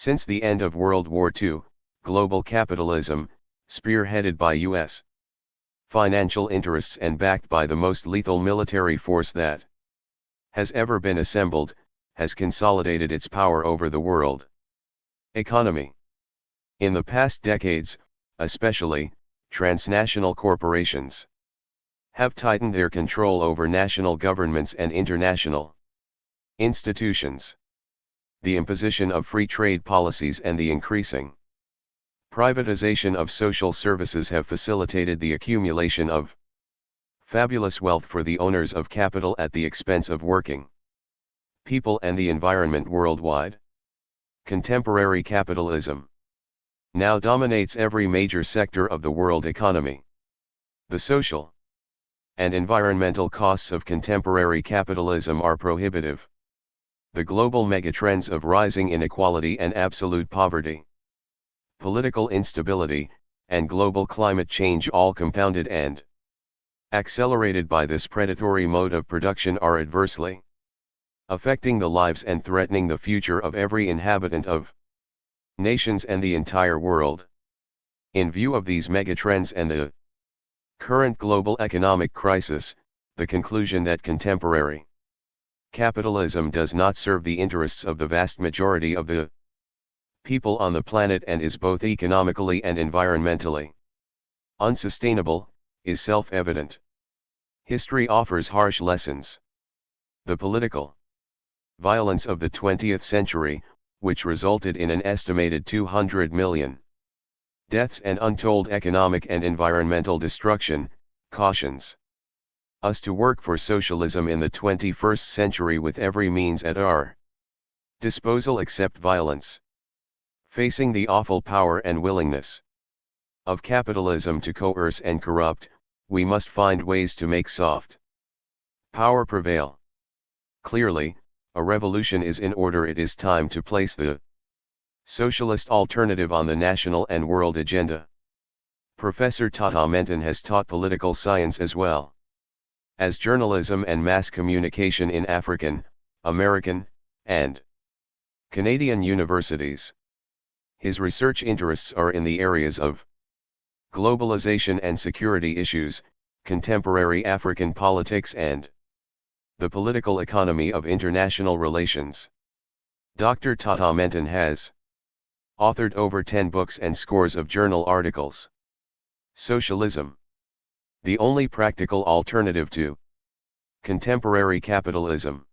Since the end of World War II, global capitalism, spearheaded by U.S. financial interests and backed by the most lethal military force that has ever been assembled, has consolidated its power over the world economy. In the past decades, especially, transnational corporations have tightened their control over national governments and international institutions. The imposition of free trade policies and the increasing privatization of social services have facilitated the accumulation of fabulous wealth for the owners of capital at the expense of working people and the environment worldwide. Contemporary capitalism now dominates every major sector of the world economy. The social and environmental costs of contemporary capitalism are prohibitive. The global megatrends of rising inequality and absolute poverty, political instability, and global climate change, all compounded and accelerated by this predatory mode of production, are adversely affecting the lives and threatening the future of every inhabitant of nations and the entire world. In view of these megatrends and the current global economic crisis, the conclusion that contemporary capitalism does not serve the interests of the vast majority of the people on the planet and is both economically and environmentally unsustainable, is self-evident. History offers harsh lessons. The political violence of the 20th century, which resulted in an estimated 200 million deaths and untold economic and environmental destruction, cautions us to work for socialism in the 21st century with every means at our disposal except violence. Facing the awful power and willingness of capitalism to coerce and corrupt, we must find ways to make soft power prevail. Clearly, a revolution is in order. It is time to place the socialist alternative on the national and world agenda. Professor Tatah Mentan has taught political science as well as journalism and mass communication in African, American, and Canadian universities. His research interests are in the areas of globalization and security issues, contemporary African politics, and the political economy of international relations. Dr. Tatah Mentan has authored over 10 books and scores of journal articles. Socialism, the only practical alternative to contemporary capitalism.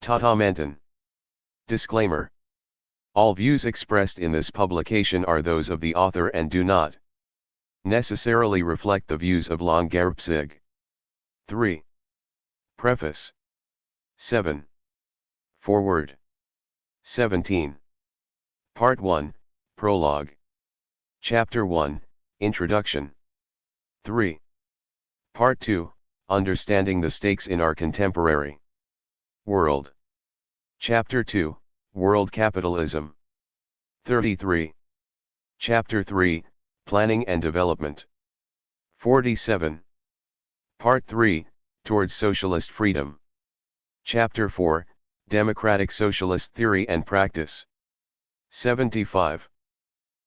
Tatah Mentan. Disclaimer: all views expressed in this publication are those of the author and do not necessarily reflect the views of Longarpsig. 3. Preface. 7. Foreword. 17. Part 1, Prologue. Chapter 1, Introduction. 3. Part 2, Understanding the Stakes in Our Contemporary World. Chapter 2, World Capitalism. 33. Chapter 3, Planning and Development. 47. Part 3, Towards Socialist Freedom. Chapter 4, Democratic Socialist Theory and Practice. 75.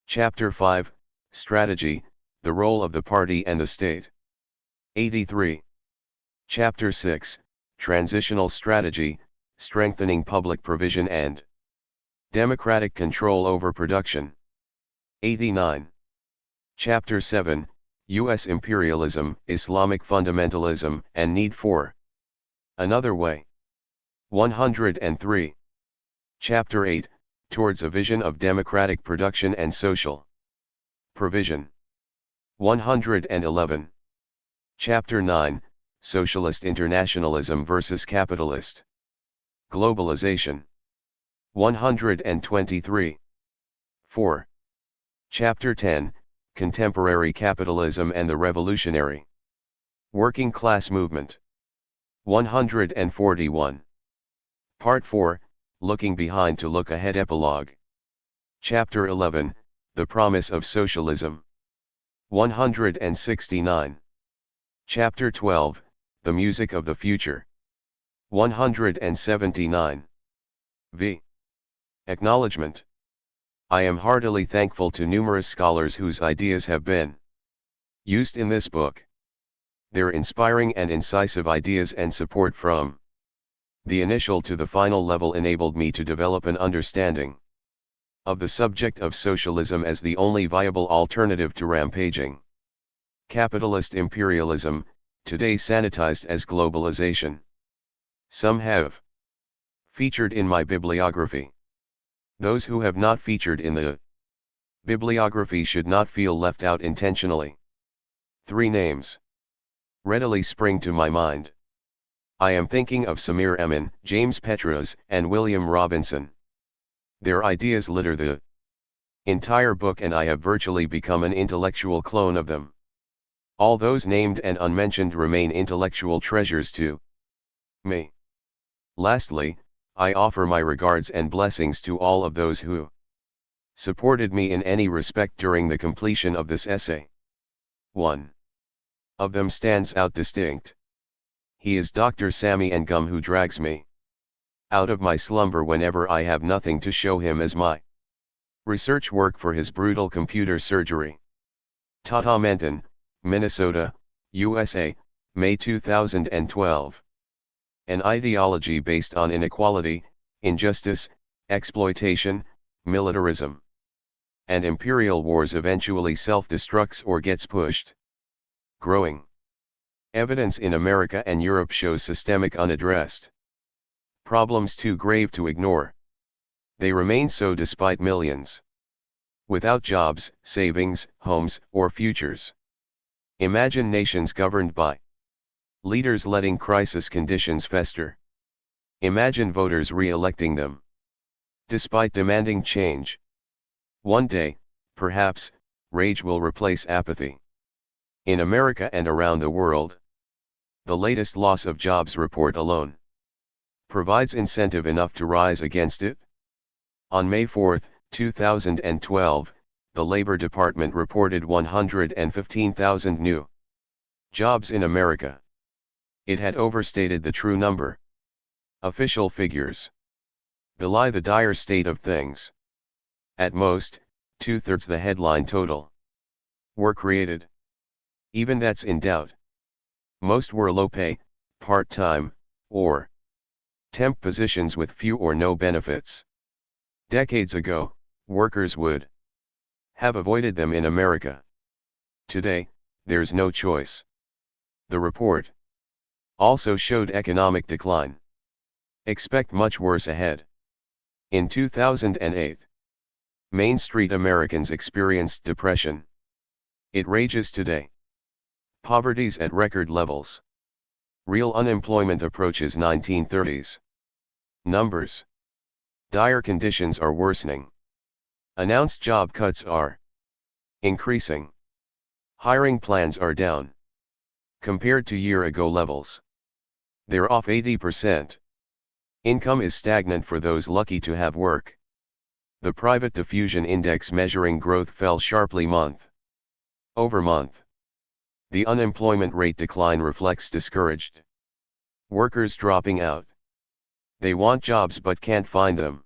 Chapter 5, Strategy, the Role of the Party and the State. 83. Chapter 6, Transitional Strategy, Strengthening Public Provision and Democratic Control over Production. 89. Chapter 7, U.S. Imperialism, Islamic Fundamentalism, and Need for Another Way. 103. Chapter 8, Towards a Vision of Democratic Production and Social Provision. 111. Chapter 9, Socialist Internationalism versus Capitalist Globalization. 123. 4. Chapter 10, Contemporary Capitalism and the Revolutionary Working Class Movement. 141. Part 4, Looking Behind to Look Ahead. Epilogue. Chapter 11, The Promise of Socialism. 169. Chapter 12, The Music of the Future. 179. V. Acknowledgement. I am heartily thankful to numerous scholars whose ideas have been used in this book. Their inspiring and incisive ideas and support from the initial to the final level enabled me to develop an understanding of the subject of socialism as the only viable alternative to rampaging capitalist imperialism, today sanitized as globalization. Some have featured in my bibliography. Those who have not featured in the bibliography should not feel left out intentionally. 3 names readily spring to my mind. I am thinking of Samir Emin, James Petras, and William Robinson. Their ideas litter the entire book, and I have virtually become an intellectual clone of them. All those named and unmentioned remain intellectual treasures to me. Lastly, I offer my regards and blessings to all of those who supported me in any respect during the completion of this essay. One of them stands out distinct. He is Dr. Sami Ngum, who drags me out of my slumber whenever I have nothing to show him as my research work for his brutal computer surgery. Tatah Mentan, Minnesota, USA, May 2012. An ideology based on inequality, injustice, exploitation, militarism, and imperial wars eventually self-destructs or gets pushed. Growing evidence in America and Europe shows systemic unaddressed problems too grave to ignore. They remain so despite millions without jobs, savings, homes, or futures. Imagine nations governed by leaders letting crisis conditions fester. Imagine voters re-electing them despite demanding change. One day, perhaps, rage will replace apathy. In America and around the world, the latest loss of jobs report alone provides incentive enough to rise against it. On May 4, 2012, the Labor Department reported 115,000 new jobs in America. It had overstated the true number. Official figures belie the dire state of things. At most, 2/3 the headline total were created. Even that's in doubt. Most were low-pay, part-time, or temp positions with few or no benefits. Decades ago, workers would have avoided them in America. Today, there's no choice. The report also showed economic decline. Expect much worse ahead. In 2008, Main Street Americans experienced depression. It rages today. Poverty's at record levels. Real unemployment approaches 1930s numbers. Dire conditions are worsening. Announced job cuts are increasing. Hiring plans are down compared to year-ago levels. They're off 80%. Income is stagnant for those lucky to have work. The Private Diffusion Index measuring growth fell sharply month over month. The unemployment rate decline reflects discouraged workers dropping out. They want jobs but can't find them.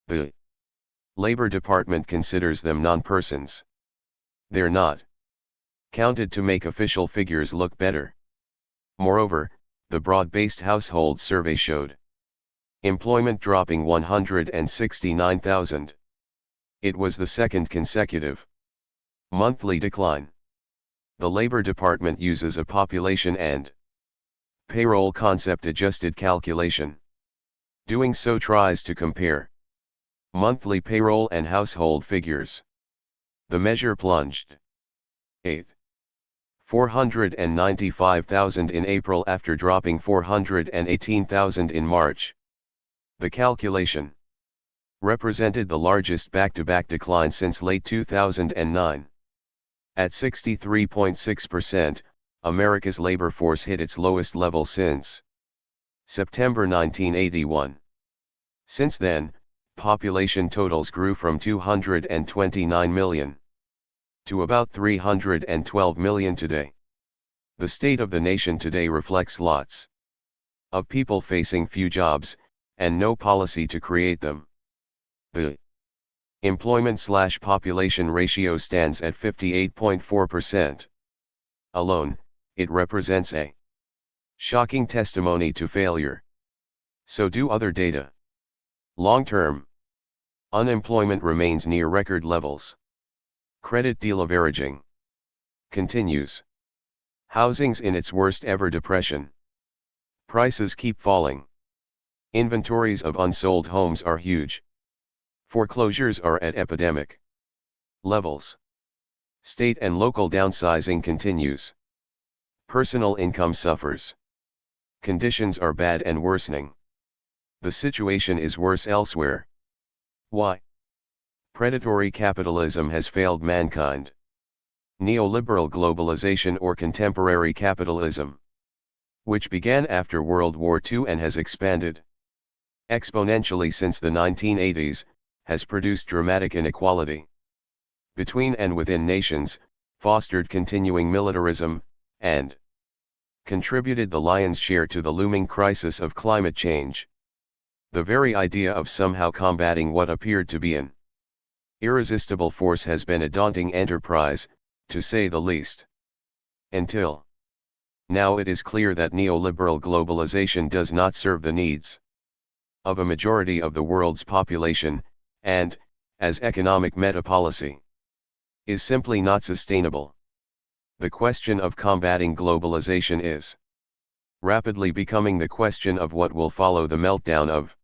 The Labor Department considers them non-persons. They're not counted to make official figures look better. Moreover, the broad-based household survey showed employment dropping 169,000. It was the second consecutive monthly decline. The Labor Department uses a population and payroll concept-adjusted calculation. Doing so tries to compare monthly payroll and household figures. The measure plunged 495,000 in April after dropping 418,000 in March. The calculation represented the largest back-to-back decline since late 2009. At 63.6%, America's labor force hit its lowest level since September 1981. Since then, population totals grew from 229 million to about 312 million today. The state of the nation today reflects lots of people facing few jobs, and no policy to create them. The Employment/population ratio stands at 58.4%. Alone, it represents a shocking testimony to failure. So do other data. Long-term unemployment remains near record levels. Credit deleveraging continues. Housing's in its worst ever depression. Prices keep falling. Inventories of unsold homes are huge. Foreclosures are at epidemic levels. State and local downsizing continues. Personal income suffers. Conditions are bad and worsening. The situation is worse elsewhere. Why? Predatory capitalism has failed mankind. Neoliberal globalization or contemporary capitalism, which began after World War II and has expanded exponentially since the 1980s, has produced dramatic inequality between and within nations, fostered continuing militarism, and contributed the lion's share to the looming crisis of climate change. The very idea of somehow combating what appeared to be an irresistible force has been a daunting enterprise, to say the least. Until now it is clear that neoliberal globalization does not serve the needs of a majority of the world's population, and, as economic meta-policy, is simply not sustainable. The question of combating globalization is rapidly becoming the question of what will follow the meltdown of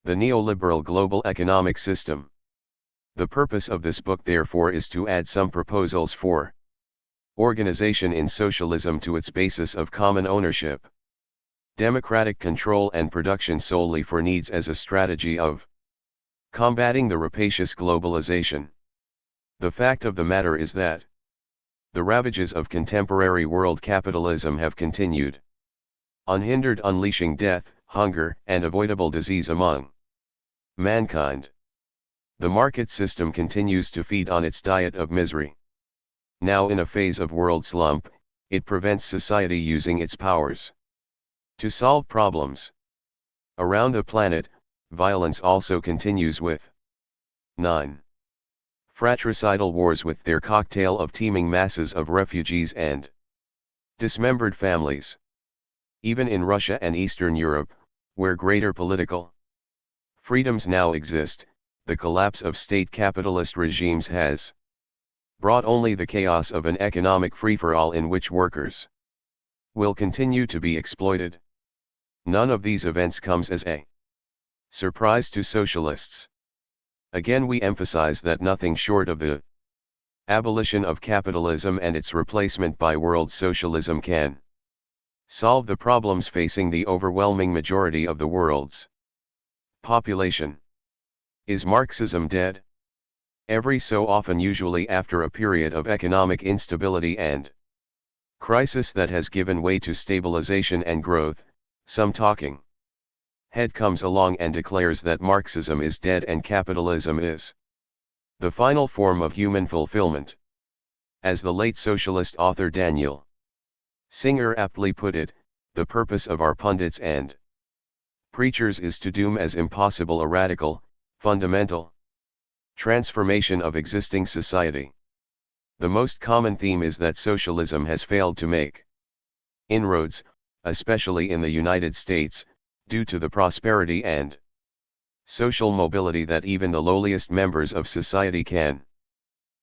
the neoliberal global economic system. The purpose of this book therefore is to add some proposals for organization in socialism to its basis of common ownership, democratic control and production solely for needs as a strategy of combating the rapacious globalization. The fact of the matter is that the ravages of contemporary world capitalism have continued, unhindered, unleashing death, hunger, and avoidable disease among mankind. The market system continues to feed on its diet of misery. Now in a phase of world slump, it prevents society using its powers to solve problems. Around the planet, violence also continues with 9 fratricidal wars with their cocktail of teeming masses of refugees and dismembered families. Even in Russia and Eastern Europe, where greater political freedoms now exist, the collapse of state capitalist regimes has brought only the chaos of an economic free-for-all in which workers will continue to be exploited. None of these events comes as a surprise to socialists. Again we emphasize that nothing short of the abolition of capitalism and its replacement by world socialism can solve the problems facing the overwhelming majority of the world's population. Is Marxism dead? Every so often, usually after a period of economic instability and crisis that has given way to stabilization and growth, some talking head comes along and declares that Marxism is dead and capitalism is the final form of human fulfillment. As the late socialist author Daniel Singer aptly put it, the purpose of our pundits and preachers is to doom as impossible a radical, fundamental transformation of existing society. The most common theme is that socialism has failed to make inroads, especially in the United States, due to the prosperity and social mobility that even the lowliest members of society can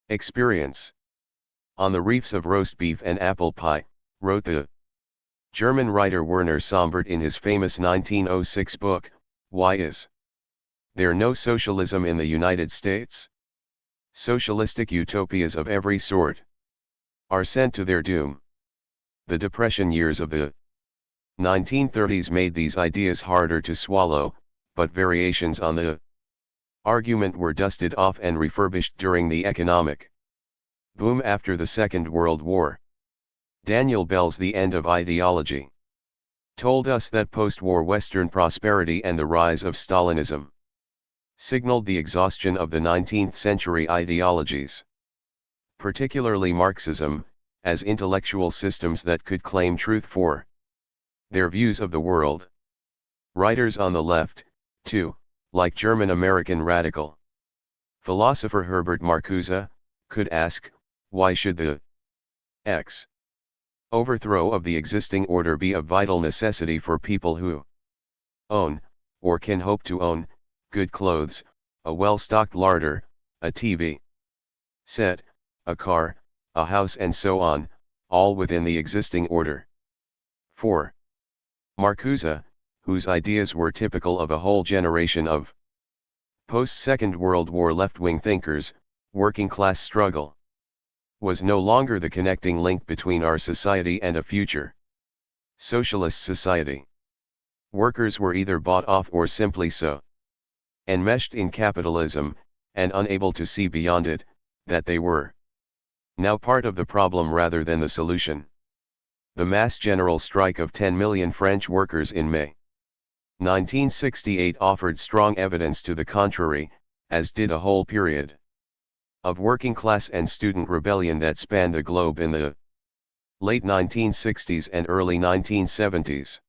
experience. On the reefs of roast beef and apple pie, wrote the German writer Werner Sombart in his famous 1906 book, Why Is There No Socialism in the United States? Socialistic utopias of every sort are sent to their doom. The Depression years of the 1930s made these ideas harder to swallow, but variations on the argument were dusted off and refurbished during the economic boom after the Second World War. Daniel Bell's The End of Ideology told us that post-war Western prosperity and the rise of Stalinism signaled the exhaustion of the 19th century ideologies, particularly Marxism, as intellectual systems that could claim truth for their views of the world. Writers on the left, too, like German-American radical Philosopher Herbert Marcuse could ask, why should the X overthrow of the existing order be a vital necessity for people who own, or can hope to own, good clothes, a well-stocked larder, a TV set, a car, a house and so on, all within the existing order. 4. Marcuse, whose ideas were typical of a whole generation of post-Second World War left-wing thinkers, working-class struggle was no longer the connecting link between our society and a future socialist society. Workers were either bought off or simply so enmeshed in capitalism, and unable to see beyond it, that they were now part of the problem rather than the solution. The mass general strike of 10 million French workers in May 1968 offered strong evidence to the contrary, as did a whole period of working class and student rebellion that spanned the globe in the late 1960s and early 1970s.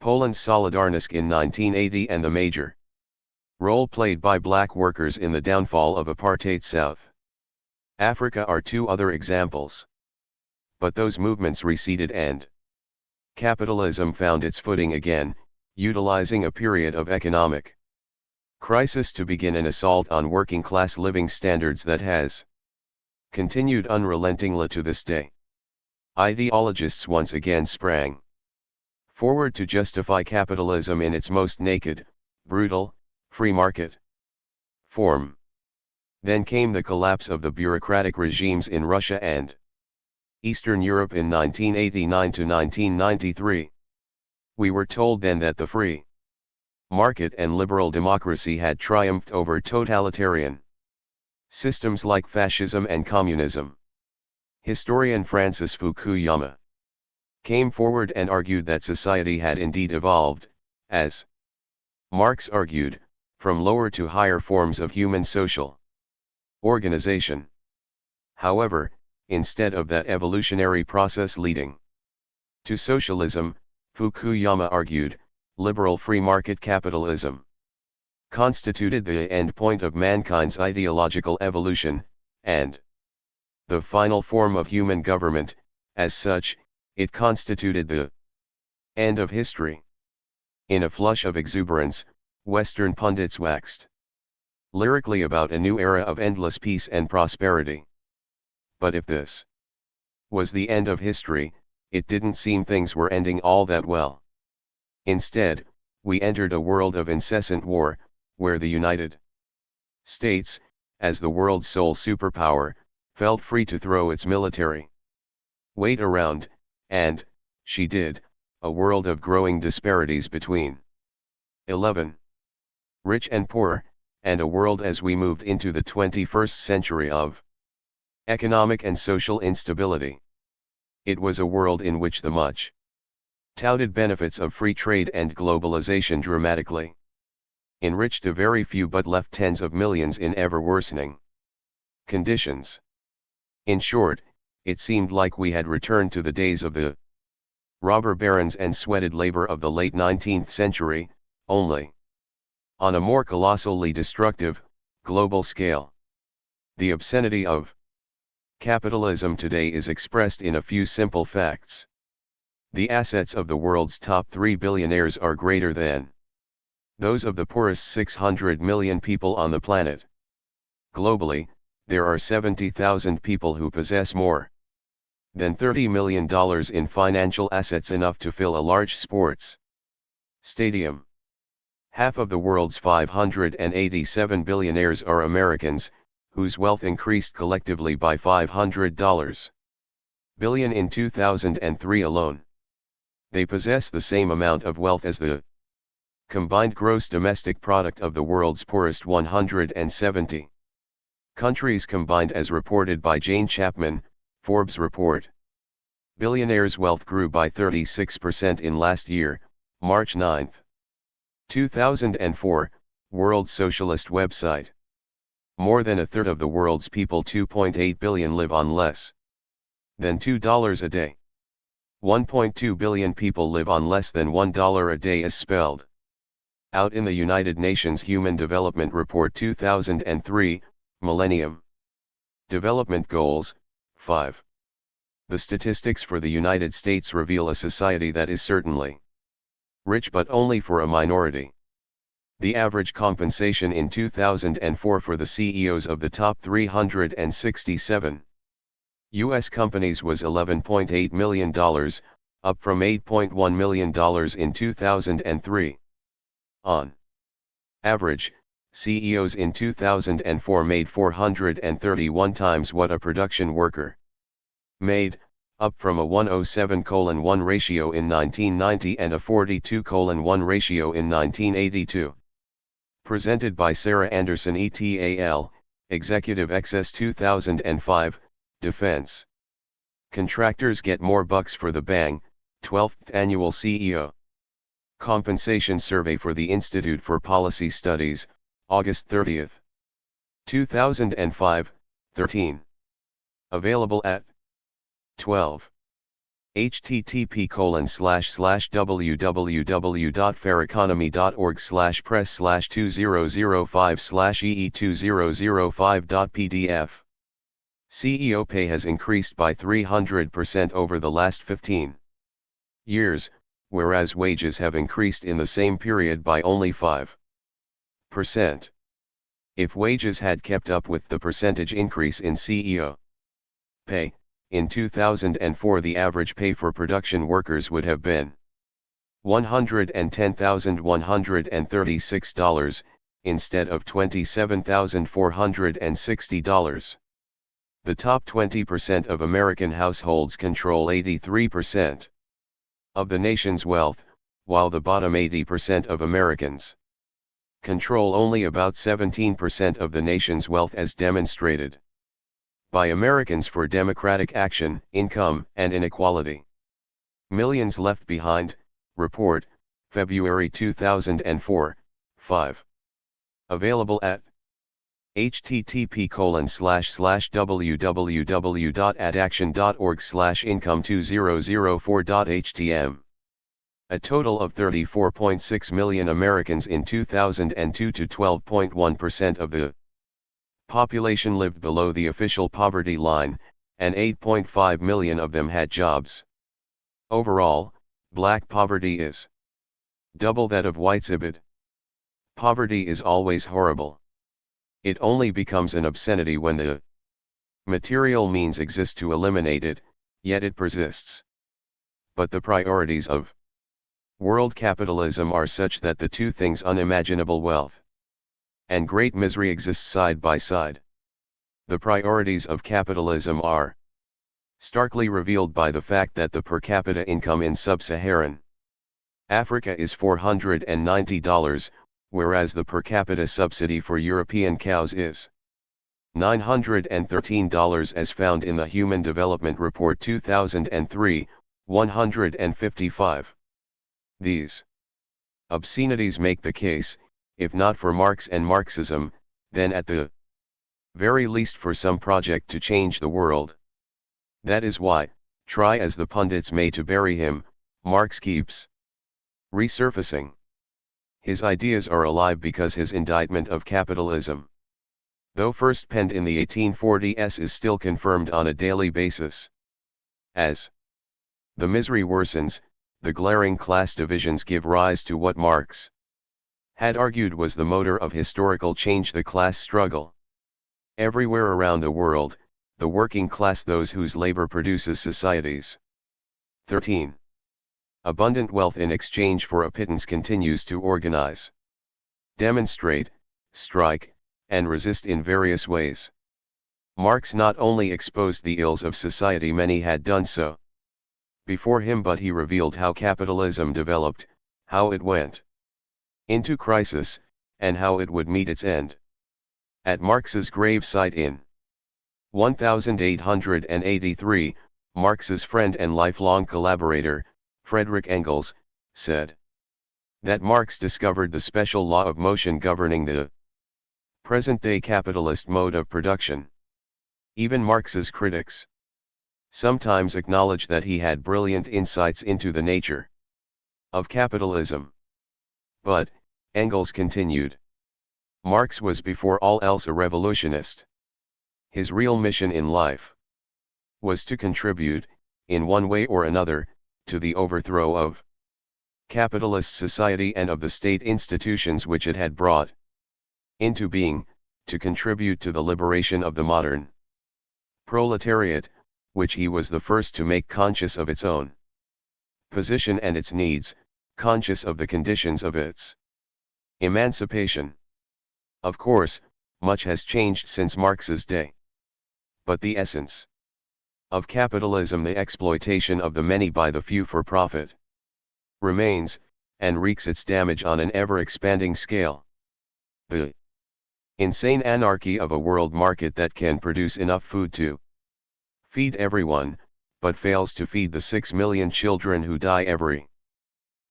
Poland's Solidarność in 1980 and the major role played by black workers in the downfall of apartheid South Africa are two other examples. But those movements receded and capitalism found its footing again, utilizing a period of economic crisis to begin an assault on working-class living standards that has continued unrelentingly to this day. Ideologists once again sprang forward to justify capitalism in its most naked, brutal, free market form. Then came the collapse of the bureaucratic regimes in Russia and Eastern Europe in 1989 to 1993. We were told then that the free market and liberal democracy had triumphed over totalitarian systems like fascism and communism. Historian Francis Fukuyama came forward and argued that society had indeed evolved, as Marx argued, from lower to higher forms of human social organization. However, instead of that evolutionary process leading to socialism, Fukuyama argued, liberal free market capitalism constituted the end point of mankind's ideological evolution, and the final form of human government. As such, it constituted the end of history. In a flush of exuberance, Western pundits waxed lyrically about a new era of endless peace and prosperity. But if this was the end of history, it didn't seem things were ending all that well. Instead, we entered a world of incessant war, where the United States, as the world's sole superpower, felt free to throw its military weight around, and, she did, a world of growing disparities between 11 rich and poor, and a world as we moved into the 21st century of economic and social instability. It was a world in which the much touted benefits of free trade and globalization dramatically enriched a very few but left tens of millions in ever worsening conditions. In short, it seemed like we had returned to the days of the robber barons and sweated labor of the late 19th century, only on a more colossally destructive, global scale. The obscenity of capitalism today is expressed in a few simple facts. The assets of the world's top 3 billionaires are greater than those of the poorest 600 million people on the planet. Globally, there are 70,000 people who possess more than $30 million in financial assets, enough to fill a large sports stadium. Half of the world's 587 billionaires are Americans, whose wealth increased collectively by $500 billion in 2003 alone. They possess the same amount of wealth as the combined gross domestic product of the world's poorest 170 countries combined, as reported by Jane Chapman, Forbes report. Billionaires' wealth grew by 36% in last year, March 9, 2004, World Socialist website. More than a third of the world's people, 2.8 billion, live on less than $2 a day. 1.2 billion people live on less than $1 a day, as spelled Out in the United Nations Human Development Report 2003, Millennium Development Goals, 5. The statistics for the United States reveal a society that is certainly rich but only for a minority. The average compensation in 2004 for the CEOs of the top 367 U.S. companies was $11.8 million, up from $8.1 million in 2003. On average, CEOs in 2004 made 431 times what a production worker made, up from a 107:1 ratio in 1990 and a 42:1 ratio in 1982. Presented by Sarah Anderson et.al., Executive Access 2005, Defense. Contractors get more bucks for the bang, 12th Annual CEO Compensation Survey for the Institute for Policy Studies, August 30, 2005, 13. Available at 12. http://www.faireconomy.org/press/2005/ee2005.pdf. CEO pay has increased by 300% over the last 15 years, whereas wages have increased in the same period by only 5%. If wages had kept up with the percentage increase in CEO pay, in 2004 the average pay for production workers would have been $110,136, instead of $27,460. The top 20% of American households control 83% of the nation's wealth, while the bottom 80% of Americans control only about 17% of the nation's wealth, as demonstrated by Americans for Democratic Action, Income and Inequality. Millions Left Behind, Report, February 2004, 5. Available at http://www.adaction.org/income2004.htm. A total of 34.6 million Americans in 2002 to 12.1% of the population lived below the official poverty line, and 8.5 million of them had jobs. Overall, black poverty is double that of whites. Poverty is always horrible. It only becomes an obscenity when the material means exist to eliminate it, yet it persists. But the priorities of world capitalism are such that the two things, unimaginable wealth and great misery, exist side by side. The priorities of capitalism are starkly revealed by the fact that the per capita income in sub-Saharan Africa is $490, whereas the per capita subsidy for European cows is $913, as found in the Human Development Report 2003, 155. These obscenities make the case, if not for Marx and Marxism, then at the very least for some project to change the world. That is why, try as the pundits may to bury him, Marx keeps resurfacing. His ideas are alive because his indictment of capitalism, though first penned in the 1840s, is still confirmed on a daily basis. As the misery worsens, the glaring class divisions give rise to what Marx had argued was the motor of historical change, the class struggle. Everywhere around the world, the working class, those whose labor produces societies 13. Abundant wealth in exchange for a pittance, continues to organize, demonstrate, strike, and resist in various ways. Marx not only exposed the ills of society, many had done so before him, but he revealed how capitalism developed, how it went into crisis, and how it would meet its end. At Marx's gravesite in 1883, Marx's friend and lifelong collaborator, Friedrich Engels, said that Marx discovered the special law of motion governing the present-day capitalist mode of production. Even Marx's critics sometimes acknowledge that he had brilliant insights into the nature of capitalism. But, Engels continued. Marx was before all else a revolutionist. His real mission in life was to contribute, in one way or another, to the overthrow of capitalist society and of the state institutions which it had brought into being, to contribute to the liberation of the modern proletariat, which he was the first to make conscious of its own position and its needs, conscious of the conditions of its emancipation. Of course, much has changed since Marx's day. But the essence of capitalism, the exploitation of the many by the few for profit, remains, and wreaks its damage on an ever-expanding scale. The insane anarchy of a world market that can produce enough food to feed everyone, but fails to feed the 6 million children who die every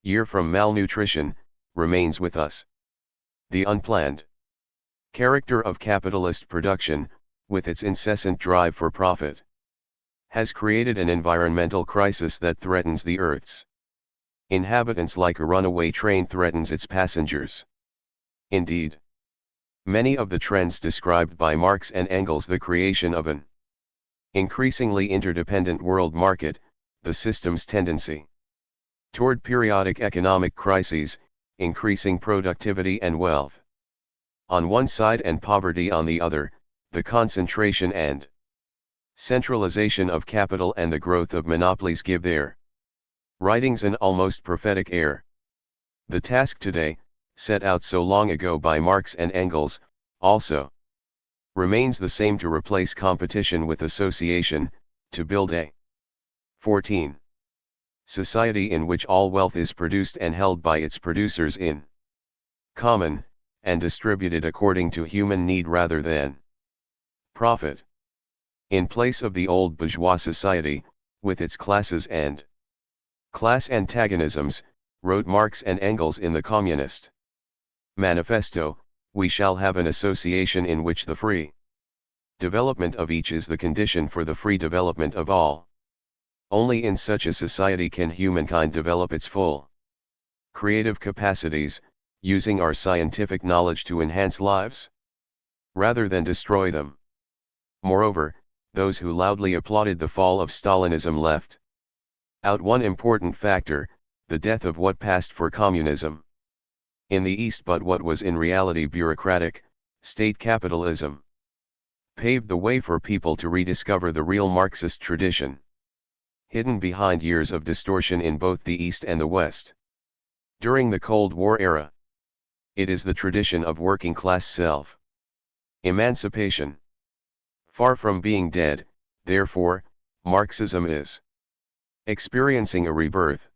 year from malnutrition, remains with us. The unplanned character of capitalist production, with its incessant drive for profit, has created an environmental crisis that threatens the Earth's inhabitants like a runaway train threatens its passengers. Indeed, many of the trends described by Marx and Engels, the creation of an increasingly interdependent world market, the system's tendency toward periodic economic crises, increasing productivity and wealth on one side and poverty on the other, the concentration and centralization of capital and the growth of monopolies give their writings an almost prophetic air. The task today, set out so long ago by Marx and Engels, also remains the same: to replace competition with association, to build a 14. Society in which all wealth is produced and held by its producers in common, and distributed according to human need rather than profit. In place of the old bourgeois society, with its classes and class antagonisms, wrote Marx and Engels in the Communist Manifesto, we shall have an association in which the free development of each is the condition for the free development of all. Only in such a society can humankind develop its full creative capacities, using our scientific knowledge to enhance lives, rather than destroy them. Moreover, those who loudly applauded the fall of Stalinism left out one important factor: the death of what passed for communism in the East, but what was in reality bureaucratic, state capitalism, paved the way for people to rediscover the real Marxist tradition, hidden behind years of distortion in both the East and the West. During the Cold War era, it is the tradition of working-class self-emancipation. Far from being dead, therefore, Marxism is experiencing a rebirth.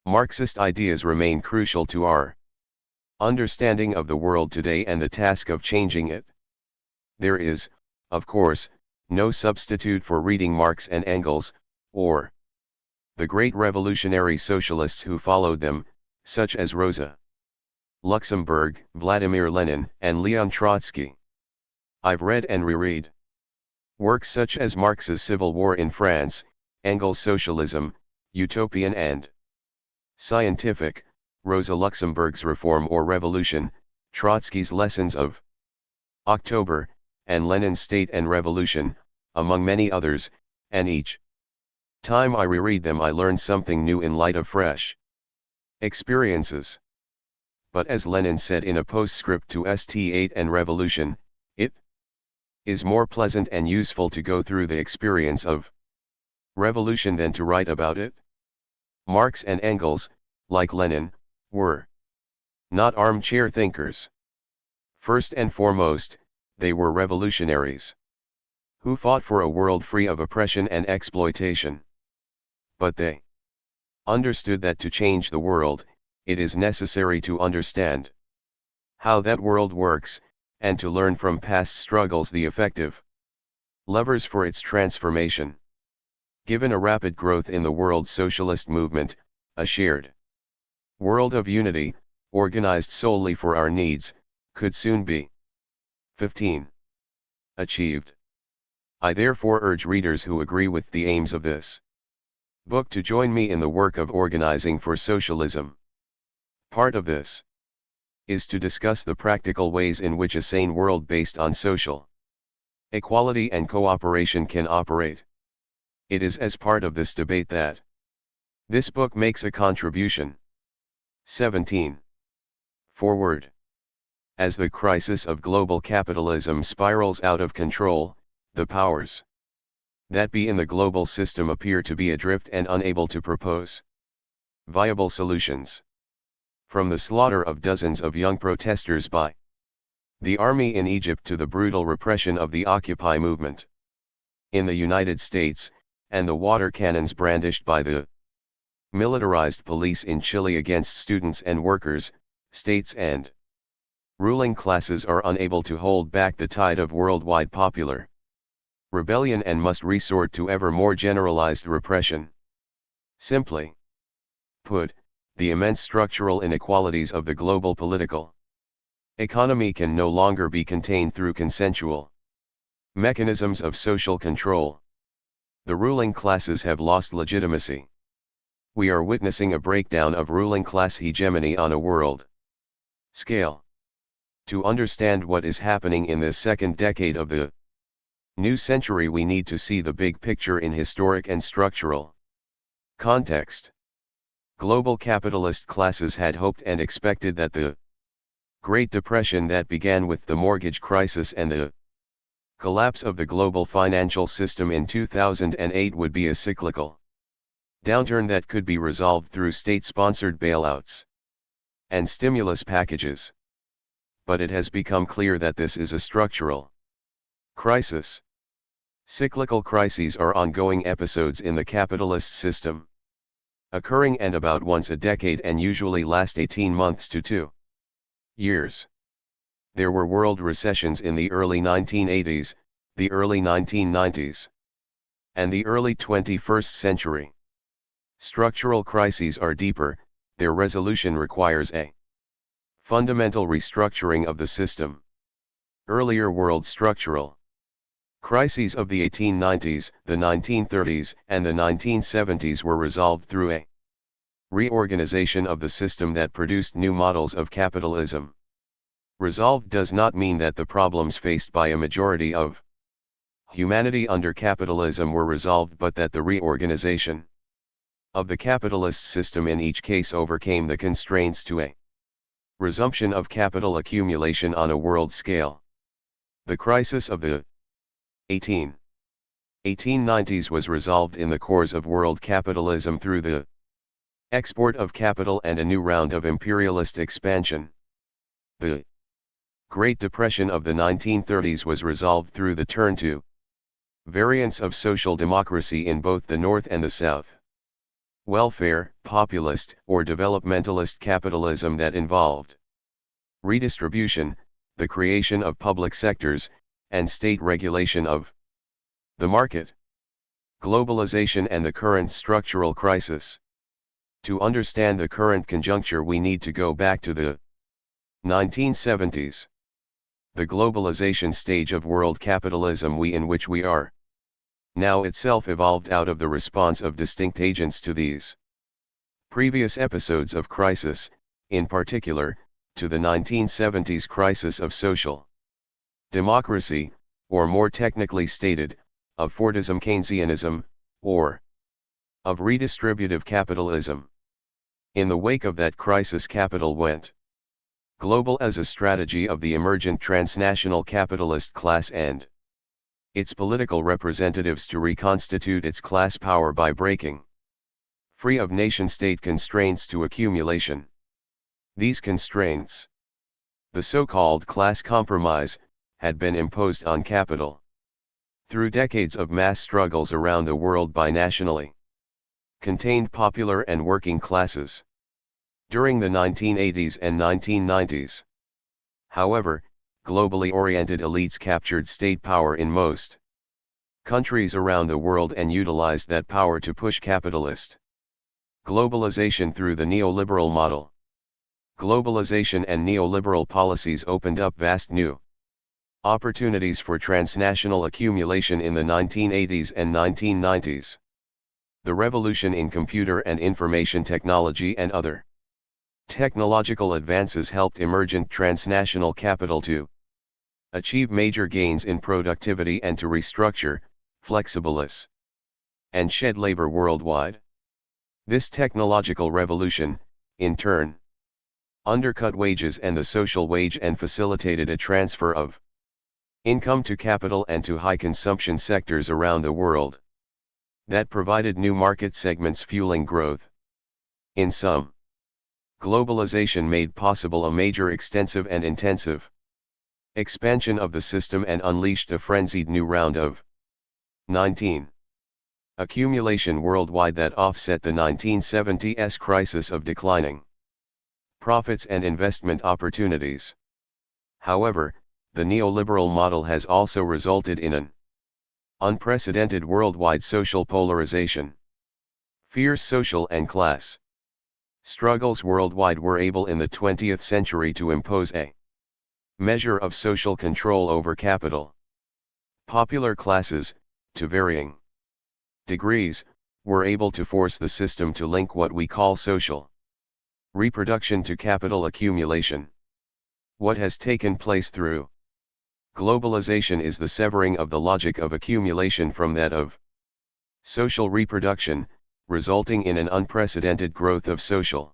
Marxist ideas remain crucial to our understanding of the world today and the task of changing it. There is, of course, no substitute for reading Marx and Engels, or the great revolutionary socialists who followed them, such as Rosa Luxemburg, Vladimir Lenin, and Leon Trotsky. I've read and reread works such as Marx's Civil War in France, Engels' Socialism, Utopian and Scientific, Rosa Luxemburg's Reform or Revolution, Trotsky's Lessons of October, and Lenin's State and Revolution, among many others, and each time I reread them I learn something new in light of fresh experiences. But as Lenin said in a postscript to St. and Revolution, it is more pleasant and useful to go through the experience of revolution than to write about it. Marx and Engels, like Lenin, were not armchair thinkers. First and foremost, they were revolutionaries who fought for a world free of oppression and exploitation. But they understood that to change the world, it is necessary to understand how that world works, and to learn from past struggles the effective levers for its transformation. Given a rapid growth in the world socialist movement, a shared world of unity, organized solely for our needs, could soon be 15. Achieved. I therefore urge readers who agree with the aims of this book to join me in the work of organizing for socialism. Part of this is to discuss the practical ways in which a sane world based on social equality and cooperation can operate. It is as part of this debate that this book makes a contribution. 17. Forward. As the crisis of global capitalism spirals out of control, the powers that be in the global system appear to be adrift and unable to propose viable solutions. From the slaughter of dozens of young protesters by the army in Egypt to the brutal repression of the Occupy movement in the United States, and the water cannons brandished by the militarized police in Chile against students and workers, states and ruling classes are unable to hold back the tide of worldwide popular rebellion and must resort to ever more generalized repression. Simply put, the immense structural inequalities of the global political economy can no longer be contained through consensual mechanisms of social control. The ruling classes have lost legitimacy. We are witnessing a breakdown of ruling class hegemony on a world scale. To understand what is happening in this second decade of the new century, we need to see the big picture in historic and structural context. Global capitalist classes had hoped and expected that the Great Depression that began with the mortgage crisis and the collapse of the global financial system in 2008 would be a cyclical downturn that could be resolved through state-sponsored bailouts and stimulus packages. But it has become clear that this is a structural crisis. Cyclical crises are ongoing episodes in the capitalist system, occurring and about once a decade and usually last 18 months to 2 years. There were world recessions in the early 1980s, the early 1990s, and the early 21st century. Structural crises are deeper, their resolution requires a fundamental restructuring of the system. Earlier world structural crises of the 1890s, the 1930s, and the 1970s were resolved through a reorganization of the system that produced new models of capitalism. Resolved does not mean that the problems faced by a majority of humanity under capitalism were resolved, but that the reorganization of the capitalist system in each case overcame the constraints to a resumption of capital accumulation on a world scale. The crisis of the 1890s was resolved in the cores of world capitalism through the export of capital and a new round of imperialist expansion. The Great Depression of the 1930s was resolved through the turn to variants of social democracy in both the North and the South. Welfare, populist, or developmentalist capitalism that involved redistribution, the creation of public sectors, and state regulation of the market. Globalization and the current structural crisis. To understand the current conjuncture, we need to go back to the 1970s. The globalization stage of world capitalism in which we are now itself evolved out of the response of distinct agents to these previous episodes of crisis, in particular, to the 1970s crisis of social democracy, or more technically stated, of Fordism Keynesianism, or of redistributive capitalism. In the wake of that crisis, capital went global as a strategy of the emergent transnational capitalist class and its political representatives to reconstitute its class power by breaking free of nation-state constraints to accumulation. These constraints, the so-called class compromise, had been imposed on capital through decades of mass struggles around the world by nationally contained popular and working classes during the 1980s and 1990s. However, globally oriented elites captured state power in most countries around the world and utilized that power to push capitalist globalization through the neoliberal model. Globalization and neoliberal policies opened up vast new opportunities for transnational accumulation in the 1980s and 1990s. The revolution in computer and information technology and other Technological advances helped emergent transnational capital to achieve major gains in productivity and to restructure, flexibilize, and shed labor worldwide. This technological revolution, in turn, undercut wages and the social wage and facilitated a transfer of income to capital and to high consumption sectors around the world that provided new market segments fueling growth. In sum, globalization made possible a major, extensive and intensive expansion of the system and unleashed a frenzied new round of 19. Accumulation worldwide that offset the 1970s crisis of declining profits and investment opportunities. However, the neoliberal model has also resulted in an unprecedented worldwide social polarization. Fierce social and class struggles worldwide were able in the 20th century to impose a measure of social control over capital. Popular classes, to varying degrees, were able to force the system to link what we call social reproduction to capital accumulation. What has taken place through globalization is the severing of the logic of accumulation from that of social reproduction, resulting in an unprecedented growth of social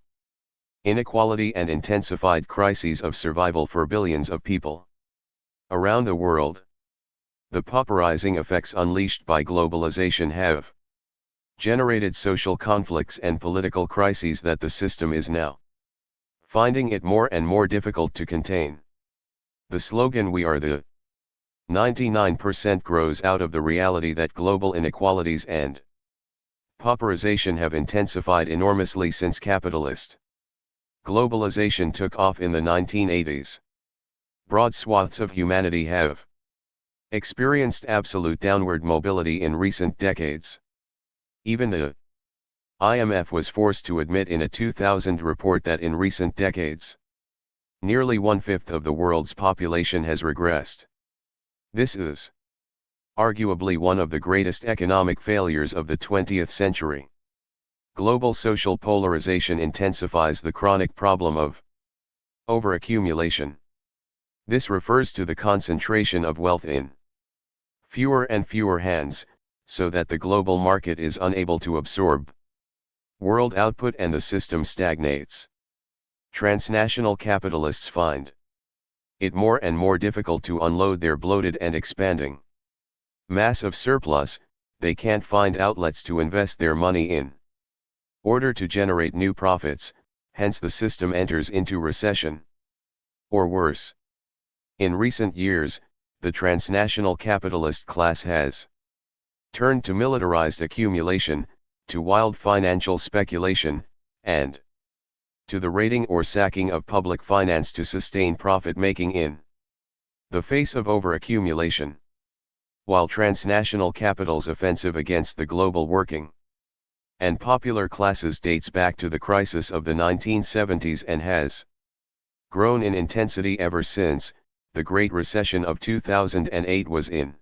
inequality and intensified crises of survival for billions of people around the world. The pauperizing effects unleashed by globalization have generated social conflicts and political crises that the system is now finding it more and more difficult to contain. The slogan "We are the 99%" grows out of the reality that global inequalities and pauperization have intensified enormously since capitalist globalization took off in the 1980s. Broad swaths of humanity have experienced absolute downward mobility in recent decades. Even the IMF was forced to admit in a 2000 report that in recent decades, nearly 1/5 of the world's population has regressed. This is arguably one of the greatest economic failures of the 20th century. Global social polarization intensifies the chronic problem of overaccumulation. This refers to the concentration of wealth in fewer and fewer hands, so that the global market is unable to absorb world output and the system stagnates. Transnational capitalists find it more and more difficult to unload their bloated and expanding mass of surplus. They can't find outlets to invest their money in order to generate new profits, hence the system enters into recession. Or worse. In recent years, the transnational capitalist class has turned to militarized accumulation, to wild financial speculation, and to the raiding or sacking of public finance to sustain profit-making in the face of overaccumulation. While transnational capital's offensive against the global working and popular classes dates back to the crisis of the 1970s and has grown in intensity ever since, the Great Recession of 2008 was in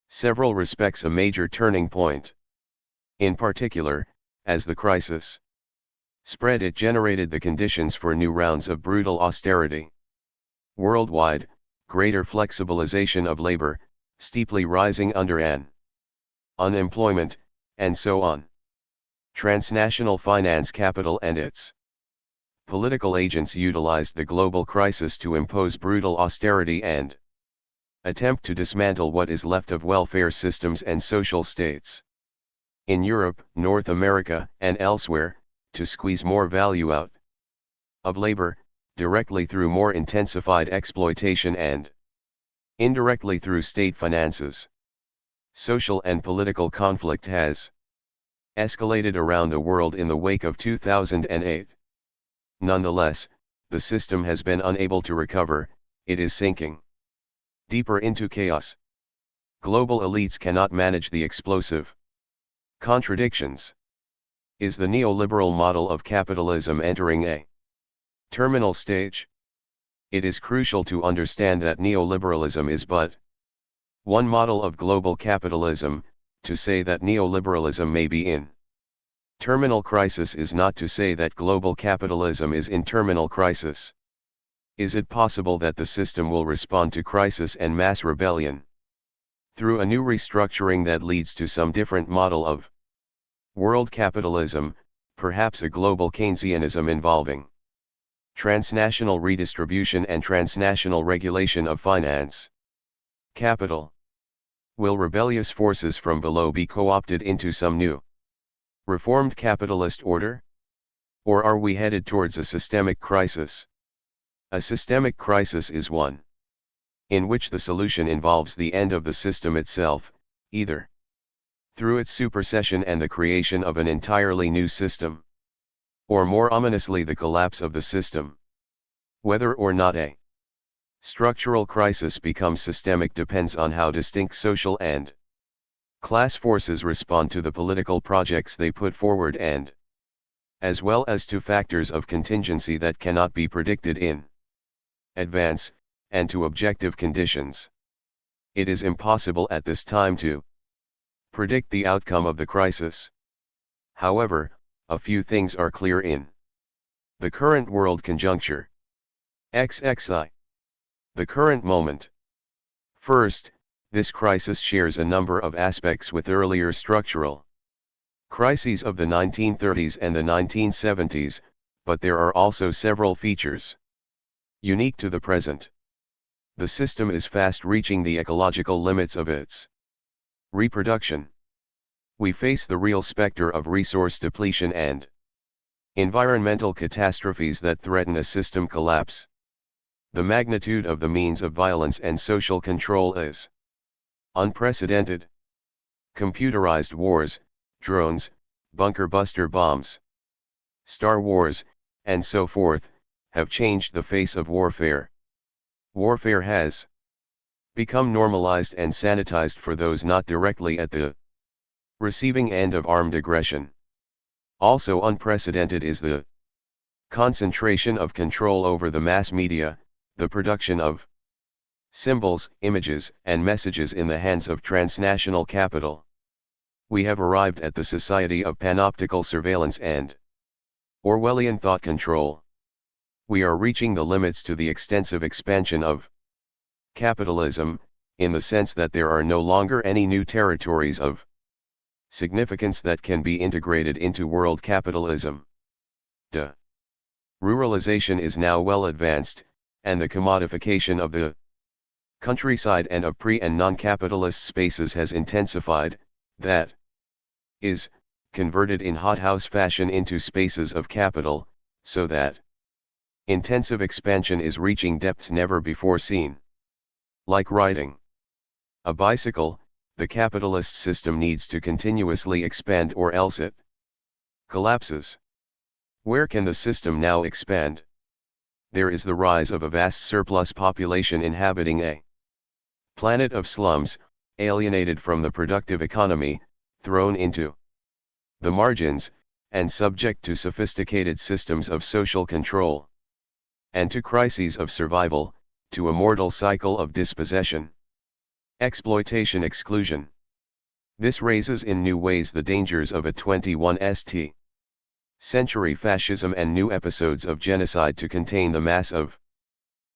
several respects a major turning point. In particular, as the crisis spread, it generated the conditions for new rounds of brutal austerity worldwide, greater flexibilization of labor, steeply rising under an unemployment, and so on. Transnational finance capital and its political agents utilized the global crisis to impose brutal austerity and attempt to dismantle what is left of welfare systems and social states. In Europe, North America, and elsewhere, to squeeze more value out of labor, directly through more intensified exploitation and indirectly through state finances. Social and political conflict has escalated around the world in the wake of 2008. Nonetheless, the system has been unable to recover, it is sinking deeper into chaos. Global elites cannot manage the explosive contradictions. Is the neoliberal model of capitalism entering a terminal stage? It is crucial to understand that neoliberalism is but one model of global capitalism. To say that neoliberalism may be in Terminal crisis is not to say that global capitalism is in terminal crisis. Is it possible that the system will respond to crisis and mass rebellion through a new restructuring that leads to some different model of world capitalism, perhaps a global Keynesianism involving transnational redistribution and transnational regulation of finance, capital? Will rebellious forces from below be co-opted into some new reformed capitalist order? Or are we headed towards a systemic crisis? A systemic crisis is one in which the solution involves the end of the system itself, either through its supersession and the creation of an entirely new system, or more ominously the collapse of the system. Whether or not a structural crisis becomes systemic depends on how distinct social and class forces respond to the political projects they put forward and as well as to factors of contingency that cannot be predicted in advance, and to objective conditions. It is impossible at this time to predict the outcome of the crisis. However, a few things are clear in the current world conjuncture. XXI. The current moment. First, this crisis shares a number of aspects with earlier structural crises of the 1930s and the 1970s, but there are also several features unique to the present. The system is fast reaching the ecological limits of its reproduction. We face the real specter of resource depletion and environmental catastrophes that threaten a system collapse. The magnitude of the means of violence and social control is unprecedented. Computerized wars, drones, bunker-buster bombs, Star Wars, and so forth, have changed the face of warfare. Warfare has become normalized and sanitized for those not directly at the receiving end of armed aggression. Also unprecedented is the concentration of control over the mass media, the production of symbols, images, and messages in the hands of transnational capital. We have arrived at the society of panoptical surveillance and Orwellian thought control. We are reaching the limits to the extensive expansion of capitalism, in the sense that there are no longer any new territories of significance that can be integrated into world capitalism. Ruralization is now well advanced, and the commodification of the countryside and of pre- and non-capitalist spaces has intensified, that is, converted in hothouse fashion into spaces of capital, so that intensive expansion is reaching depths never before seen. Like riding a bicycle, the capitalist system needs to continuously expand or else it collapses. Where can the system now expand? There is the rise of a vast surplus population inhabiting a planet of slums, alienated from the productive economy, thrown into the margins, and subject to sophisticated systems of social control, and to crises of survival, to a mortal cycle of dispossession, exploitation, exclusion. This raises in new ways the dangers of a 21st century fascism and new episodes of genocide to contain the mass of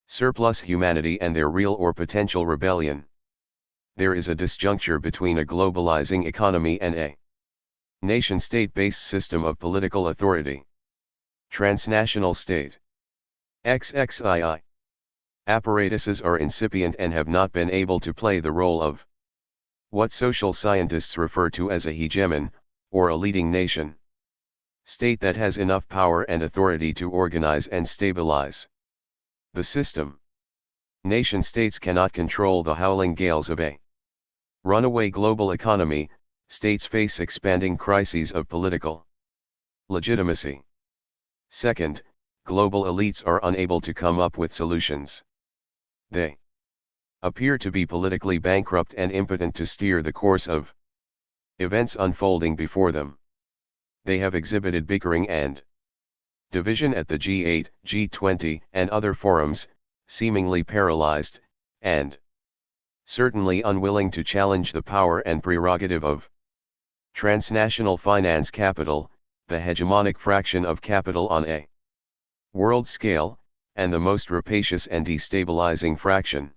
surplus humanity and their real or potential rebellion. There is a disjuncture between a globalizing economy and a nation-state-based system of political authority. Transnational state. XXII. Apparatuses are incipient and have not been able to play the role of what social scientists refer to as a hegemon, or a leading nation state that has enough power and authority to organize and stabilize the system. Nation-states cannot control the howling gales of a runaway global economy. States face expanding crises of political legitimacy. Second, global elites are unable to come up with solutions. They appear to be politically bankrupt and impotent to steer the course of events unfolding before them. They have exhibited bickering and division at the G8, G20, and other forums, seemingly paralyzed, and certainly unwilling to challenge the power and prerogative of transnational finance capital, the hegemonic fraction of capital on a world scale, and the most rapacious and destabilizing fraction.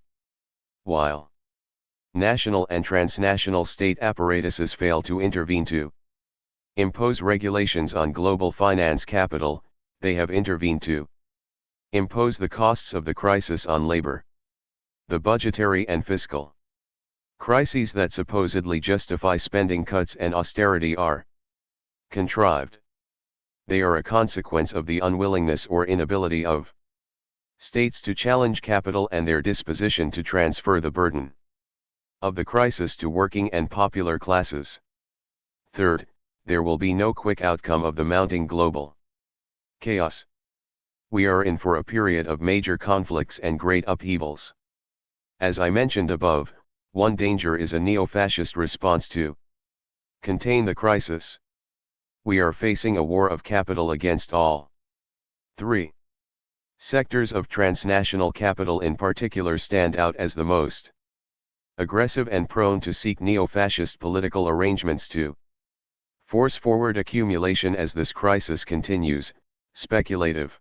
While national and transnational state apparatuses fail to intervene to impose regulations on global finance capital, they have intervened to impose the costs of the crisis on labor. The budgetary and fiscal crises that supposedly justify spending cuts and austerity are contrived. They are a consequence of the unwillingness or inability of states to challenge capital and their disposition to transfer the burden of the crisis to working and popular classes. Third, there will be no quick outcome of the mounting global chaos. We are in for a period of major conflicts and great upheavals. As I mentioned above, one danger is a neo-fascist response to contain the crisis. We are facing a war of capital against all 3 sectors of transnational capital in particular stand out as the most aggressive and prone to seek neo-fascist political arrangements to force forward accumulation as this crisis continues. Speculative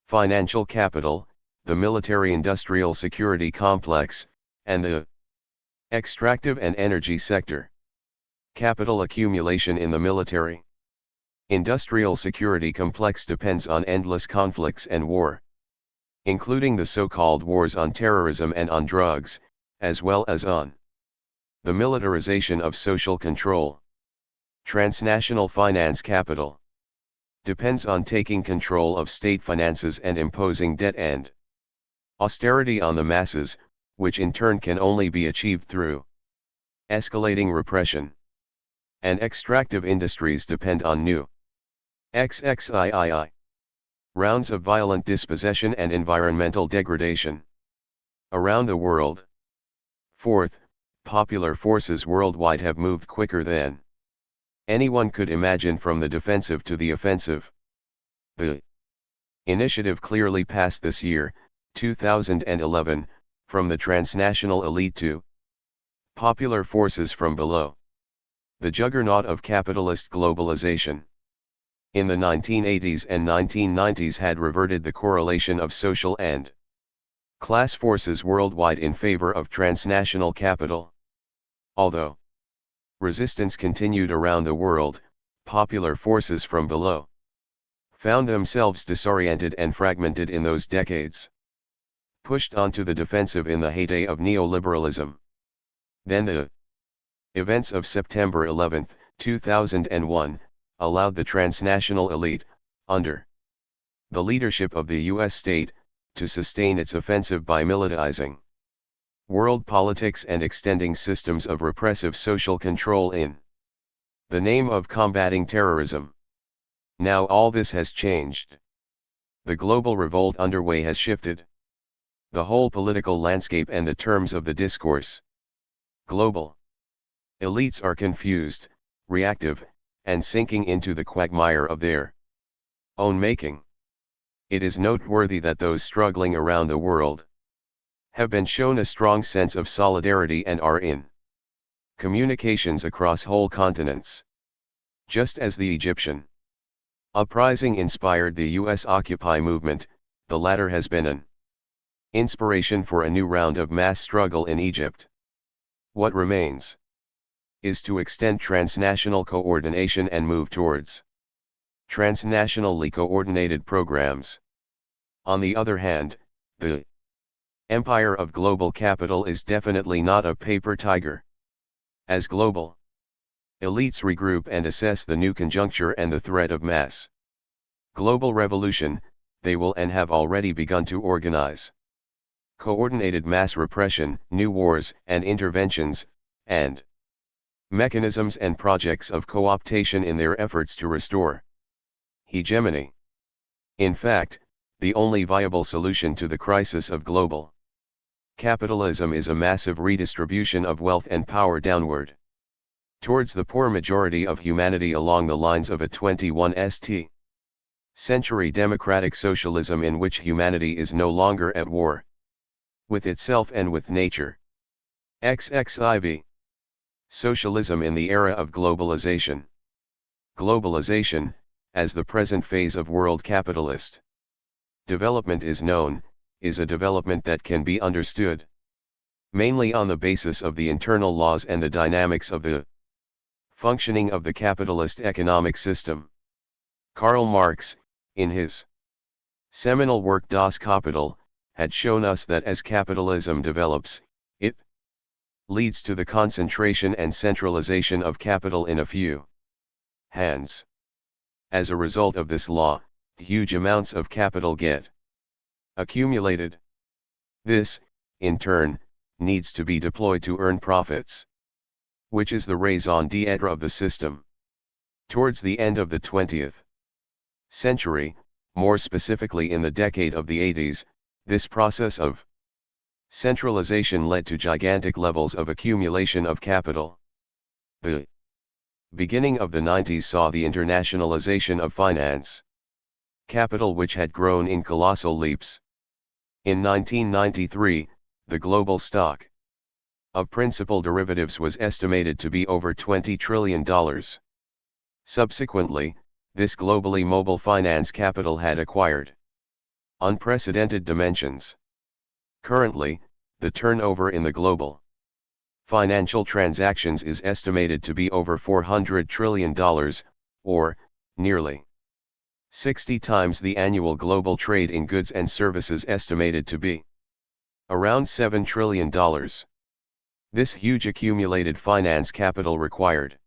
financial capital, the military-industrial security complex, and the extractive and energy sector. Capital accumulation in the military industrial security complex depends on endless conflicts and war, including the so-called wars on terrorism and on drugs, as well as on the militarization of social control. Transnational finance capital depends on taking control of state finances and imposing debt and austerity on the masses, which in turn can only be achieved through escalating repression. And extractive industries depend on new XXIII rounds of violent dispossession and environmental degradation around the world. Fourth, popular forces worldwide have moved quicker than anyone could imagine from the defensive to the offensive. The initiative clearly passed this year, 2011, from the transnational elite to popular forces from below. The juggernaut of capitalist globalization in the 1980s and 1990s had reverted the correlation of social and class forces worldwide in favor of transnational capital. Although resistance continued around the world, popular forces from below found themselves disoriented and fragmented in those decades, pushed onto the defensive in the heyday of neoliberalism. Then the events of September 11, 2001, allowed the transnational elite, under the leadership of the U.S. state, to sustain its offensive by militarizing world politics and extending systems of repressive social control in the name of combating terrorism. Now all this has changed. The global revolt underway has shifted the whole political landscape and the terms of the discourse. Global elites are confused, reactive, and sinking into the quagmire of their own making. It is noteworthy that those struggling around the world have been shown a strong sense of solidarity and are in communications across whole continents. Just as the Egyptian uprising inspired the U.S. Occupy movement, the latter has been an inspiration for a new round of mass struggle in Egypt. What remains is to extend transnational coordination and move towards transnationally coordinated programs. On the other hand, the empire of global capital is definitely not a paper tiger. As global elites regroup and assess the new conjuncture and the threat of mass global revolution, they will and have already begun to organize coordinated mass repression, new wars and interventions, and mechanisms and projects of co-optation in their efforts to restore hegemony. In fact, the only viable solution to the crisis of global capitalism is a massive redistribution of wealth and power downward towards the poor majority of humanity along the lines of a 21st century democratic socialism in which humanity is no longer at war with itself and with nature. XXIV. Socialism in the era of globalization. Globalization, as the present phase of world capitalist development is known, is a development that can be understood mainly on the basis of the internal laws and the dynamics of the functioning of the capitalist economic system. Karl Marx, in his seminal work Das Kapital, had shown us that as capitalism develops, it leads to the concentration and centralization of capital in a few hands. As a result of this law, huge amounts of capital get accumulated. This, in turn, needs to be deployed to earn profits, which is the raison d'etre of the system. Towards the end of the 20th century, more specifically in the decade of the 80s, this process of centralization led to gigantic levels of accumulation of capital. The beginning of the 90s saw the internationalization of finance capital, which had grown in colossal leaps. In 1993, the global stock of principal derivatives was estimated to be over $20 trillion. Subsequently, this globally mobile finance capital had acquired unprecedented dimensions. Currently, the turnover in the global financial transactions is estimated to be over $400 trillion, or nearly 60 times the annual global trade in goods and services estimated to be around $7 trillion. This huge accumulated finance capital required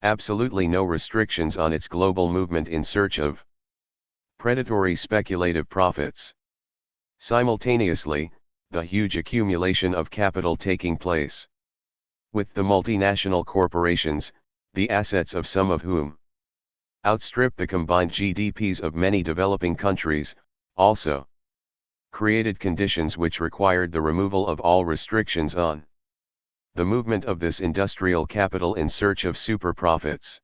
absolutely no restrictions on its global movement in search of predatory speculative profits. Simultaneously, the huge accumulation of capital taking place with the multinational corporations, the assets of some of whom outstrip the combined GDPs of many developing countries, also created conditions which required the removal of all restrictions on the movement of this industrial capital in search of super profits.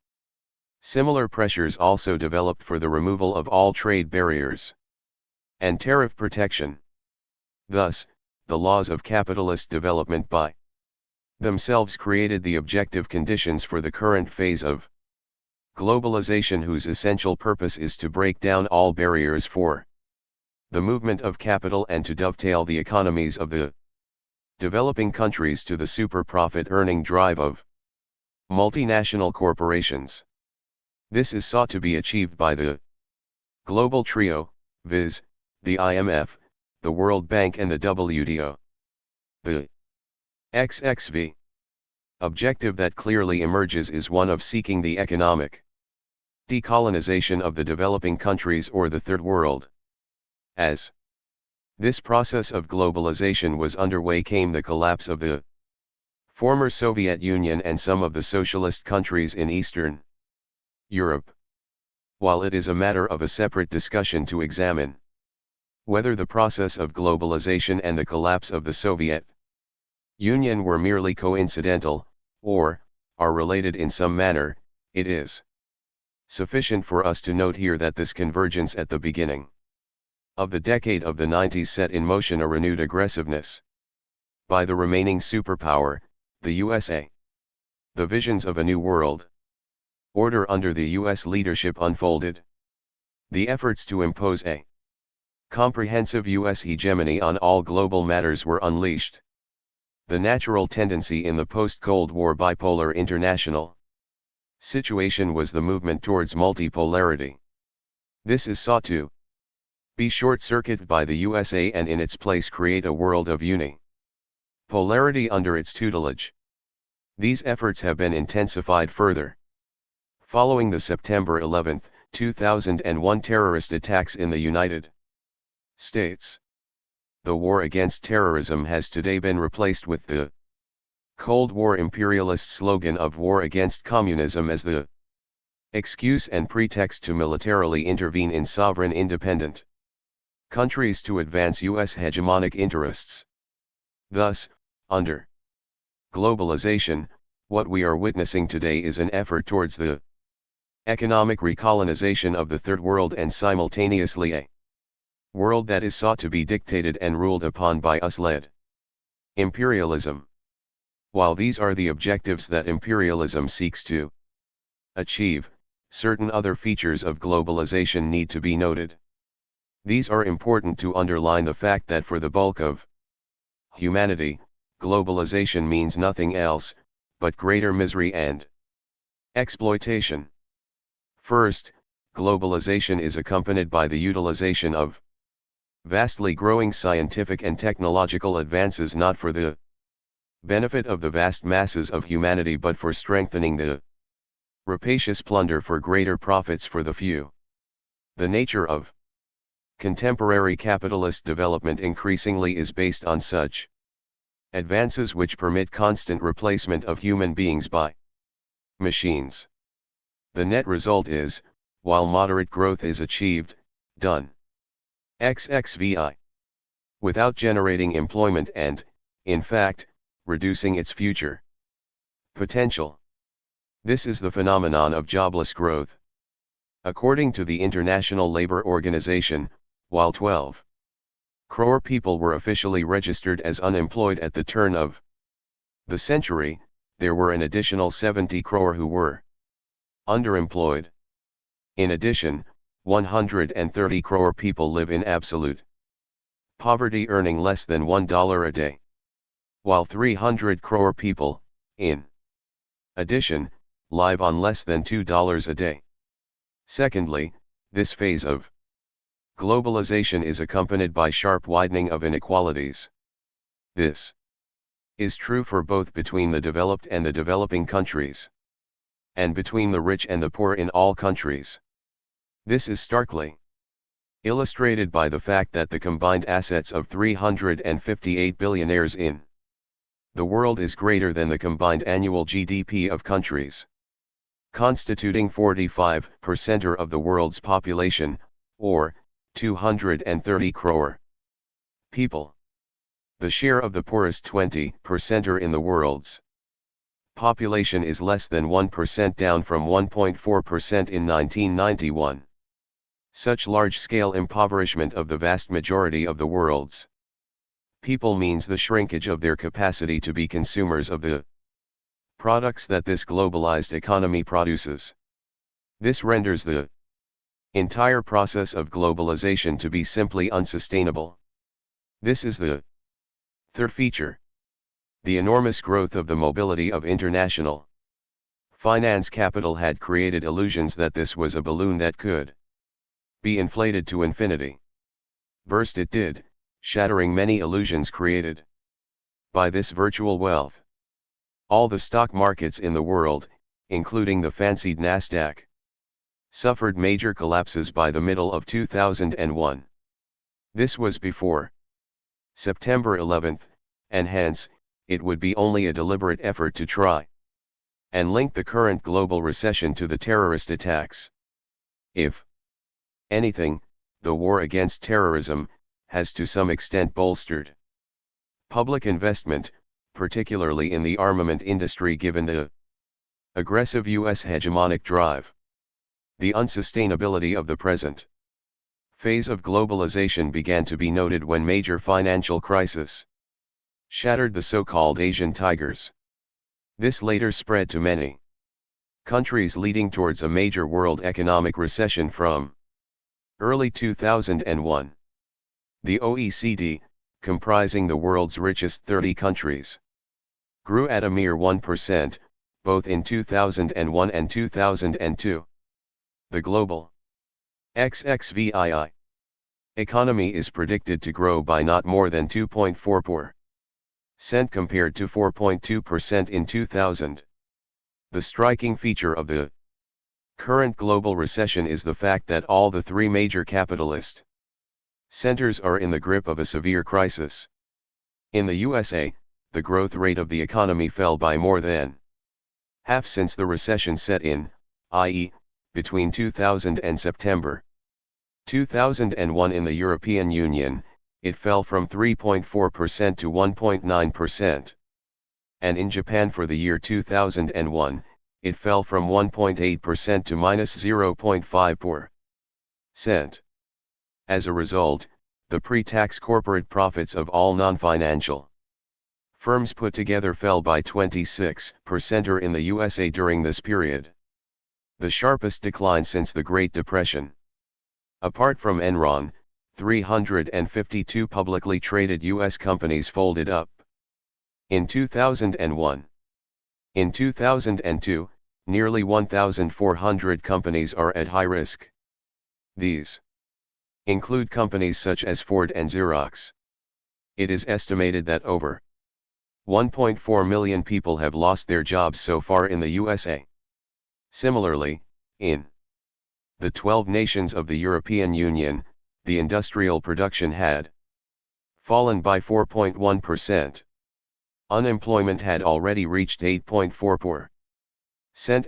Similar pressures also developed for the removal of all trade barriers and tariff protection. Thus, the laws of capitalist development by themselves created the objective conditions for the current phase of globalization, whose essential purpose is to break down all barriers for the movement of capital and to dovetail the economies of the developing countries to the super profit earning drive of multinational corporations. This is sought to be achieved by the global trio, viz., the IMF, the World Bank and the WTO. The XXV objective that clearly emerges is one of seeking the economic decolonization of the developing countries or the Third World. As this process of globalization was underway, came the collapse of the former Soviet Union and some of the socialist countries in Eastern Europe. While it is a matter of a separate discussion to examine whether the process of globalization and the collapse of the Soviet Union were merely coincidental, or are related in some manner, it is sufficient for us to note here that this convergence at the beginning of the decade of the 90s set in motion a renewed aggressiveness by the remaining superpower, the USA. The visions of a new world order under the US leadership unfolded. The efforts to impose a comprehensive US hegemony on all global matters were unleashed. The natural tendency in the post-Cold War bipolar international situation was the movement towards multipolarity. This is sought to be short-circuited by the USA and in its place create a world of polarity under its tutelage. These efforts have been intensified further following the September 11, 2001 terrorist attacks in the United States. The war against terrorism has today been replaced with the Cold War imperialist slogan of war against communism as the excuse and pretext to militarily intervene in sovereign independent countries to advance US hegemonic interests. Thus, under globalization, what we are witnessing today is an effort towards the economic recolonization of the Third World and simultaneously a world that is sought to be dictated and ruled upon by us-led imperialism. While these are the objectives that imperialism seeks to achieve, certain other features of globalization need to be noted. These are important to underline the fact that for the bulk of humanity, globalization means nothing else but greater misery and exploitation. First, globalization is accompanied by the utilization of vastly growing scientific and technological advances not for the benefit of the vast masses of humanity but for strengthening the rapacious plunder for greater profits for the few. The nature of contemporary capitalist development increasingly is based on such advances which permit constant replacement of human beings by machines. The net result is, while moderate growth is achieved, done XXVI without generating employment and, in fact, reducing its future potential. This is the phenomenon of jobless growth. According to the International Labour Organization, while 12 crore people were officially registered as unemployed at the turn of the century, there were an additional 70 crore who were underemployed. In addition, 130 crore people live in absolute poverty earning less than $1 a day, while 300 crore people, in addition, live on less than $2 a day. Secondly, this phase of globalization is accompanied by sharp widening of inequalities. This is true for both between the developed and the developing countries, and between the rich and the poor in all countries. This is starkly illustrated by the fact that the combined assets of 358 billionaires in the world is greater than the combined annual GDP of countries constituting 45% of the world's population, or 230 crore people. The share of the poorest 20% in the world's population is less than 1%, down from 1.4% in 1991. Such large-scale impoverishment of the vast majority of the world's people means the shrinkage of their capacity to be consumers of the products that this globalized economy produces. This renders the entire process of globalization to be simply unsustainable. This is the third feature. The enormous growth of the mobility of international finance capital had created illusions that this was a balloon that could be inflated to infinity. Burst it did, shattering many illusions created by this virtual wealth. All the stock markets in the world, including the fancied Nasdaq, suffered major collapses by the middle of 2001. This was before September 11, and hence, it would be only a deliberate effort to try and link the current global recession to the terrorist attacks. If anything, the war against terrorism has to some extent bolstered public investment, particularly in the armament industry, given the aggressive U.S. hegemonic drive. The unsustainability of the present phase of globalization began to be noted when major financial crisis shattered the so-called Asian tigers. This later spread to many countries, leading towards a major world economic recession from early 2001. The OECD, comprising the world's richest 30 countries, grew at a mere 1%, both in 2001 and 2002. The global XXVII economy is predicted to grow by not more than 2.4% compared to 4.2% in 2000. The striking feature of the current global recession is the fact that all the three major capitalist centers are in the grip of a severe crisis. In the USA, the growth rate of the economy fell by more than half since the recession set in, i.e., between 2000 and September 2001. In the European Union, it fell from 3.4% to 1.9%. And in Japan for the year 2001, it fell from 1.8% to -0.54%. As a result, the pre-tax corporate profits of all non-financial firms put together fell by 26% in the USA during this period. the sharpest decline since the Great Depression. Apart from Enron, 352 publicly traded U.S. companies folded up in 2001. In 2002, nearly 1,400 companies are at high risk. These include companies such as Ford and Xerox. It is estimated that over 1.4 million people have lost their jobs so far in the USA. Similarly, in the 12 nations of the European Union, the industrial production had fallen by 4.1%. Unemployment had already reached 8.4%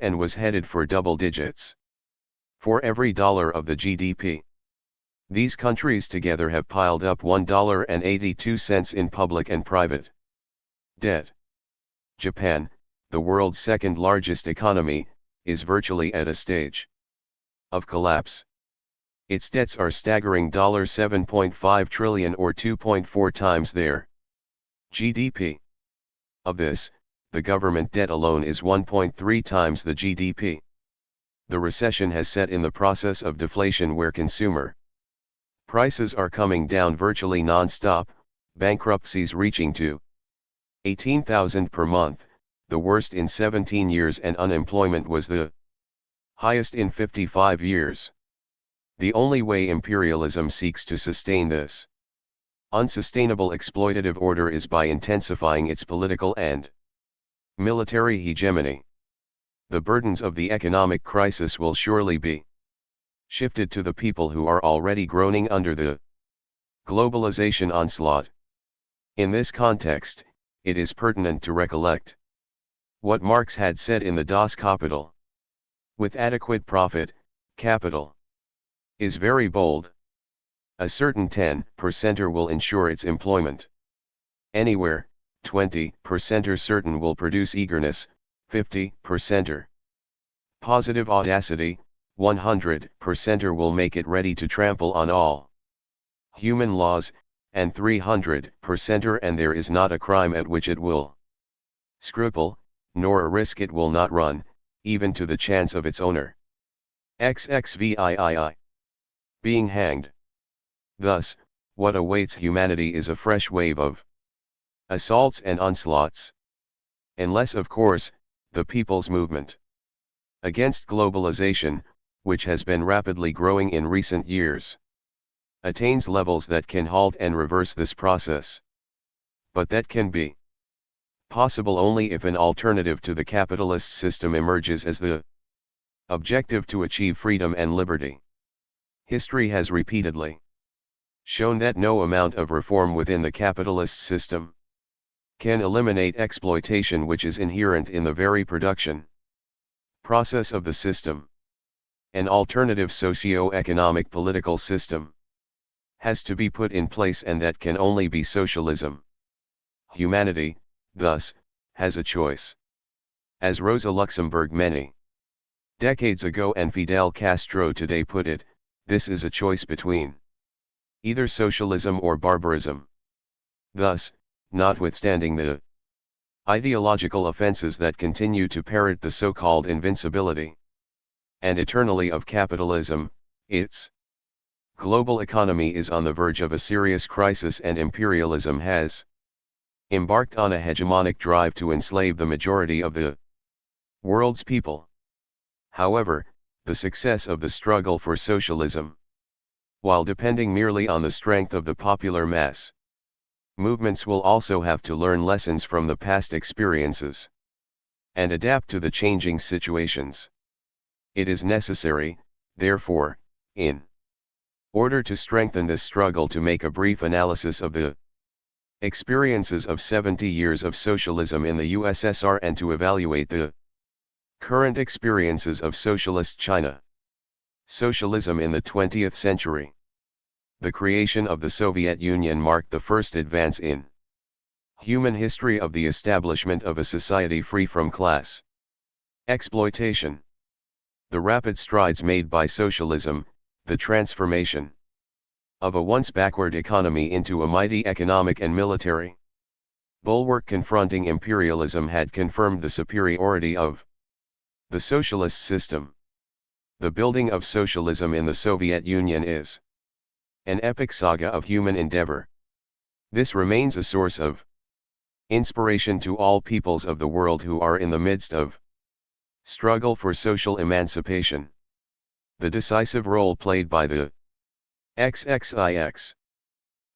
and was headed for double digits. For every dollar of the GDP, these countries together have piled up $1.82 in public and private debt. Japan, the world's second largest economy, is virtually at a stage of collapse. Its debts are staggering $7.5 trillion or 2.4 times their GDP. Of this, the government debt alone is 1.3 times the GDP. The recession has set in the process of deflation where consumer prices are coming down virtually non-stop, bankruptcies reaching to 18,000 per month, the worst in 17 years, and unemployment was the highest in 55 years. The only way imperialism seeks to sustain this unsustainable exploitative order is by intensifying its political and military hegemony. The burdens of the economic crisis will surely be shifted to the people who are already groaning under the globalization onslaught. In this context, it is pertinent to recollect what Marx had said in the Das Kapital. With adequate profit, capital is very bold. A certain 10%er will ensure its employment. Anywhere, 20%er certain will produce eagerness, 50%er positive audacity, 100%er will make it ready to trample on all human laws, and 300%er and there is not a crime at which it will scruple, nor a risk it will not run, even to the chance of its owner XXVIII being hanged. Thus, what awaits humanity is a fresh wave of assaults and onslaughts. Unless, of course, the people's movement against globalization, which has been rapidly growing in recent years, attains levels that can halt and reverse this process. But that can be possible only if an alternative to the capitalist system emerges as the objective to achieve freedom and liberty. History has repeatedly shown that no amount of reform within the capitalist system can eliminate exploitation which is inherent in the very production process of the system. An alternative socio-economic political system has to be put in place, and that can only be socialism. Humanity, thus, has a choice. As Rosa Luxemburg many decades ago and Fidel Castro today put it, this is a choice between either socialism or barbarism. Thus, notwithstanding the ideological offenses that continue to parrot the so-called invincibility and eternally of capitalism, its global economy is on the verge of a serious crisis, and imperialism has embarked on a hegemonic drive to enslave the majority of the world's people. However, the success of the struggle for socialism, while depending merely on the strength of the popular mass movements, will also have to learn lessons from the past experiences and adapt to the changing situations. It is necessary, therefore, in order to strengthen this struggle, to make a brief analysis of the experiences of 70 years of socialism in the USSR and to evaluate the current experiences of socialist China. Socialism in the 20th century. The creation of the Soviet Union marked the first advance in human history of the establishment of a society free from class exploitation. The rapid strides made by socialism, the transformation of a once backward economy into a mighty economic and military bulwark confronting imperialism, had confirmed the superiority of the socialist system. The building of socialism in the Soviet Union is an epic saga of human endeavor. This remains a source of inspiration to all peoples of the world who are in the midst of struggle for social emancipation. The decisive role played by the XXIX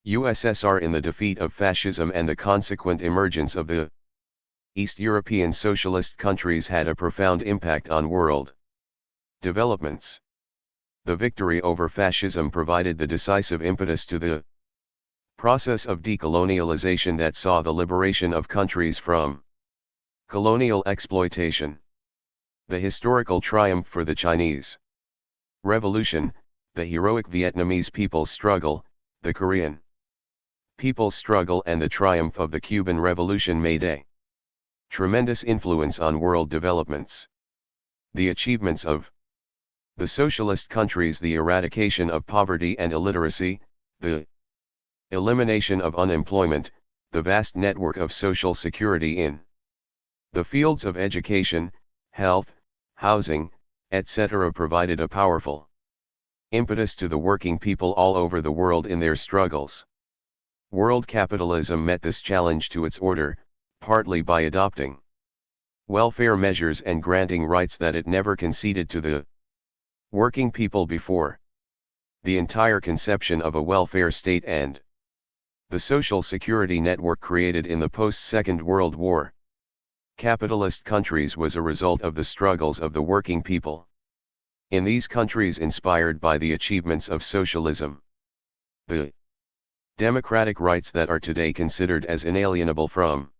USSR in the defeat of fascism and the consequent emergence of the East European socialist countries had a profound impact on world developments. The victory over fascism provided the decisive impetus to the process of decolonialization that saw the liberation of countries from colonial exploitation. The historical triumph for the Chinese Revolution, the heroic Vietnamese people's struggle, the Korean people's struggle and the triumph of the Cuban Revolution made a tremendous influence on world developments. The achievements of the socialist countries, the eradication of poverty and illiteracy, the elimination of unemployment, the vast network of social security in the fields of education, health, housing, etc. provided a powerful impetus to the working people all over the world in their struggles. World capitalism met this challenge to its order, partly by adopting welfare measures and granting rights that it never conceded to the working people before. The entire conception of a welfare state and the social security network created in the post-Second World War capitalist countries was a result of the struggles of the working people. In these countries inspired by the achievements of socialism, the democratic rights that are today considered as inalienable from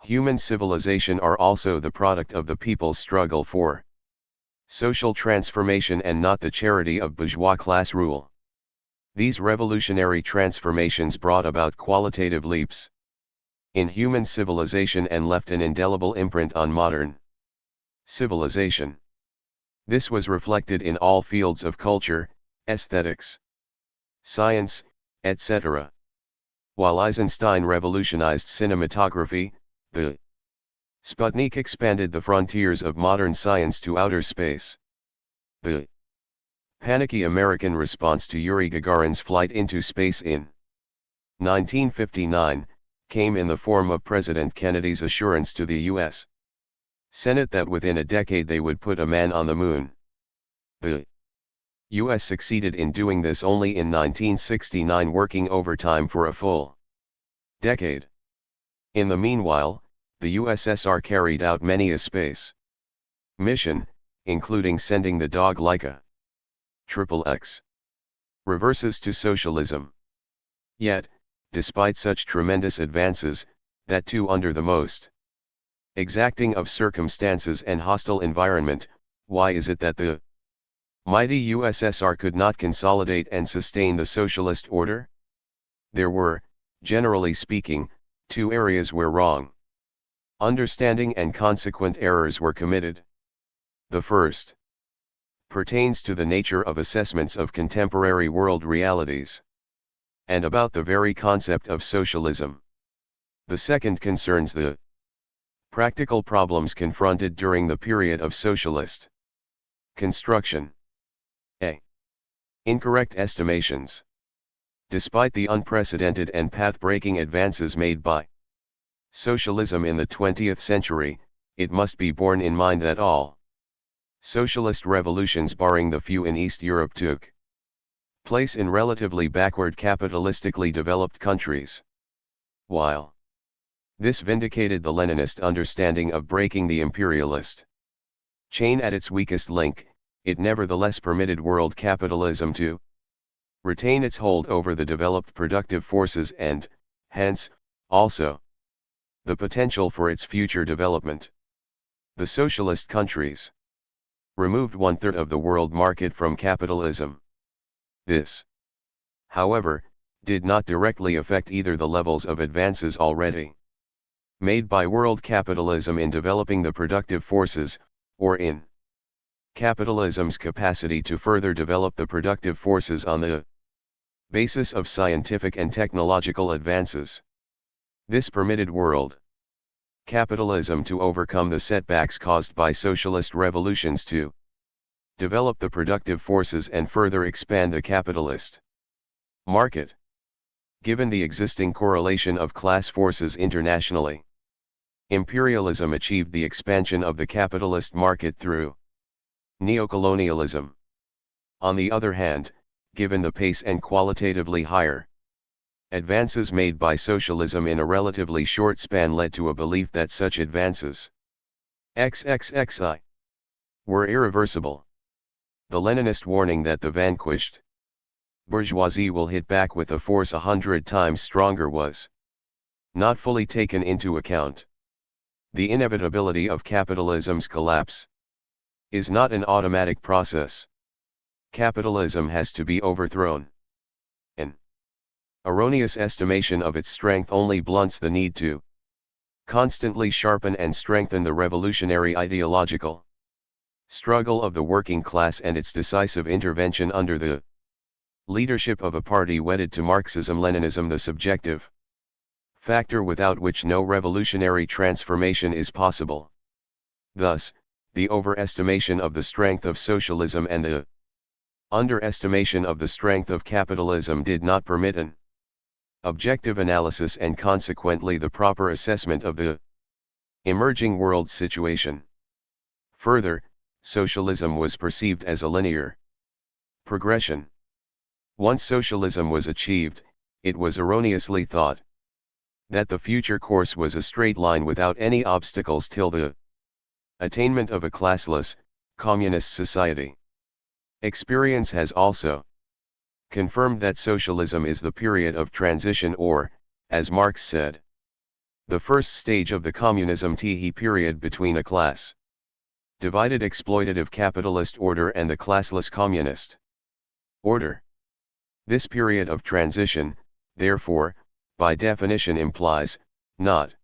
human civilization are also the product of the people's struggle for social transformation and not the charity of bourgeois class rule. These revolutionary transformations brought about qualitative leaps in human civilization and left an indelible imprint on modern civilization. This was reflected in all fields of culture, aesthetics, science, etc. While Eisenstein revolutionized cinematography, the Sputnik expanded the frontiers of modern science to outer space. The panicky American response to Yuri Gagarin's flight into space in 1959 came in the form of President Kennedy's assurance to the U.S. Senate that within a decade they would put a man on the moon. The U.S. succeeded in doing this only in 1969, working overtime for a full decade. In the meanwhile, the USSR carried out many a space mission, including sending the dog Laika XXX reverses to socialism. Yet, despite such tremendous advances, that too under the most exacting of circumstances and hostile environment, why is it that the mighty USSR could not consolidate and sustain the socialist order? There were, generally speaking, two areas where wrong understanding and consequent errors were committed. The first pertains to the nature of assessments of contemporary world realities, and about the very concept of socialism. The second concerns the practical problems confronted during the period of socialist construction. A. Incorrect estimations. Despite the unprecedented and path-breaking advances made by socialism in the 20th century, it must be borne in mind that all socialist revolutions barring the few in East Europe took place in relatively backward capitalistically developed countries. While this vindicated the Leninist understanding of breaking the imperialist chain at its weakest link, it nevertheless permitted world capitalism to retain its hold over the developed productive forces and, hence, also, the potential for its future development. The socialist countries removed 1/3 of the world market from capitalism. This, however, did not directly affect either the levels of advances already made by world capitalism in developing the productive forces, or in capitalism's capacity to further develop the productive forces on the basis of scientific and technological advances. This permitted world capitalism to overcome the setbacks caused by socialist revolutions to develop the productive forces and further expand the capitalist market. Given the existing correlation of class forces internationally, imperialism achieved the expansion of the capitalist market through neocolonialism. On the other hand, given the pace and qualitatively higher advances made by socialism in a relatively short span led to a belief that such advances XXXI were irreversible. The Leninist warning that the vanquished bourgeoisie will hit back with a force 100 times stronger was not fully taken into account. The inevitability of capitalism's collapse is not an automatic process. Capitalism has to be overthrown. An erroneous estimation of its strength only blunts the need to constantly sharpen and strengthen the revolutionary ideological struggle of the working class and its decisive intervention under the leadership of a party wedded to Marxism-Leninism, the subjective factor without which no revolutionary transformation is possible. Thus, the overestimation of the strength of socialism and the underestimation of the strength of capitalism did not permit an objective analysis and consequently the proper assessment of the emerging world situation. Further, socialism was perceived as a linear progression. Once socialism was achieved, it was erroneously thought that the future course was a straight line without any obstacles till the attainment of a classless, communist society. Experience has also confirmed that socialism is the period of transition or, as Marx said, the first stage of the communism period between a class divided exploitative capitalist order and the classless communist order. This period of transition, therefore, by definition implies, not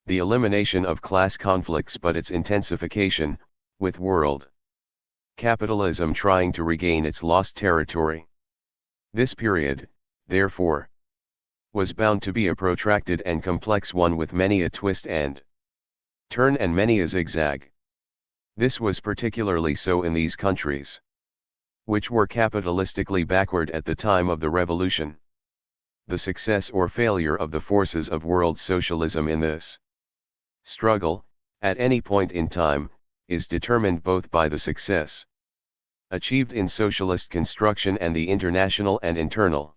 the elimination of class conflicts but its intensification, with world capitalism trying to regain its lost territory. This period, therefore, was bound to be a protracted and complex one with many a twist and turn and many a zigzag. This was particularly so in these countries, which were capitalistically backward at the time of the revolution. The success or failure of the forces of world socialism in this struggle, at any point in time, is determined both by the success achieved in socialist construction and the international and internal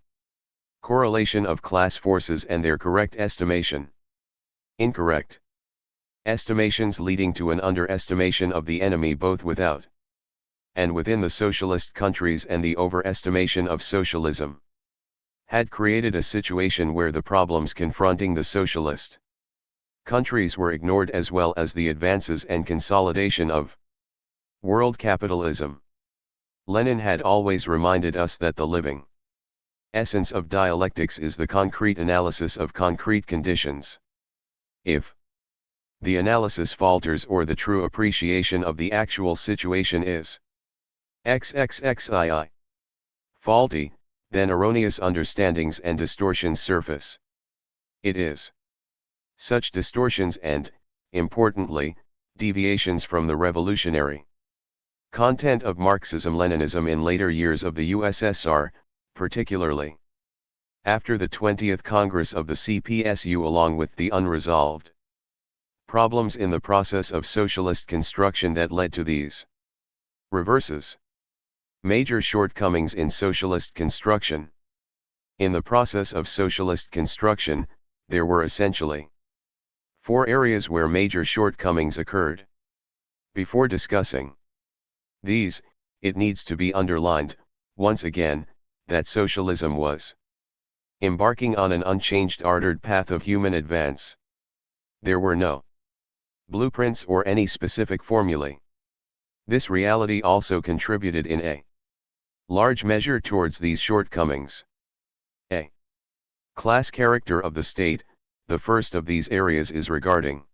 correlation of class forces and their correct estimation. Incorrect estimations leading to an underestimation of the enemy both without and within the socialist countries and the overestimation of socialism had created a situation where the problems confronting the socialist countries were ignored as well as the advances and consolidation of world capitalism. Lenin had always reminded us that the living essence of dialectics is the concrete analysis of concrete conditions. If the analysis falters or the true appreciation of the actual situation is XXXII faulty, then erroneous understandings and distortions surface. It is such distortions and, importantly, deviations from the revolutionary content of Marxism-Leninism in later years of the USSR, particularly after the 20th Congress of the CPSU, along with the unresolved problems in the process of socialist construction that led to these reverses. Major shortcomings in socialist construction. In the process of socialist construction, there were essentially 4 areas where major shortcomings occurred. Before discussing these, it needs to be underlined, once again, that socialism was embarking on an unchanged ordered path of human advance. There were no blueprints or any specific formulae. This reality also contributed in a large measure towards these shortcomings. A. Class character of the state. The first of these areas is regarding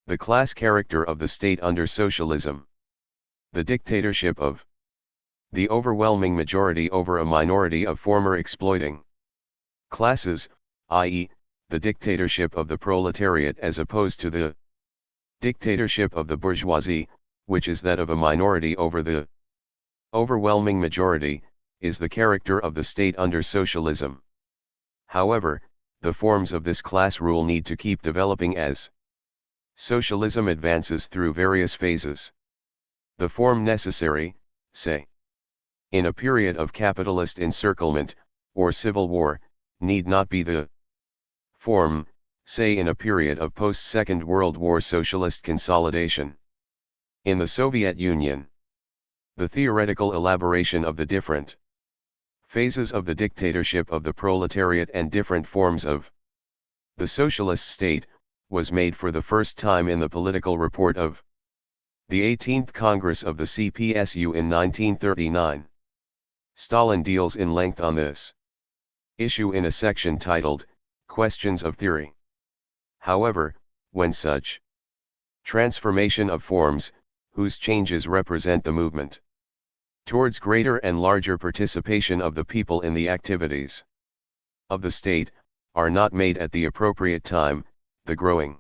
the class character of the state under socialism. The dictatorship of the overwhelming majority over a minority of former exploiting classes, i.e., the dictatorship of the proletariat as opposed to the dictatorship of the bourgeoisie, which is that of a minority over the Overwhelming majority, is the character of the state under socialism. However, the forms of this class rule need to keep developing as socialism advances through various phases. The form necessary, say, in a period of capitalist encirclement, or civil war, need not be the form, say in a period of post-Second World War socialist consolidation. In the Soviet Union, the theoretical elaboration of the different phases of the dictatorship of the proletariat and different forms of the socialist state, was made for the first time in the political report of the 18th Congress of the CPSU in 1939. Stalin deals in length on this issue in a section titled, Questions of Theory. However, when such transformation of forms, whose changes represent the movement towards greater and larger participation of the people in the activities of the state, are not made at the appropriate time, the growing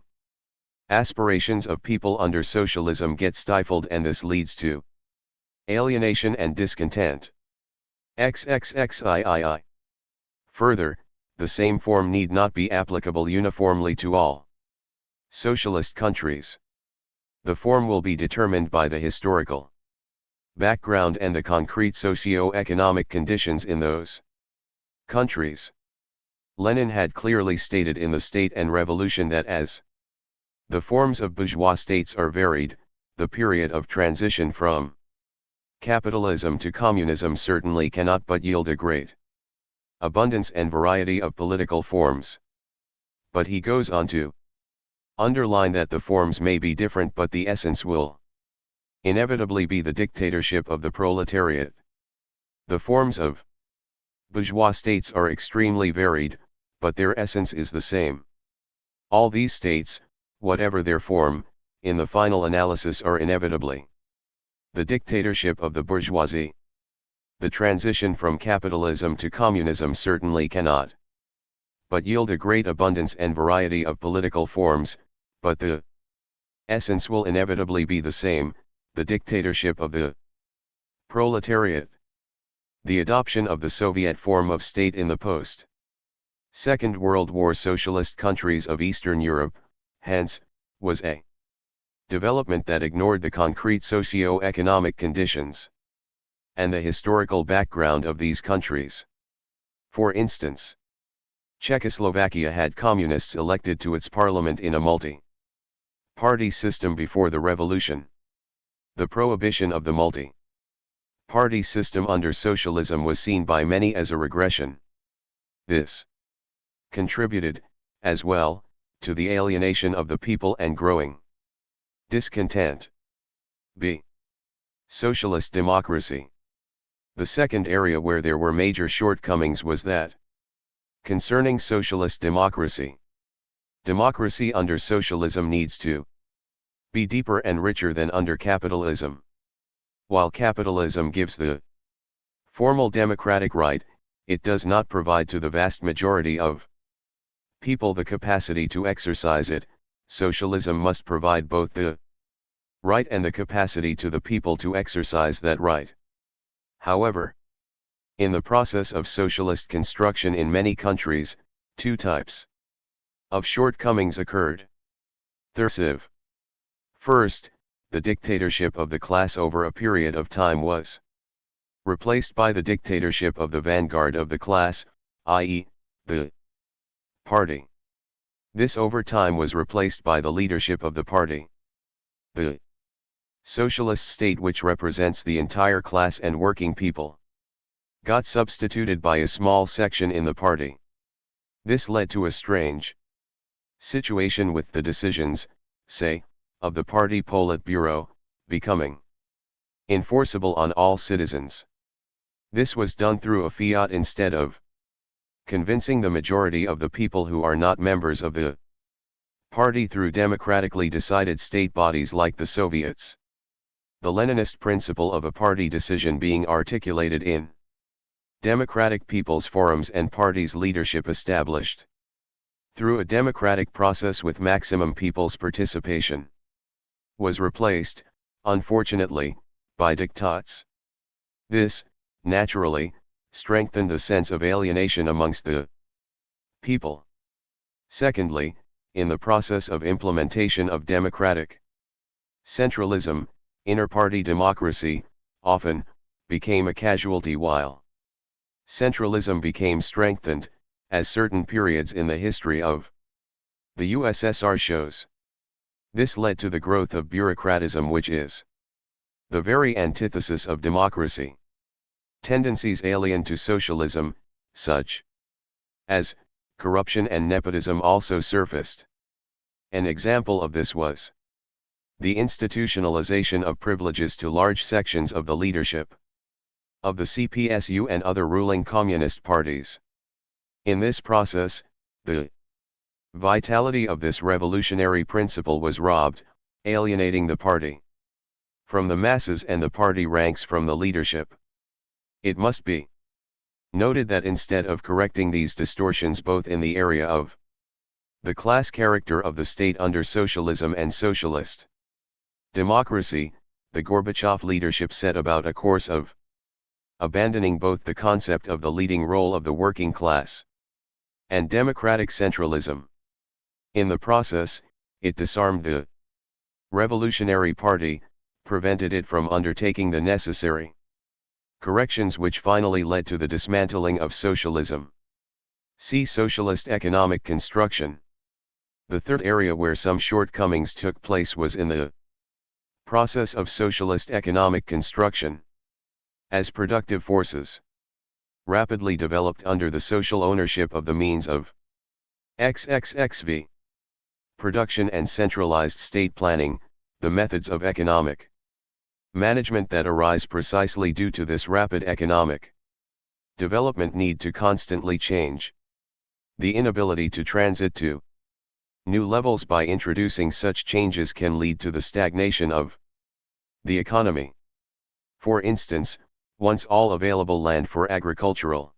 aspirations of people under socialism get stifled, and this leads to alienation and discontent. XXXIII. Further, the same form need not be applicable uniformly to all socialist countries. The form will be determined by the historical background and the concrete socio-economic conditions in those countries. Lenin had clearly stated in The State and Revolution that as the forms of bourgeois states are varied, the period of transition from capitalism to communism certainly cannot but yield a great abundance and variety of political forms. But he goes on to underline that the forms may be different, but the essence will inevitably be the dictatorship of the proletariat. The forms of bourgeois states are extremely varied, but their essence is the same. All these states, whatever their form, in the final analysis are inevitably the dictatorship of the bourgeoisie. The transition from capitalism to communism certainly cannot but yield a great abundance and variety of political forms, but the essence will inevitably be the same, the dictatorship of the proletariat. The adoption of the Soviet form of state in the post-Second World War socialist countries of Eastern Europe, hence, was a development that ignored the concrete socio-economic conditions and the historical background of these countries. For instance, Czechoslovakia had communists elected to its parliament in a multi-party system before the revolution. The prohibition of the multi-party system under socialism was seen by many as a regression. This contributed, as well, to the alienation of the people and growing discontent. B. Socialist democracy. The second area where there were major shortcomings was that concerning socialist democracy. Democracy under socialism needs to be deeper and richer than under capitalism. While capitalism gives the formal democratic right, it does not provide to the vast majority of people the capacity to exercise it. Socialism must provide both the right and the capacity to the people to exercise that right. However, in the process of socialist construction in many countries, two types of shortcomings occurred. Third, first, the dictatorship of the class over a period of time was replaced by the dictatorship of the vanguard of the class, i.e., the party. This over time was replaced by the leadership of the party. The socialist state, which represents the entire class and working people, got substituted by a small section in the party. This led to a strange situation with the decisions, say, of the party Politburo, becoming enforceable on all citizens. This was done through a fiat instead of convincing the majority of the people who are not members of the party through democratically decided state bodies like the Soviets. The Leninist principle of a party decision being articulated in democratic people's forums and parties' leadership established through a democratic process with maximum people's participation, was replaced, unfortunately, by diktats. This, naturally, strengthened the sense of alienation amongst the people. Secondly, in the process of implementation of democratic centralism, inter-party democracy, often, became a casualty while centralism became strengthened, as certain periods in the history of the USSR shows. This led to the growth of bureaucratism, which is the very antithesis of democracy. Tendencies alien to socialism, such as corruption and nepotism, also surfaced. An example of this was the institutionalization of privileges to large sections of the leadership of the CPSU and other ruling communist parties. In this process, the vitality of this revolutionary principle was robbed, alienating the party from the masses and the party ranks from the leadership. It must be noted that instead of correcting these distortions both in the area of the class character of the state under socialism and socialist democracy, the Gorbachev leadership set about a course of abandoning both the concept of the leading role of the working class and democratic centralism. In the process, it disarmed the Revolutionary Party, prevented it from undertaking the necessary corrections which finally led to the dismantling of socialism. See socialist economic construction. The third area where some shortcomings took place was in the process of socialist economic construction. As productive forces rapidly developed under the social ownership of the means of XXXV production and centralized state planning, the methods of economic management that arise precisely due to this rapid economic development need to constantly change. The inability to transit to new levels by introducing such changes can lead to the stagnation of the economy. For instance, once all available land for agricultural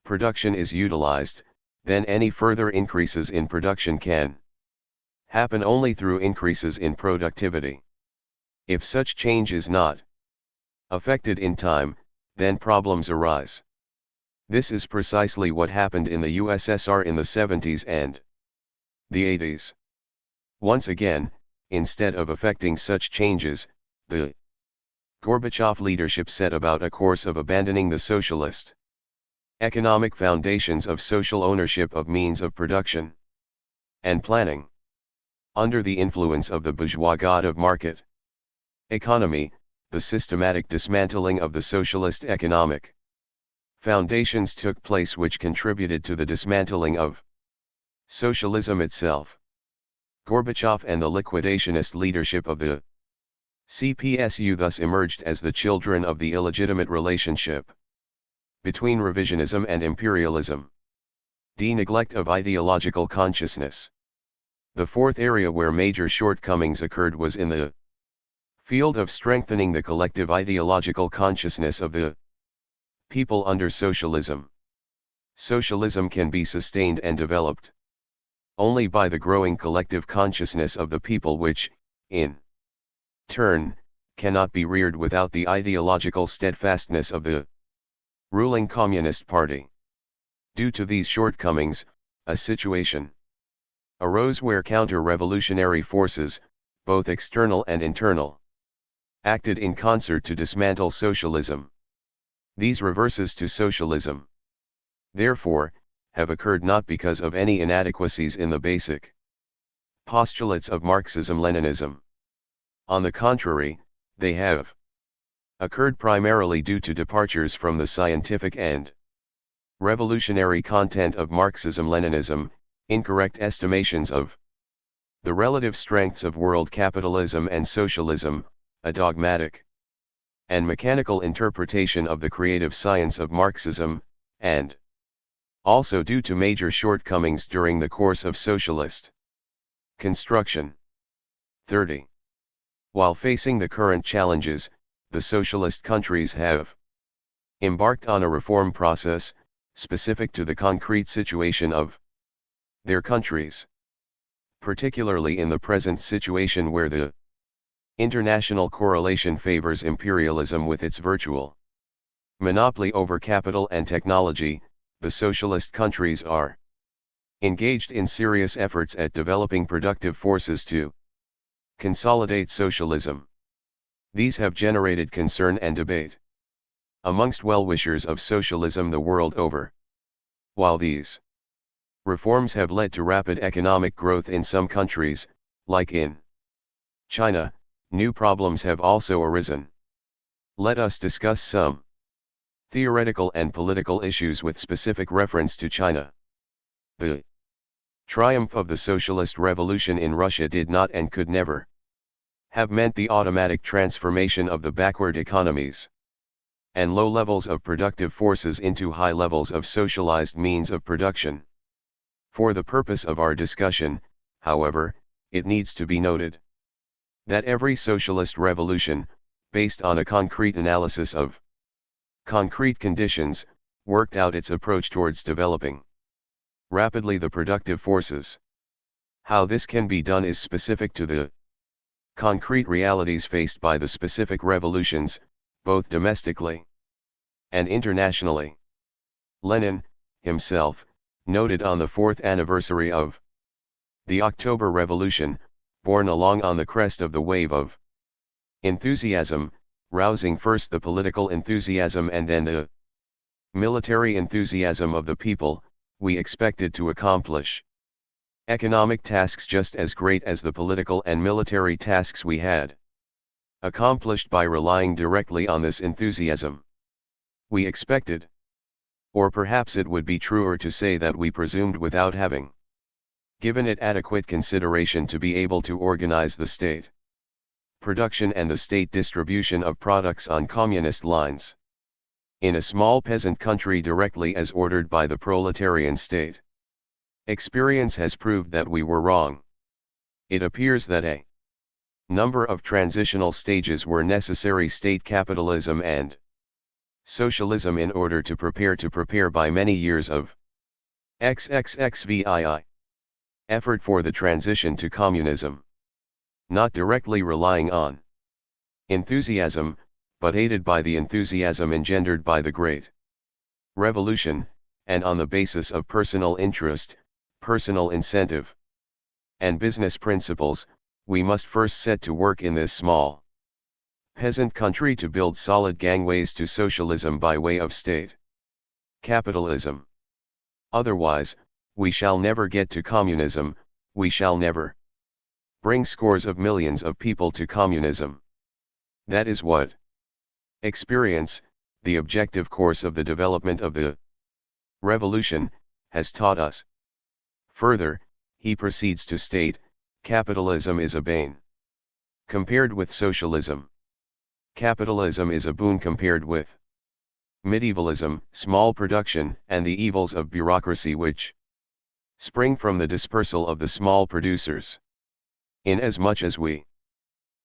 production is utilized, then any further increases in production can happen only through increases in productivity. If such change is not affected in time, then problems arise. This is precisely what happened in the USSR in the 70s and the 80s. Once again, instead of effecting such changes, the Gorbachev leadership set about a course of abandoning the socialist economic foundations of social ownership of means of production and planning. Under the influence of the bourgeois god of market economy, the systematic dismantling of the socialist economic foundations took place, which contributed to the dismantling of socialism itself. Gorbachev and the liquidationist leadership of the CPSU thus emerged as the children of the illegitimate relationship between revisionism and imperialism. Neglect of ideological consciousness. The fourth area where major shortcomings occurred was in the field of strengthening the collective ideological consciousness of the people under socialism. Socialism can be sustained and developed only by the growing collective consciousness of the people, which, in turn, cannot be reared without the ideological steadfastness of the ruling Communist Party. Due to these shortcomings, a situation arose where counter-revolutionary forces, both external and internal, acted in concert to dismantle socialism. These reverses to socialism, therefore, have occurred not because of any inadequacies in the basic postulates of Marxism-Leninism. On the contrary, they have occurred primarily due to departures from the scientific and revolutionary content of Marxism-Leninism, incorrect estimations of the relative strengths of world capitalism and socialism, a dogmatic and mechanical interpretation of the creative science of Marxism, and also due to major shortcomings during the course of socialist construction. 30. While facing the current challenges, the socialist countries have embarked on a reform process, specific to the concrete situation of their countries. Particularly in the present situation where the international correlation favors imperialism with its virtual monopoly over capital and technology, the socialist countries are engaged in serious efforts at developing productive forces to consolidate socialism. These have generated concern and debate amongst well-wishers of socialism the world over. While these reforms have led to rapid economic growth in some countries, like in China, new problems have also arisen. Let us discuss some theoretical and political issues with specific reference to China. The triumph of the socialist revolution in Russia did not and could never have meant the automatic transformation of the backward economies and low levels of productive forces into high levels of socialized means of production. For the purpose of our discussion, however, it needs to be noted that every socialist revolution, based on a concrete analysis of concrete conditions, worked out its approach towards developing rapidly the productive forces. How this can be done is specific to the concrete realities faced by the specific revolutions, both domestically and internationally. Lenin, himself, noted on the 4th anniversary of the October Revolution, borne along on the crest of the wave of enthusiasm, rousing first the political enthusiasm and then the military enthusiasm of the people, we expected to accomplish economic tasks just as great as the political and military tasks we had accomplished by relying directly on this enthusiasm. We expected, or perhaps it would be truer to say that we presumed without having given it adequate consideration to be able to organize the state production and the state distribution of products on communist lines in a small peasant country directly as ordered by the proletarian state. Experience has proved that we were wrong. It appears that a number of transitional stages were necessary: state capitalism and socialism, in order to prepare by many years of XXXVII effort for the transition to communism, not directly relying on enthusiasm, but aided by the enthusiasm engendered by the Great Revolution, and on the basis of personal interest, personal incentive, and business principles. We must first set to work in this small peasant country to build solid gangways to socialism by way of state capitalism. Otherwise, we shall never get to communism, we shall never bring scores of millions of people to communism. That is what experience, the objective course of the development of the revolution, has taught us. Further, he proceeds to state, capitalism is a bane compared with socialism. Capitalism is a boon compared with medievalism, small production, and the evils of bureaucracy which spring from the dispersal of the small producers. Inasmuch as we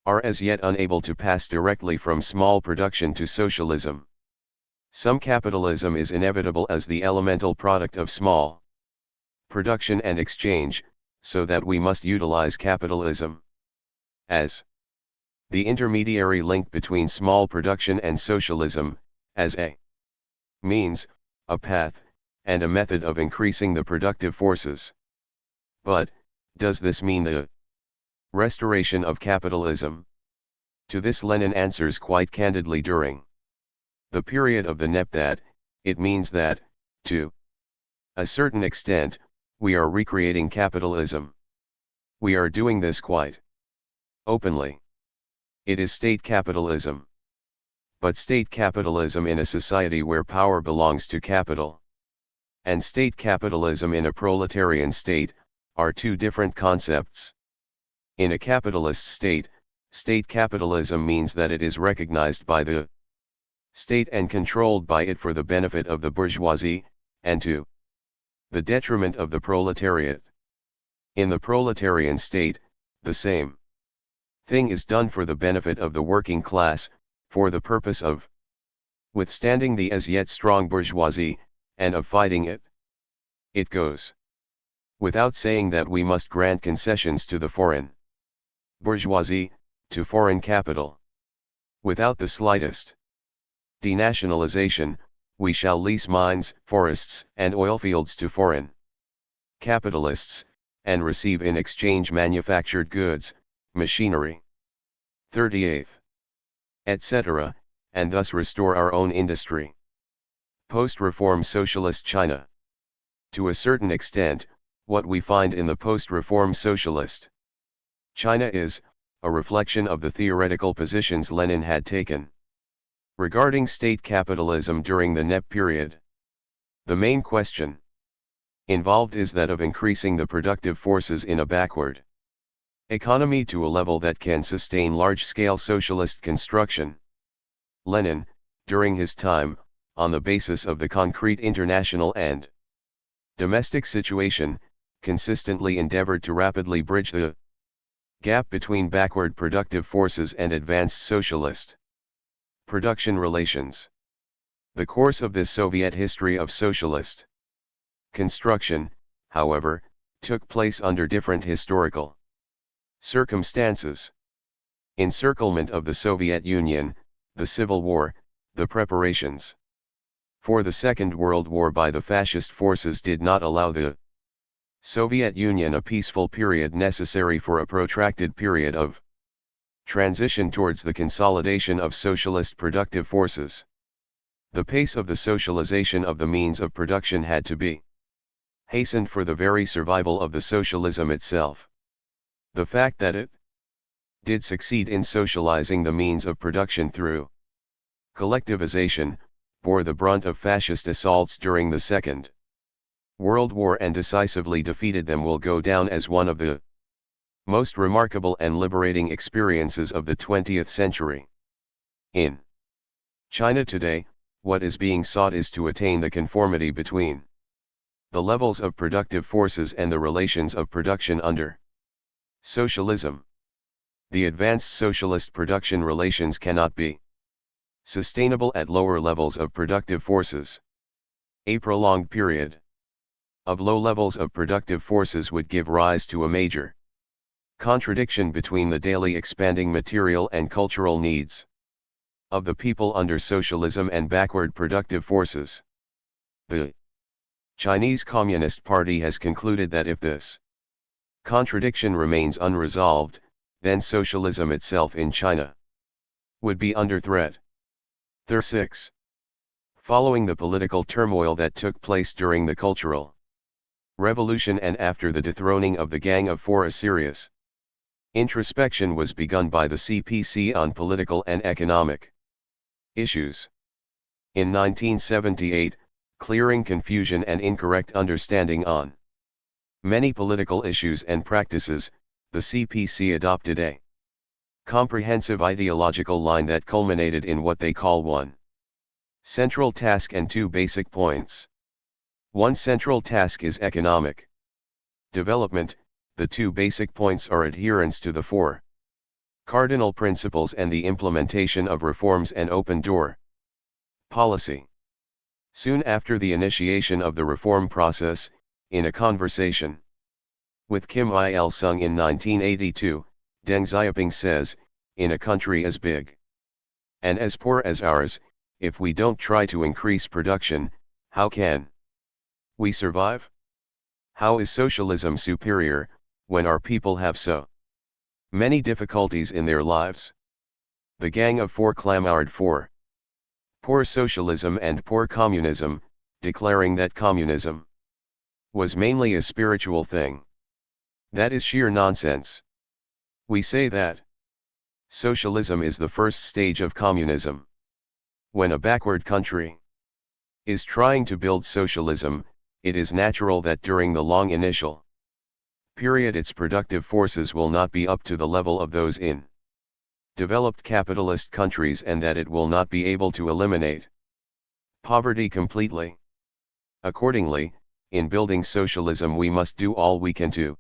are as yet unable to pass directly from small production to socialism, some capitalism is inevitable as the elemental product of small production and exchange, so that we must utilize capitalism as the intermediary link between small production and socialism, as a means, a path, and a method of increasing the productive forces. But, does this mean the restoration of capitalism? To this Lenin answers quite candidly during the period of the NEP that it means that, to a certain extent, we are recreating capitalism. We are doing this quite openly. It is state capitalism. But state capitalism in a society where power belongs to capital, and state capitalism in a proletarian state, are two different concepts. In a capitalist state, state capitalism means that it is recognized by the state and controlled by it for the benefit of the bourgeoisie, and to the detriment of the proletariat. In the proletarian state, the same thing is done for the benefit of the working class, for the purpose of withstanding the as yet strong bourgeoisie, and of fighting it. It goes without saying that we must grant concessions to the foreign bourgeoisie, to foreign capital, without the slightest Denationalization, we shall lease mines, forests, and oil fields to foreign capitalists, and receive in exchange manufactured goods, machinery, 38th, etc., and thus restore our own industry. Post-reform socialist China. To a certain extent, what we find in the post-reform socialist China is a reflection of the theoretical positions Lenin had taken regarding state capitalism during the NEP period. The main question involved is that of increasing the productive forces in a backward economy to a level that can sustain large-scale socialist construction. Lenin, during his time, on the basis of the concrete international and domestic situation, consistently endeavored to rapidly bridge the gap between backward productive forces and advanced socialist production relations. The course of this Soviet history of socialist construction, however, took place under different historical circumstances. Encirclement of the Soviet Union, the Civil War, the preparations for the Second World War by the fascist forces did not allow the Soviet Union a peaceful period necessary for a protracted period of transition towards the consolidation of socialist productive forces. The pace of the socialization of the means of production had to be hastened for the very survival of the socialism itself. The fact that it did succeed in socializing the means of production through collectivization, bore the brunt of fascist assaults during the Second World War and decisively defeated them will go down as one of the most remarkable and liberating experiences of the 20th century. In China today, what is being sought is to attain the conformity between the levels of productive forces and the relations of production under socialism. The advanced socialist production relations cannot be sustainable at lower levels of productive forces. A prolonged period of low levels of productive forces would give rise to a major contradiction between the daily expanding material and cultural needs of the people under socialism and backward productive forces. The Chinese Communist Party has concluded that if this contradiction remains unresolved, then socialism itself in China would be under threat. 36. Following the political turmoil that took place during the Cultural Revolution and after the dethroning of the Gang of Four, a serious introspection was begun by the CPC on political and economic issues. In 1978, clearing confusion and incorrect understanding on many political issues and practices, the CPC adopted a comprehensive ideological line that culminated in what they call one central task and two basic points. One central task is economic development, the two basic points are adherence to the four cardinal principles and the implementation of reforms and open door policy. Soon after the initiation of the reform process, in a conversation with Kim Il-sung in 1982, Deng Xiaoping says, in a country as big and as poor as ours, if we don't try to increase production, how can we survive? How is socialism superior, when our people have so many difficulties in their lives? The Gang of Four clamored for poor socialism and poor communism, declaring that communism was mainly a spiritual thing. That is sheer nonsense. We say that socialism is the first stage of communism. When a backward country is trying to build socialism, it is natural that during the long initial period its productive forces will not be up to the level of those in developed capitalist countries and that it will not be able to eliminate poverty completely. Accordingly, in building socialism we must do all we can to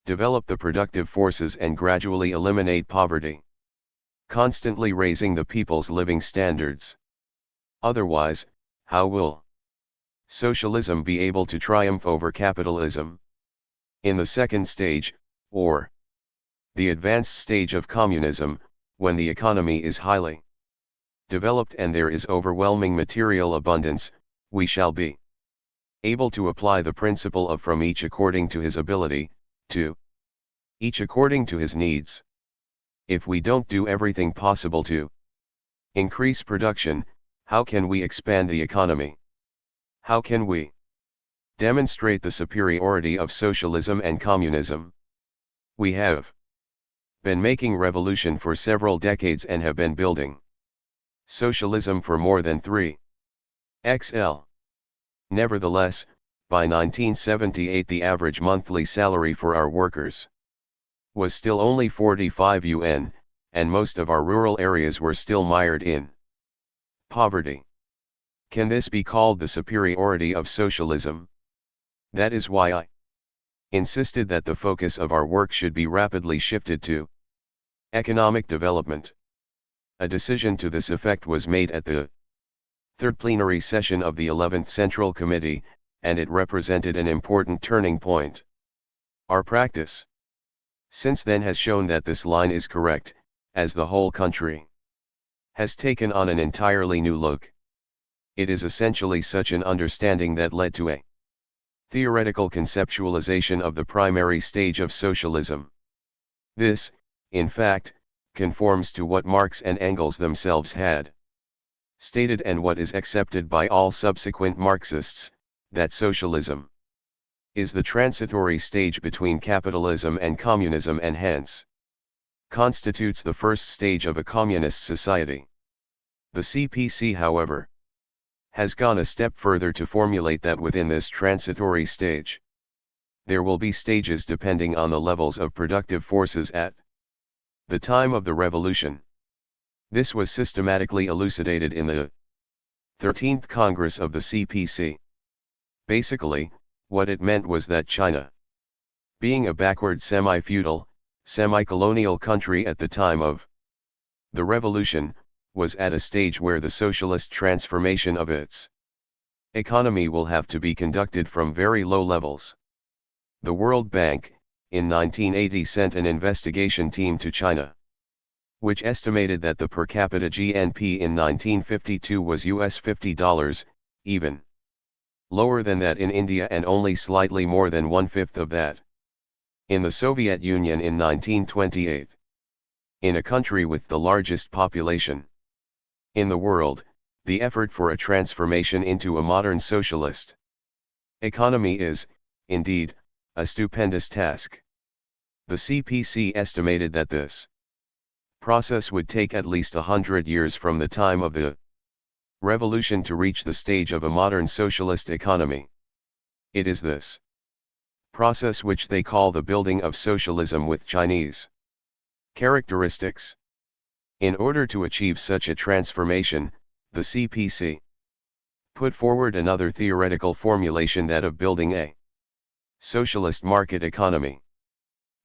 develop the productive forces and gradually eliminate poverty, constantly raising the people's living standards. Otherwise, how will socialism be able to triumph over capitalism? In the second stage, or the advanced stage of communism, when the economy is highly developed and there is overwhelming material abundance, we shall be able to apply the principle of from each according to his ability, to each according to his needs. If we don't do everything possible to increase production, how can we expand the economy? How can we demonstrate the superiority of socialism and communism? We have been making revolution for several decades and have been building socialism for more than 3XL. Nevertheless, by 1978 the average monthly salary for our workers was still only 45 UN, and most of our rural areas were still mired in poverty. Can this be called the superiority of socialism? That is why I insisted that the focus of our work should be rapidly shifted to economic development. A decision to this effect was made at the third plenary session of the 11th Central Committee, and it represented an important turning point. Our practice since then has shown that this line is correct, as the whole country has taken on an entirely new look. It is essentially such an understanding that led to a theoretical conceptualization of the primary stage of socialism. This, in fact, conforms to what Marx and Engels themselves had stated and what is accepted by all subsequent Marxists, that socialism is the transitory stage between capitalism and communism and hence constitutes the first stage of a communist society. The CPC, however, has gone a step further to formulate that within this transitory stage, there will be stages depending on the levels of productive forces at the time of the revolution. This was systematically elucidated in the 13th Congress of the CPC. Basically, what it meant was that China, being a backward semi-feudal, semi-colonial country at the time of the revolution, was at a stage where the socialist transformation of its economy will have to be conducted from very low levels. The World Bank, in 1980 sent an investigation team to China, which estimated that the per capita GNP in 1952 was US $50, even lower than that in India and only slightly more than one-fifth of that in the Soviet Union in 1928. In a country with the largest population in the world, the effort for a transformation into a modern socialist economy is, indeed, a stupendous task. The CPC estimated that this process would take at least 100 years from the time of the revolution to reach the stage of a modern socialist economy. It is this process which they call the building of socialism with Chinese characteristics. In order to achieve such a transformation, the CPC put forward another theoretical formulation, that of building a socialist market economy.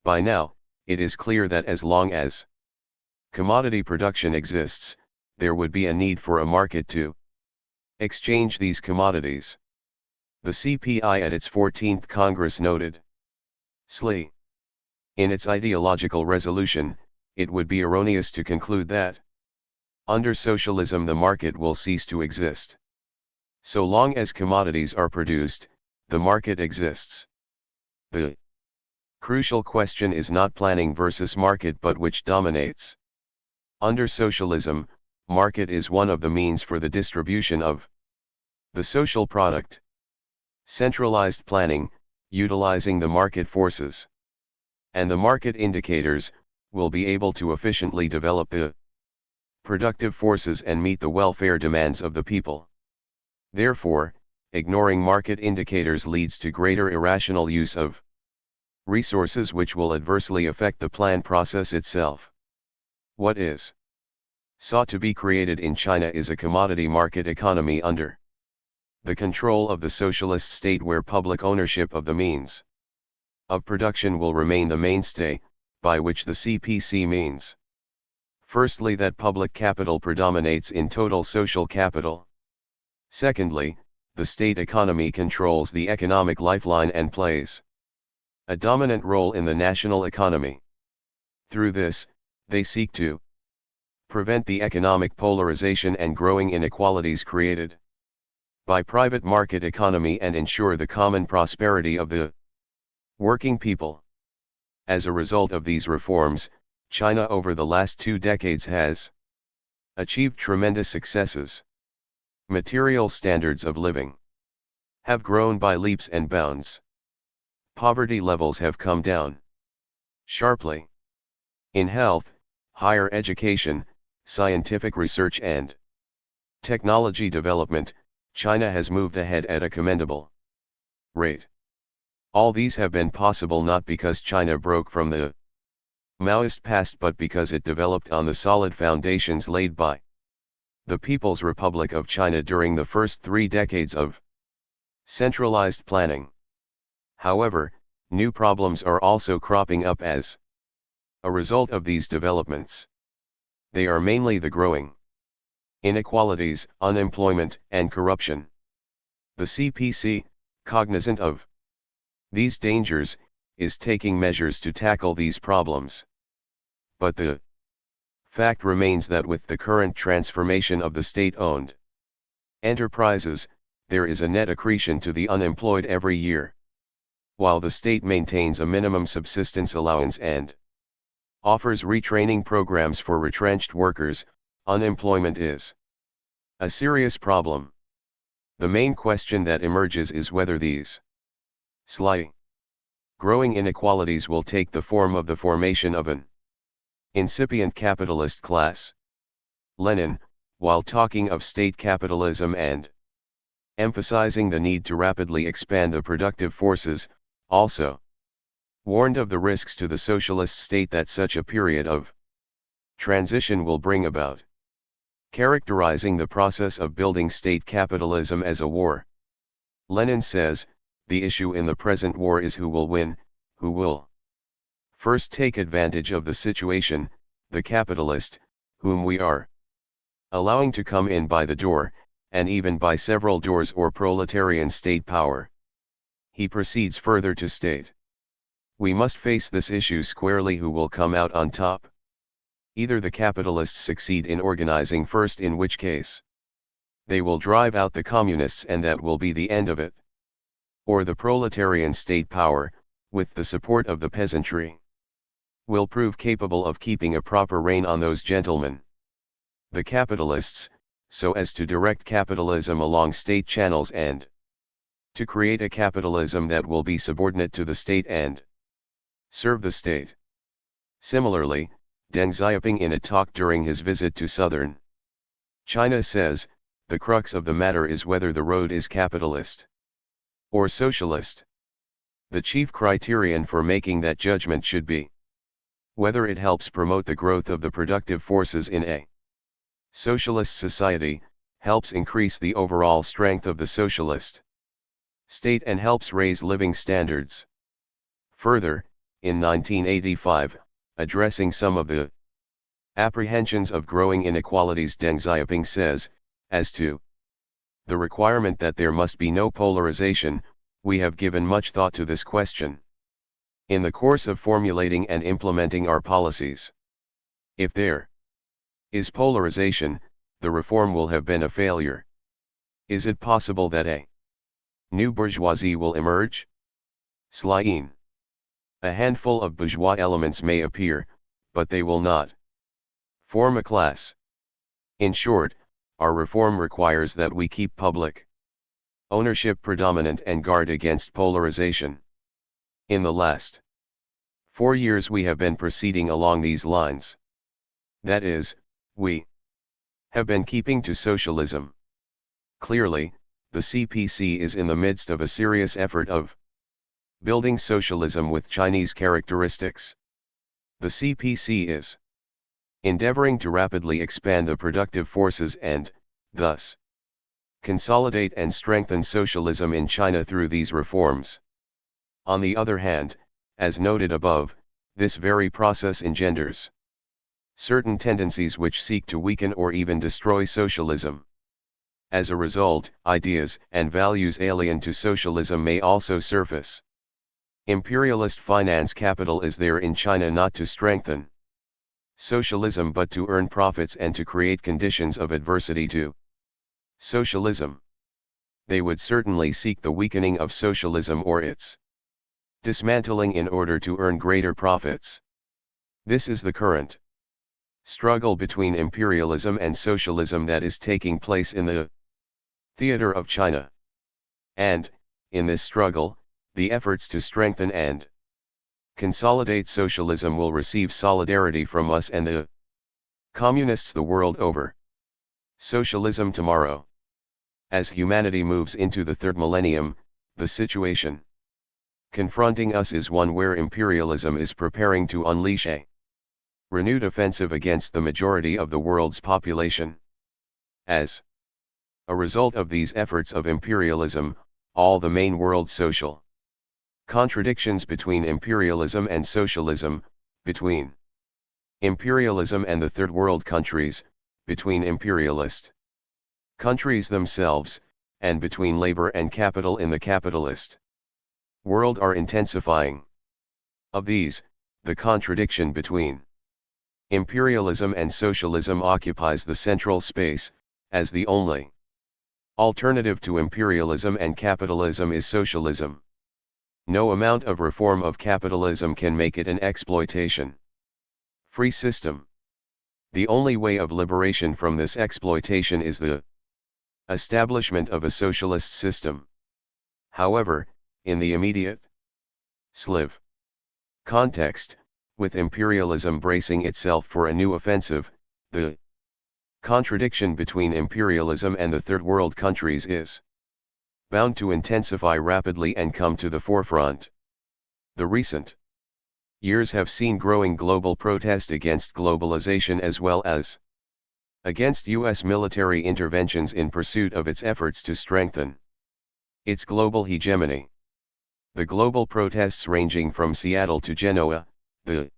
By now, it is clear that as long as commodity production exists, there would be a need for a market to exchange these commodities. The CPI at its 14th Congress noted, sli. In its ideological resolution, it would be erroneous to conclude that under socialism the market will cease to exist. So long as commodities are produced, the market exists. The crucial question is not planning versus market but which dominates. Under socialism, market is one of the means for the distribution of the social product. Centralized planning, utilizing the market forces and the market indicators, will be able to efficiently develop the productive forces and meet the welfare demands of the people. Therefore, ignoring market indicators leads to greater irrational use of resources which will adversely affect the plan process itself. What is sought to be created in China is a commodity market economy under the control of the socialist state, where public ownership of the means of production will remain the mainstay, by which the CPC means, firstly, that public capital predominates in total social capital. Secondly, the state economy controls the economic lifeline and plays a dominant role in the national economy. Through this, they seek to prevent the economic polarization and growing inequalities created by private market economy and ensure the common prosperity of the working people. As a result of these reforms, China over the last 2 decades has achieved tremendous successes. Material standards of living have grown by leaps and bounds. Poverty levels have come down sharply. In health, higher education, scientific research and technology development, China has moved ahead at a commendable rate. All these have been possible not because China broke from the Maoist past but because it developed on the solid foundations laid by the People's Republic of China during the first 3 decades of centralized planning. However, new problems are also cropping up as a result of these developments. They are mainly the growing inequalities, unemployment, and corruption. The CPC, cognizant of these dangers, is taking measures to tackle these problems. But the fact remains that with the current transformation of the state-owned enterprises, there is a net accretion to the unemployed every year. While the state maintains a minimum subsistence allowance and offers retraining programs for retrenched workers, unemployment is a serious problem. The main question that emerges is whether these sly growing inequalities will take the form of the formation of an incipient capitalist class. Lenin, while talking of state capitalism and emphasizing the need to rapidly expand the productive forces, also warned of the risks to the socialist state that such a period of transition will bring about, characterizing the process of building state capitalism as a war. Lenin says, the issue in the present war is who will win, who will first take advantage of the situation, the capitalist, whom we are allowing to come in by the door, and even by several doors, or proletarian state power. He proceeds further to state, we must face this issue squarely. Who will come out on top? Either the capitalists succeed in organizing first, in which case they will drive out the communists and that will be the end of it, or the proletarian state power, with the support of the peasantry, will prove capable of keeping a proper rein on those gentlemen, the capitalists, so as to direct capitalism along state channels and to create a capitalism that will be subordinate to the state and serve the state. Similarly, Deng Xiaoping, in a talk during his visit to southern China, says, the crux of the matter is whether the road is capitalist or socialist. The chief criterion for making that judgment should be whether it helps promote the growth of the productive forces in a socialist society, helps increase the overall strength of the socialist state, and helps raise living standards. Further, in 1985, addressing some of the apprehensions of growing inequalities, Deng Xiaoping says, as to the requirement that there must be no polarization, we have given much thought to this question in the course of formulating and implementing our policies. If there is polarization, the reform will have been a failure. Is it possible that a new bourgeoisie will emerge? Slyine. A handful of bourgeois elements may appear, but they will not form a class. In short, our reform requires that we keep public ownership predominant and guard against polarization. In the last 4 years we have been proceeding along these lines. That is, we have been keeping to socialism. Clearly, the CPC is in the midst of a serious effort of building socialism with Chinese characteristics. The CPC is endeavoring to rapidly expand the productive forces and, thus, consolidate and strengthen socialism in China through these reforms. On the other hand, as noted above, this very process engenders certain tendencies which seek to weaken or even destroy socialism. As a result, ideas and values alien to socialism may also surface. Imperialist finance capital is there in China not to strengthen socialism but to earn profits and to create conditions of adversity to socialism. They would certainly seek the weakening of socialism or its dismantling in order to earn greater profits. This is the current struggle between imperialism and socialism that is taking place in the theater of China. And, in this struggle, the efforts to strengthen and consolidate socialism will receive solidarity from us and the communists the world over. Socialism tomorrow. As humanity moves into the third millennium, the situation confronting us is one where imperialism is preparing to unleash a renewed offensive against the majority of the world's population. As a result of these efforts of imperialism, all the main world social contradictions between imperialism and socialism, between imperialism and the third world countries, between imperialist countries themselves, and between labor and capital in the capitalist world are intensifying. Of these, the contradiction between imperialism and socialism occupies the central space, as the only alternative to imperialism and capitalism is socialism. No amount of reform of capitalism can make it an exploitation-free system. The only way of liberation from this exploitation is the establishment of a socialist system. However, in the immediate Sliv context, with imperialism bracing itself for a new offensive, the contradiction between imperialism and the third world countries is bound to intensify rapidly and come to the forefront. The recent years have seen growing global protest against globalization as well as against U.S. military interventions in pursuit of its efforts to strengthen its global hegemony. The global protests ranging from Seattle to Genoa, the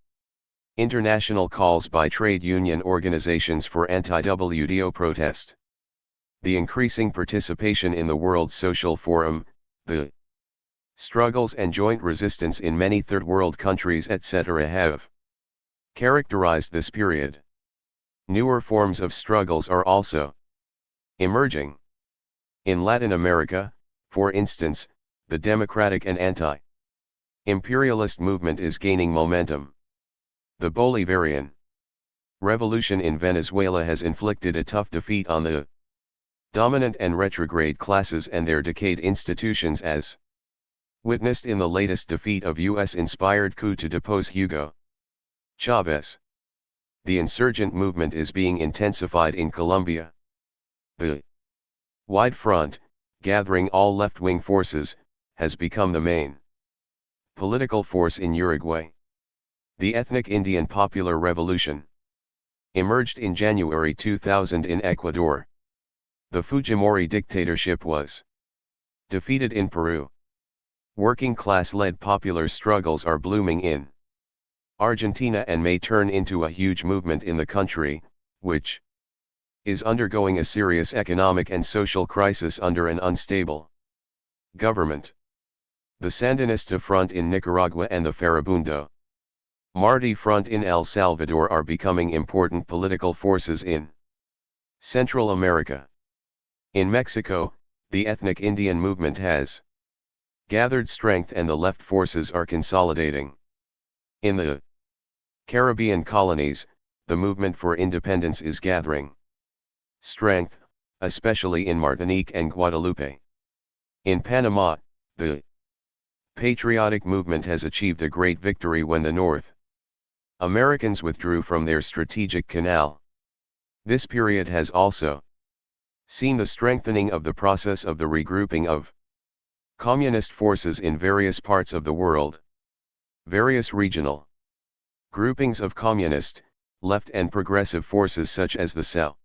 international calls by trade union organizations for anti-WTO protest, the increasing participation in the World Social Forum, the struggles and joint resistance in many third world countries etc. have characterized this period. Newer forms of struggles are also emerging. In Latin America, for instance, the democratic and anti-imperialist movement is gaining momentum. The Bolivarian revolution in Venezuela has inflicted a tough defeat on the dominant and retrograde classes and their decayed institutions as witnessed in the latest defeat of US-inspired coup to depose Hugo Chavez. The insurgent movement is being intensified in Colombia. The Wide Front, gathering all left-wing forces, has become the main political force in Uruguay. The ethnic Indian Popular Revolution emerged in January 2000 in Ecuador. The Fujimori dictatorship was defeated in Peru. Working class-led popular struggles are blooming in Argentina and may turn into a huge movement in the country, which is undergoing a serious economic and social crisis under an unstable government. The Sandinista Front in Nicaragua and the Farabundo Martí Front in El Salvador are becoming important political forces in Central America. In Mexico, the ethnic Indian movement has gathered strength and the left forces are consolidating. In the Caribbean colonies, the movement for independence is gathering strength, especially in Martinique and Guadeloupe. In Panama, the patriotic movement has achieved a great victory when the North Americans withdrew from their strategic canal. This period has also seen the strengthening of the process of the regrouping of communist forces in various parts of the world. Various regional groupings of communist, left and progressive forces such as the São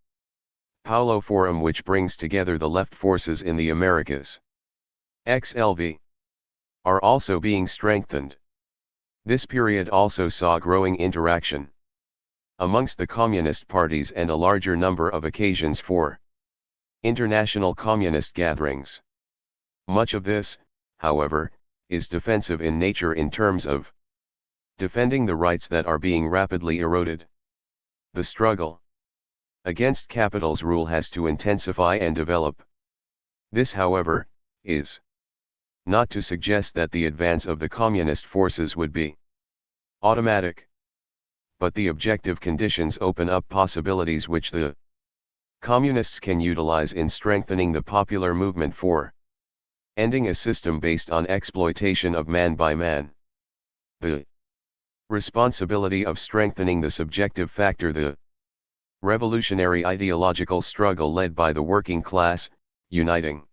Paulo Forum, which brings together the left forces in the Americas, XLV, are also being strengthened. This period also saw growing interaction amongst the communist parties and a larger number of occasions for international communist gatherings. Much of this, however, is defensive in nature in terms of defending the rights that are being rapidly eroded. The struggle against capital's rule has to intensify and develop. This, however, is not to suggest that the advance of the communist forces would be automatic, but the objective conditions open up possibilities which the communists can utilize in strengthening the popular movement for ending a system based on exploitation of man by man. The responsibility of strengthening the subjective factor, the revolutionary ideological struggle led by the working class, uniting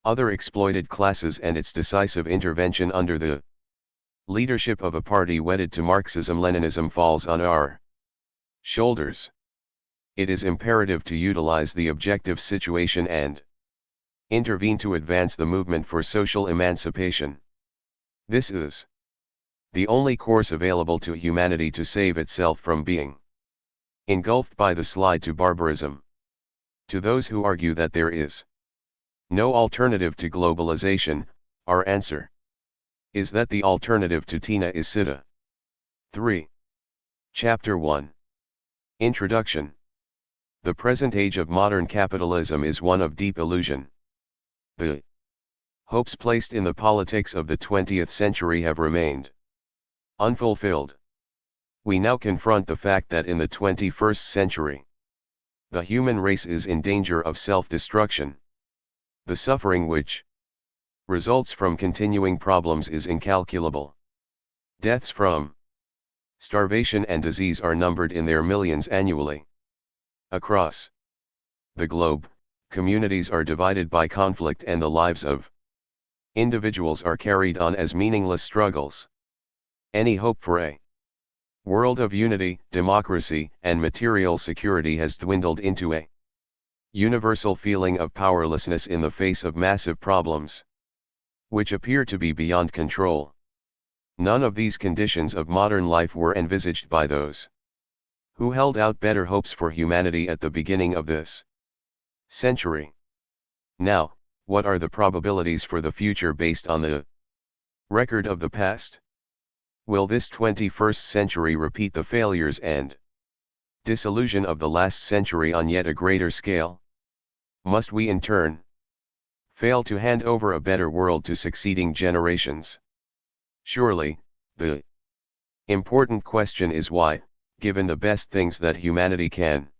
other exploited classes, and its decisive intervention under the leadership of a party wedded to Marxism-Leninism falls on our shoulders. It is imperative to utilize the objective situation and intervene to advance the movement for social emancipation. This is the only course available to humanity to save itself from being engulfed by the slide to barbarism. To those who argue that there is no alternative to globalization, our answer is that the alternative to TINA is SITA. 3. Chapter 1. Introduction. The present age of modern capitalism is one of deep illusion. The hopes placed in the politics of the 20th century have remained unfulfilled. We now confront the fact that in the 21st century, the human race is in danger of self-destruction. The suffering which results from continuing problems is incalculable. Deaths from starvation and disease are numbered in their millions annually. Across the globe, communities are divided by conflict, and the lives of individuals are carried on as meaningless struggles. Any hope for a world of unity, democracy, and material security has dwindled into a universal feeling of powerlessness in the face of massive problems which appear to be beyond control. None of these conditions of modern life were envisaged by those who held out better hopes for humanity at the beginning of this century. Now, what are the probabilities for the future based on the record of the past? Will this 21st century repeat the failures and disillusion of the last century on yet a greater scale? Must we in turn fail to hand over a better world to succeeding generations? Surely, the important question is why, given the best things that humanity can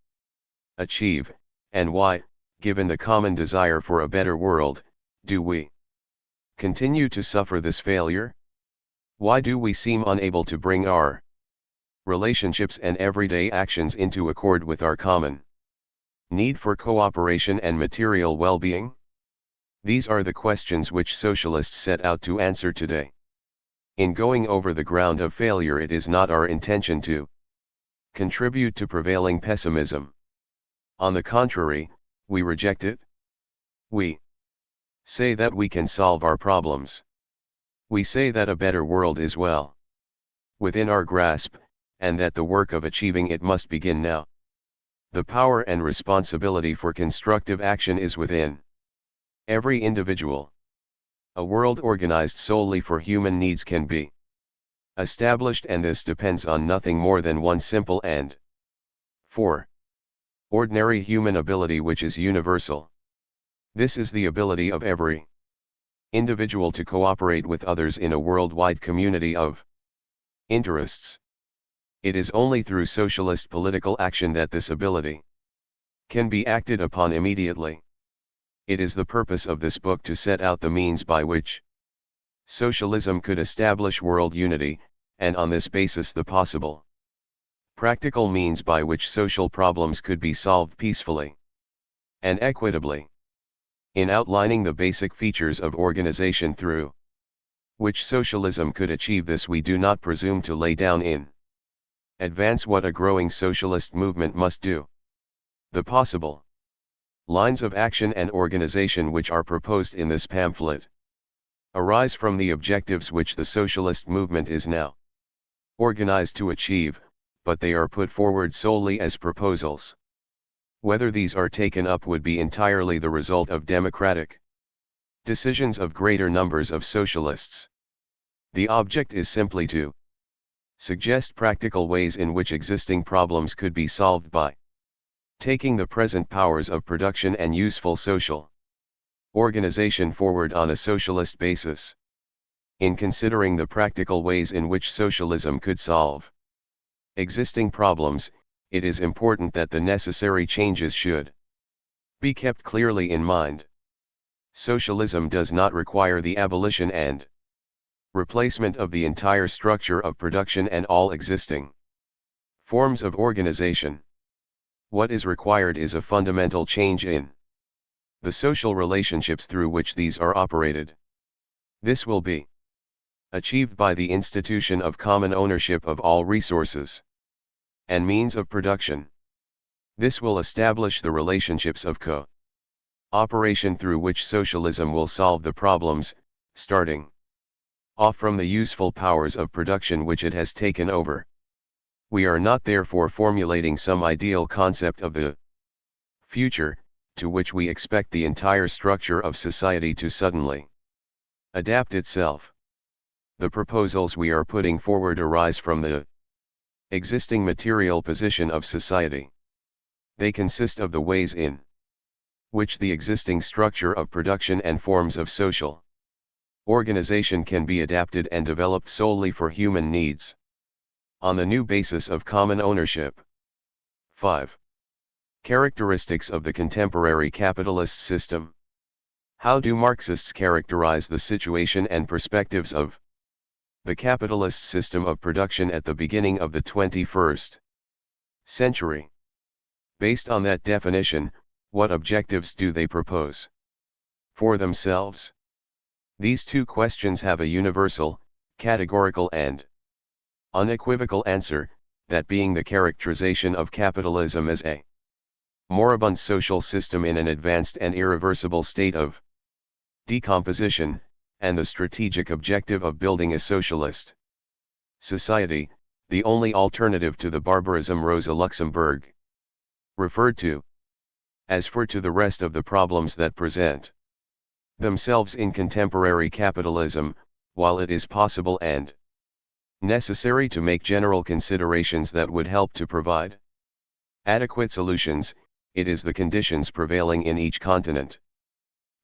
achieve, and why, given the common desire for a better world, do we continue to suffer this failure? Why do we seem unable to bring our relationships and everyday actions into accord with our common need for cooperation and material well-being? These are the questions which socialists set out to answer today. In going over the ground of failure, it is not our intention to contribute to prevailing pessimism. On the contrary, we reject it. We say that we can solve our problems. We say that a better world is well within our grasp, and that the work of achieving it must begin now. The power and responsibility for constructive action is within every individual. A world organized solely for human needs can be established, and this depends on nothing more than one simple and ordinary human ability, which is universal. This is the ability of every individual to cooperate with others in a worldwide community of interests. It is only through socialist political action that this ability can be acted upon immediately. It is the purpose of this book to set out the means by which socialism could establish world unity, and on this basis the possible practical means by which social problems could be solved peacefully and equitably. In outlining the basic features of organization through which socialism could achieve this, we do not presume to lay down in advance what a growing socialist movement must do. The possible lines of action and organization which are proposed in this pamphlet arise from the objectives which the socialist movement is now organized to achieve, but they are put forward solely as proposals. Whether these are taken up would be entirely the result of democratic decisions of greater numbers of socialists. The object is simply to Suggest practical ways in which existing problems could be solved by taking the present powers of production and useful social organization forward on a socialist basis. In considering the practical ways in which socialism could solve existing problems, it is important that the necessary changes should be kept clearly in mind. Socialism does not require the abolition and replacement of the entire structure of production and all existing forms of organization. What is required is a fundamental change in the social relationships through which these are operated. This will be achieved by the institution of common ownership of all resources and means of production. This will establish the relationships of co-operation through which socialism will solve the problems, starting off from the useful powers of production which it has taken over. We are not therefore formulating some ideal concept of the future, to which we expect the entire structure of society to suddenly adapt itself. The proposals we are putting forward arise from the existing material position of society. They consist of the ways in which the existing structure of production and forms of social organization can be adapted and developed solely for human needs, on the new basis of common ownership. 5. Characteristics of the contemporary capitalist system. How do Marxists characterize the situation and perspectives of the capitalist system of production at the beginning of the 21st century? Based on that definition, what objectives do they propose for themselves? These two questions have a universal, categorical and unequivocal answer, that being the characterization of capitalism as a moribund social system in an advanced and irreversible state of decomposition, and the strategic objective of building a socialist society, the only alternative to the barbarism Rosa Luxemburg referred to as to the rest of the problems that present themselves in contemporary capitalism, while it is possible and necessary to make general considerations that would help to provide adequate solutions, it is the conditions prevailing in each continent,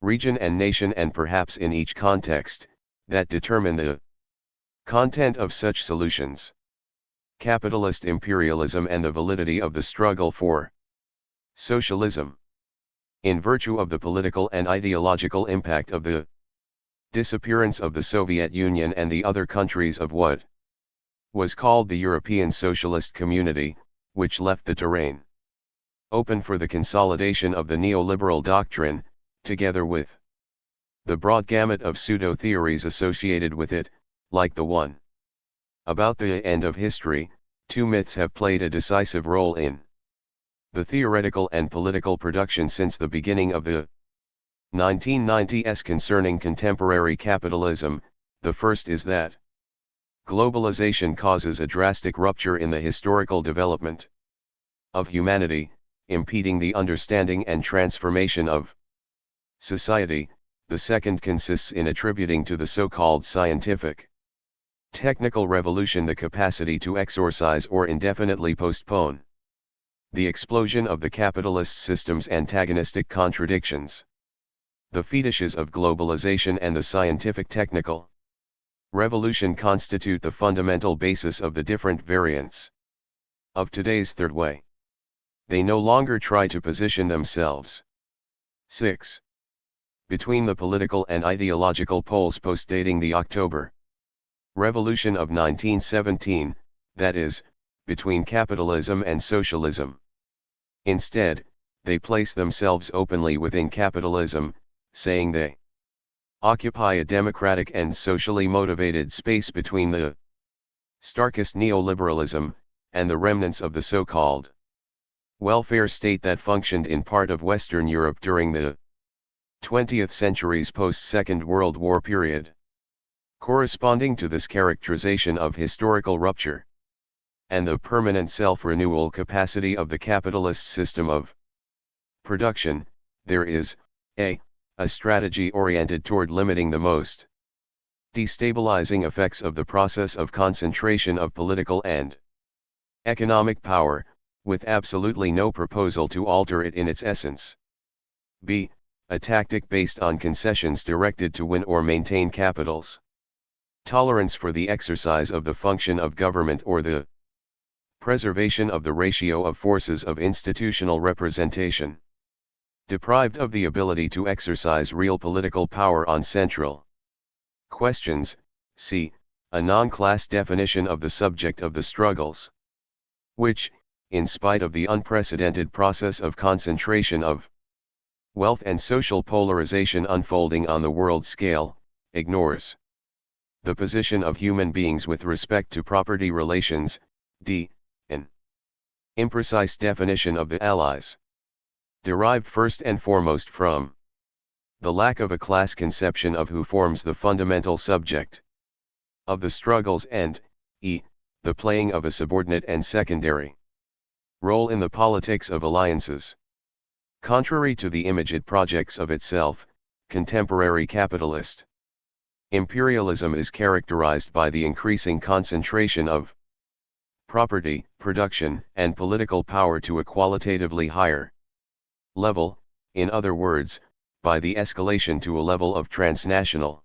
region and nation, and perhaps in each context, that determine the content of such solutions. Capitalist imperialism and the validity of the struggle for socialism. In virtue of the political and ideological impact of the disappearance of the Soviet Union and the other countries of what was called the European Socialist Community, which left the terrain open for the consolidation of the neoliberal doctrine, together with the broad gamut of pseudo-theories associated with it, like the one about the end of history, two myths have played a decisive role in the theoretical and political production since the beginning of the 1990s concerning contemporary capitalism. The first is that globalization causes a drastic rupture in the historical development of humanity, impeding the understanding and transformation of society. The second consists in attributing to the so-called scientific technical revolution the capacity to exorcise or indefinitely postpone the explosion of the capitalist system's antagonistic contradictions. The fetishes of globalization and the scientific technical revolution constitute the fundamental basis of the different variants of today's third way. They no longer try to position themselves 6. Between the political and ideological poles postdating the October Revolution of 1917, that is, between capitalism and socialism. Instead, they place themselves openly within capitalism, saying they occupy a democratic and socially motivated space between the starkest neoliberalism and the remnants of the so-called welfare state that functioned in part of Western Europe during the 20th century's post-Second World War period. Corresponding to this characterization of historical rupture and the permanent self-renewal capacity of the capitalist system of production, there is a strategy oriented toward limiting the most Destabilizing effects of the process of concentration of political and economic power, with absolutely no proposal to alter it in its essence. b. A tactic based on concessions directed to win or maintain capitals. Tolerance for the exercise of the function of government or the preservation of the ratio of forces of institutional representation. Deprived of the ability to exercise real political power on central questions. C. A non-class definition of the subject of the struggles, which, in spite of the unprecedented process of concentration of wealth and social polarization unfolding on the world scale, ignores the position of human beings with respect to property relations. D. An imprecise definition of the allies, derived first and foremost from the lack of a class conception of who forms the fundamental subject of the struggles, and E. The playing of a subordinate and secondary role in the politics of alliances. Contrary to the image it projects of itself, contemporary capitalist imperialism is characterized by the increasing concentration of property, production, and political power to a qualitatively higher level, in other words, by the escalation to a level of transnational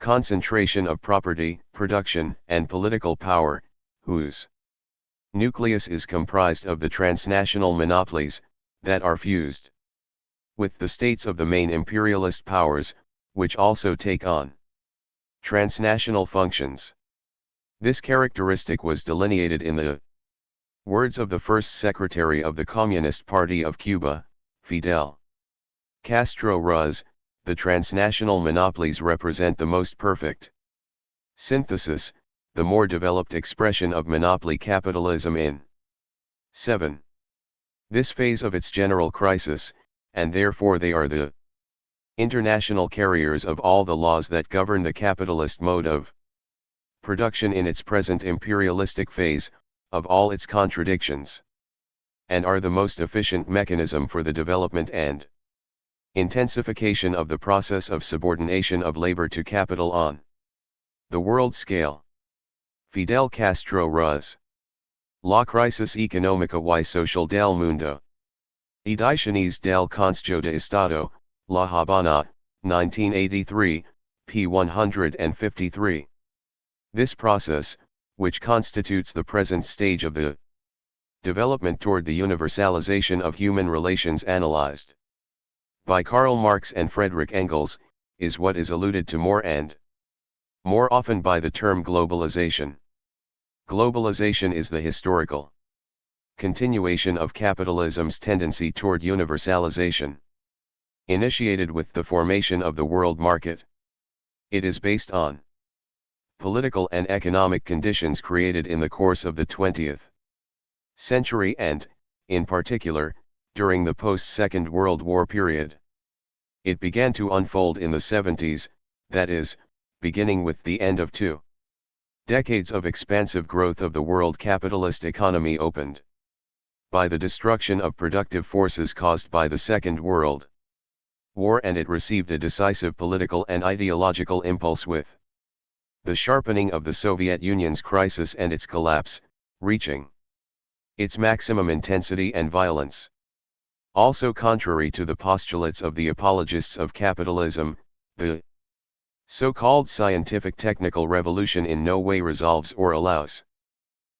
concentration of property, production, and political power, whose nucleus is comprised of the transnational monopolies that are fused with the states of the main imperialist powers, which also take on transnational functions. This characteristic was delineated in the words of the first secretary of the Communist Party of Cuba, Fidel Castro Ruz: the transnational monopolies represent the most perfect synthesis, the more developed expression of monopoly capitalism in 7. This phase of its general crisis, and therefore they are the international carriers of all the laws that govern the capitalist mode of production in its present imperialistic phase, of all its contradictions, and are the most efficient mechanism for the development and intensification of the process of subordination of labor to capital on the world scale. Fidel Castro Ruz. La crisis económica y social del mundo. Ediciones del Consejo de Estado, La Habana, 1983, p. 153. This process, which constitutes the present stage of the development toward the universalization of human relations analyzed by Karl Marx and Friedrich Engels, is what is alluded to more and more often by the term globalization. Globalization is the historical continuation of capitalism's tendency toward universalization, initiated with the formation of the world market. It is based on political and economic conditions created in the course of the 20th century and, in particular, during the post-Second World War period. It began to unfold in the 70s, that is, beginning with the end of 2 decades of expansive growth of the world capitalist economy opened by the destruction of productive forces caused by the Second World War, and it received a decisive political and ideological impulse with the sharpening of the Soviet Union's crisis and its collapse, reaching its maximum intensity and violence. Also contrary to the postulates of the apologists of capitalism, the so-called scientific technical revolution in no way resolves or allows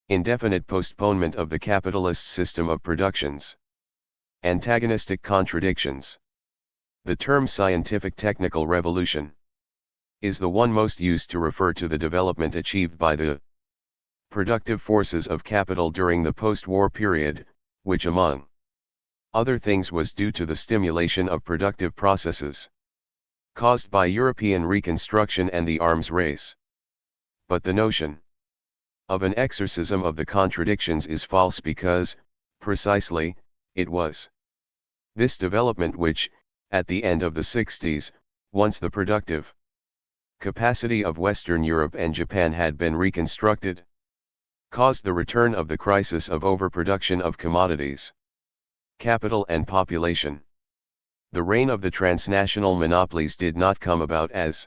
indefinite postponement of the capitalist system of productions. Antagonistic contradictions. The term scientific technical revolution is the one most used to refer to the development achieved by the productive forces of capital during the post-war period, which among other things was due to the stimulation of productive processes caused by European reconstruction and the arms race. But the notion of an exorcism of the contradictions is false because, precisely, it was this development which, at the end of the 60s, once the productive capacity of Western Europe and Japan had been reconstructed, caused the return of the crisis of overproduction of commodities, capital and population. The reign of the transnational monopolies did not come about as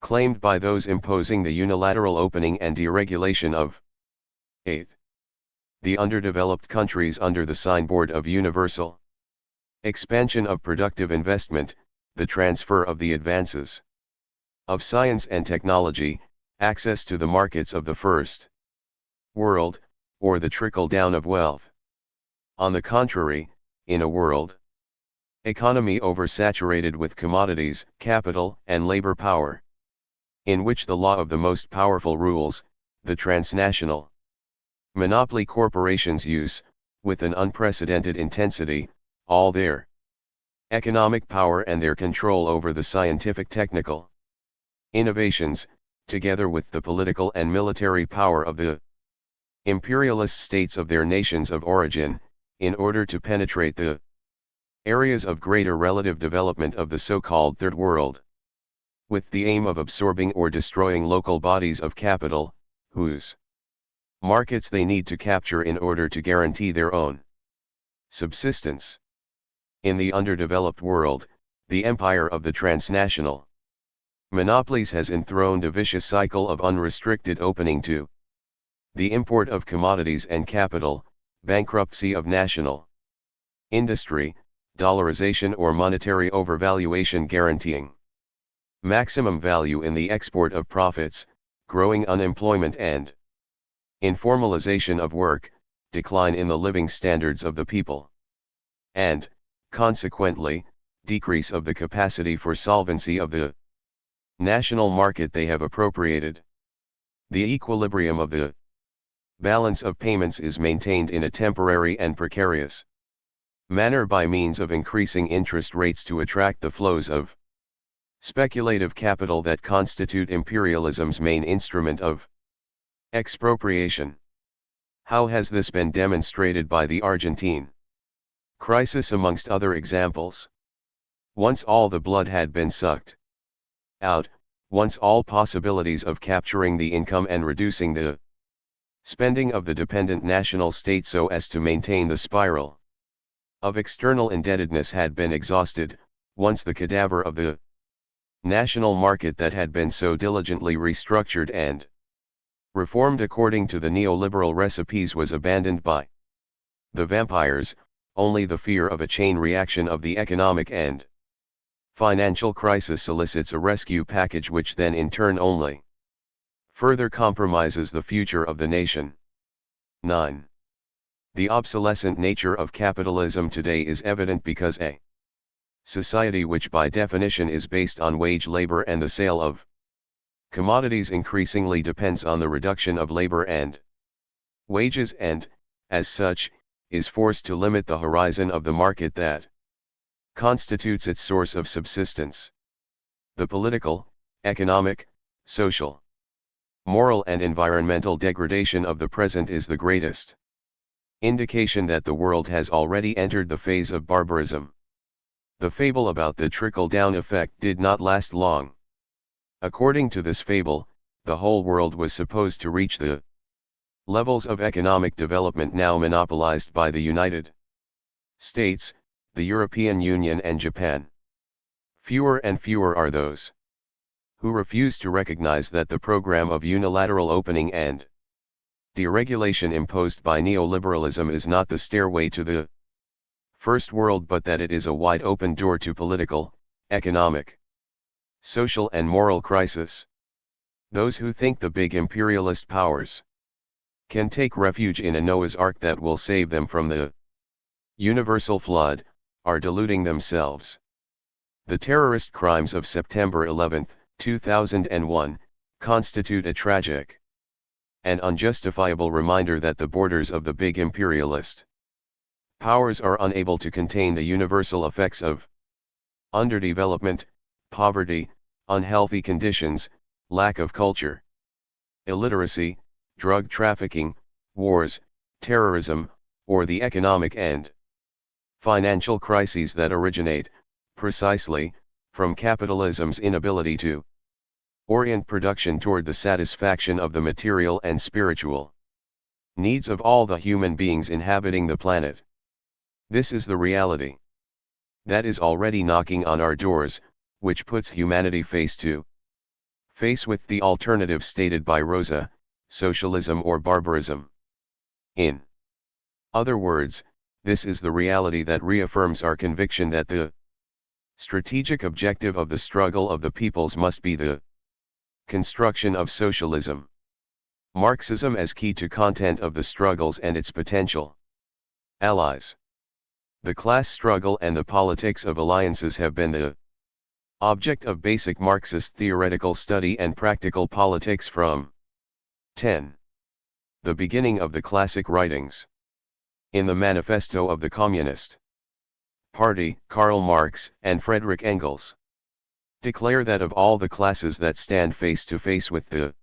claimed by those imposing the unilateral opening and deregulation of 8. The underdeveloped countries under the signboard of universal expansion of productive investment, the transfer of the advances of science and technology, access to the markets of the first world, or the trickle-down of wealth. On the contrary, in a world economy oversaturated with commodities, capital, and labor power, in which the law of the most powerful rules, the transnational monopoly corporations use, with an unprecedented intensity, all their economic power and their control over the scientific technical innovations, together with the political and military power of the imperialist states of their nations of origin, in order to penetrate the areas of greater relative development of the so-called Third World, with the aim of absorbing or destroying local bodies of capital, whose markets they need to capture in order to guarantee their own subsistence. In the underdeveloped world, the empire of the transnational monopolies has enthroned a vicious cycle of unrestricted opening to the import of commodities and capital, bankruptcy of national industry, dollarization or monetary overvaluation guaranteeing maximum value in the export of profits, growing unemployment and informalization of work, decline in the living standards of the people, and, consequently, decrease of the capacity for solvency of the national market they have appropriated. The equilibrium of the balance of payments is maintained in a temporary and precarious manner by means of increasing interest rates to attract the flows of speculative capital that constitute imperialism's main instrument of expropriation. How has this been demonstrated by the Argentine crisis amongst other examples? Once all the blood had been sucked out, once all possibilities of capturing the income and reducing the spending of the dependent national state so as to maintain the spiral of external indebtedness had been exhausted, once the cadaver of the national market that had been so diligently restructured and reformed according to the neoliberal recipes was abandoned by the vampires, only the fear of a chain reaction of the economic and financial crisis solicits a rescue package which then in turn only further compromises the future of the nation. 9. The obsolescent nature of capitalism today is evident because a society which by definition is based on wage labor and the sale of commodities increasingly depends on the reduction of labor and wages and, as such, is forced to limit the horizon of the market that constitutes its source of subsistence. The political, economic, social, moral and environmental degradation of the present is the greatest indication that the world has already entered the phase of barbarism. The fable about the trickle-down effect did not last long. According to this fable, the whole world was supposed to reach the levels of economic development now monopolized by the United States, the European Union and Japan. Fewer and fewer are those who refuse to recognize that the program of unilateral opening and deregulation imposed by neoliberalism is not the stairway to the first world but that it is a wide open door to political, economic, social and moral crisis. Those who think the big imperialist powers can take refuge in a Noah's Ark that will save them from the universal flood, are deluding themselves. The terrorist crimes of September 11, 2001, constitute a tragic and unjustifiable reminder that the borders of the big imperialist powers are unable to contain the universal effects of underdevelopment, poverty, unhealthy conditions, lack of culture, illiteracy, drug trafficking, wars, terrorism, or the economic and financial crises that originate, precisely, from capitalism's inability to orient production toward the satisfaction of the material and spiritual needs of all the human beings inhabiting the planet. This is the reality that is already knocking on our doors, which puts humanity face to Face with the alternative stated by Rosa, socialism or barbarism. In other words, this is the reality that reaffirms our conviction that the strategic objective of the struggle of the peoples must be the construction of socialism. Marxism as key to content of the struggles and its potential allies. The class struggle and the politics of alliances have been the object of basic Marxist theoretical study and practical politics from 10. The beginning of the classic writings. In the Manifesto of the Communist Party, Karl Marx and Friedrich Engels declare that of all the classes that stand face to face with the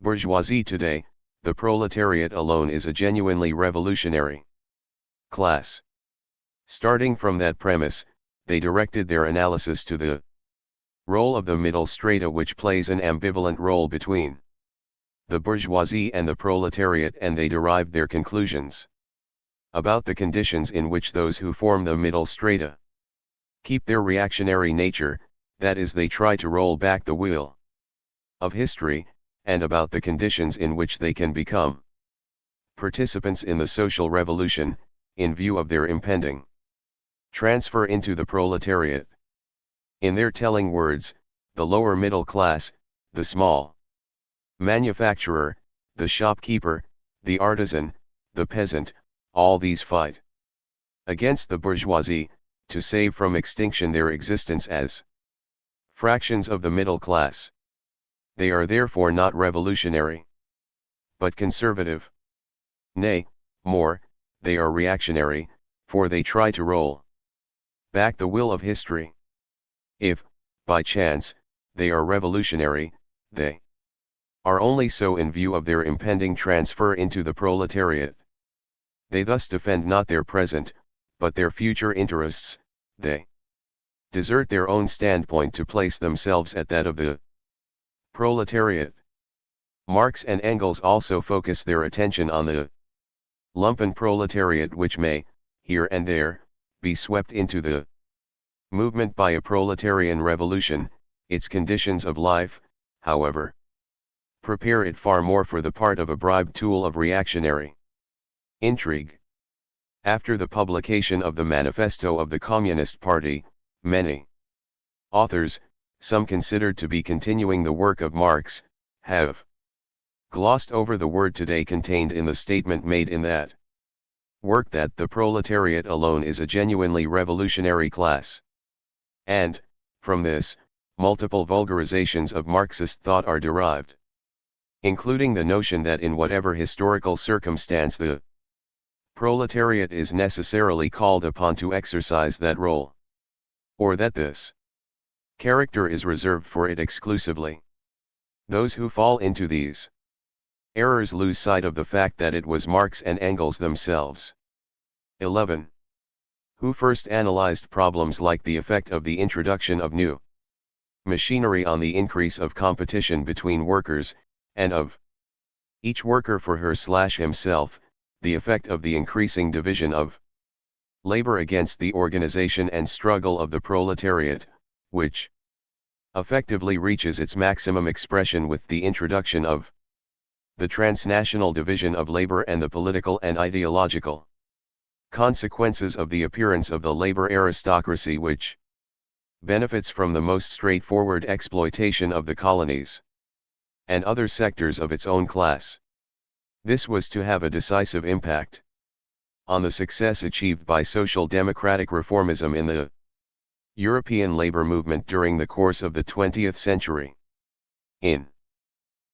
bourgeoisie today, the proletariat alone is a genuinely revolutionary class. Starting from that premise, they directed their analysis to the role of the middle strata, which plays an ambivalent role between the bourgeoisie and the proletariat, and they derived their conclusions about the conditions in which those who form the middle strata keep their reactionary nature, that is, they try to roll back the wheel of history, and about the conditions in which they can become participants in the social revolution, in view of their impending transfer into the proletariat. In their telling words, the lower middle class, the small manufacturer, the shopkeeper, the artisan, the peasant, all these fight against the bourgeoisie, to save from extinction their existence as fractions of the middle class. They are therefore not revolutionary, but conservative. Nay, more, they are reactionary, for they try to roll back the wheel of history. If, by chance, they are revolutionary, they are only so in view of their impending transfer into the proletariat. They thus defend not their present, but their future interests. They desert their own standpoint to place themselves at that of the proletariat. Marx and Engels also focus their attention on the lumpen proletariat, which may, here and there, be swept into the movement by a proletarian revolution. Its conditions of life, however, prepare it far more for the part of a bribed tool of reactionary intrigue. After the publication of the Manifesto of the Communist Party, many authors, some considered to be continuing the work of Marx, have glossed over the word today contained in the statement made in that work, that the proletariat alone is a genuinely revolutionary class. And, from this, multiple vulgarizations of Marxist thought are derived, including the notion that in whatever historical circumstance the proletariat is necessarily called upon to exercise that role, or that this character is reserved for it exclusively. Those who fall into these errors lose sight of the fact that it was Marx and Engels themselves 11. Who first analyzed problems like the effect of the introduction of new machinery on the increase of competition between workers, and of each worker for her/himself, the effect of the increasing division of labor against the organization and struggle of the proletariat, which effectively reaches its maximum expression with the introduction of the transnational division of labor and the political and ideological consequences of the appearance of the labor aristocracy, which benefits from the most straightforward exploitation of the colonies and other sectors of its own class. This was to have a decisive impact on the success achieved by social democratic reformism in the European labor movement during the course of the 20th century. In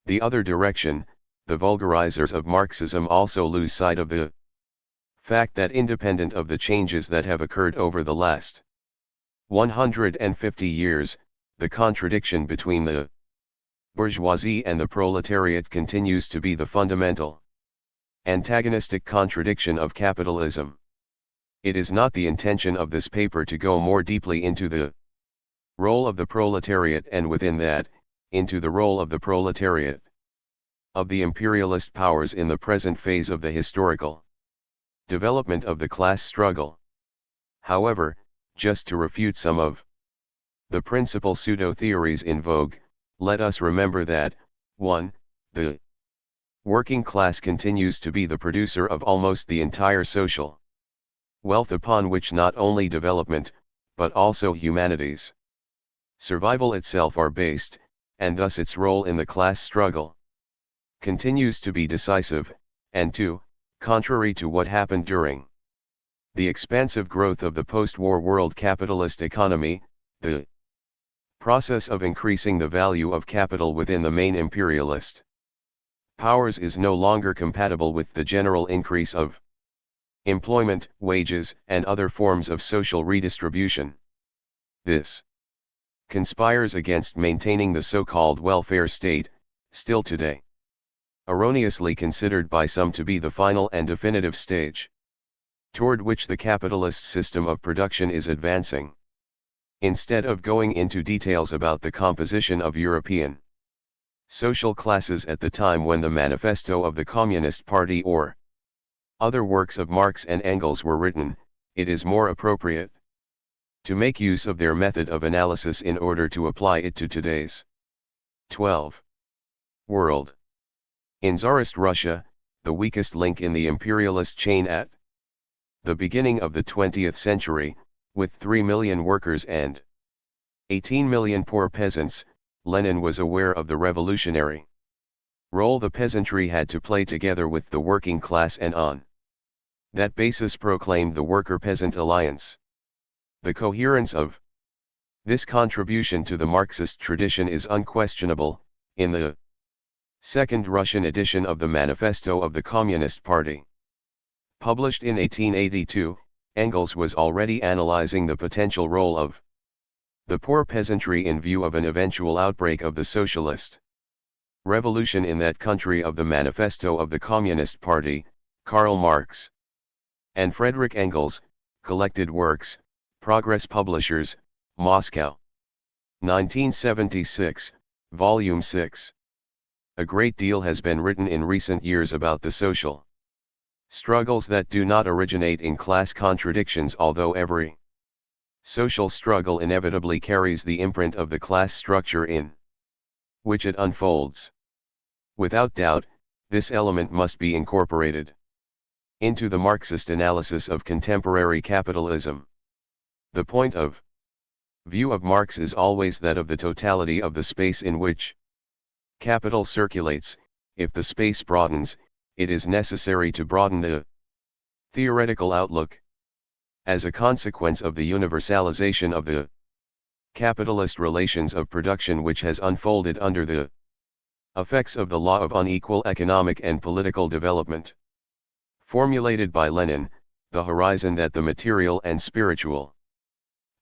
the other direction, the vulgarizers of Marxism also lose sight of the fact that, independent of the changes that have occurred over the last 150 years, the contradiction between the bourgeoisie and the proletariat continues to be the fundamental antagonistic contradiction of capitalism. It is not the intention of this paper to go more deeply into the role of the proletariat, and within that, into the role of the proletariat of the imperialist powers in the present phase of the historical development of the class struggle. However, just to refute some of the principal pseudo-theories in vogue, let us remember that, 1. The working class continues to be the producer of almost the entire social wealth upon which not only development, but also humanities' survival itself are based, and thus its role in the class struggle continues to be decisive, and 2, contrary to what happened during the expansive growth of the post-war world capitalist economy, the process of increasing the value of capital within the main imperialist powers is no longer compatible with the general increase of employment, wages, and other forms of social redistribution. This conspires against maintaining the so-called welfare state, still today erroneously considered by some to be the final and definitive stage toward which the capitalist system of production is advancing. Instead of going into details about the composition of European social classes at the time when the Manifesto of the Communist Party or other works of Marx and Engels were written, it is more appropriate to make use of their method of analysis in order to apply it to today's 12th world. In Tsarist Russia, the weakest link in the imperialist chain at the beginning of the 20th century, with 3 million workers and 18 million poor peasants, Lenin was aware of the revolutionary role the peasantry had to play together with the working class, and on that basis proclaimed the Worker-Peasant Alliance. The coherence of this contribution to the Marxist tradition is unquestionable. In the second Russian edition of the Manifesto of the Communist Party, published in 1882, Engels was already analyzing the potential role of the poor peasantry in view of an eventual outbreak of the socialist revolution in that country. Of the Manifesto of the Communist Party, Karl Marx and Frederick Engels, Collected Works, Progress Publishers, Moscow. 1976, Volume 6. A great deal has been written in recent years about the social struggles that do not originate in class contradictions, although every social struggle inevitably carries the imprint of the class structure in which it unfolds. Without doubt, this element must be incorporated into the Marxist analysis of contemporary capitalism. The point of view of Marx is always that of the totality of the space in which capital circulates. If the space broadens, it is necessary to broaden the theoretical outlook. As a consequence of the universalization of the capitalist relations of production which has unfolded under the effects of the law of unequal economic and political development, formulated by Lenin, the horizon that the material and spiritual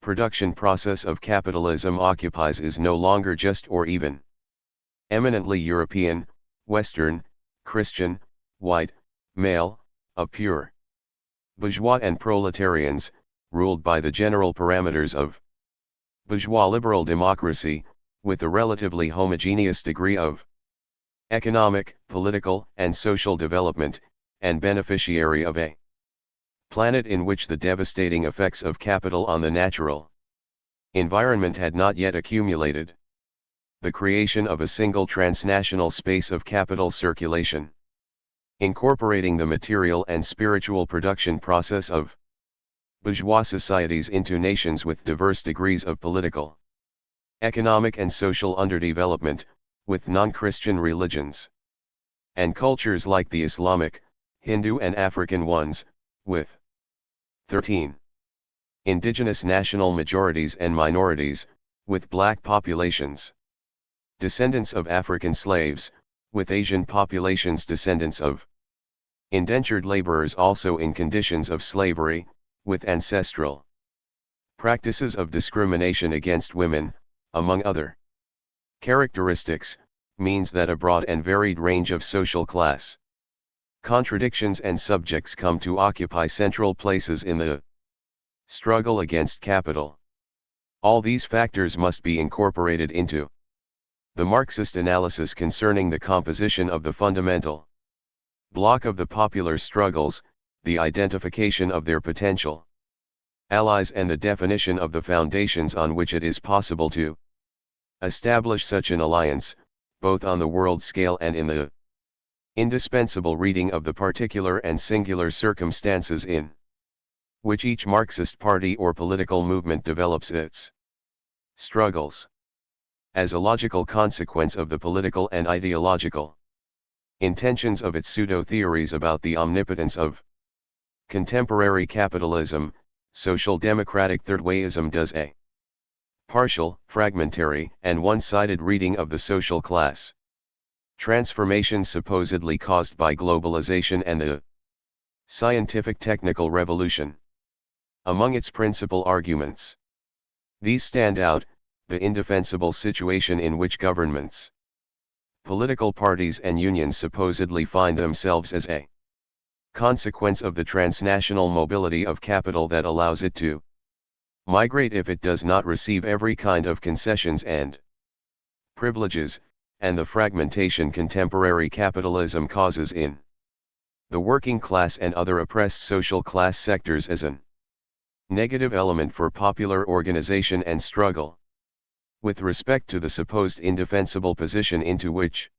production process of capitalism occupies is no longer just or even eminently European, Western, Christian, white, male, of pure bourgeois and proletarians, ruled by the general parameters of bourgeois liberal democracy, with a relatively homogeneous degree of economic, political, and social development, and beneficiary of a planet in which the devastating effects of capital on the natural environment had not yet accumulated. The creation of a single transnational space of capital circulation, incorporating the material and spiritual production process of bourgeois societies into nations with diverse degrees of political, economic and social underdevelopment, with non-Christian religions and cultures like the Islamic, Hindu and African ones, with 13 indigenous national majorities and minorities, with black populations, descendants of African slaves, with Asian populations descendants of indentured laborers also in conditions of slavery, with ancestral practices of discrimination against women, among other characteristics, means that a broad and varied range of social class contradictions and subjects come to occupy central places in the struggle against capital. All these factors must be incorporated into the Marxist analysis concerning the composition of the fundamental block of the popular struggles, the identification of their potential allies and the definition of the foundations on which it is possible to establish such an alliance, both on the world scale and in the indispensable reading of the particular and singular circumstances in which each Marxist party or political movement develops its struggles. As a logical consequence of the political and ideological intentions of its pseudo-theories about the omnipotence of contemporary capitalism, social democratic third-wayism does a partial, fragmentary, and one-sided reading of the social class transformation supposedly caused by globalization and the scientific technical revolution. Among its principal arguments, these stand out: the indefensible situation in which governments, political parties and unions supposedly find themselves as a consequence of the transnational mobility of capital that allows it to migrate if it does not receive every kind of concessions and privileges, and the fragmentation contemporary capitalism causes in the working class and other oppressed social class sectors as an negative element for popular organization and struggle. With respect to the supposed indefensible position into which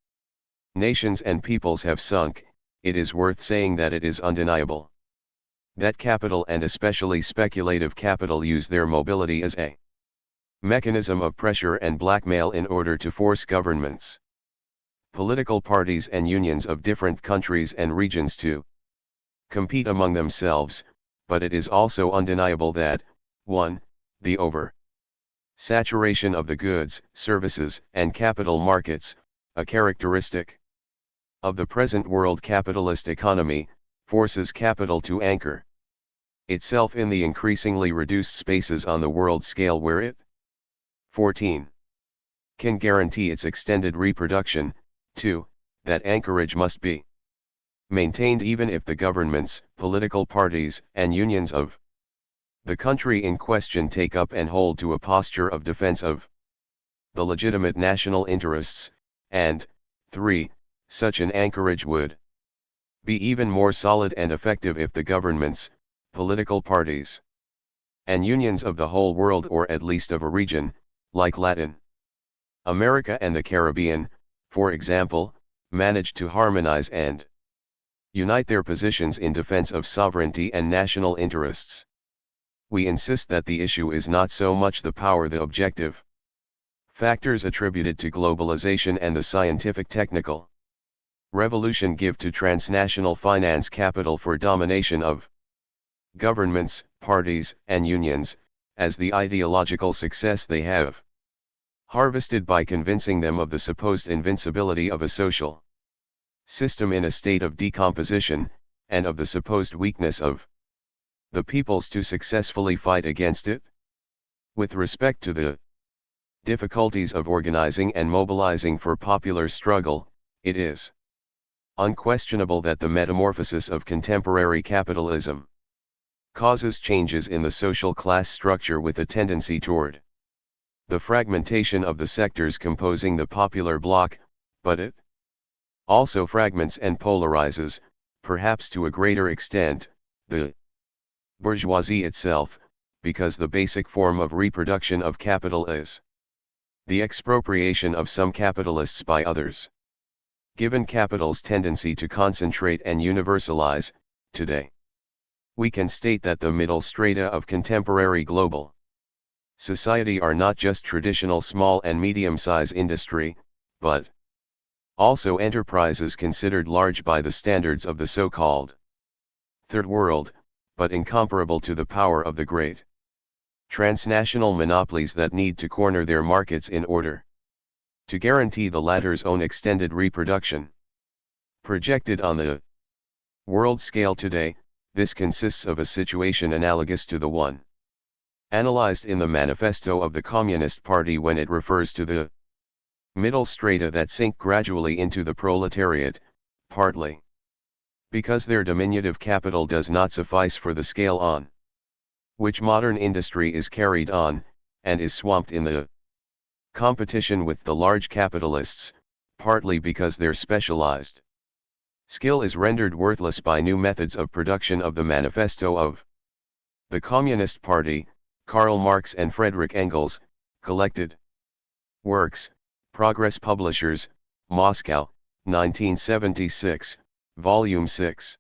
nations and peoples have sunk, it is worth saying that it is undeniable that capital and especially speculative capital use their mobility as a mechanism of pressure and blackmail in order to force governments, political parties and unions of different countries and regions to compete among themselves, but it is also undeniable that, 1. The over-saturation of the goods, services, and capital markets, a characteristic of the present world capitalist economy, forces capital to anchor itself in the increasingly reduced spaces on the world scale where it 14. Can guarantee its extended reproduction. 2. That anchorage must be maintained even if the governments, political parties, and unions of the country in question take up and hold to a posture of defense of the legitimate national interests, and 3. Such an anchorage would be even more solid and effective if the governments, political parties, and unions of the whole world, or at least of a region, like Latin America and the Caribbean, for example, managed to harmonize and unite their positions in defense of sovereignty and national interests. We insist that the issue is not so much the power, the objective factors attributed to globalization and the scientific technical revolution give to transnational finance capital for domination of governments, parties, and unions, as the ideological success they have harvested by convincing them of the supposed invincibility of a social system in a state of decomposition, and of the supposed weakness of the peoples to successfully fight against it. With respect to the difficulties of organizing and mobilizing for popular struggle, it is unquestionable that the metamorphosis of contemporary capitalism causes changes in the social class structure with a tendency toward the fragmentation of the sectors composing the popular bloc, but it also fragments and polarizes, perhaps to a greater extent, the bourgeoisie itself, because the basic form of reproduction of capital is the expropriation of some capitalists by others. Given capital's tendency to concentrate and universalize, today, we can state that the middle strata of contemporary global society are not just traditional small and medium-size industry, but also enterprises considered large by the standards of the so-called Third World, but incomparable to the power of the great transnational monopolies that need to corner their markets in order to guarantee the latter's own extended reproduction. Projected on the world scale today, this consists of a situation analogous to the one analyzed in the manifesto of the Communist Party when it refers to the middle strata that sink gradually into the proletariat, partly because their diminutive capital does not suffice for the scale on which modern industry is carried on, and is swamped in the competition with the large capitalists, partly because their specialized skill is rendered worthless by new methods of production. Of the manifesto of the Communist Party, Karl Marx and Friedrich Engels, collected Works, Progress Publishers, Moscow, 1976, Volume 6.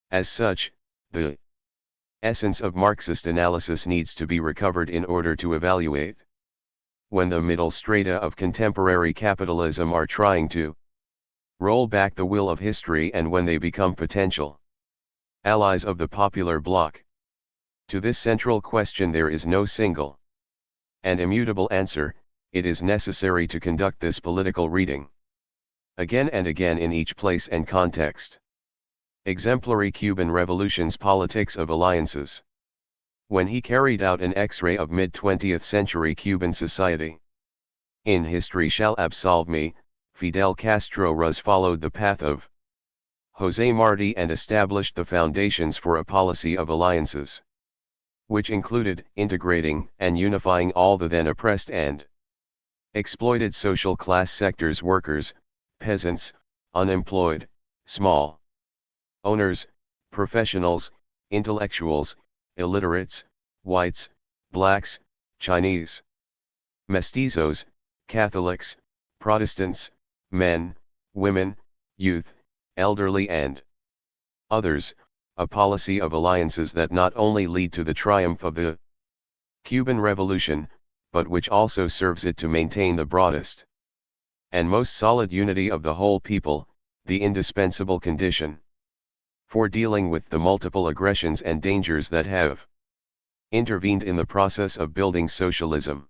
As such, the essence of Marxist analysis needs to be recovered in order to evaluate when the middle strata of contemporary capitalism are trying to roll back the wheel of history and when they become potential allies of the popular bloc. To this central question there is no single and immutable answer. It is necessary to conduct this political reading again and again in each place and context. Exemplary Cuban Revolution's politics of alliances. When he carried out an X-ray of mid-20th century Cuban society. In History Shall Absolve Me, Fidel Castro followed the path of José Martí and established the foundations for a policy of alliances, which included integrating and unifying all the then oppressed and exploited social class sectors: workers, peasants, unemployed, small owners, professionals, intellectuals, illiterates, whites, blacks, Chinese, mestizos, Catholics, Protestants, men, women, youth, elderly and others, a policy of alliances that not only lead to the triumph of the Cuban Revolution, but which also serves it to maintain the broadest and most solid unity of the whole people, the indispensable condition for dealing with the multiple aggressions and dangers that have intervened in the process of building socialism.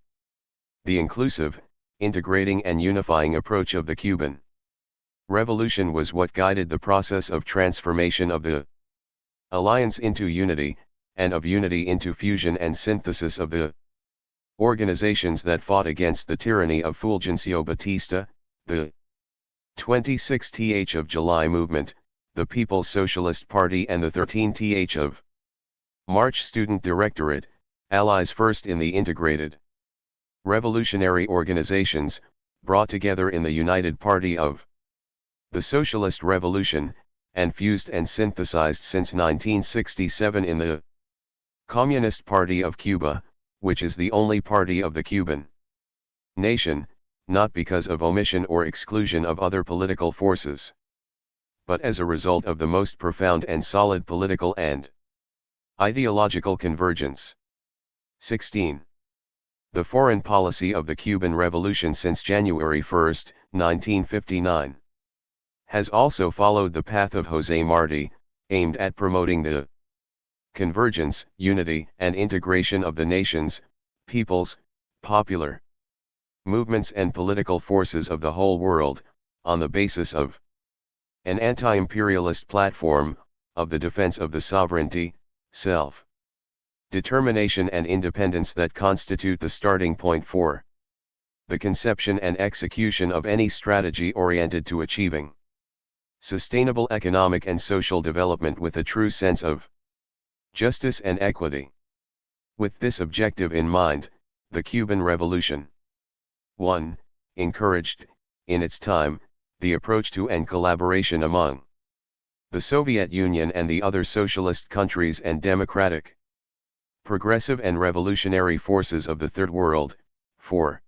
The inclusive, integrating and unifying approach of the Cuban Revolution was what guided the process of transformation of the alliance into unity, and of unity into fusion and synthesis of the organizations that fought against the tyranny of Fulgencio Batista, the 26th of July movement, the People's Socialist Party and the 13th of March Student Directorate, allies first in the integrated revolutionary organizations, brought together in the United Party of the Socialist Revolution, and fused and synthesized since 1967 in the Communist Party of Cuba, which is the only party of the Cuban nation, not because of omission or exclusion of other political forces, but as a result of the most profound and solid political and ideological convergence. 16. The foreign policy of the Cuban Revolution since January 1, 1959, has also followed the path of José Martí, aimed at promoting the convergence, unity, and integration of the nations, peoples, popular movements and political forces of the whole world, on the basis of an anti-imperialist platform, of the defense of the sovereignty, self-determination and independence that constitute the starting point for the conception and execution of any strategy oriented to achieving sustainable economic and social development with a true sense of justice and equity. With this objective in mind, the Cuban Revolution 1. Encouraged, in its time, the approach to and collaboration among the Soviet Union and the other socialist countries and democratic, progressive and revolutionary forces of the Third World, for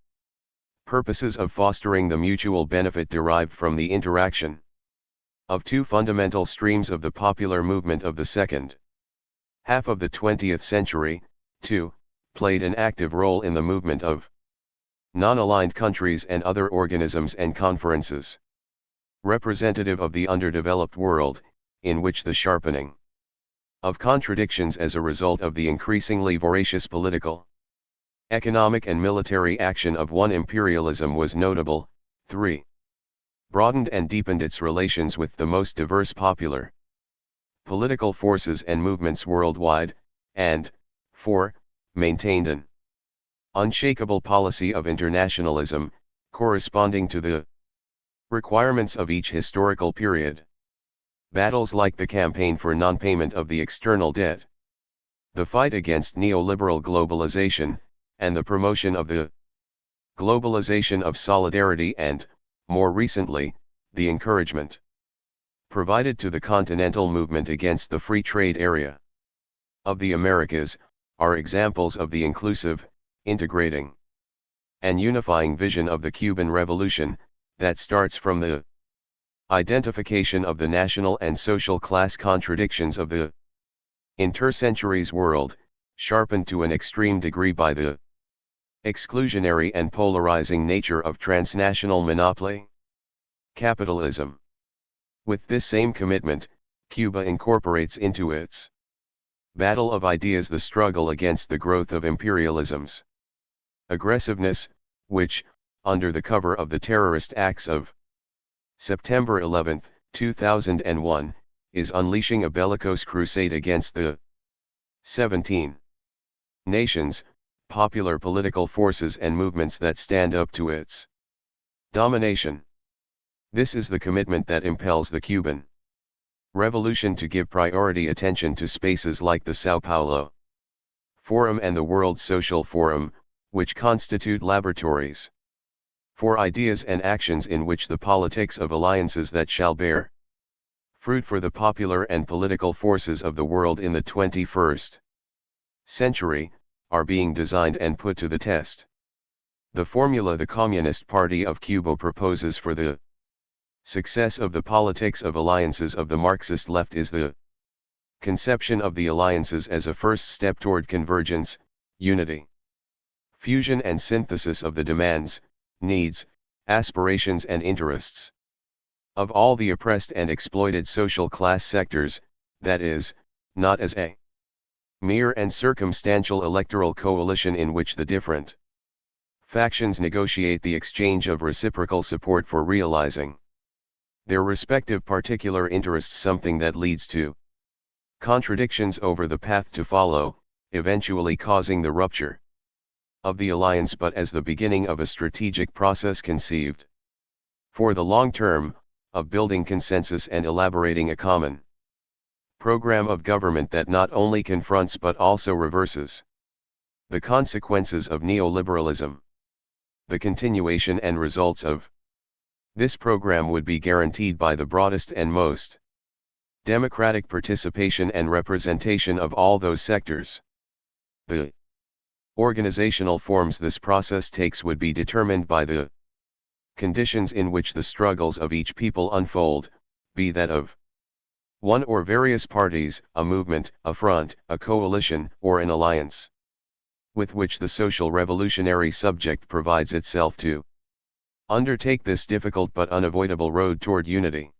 purposes of fostering the mutual benefit derived from the interaction of two fundamental streams of the popular movement of the second half of the 20th century. 2. Played an active role in the movement of non-aligned countries and other organisms and conferences representative of the underdeveloped world, in which the sharpening of contradictions as a result of the increasingly voracious political, economic and military action of one imperialism was notable. 3. Broadened and deepened its relations with the most diverse popular political forces and movements worldwide, and 4. Maintained an unshakable policy of internationalism, corresponding to the requirements of each historical period. Battles like the campaign for non-payment of the external debt, the fight against neoliberal globalization, and the promotion of the globalization of solidarity and, more recently, the encouragement provided to the continental movement against the free trade area of the Americas, are examples of the inclusive, integrating and unifying vision of the Cuban Revolution, that starts from the identification of the national and social class contradictions of the intercenturies world, sharpened to an extreme degree by the exclusionary and polarizing nature of transnational monopoly capitalism. With this same commitment, Cuba incorporates into its battle of ideas the struggle against the growth of imperialism's aggressiveness, which, under the cover of the terrorist acts of September 11, 2001, is unleashing a bellicose crusade against the 17 nations, popular political forces and movements that stand up to its domination. This is the commitment that impels the Cuban Revolution to give priority attention to spaces like the Sao Paulo Forum and the World Social Forum, which constitute laboratories for ideas and actions in which the politics of alliances that shall bear fruit for the popular and political forces of the world in the 21st century, are being designed and put to the test. The formula the Communist Party of Cuba proposes for the success of the politics of alliances of the Marxist left is the conception of the alliances as a first step toward convergence, unity, fusion and synthesis of the demands, needs, aspirations and interests of all the oppressed and exploited social class sectors, that is, not as a mere and circumstantial electoral coalition in which the different factions negotiate the exchange of reciprocal support for realizing their respective particular interests, something that leads to contradictions over the path to follow, eventually causing the rupture of the alliance, but as the beginning of a strategic process conceived for the long term, of building consensus and elaborating a common program of government that not only confronts but also reverses the consequences of neoliberalism. The continuation and results of this program would be guaranteed by the broadest and most democratic participation and representation of all those sectors. The organizational forms this process takes would be determined by the conditions in which the struggles of each people unfold, be that of one or various parties, a movement, a front, a coalition, or an alliance, with which the social revolutionary subject provides itself to undertake this difficult but unavoidable road toward unity.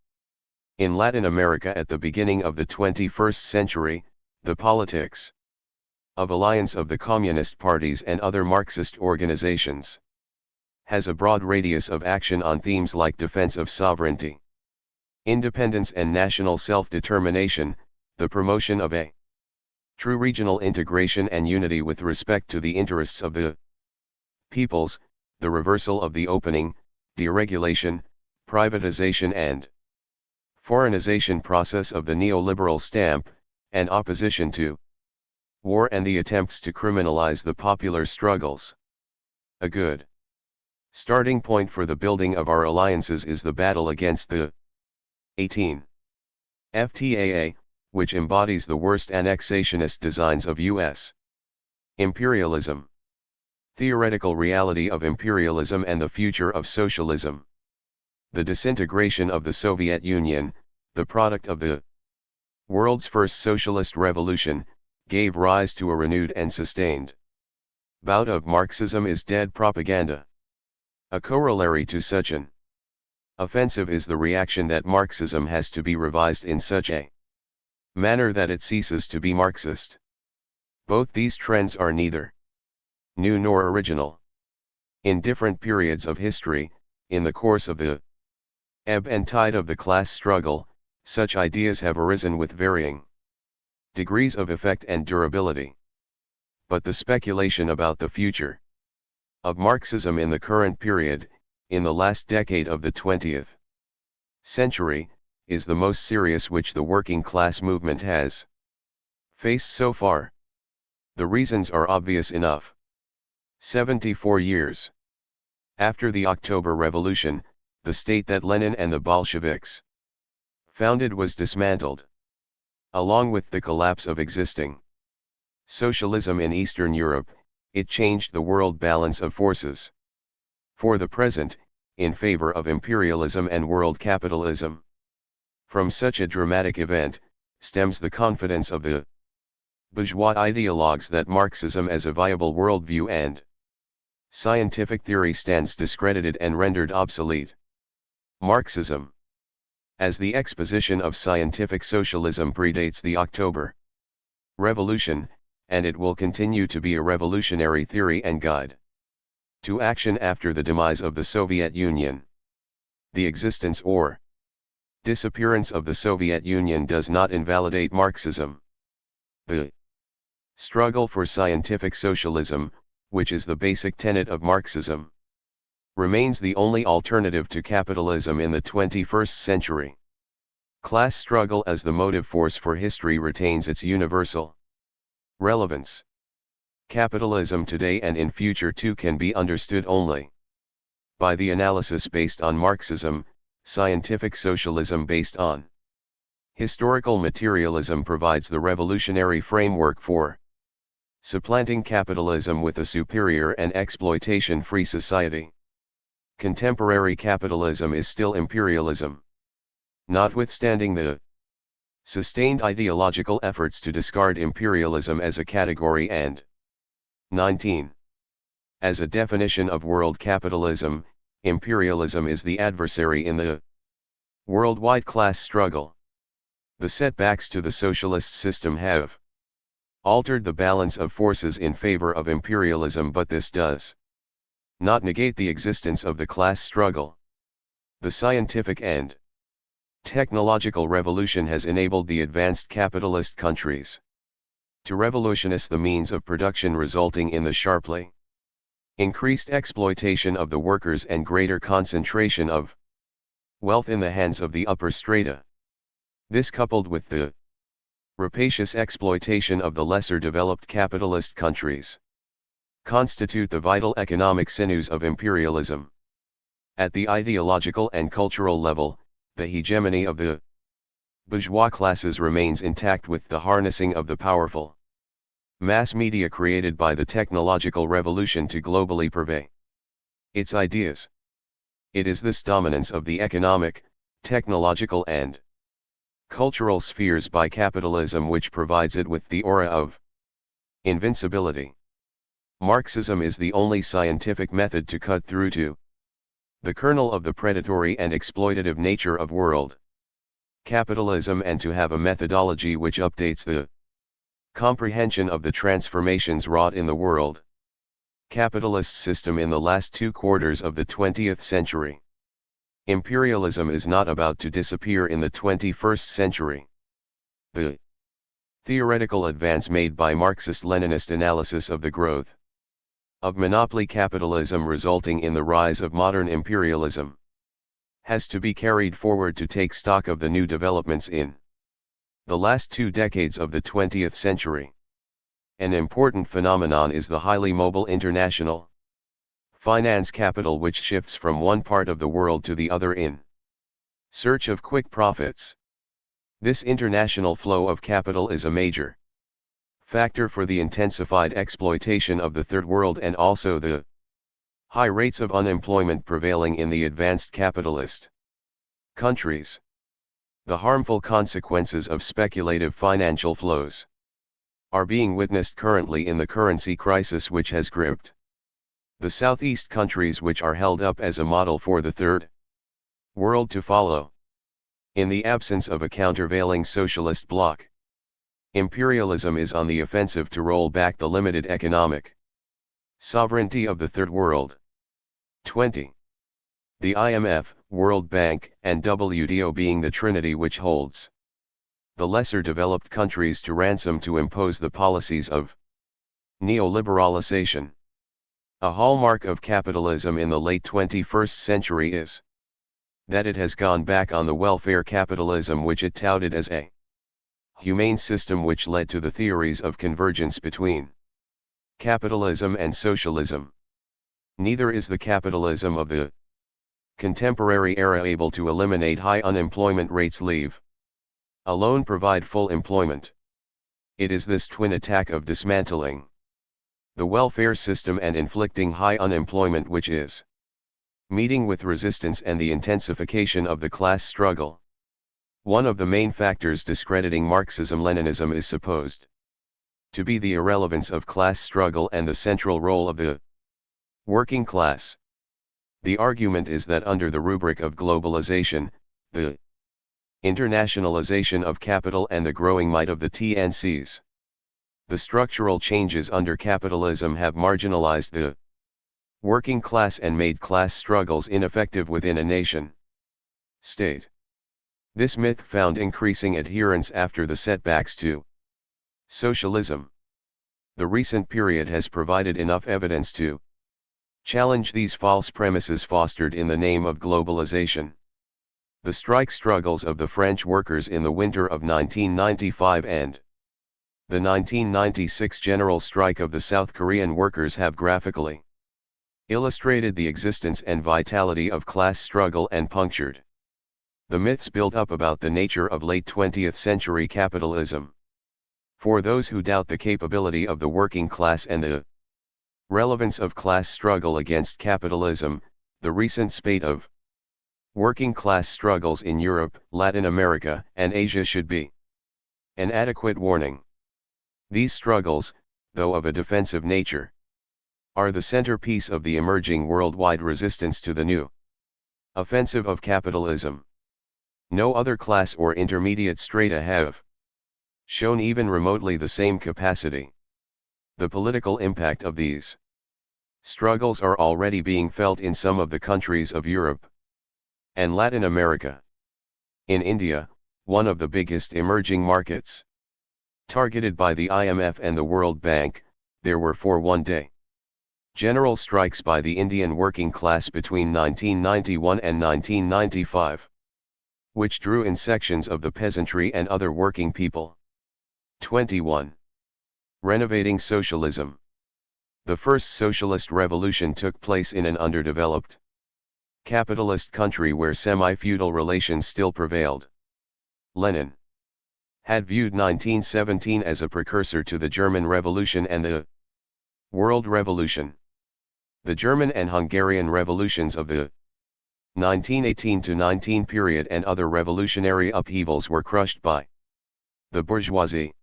In Latin America at the beginning of the 21st century, the politics of alliance of the communist parties and other Marxist organizations has a broad radius of action on themes like defense of sovereignty, independence and national self-determination, the promotion of a true regional integration and unity with respect to the interests of the peoples, the reversal of the opening, deregulation, privatization and foreignization process of the neoliberal stamp, and opposition to war and the attempts to criminalize the popular struggles. A good starting point for the building of our alliances is the battle against the 18 FTAA, which embodies the worst annexationist designs of U.S. imperialism, theoretical reality of imperialism and the future of socialism. The disintegration of the Soviet Union, the product of the world's first socialist revolution, gave rise to a renewed and sustained bout of Marxism is dead propaganda. A corollary to such an offensive is the reaction that Marxism has to be revised in such a manner that it ceases to be Marxist. Both these trends are neither new nor original. In different periods of history, in the course of the ebb and tide of the class struggle, such ideas have arisen with varying degrees of effect and durability. But the speculation about the future of Marxism in the current period, in the last decade of the 20th century, is the most serious which the working class movement has faced so far. The reasons are obvious enough. 74 years after the October Revolution, the state that Lenin and the Bolsheviks founded was dismantled. Along with the collapse of existing socialism in Eastern Europe, it changed the world balance of forces. for the present, in favor of imperialism and world capitalism. From such a dramatic event, stems the confidence of the bourgeois ideologues that Marxism as a viable worldview and scientific theory stands discredited and rendered obsolete. Marxism, as the exposition of scientific socialism, predates the October Revolution, and it will continue to be a revolutionary theory and guide to action after the demise of the Soviet Union. The existence or disappearance of the Soviet Union does not invalidate Marxism. The struggle for scientific socialism, which is the basic tenet of Marxism, remains the only alternative to capitalism in the 21st century. Class struggle as the motive force for history retains its universal relevance. Capitalism today and in future too can be understood only by the analysis based on Marxism. Scientific socialism based on historical materialism provides the revolutionary framework for supplanting capitalism with a superior and exploitation-free society. Contemporary capitalism is still imperialism. Notwithstanding the sustained ideological efforts to discard imperialism as a category and 19. As a definition of world capitalism, imperialism is the adversary in the worldwide class struggle. The setbacks to the socialist system have altered the balance of forces in favor of imperialism, but this does not negate the existence of the class struggle. The scientific and technological revolution has enabled the advanced capitalist countries to revolutionize the means of production, resulting in the sharply increased exploitation of the workers and greater concentration of wealth in the hands of the upper strata. This, coupled with the rapacious exploitation of the lesser developed capitalist countries, constitute the vital economic sinews of imperialism. At the ideological and cultural level, the hegemony of the bourgeois classes remains intact with the harnessing of the powerful mass media created by the technological revolution to globally purvey its ideas. It is this dominance of the economic, technological and cultural spheres by capitalism which provides it with the aura of invincibility. Marxism is the only scientific method to cut through to the kernel of the predatory and exploitative nature of world capitalism, and to have a methodology which updates the comprehension of the transformations wrought in the world capitalist system in the last 2 quarters of the 20th century. Imperialism is not about to disappear in the 21st century. The theoretical advance made by Marxist-Leninist analysis of the growth of monopoly capitalism resulting in the rise of modern imperialism has to be carried forward to take stock of the new developments in the last 2 decades of the 20th century. An important phenomenon is the highly mobile international finance capital which shifts from one part of the world to the other in search of quick profits. This international flow of capital is a major factor for the intensified exploitation of the Third World and also the high rates of unemployment prevailing in the advanced capitalist countries. The harmful consequences of speculative financial flows are being witnessed currently in the currency crisis which has gripped the Southeast countries, which are held up as a model for the Third World to follow. In the absence of a countervailing socialist bloc, imperialism is on the offensive to roll back the limited economic sovereignty of the Third World. 20. The IMF, World Bank, and WTO being the trinity which holds the lesser developed countries to ransom to impose the policies of neoliberalization. A hallmark of capitalism in the late 21st century is that it has gone back on the welfare capitalism which it touted as a humane system, which led to the theories of convergence between capitalism and socialism. Neither is the capitalism of the contemporary era able to eliminate high unemployment rates, leave alone provide full employment. It is this twin attack of dismantling the welfare system and inflicting high unemployment which is meeting with resistance and the intensification of the class struggle. One of the main factors discrediting Marxism-Leninism is supposed to be the irrelevance of class struggle and the central role of the working class. The argument is that under the rubric of globalization, the internationalization of capital and the growing might of the TNCs, the structural changes under capitalism have marginalized the working class and made class struggles ineffective within a nation state. This myth found increasing adherents after the setbacks to socialism. The recent period has provided enough evidence to challenge these false premises fostered in the name of globalization. The strike struggles of the French workers in the winter of 1995 and the 1996 general strike of the South Korean workers have graphically illustrated the existence and vitality of class struggle and punctured the myths built up about the nature of late 20th century capitalism. For those who doubt the capability of the working class and the relevance of class struggle against capitalism, the recent spate of working class struggles in Europe, Latin America, and Asia should be an adequate warning. These struggles, though of a defensive nature, are the centerpiece of the emerging worldwide resistance to the new offensive of capitalism. No other class or intermediate strata have shown even remotely the same capacity. The political impact of these struggles are already being felt in some of the countries of Europe and Latin America. In India, one of the biggest emerging markets targeted by the IMF and the World Bank, there were 4 one-day general strikes by the Indian working class between 1991 and 1995, which drew in sections of the peasantry and other working people. 21. Renovating socialism. The first socialist revolution took place in an underdeveloped capitalist country where semi-feudal relations still prevailed. Lenin had viewed 1917 as a precursor to the German Revolution and the World Revolution. The German and Hungarian revolutions of the 1918-19 period and other revolutionary upheavals were crushed by the bourgeoisie.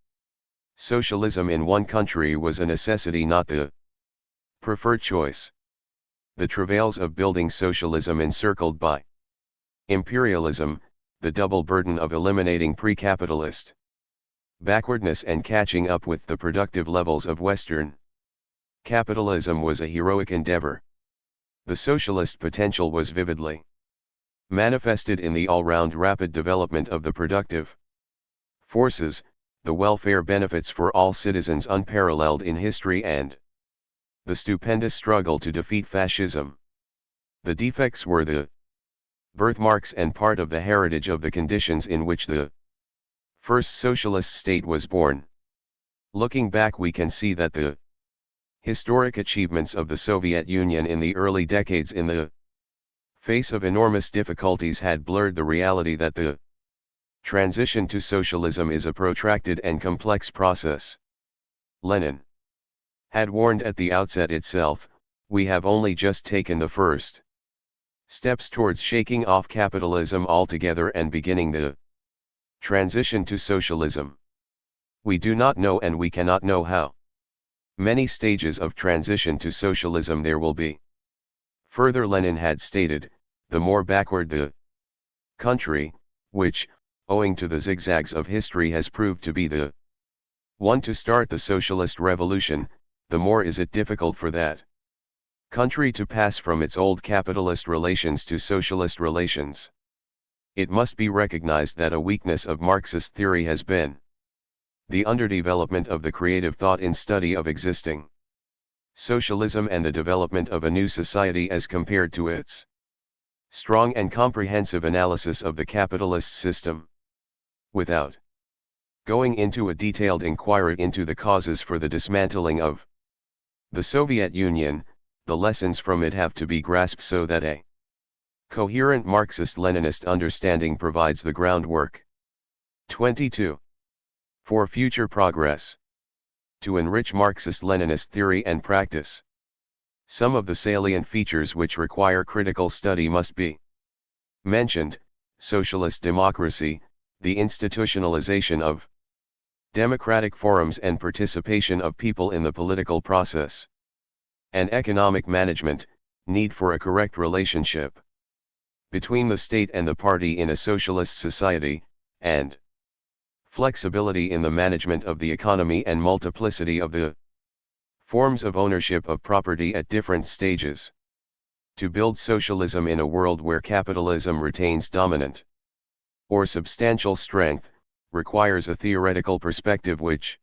Socialism in one country was a necessity, not the preferred choice. The travails of building socialism encircled by imperialism, the double burden of eliminating pre-capitalist backwardness and catching up with the productive levels of Western capitalism was a heroic endeavor. The socialist potential was vividly manifested in the all-round rapid development of the productive forces, the welfare benefits for all citizens unparalleled in history, and the stupendous struggle to defeat fascism. The defects were the birthmarks and part of the heritage of the conditions in which the first socialist state was born. Looking back, we can see that the historic achievements of the Soviet Union in the early decades in the face of enormous difficulties had blurred the reality that the transition to socialism is a protracted and complex process. Lenin had warned at the outset itself, we have only just taken the first steps towards shaking off capitalism altogether and beginning the transition to socialism. We do not know and we cannot know how many stages of transition to socialism there will be. Further, Lenin had stated, the more backward the country, which, owing to the zigzags of history has proved to be the one to start the socialist revolution, the more is it difficult for that country to pass from its old capitalist relations to socialist relations. It must be recognized that a weakness of Marxist theory has been the underdevelopment of the creative thought in study of existing socialism and the development of a new society as compared to its strong and comprehensive analysis of the capitalist system. Without going into a detailed inquiry into the causes for the dismantling of the Soviet Union, the lessons from it have to be grasped so that a coherent Marxist-Leninist understanding provides the groundwork. 22. For future progress. To enrich Marxist-Leninist theory and practice. Some of the salient features which require critical study must be mentioned: socialist democracy, the institutionalization of democratic forums and participation of people in the political process, and economic management, need for a correct relationship between the state and the party in a socialist society, and flexibility in the management of the economy and multiplicity of the forms of ownership of property at different stages. To build socialism in a world where capitalism retains dominant or substantial strength, requires a theoretical perspective which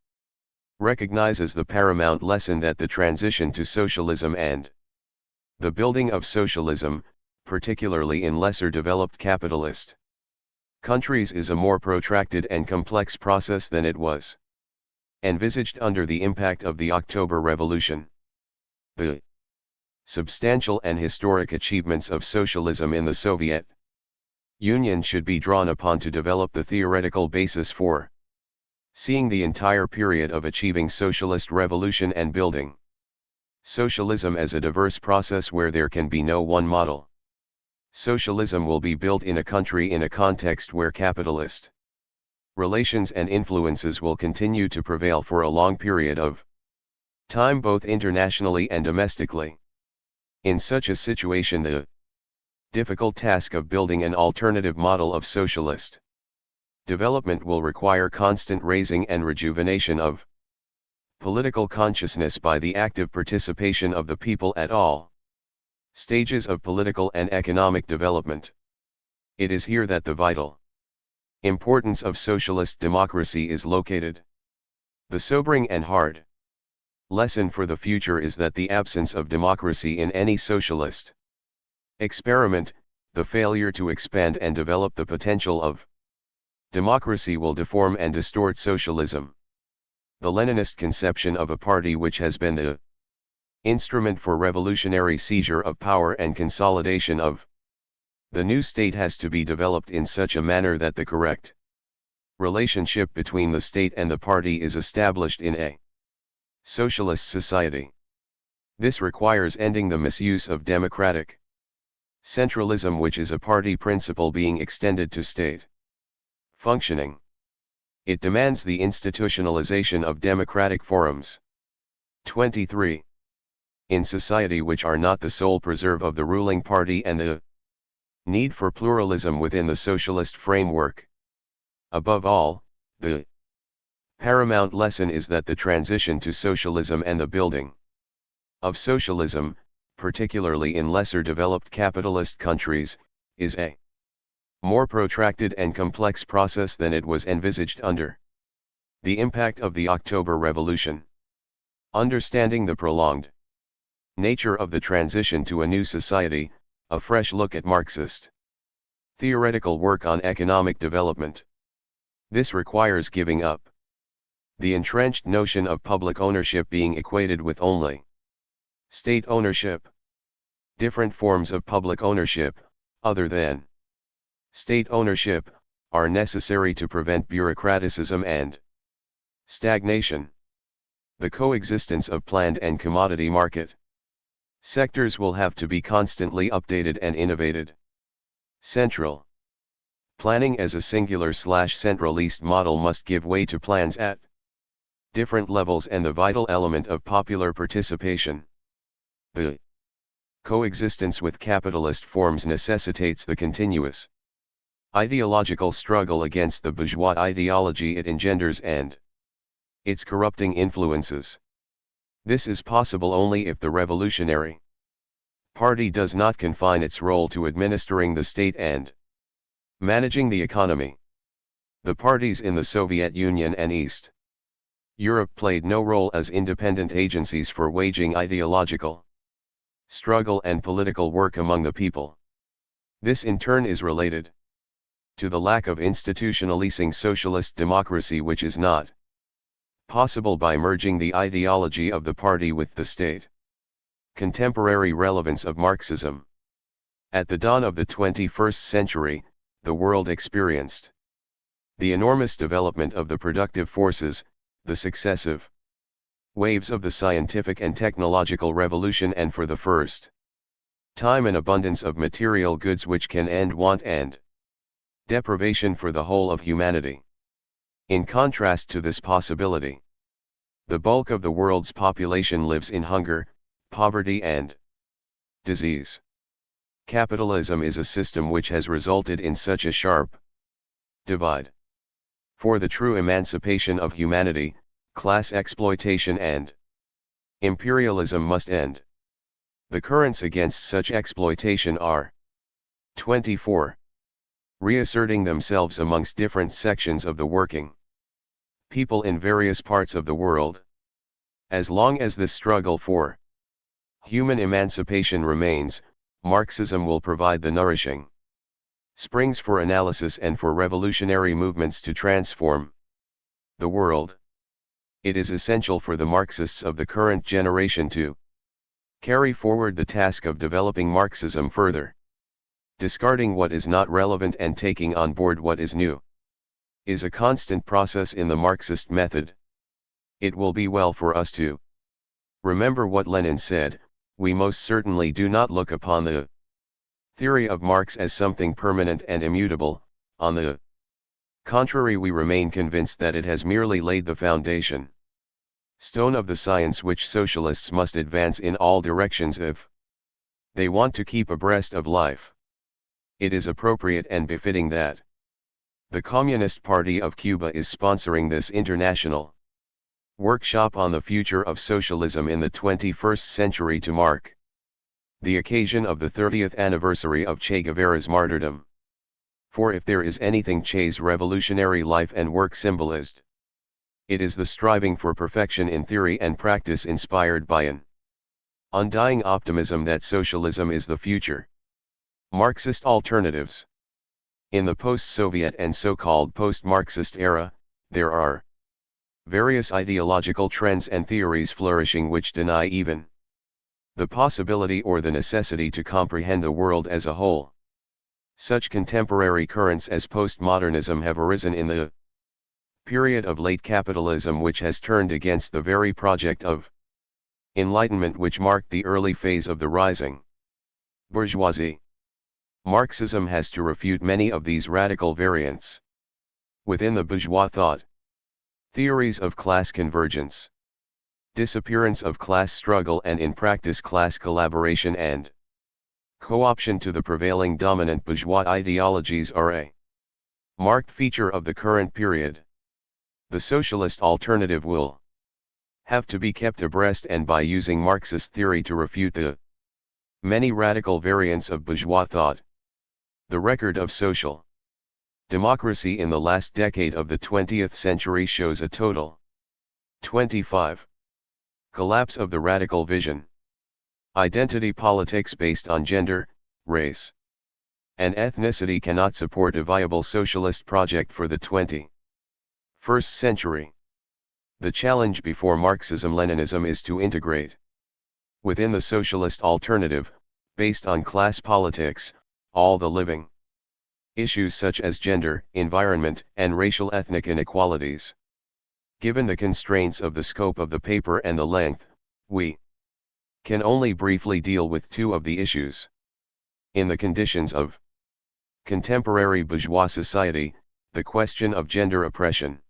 recognizes the paramount lesson that the transition to socialism and the building of socialism, particularly in lesser developed capitalist countries, is a more protracted and complex process than it was envisaged under the impact of the October Revolution. The substantial and historic achievements of socialism in the Soviet Union should be drawn upon to develop the theoretical basis for seeing the entire period of achieving socialist revolution and building socialism as a diverse process where there can be no one model. Socialism will be built in a country in a context where capitalist relations and influences will continue to prevail for a long period of time, both internationally and domestically. In such a situation, the difficult task of building an alternative model of socialist development will require constant raising and rejuvenation of political consciousness by the active participation of the people at all stages of political and economic development. It is here that the vital importance of socialist democracy is located. The sobering and hard lesson for the future is that the absence of democracy in any socialist experiment, the failure to expand and develop the potential of democracy, will deform and distort socialism. The Leninist conception of a party which has been the instrument for revolutionary seizure of power and consolidation of the new state has to be developed in such a manner that the correct relationship between the state and the party is established in a socialist society. This requires ending the misuse of democratic centralism, which is a party principle being extended to state functioning. It demands the institutionalization of democratic forums. 23. In society which are not the sole preserve of the ruling party, and the need for pluralism within the socialist framework. Above all, the paramount lesson is that the transition to socialism and the building of socialism, particularly in lesser developed capitalist countries, is a more protracted and complex process than it was envisaged under the impact of the October Revolution. Understanding the prolonged nature of the transition to a new society, a fresh look at Marxist theoretical work on economic development. This requires giving up the entrenched notion of public ownership being equated with only state ownership. Different forms of public ownership, other than state ownership, are necessary to prevent bureaucraticism and stagnation. The coexistence of planned and commodity market sectors will have to be constantly updated and innovated. Central planning as a singular/centralist model must give way to plans at different levels and the vital element of popular participation. The coexistence with capitalist forms necessitates the continuous ideological struggle against the bourgeois ideology it engenders and its corrupting influences. This is possible only if the revolutionary party does not confine its role to administering the state and managing the economy. The parties in the Soviet Union and East Europe played no role as independent agencies for waging ideological struggle and political work among the people. This in turn is related to the lack of institutionalizing socialist democracy, which is not possible by merging the ideology of the party with the state. Contemporary relevance of Marxism. At the dawn of the 21st century, the world experienced the enormous development of the productive forces, the successive waves of the scientific and technological revolution, and for the first time an abundance of material goods which can end want and deprivation for the whole of humanity. In contrast to this possibility, the bulk of the world's population lives in hunger, poverty and disease. Capitalism is a system which has resulted in such a sharp divide. For the true emancipation of humanity, class exploitation and imperialism must end. The currents against such exploitation are 24. Reasserting themselves amongst different sections of the working people in various parts of the world. As long as this struggle for human emancipation remains, Marxism will provide the nourishing springs for analysis and for revolutionary movements to transform the world. It is essential for the Marxists of the current generation to carry forward the task of developing Marxism further, discarding what is not relevant and taking on board what is new, is a constant process in the Marxist method. It will be well for us to remember what Lenin said: we most certainly do not look upon the theory of Marx as something permanent and immutable. On the contrary, we remain convinced that it has merely laid the foundation stone of the science which socialists must advance in all directions if they want to keep abreast of life. It is appropriate and befitting that the Communist Party of Cuba is sponsoring this international workshop on the future of socialism in the 21st century to mark the occasion of the 30th anniversary of Che Guevara's martyrdom. For if there is anything Che's revolutionary life and work symbolized, it is the striving for perfection in theory and practice, inspired by an undying optimism that socialism is the future. Marxist alternatives. In the post-Soviet and so-called post-Marxist era, there are various ideological trends and theories flourishing which deny even the possibility or the necessity to comprehend the world as a whole. Such contemporary currents as postmodernism have arisen in the period of late capitalism, which has turned against the very project of enlightenment which marked the early phase of the rising bourgeoisie. Marxism has to refute many of these radical variants within the bourgeois thought. Theories of class convergence, disappearance of class struggle, and in practice class collaboration and co-option to the prevailing dominant bourgeois ideologies are a marked feature of the current period. The socialist alternative will have to be kept abreast, and by using Marxist theory to refute the many radical variants of bourgeois thought. The record of social democracy in the last decade of the 20th century shows a total 25. Collapse of the radical vision. Identity politics based on gender, race, and ethnicity cannot support a viable socialist project for the 21st century. The challenge before Marxism-Leninism is to integrate within the socialist alternative, based on class politics, all the living issues such as gender, environment, and racial ethnic inequalities. Given the constraints of the scope of the paper and the length, we can only briefly deal with two of the issues. In the conditions of contemporary bourgeois society, the question of gender oppression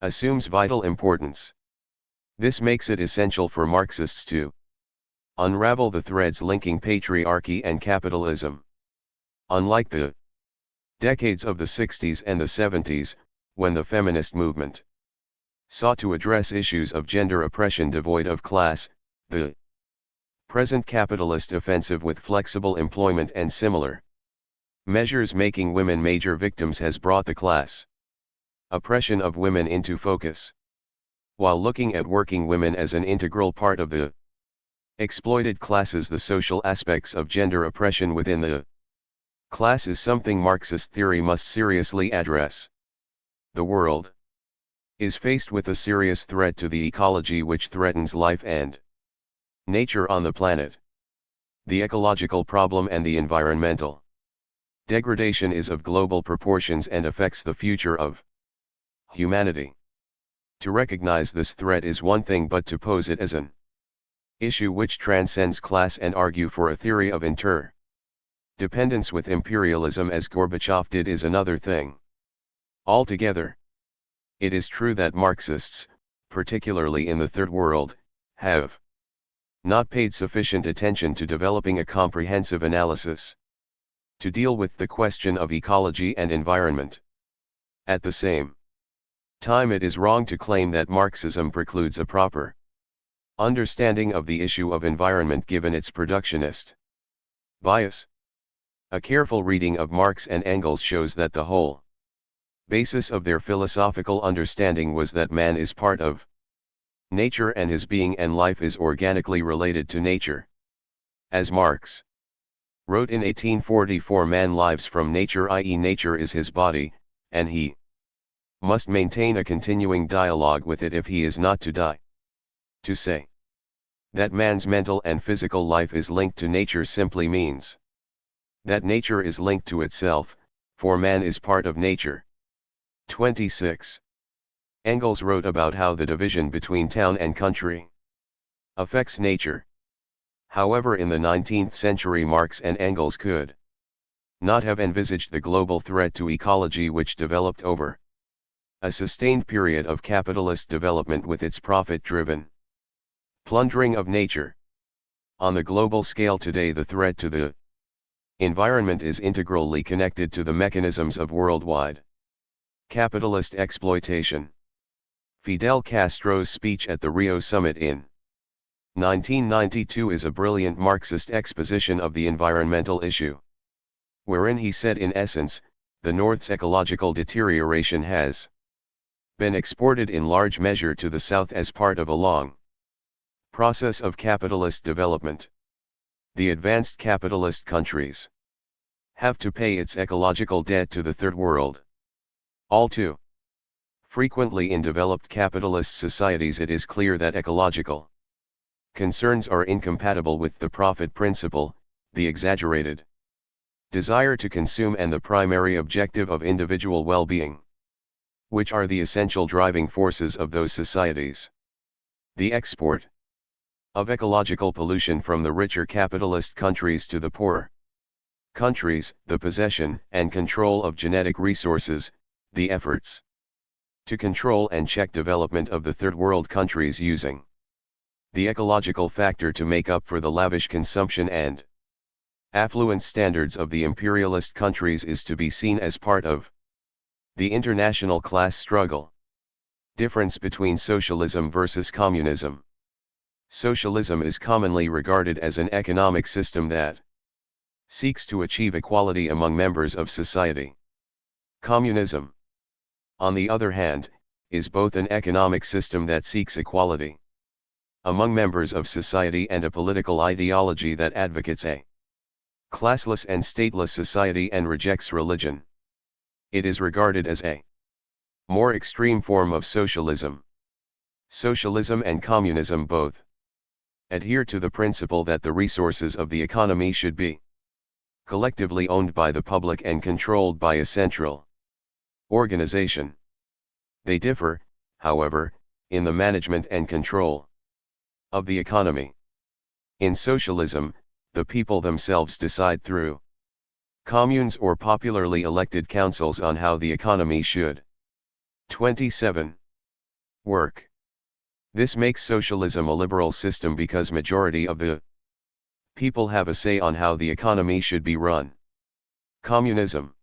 assumes vital importance. This makes it essential for Marxists to unravel the threads linking patriarchy and capitalism. Unlike the decades of the 60s and the 70s, when the feminist movement sought to address issues of gender oppression devoid of class, the present capitalist offensive with flexible employment and similar measures making women major victims has brought the class oppression of women into focus, while looking at working women as an integral part of the exploited classes. The social aspects of gender oppression within the class is something Marxist theory must seriously address. The world is faced with a serious threat to the ecology which threatens life and nature on the planet. The ecological problem and the environmental degradation is of global proportions and affects the future of humanity. To recognize this threat is one thing, but to pose it as an issue which transcends class and argue for a theory of interdependence with imperialism as Gorbachev did is another thing altogether. It is true that Marxists, particularly in the Third World, have not paid sufficient attention to developing a comprehensive analysis to deal with the question of ecology and environment. At the same time, it is wrong to claim that Marxism precludes a proper understanding of the issue of environment given its productionist bias. A careful reading of Marx and Engels shows that the whole basis of their philosophical understanding was that man is part of nature and his being and life is organically related to nature. As Marx wrote in 1844, man lives from nature, i.e. nature is his body, and he must maintain a continuing dialogue with it if he is not to die. To say that man's mental and physical life is linked to nature simply means that nature is linked to itself, for man is part of nature. 26. Engels wrote about how the division between town and country affects nature. However, in the 19th century, Marx and Engels could not have envisaged the global threat to ecology which developed over a sustained period of capitalist development with its profit-driven plundering of nature. On the global scale today, the threat to the environment is integrally connected to the mechanisms of worldwide capitalist exploitation. Fidel Castro's speech at the Rio summit in 1992 is a brilliant Marxist exposition of the environmental issue, wherein he said in essence, the North's ecological deterioration has been exported in large measure to the South as part of a long process of capitalist development. The advanced capitalist countries have to pay its ecological debt to the Third World. All too frequently in developed capitalist societies, it is clear that ecological concerns are incompatible with the profit principle, the exaggerated desire to consume, and the primary objective of individual well-being, which are the essential driving forces of those societies. The export of ecological pollution from the richer capitalist countries to the poorer countries, the possession and control of genetic resources, the efforts to control and check development of the Third World countries using the ecological factor to make up for the lavish consumption and affluence standards of the imperialist countries is to be seen as part of the international class struggle. Difference between socialism versus communism. Socialism is commonly regarded as an economic system that seeks to achieve equality among members of society. Communism, on the other hand, is both an economic system that seeks equality among members of society and a political ideology that advocates a classless and stateless society and rejects religion. It is regarded as a more extreme form of socialism. Socialism and communism both adhere to the principle that the resources of the economy should be collectively owned by the public and controlled by a central organization. They differ, however, in the management and control of the economy. In socialism, the people themselves decide through communes or popularly elected councils on how the economy should 27. Work. This makes socialism a liberal system because majority of the people have a say on how the economy should be run. Communism,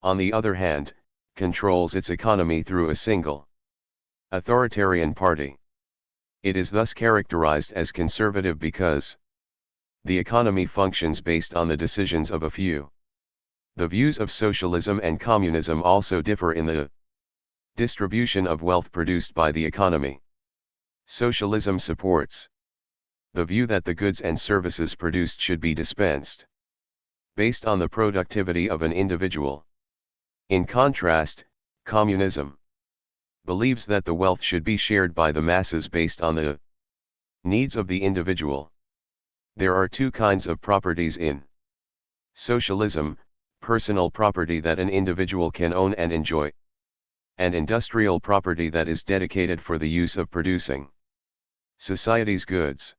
on the other hand, controls its economy through a single authoritarian party. It is thus characterized as conservative because the economy functions based on the decisions of a few. The views of socialism and communism also differ in the distribution of wealth produced by the economy. Socialism supports the view that the goods and services produced should be dispensed based on the productivity of an individual. In contrast, communism believes that the wealth should be shared by the masses based on the needs of the individual. There are two kinds of properties in socialism: personal property that an individual can own and enjoy, and industrial property that is dedicated for the use of producing society's goods.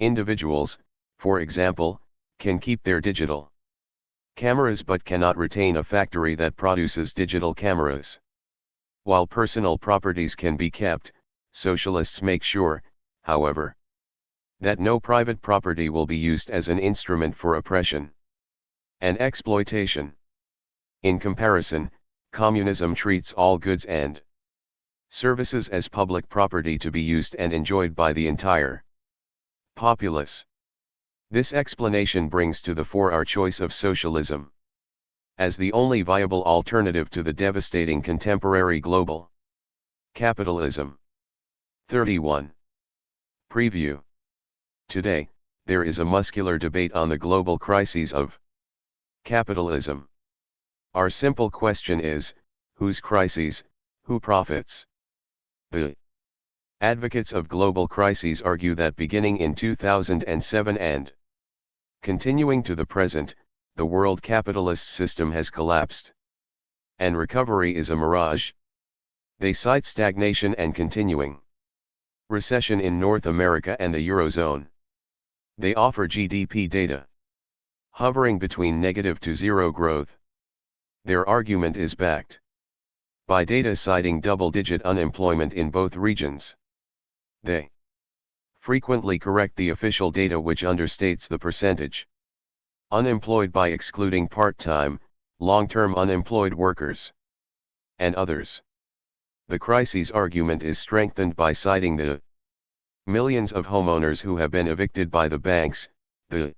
Individuals, for example, can keep their digital cameras but cannot retain a factory that produces digital cameras. While personal properties can be kept, socialists make sure, however, that no private property will be used as an instrument for oppression and exploitation. In comparison, communism treats all goods and services as public property to be used and enjoyed by the entire populace. This explanation brings to the fore our choice of socialism as the only viable alternative to the devastating contemporary global capitalism. 31. Preview. Today, there is a muscular debate on the global crises of capitalism. Our simple question is, whose crises, who profits? The advocates of global crises argue that beginning in 2007 and continuing to the present, the world capitalist system has collapsed, and recovery is a mirage. They cite stagnation and continuing recession in North America and the Eurozone. They offer GDP data hovering between negative to zero growth. Their argument is backed by data citing double-digit unemployment in both regions. They frequently correct the official data which understates the percentage unemployed by excluding part-time, long-term unemployed workers and others. The crises argument is strengthened by citing the millions of homeowners who have been evicted by the banks, the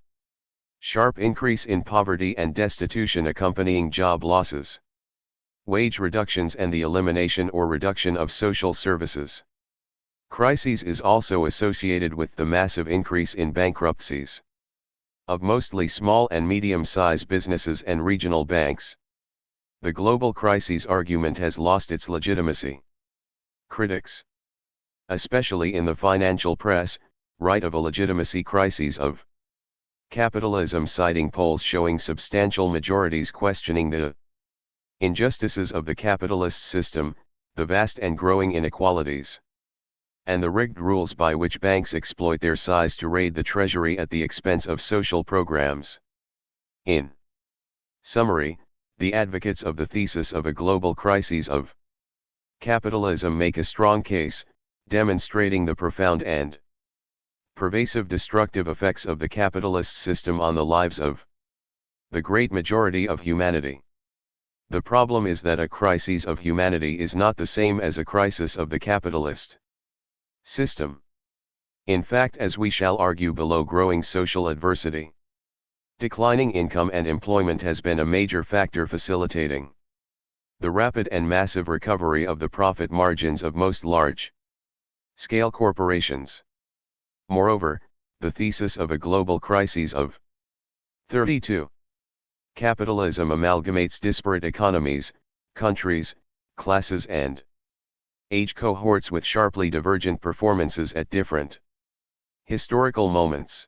sharp increase in poverty and destitution accompanying job losses, wage reductions and the elimination or reduction of social services. Crises is also associated with the massive increase in bankruptcies of mostly small and medium-sized businesses and regional banks. The global crises argument has lost its legitimacy. Critics, especially in the financial press, write of a legitimacy crisis of capitalism, citing polls showing substantial majorities questioning the injustices of the capitalist system, the vast and growing inequalities, and the rigged rules by which banks exploit their size to raid the treasury at the expense of social programs. In summary, the advocates of the thesis of a global crisis of capitalism make a strong case, demonstrating the profound and pervasive destructive effects of the capitalist system on the lives of the great majority of humanity. The problem is that a crisis of humanity is not the same as a crisis of the capitalist system. In fact, as we shall argue below, growing social adversity, declining income and employment has been a major factor facilitating the rapid and massive recovery of the profit margins of most large-scale corporations. Moreover, the thesis of a global crisis of 32. Capitalism amalgamates disparate economies, countries, classes and age cohorts with sharply divergent performances at different historical moments.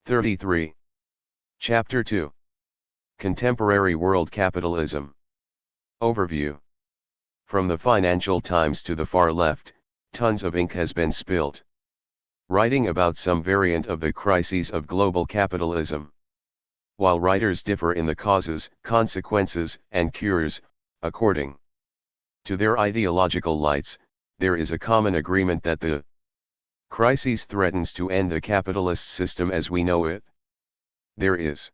33. Chapter 2. Contemporary World Capitalism. Overview. From the Financial Times to the far left, tons of ink has been spilt, writing about some variant of the crises of global capitalism. While writers differ in the causes, consequences, and cures, according to their ideological lights, there is a common agreement that the crisis threatens to end the capitalist system as we know it. There is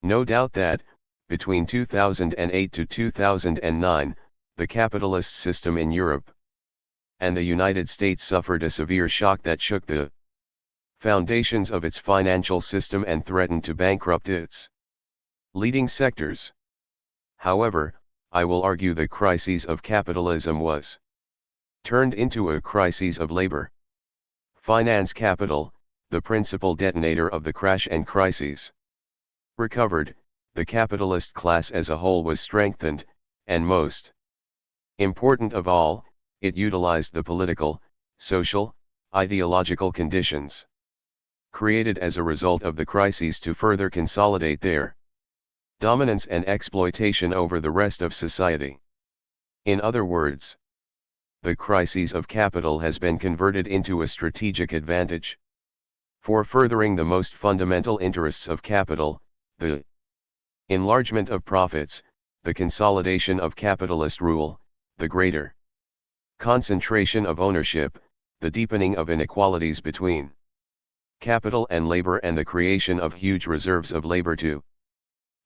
no doubt that, between 2008 to 2009, the capitalist system in Europe and the United States suffered a severe shock that shook the foundations of its financial system and threatened to bankrupt its leading sectors. However, I will argue the crisis of capitalism was turned into a crisis of labor. Finance capital, the principal detonator of the crash and crises, recovered, the capitalist class as a whole was strengthened, and most important of all, it utilized the political, social, ideological conditions created as a result of the crises to further consolidate their dominance and exploitation over the rest of society. In other words, the crisis of capital has been converted into a strategic advantage. For furthering the most fundamental interests of capital, the enlargement of profits, the consolidation of capitalist rule, the greater concentration of ownership, the deepening of inequalities between capital and labor, and the creation of huge reserves of labor to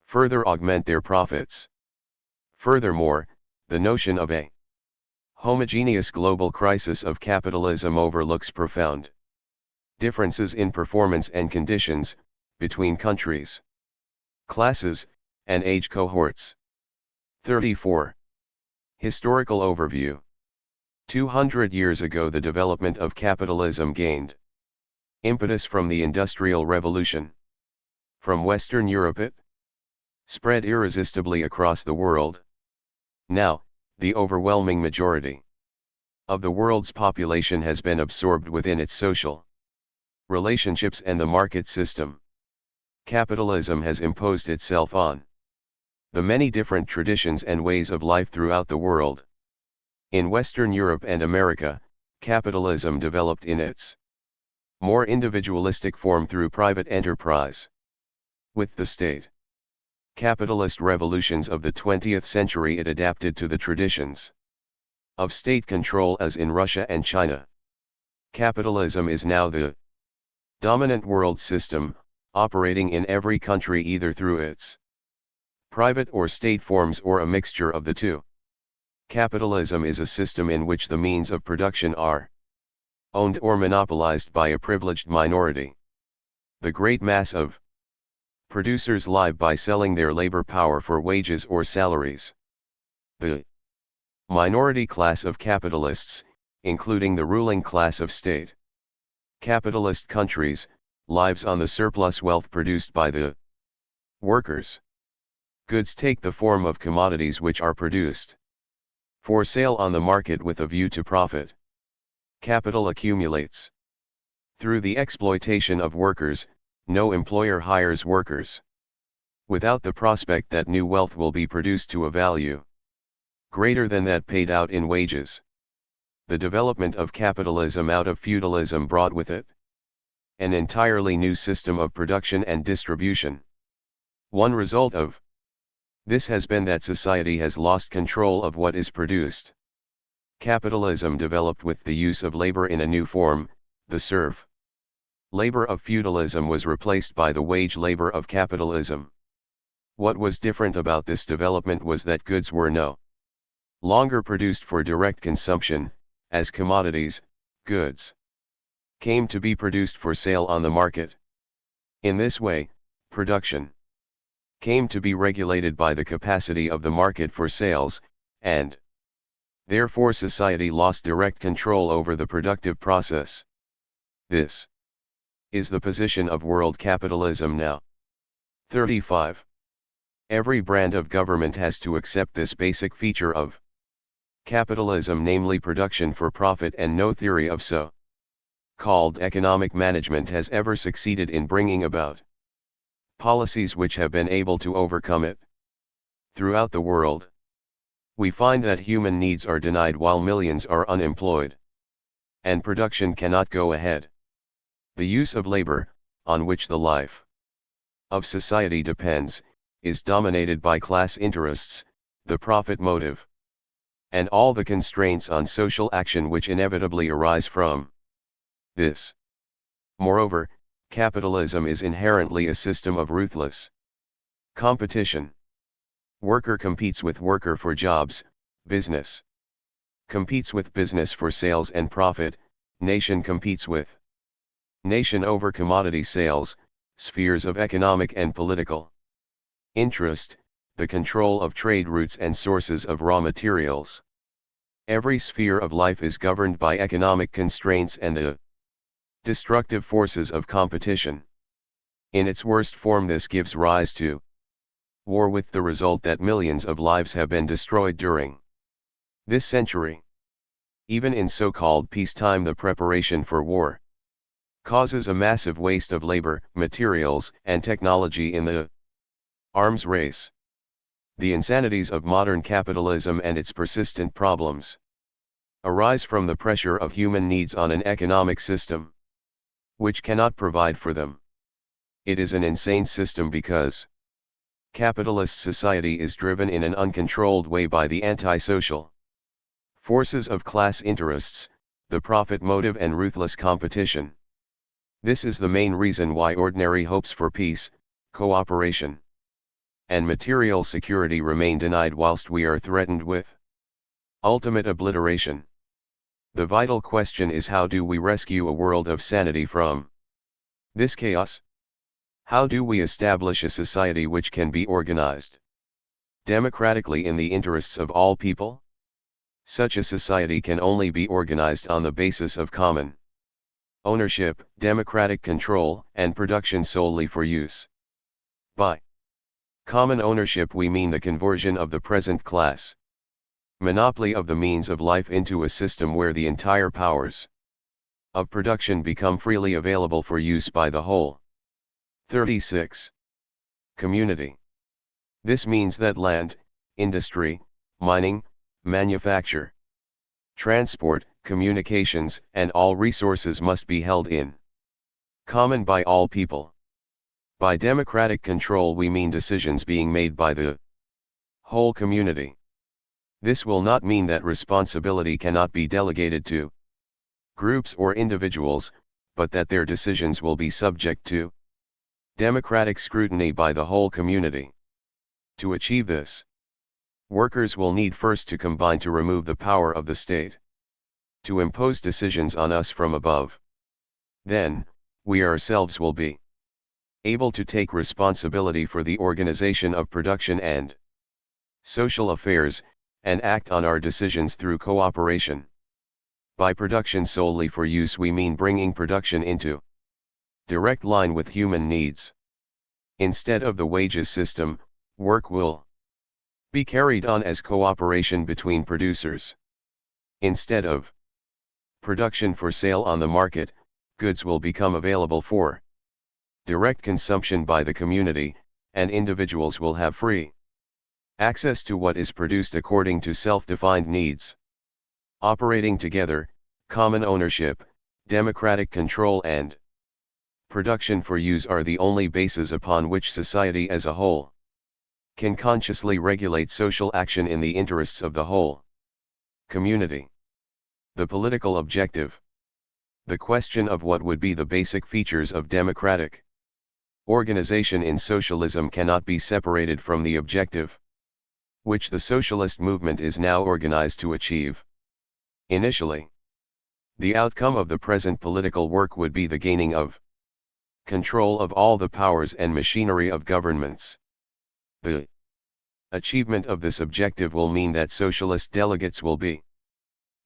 further augment their profits. Furthermore, the notion of a homogeneous global crisis of capitalism overlooks profound differences in performance and conditions between countries, classes, and age cohorts. 34. Historical overview. 200 years ago, the development of capitalism gained impetus from the Industrial Revolution. From Western Europe it spread irresistibly across the world. Now, the overwhelming majority of the world's population has been absorbed within its social relationships and the market system. Capitalism has imposed itself on the many different traditions and ways of life throughout the world. In Western Europe and America, capitalism developed in its more individualistic form through private enterprise. With the state capitalist revolutions of the 20th century, it adapted to the traditions of state control as in Russia and China. Capitalism is now the dominant world system, operating in every country either through its private or state forms or a mixture of the two. Capitalism is a system in which the means of production are owned or monopolized by a privileged minority. The great mass of producers live by selling their labor power for wages or salaries. The minority class of capitalists, including the ruling class of state capitalist countries, lives on the surplus wealth produced by the workers. Goods take the form of commodities which are produced for sale on the market with a view to profit. Capital accumulates through the exploitation of workers. No employer hires workers without the prospect that new wealth will be produced to a value greater than that paid out in wages. The development of capitalism out of feudalism brought with it an entirely new system of production and distribution. One result of this has been that society has lost control of what is produced. Capitalism developed with the use of labor in a new form. The serf labor of feudalism was replaced by the wage labor of capitalism. What was different about this development was that goods were no longer produced for direct consumption. As commodities, goods came to be produced for sale on the market. In this way, production came to be regulated by the capacity of the market for sales, and therefore society lost direct control over the productive process. This is the position of world capitalism now. 35. Every brand of government has to accept this basic feature of capitalism, namely production for profit, and no theory of so-called economic management has ever succeeded in bringing about policies which have been able to overcome it. Throughout the world, we find that human needs are denied while millions are unemployed, and production cannot go ahead. The use of labor, on which the life of society depends, is dominated by class interests, the profit motive, and all the constraints on social action which inevitably arise from this. Moreover, capitalism is inherently a system of ruthless competition. Worker competes with worker for jobs, business competes with business for sales and profit, nation competes with nation over commodity sales, spheres of economic and political interest, the control of trade routes and sources of raw materials. Every sphere of life is governed by economic constraints and the destructive forces of competition. In its worst form, this gives rise to war, with the result that millions of lives have been destroyed during this century. Even in so-called peacetime, the preparation for war causes a massive waste of labor, materials, and technology in the arms race. The insanities of modern capitalism and its persistent problems arise from the pressure of human needs on an economic system which cannot provide for them. It is an insane system because capitalist society is driven in an uncontrolled way by the antisocial forces of class interests, the profit motive and ruthless competition. This is the main reason why ordinary hopes for peace, cooperation, and material security remain denied whilst we are threatened with ultimate obliteration. The vital question is, how do we rescue a world of sanity from this chaos? How do we establish a society which can be organized democratically in the interests of all people? Such a society can only be organized on the basis of common ownership, democratic control, and production solely for use. By common ownership we mean the conversion of the present class monopoly of the means of life into a system where the entire powers of production become freely available for use by the whole. 36. Community. This means that land, industry, mining, manufacture, transport, communications, and all resources must be held in common by all people. By democratic control we mean decisions being made by the whole community. This will not mean that responsibility cannot be delegated to groups or individuals, but that their decisions will be subject to democratic scrutiny by the whole community. To achieve this, workers will need first to combine to remove the power of the state to impose decisions on us from above. Then, we ourselves will be able to take responsibility for the organization of production and social affairs, and act on our decisions through cooperation. By production solely for use we mean bringing production into direct line with human needs. Instead of the wages system, work will be carried on as cooperation between producers. Instead of production for sale on the market, goods will become available for direct consumption by the community, and individuals will have free access to what is produced according to self-defined needs. Operating together, common ownership, democratic control and production for use are the only bases upon which society as a whole can consciously regulate social action in the interests of the whole community. The political objective. The question of what would be the basic features of democratic organization in socialism cannot be separated from the objective which the socialist movement is now organized to achieve. Initially, the outcome of the present political work would be the gaining of control of all the powers and machinery of governments. The achievement of this objective will mean that socialist delegates will be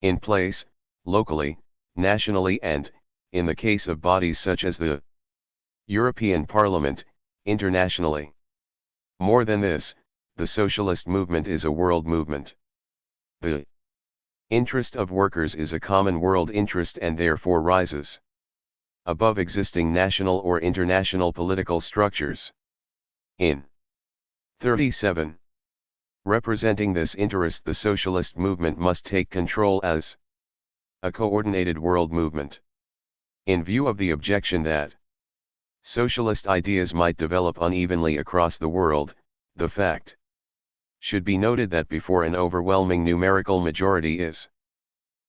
in place, locally, nationally and, in the case of bodies such as the European Parliament, internationally. More than this, the socialist movement is a world movement. The interest of workers is a common world interest and therefore rises above existing national or international political structures. In 37. Representing this interest, the socialist movement must take control as a coordinated world movement. In view of the objection that socialist ideas might develop unevenly across the world, the fact should be noted that before an overwhelming numerical majority is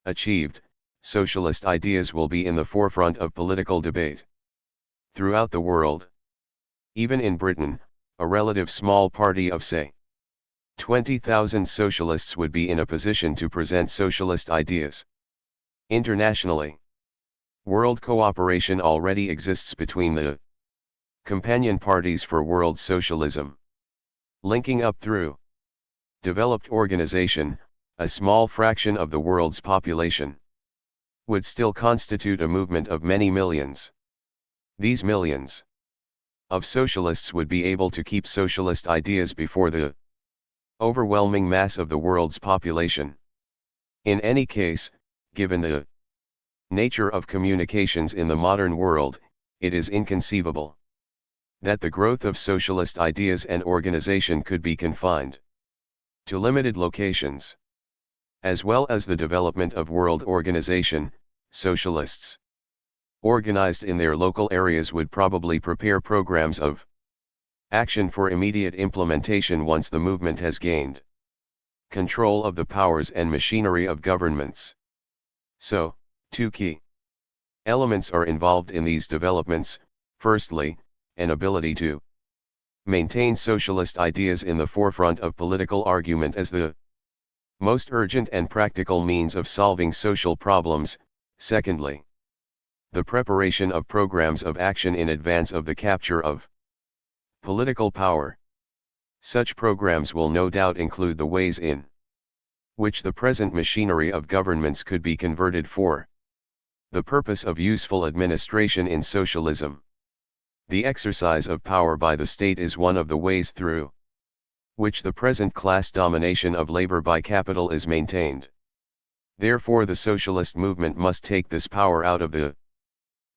achieved, socialist ideas will be in the forefront of political debate throughout the world. Even in Britain, a relative small party of say 20,000 socialists would be in a position to present socialist ideas. Internationally, world cooperation already exists between the companion parties for world socialism. Linking up through developed organization, a small fraction of the world's population would still constitute a movement of many millions. These millions of socialists would be able to keep socialist ideas before the overwhelming mass of the world's population. In any case, given the nature of communications in the modern world, it is inconceivable that the growth of socialist ideas and organization could be confined to limited locations. As well as the development of world organization, socialists organized in their local areas would probably prepare programs of action for immediate implementation once the movement has gained control of the powers and machinery of governments. So, two key elements are involved in these developments. Firstly, an ability to maintain socialist ideas in the forefront of political argument as the most urgent and practical means of solving social problems. Secondly, the preparation of programs of action in advance of the capture of political power. Such programs will no doubt include the ways in which the present machinery of governments could be converted for the purpose of useful administration in socialism. The exercise of power by the state is one of the ways through which the present class domination of labor by capital is maintained. Therefore, the socialist movement must take this power out of the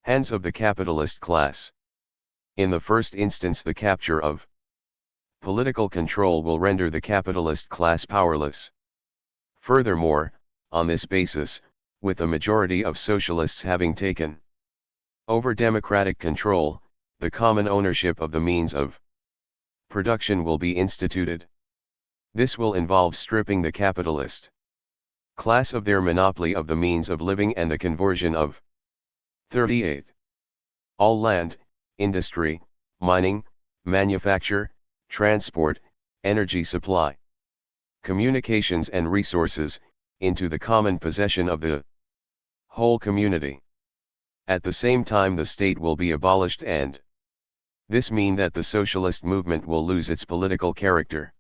hands of the capitalist class. In the first instance, the capture of political control will render the capitalist class powerless. Furthermore, on this basis, with a majority of socialists having taken over democratic control, the common ownership of the means of production will be instituted. This will involve stripping the capitalist class of their monopoly of the means of living and the conversion of 38. All land, industry, mining, manufacture, transport, energy supply, communications and resources, into the common possession of the whole community. At the same time, the state will be abolished, and this means that the socialist movement will lose its political character.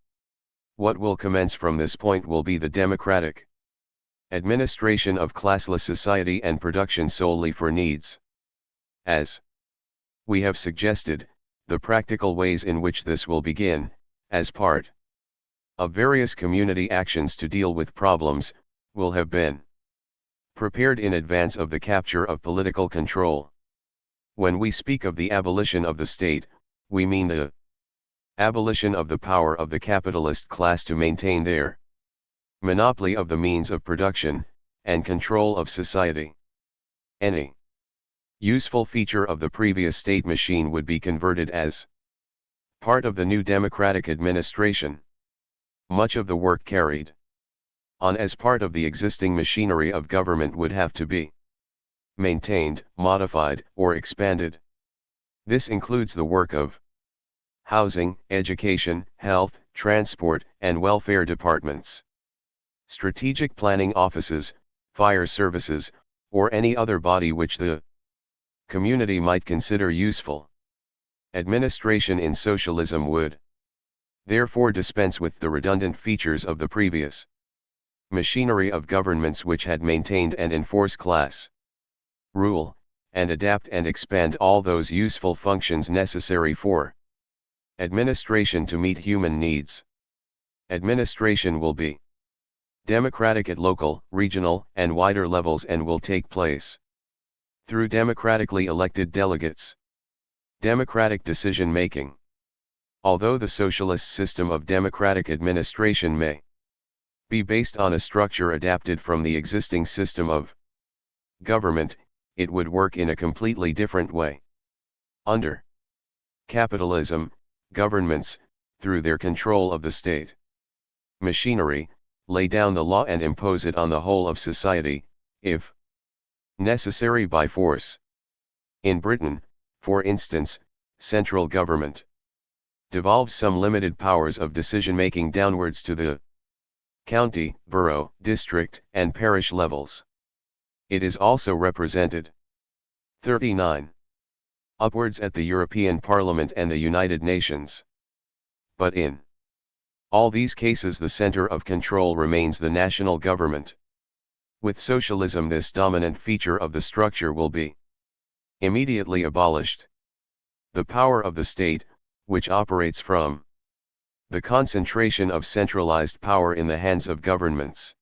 What will commence from this point will be the democratic administration of classless society and production solely for needs. As we have suggested, the practical ways in which this will begin, as part of various community actions to deal with problems, will have been prepared in advance of the capture of political control. When we speak of the abolition of the state, we mean the abolition of the power of the capitalist class to maintain their monopoly of the means of production, and control of society. Any useful feature of the previous state machine would be converted as part of the new democratic administration. Much of the work carried on as part of the existing machinery of government would have to be maintained, modified, or expanded. This includes the work of housing, education, health, transport, and welfare departments, strategic planning offices, fire services, or any other body which the community might consider useful. Administration in socialism would therefore dispense with the redundant features of the previous machinery of governments which had maintained and enforced class rule, and adapt and expand all those useful functions necessary for administration to meet human needs. Administration will be democratic at local, regional, and wider levels, and will take place through democratically elected delegates. Democratic decision-making. Although the socialist system of democratic administration may be based on a structure adapted from the existing system of government, it would work in a completely different way. Under capitalism, governments, through their control of the state machinery, lay down the law and impose it on the whole of society, if necessary by force. In Britain, for instance, central government devolves some limited powers of decision-making downwards to the county, borough, district, and parish levels. It is also represented 39. Upwards at the European Parliament and the United Nations. But in all these cases the center of control remains the national government. With socialism, this dominant feature of the structure will be immediately abolished. The power of the state, which operates from the concentration of centralized power in the hands of governments,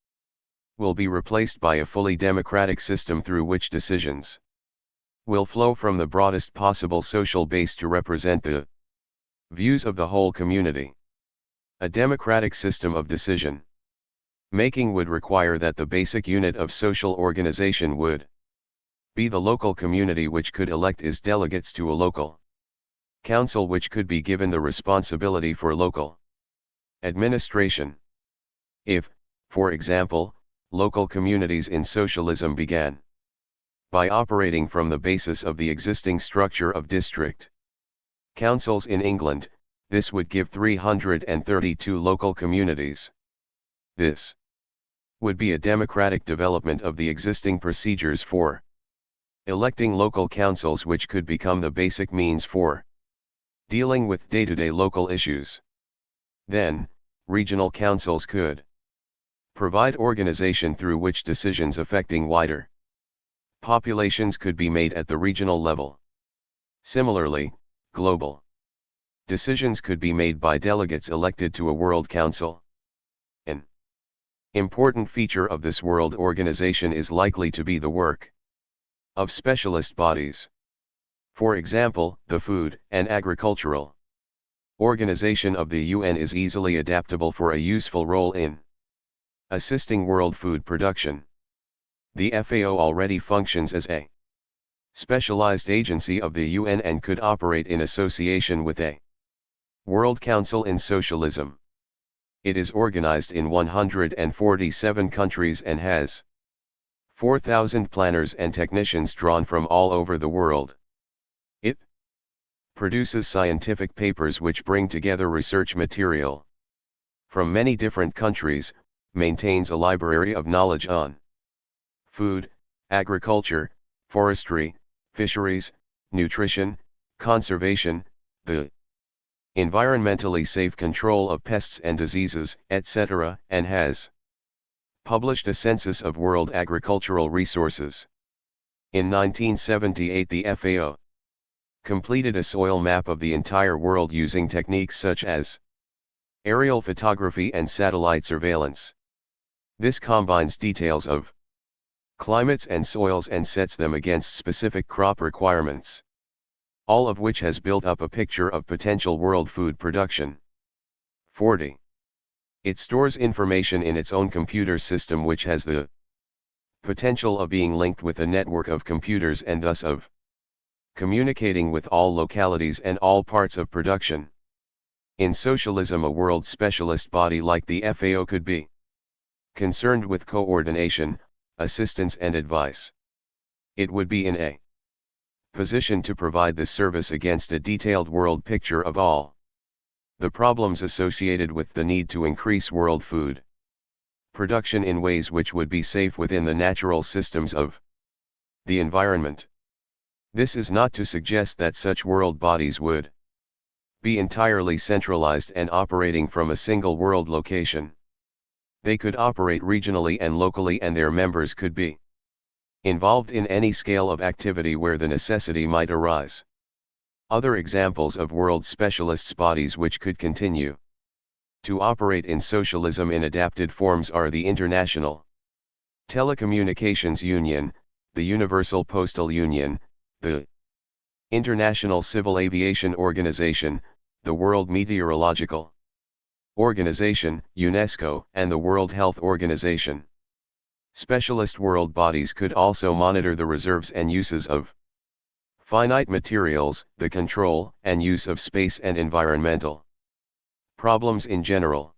will be replaced by a fully democratic system through which decisions will flow from the broadest possible social base to represent the views of the whole community. A democratic system of decision making would require that the basic unit of social organization would be the local community, which could elect its delegates to a local council, which could be given the responsibility for local administration. If, for example, local communities in socialism began by operating from the basis of the existing structure of district councils in England, this would give 332 local communities. This would be a democratic development of the existing procedures for electing local councils, which could become the basic means for dealing with day-to-day local issues. Then, regional councils could provide organization through which decisions affecting wider populations could be made at the regional level. Similarly, global decisions could be made by delegates elected to a World Council. An important feature of this world organization is likely to be the work of specialist bodies. For example, the Food and Agricultural Organization of the UN is easily adaptable for a useful role in assisting world food production. The FAO already functions as a specialized agency of the UN and could operate in association with a World Council in Socialism. It is organized in 147 countries and has 4,000 planners and technicians drawn from all over the world. It produces scientific papers which bring together research material from many different countries, maintains a library of knowledge on food, agriculture, forestry, fisheries, nutrition, conservation, the environmentally safe control of pests and diseases, etc., and has published a census of world agricultural resources. In 1978, the FAO completed a soil map of the entire world using techniques such as aerial photography and satellite surveillance. This combines details of climates and soils and sets them against specific crop requirements, all of which has built up a picture of potential world food production. 40. It stores information in its own computer system, which has the potential of being linked with a network of computers and thus of communicating with all localities and all parts of production. In socialism, a world specialist body like the FAO could be concerned with coordination, assistance and advice. It would be in a position to provide this service against a detailed world picture of all the problems associated with the need to increase world food production in ways which would be safe within the natural systems of the environment. This is not to suggest that such world bodies would be entirely centralized and operating from a single world location. They could operate regionally and locally, and their members could be involved in any scale of activity where the necessity might arise. Other examples of world specialists bodies which could continue to operate in socialism in adapted forms are the International Telecommunications Union, the Universal Postal Union, the International Civil Aviation Organization, the World Meteorological Organization, UNESCO, and the World Health Organization. Specialist world bodies could also monitor the reserves and uses of finite materials, the control and use of space and environmental problems in general.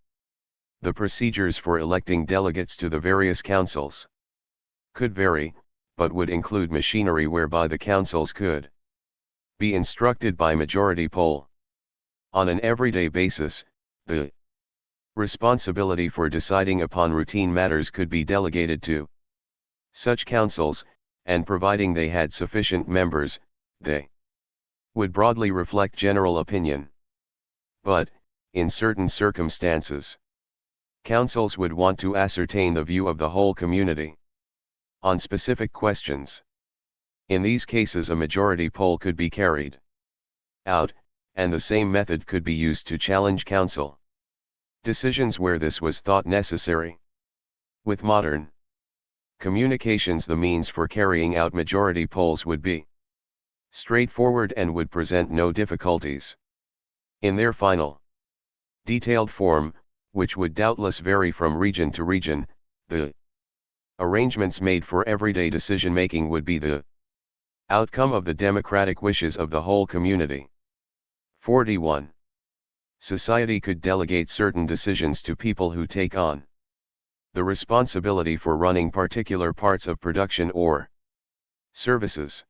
The procedures for electing delegates to the various councils could vary, but would include machinery whereby the councils could be instructed by majority poll. On an everyday basis, the responsibility for deciding upon routine matters could be delegated to such councils, and providing they had sufficient members, they would broadly reflect general opinion. But, in certain circumstances, councils would want to ascertain the view of the whole community on specific questions. In these cases, a majority poll could be carried out, and the same method could be used to challenge council decisions where this was thought necessary. With modern communications, the means for carrying out majority polls would be straightforward and would present no difficulties. In their final detailed form, which would doubtless vary from region to region. The arrangements made for everyday decision-making would be the outcome of the democratic wishes of the whole community. 41. Society could delegate certain decisions to people who take on the responsibility for running particular parts of production or services.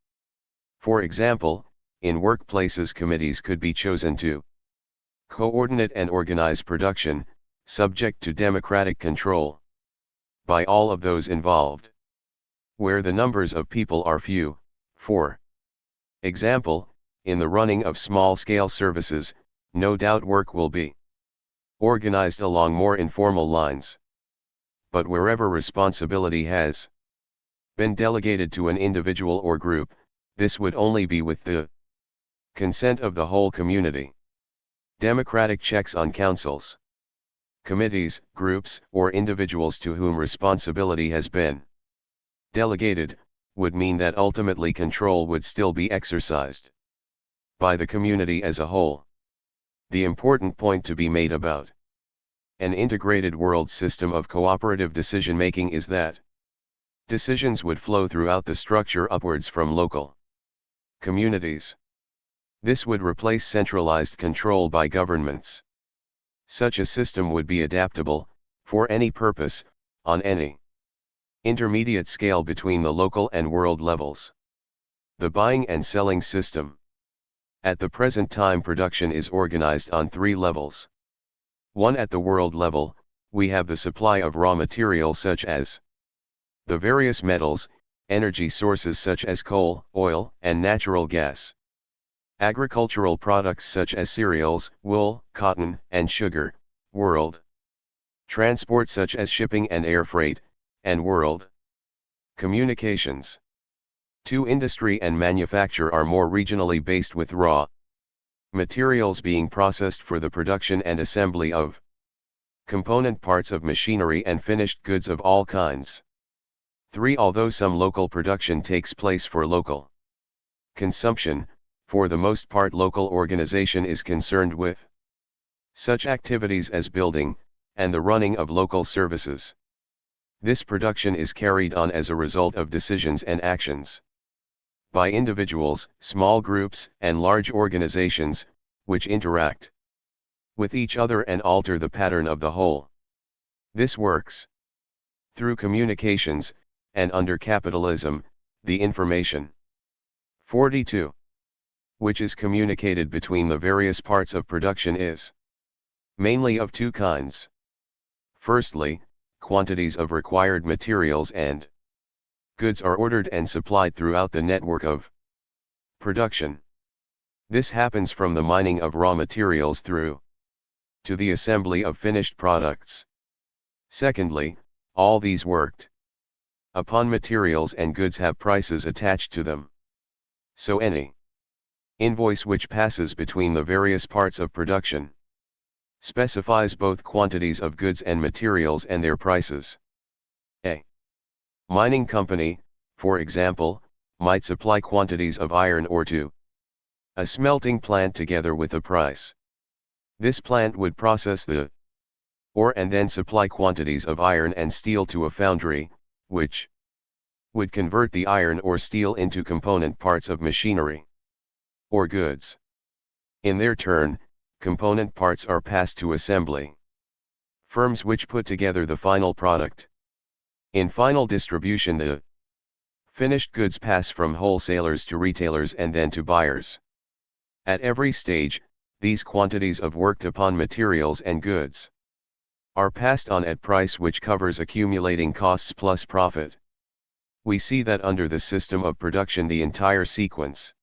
For example, in workplaces, committees could be chosen to coordinate and organize production, subject to democratic control by all of those involved. Where the numbers of people are few, for example, in the running of small-scale services, no doubt work will be organized along more informal lines. But wherever responsibility has been delegated to an individual or group, this would only be with the consent of the whole community. Democratic checks on councils, committees, groups, or individuals to whom responsibility has been delegated, would mean that ultimately control would still be exercised by the community as a whole. The important point to be made about an integrated world system of cooperative decision-making is that decisions would flow throughout the structure upwards from local communities. This would replace centralized control by governments. Such a system would be adaptable, for any purpose, on any intermediate scale between the local and world levels. The buying and selling system. At the present time, production is organized on 3 levels. 1. At the world level, we have the supply of raw materials such as the various metals, energy sources such as coal, oil, and natural gas, agricultural products such as cereals, wool, cotton, and sugar, world transport such as shipping and air freight, and world communications. 2. Industry and manufacture are more regionally based, with raw materials being processed for the production and assembly of component parts of machinery and finished goods of all kinds. 3. Although some local production takes place for local consumption, for the most part local organization is concerned with such activities as building, and the running of local services. This production is carried on as a result of decisions and actions by individuals, small groups, and large organizations, which interact with each other and alter the pattern of the whole. This works through communications, and under capitalism, the information 42, which is communicated between the various parts of production, is mainly of 2 kinds. Firstly, quantities of required materials and goods are ordered and supplied throughout the network of production. This happens from the mining of raw materials through to the assembly of finished products. Secondly, all these worked upon materials and goods have prices attached to them. So any invoice which passes between the various parts of production specifies both quantities of goods and materials and their prices. A mining company, for example, might supply quantities of iron ore to a smelting plant together with a price. This plant would process the ore and then supply quantities of iron and steel to a foundry, which would convert the iron or steel into component parts of machinery or goods. In their turn, component parts are passed to assembly firms which put together the final product. In final distribution, the finished goods pass from wholesalers to retailers and then to buyers. At every stage, these quantities of worked upon materials and goods are passed on at price which covers accumulating costs plus profit. We see that under the system of production the entire sequence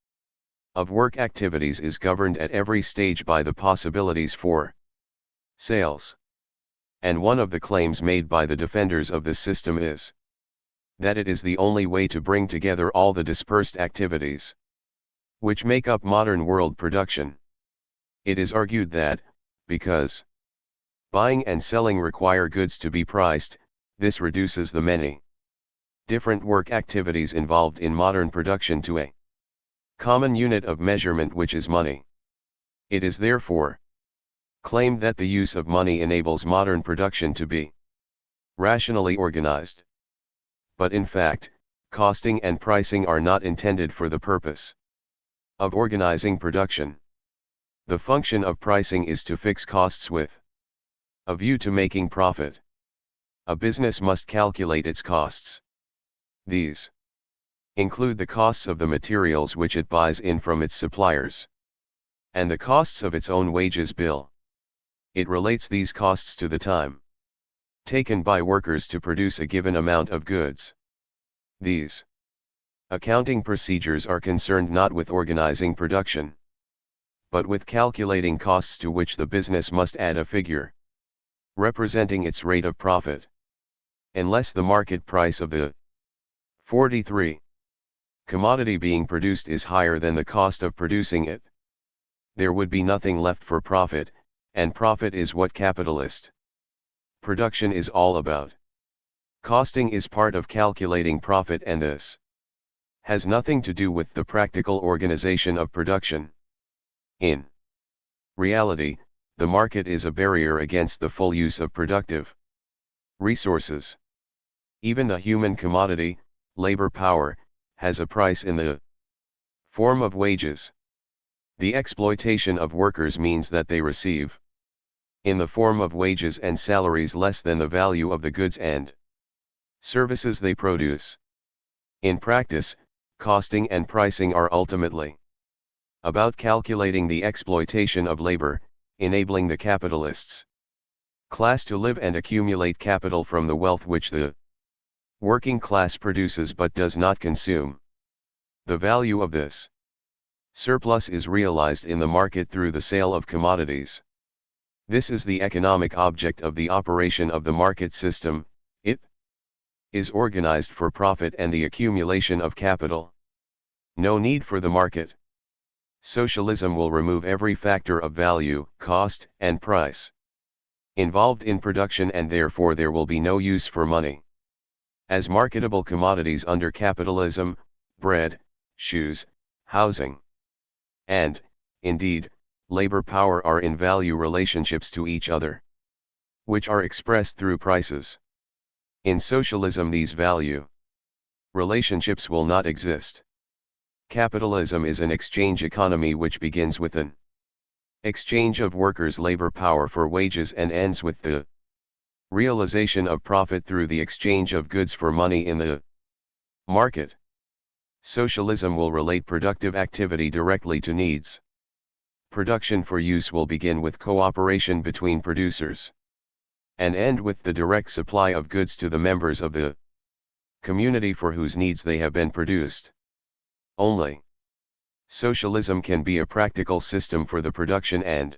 of work activities is governed at every stage by the possibilities for sales. And one of the claims made by the defenders of this system is that it is the only way to bring together all the dispersed activities which make up modern world production. It is argued that, because buying and selling require goods to be priced, this reduces the many different work activities involved in modern production to a common unit of measurement, which is money. It is therefore claimed that the use of money enables modern production to be rationally organized. But in fact, costing and pricing are not intended for the purpose of organizing production. The function of pricing is to fix costs with a view to making profit. A business must calculate its costs. These include the costs of the materials which it buys in from its suppliers, and the costs of its own wages bill. It relates these costs to the time taken by workers to produce a given amount of goods. These accounting procedures are concerned not with organizing production, but with calculating costs to which the business must add a figure representing its rate of profit. Unless the market price of the 43 commodity being produced is higher than the cost of producing it, there would be nothing left for profit, and profit is what capitalist production is all about. Costing is part of calculating profit, and this has nothing to do with the practical organization of production. In reality, the market is a barrier against the full use of productive resources. Even the human commodity, labor power, has a price in the form of wages. The exploitation of workers means that they receive, in the form of wages and salaries, less than the value of the goods and services they produce. In practice, costing and pricing are ultimately about calculating the exploitation of labor, enabling the capitalists' class to live and accumulate capital from the wealth which the working class produces but does not consume. The value of this surplus is realized in the market through the sale of commodities. This is the economic object of the operation of the market system. It is organized for profit and the accumulation of capital. No need for the market. Socialism will remove every factor of value, cost, and price involved in production, and therefore there will be no use for money as marketable commodities under capitalism. Bread, shoes, housing, and, indeed, labor power are in value relationships to each other, which are expressed through prices. In socialism, these value relationships will not exist. Capitalism is an exchange economy which begins with an exchange of workers' labor power for wages and ends with the realization of profit through the exchange of goods for money in the market. Socialism will relate productive activity directly to needs. Production for use will begin with cooperation between producers and end with the direct supply of goods to the members of the community for whose needs they have been produced. Only socialism can be a practical system for the production and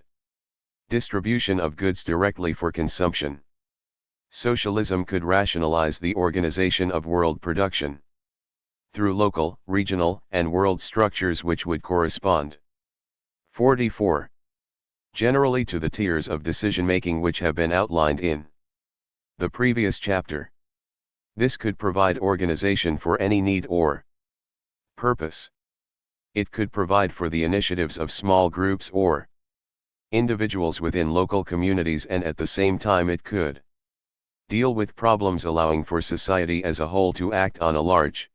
distribution of goods directly for consumption. Socialism could rationalize the organization of world production through local, regional, and world structures which would correspond 44. Generally to the tiers of decision-making which have been outlined in the previous chapter. This could provide organization for any need or purpose. It could provide for the initiatives of small groups or individuals within local communities, and at the same time it could deal with problems allowing for society as a whole to act on a large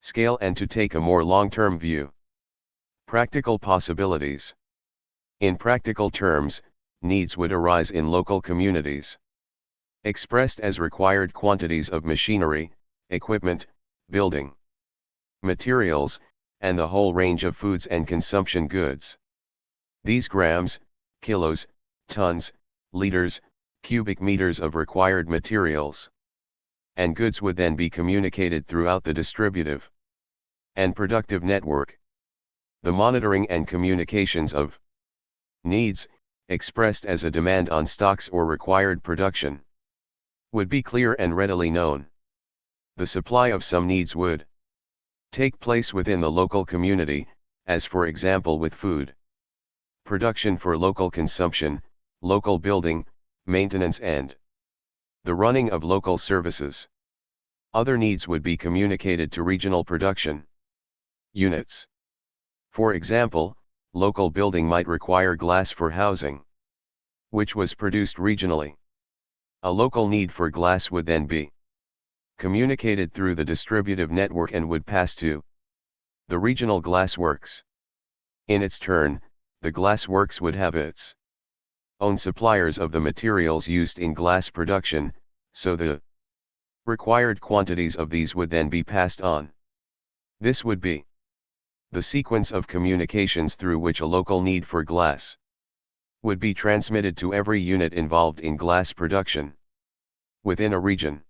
scale and to take a more long-term view. Practical possibilities. In practical terms, needs would arise in local communities, expressed as required quantities of machinery, equipment, building materials, and the whole range of foods and consumption goods. These grams, kilos, tons, liters, cubic meters of required materials and goods would then be communicated throughout the distributive and productive network. The monitoring and communications of needs, expressed as a demand on stocks or required production, would be clear and readily known. The supply of some needs would take place within the local community, as for example with food production for local consumption, local building, maintenance, and the running of local services. Other needs would be communicated to regional production units. For example, local building might require glass for housing. which was produced regionally. A local need for glass would then be communicated through the distributive network and would pass to the regional glass works. In its turn, the glass works would have its own suppliers of the materials used in glass production, so the required quantities of these would then be passed on. This would be the sequence of communications through which a local need for glass would be transmitted to every unit involved in glass production within a region.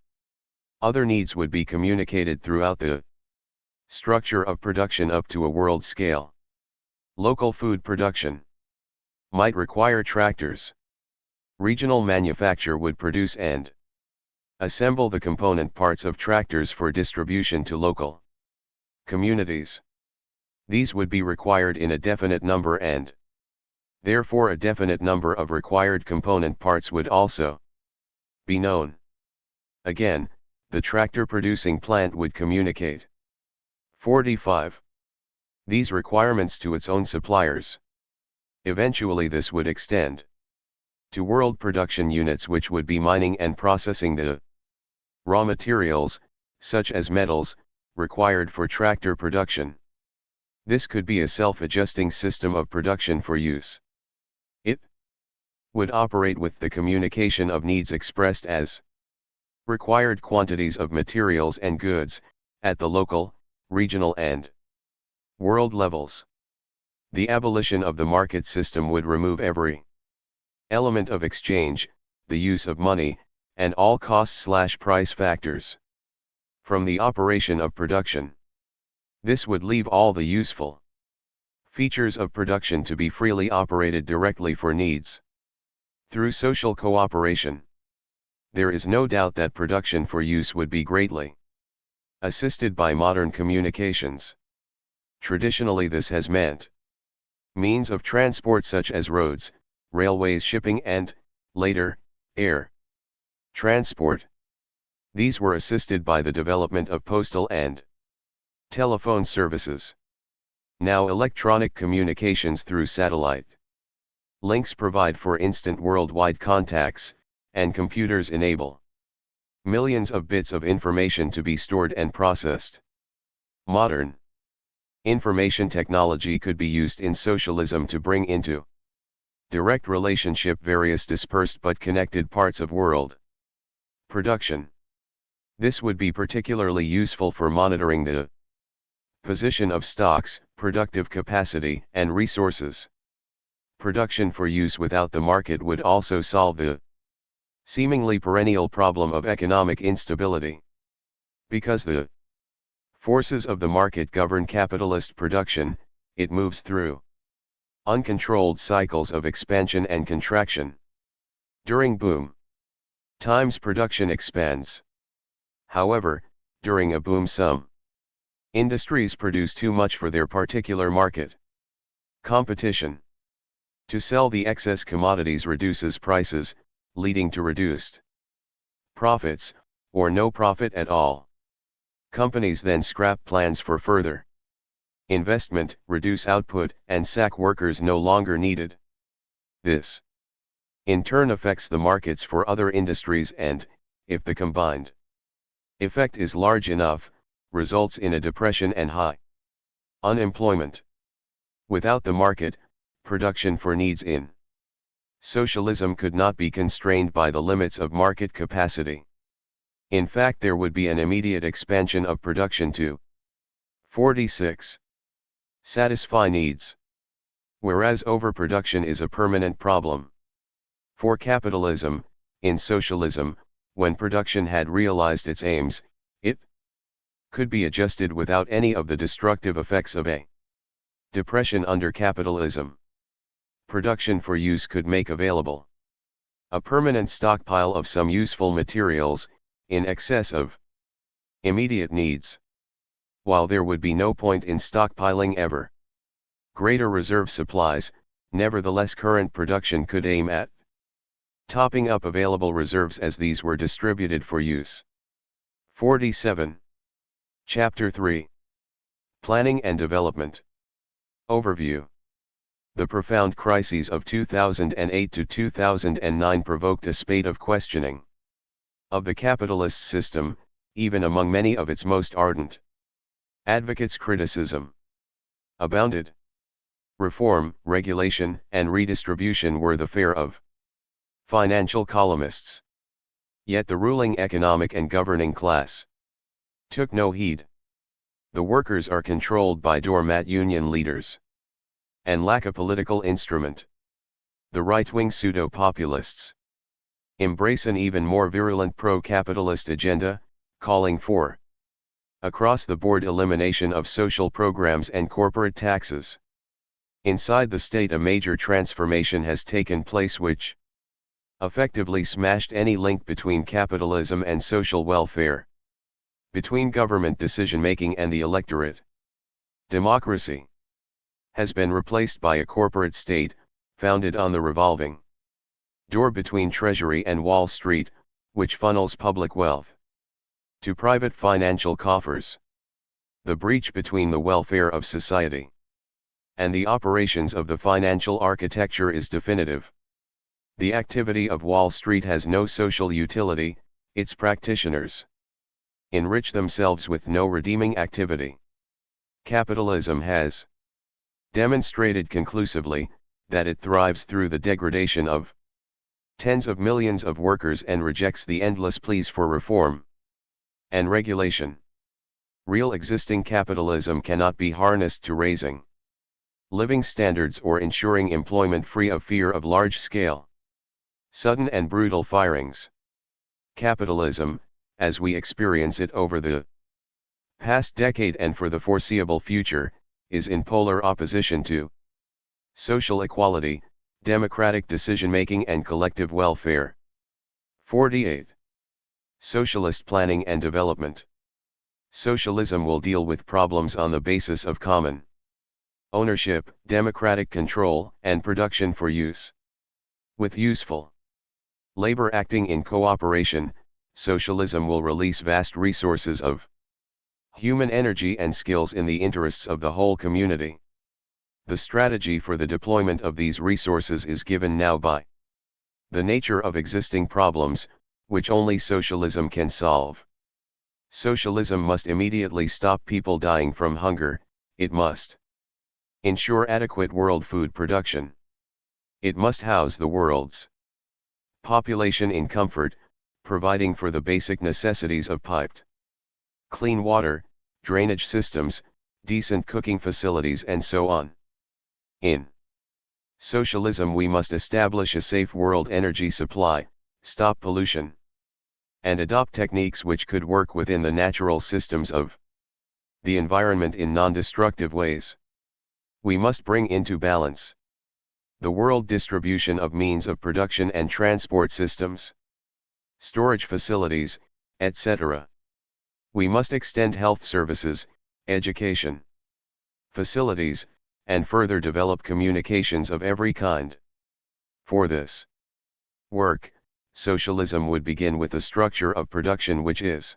Other needs would be communicated throughout the structure of production up to a world scale. Local food production might require tractors. Regional manufacture would produce and assemble the component parts of tractors for distribution to local communities. These would be required in a definite number and therefore a definite number of required component parts would also be known. Again, the tractor producing plant would communicate 45 these requirements to its own suppliers. Eventually this would extend to world production units which would be mining and processing the raw materials, such as metals, required for tractor production. This could be a self-adjusting system of production for use. It would operate with the communication of needs expressed as required quantities of materials and goods, at the local, regional and world levels. The abolition of the market system would remove every element of exchange, the use of money, and all cost/price factors from the operation of production. This would leave all the useful features of production to be freely operated directly for needs through social cooperation. There is no doubt that production for use would be greatly assisted by modern communications. Traditionally this has meant means of transport such as roads, railways, shipping and, later, air transport. These were assisted by the development of postal and telephone services. Now electronic communications through satellite links provide for instant worldwide contacts, and computers enable millions of bits of information to be stored and processed. Modern information technology could be used in socialism to bring into direct relationship various dispersed but connected parts of world production. This would be particularly useful for monitoring the position of stocks, productive capacity, and resources. Production for use without the market would also solve the seemingly perennial problem of economic instability. Because the forces of the market govern capitalist production, it moves through uncontrolled cycles of expansion and contraction. During boom times production expands. However, during a boom some industries produce too much for their particular market. Competition to sell the excess commodities reduces prices, leading to reduced profits, or no profit at all. Companies then scrap plans for further investment, reduce output, and sack workers no longer needed. This, in turn, affects the markets for other industries and, if the combined effect is large enough, results in a depression and high unemployment. Without the market, production for needs in socialism could not be constrained by the limits of market capacity. In fact, there would be an immediate expansion of production to 46. Satisfy needs. Whereas overproduction is a permanent problem for capitalism, in socialism, when production had realized its aims, it could be adjusted without any of the destructive effects of a depression under capitalism. Production for use could make available a permanent stockpile of some useful materials, in excess of immediate needs. While there would be no point in stockpiling ever greater reserve supplies, nevertheless current production could aim at topping up available reserves as these were distributed for use. 47. Chapter 3. Planning and Development. Overview. The profound crises of 2008 to 2009 provoked a spate of questioning of the capitalist system, even among many of its most ardent advocates. Criticism abounded. Reform, regulation, and redistribution were the fare of financial columnists. Yet the ruling economic and governing class took no heed. The workers are controlled by doormat union leaders and lack a political instrument. The right-wing pseudo-populists embrace an even more virulent pro-capitalist agenda, calling for across-the-board elimination of social programs and corporate taxes. Inside the state, a major transformation has taken place which effectively smashed any link between capitalism and social welfare, between government decision-making and the electorate. Democracy has been replaced by a corporate state, founded on the revolving door between Treasury and Wall Street, which funnels public wealth to private financial coffers. The breach between the welfare of society and the operations of the financial architecture is definitive. The activity of Wall Street has no social utility, its practitioners enrich themselves with no redeeming activity. Capitalism has demonstrated conclusively that it thrives through the degradation of tens of millions of workers and rejects the endless pleas for reform and regulation. Real existing capitalism cannot be harnessed to raising living standards or ensuring employment free of fear of large-scale, sudden and brutal firings. Capitalism, as we experience it over the past decade and for the foreseeable future, is in polar opposition to social equality, democratic decision-making and collective welfare. 48. Socialist planning and development. Socialism will deal with problems on the basis of common ownership, democratic control, and production for use. With useful labor acting in cooperation, socialism will release vast resources of human energy and skills in the interests of the whole community. The strategy for the deployment of these resources is given now by the nature of existing problems, which only socialism can solve. Socialism must immediately stop people dying from hunger, it must ensure adequate world food production. It must house the world's population in comfort, providing for the basic necessities of piped clean water, drainage systems, decent cooking facilities and so on. In socialism we must establish a safe world energy supply, stop pollution, and adopt techniques which could work within the natural systems of the environment in non-destructive ways. We must bring into balance the world distribution of means of production and transport systems, storage facilities, etc. We must extend health services, education facilities, and further develop communications of every kind. For this work, socialism would begin with a structure of production which is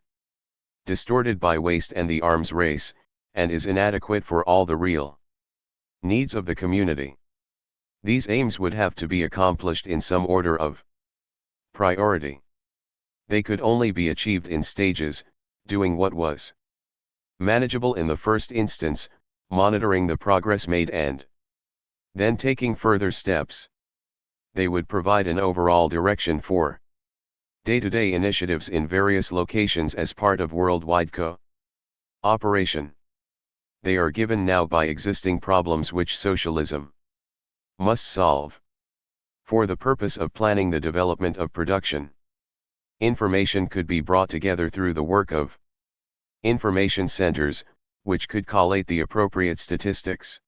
distorted by waste and the arms race, and is inadequate for all the real needs of the community. These aims would have to be accomplished in some order of priority. They could only be achieved in stages, doing what was manageable in the first instance, monitoring the progress made and then taking further steps. They would provide an overall direction for day-to-day initiatives in various locations as part of worldwide co-operation. They are given now by existing problems which socialism must solve. For the purpose of planning the development of production, information could be brought together through the work of information centers, which could collate the appropriate statistics.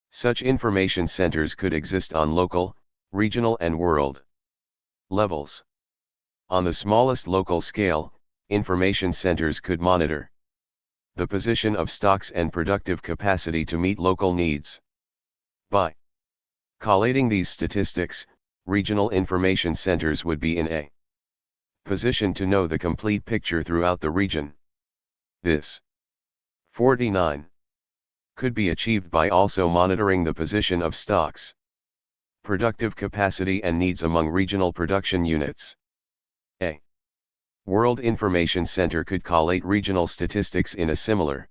Such information centers could exist on local, regional and world levels. On the smallest local scale, information centers could monitor the position of stocks and productive capacity to meet local needs. By collating these statistics, regional information centers would be in a position to know the complete picture throughout the region. This 49. could be achieved by also monitoring the position of stocks, productive capacity and needs among regional production units. A World Information Center could collate regional statistics in a similar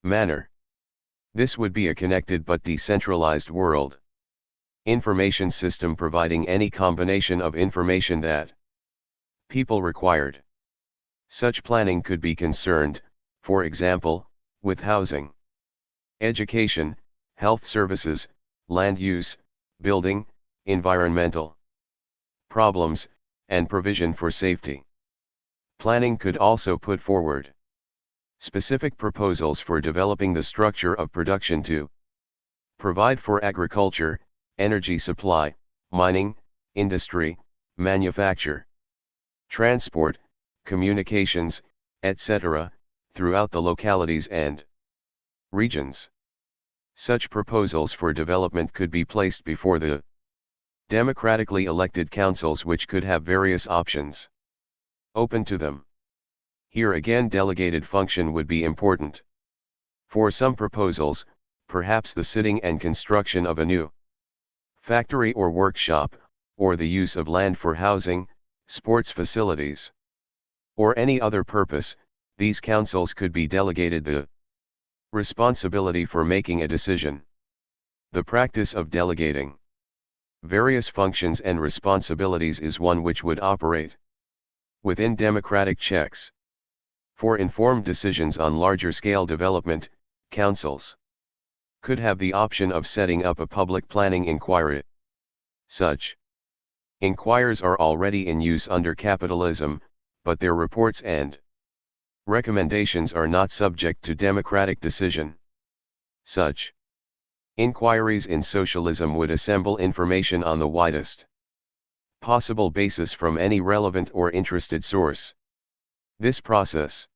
manner. This would be a connected but decentralized world information system providing any combination of information that people required. Such planning could be concerned, for example, with housing, education, health services, land use, building, environmental problems, and provision for safety. Planning could also put forward specific proposals for developing the structure of production to provide for agriculture, energy supply, mining, industry, manufacture, transport, communications, etc., throughout the localities and regions. Such proposals for development could be placed before the democratically elected councils, which could have various options open to them. Here again, delegated function would be important. For some proposals, perhaps the sitting and construction of a new factory or workshop, or the use of land for housing, sports facilities, or any other purpose, these councils could be delegated the responsibility for making a decision. The practice of delegating various functions and responsibilities is one which would operate within democratic checks. For informed decisions on larger scale development, councils could have the option of setting up a public planning inquiry. Such inquiries are already in use under capitalism, but their reports and recommendations are not subject to democratic decision. Such inquiries in socialism would assemble information on the widest possible basis from any relevant or interested source. This process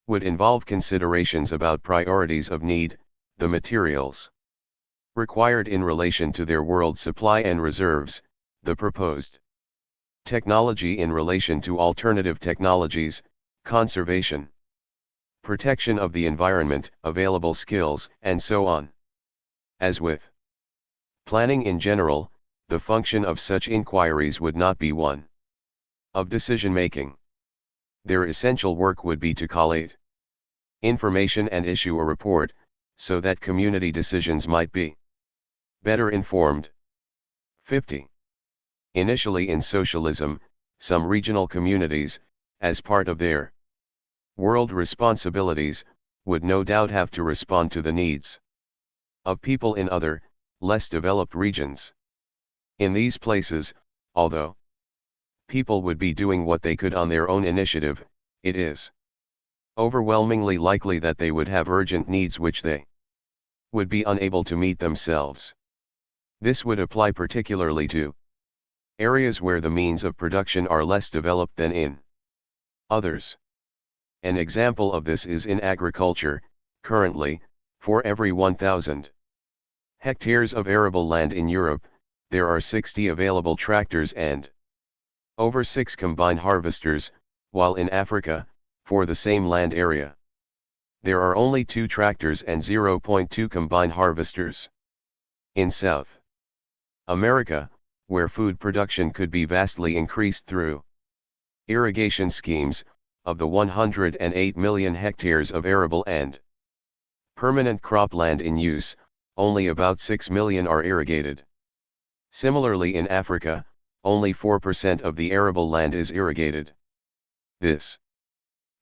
would involve considerations about priorities of need, the materials required in relation to their world supply and reserves, the proposed technology in relation to alternative technologies, conservation, protection of the environment, available skills, and so on. As with planning in general, the function of such inquiries would not be one of decision-making. Their essential work would be to collate information and issue a report, so that community decisions might be better informed. 50. Initially in socialism, some regional communities, as part of their world responsibilities, would no doubt have to respond to the needs of people in other, less developed regions. In these places, although people would be doing what they could on their own initiative, it is overwhelmingly likely that they would have urgent needs which they would be unable to meet themselves. This would apply particularly to areas where the means of production are less developed than in others. An example of this is in agriculture. Currently, for every 1,000 hectares of arable land in Europe, there are 60 available tractors and over 6 combine harvesters, while in Africa, for the same land area, there are only 2 tractors and 0.2 combine harvesters. In South America, where food production could be vastly increased through irrigation schemes, of the 108 million hectares of arable and permanent cropland in use, only about 6 million are irrigated. Similarly in Africa, only 4% of the arable land is irrigated. This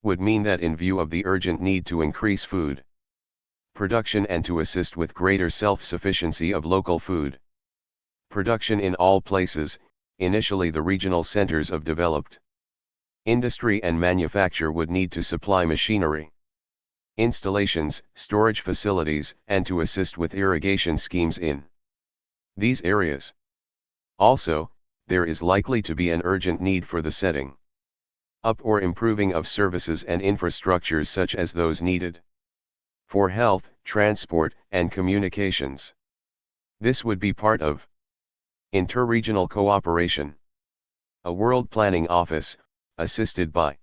would mean that in view of the urgent need to increase food production and to assist with greater self-sufficiency of local food production in all places, initially the regional centers of developed industry and manufacture would need to supply machinery, installations, storage facilities, and to assist with irrigation schemes in these areas. Also, there is likely to be an urgent need for the setting up or improving of services and infrastructures such as those needed for health, transport, and communications. This would be part of inter-regional cooperation. A World Planning Office, assisted by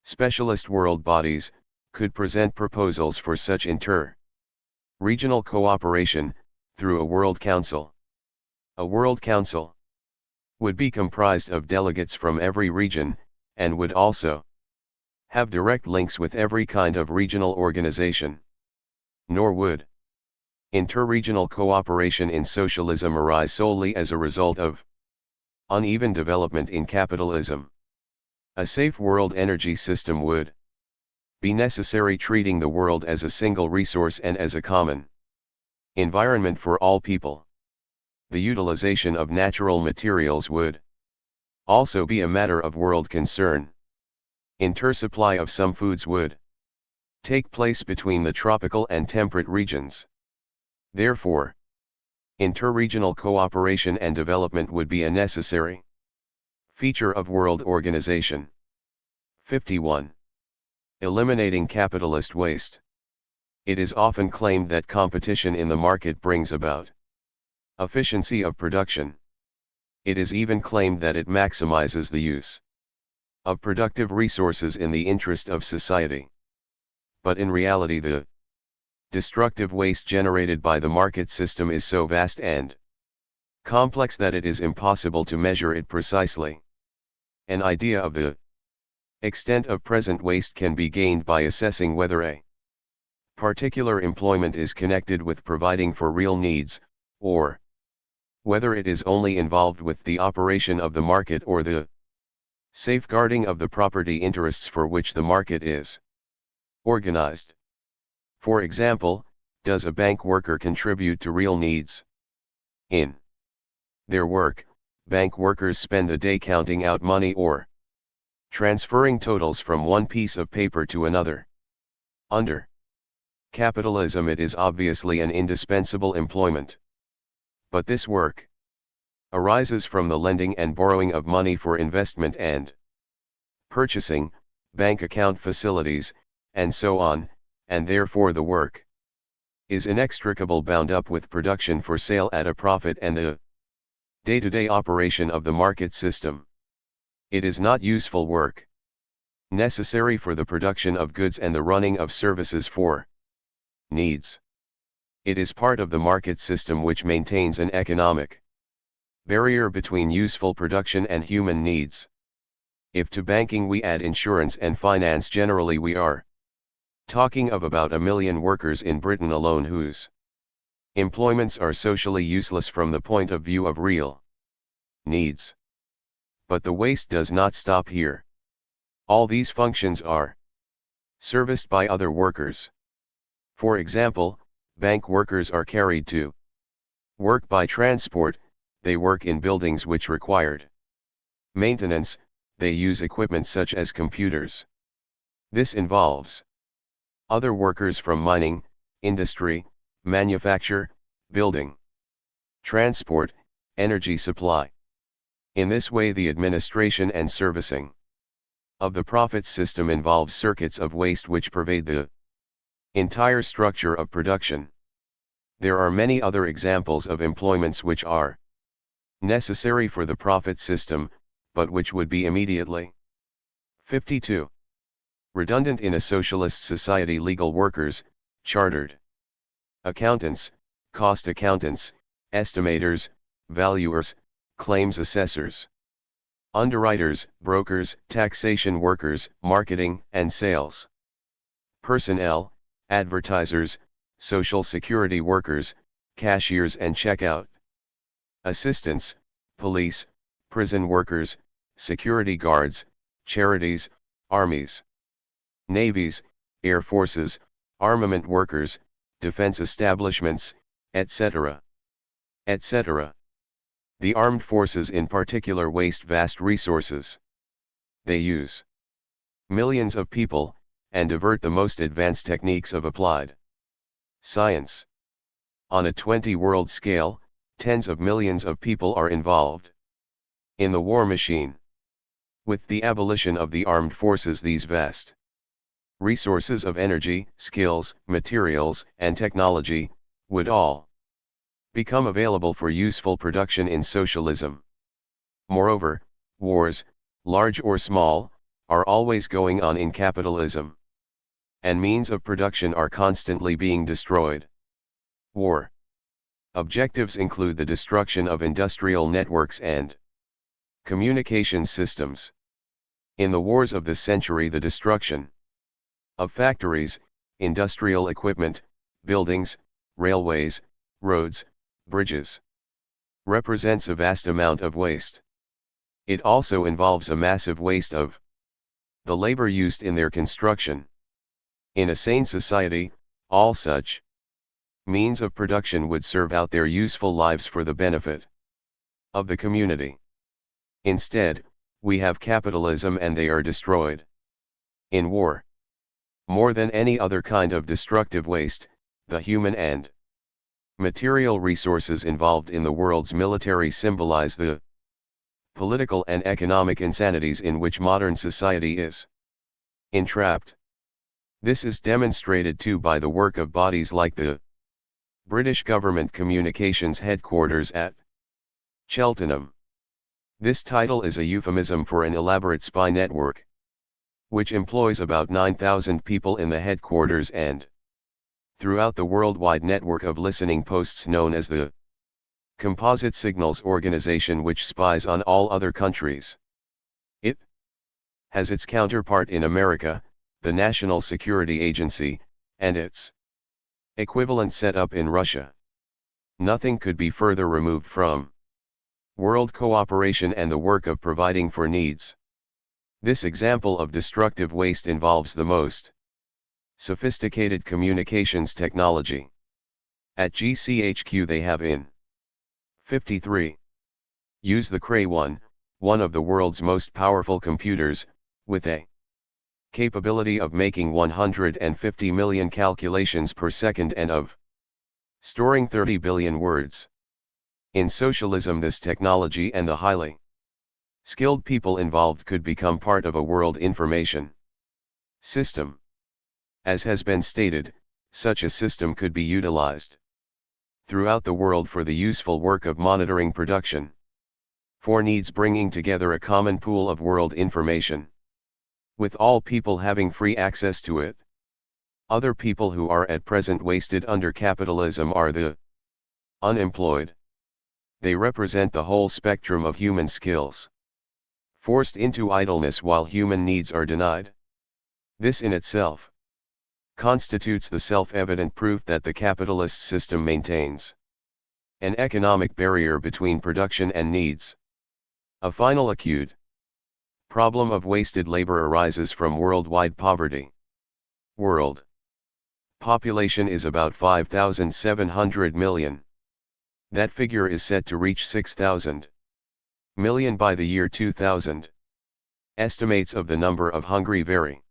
specialist world bodies, could present proposals for such inter Regional cooperation, through a World Council. A World Council would be comprised of delegates from every region, and would also have direct links with every kind of regional organization. Nor would interregional cooperation in socialism arise solely as a result of uneven development in capitalism. A safe world energy system would be necessary, treating the world as a single resource and as a common environment for all people. The utilization of natural materials would also be a matter of world concern. Intersupply of some foods would take place between the tropical and temperate regions. Therefore, interregional cooperation and development would be a necessary feature of world organization. 51. Eliminating capitalist waste. It is often claimed that competition in the market brings about efficiency of production. It is even claimed that it maximizes the use of productive resources in the interest of society. But in reality, the destructive waste generated by the market system is so vast and complex that it is impossible to measure it precisely. An idea of the extent of present waste can be gained by assessing whether a particular employment is connected with providing for real needs, or whether it is only involved with the operation of the market or the safeguarding of the property interests for which the market is organized. For example, does a bank worker contribute to real needs? In their work, bank workers spend a day counting out money or transferring totals from one piece of paper to another. Under capitalism, it is obviously an indispensable employment. But this work arises from the lending and borrowing of money for investment and purchasing, bank account facilities, and so on, and therefore the work is inextricably bound up with production for sale at a profit and the day-to-day operation of the market system. It is not useful work necessary for the production of goods and the running of services for needs. It is part of the market system which maintains an economic barrier between useful production and human needs. If to banking we add insurance and finance generally, we are talking of about 1 million workers in Britain alone whose employments are socially useless from the point of view of real needs. But the waste does not stop here. All these functions are serviced by other workers. For example, bank workers are carried to work by transport, they work in buildings which required maintenance, they use equipment such as computers. This involves other workers from mining, industry, manufacture, building, transport, energy supply. In this way, the administration and servicing of the profit system involves circuits of waste which pervade the entire structure of production. There are many other examples of employments which are necessary for the profit system, but which would be immediately 52. Redundant in a socialist society: legal workers, chartered accountants, cost accountants, estimators, valuers, claims assessors, underwriters, brokers, taxation workers, marketing and sales personnel, advertisers, social security workers, cashiers and checkout assistants, police, prison workers, security guards, charities, armies, navies, air forces, armament workers, defense establishments, etc., etc. The armed forces in particular waste vast resources. They use millions of people, and divert the most advanced techniques of applied science. On a 20-world scale, tens of millions of people are involved in the war machine. With the abolition of the armed forces, these vast resources of energy, skills, materials, and technology would all become available for useful production in socialism. Moreover, wars, large or small, are always going on in capitalism, and means of production are constantly being destroyed. War. Objectives include the destruction of industrial networks and communication systems. In the wars of this century, the destruction of factories, industrial equipment, buildings, railways, roads, bridges represents a vast amount of waste. It also involves a massive waste of the labor used in their construction. In a sane society, all such means of production would serve out their useful lives for the benefit of the community. Instead, we have capitalism and they are destroyed. In war, more than any other kind of destructive waste, the human and material resources involved in the world's military symbolize the political and economic insanities in which modern society is entrapped. This is demonstrated too by the work of bodies like the British government communications headquarters at Cheltenham. This title is a euphemism for an elaborate spy network, which employs about 9,000 people in the headquarters and throughout the worldwide network of listening posts known as the Composite Signals Organization, which spies on all other countries. It has its counterpart in America, the National Security Agency, and its equivalent set up in Russia. Nothing could be further removed from world cooperation and the work of providing for needs. This example of destructive waste involves the most sophisticated communications technology. At GCHQ they have in 53. Use the Cray-1, one of the world's most powerful computers, with a capability of making 150 million calculations per second and of storing 30 billion words. In socialism, this technology and the highly skilled people involved could become part of a world information system. As has been stated, such a system could be utilized throughout the world for the useful work of monitoring production, for needs bringing together a common pool of world information, with all people having free access to it. Other people who are at present wasted under capitalism are the unemployed. They represent the whole spectrum of human skills, forced into idleness while human needs are denied. This in itself constitutes the self-evident proof that the capitalist system maintains an economic barrier between production and needs. A final acute problem of wasted labor arises from worldwide poverty. World population is about 5,700 million. That figure is set to reach 6,000 million by the year 2000. Estimates of the number of hungry vary.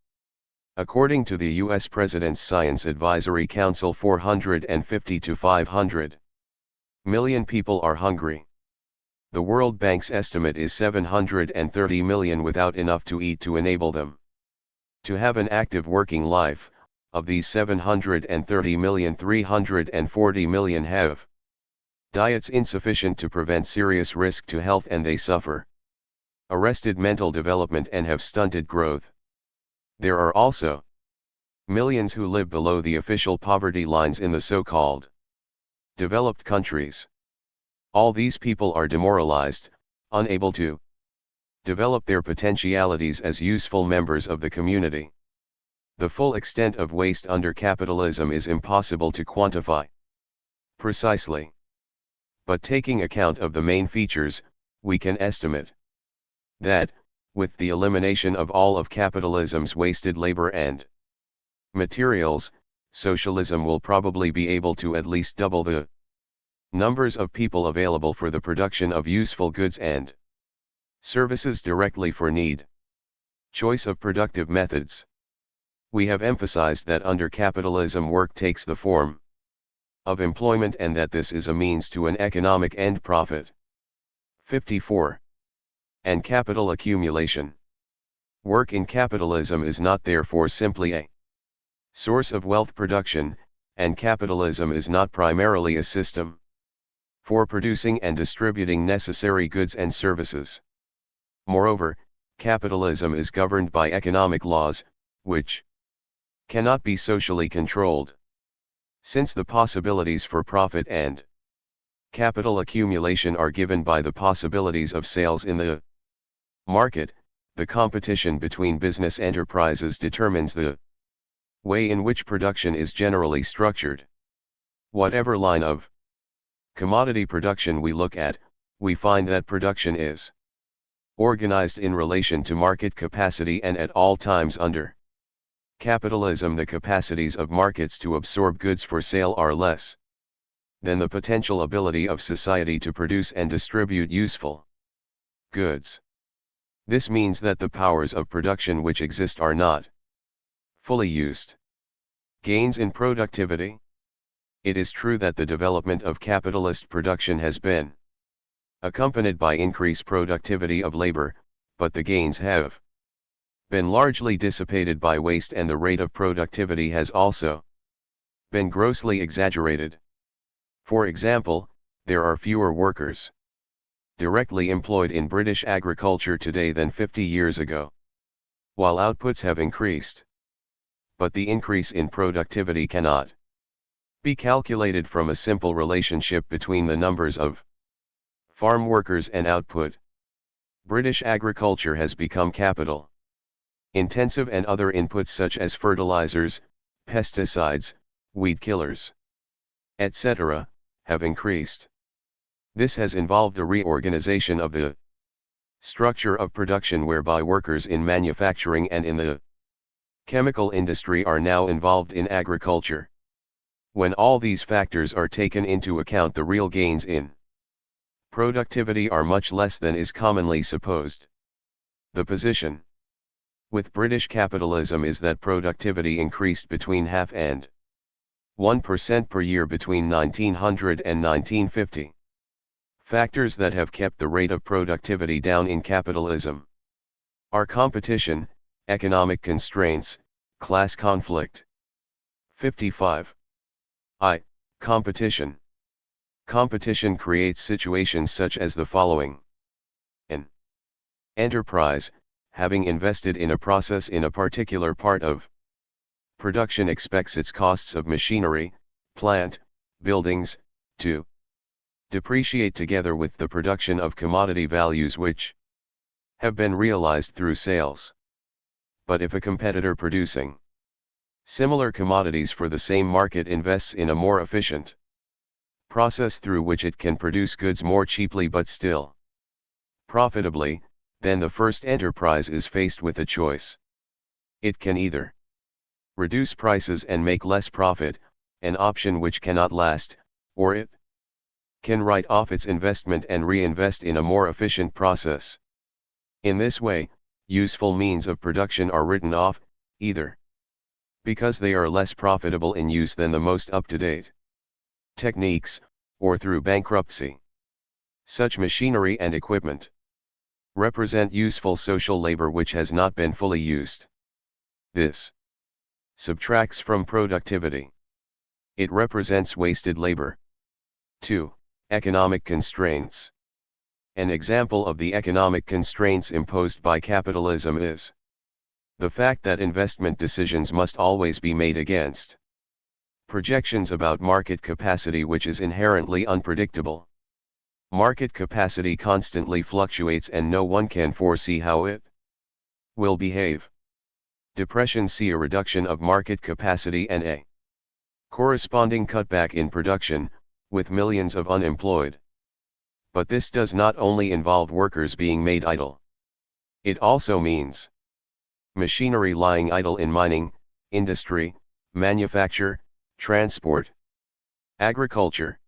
According to the U.S. President's Science Advisory Council, 450 to 500 million people are hungry. The World Bank's estimate is 730 million without enough to eat to enable them to have an active working life. Of these 730 million, 340 million have diets insufficient to prevent serious risk to health, and they suffer arrested mental development and have stunted growth. There are also millions who live below the official poverty lines in the so-called developed countries. All these people are demoralized, unable to develop their potentialities as useful members of the community. The full extent of waste under capitalism is impossible to quantify precisely. But taking account of the main features, we can estimate that, with the elimination of all of capitalism's wasted labor and materials, socialism will probably be able to at least double the numbers of people available for the production of useful goods and services directly for need. Choice of productive methods. We have emphasized that under capitalism work takes the form of employment and that this is a means to an economic end, profit. 54. And capital accumulation. Work in capitalism is not therefore simply a source of wealth production, and capitalism is not primarily a system for producing and distributing necessary goods and services. Moreover, capitalism is governed by economic laws, which cannot be socially controlled. Since the possibilities for profit and capital accumulation are given by the possibilities of sales in the market, the competition between business enterprises determines the way in which production is generally structured. Whatever line of commodity production we look at, we find that production is organized in relation to market capacity, and at all times under capitalism the capacities of markets to absorb goods for sale are less than the potential ability of society to produce and distribute useful goods. This means that the powers of production which exist are not fully used. Gains in productivity. It is true that the development of capitalist production has been accompanied by increased productivity of labor, but the gains have been largely dissipated by waste, and the rate of productivity has also been grossly exaggerated. For example, there are fewer workers directly employed in British agriculture today than 50 years ago, while outputs have increased. But the increase in productivity cannot be calculated from a simple relationship between the numbers of farm workers and output. British agriculture has become capital intensive, and other inputs such as fertilizers, pesticides, weed killers, etc., have increased. This has involved a reorganization of the structure of production, whereby workers in manufacturing and in the chemical industry are now involved in agriculture. When all these factors are taken into account, the real gains in productivity are much less than is commonly supposed. The position with British capitalism is that productivity increased between 0.5% and 1% per year between 1900 and 1950. Factors that have kept the rate of productivity down in capitalism are competition, economic constraints, class conflict. 55. Competition. Competition creates situations such as the following. An enterprise, having invested in a process in a particular part of production, expects its costs of machinery, plant, buildings, to depreciate together with the production of commodity values which have been realized through sales. But if a competitor producing similar commodities for the same market invests in a more efficient process through which it can produce goods more cheaply but still profitably, then the first enterprise is faced with a choice. It can either reduce prices and make less profit, an option which cannot last, or it can write off its investment and reinvest in a more efficient process. In this way, useful means of production are written off, either because they are less profitable in use than the most up-to-date techniques, or through bankruptcy. Such machinery and equipment represent useful social labor which has not been fully used. This subtracts from productivity. It represents wasted labor. 2. Economic constraints. An example of the economic constraints imposed by capitalism is the fact that investment decisions must always be made against projections about market capacity, which is inherently unpredictable. Market capacity constantly fluctuates and no one can foresee how it will behave. Depression. See a reduction of market capacity and a corresponding cutback in production, with millions of unemployed. But this does not only involve workers being made idle. It also means machinery lying idle in mining, industry, manufacture, transport, agriculture.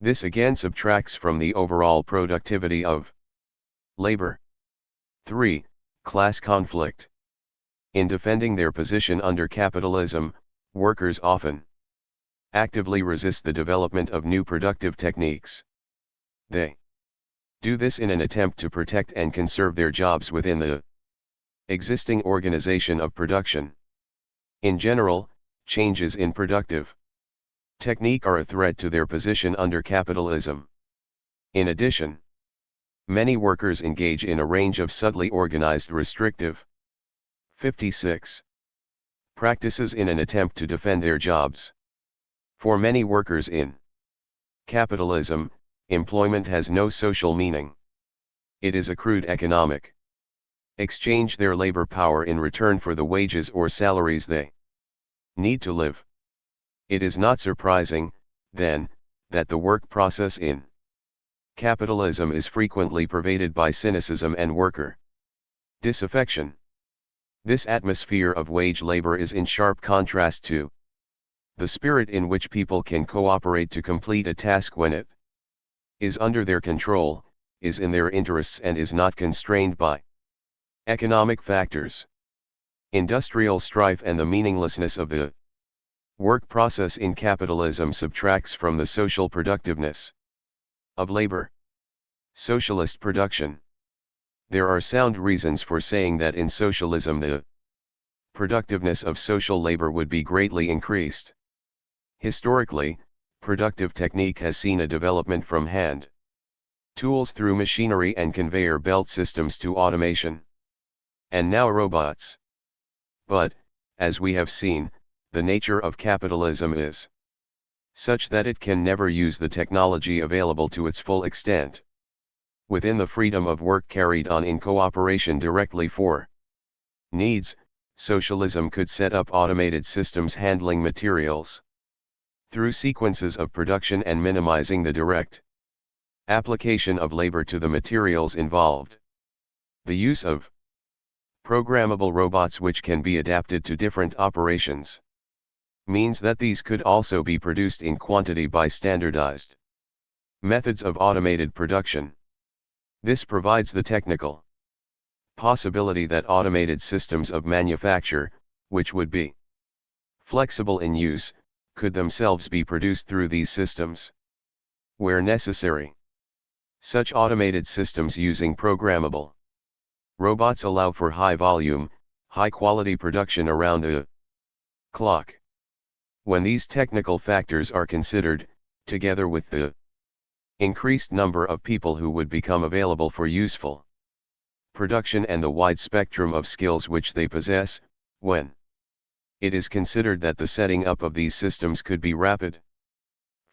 This again subtracts from the overall productivity of labor. 3. Class conflict. In defending their position under capitalism, workers often actively resist the development of new productive techniques. They do this in an attempt to protect and conserve their jobs within the existing organization of production. In general, changes in productive technique are a threat to their position under capitalism. In addition, many workers engage in a range of subtly organized restrictive 56 practices in an attempt to defend their jobs. For many workers in capitalism, employment has no social meaning. It is a crude economic exchange their labor power in return for the wages or salaries they need to live. It is not surprising, then, that the work process in capitalism is frequently pervaded by cynicism and worker disaffection. This atmosphere of wage labor is in sharp contrast to the spirit in which people can cooperate to complete a task when it is under their control, is in their interests and is not constrained by economic factors. Industrial strife and the meaninglessness of the work process in capitalism subtracts from the social productiveness of labor. Socialist production. There are sound reasons for saying that in socialism the productiveness of social labor would be greatly increased. Historically, productive technique has seen a development from hand tools through machinery and conveyor belt systems to automation, and now robots. But, as we have seen, the nature of capitalism is such that it can never use the technology available to its full extent. Within the freedom of work carried on in cooperation directly for needs, socialism could set up automated systems handling materials through sequences of production and minimizing the direct application of labor to the materials involved. The use of programmable robots which can be adapted to different operations means that these could also be produced in quantity by standardized methods of automated production. This provides the technical possibility that automated systems of manufacture, which would be flexible in use, could themselves be produced through these systems, where necessary. Such automated systems using programmable robots allow for high volume, high quality production around the clock. When these technical factors are considered, together with the increased number of people who would become available for useful production and the wide spectrum of skills which they possess, when it is considered that the setting up of these systems could be rapid,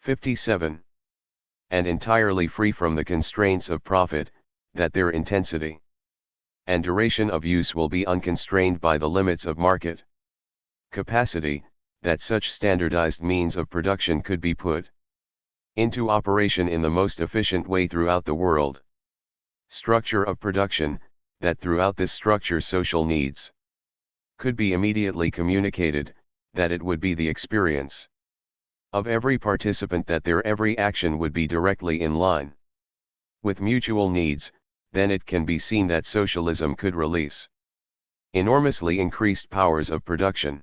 57, and entirely free from the constraints of profit, that their intensity and duration of use will be unconstrained by the limits of market capacity, that such standardized means of production could be put into operation in the most efficient way throughout the world. Structure of production, that throughout this structure social needs could be immediately communicated, that it would be the experience of every participant that their every action would be directly in line with mutual needs, then it can be seen that socialism could release enormously increased powers of production.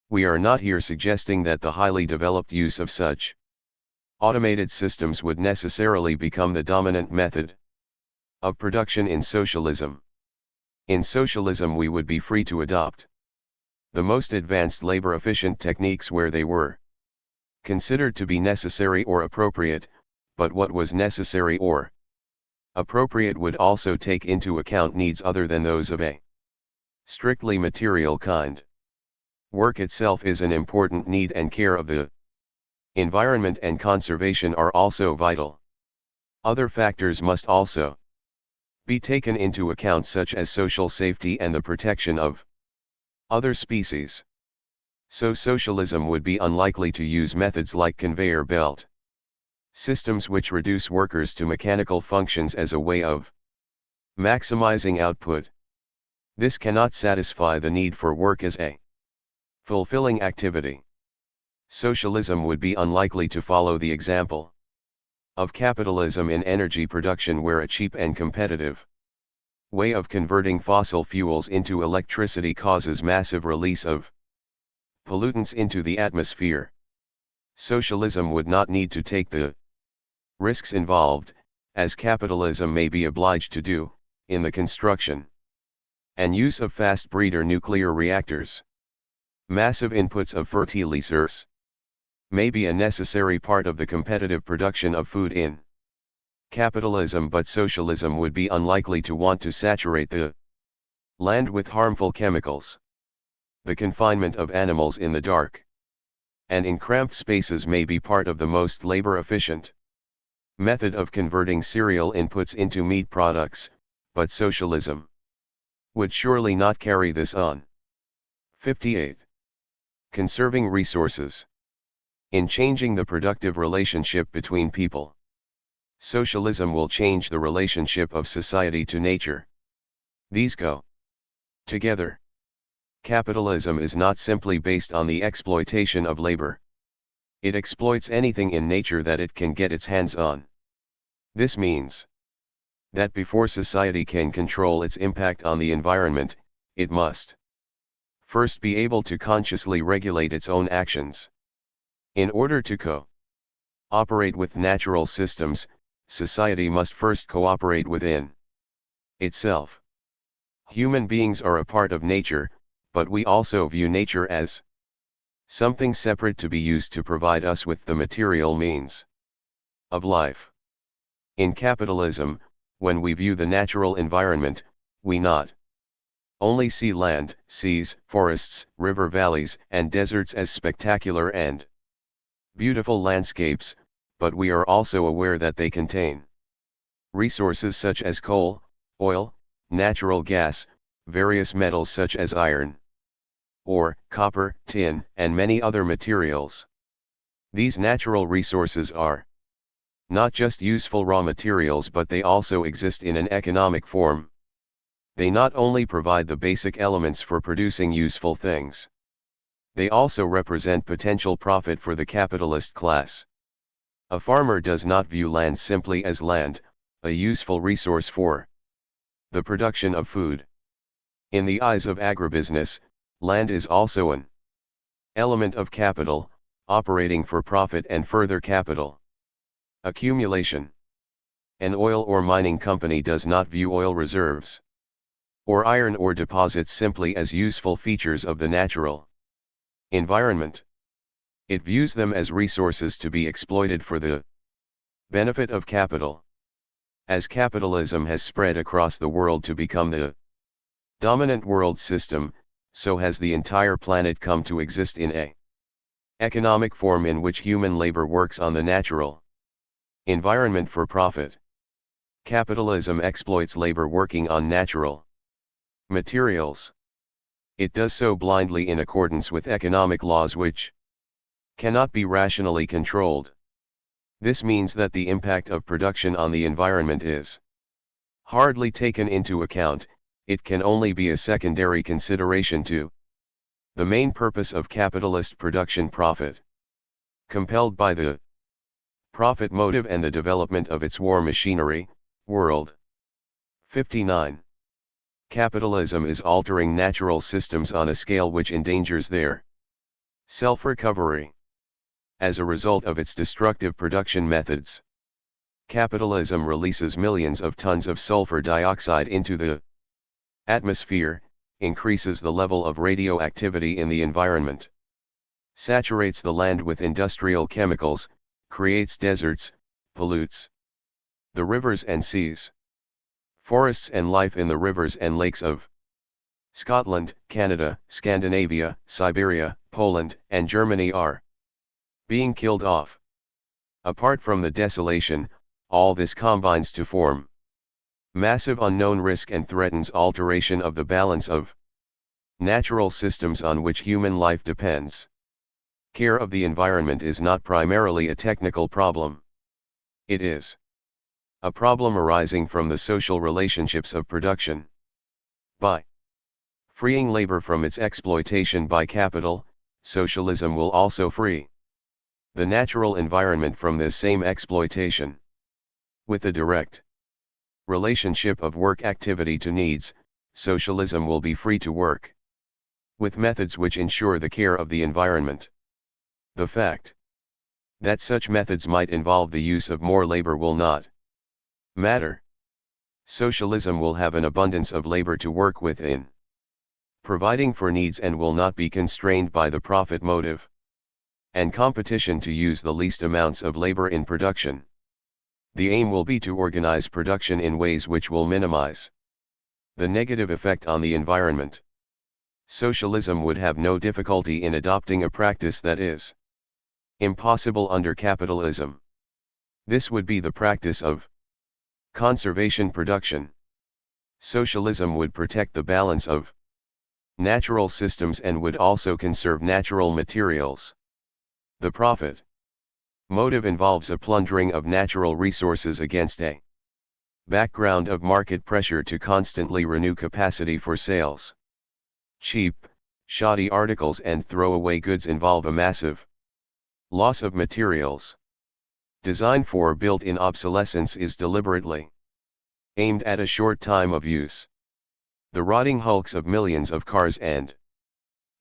We are not here suggesting that the highly developed use of such automated systems would necessarily become the dominant method of production in socialism. In socialism we would be free to adopt the most advanced labor-efficient techniques where they were considered to be necessary or appropriate, but what was necessary or appropriate would also take into account needs other than those of a strictly material kind. Work itself is an important need, and care of the environment and conservation are also vital. Other factors must also be taken into account, such as social safety and the protection of other species. So socialism would be unlikely to use methods like conveyor belt systems which reduce workers to mechanical functions as a way of maximizing output. This cannot satisfy the need for work as a fulfilling activity. Socialism would be unlikely to follow the example of capitalism in energy production, where a cheap and competitive way of converting fossil fuels into electricity causes massive release of pollutants into the atmosphere. Socialism would not need to take the risks involved, as capitalism may be obliged to do, in the construction and use of fast breeder nuclear reactors. Massive inputs of fertilizers may be a necessary part of the competitive production of food in capitalism, but socialism would be unlikely to want to saturate the land with harmful chemicals. The confinement of animals in the dark and in cramped spaces may be part of the most labor-efficient method of converting cereal inputs into meat products, but socialism would surely not carry this on. 58. Conserving resources. In changing the productive relationship between people, socialism will change the relationship of society to nature. These go together. Capitalism is not simply based on the exploitation of labor. It exploits anything in nature that it can get its hands on. This means that before society can control its impact on the environment, it must first be able to consciously regulate its own actions. In order to cooperate with natural systems, society must first cooperate within itself. Human beings are a part of nature, but we also view nature as something separate to be used to provide us with the material means of life. In capitalism, when we view the natural environment, we not only see land, seas, forests, river valleys, and deserts as spectacular and beautiful landscapes, but we are also aware that they contain resources such as coal, oil, natural gas, various metals such as iron, ore, copper, tin, and many other materials. These natural resources are not just useful raw materials, but they also exist in an economic form. They not only provide the basic elements for producing useful things, they also represent potential profit for the capitalist class. A farmer does not view land simply as land, a useful resource for the production of food. In the eyes of agribusiness, land is also an element of capital, operating for profit and further capital accumulation. An oil or mining company does not view oil reserves or iron ore deposits simply as useful features of the natural environment. It views them as resources to be exploited for the benefit of capital. As capitalism has spread across the world to become the dominant world system, so has the entire planet come to exist in a economic form in which human labor works on the natural environment for profit. Capitalism exploits labor working on natural materials. It does so blindly in accordance with economic laws which cannot be rationally controlled. This means that the impact of production on the environment is hardly taken into account. It can only be a secondary consideration to the main purpose of capitalist production: profit. Compelled by the profit motive and the development of its war machinery, world. 59. Capitalism is altering natural systems on a scale which endangers their self-recovery. As a result of its destructive production methods, capitalism releases millions of tons of sulfur dioxide into the atmosphere, increases the level of radioactivity in the environment, saturates the land with industrial chemicals, creates deserts, pollutes the rivers and seas, forests and life in the rivers and lakes of Scotland, Canada, Scandinavia, Siberia, Poland, and Germany are being killed off. Apart from the desolation, all this combines to form massive unknown risk and threatens alteration of the balance of natural systems on which human life depends. Care of the environment is not primarily a technical problem. It is a problem arising from the social relationships of production. By freeing labor from its exploitation by capital, socialism will also free the natural environment from this same exploitation. With a direct relationship of work activity to needs, socialism will be free to work with methods which ensure the care of the environment. The fact that such methods might involve the use of more labor will not matter. Socialism will have an abundance of labor to work with in providing for needs and will not be constrained by the profit motive and competition to use the least amounts of labor in production. The aim will be to organize production in ways which will minimize the negative effect on the environment. Socialism would have no difficulty in adopting a practice that is Impossible under capitalism. This would be the practice of conservation production. Socialism would protect the balance of natural systems and would also conserve natural materials. The profit motive involves a plundering of natural resources against a background of market pressure to constantly renew capacity for sales. Cheap, shoddy articles and throwaway goods involve a massive loss of materials. Design for built-in obsolescence is deliberately aimed at a short time of use. The rotting hulks of millions of cars and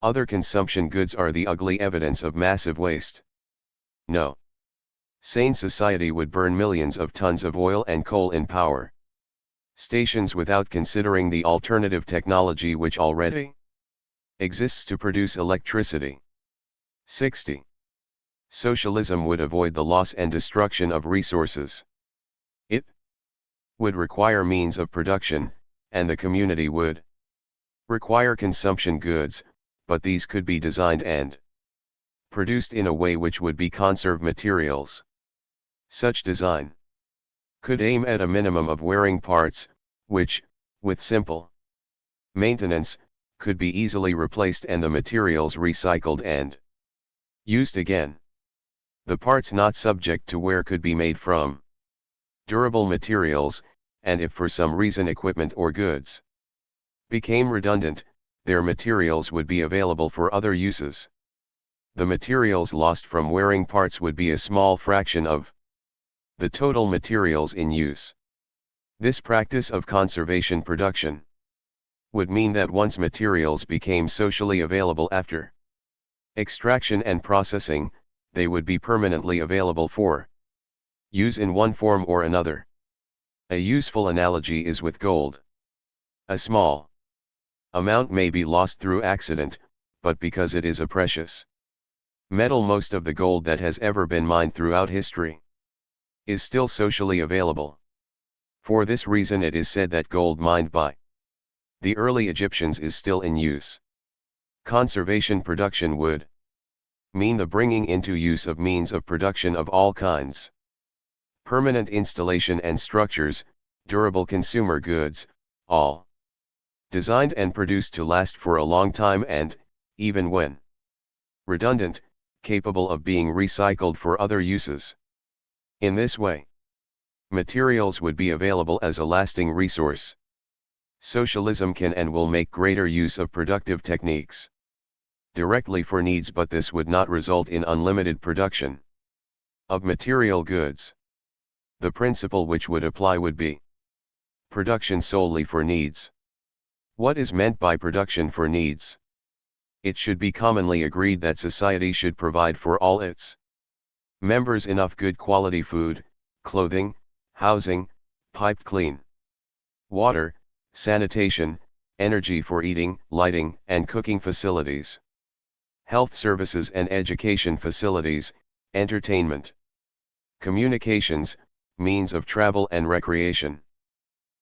other consumption goods are the ugly evidence of massive waste. No sane society would burn millions of tons of oil and coal in power stations without considering the alternative technology which already exists to produce electricity. 60. Socialism would avoid the loss and destruction of resources. It would require means of production, and the community would require consumption goods, but these could be designed and produced in a way which would be conserve materials. Such design could aim at a minimum of wearing parts, which, with simple maintenance, could be easily replaced and the materials recycled and used again. The parts not subject to wear could be made from durable materials, and if for some reason equipment or goods became redundant, their materials would be available for other uses. The materials lost from wearing parts would be a small fraction of the total materials in use. This practice of conservation production would mean that once materials became socially available after extraction and processing, they would be permanently available for use in one form or another. A useful analogy is with gold. A small amount may be lost through accident, but because it is a precious metal, most of the gold that has ever been mined throughout history is still socially available. For this reason it is said that gold mined by the early Egyptians is still in use. Conservation production would mean the bringing into use of means of production of all kinds. Permanent installation and structures, durable consumer goods, all designed and produced to last for a long time and, even when redundant, capable of being recycled for other uses. In this way, materials would be available as a lasting resource. Socialism can and will make greater use of productive techniques directly for needs, but this would not result in unlimited production of material goods. The principle which would apply would be production solely for needs. What is meant by production for needs? It should be commonly agreed that society should provide for all its members enough good quality food, clothing, housing, piped clean water, sanitation, energy for eating, lighting, and cooking facilities, health services and education facilities, entertainment, communications, means of travel and recreation.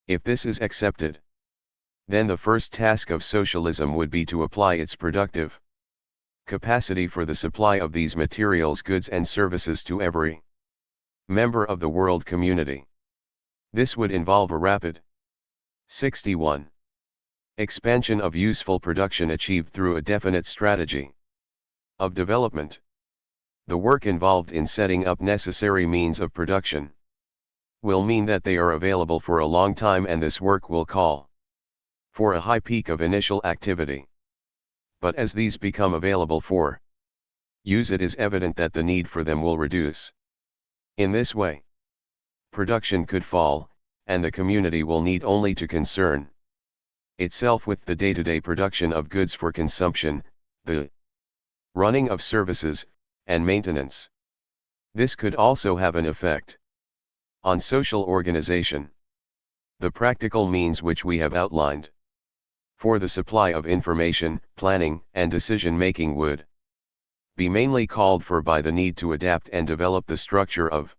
If this is accepted, then the first task of socialism would be to apply its productive capacity for the supply of these materials, goods and services to every member of the world community. This would involve a rapid 61. Expansion of useful production achieved through a definite strategy of development. The work involved in setting up necessary means of production will mean that they are available for a long time, and this work will call for a high peak of initial activity. But as these become available for use, it is evident that the need for them will reduce. In this way, production could fall, and the community will need only to concern itself with the day-to-day production of goods for consumption, the running of services, and maintenance. This could also have an effect on social organization. The practical means which we have outlined for the supply of information, planning, and decision-making would be mainly called for by the need to adapt and develop the structure of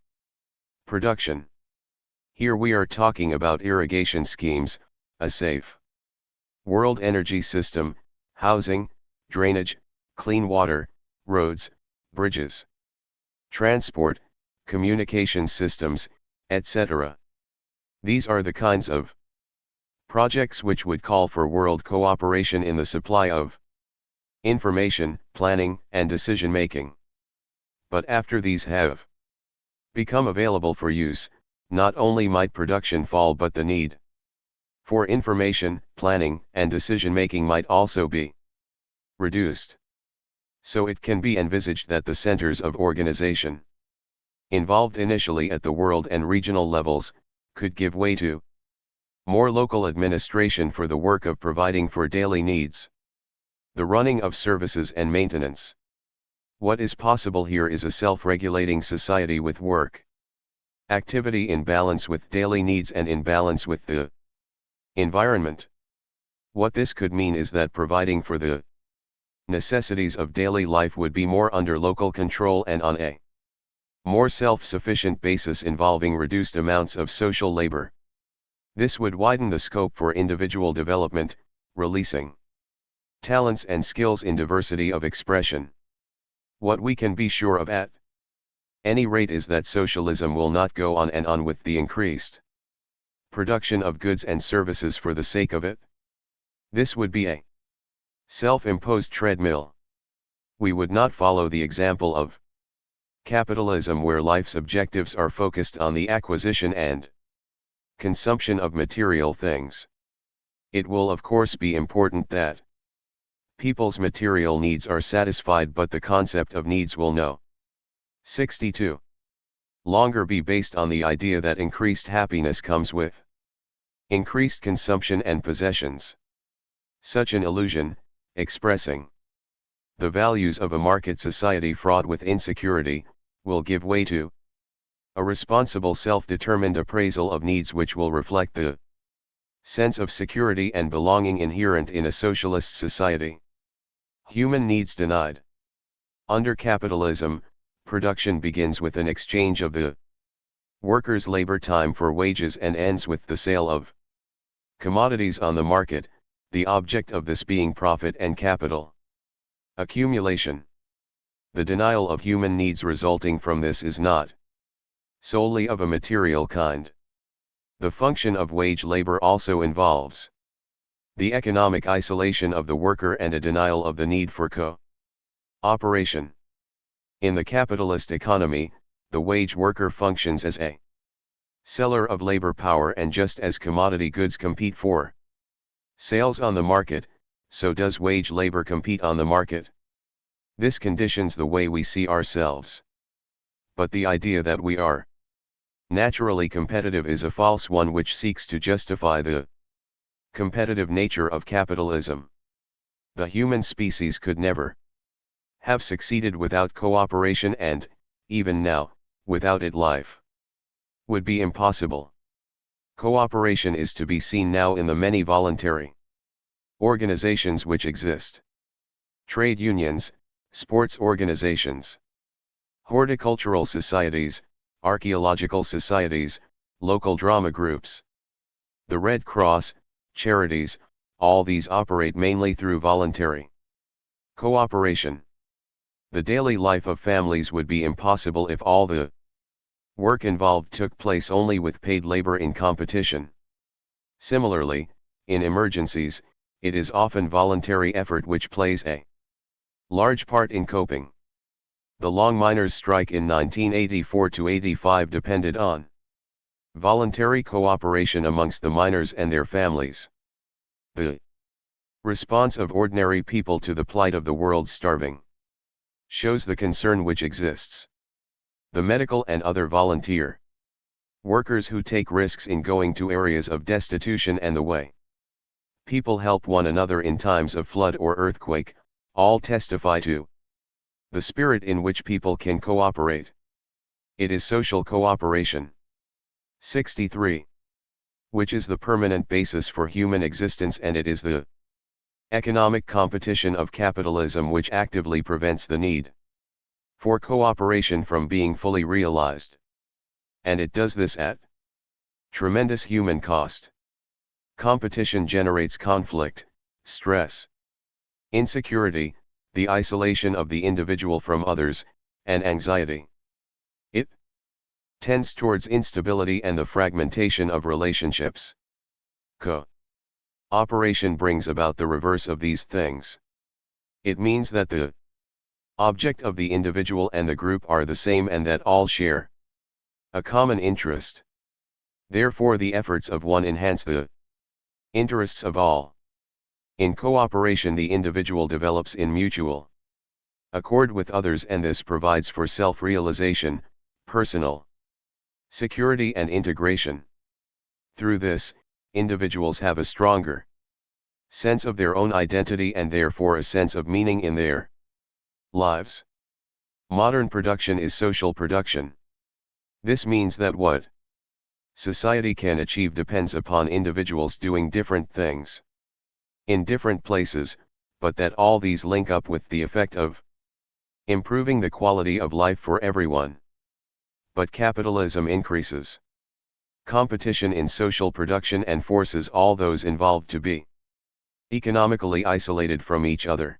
production. Here we are talking about irrigation schemes, a safe world energy system, housing, drainage, clean water, roads, bridges, transport, communication systems, etc. These are the kinds of projects which would call for world cooperation in the supply of information, planning, and decision-making. But after these have become available for use, not only might production fall but the need for information, planning, and decision-making might also be reduced. So it can be envisaged that the centers of organization involved initially at the world and regional levels could give way to more local administration for the work of providing for daily needs, the running of services and maintenance. What is possible here is a self-regulating society with work activity in balance with daily needs and in balance with the environment. What this could mean is that providing for the necessities of daily life would be more under local control and on a more self-sufficient basis involving reduced amounts of social labor. This would widen the scope for individual development, releasing talents and skills in diversity of expression. What we can be sure of at any rate is that socialism will not go on and on with the increased production of goods and services for the sake of it. This would be a self-imposed treadmill. We would not follow the example of capitalism where life's objectives are focused on the acquisition and consumption of material things. It will of course be important that people's material needs are satisfied, but the concept of needs will no 62 longer be based on the idea that increased happiness comes with increased consumption and possessions. Such an illusion, expressing the values of a market society fraught with insecurity, will give way to a responsible self-determined appraisal of needs which will reflect the sense of security and belonging inherent in a socialist society. Human needs denied. Under capitalism, production begins with an exchange of the workers' labor time for wages and ends with the sale of commodities on the market, the object of this being profit and capital accumulation. The denial of human needs resulting from this is not solely of a material kind. The function of wage labor also involves the economic isolation of the worker and a denial of the need for co-operation. In the capitalist economy, the wage worker functions as a seller of labor power, and just as commodity goods compete for sales on the market, so does wage labor compete on the market. This conditions the way we see ourselves. But the idea that we are naturally competitive is a false one which seeks to justify the competitive nature of capitalism. The human species could never have succeeded without cooperation, and, even now, without it life would be impossible. Cooperation is to be seen now in the many voluntary organizations which exist. Trade unions, sports organizations, horticultural societies, archaeological societies, local drama groups, the Red Cross, charities, all these operate mainly through voluntary cooperation. The daily life of families would be impossible if all the work involved took place only with paid labor in competition. Similarly, in emergencies, it is often voluntary effort which plays a large part in coping. The long miners' strike in 1984–85 depended on voluntary cooperation amongst the miners and their families. The response of ordinary people to the plight of the world's starving shows the concern which exists. The medical and other volunteer workers who take risks in going to areas of destitution and the way people help one another in times of flood or earthquake, all testify to the spirit in which people can cooperate. It is social cooperation. 63. Which is the permanent basis for human existence, and it is the economic competition of capitalism which actively prevents the need for cooperation from being fully realized. And it does this at tremendous human cost. Competition generates conflict, stress, insecurity, the isolation of the individual from others, and anxiety. tends towards instability and the fragmentation of relationships. Co-operation brings about the reverse of these things. It means that the object of the individual and the group are the same and that all share a common interest. Therefore the efforts of one enhance the interests of all. In cooperation the individual develops in mutual accord with others, and this provides for self-realization, personal security and integration. Through this, individuals have a stronger sense of their own identity and therefore a sense of meaning in their lives. Modern production is social production. This means that what society can achieve depends upon individuals doing different things in different places, but that all these link up with the effect of improving the quality of life for everyone. But capitalism increases competition in social production and forces all those involved to be economically isolated from each other.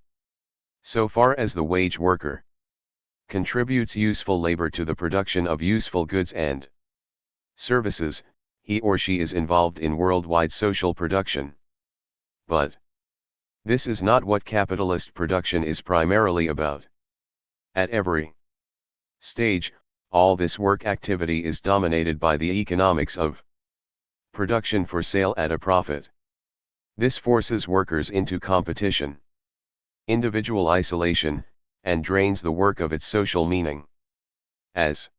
So far as the wage worker contributes useful labor to the production of useful goods and services, he or she is involved in worldwide social production. But this is not what capitalist production is primarily about. At every stage, all this work activity is dominated by the economics of production for sale at a profit. This forces workers into competition, individual isolation, and drains the work of its social meaning. As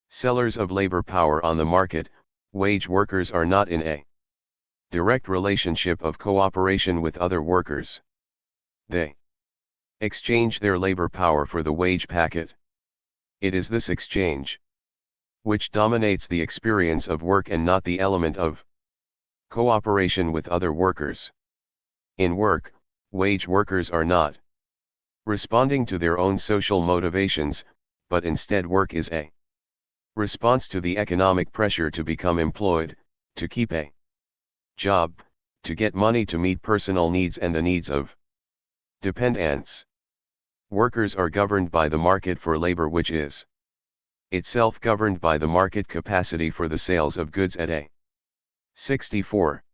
sellers of labor power on the market, wage workers are not in a direct relationship of cooperation with other workers. They exchange their labor power for the wage packet. It is this exchange which dominates the experience of work and not the element of cooperation with other workers. In work, wage workers are not responding to their own social motivations, but instead work is a response to the economic pressure to become employed, to keep a job, to get money to meet personal needs and the needs of dependents. Workers are governed by the market for labor, which is itself governed by the market capacity for the sales of goods at a 64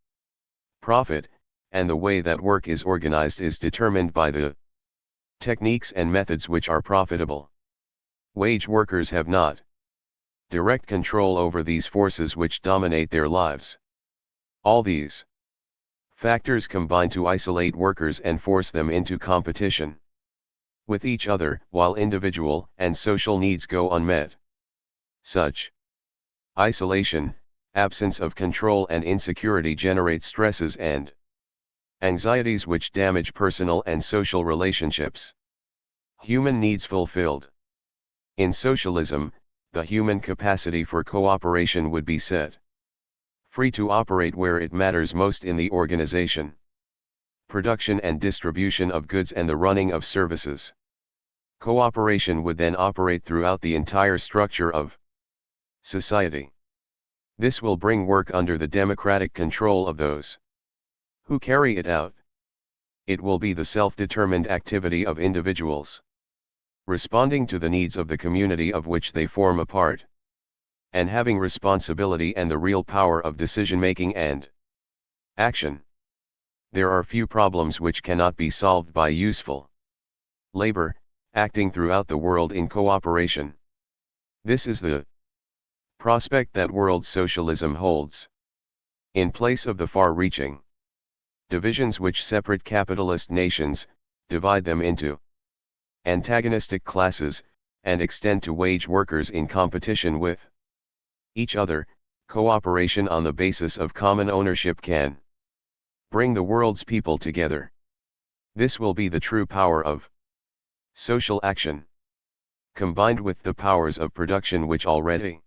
profit, and the way that work is organized is determined by the techniques and methods which are profitable. Wage workers have not direct control over these forces which dominate their lives. All these factors combine to isolate workers and force them into competition with each other, while individual and social needs go unmet. Such isolation, absence of control and insecurity generate stresses and anxieties which damage personal and social relationships. Human needs fulfilled. In socialism, the human capacity for cooperation would be set free to operate where it matters most in the organization, production and distribution of goods and the running of services. Cooperation would then operate throughout the entire structure of society. This will bring work under the democratic control of those who carry it out. It will be the self-determined activity of individuals, responding to the needs of the community of which they form a part, and having responsibility and the real power of decision-making and action. There are few problems which cannot be solved by useful labor, acting throughout the world in cooperation. This is the prospect that world socialism holds. In place of the far-reaching divisions which separate capitalist nations, divide them into antagonistic classes, and extend to wage workers in competition with each other, cooperation on the basis of common ownership can bring the world's people together. This will be the true power of social action. Combined with the powers of production which already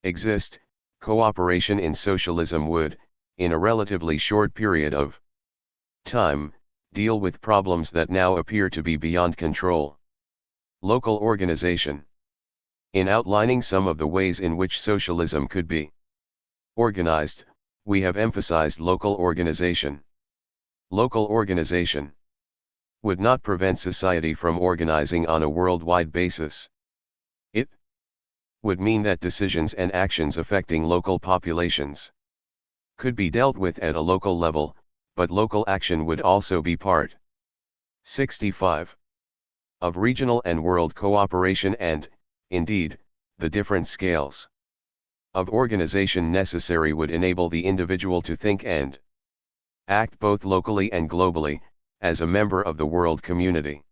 exist, cooperation in socialism would, in a relatively short period of time, deal with problems that now appear to be beyond control. Local organization. In outlining some of the ways in which socialism could be organized, we have emphasized local organization. Local organization would not prevent society from organizing on a worldwide basis. It would mean that decisions and actions affecting local populations could be dealt with at a local level, but local action would also be part 65 of regional and world cooperation and, indeed, the different scales of organization necessary would enable the individual to think and act both locally and globally, as a member of the world community.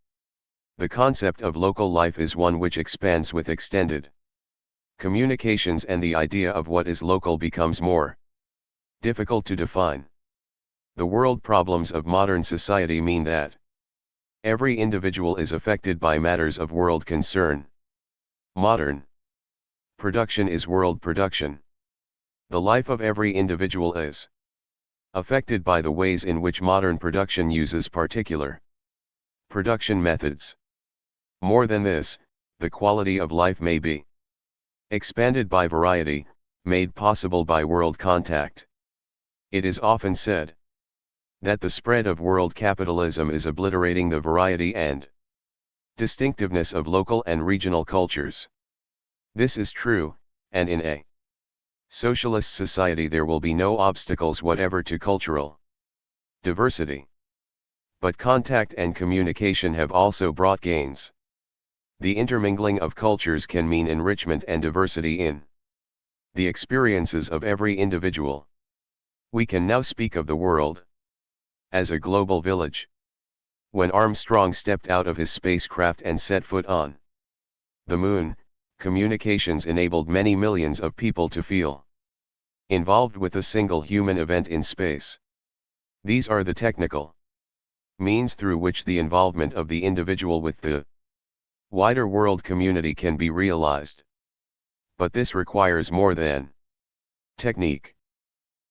The concept of local life is one which expands with extended communications, and the idea of what is local becomes more difficult to define. The world problems of modern society mean that every individual is affected by matters of world concern. Modern production is world production. The life of every individual is affected by the ways in which modern production uses particular production methods. More than this, the quality of life may be expanded by variety, made possible by world contact. It is often said that the spread of world capitalism is obliterating the variety and distinctiveness of local and regional cultures. This is true, and in a socialist society there will be no obstacles whatever to cultural diversity. But contact and communication have also brought gains. The intermingling of cultures can mean enrichment and diversity in the experiences of every individual. We can now speak of the world as a global village. When Armstrong stepped out of his spacecraft and set foot on the moon, communications enabled many millions of people to feel involved with a single human event in space. These are the technical means through which the involvement of the individual with the wider world community can be realized. But this requires more than technique.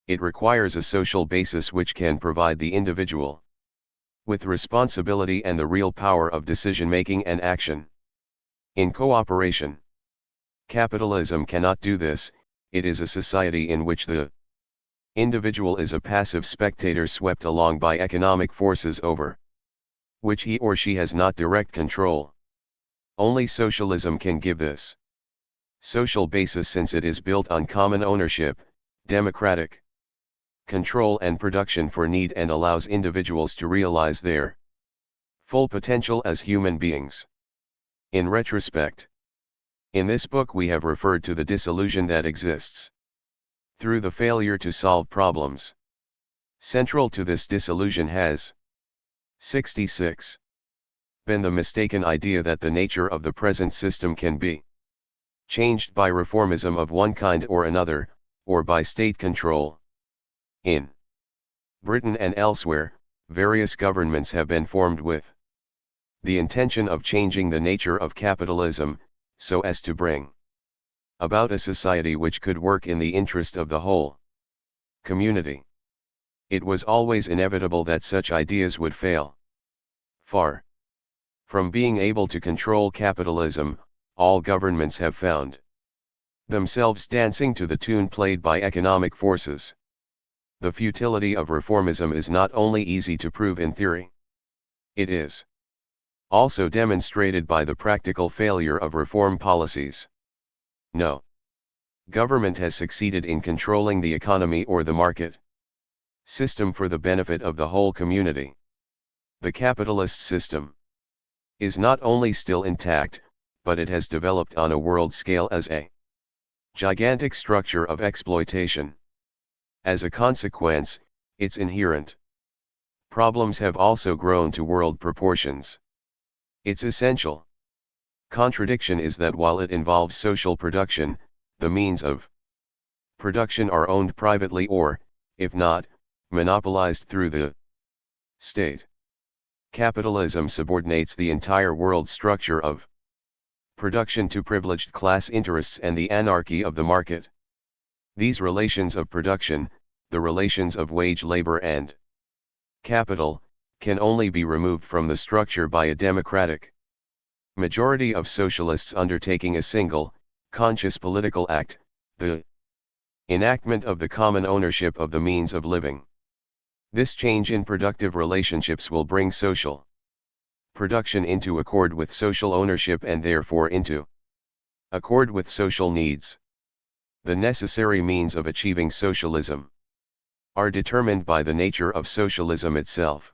It requires a social basis which can provide the individual with responsibility and the real power of decision-making and action. In cooperation, capitalism cannot do this. It is a society in which the individual is a passive spectator swept along by economic forces over which he or she has not direct control. Only socialism can give this social basis, since it is built on common ownership, democratic control and production for need, and allows individuals to realize their full potential as human beings. In retrospect, in this book we have referred to the disillusion that exists through the failure to solve problems. Central to this disillusion has 66 been the mistaken idea that the nature of the present system can be changed by reformism of one kind or another, or by state control. In Britain and elsewhere, various governments have been formed with the intention of changing the nature of capitalism, so as to bring about a society which could work in the interest of the whole community. It was always inevitable that such ideas would fail. Far from being able to control capitalism, all governments have found themselves dancing to the tune played by economic forces. The futility of reformism is not only easy to prove in theory, it is also demonstrated by the practical failure of reform policies. No government has succeeded in controlling the economy or the market system for the benefit of the whole community. The capitalist system is not only still intact, but it has developed on a world scale as a gigantic structure of exploitation. As a consequence, its inherent problems have also grown to world proportions. Its essential contradiction is that while it involves social production, the means of production are owned privately or, if not, monopolized through the state. Capitalism subordinates the entire world structure of production to privileged class interests and the anarchy of the market. These relations of production, the relations of wage labor and capital, can only be removed from the structure by a democratic majority of socialists undertaking a single, conscious political act, the enactment of the common ownership of the means of living. This change in productive relationships will bring social production into accord with social ownership and therefore into accord with social needs. The necessary means of achieving socialism are determined by the nature of socialism itself.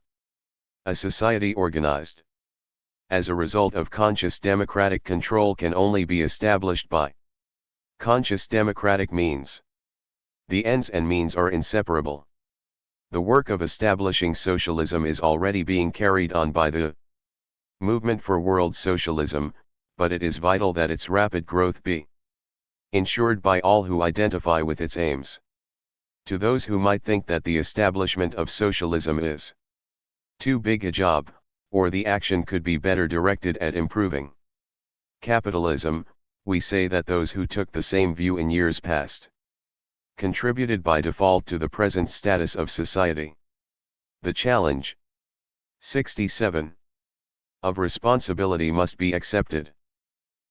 A society organized as a result of conscious democratic control can only be established by conscious democratic means. The ends and means are inseparable. The work of establishing socialism is already being carried on by the movement for world socialism, but it is vital that its rapid growth be ensured by all who identify with its aims. To those who might think that the establishment of socialism is too big a job, or the action could be better directed at improving capitalism, we say that those who took the same view in years past contributed by default to the present status of society. The challenge 67 of responsibility must be accepted.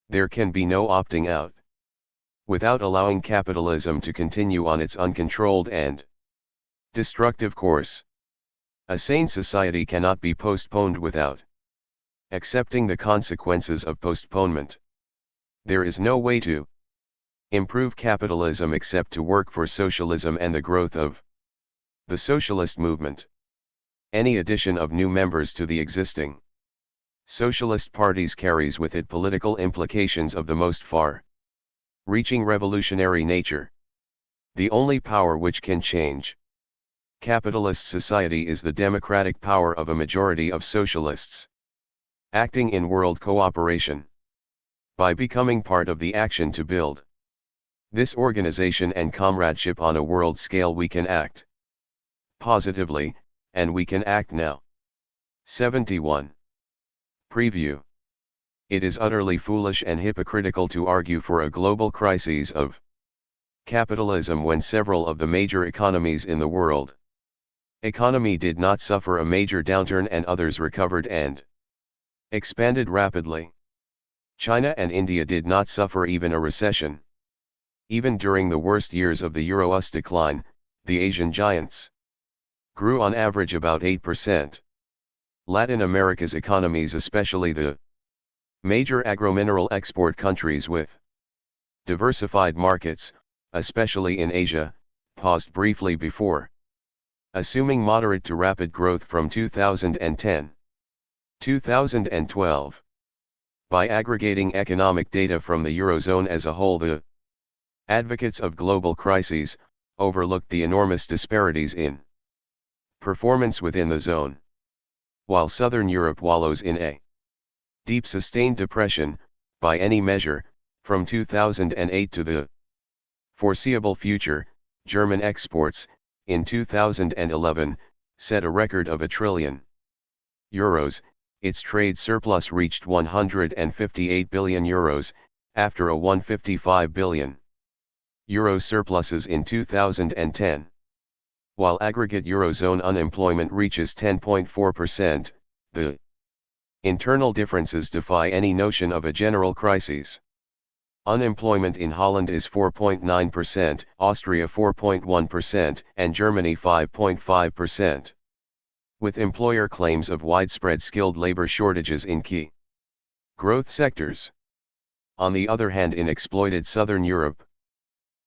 There can be no opting out. Without allowing capitalism to continue on its uncontrolled and destructive course, a sane society cannot be postponed without accepting the consequences of postponement. There is no way to improve capitalism except to work for socialism and the growth of the socialist movement. Any addition of new members to the existing socialist parties carries with it political implications of the most far-reaching revolutionary nature. The only power which can change capitalist society is the democratic power of a majority of socialists acting in world cooperation. By becoming part of the action to build this organization and comradeship on a world scale, we can act positively, and we can act now. 71. Preview. It is utterly foolish and hypocritical to argue for a global crisis of capitalism when several of the major economies in the world economy did not suffer a major downturn and others recovered and expanded rapidly. China and India did not suffer even a recession. Even during the worst years of the Euro's decline, the Asian giants grew on average about 8%. Latin America's economies, especially the major agromineral export countries with diversified markets, especially in Asia, paused briefly before assuming moderate to rapid growth from 2010-2012. By aggregating economic data from the Eurozone as a whole, the advocates of global crises overlooked the enormous disparities in performance within the zone. While Southern Europe wallows in a deep sustained depression, by any measure, from 2008 to the foreseeable future, German exports, in 2011, set a record of €1 trillion. Its trade surplus reached €158 billion, after a €155 billion surpluses in 2010. While aggregate Eurozone unemployment reaches 10.4%, the internal differences defy any notion of a general crisis. Unemployment in Holland is 4.9%, Austria 4.1%, and Germany 5.5%. With employer claims of widespread skilled labor shortages in key growth sectors. On the other hand, in exploited Southern Europe,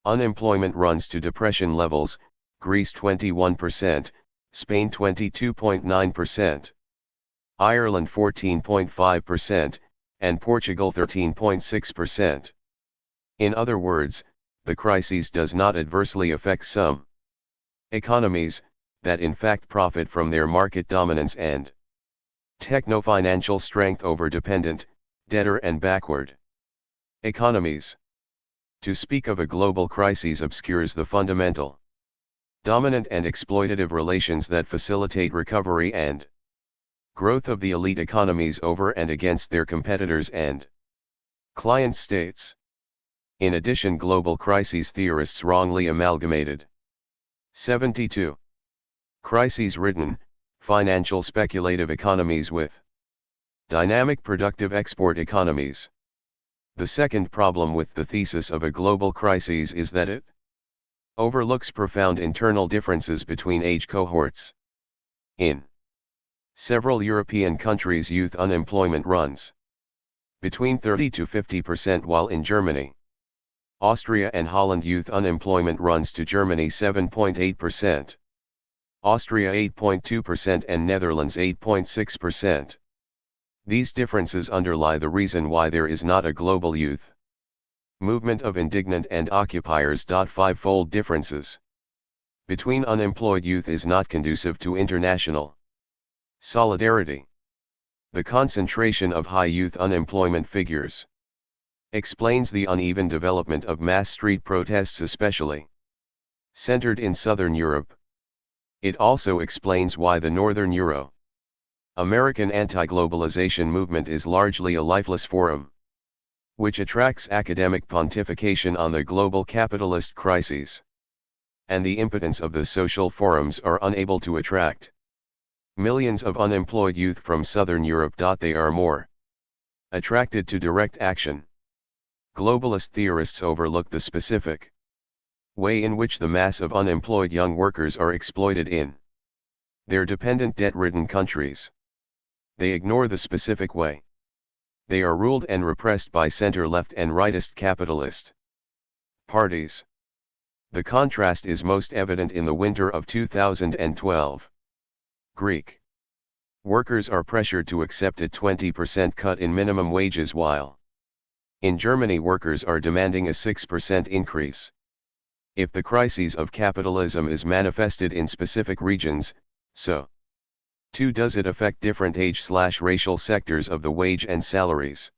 unemployment runs to depression levels, Greece 21%, Spain 22.9%, Ireland 14.5%, and Portugal 13.6%. In other words, the crisis does not adversely affect some economies, that in fact profit from their market dominance and techno-financial strength over dependent, debtor and backward economies. To speak of a global crisis obscures the fundamental, dominant and exploitative relations that facilitate recovery and growth of the elite economies over and against their competitors and client states. In addition, global crises theorists wrongly amalgamated 72 crises-ridden, financial speculative economies with dynamic productive export economies. The second problem with the thesis of a global crisis is that it overlooks profound internal differences between age cohorts. In several European countries, youth unemployment runs between 30 to 50%, while in Germany, Austria and Holland youth unemployment runs to Germany 7.8%, Austria 8.2% and Netherlands 8.6%. These differences underlie the reason why there is not a global youth movement of indignant and occupiers. Fivefold differences between unemployed youth is not conducive to international solidarity. The concentration of high youth unemployment figures explains the uneven development of mass street protests, especially centered in Southern Europe. It also explains why the Northern American anti-globalization movement is largely a lifeless forum, which attracts academic pontification on the global capitalist crises, and the impotence of the social forums are unable to attract millions of unemployed youth from Southern Europe. They are more attracted to direct action. Globalist theorists overlook the specific way in which the mass of unemployed young workers are exploited in their dependent debt-ridden countries. They ignore the specific way they are ruled and repressed by center-left and rightist capitalist parties. The contrast is most evident in the winter of 2012. Greek workers are pressured to accept a 20% cut in minimum wages, while in Germany workers are demanding a 6% increase. If the crisis of capitalism is manifested in specific regions, so too does it affect different age/racial sectors of the wage and salaries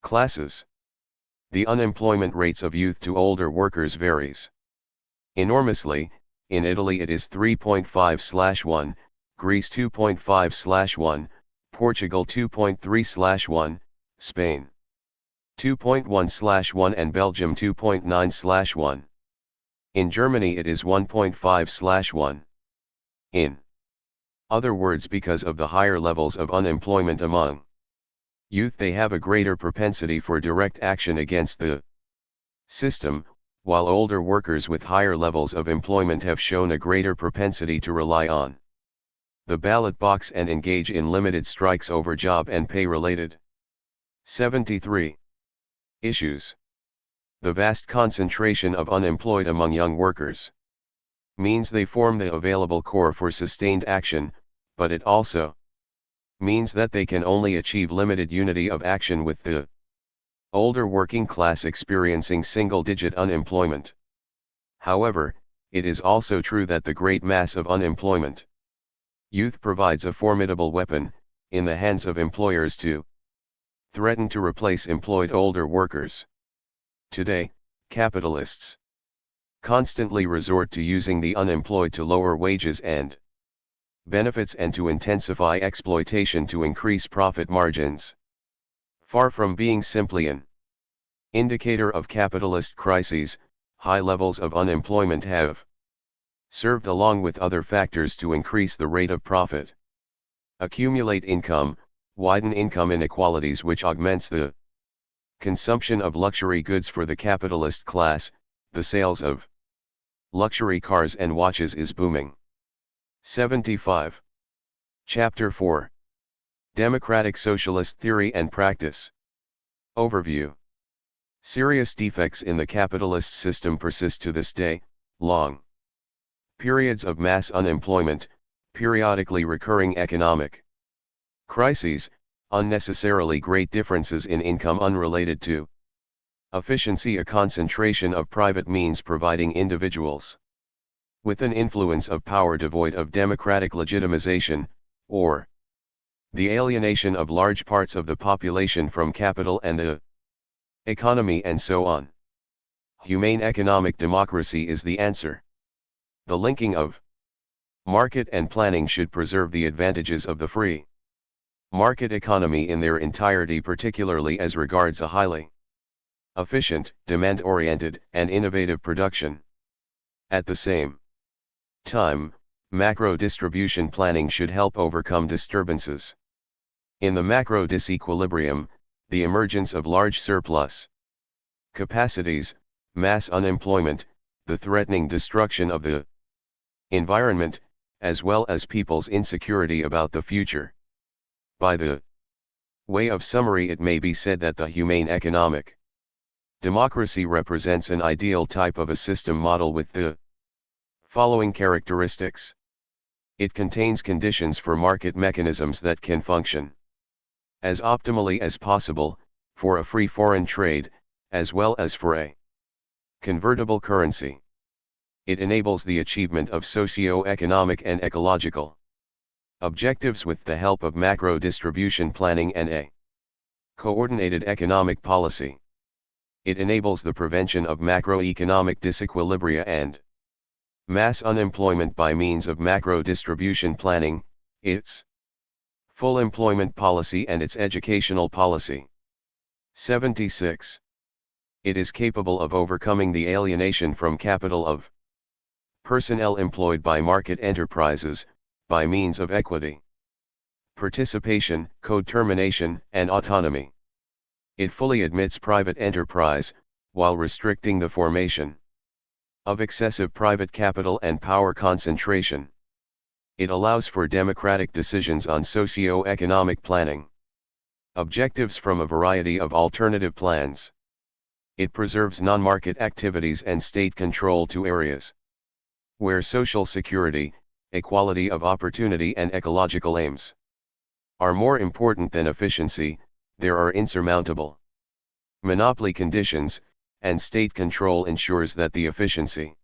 classes. The unemployment rates of youth to older workers varies enormously. In Italy it is 3.5/1, Greece 2.5/1, Portugal 2.3/1, Spain 2.1/1 and Belgium 2.9/1. In Germany it is 1.5/1. In other words, because of the higher levels of unemployment among youth, they have a greater propensity for direct action against the system, while older workers with higher levels of employment have shown a greater propensity to rely on the ballot box and engage in limited strikes over job and pay-related 73 issues. The vast concentration of unemployed among young workers means they form the available core for sustained action, but it also means that they can only achieve limited unity of action with the older working class experiencing single-digit unemployment. However, it is also true that the great mass of unemployment youth provides a formidable weapon in the hands of employers to threaten to replace employed older workers. Today, capitalists constantly resort to using the unemployed to lower wages and benefits and to intensify exploitation to increase profit margins. Far from being simply an indicator of capitalist crises, high levels of unemployment have served along with other factors to increase the rate of profit, accumulate income, widen income inequalities, which augments the consumption of luxury goods for the capitalist class. The sales of luxury cars and watches is booming. 75. Chapter 4. Democratic Socialist Theory and Practice. Overview. Serious defects in the capitalist system persist to this day. Long periods of mass unemployment, periodically recurring economic crises, unnecessarily great differences in income unrelated to efficiency, a concentration of private means providing individuals with an influence of power devoid of democratic legitimization, or the alienation of large parts of the population from capital and the economy, and so on. Humane economic democracy is the answer. The linking of market and planning should preserve the advantages of the free market economy in their entirety, particularly as regards a highly efficient, demand-oriented, and innovative production. At the same time, macro distribution planning should help overcome disturbances in the macro disequilibrium, the emergence of large surplus capacities, mass unemployment, the threatening destruction of the environment, as well as people's insecurity about the future. By the way of summary, it may be said that the humane economic democracy represents an ideal type of a system model with the following characteristics. It contains conditions for market mechanisms that can function as optimally as possible, for a free foreign trade, as well as for a convertible currency. It enables the achievement of socio-economic and ecological objectives with the help of macro distribution planning and a coordinated economic policy. It enables the prevention of macroeconomic disequilibria and mass unemployment by means of macro distribution planning, its full employment policy and its educational policy. 76. It is capable of overcoming the alienation from capital of personnel employed by market enterprises, by means of equity, participation, codetermination, and autonomy. It fully admits private enterprise, while restricting the formation of excessive private capital and power concentration. It allows for democratic decisions on socio-economic planning objectives from a variety of alternative plans. It preserves non-market activities and state control to areas where social security, equality of opportunity and ecological aims are more important than efficiency. There are insurmountable monopoly conditions, and state control ensures that the efficiency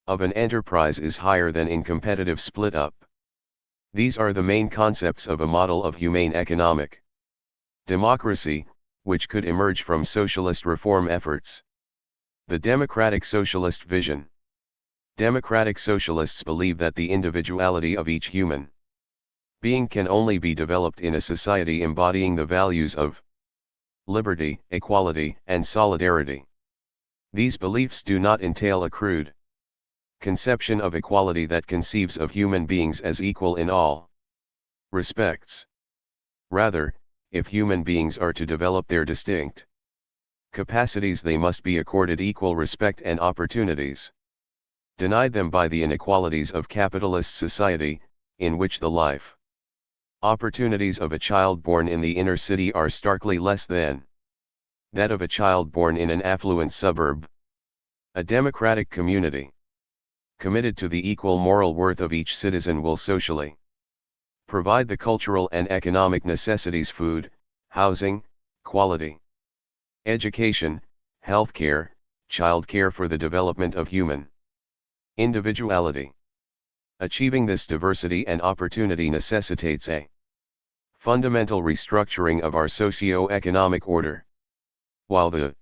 of an enterprise is higher than in competitive split-up. These are the main concepts of a model of humane economic democracy, which could emerge from socialist reform efforts. The democratic socialist vision. Democratic socialists believe that the individuality of each human being can only be developed in a society embodying the values of liberty, equality, and solidarity. These beliefs do not entail a crude conception of equality that conceives of human beings as equal in all respects. Rather, if human beings are to develop their distinct capacities, they must be accorded equal respect and opportunities denied them by the inequalities of capitalist society, in which the life opportunities of a child born in the inner city are starkly less than that of a child born in an affluent suburb. A democratic community committed to the equal moral worth of each citizen will socially provide the cultural and economic necessities: food, housing, quality education, healthcare, childcare for the development of human individuality. Achieving this diversity and opportunity necessitates a fundamental restructuring of our socio-economic order. While the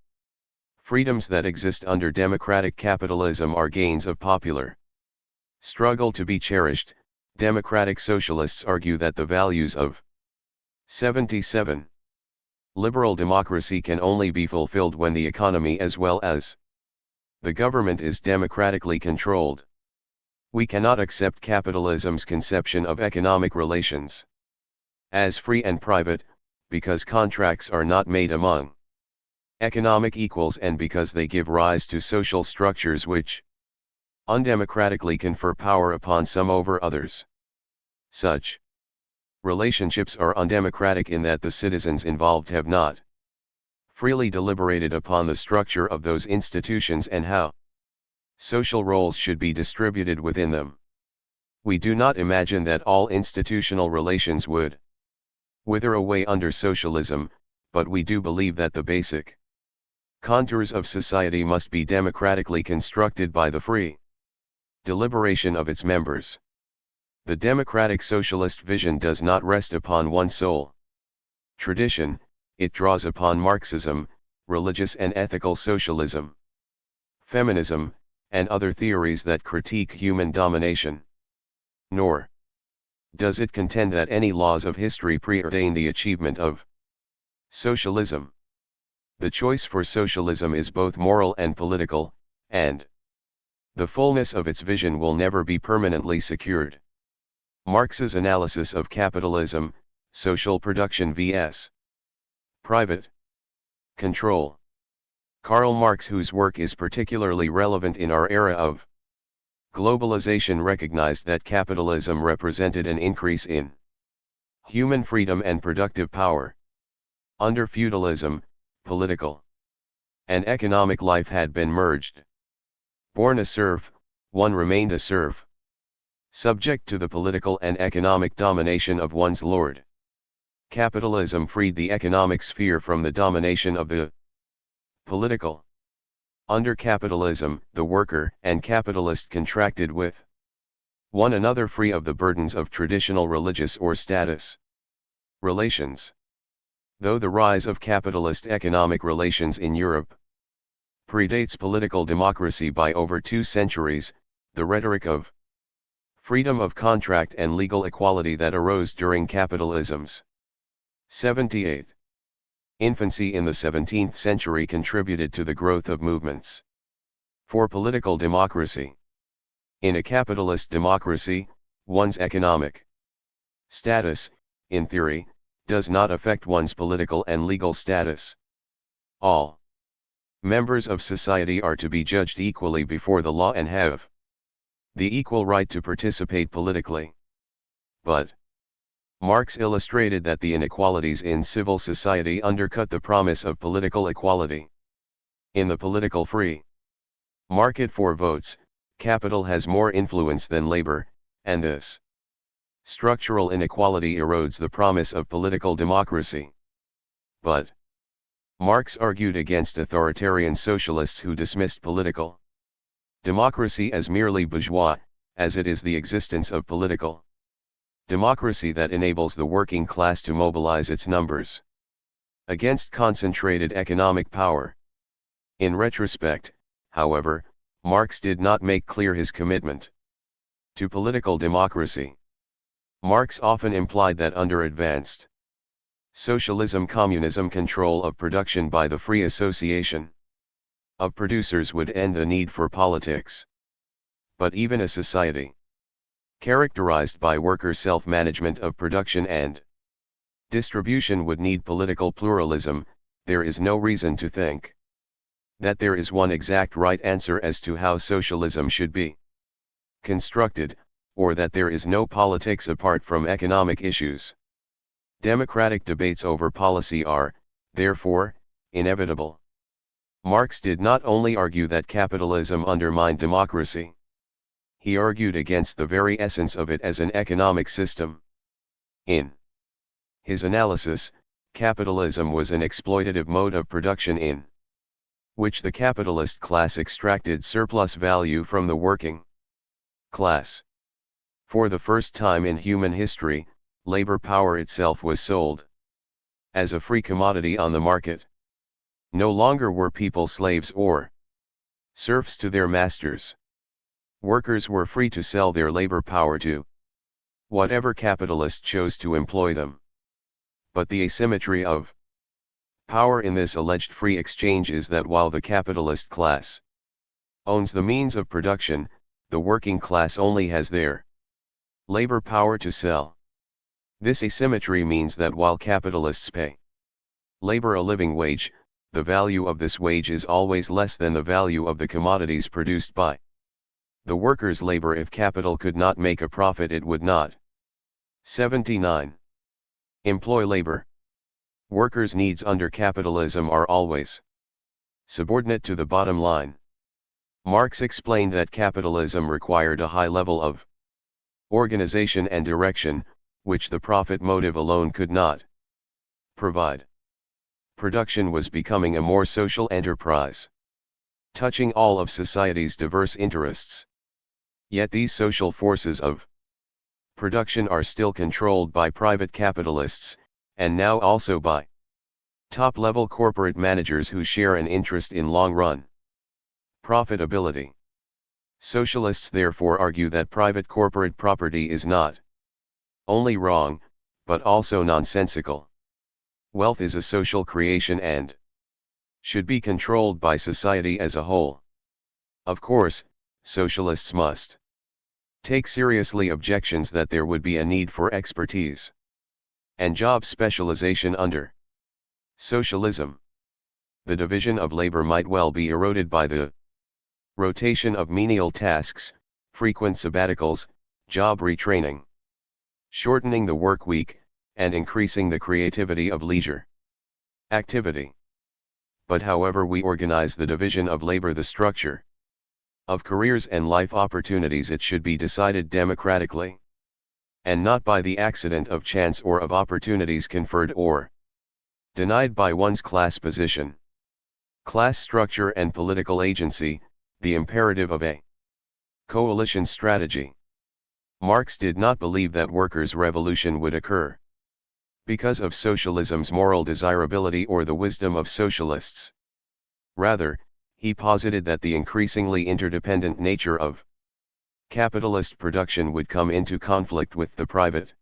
freedoms that exist under democratic capitalism are gains of popular struggle to be cherished, democratic socialists argue that the values of 77. Liberal democracy can only be fulfilled when the economy as well as the government is democratically controlled. We cannot accept capitalism's conception of economic relations as free and private, because contracts are not made among economic equals and because they give rise to social structures which undemocratically confer power upon some over others. Such relationships are undemocratic in that the citizens involved have not freely deliberated upon the structure of those institutions and how social roles should be distributed within them. We do not imagine that all institutional relations would wither away under socialism, but we do believe that the basic contours of society must be democratically constructed by the free deliberation of its members. The democratic socialist vision does not rest upon one sole tradition, it draws upon Marxism, religious and ethical socialism, feminism, and other theories that critique human domination. Nor does it contend that any laws of history preordain the achievement of socialism. The choice for socialism is both moral and political, and the fullness of its vision will never be permanently secured. Marx's analysis of capitalism, social production vs. private control. Karl Marx, whose work is particularly relevant in our era of globalization, recognized that capitalism represented an increase in human freedom and productive power. Under feudalism, political and economic life had been merged. Born a serf, one remained a serf, subject to the political and economic domination of one's lord. Capitalism freed the economic sphere from the domination of the political. Under capitalism, the worker and capitalist contracted with one another, free of the burdens of traditional religious or status relations. Though the rise of capitalist economic relations in Europe predates political democracy by over 2 centuries, the rhetoric of freedom of contract and legal equality that arose during capitalism's 78 infancy in the 17th century contributed to the growth of movements for political democracy. In a capitalist democracy, one's economic status, in theory, does not affect one's political and legal status. All members of society are to be judged equally before the law and have the equal right to participate politically. But Marx illustrated that the inequalities in civil society undercut the promise of political equality. In the political free market for votes, capital has more influence than labor, and this structural inequality erodes the promise of political democracy. But Marx argued against authoritarian socialists who dismissed political democracy as merely bourgeois, as it is the existence of political democracy that enables the working class to mobilize its numbers against concentrated economic power. In retrospect, however, Marx did not make clear his commitment to political democracy. Marx often implied that under advanced socialism, communism, control of production by the free association of producers would end the need for politics. But even a society characterized by worker self-management of production and distribution would need political pluralism. There is no reason to think that there is one exact right answer as to how socialism should be constructed, or that there is no politics apart from economic issues. Democratic debates over policy are, therefore, inevitable. Marx did not only argue that capitalism undermined democracy. He argued against the very essence of it as an economic system. In his analysis, capitalism was an exploitative mode of production in which the capitalist class extracted surplus value from the working class. For the first time in human history, labor power itself was sold as a free commodity on the market. No longer were people slaves or serfs to their masters. Workers were free to sell their labor power to whatever capitalist chose to employ them. But the asymmetry of power in this alleged free exchange is that while the capitalist class owns the means of production, the working class only has their labor power to sell. This asymmetry means that while capitalists pay labor a living wage, the value of this wage is always less than the value of the commodities produced by the workers' labor. If capital could not make a profit, it would not 79. Employ labor. Workers' needs under capitalism are always subordinate to the bottom line. Marx explained that capitalism required a high level of organization and direction, which the profit motive alone could not provide. Production was becoming a more social enterprise, touching all of society's diverse interests. Yet these social forces of production are still controlled by private capitalists, and now also by top-level corporate managers who share an interest in long-run profitability. Socialists therefore argue that private corporate property is not only wrong, but also nonsensical. Wealth is a social creation and should be controlled by society as a whole. Of course, socialists must take seriously objections that there would be a need for expertise and job specialization under socialism. The division of labor might well be eroded by the rotation of menial tasks, frequent sabbaticals, job retraining, shortening the work week, and increasing the creativity of leisure. activity. But however we organize the division of labor, the structure of careers and life opportunities, it should be decided democratically, and not by the accident of chance or of opportunities conferred or denied by one's class position, class structure and political agency, the imperative of a coalition strategy. Marx did not believe that workers' revolution would occur because of socialism's moral desirability or the wisdom of socialists. Rather, he posited that the increasingly interdependent nature of capitalist production would come into conflict with the private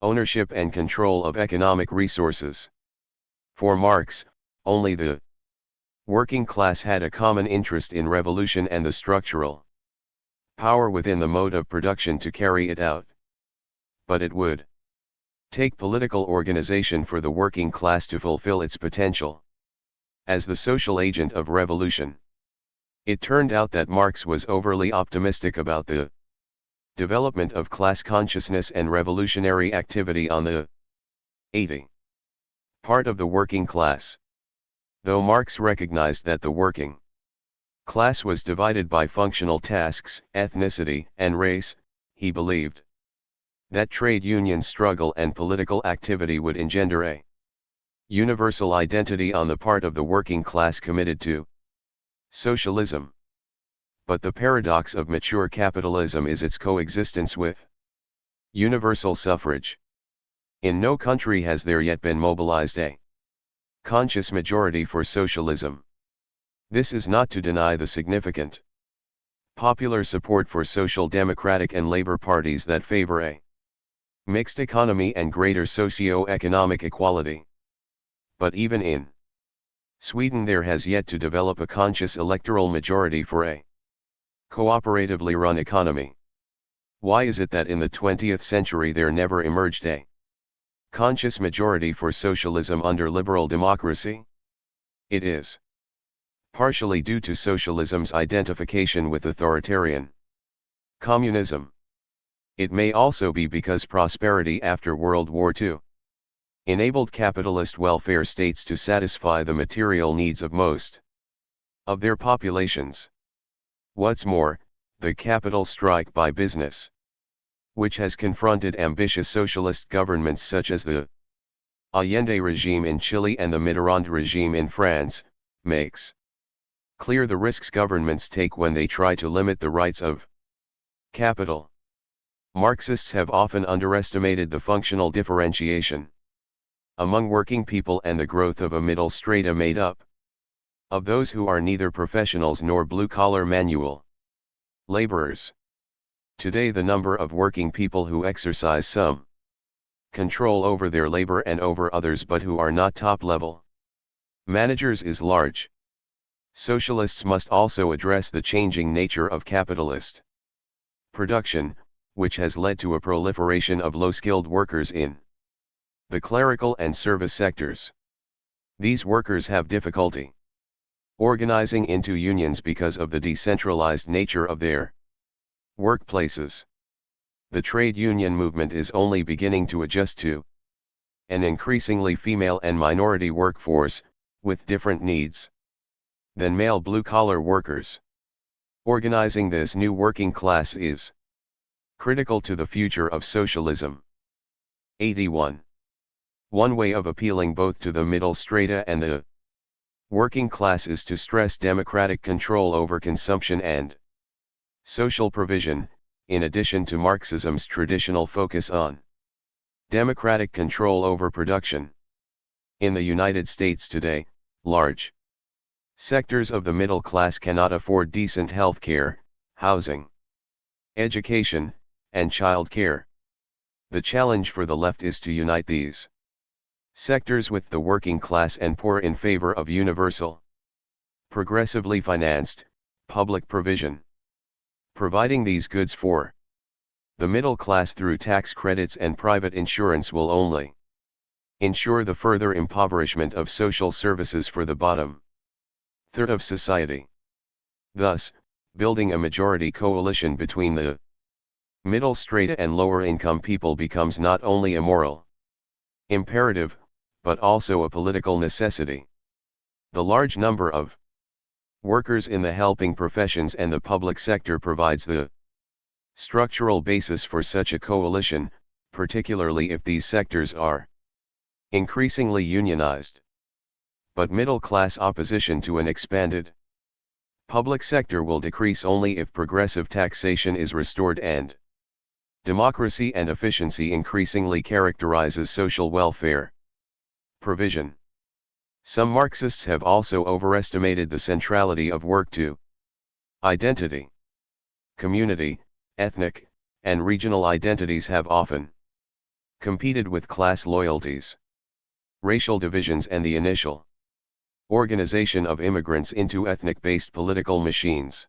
ownership and control of economic resources. For Marx, only the working class had a common interest in revolution and the structural power within the mode of production to carry it out. But it would take political organization for the working class to fulfill its potential as the social agent of revolution. It turned out that Marx was overly optimistic about the development of class consciousness and revolutionary activity on the 80 part of the working class. Though Marx recognized that the working class was divided by functional tasks, ethnicity, and race, he believed that trade union struggle and political activity would engender a universal identity on the part of the working class committed to socialism. But the paradox of mature capitalism is its coexistence with universal suffrage. In no country has there yet been mobilized a conscious majority for socialism. This is not to deny the significant popular support for social democratic and labor parties that favor a mixed economy and greater socio-economic equality. But even in Sweden there has yet to develop a conscious electoral majority for a cooperatively run economy. Why is it that in the 20th century there never emerged a conscious majority for socialism under liberal democracy? It is partially due to socialism's identification with authoritarian communism. It may also be because prosperity after World War II enabled capitalist welfare states to satisfy the material needs of most of their populations. What's more, the capital strike by business, which has confronted ambitious socialist governments such as the Allende regime in Chile and the Mitterrand regime in France, makes clear the risks governments take when they try to limit the rights of capital. Marxists have often underestimated the functional differentiation among working people and the growth of a middle strata made up of those who are neither professionals nor blue-collar manual laborers. Today the number of working people who exercise some control over their labor and over others but who are not top-level managers is large. Socialists must also address the changing nature of capitalist production, which has led to a proliferation of low-skilled workers in the clerical and service sectors. These workers have difficulty organizing into unions because of the decentralized nature of their workplaces. The trade union movement is only beginning to adjust to an increasingly female and minority workforce, with different needs than male blue-collar workers. Organizing this new working class is critical to the future of socialism. 81. One way of appealing both to the middle strata and the working class is to stress democratic control over consumption and social provision, in addition to Marxism's traditional focus on democratic control over production. In the United States today, large sectors of the middle class cannot afford decent health care, housing, education, and child care. The challenge for the left is to unite these sectors with the working class and poor in favor of universal, progressively financed, public provision. Providing these goods for the middle class through tax credits and private insurance will only ensure the further impoverishment of social services for the bottom third of society. Thus, building a majority coalition between the middle strata and lower income people becomes not only a moral imperative, but also a political necessity. The large number of workers in the helping professions and the public sector provides the structural basis for such a coalition, particularly if these sectors are increasingly unionized. But middle-class opposition to an expanded public sector will decrease only if progressive taxation is restored and democracy and efficiency increasingly characterizes social welfare provision. Some Marxists have also overestimated the centrality of work to identity. Community, ethnic, and regional identities have often competed with class loyalties, racial divisions, and the initial organization of immigrants into ethnic-based political machines.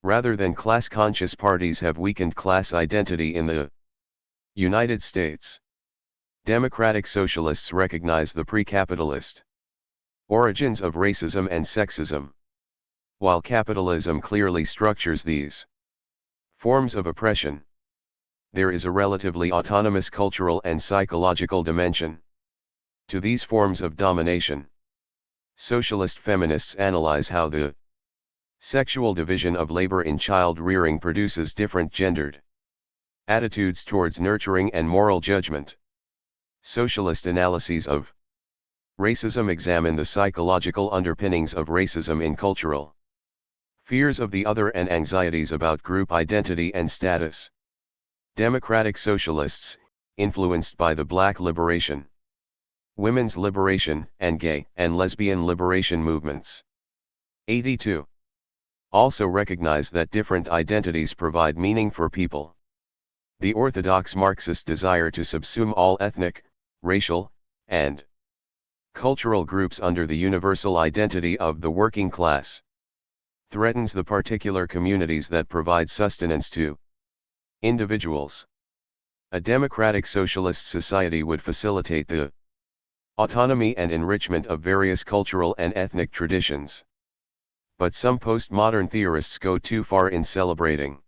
Rather than class-conscious parties have weakened class identity in the United States. Democratic socialists recognize the pre-capitalist origins of racism and sexism. While capitalism clearly structures these forms of oppression, there is a relatively autonomous cultural and psychological dimension to these forms of domination. Socialist feminists analyze how the sexual division of labor in child rearing produces different gendered attitudes towards nurturing and moral judgment. Socialist analyses of racism examine the psychological underpinnings of racism in cultural fears of the other and anxieties about group identity and status. Democratic socialists, influenced by the Black liberation, women's liberation, and gay and lesbian liberation movements. 82. Also recognize that different identities provide meaning for people. The orthodox Marxist desire to subsume all ethnic, racial, and cultural groups under the universal identity of the working class threatens the particular communities that provide sustenance to individuals. A democratic socialist society would facilitate the autonomy and enrichment of various cultural and ethnic traditions. But some postmodern theorists go too far in celebrating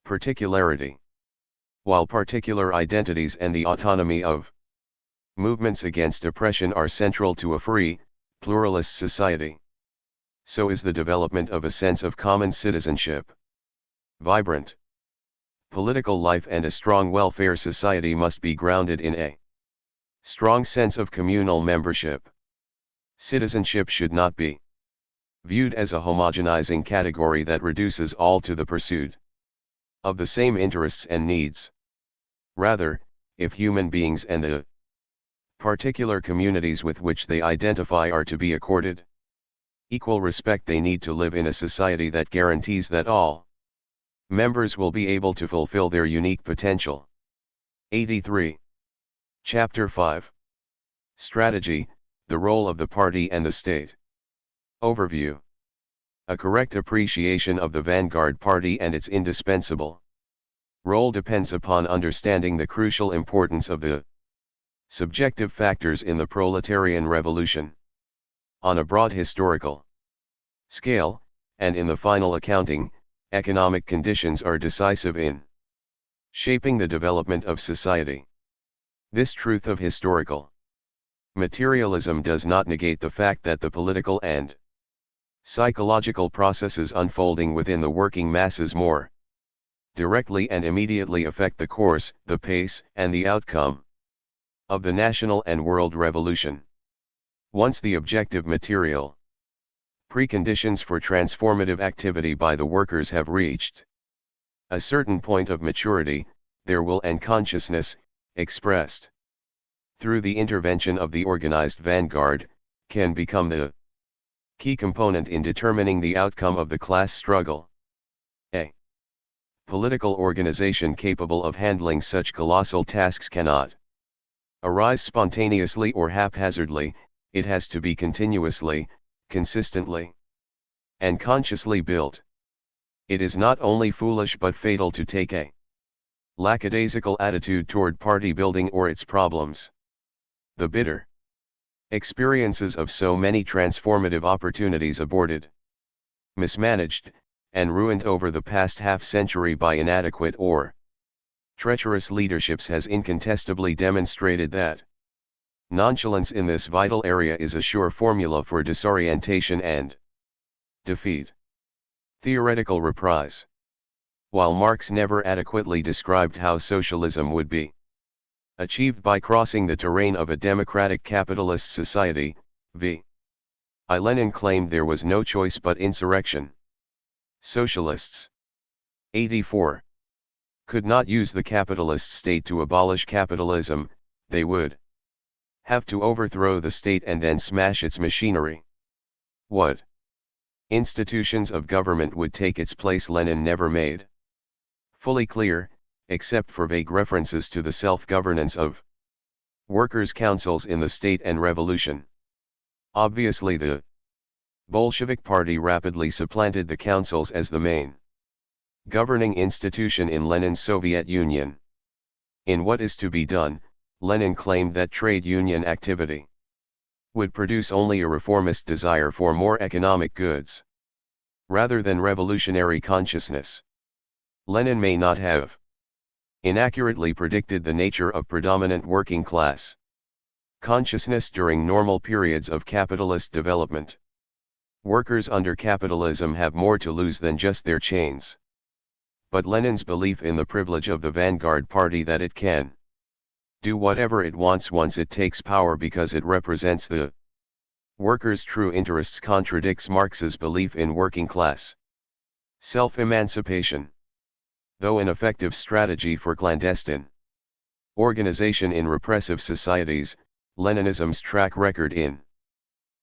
particularity. While particular identities and the autonomy of movements against oppression are central to a free, pluralist society, so is the development of a sense of common citizenship. Vibrant political life and a strong welfare society must be grounded in a strong sense of communal membership. Citizenship should not be viewed as a homogenizing category that reduces all to the pursuit of the same interests and needs. Rather, if human beings and the particular communities with which they identify are to be accorded equal respect, they need to live in a society that guarantees that all members will be able to fulfill their unique potential. 83. Chapter 5. Strategy, the role of the party and the state. Overview. A correct appreciation of the vanguard party and its indispensable role depends upon understanding the crucial importance of the subjective factors in the proletarian revolution. On a broad historical scale, and in the final accounting, economic conditions are decisive in shaping the development of society. This truth of historical materialism does not negate the fact that the political and psychological processes unfolding within the working masses more directly and immediately affect the course, the pace, and the outcome of the national and world revolution. Once the objective material preconditions for transformative activity by the workers have reached a certain point of maturity, their will and consciousness, expressed through the intervention of the organized vanguard, can become the key component in determining the outcome of the class struggle. A political organization capable of handling such colossal tasks cannot arise spontaneously or haphazardly. It has to be continuously, consistently, and consciously built. It is not only foolish but fatal to take a lackadaisical attitude toward party building or its problems. The bitter experiences of so many transformative opportunities aborted, mismanaged, and ruined over the past half-century by inadequate or treacherous leaderships has incontestably demonstrated that Nonchalance in this vital area is a sure formula for disorientation and defeat. Theoretical reprise. While Marx never adequately described how socialism would be achieved by crossing the terrain of a democratic capitalist society, v. Lenin claimed there was no choice but insurrection. Socialists 84 could not use the capitalist state to abolish capitalism, they would have to overthrow the state and then smash its machinery. What institutions of government would take its place Lenin never made fully clear, except for vague references to the self-governance of workers' councils in the state and revolution. Obviously the Bolshevik Party rapidly supplanted the councils as the main governing institution in Lenin's Soviet Union. In What Is to Be Done, Lenin claimed that trade union activity would produce only a reformist desire for more economic goods, rather than revolutionary consciousness. Lenin may not have inaccurately predicted the nature of predominant working class consciousness during normal periods of capitalist development. Workers under capitalism have more to lose than just their chains. But Lenin's belief in the privilege of the vanguard party that it can do whatever it wants once it takes power because it represents the workers' true interests contradicts Marx's belief in working class self-emancipation. Though an effective strategy for clandestine organization in repressive societies, Leninism's track record in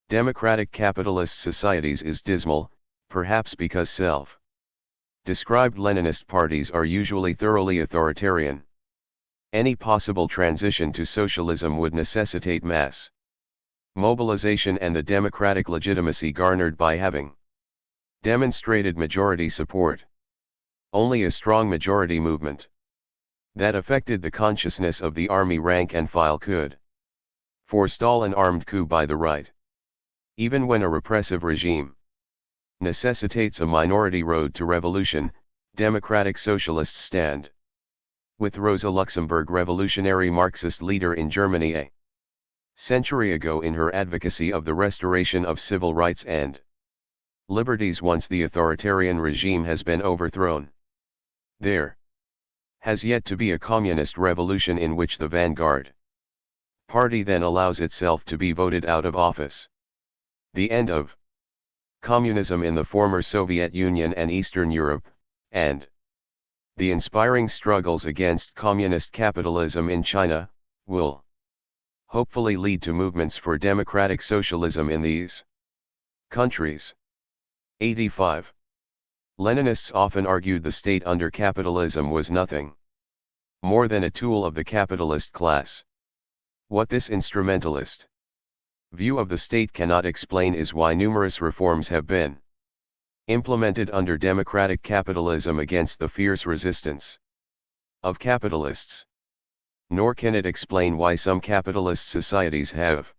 democratic capitalist societies is dismal, perhaps because self-described Leninist parties are usually thoroughly authoritarian. Any possible transition to socialism would necessitate mass mobilization and the democratic legitimacy garnered by having demonstrated majority support. Only a strong majority movement that affected the consciousness of the army rank and file could forestall an armed coup by the right. Even when a repressive regime necessitates a minority road to revolution, democratic socialists stand with Rosa Luxemburg, revolutionary Marxist leader in Germany a century ago, in her advocacy of the restoration of civil rights and liberties once the authoritarian regime has been overthrown. There has yet to be a communist revolution in which the vanguard party then allows itself to be voted out of office. The end of communism in the former Soviet Union and Eastern Europe, and the inspiring struggles against communist capitalism in China, will hopefully lead to movements for democratic socialism in these countries. 85. Leninists often argued the state under capitalism was nothing more than a tool of the capitalist class. What this instrumentalist view of the state cannot explain is why numerous reforms have been implemented under democratic capitalism against the fierce resistance of capitalists. Nor can it explain why some capitalist societies have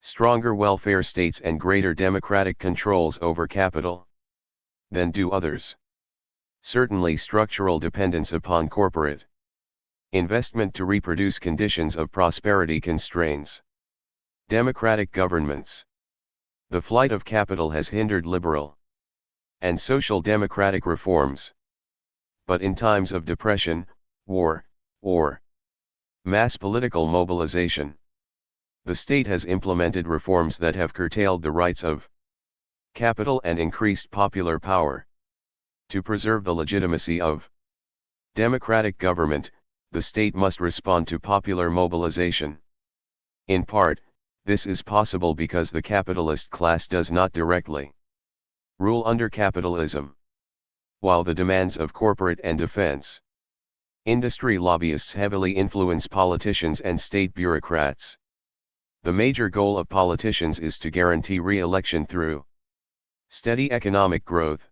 stronger welfare states and greater democratic controls over capital than do others. Certainly structural dependence upon corporate investment to reproduce conditions of prosperity constrains democratic governments. The flight of capital has hindered liberal and social democratic reforms. But in times of depression, war, or mass political mobilization, the state has implemented reforms that have curtailed the rights of capital and increased popular power. To preserve the legitimacy of democratic government, the state must respond to popular mobilization. In part, this is possible because the capitalist class does not directly rule under capitalism, while the demands of corporate and defense industry lobbyists heavily influence politicians and state bureaucrats. The major goal of politicians is to guarantee re-election through steady economic growth.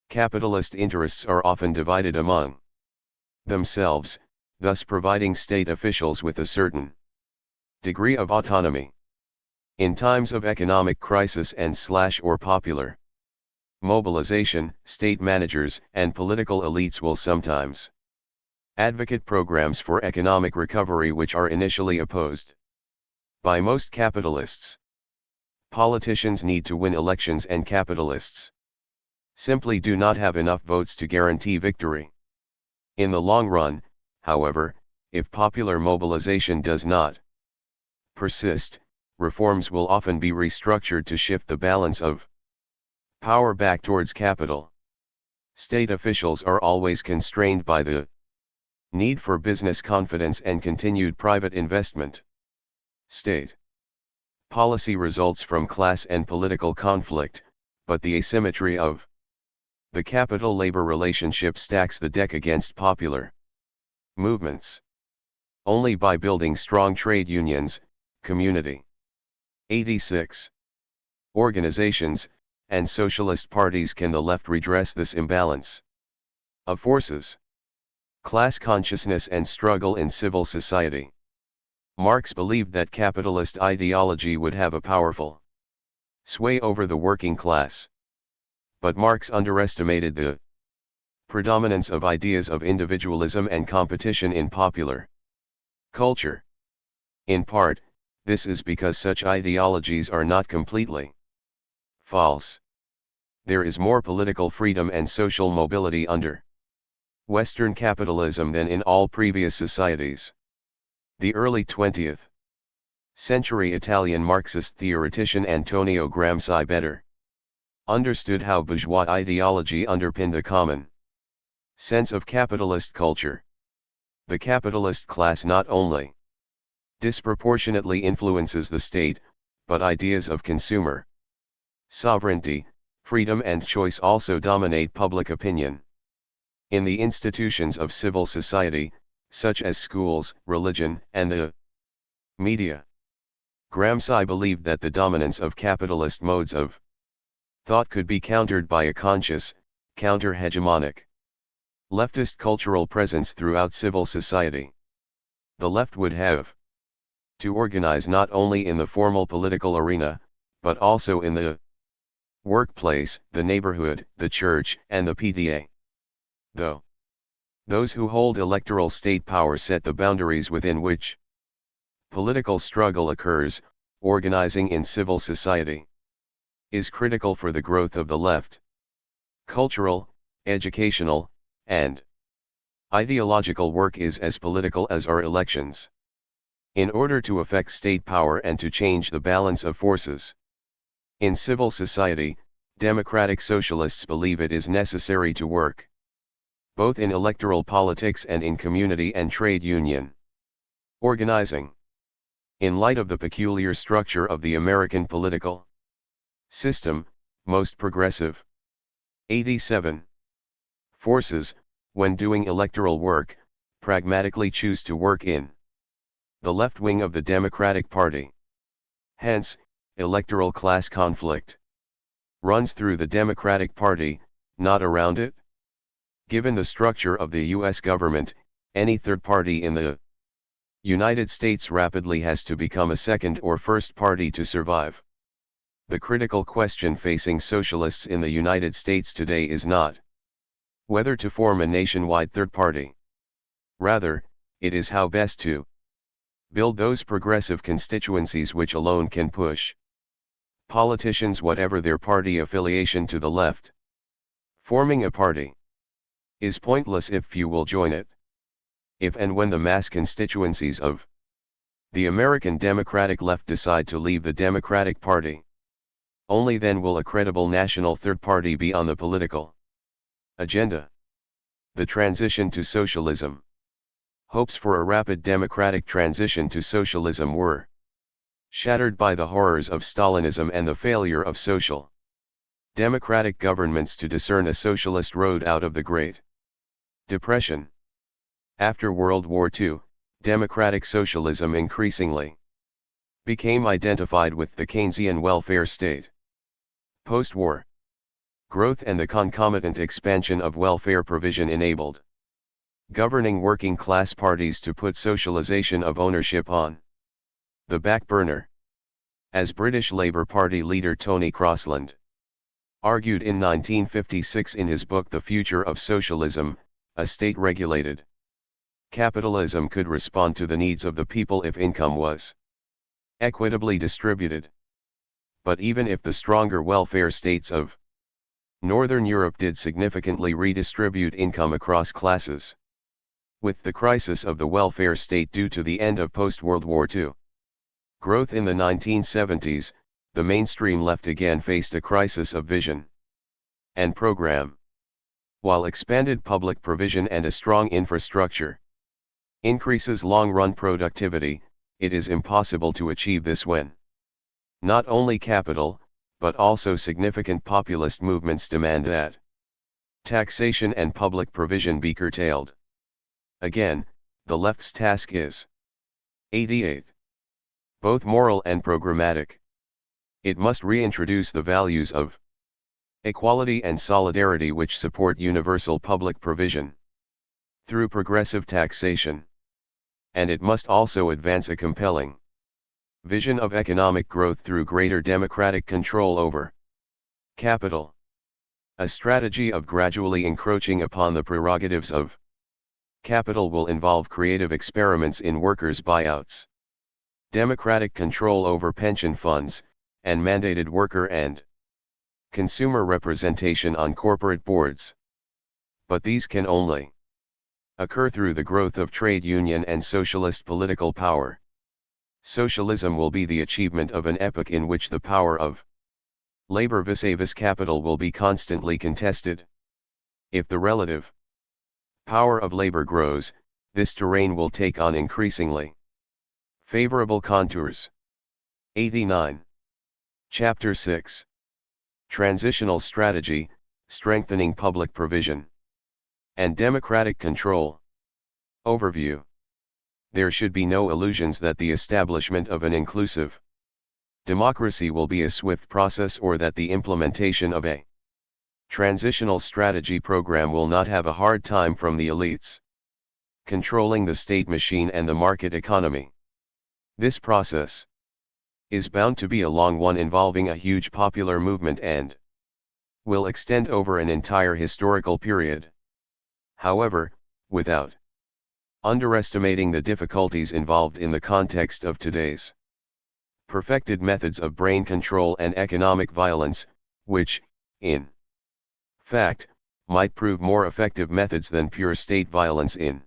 Capitalist interests are often divided among themselves, thus providing state officials with a certain degree of autonomy. In times of economic crisis and or popular mobilization, state managers and political elites will sometimes advocate programs for economic recovery which are initially opposed by most capitalists. Politicians need to win elections and capitalists simply do not have enough votes to guarantee victory. In the long run, however, if popular mobilization does not persist, reforms will often be restructured to shift the balance of power back towards capital. State officials are always constrained by the need for business confidence and continued private investment. State policy results from class and political conflict, but the asymmetry of the capital-labor relationship stacks the deck against popular movements. Only by building strong trade unions, community 86 organizations, and socialist parties can the left redress this imbalance of forces. Class consciousness and struggle in civil society. Marx believed that capitalist ideology would have a powerful sway over the working class. But Marx underestimated the predominance of ideas of individualism and competition in popular culture. In part, this is because such ideologies are not completely false. There is more political freedom and social mobility under Western capitalism than in all previous societies. The early 20th century Italian Marxist theoretician Antonio Gramsci better understood how bourgeois ideology underpinned the common sense of capitalist culture. The capitalist class not only disproportionately influences the state, but ideas of consumer sovereignty, freedom and choice also dominate public opinion. In the institutions of civil society, such as schools, religion, and the media, Gramsci believed that the dominance of capitalist modes of thought could be countered by a conscious, counter-hegemonic, leftist cultural presence throughout civil society. The left would have to organize not only in the formal political arena, but also in the workplace, the neighborhood, the church, and the PTA. Though those who hold electoral state power set the boundaries within which political struggle occurs, organizing in civil society is critical for the growth of the left. Cultural, educational, and ideological work is as political as are elections. In order to affect state power and to change the balance of forces in civil society, democratic socialists believe it is necessary to work both in electoral politics and in community and trade union organizing. In light of the peculiar structure of the American political system, most progressive 87 forces, when doing electoral work, pragmatically choose to work in the left wing of the Democratic Party. Hence, electoral class conflict runs through the Democratic Party, not around it. Given the structure of the U.S. government, any third party in the United States rapidly has to become a second or first party to survive. The critical question facing socialists in the United States today is not whether to form a nationwide third party. Rather, it is how best to build those progressive constituencies which alone can push politicians, whatever their party affiliation, to the left. Forming a party is pointless if few will join it. If and when the mass constituencies of the American Democratic left decide to leave the Democratic Party, only then will a credible national third party be on the political agenda. The transition to socialism. Hopes for a rapid democratic transition to socialism were shattered by the horrors of Stalinism and the failure of social democratic governments to discern a socialist road out of the Great Depression. After World War II, democratic socialism increasingly became identified with the Keynesian welfare state. Post-war growth and the concomitant expansion of welfare provision enabled governing working class parties to put socialization of ownership on the back burner. As British Labour Party leader Tony Crosland argued in 1956 in his book The Future of Socialism, a state-regulated capitalism could respond to the needs of the people if income was equitably distributed. But even if the stronger welfare states of Northern Europe did significantly redistribute income across classes, with the crisis of the welfare state due to the end of post-World War II growth in the 1970s, the mainstream left again faced a crisis of vision and program. While expanded public provision and a strong infrastructure increases long-run productivity, it is impossible to achieve this when not only capital, but also significant populist movements demand that taxation and public provision be curtailed. Again, the left's task is 88. Both moral and programmatic. It must reintroduce the values of equality and solidarity which support universal public provision through progressive taxation. And it must also advance a compelling vision of economic growth through greater democratic control over capital. A strategy of gradually encroaching upon the prerogatives of capital will involve creative experiments in workers' buyouts, democratic control over pension funds, and mandated worker and consumer representation on corporate boards. But these can only occur through the growth of trade union and socialist political power. Socialism will be the achievement of an epoch in which the power of labor vis-a-vis capital will be constantly contested. If the relative power of labor grows, this terrain will take on increasingly favorable contours. 89. Chapter 6. Transitional Strategy, Strengthening Public Provision and Democratic Control. Overview. There should be no illusions that the establishment of an inclusive democracy will be a swift process or that the implementation of a transitional strategy program will not have a hard time from the elites controlling the state machine and the market economy. This process is bound to be a long one involving a huge popular movement and will extend over an entire historical period. However, without underestimating the difficulties involved in the context of today's perfected methods of brain control and economic violence, which, in fact, might prove more effective methods than pure state violence in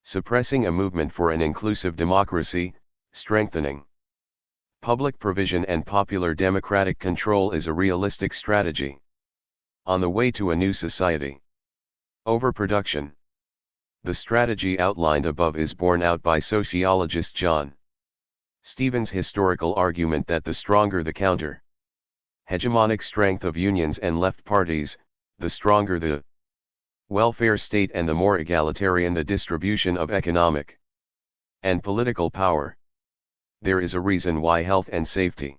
suppressing a movement for an inclusive democracy, strengthening public provision and popular democratic control is a realistic strategy on the way to a new society. Overproduction. The strategy outlined above is borne out by sociologist John Stevens' historical argument that the stronger the counter-hegemonic strength of unions and left parties, the stronger the welfare state and the more egalitarian the distribution of economic and political power. There is a reason why health and safety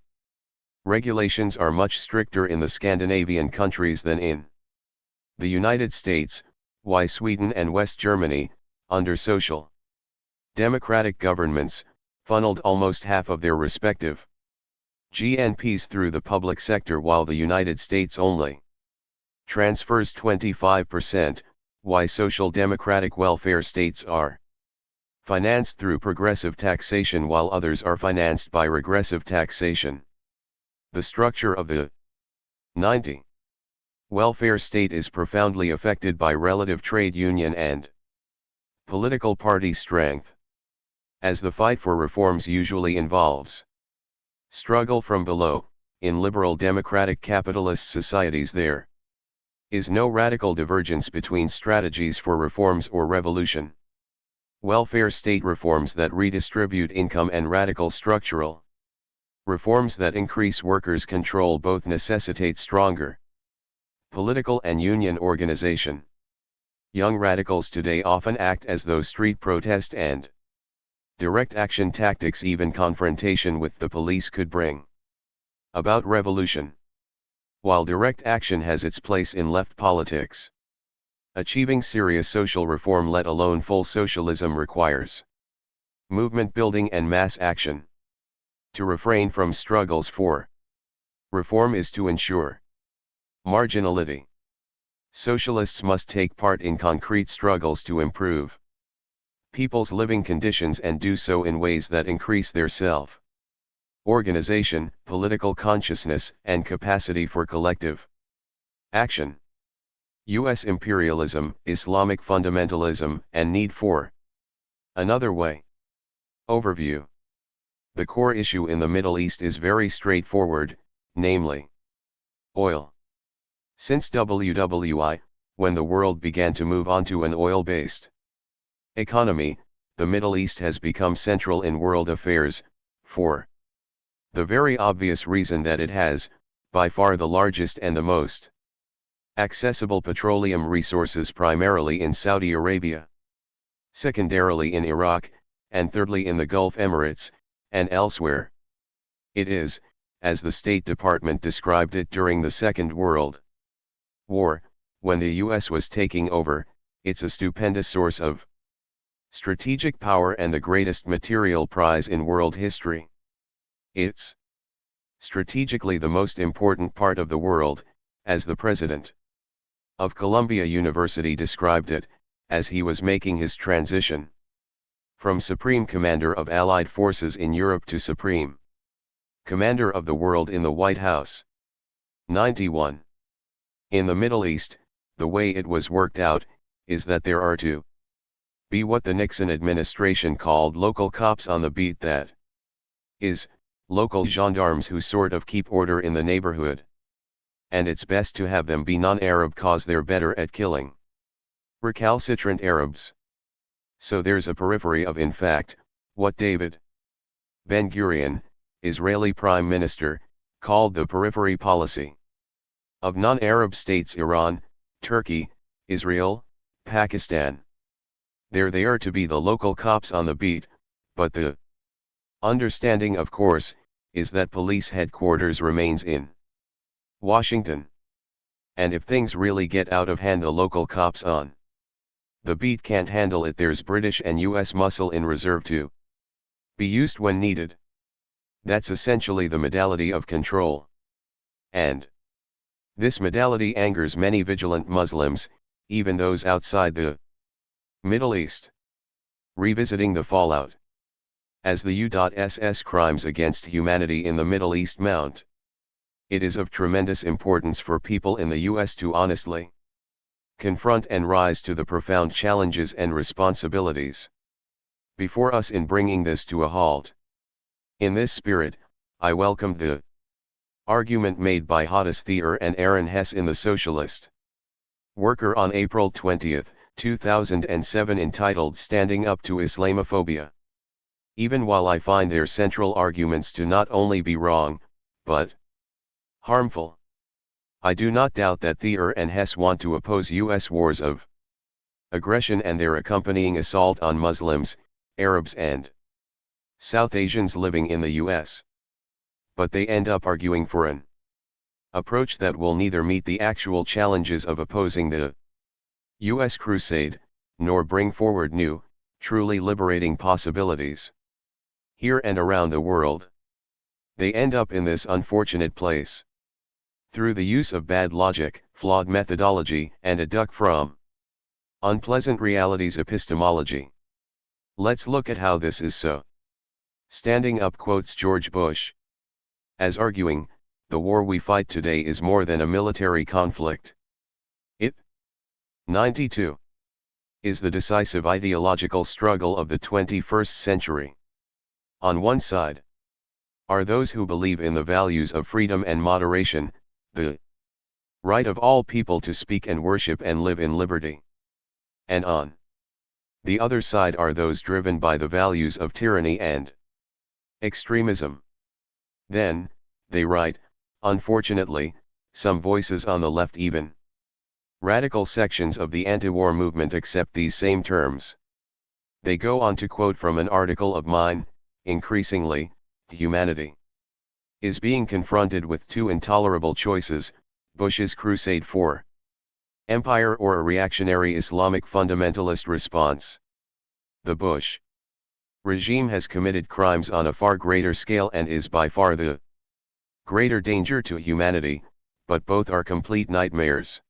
regulations are much stricter in the Scandinavian countries than in the United States, why Sweden and West Germany, under social democratic governments, funneled almost half of their respective GNPs through the public sector while the United States only transfers 25%, why social democratic welfare states are financed through progressive taxation while others are financed by regressive taxation. The structure of the 90 welfare state is profoundly affected by relative trade union and political party strength. As the fight for reforms usually involves struggle from below, in liberal democratic capitalist societies there is no radical divergence between strategies for reforms or revolution. Welfare state reforms that redistribute income and radical structural reforms that increase workers' control both necessitate stronger political and union organization. Young radicals today often act as though street protest and direct action tactics, even confrontation with the police, could bring about revolution. While direct action has its place in left politics, achieving serious social reform, let alone full socialism, requires movement building and mass action. To refrain from struggles for reform is to ensure marginality. Socialists must take part in concrete struggles to improve people's living conditions and do so in ways that increase their self organization, political consciousness, and capacity for collective action. U.S. imperialism, Islamic fundamentalism, and need for another way. Overview. The core issue in the Middle East is very straightforward, namely oil. Since WWI, when the world began to move onto an oil-based economy, the Middle East has become central in world affairs, for the very obvious reason that it has, by far the largest and the most accessible petroleum resources, primarily in Saudi Arabia, secondarily in Iraq, and thirdly in the Gulf Emirates, and elsewhere. It is, as the State Department described it during the Second World War, when the US was taking over, it's a stupendous source of strategic power and the greatest material prize in world history. It's strategically the most important part of the world, as the president of Columbia University described it, as he was making his transition from Supreme Commander of Allied Forces in Europe to Supreme Commander of the World in the White House. 91. In the Middle East, the way it was worked out, is that there are to be what the Nixon administration called local cops on the beat, that is, local gendarmes who sort of keep order in the neighborhood. And it's best to have them be non-Arab cause they're better at killing recalcitrant Arabs. So there's a periphery of, in fact, what David Ben-Gurion, Israeli Prime Minister, called the periphery policy of non-Arab states: Iran, Turkey, Israel, Pakistan. There they are to be the local cops on the beat, but the understanding, of course, is that police headquarters remains in Washington. And if things really get out of hand, the local cops on the beat can't handle it. There's British and US muscle in reserve to be used when needed. That's essentially the modality of control. And this modality angers many vigilant Muslims, even those outside the Middle East. Revisiting the fallout. As the U.SS crimes against humanity in the Middle East mount, it is of tremendous importance for people in the U.S. to honestly confront and rise to the profound challenges and responsibilities before us in bringing this to a halt. In this spirit, I welcomed the argument made by Horace Thayer and Aaron Hess in the Socialist Worker on April 20, 2007, entitled "Standing Up to Islamophobia." Even while I find their central arguments to not only be wrong, but harmful, I do not doubt that Thayer and Hess want to oppose U.S. wars of aggression and their accompanying assault on Muslims, Arabs and South Asians living in the U.S. But they end up arguing for an approach that will neither meet the actual challenges of opposing the U.S. crusade, nor bring forward new, truly liberating possibilities here and around the world. They end up in this unfortunate place through the use of bad logic, flawed methodology, and a duck from unpleasant realities epistemology. Let's look at how this is so. Standing Up quotes George Bush as arguing, "The war we fight today is more than a military conflict. It, 92, is the decisive ideological struggle of the 21st century. On one side are those who believe in the values of freedom and moderation, the right of all people to speak and worship and live in liberty. And on the other side are those driven by the values of tyranny and extremism. Then, they write, unfortunately, some voices on the left, even radical sections of the anti-war movement, accept these same terms. They go on to quote from an article of mine: increasingly, humanity is being confronted with two intolerable choices: Bush's crusade for empire or a reactionary Islamic fundamentalist response. The Bush regime has committed crimes on a far greater scale and is by far the greater danger to humanity, but both are complete nightmares.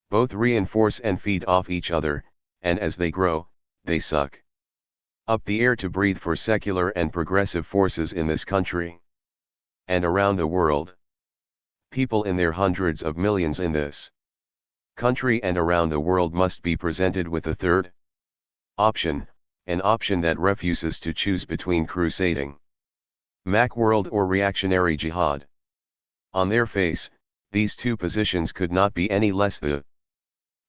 Both reinforce and feed off each other, and as they grow, they suck up the air to breathe for secular and progressive forces in this country. and around the world. People in their hundreds of millions in this country and around the world must be presented with a third option, an option that refuses to choose between crusading Macworld or reactionary jihad. On their face, these two positions could not be any less the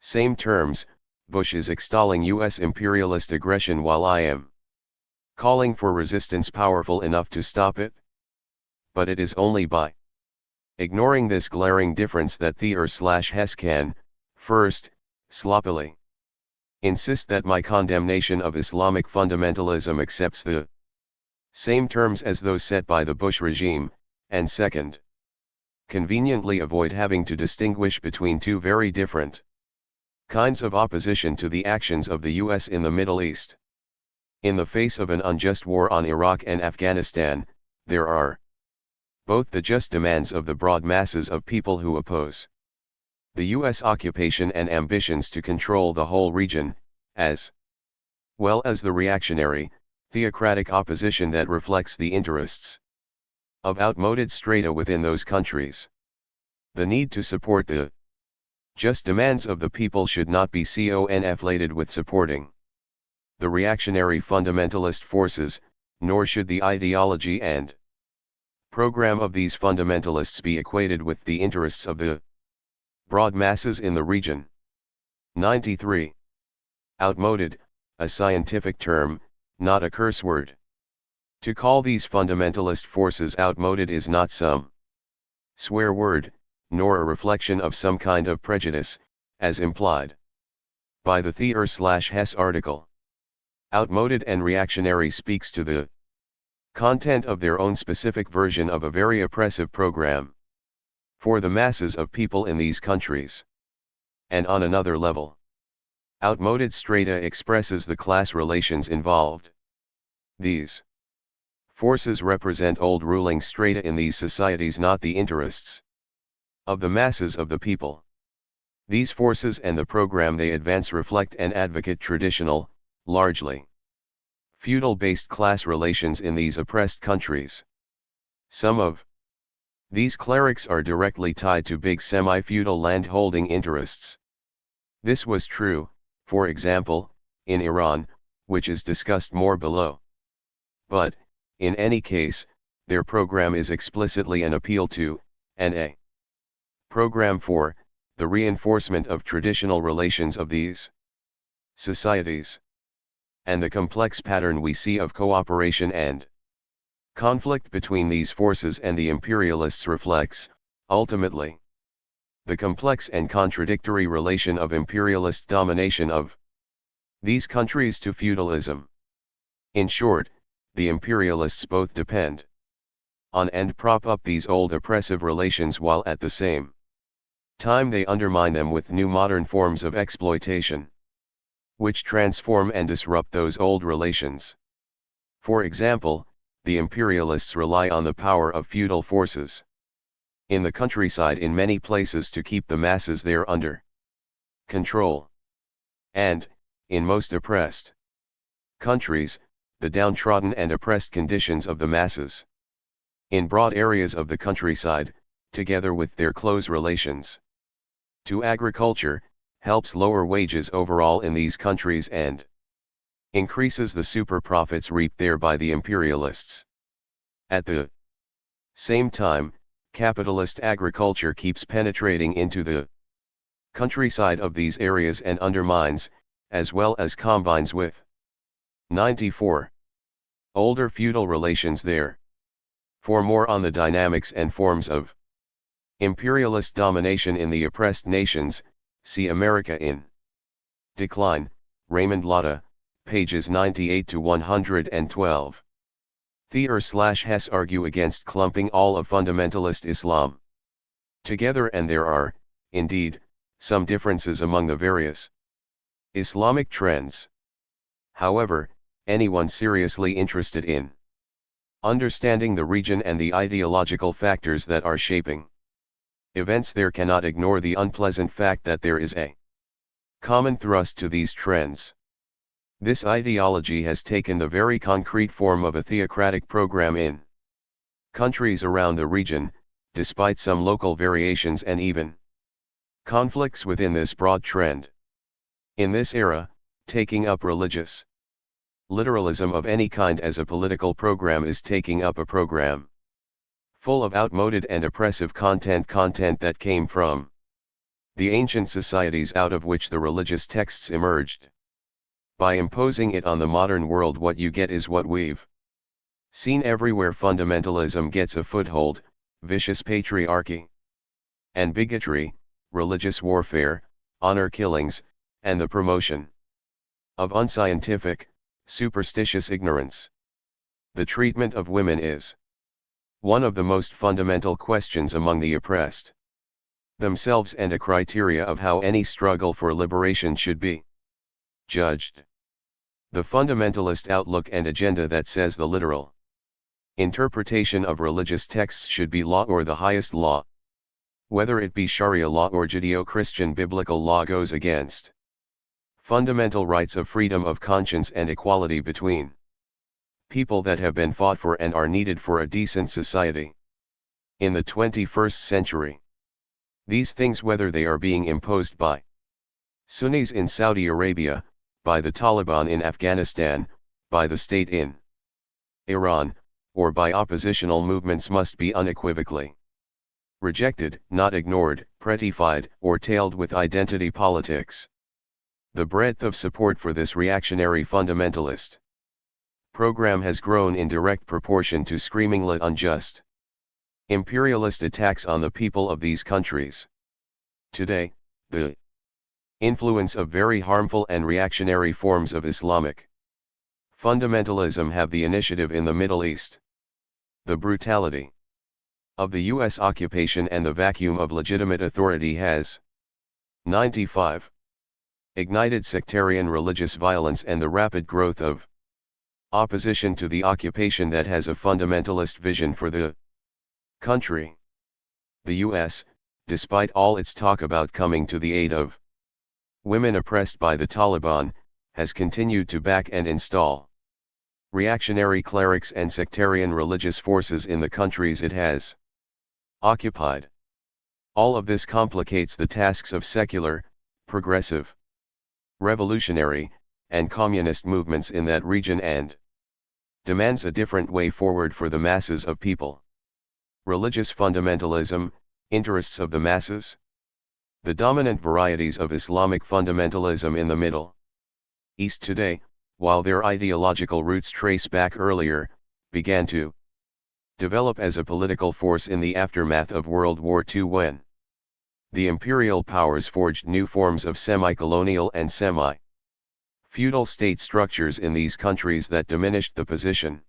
same terms. Bush is extolling US imperialist aggression while I am calling for resistance powerful enough to stop it. But it is only by ignoring this glaring difference that THIRD-Hess can, first, sloppily insist that my condemnation of Islamic fundamentalism accepts the same terms as those set by the Bush regime, and second, conveniently avoid having to distinguish between two very different kinds of opposition to the actions of the US in the Middle East. In the face of an unjust war on Iraq and Afghanistan, there are both the just demands of the broad masses of people who oppose the US occupation and ambitions to control the whole region, as well as the reactionary, theocratic opposition that reflects the interests of outmoded strata within those countries. The need to support the just demands of the people should not be conflated with supporting the reactionary fundamentalist forces, nor should the ideology and program of these fundamentalists be equated with the interests of the broad masses in the region. 93. Outmoded, a scientific term, not a curse word. To call these fundamentalist forces outmoded is not some swear word, nor a reflection of some kind of prejudice, as implied by the THIRD-Hess article. Outmoded and reactionary speaks to the content of their own specific version of a very oppressive program for the masses of people in these countries. And on another level, outmoded strata expresses the class relations involved. These forces represent old ruling strata in these societies, not the interests of the masses of the people. These forces and the program they advance reflect and advocate traditional, largely feudal-based class relations in these oppressed countries. Some of these clerics are directly tied to big semi-feudal land-holding interests. This was true, for example, in Iran, which is discussed more below. But, in any case, their program is explicitly an appeal to, and a program for, the reinforcement of traditional relations of these societies. And the complex pattern we see of cooperation and conflict between these forces and the imperialists reflects, ultimately, the complex and contradictory relation of imperialist domination of these countries to feudalism. In short, the imperialists both depend on and prop up these old oppressive relations while at the same time they undermine them with new modern forms of exploitation, which transform and disrupt those old relations. For example, the imperialists rely on the power of feudal forces in the countryside in many places to keep the masses there under control. And, in most oppressed countries, the downtrodden and oppressed conditions of the masses in broad areas of the countryside, together with their close relations to agriculture, helps lower wages overall in these countries and increases the super profits reaped there by the imperialists. At the same time, capitalist agriculture keeps penetrating into the countryside of these areas and undermines, as well as combines with 94. Older feudal relations there. For more on the dynamics and forms of imperialist domination in the oppressed nations, see America in Decline, Raymond Lotta, pages 98 to 112. THIRD-Hess argue against clumping all of fundamentalist Islam together, and there are, indeed, some differences among the various Islamic trends. However, anyone seriously interested in understanding the region and the ideological factors that are shaping events there cannot ignore the unpleasant fact that there is a common thrust to these trends. This ideology has taken the very concrete form of a theocratic program in countries around the region, despite some local variations and even conflicts within this broad trend. In this era, taking up religious literalism of any kind as a political program is taking up a program full of outmoded and oppressive content that came from the ancient societies out of which the religious texts emerged. By imposing it on the modern world, what you get is what we've seen everywhere. Fundamentalism gets a foothold, vicious patriarchy and bigotry, religious warfare, honor killings, and the promotion of unscientific, superstitious ignorance. The treatment of women is one of the most fundamental questions among the oppressed themselves, and a criteria of how any struggle for liberation should be judged. The fundamentalist outlook and agenda that says the literal interpretation of religious texts should be law or the highest law, whether it be Sharia law or Judeo-Christian biblical law, goes against fundamental rights of freedom of conscience and equality between people that have been fought for and are needed for a decent society in the 21st century. These things, whether they are being imposed by Sunnis in Saudi Arabia, by the Taliban in Afghanistan, by the state in Iran, or by oppositional movements, must be unequivocally rejected, not ignored, prettified, or tailed with identity politics. The breadth of support for this reactionary fundamentalist program has grown in direct proportion to screamingly unjust imperialist attacks on the people of these countries. Today, the influence of very harmful and reactionary forms of Islamic fundamentalism have the initiative in the Middle East. The brutality of the U.S. occupation and the vacuum of legitimate authority has 95 ignited sectarian religious violence and the rapid growth of opposition to the occupation that has a fundamentalist vision for the country. The U.S., despite all its talk about coming to the aid of women oppressed by the Taliban, has continued to back and install reactionary clerics and sectarian religious forces in the countries it has occupied. All of this complicates the tasks of secular, progressive, revolutionary, and communist movements in that region and demands a different way forward for the masses of people. Religious fundamentalism, interests of the masses. The dominant varieties of Islamic fundamentalism in the Middle East today, while their ideological roots trace back earlier, began to develop as a political force in the aftermath of World War II, when the imperial powers forged new forms of semi-colonial and semi-feudal state structures in these countries that diminished the position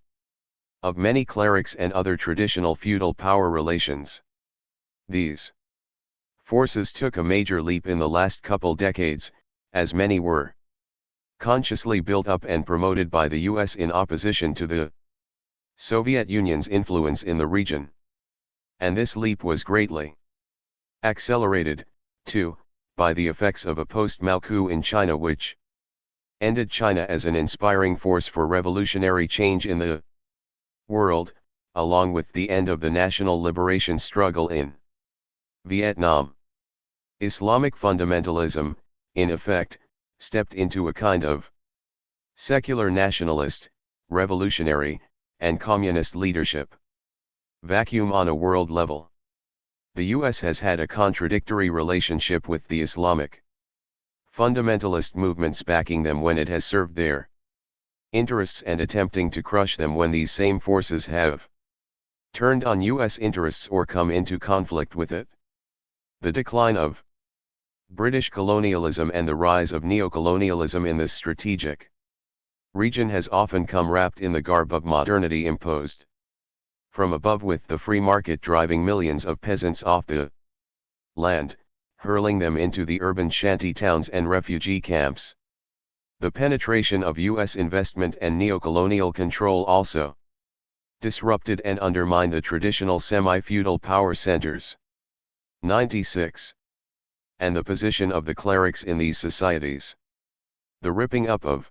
of many clerics and other traditional feudal power relations. These forces took a major leap in the last couple decades, as many were consciously built up and promoted by the US in opposition to the Soviet Union's influence in the region. And this leap was greatly accelerated, too, by the effects of a post-Mao coup in China, which ended China as an inspiring force for revolutionary change in the world, along with the end of the national liberation struggle in Vietnam. Islamic fundamentalism, in effect, stepped into a kind of secular nationalist, revolutionary, and communist leadership vacuum on a world level. The US has had a contradictory relationship with the Islamic fundamentalist movements, backing them when it has served their interests and attempting to crush them when these same forces have turned on US interests or come into conflict with it. The decline of British colonialism and the rise of neocolonialism in this strategic region has often come wrapped in the garb of modernity imposed from above, with the free market driving millions of peasants off the land, hurling them into the urban shanty towns and refugee camps. The penetration of US investment and neocolonial control also disrupted and undermined the traditional semi-feudal power centers. 96. And the position of the clerics in these societies. The ripping up of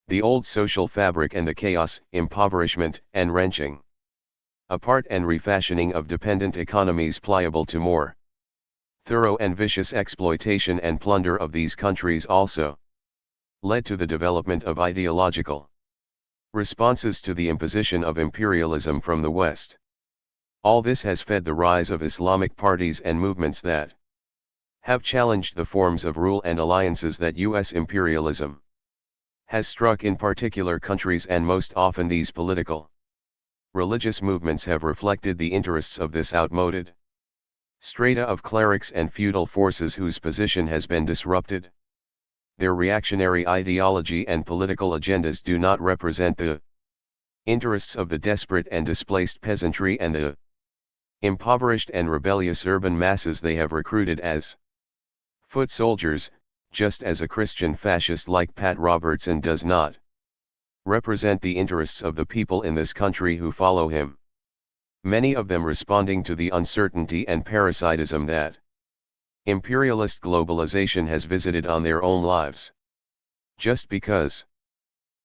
the old social fabric and the chaos, impoverishment, and wrenching apart and refashioning of dependent economies pliable to more thorough and vicious exploitation and plunder of these countries also led to the development of ideological responses to the imposition of imperialism from the West. All this has fed the rise of Islamic parties and movements that have challenged the forms of rule and alliances that U.S. imperialism has struck in particular countries, and most often these political religious movements have reflected the interests of this outmoded strata of clerics and feudal forces whose position has been disrupted. Their reactionary ideology and political agendas do not represent the interests of the desperate and displaced peasantry and the impoverished and rebellious urban masses they have recruited as foot soldiers, just as a Christian fascist like Pat Robertson does not represent the interests of the people in this country who follow him, many of them responding to the uncertainty and parasitism that imperialist globalization has visited on their own lives. Just because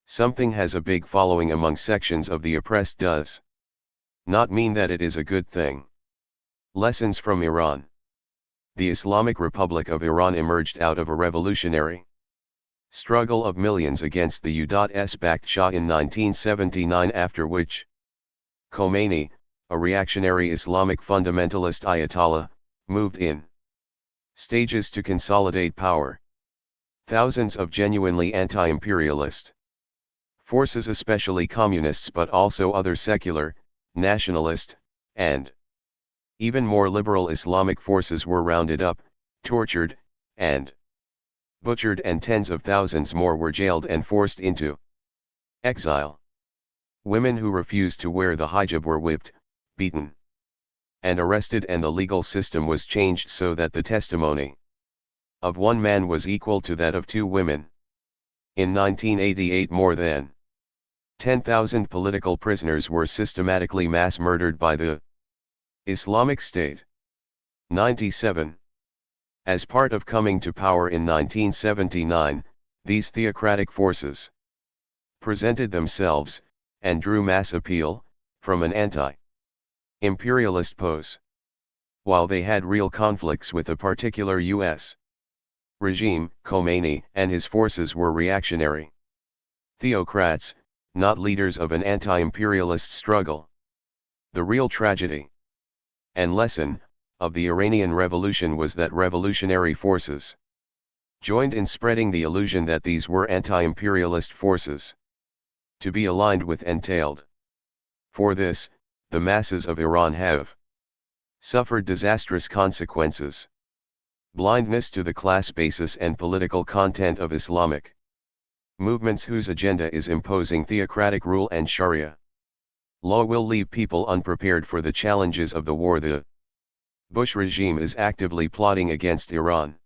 something has a big following among sections of the oppressed does not mean that it is a good thing. Lessons from Iran. The Islamic Republic of Iran emerged out of a revolutionary struggle of millions against the U.S.-backed Shah in 1979, after which Khomeini, a reactionary Islamic fundamentalist Ayatollah, moved in stages to consolidate power. Thousands of genuinely anti-imperialist forces, especially communists but also other secular, nationalist, and even more liberal Islamic forces, were rounded up, tortured, and butchered, and tens of thousands more were jailed and forced into exile. Women who refused to wear the hijab were whipped, beaten, and arrested, and the legal system was changed so that the testimony of one man was equal to that of two women. In 1988, more than 10,000 political prisoners were systematically mass murdered by the Islamic State. 97. As part of coming to power in 1979, these theocratic forces presented themselves, and drew mass appeal, from an anti-imperialist pose. While they had real conflicts with a particular U.S. regime, Khomeini and his forces were reactionary theocrats, not leaders of an anti-imperialist struggle. The real tragedy and lesson of the Iranian Revolution was that revolutionary forces joined in spreading the illusion that these were anti-imperialist forces. To be aligned with entailed. For this, the masses of Iran have suffered disastrous consequences. Blindness to the class basis and political content of Islamic movements whose agenda is imposing theocratic rule and Sharia law will leave people unprepared for the challenges of the war the Bush regime is actively plotting against Iran.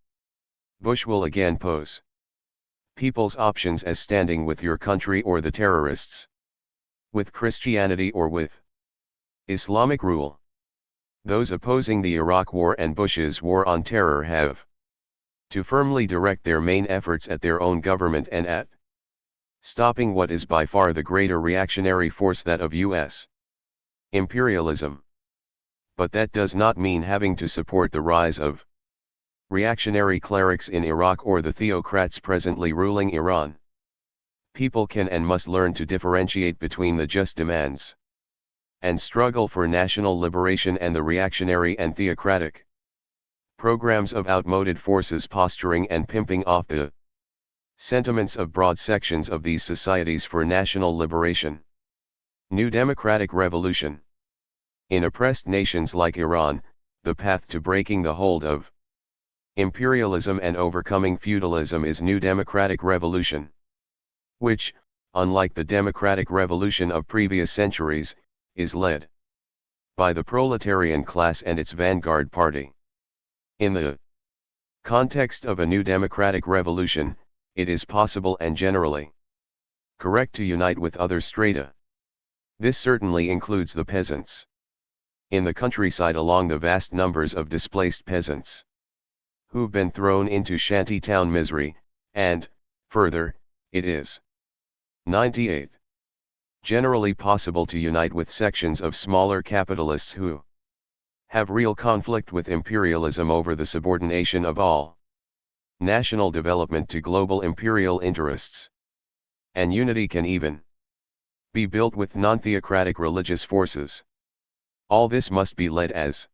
Bush will again pose people's options as standing with your country or the terrorists, with Christianity or with Islamic rule. Those opposing the Iraq War and Bush's war on terror have to firmly direct their main efforts at their own government and at stopping what is by far the greater reactionary force, that of U.S. imperialism. But that does not mean having to support the rise of reactionary clerics in Iraq or the theocrats presently ruling Iran. People can and must learn to differentiate between the just demands and struggle for national liberation and the reactionary and theocratic programs of outmoded forces posturing and pimping off the sentiments of broad sections of these societies for national liberation. New democratic revolution. In oppressed nations like Iran, the path to breaking the hold of imperialism and overcoming feudalism is new democratic revolution, which, unlike the democratic revolution of previous centuries, is led by the proletarian class and its vanguard party. In the context of a new democratic revolution, it is possible and generally correct to unite with other strata. This certainly includes the peasants. In the countryside, along the vast numbers of displaced peasants who've been thrown into shantytown misery, and, further, it is 98. generally possible to unite with sections of smaller capitalists who have real conflict with imperialism over the subordination of all national development to global imperial interests. And unity can even be built with non-theocratic religious forces. All this must be led as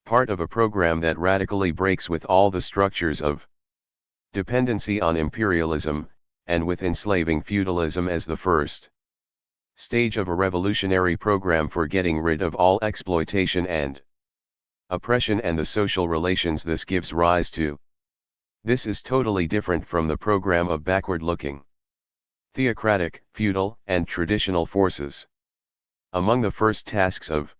part of a program that radically breaks with all the structures of dependency on imperialism, and with enslaving feudalism as the first stage of a revolutionary program for getting rid of all exploitation and oppression and the social relations this gives rise to. This is totally different from the program of backward-looking theocratic, feudal, and traditional forces. Among the first tasks of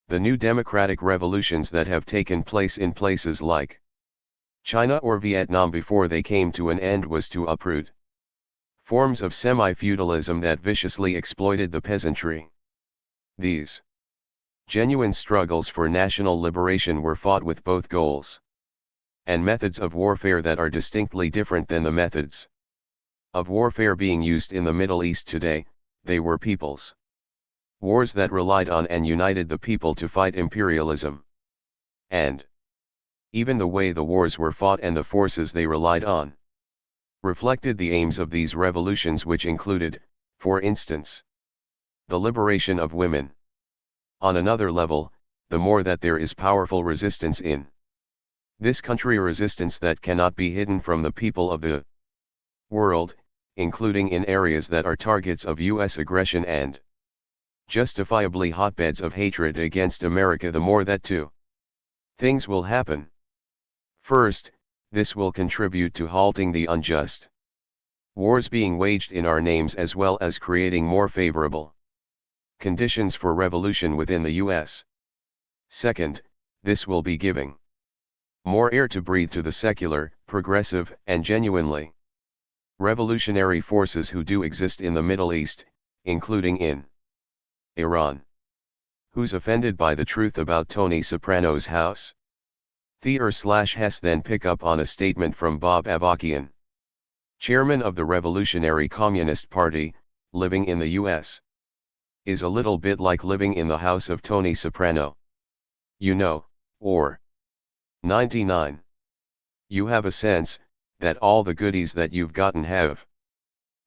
the new democratic revolutions that have taken place in places like China or Vietnam before they came to an end was to uproot forms of semi-feudalism that viciously exploited the peasantry. These genuine struggles for national liberation were fought with both goals and methods of warfare that are distinctly different than the methods of warfare being used in the Middle East today. They were people's wars that relied on and united the people to fight imperialism. And even the way the wars were fought and the forces they relied on reflected the aims of these revolutions, which included, for instance, the liberation of women. On another level, the more that there is powerful resistance in this country, resistance that cannot be hidden from the people of the world, including in areas that are targets of U.S. aggression and justifiably hotbeds of hatred against America, the more that two things will happen. First, this will contribute to halting the unjust wars being waged in our names, as well as creating more favorable conditions for revolution within the U.S. Second, this will be giving more air to breathe to the secular, progressive, and genuinely revolutionary forces who do exist in the Middle East, including in Iran. Who's offended by the truth about Tony Soprano's house? THIRD-Hess then pick up on a statement from Bob Avakian, chairman of the Revolutionary Communist Party. Living in the U.S. is a little bit like living in the house of Tony Soprano. You know, or 99. You have a sense that all the goodies that you've gotten have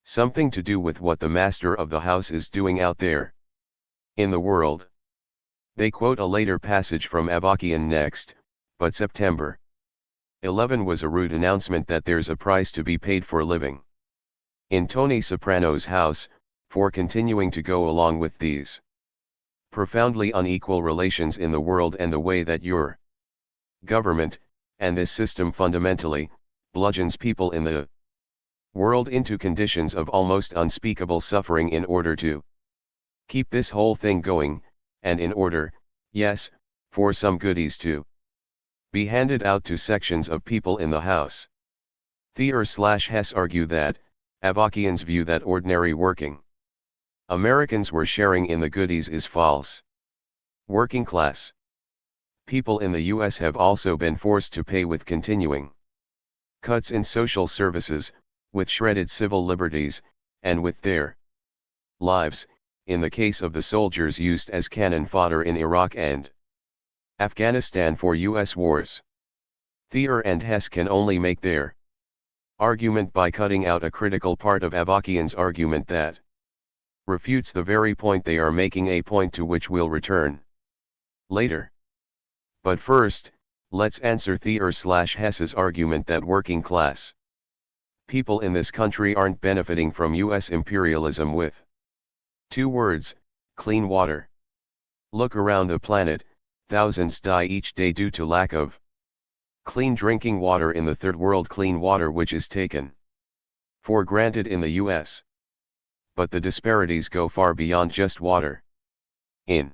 something to do with what the master of the house is doing out there in the world. They quote a later passage from Avakian next, but September 11 was a rude announcement that there's a price to be paid for living in Tony Soprano's house, for continuing to go along with these profoundly unequal relations in the world and the way that your government, and this system fundamentally, bludgeons people in the world into conditions of almost unspeakable suffering in order to keep this whole thing going, and in order, yes, for some goodies to be handed out to sections of people in the house. THIRD-Hess argue that, Avakian's view that ordinary working Americans were sharing in the goodies is false. Working class people in the U.S. have also been forced to pay with continuing cuts in social services, with shredded civil liberties, and with their lives, in the case of the soldiers used as cannon fodder in Iraq and Afghanistan for U.S. wars. THIRD and Hess can only make their argument by cutting out a critical part of Avakian's argument that refutes the very point they are making, a point to which we'll return later. But first, let's answer THIRD-Hess's argument that working class people in this country aren't benefiting from U.S. imperialism with two words: clean water. Look around the planet, thousands die each day due to lack of clean drinking water in the third world, clean water which is taken for granted in the U.S. But the disparities go far beyond just water. In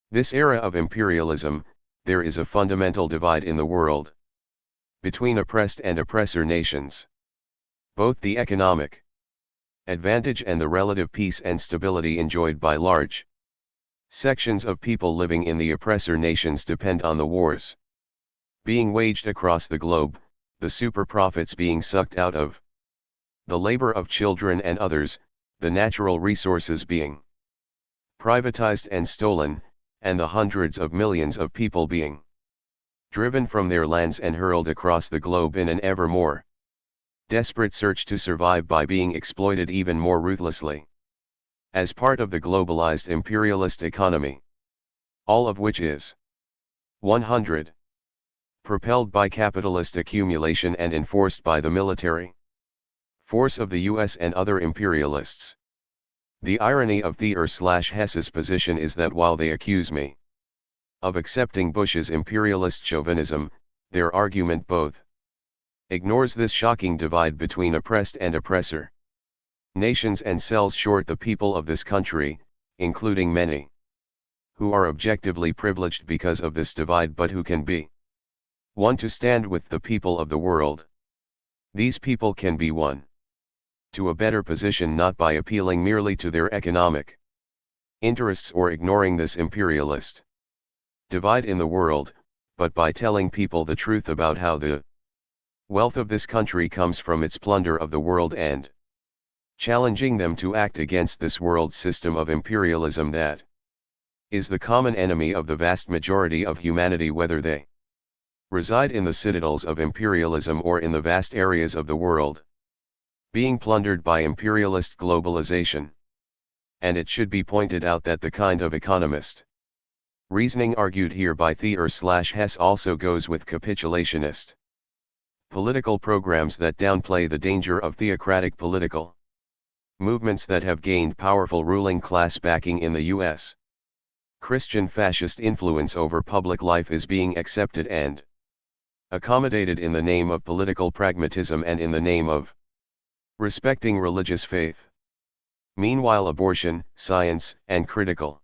this era of imperialism, there is a fundamental divide in the world between oppressed and oppressor nations. Both the economic advantage and the relative peace and stability enjoyed by large sections of people living in the oppressor nations depend on the wars being waged across the globe, the super profits being sucked out of the labor of children and others, the natural resources being privatized and stolen, and the hundreds of millions of people being driven from their lands and hurled across the globe in an ever more desperate search to survive by being exploited even more ruthlessly, as part of the globalized imperialist economy, all of which is 100. Propelled by capitalist accumulation and enforced by the military force of the US and other imperialists. The irony of THIRD/Hess's position is that while they accuse me of accepting Bush's imperialist chauvinism, their argument both ignores this shocking divide between oppressed and oppressor nations and sells short the people of this country, including many who are objectively privileged because of this divide but who can be won to stand with the people of the world. These people can be won to a better position not by appealing merely to their economic interests or ignoring this imperialist divide in the world, but by telling people the truth about how the wealth of this country comes from its plunder of the world and challenging them to act against this world system of imperialism that is the common enemy of the vast majority of humanity, whether they reside in the citadels of imperialism or in the vast areas of the world being plundered by imperialist globalization. And it should be pointed out that the kind of economist reasoning argued here by THIRD/Hess also goes with capitulationist political programs that downplay the danger of theocratic political movements that have gained powerful ruling class backing in the US. Christian fascist influence over public life is being accepted and accommodated in the name of political pragmatism and in the name of respecting religious faith. Meanwhile, abortion, science, and critical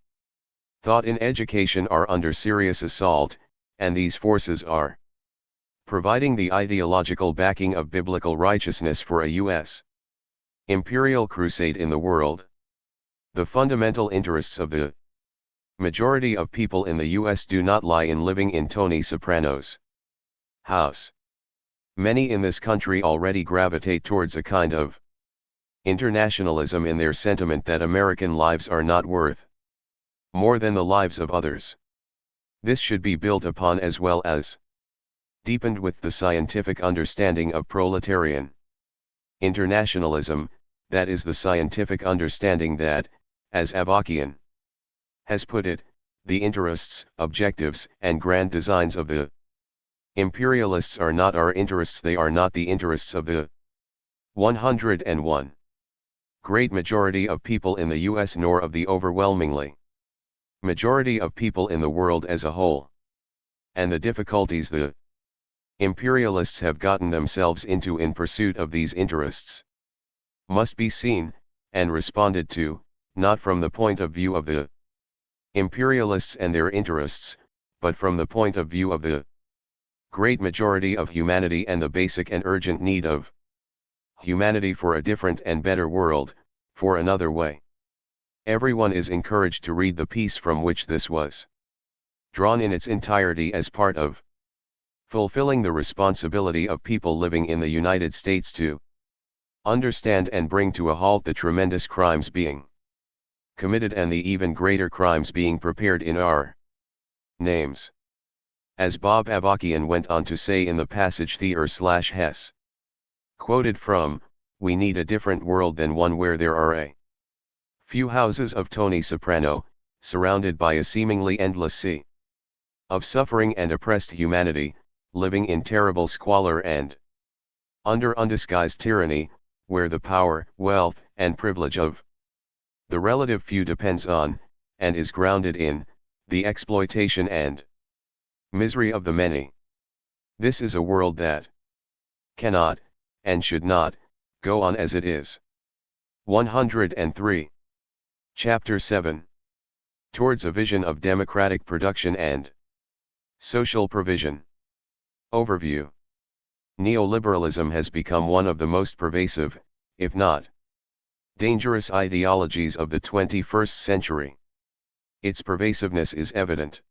thought in education are under serious assault, and these forces are providing the ideological backing of biblical righteousness for a U.S. imperial crusade in the world. The fundamental interests of the majority of people in the U.S. do not lie in living in Tony Soprano's house. Many in this country already gravitate towards a kind of internationalism in their sentiment that American lives are not worth more than the lives of others. This should be built upon as well as deepened with the scientific understanding of proletarian internationalism, that is the scientific understanding that, as Avakian has put it, the interests, objectives, and grand designs of the imperialists are not our interests, they are not the interests of the 101 great majority of people in the US nor of the overwhelmingly majority of people in the world as a whole. And the difficulties the imperialists have gotten themselves into in pursuit of these interests must be seen, and responded to, not from the point of view of the imperialists and their interests, but from the point of view of the great majority of humanity and the basic and urgent need of humanity for a different and better world, for another way. Everyone is encouraged to read the piece from which this was drawn in its entirety as part of fulfilling the responsibility of people living in the United States to understand and bring to a halt the tremendous crimes being committed and the even greater crimes being prepared in our names. As Bob Avakian went on to say in the passage THIRD/Hess quoted from, "We need a different world than one where there are a few houses of Tony Soprano, surrounded by a seemingly endless sea of suffering and oppressed humanity, living in terrible squalor and under undisguised tyranny, where the power, wealth, and privilege of the relative few depends on, and is grounded in, the exploitation and misery of the many. This is a world that cannot, and should not, go on as it is." 103. Chapter 7. Towards a Vision of Democratic Production and Social Provision. Overview. Neoliberalism has become one of the most pervasive, if not dangerous ideologies of the 21st century. Its pervasiveness is evident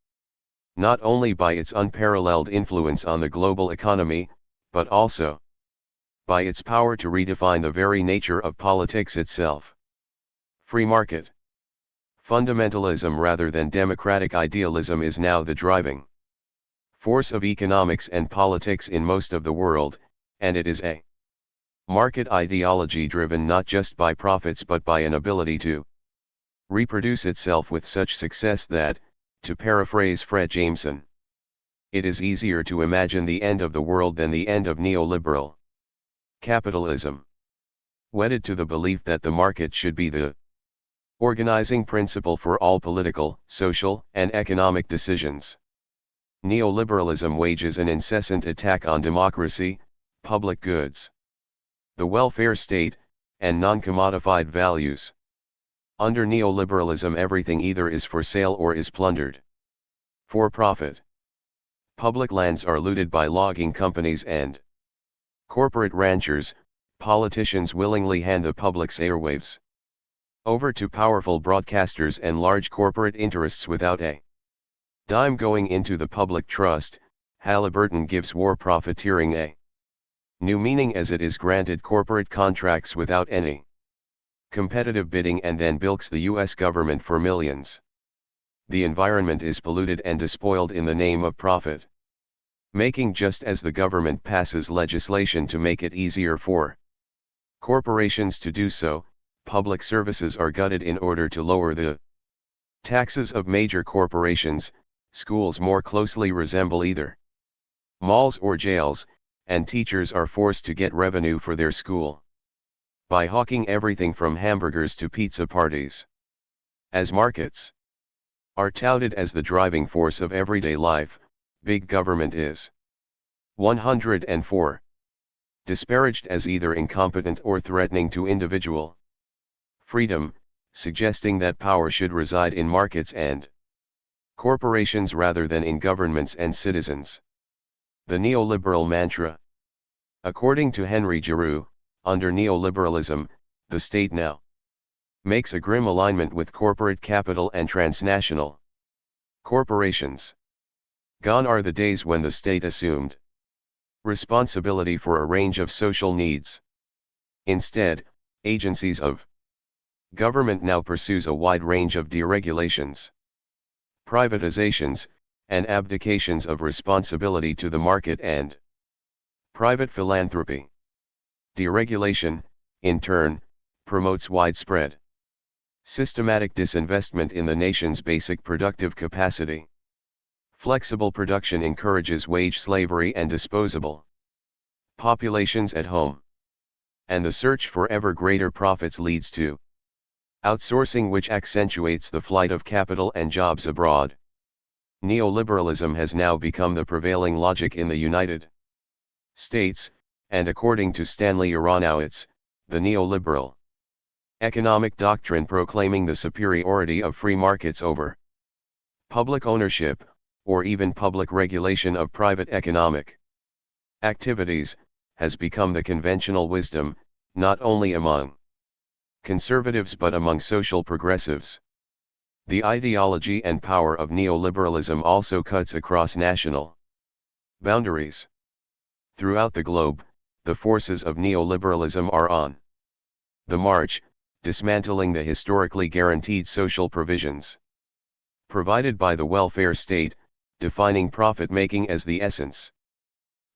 not only by its unparalleled influence on the global economy, but also by its power to redefine the very nature of politics itself. Free market. Fundamentalism rather than democratic idealism is now the driving force of economics and politics in most of the world, and it is a market ideology driven not just by profits but by an ability to reproduce itself with such success that, to paraphrase Fred Jameson, it is easier to imagine the end of the world than the end of neoliberal capitalism. Wedded to the belief that the market should be the organizing principle for all political, social, and economic decisions, neoliberalism wages an incessant attack on democracy, public goods, the welfare state, and non-commodified values. Under neoliberalism, everything either is for sale or is plundered for profit. Public lands are looted by logging companies and corporate ranchers. Politicians willingly hand the public's airwaves over to powerful broadcasters and large corporate interests without a dime going into the public trust. Halliburton gives war profiteering a new meaning as it is granted corporate contracts without any competitive bidding and then bilks the US government for millions. The environment is polluted and despoiled in the name of profit making, just as the government passes legislation to make it easier for corporations to do so. Public services are gutted in order to lower the taxes of major corporations. Schools more closely resemble either malls or jails, and teachers are forced to get revenue for their school by hawking everything from hamburgers to pizza parties. As markets are touted as the driving force of everyday life, big government is 104. Disparaged as either incompetent or threatening to individual freedom, suggesting that power should reside in markets and corporations rather than in governments and citizens. The neoliberal mantra. According to Henry Giroux, under neoliberalism, the state now makes a grim alignment with corporate capital and transnational corporations. Gone are the days when the state assumed responsibility for a range of social needs. Instead, agencies of government now pursues a wide range of deregulations, privatizations, and abdications of responsibility to the market and private philanthropy. Deregulation, in turn, promotes widespread, systematic disinvestment in the nation's basic productive capacity. Flexible production encourages wage slavery and disposable populations at home. And the search for ever greater profits leads to outsourcing, which accentuates the flight of capital and jobs abroad. Neoliberalism has now become the prevailing logic in the United States, and according to Stanley Aronowitz, the neoliberal economic doctrine proclaiming the superiority of free markets over public ownership, or even public regulation of private economic activities, has become the conventional wisdom, not only among conservatives but among social progressives. The ideology and power of neoliberalism also cuts across national boundaries. Throughout the globe, the forces of neoliberalism are on the march, dismantling the historically guaranteed social provisions provided by the welfare state, defining profit-making as the essence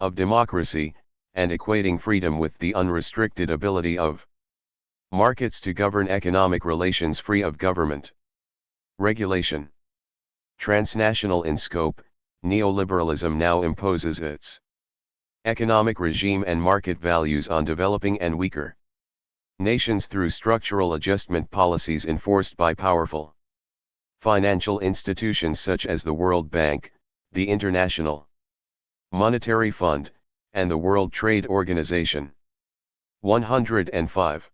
of democracy, and equating freedom with the unrestricted ability of markets to govern economic relations free of government regulation. Transnational in scope, neoliberalism now imposes its economic regime and market values on developing and weaker nations through structural adjustment policies enforced by powerful financial institutions such as the World Bank, the International Monetary Fund, and the World Trade Organization. 105.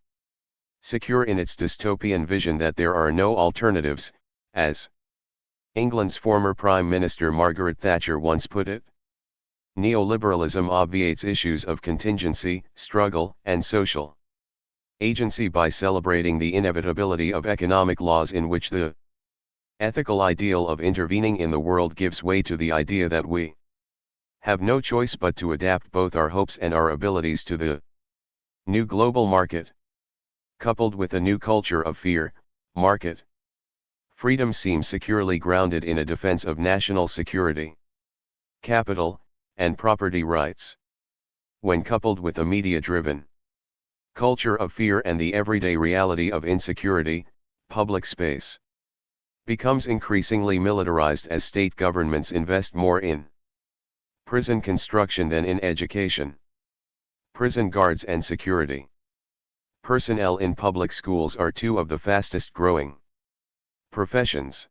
Secure in its dystopian vision that there are no alternatives, as England's former Prime Minister Margaret Thatcher once put it, neoliberalism obviates issues of contingency, struggle, and social agency by celebrating the inevitability of economic laws in which the ethical ideal of intervening in the world gives way to the idea that we have no choice but to adapt both our hopes and our abilities to the new global market. Coupled with a new culture of fear, Market. Freedom seems securely grounded in a defense of national security, capital, and property rights. When coupled with a media-driven culture of fear and the everyday reality of insecurity, public space becomes increasingly militarized as state governments invest more in prison construction than in education. Prison guards and security personnel in public schools are two of the fastest growing professions.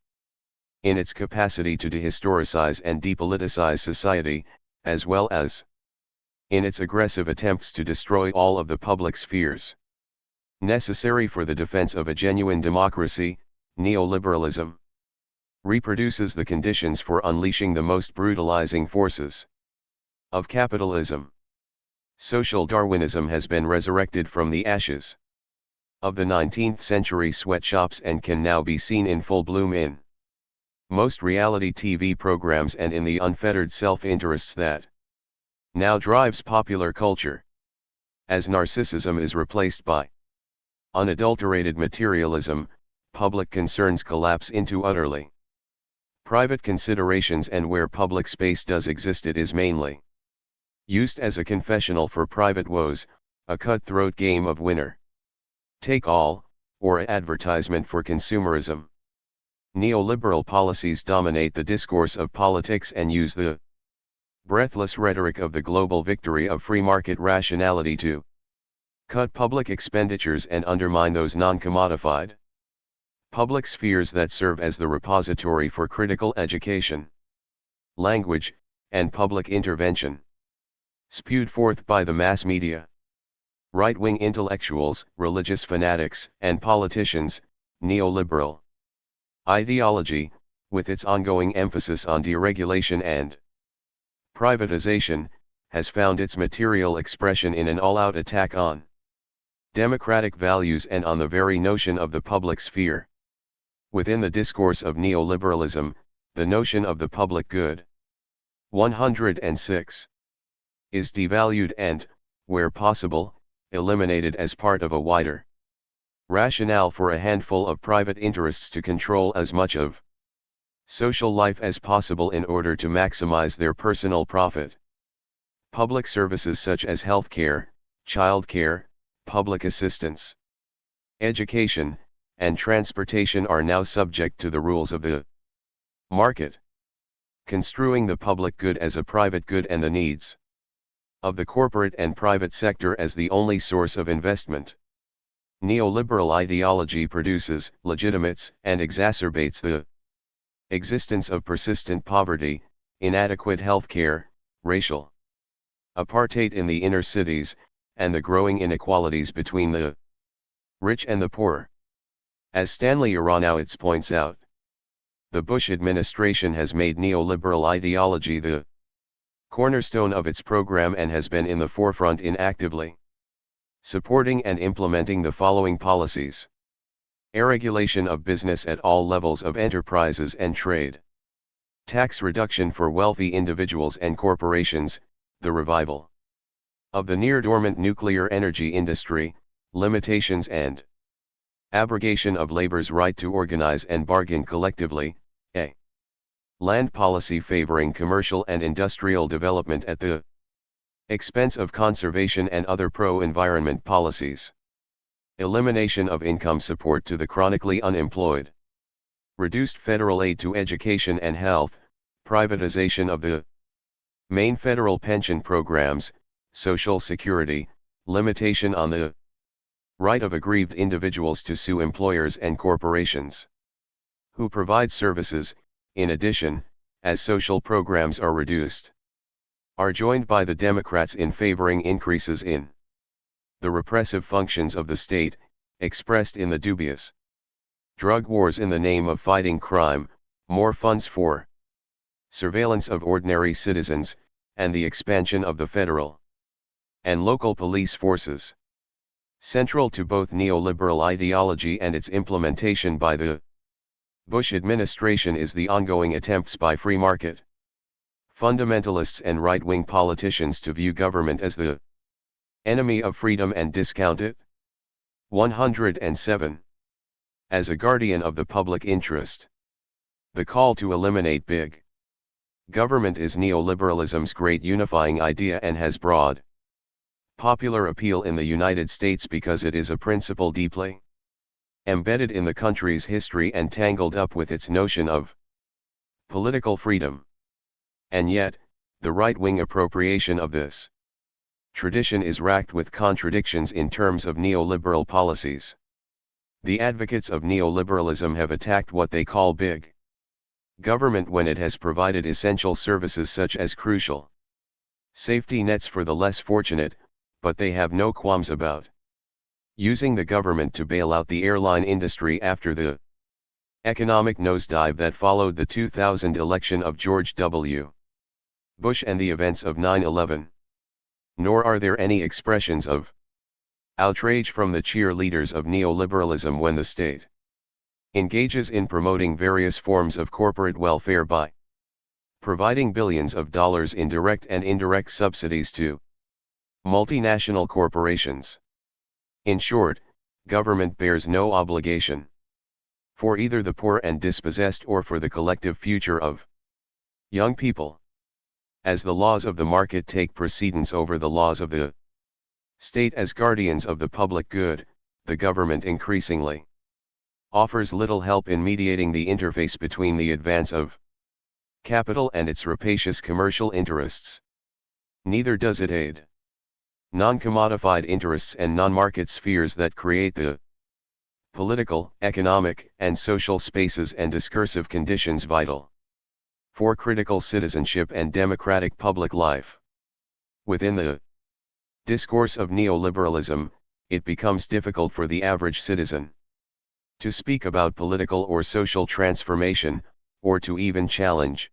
In its capacity to dehistoricize and depoliticize society, as well as in its aggressive attempts to destroy all of the public spheres necessary for the defense of a genuine democracy, neoliberalism reproduces the conditions for unleashing the most brutalizing forces of capitalism. Social Darwinism has been resurrected from the ashes of the 19th century sweatshops and can now be seen in full bloom in most reality TV programs and in the unfettered self-interests that now drives popular culture. As narcissism is replaced by unadulterated materialism, public concerns collapse into utterly private considerations, and where public space does exist it is mainly used as a confessional for private woes, a cutthroat game of winner take all, or an advertisement for consumerism. Neoliberal policies dominate the discourse of politics and use the breathless rhetoric of the global victory of free market rationality to cut public expenditures and undermine those non-commodified public spheres that serve as the repository for critical education, language, and public intervention. Spewed forth by the mass media, right-wing intellectuals, religious fanatics, and politicians, neoliberal ideology, with its ongoing emphasis on deregulation and privatization, has found its material expression in an all-out attack on democratic values and on the very notion of the public sphere. Within the discourse of neoliberalism, the notion of the public good 106 is devalued and, where possible, eliminated as part of a wider rationale for a handful of private interests to control as much of social life as possible in order to maximize their personal profit. Public services such as healthcare, childcare, public assistance, education, and transportation are now subject to the rules of the market, construing the public good as a private good and the needs of the corporate and private sector as the only source of investment. Neoliberal ideology produces, legitimates, and exacerbates the existence of persistent poverty, inadequate health care, racial apartheid in the inner cities, and the growing inequalities between the rich and the poor. As Stanley Aronowitz points out, the Bush administration has made neoliberal ideology the cornerstone of its program and has been in the forefront in actively supporting and implementing the following policies: regulation of business at all levels of enterprises and trade, tax reduction for wealthy individuals and corporations, the revival of the near-dormant nuclear energy industry, limitations and abrogation of labor's right to organize and bargain collectively, a land policy favoring commercial and industrial development at the expense of conservation and other pro-environment policies, elimination of income support to the chronically unemployed, reduced federal aid to education and health, privatization of the main federal pension programs, Social Security, limitation on the right of aggrieved individuals to sue employers and corporations who provide services, in addition, as social programs are reduced, are joined by the Democrats in favoring increases in the repressive functions of the state, expressed in the dubious drug wars in the name of fighting crime, more funds for surveillance of ordinary citizens, and the expansion of the federal and local police forces. Central to both neoliberal ideology and its implementation by the Bush administration is the ongoing attempts by free market fundamentalists and right-wing politicians to view government as the enemy of freedom and discount it. 107. as a guardian of the public interest. The call to eliminate big government is neoliberalism's great unifying idea and has broad popular appeal in the United States because it is a principle deeply embedded in the country's history and tangled up with its notion of political freedom. And yet, the right-wing appropriation of this tradition is racked with contradictions in terms of neoliberal policies. The advocates of neoliberalism have attacked what they call big government when it has provided essential services such as crucial safety nets for the less fortunate, but they have no qualms about using the government to bail out the airline industry after the economic nosedive that followed the 2000 election of George W. Bush and the events of 9/11. Nor are there any expressions of outrage from the cheerleaders of neoliberalism when the state engages in promoting various forms of corporate welfare by providing billions of dollars in direct and indirect subsidies to multinational corporations. In short, government bears no obligation for either the poor and dispossessed or for the collective future of young people. As the laws of the market take precedence over the laws of the state as guardians of the public good, the government increasingly offers little help in mediating the interface between the advance of capital and its rapacious commercial interests. Neither does it aid non-commodified interests and non-market spheres that create the political, economic, and social spaces and discursive conditions vital for critical citizenship and democratic public life. Within the discourse of neoliberalism, it becomes difficult for the average citizen to speak about political or social transformation, or to even challenge,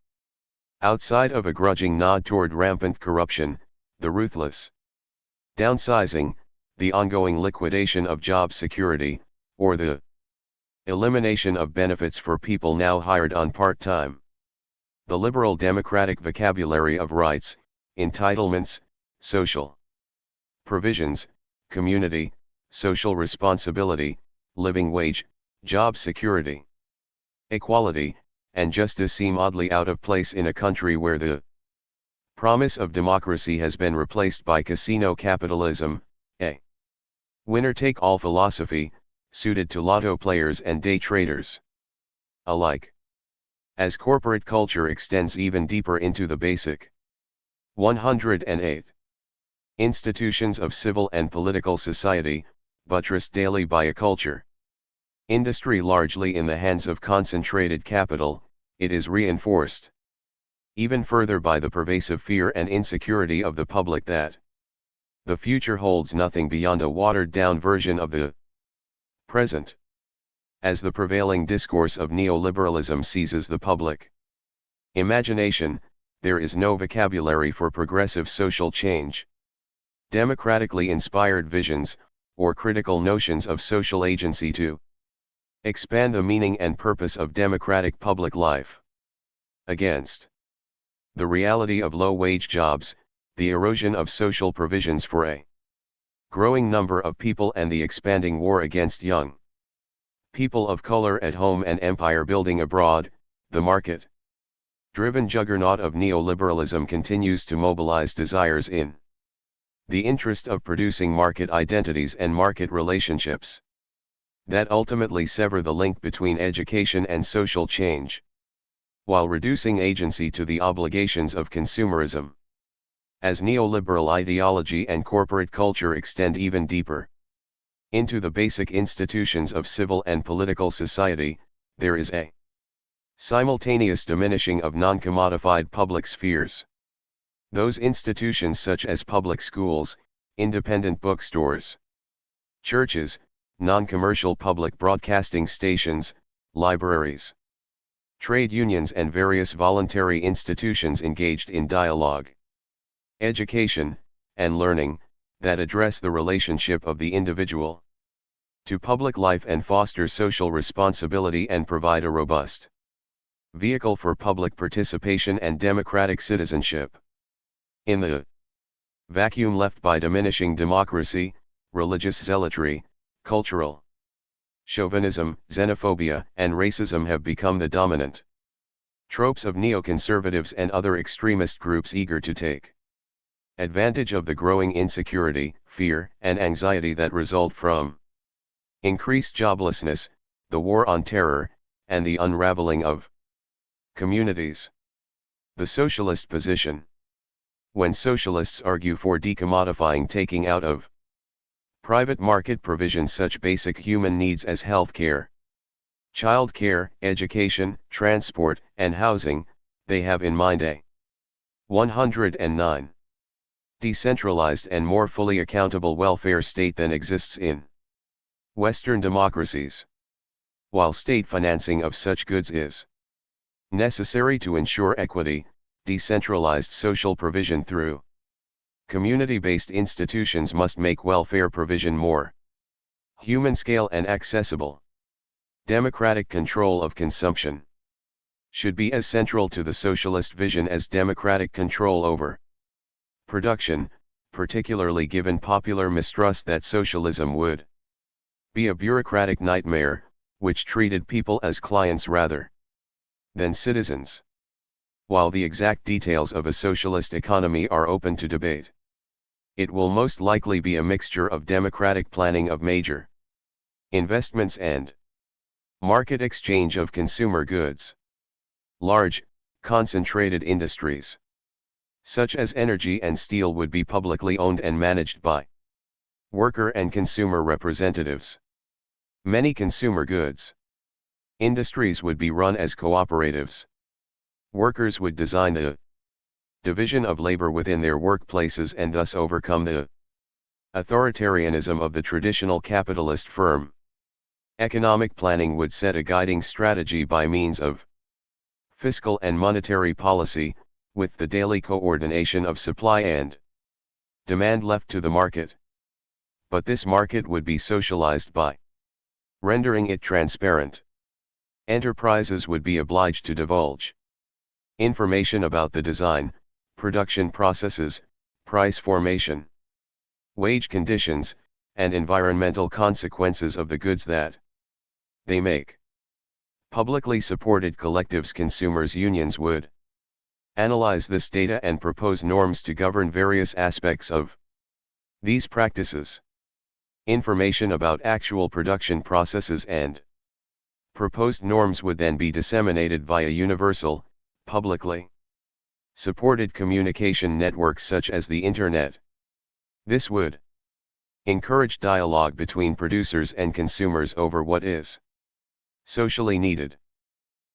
outside of a grudging nod toward rampant corruption, the ruthless downsizing, the ongoing liquidation of job security, or the elimination of benefits for people now hired on part-time. The liberal democratic vocabulary of rights, entitlements, social provisions, community, social responsibility, living wage, job security, equality, and justice seem oddly out of place in a country where the promise of democracy has been replaced by casino capitalism, a winner-take-all philosophy, suited to lotto players and day traders alike. As corporate culture extends even deeper into the basic 108 institutions of civil and political society, buttressed daily by a culture industry largely in the hands of concentrated capital, it is reinforced even further by the pervasive fear and insecurity of the public that the future holds nothing beyond a watered-down version of the present. As the prevailing discourse of neoliberalism seizes the public imagination, there is no vocabulary for progressive social change, democratically inspired visions, or critical notions of social agency to expand the meaning and purpose of democratic public life. Against the reality of low-wage jobs, the erosion of social provisions for a growing number of people and the expanding war against young people of color at home and empire building abroad, the market-driven juggernaut of neoliberalism continues to mobilize desires in the interest of producing market identities and market relationships that ultimately sever the link between education and social change, while reducing agency to the obligations of consumerism. As neoliberal ideology and corporate culture extend even deeper into the basic institutions of civil and political society, there is a simultaneous diminishing of non-commodified public spheres. Those institutions such as public schools, independent bookstores, churches, non-commercial public broadcasting stations, libraries, trade unions and various voluntary institutions engaged in dialogue, education, and learning, that address the relationship of the individual to public life and foster social responsibility and provide a robust vehicle for public participation and democratic citizenship. In the vacuum left by diminishing democracy, religious zealotry, cultural chauvinism, xenophobia, and racism have become the dominant tropes of neoconservatives and other extremist groups eager to take advantage of the growing insecurity, fear, and anxiety that result from increased joblessness, the war on terror, and the unraveling of communities. The socialist position. When socialists argue for decommodifying taking out of private market provision such basic human needs as health care, child care, education, transport, and housing, they have in mind a 109. Decentralized and more fully accountable welfare state than exists in Western democracies. While state financing of such goods is necessary to ensure equity, decentralized social provision through community-based institutions must make welfare provision more human scale and accessible. Democratic control of consumption should be as central to the socialist vision as democratic control over production, particularly given popular mistrust that socialism would be a bureaucratic nightmare, which treated people as clients rather than citizens. While the exact details of a socialist economy are open to debate, it will most likely be a mixture of democratic planning of major investments and market exchange of consumer goods. Large, concentrated industries, such as energy and steel, would be publicly owned and managed by worker and consumer representatives. Many consumer goods industries would be run as cooperatives. Workers would design the division of labor within their workplaces and thus overcome the authoritarianism of the traditional capitalist firm. Economic planning would set a guiding strategy by means of fiscal and monetary policy, with the daily coordination of supply and demand left to the market. But this market would be socialized by rendering it transparent. Enterprises would be obliged to divulge information about the design, production processes, price formation, wage conditions, and environmental consequences of the goods that they make. Publicly supported collectives, consumers' unions would analyze this data and propose norms to govern various aspects of these practices. Information about actual production processes and proposed norms would then be disseminated via universal, publicly supported communication networks such as the Internet. This would encourage dialogue between producers and consumers over what is socially needed.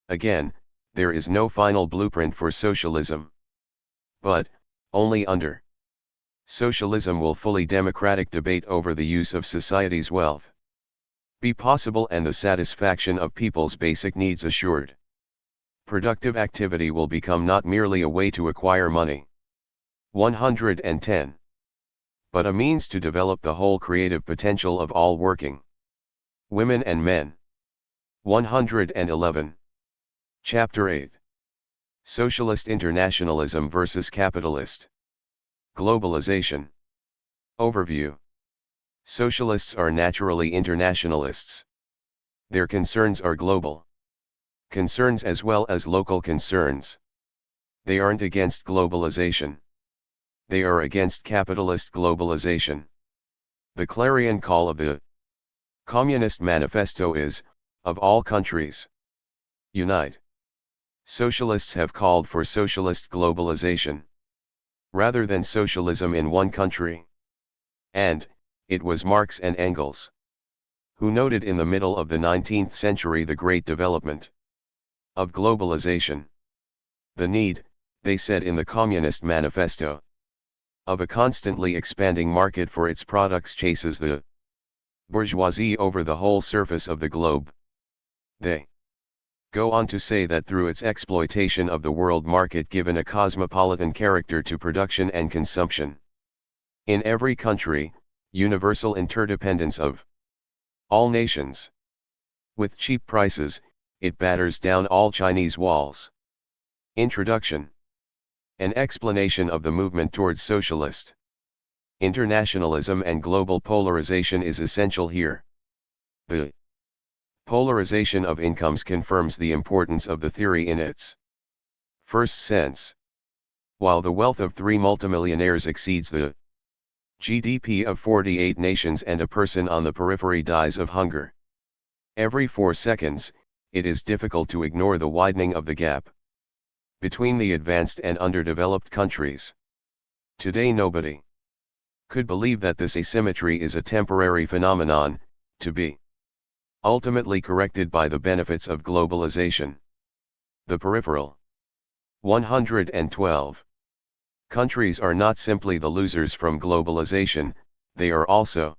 Again, there is no final blueprint for socialism. But, only under socialism will fully democratic debate over the use of society's wealth be possible and the satisfaction of people's basic needs assured. Productive activity will become not merely a way to acquire money. 110. But a means to develop the whole creative potential of all working women and men. 111. Chapter 8. Socialist Internationalism versus Capitalist Globalization. Overview. Socialists are naturally internationalists. Their concerns are global concerns as well as local concerns. They aren't against globalization. They are against capitalist globalization. The clarion call of the Communist Manifesto is, of all countries, unite. Socialists have called for socialist globalization, rather than socialism in one country. And, it was Marx and Engels who noted in the middle of the 19th century the great development of globalization. The need, they said in the Communist Manifesto, of a constantly expanding market for its products chases the bourgeoisie over the whole surface of the globe. They go on to say that through its exploitation of the world market given a cosmopolitan character to production and consumption, in every country, universal interdependence of all nations. With cheap prices, it batters down all Chinese walls. Introduction. An explanation of the movement towards socialist internationalism and global polarization is essential here. The Polarization of incomes confirms the importance of the theory in its first sense. While the wealth of 3 multimillionaires exceeds the GDP of 48 nations and a person on the periphery dies of hunger every 4 seconds, it is difficult to ignore the widening of the gap between the advanced and underdeveloped countries. Today nobody could believe that this asymmetry is a temporary phenomenon, to be ultimately corrected by the benefits of globalization. The peripheral 112 countries are not simply the losers from globalization, they are also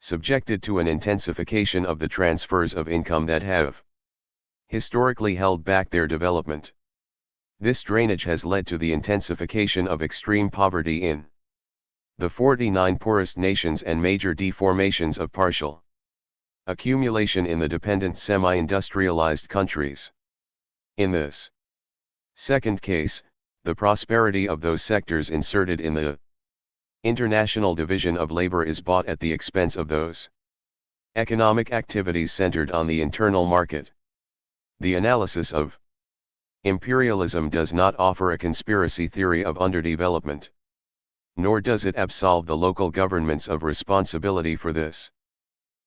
subjected to an intensification of the transfers of income that have historically held back their development. This drainage has led to the intensification of extreme poverty in the 49 poorest nations and major deformations of partial accumulation in the dependent semi-industrialized countries. In this second case, the prosperity of those sectors inserted in the international division of labor is bought at the expense of those economic activities centered on the internal market. The analysis of imperialism does not offer a conspiracy theory of underdevelopment, nor does it absolve the local governments of responsibility for this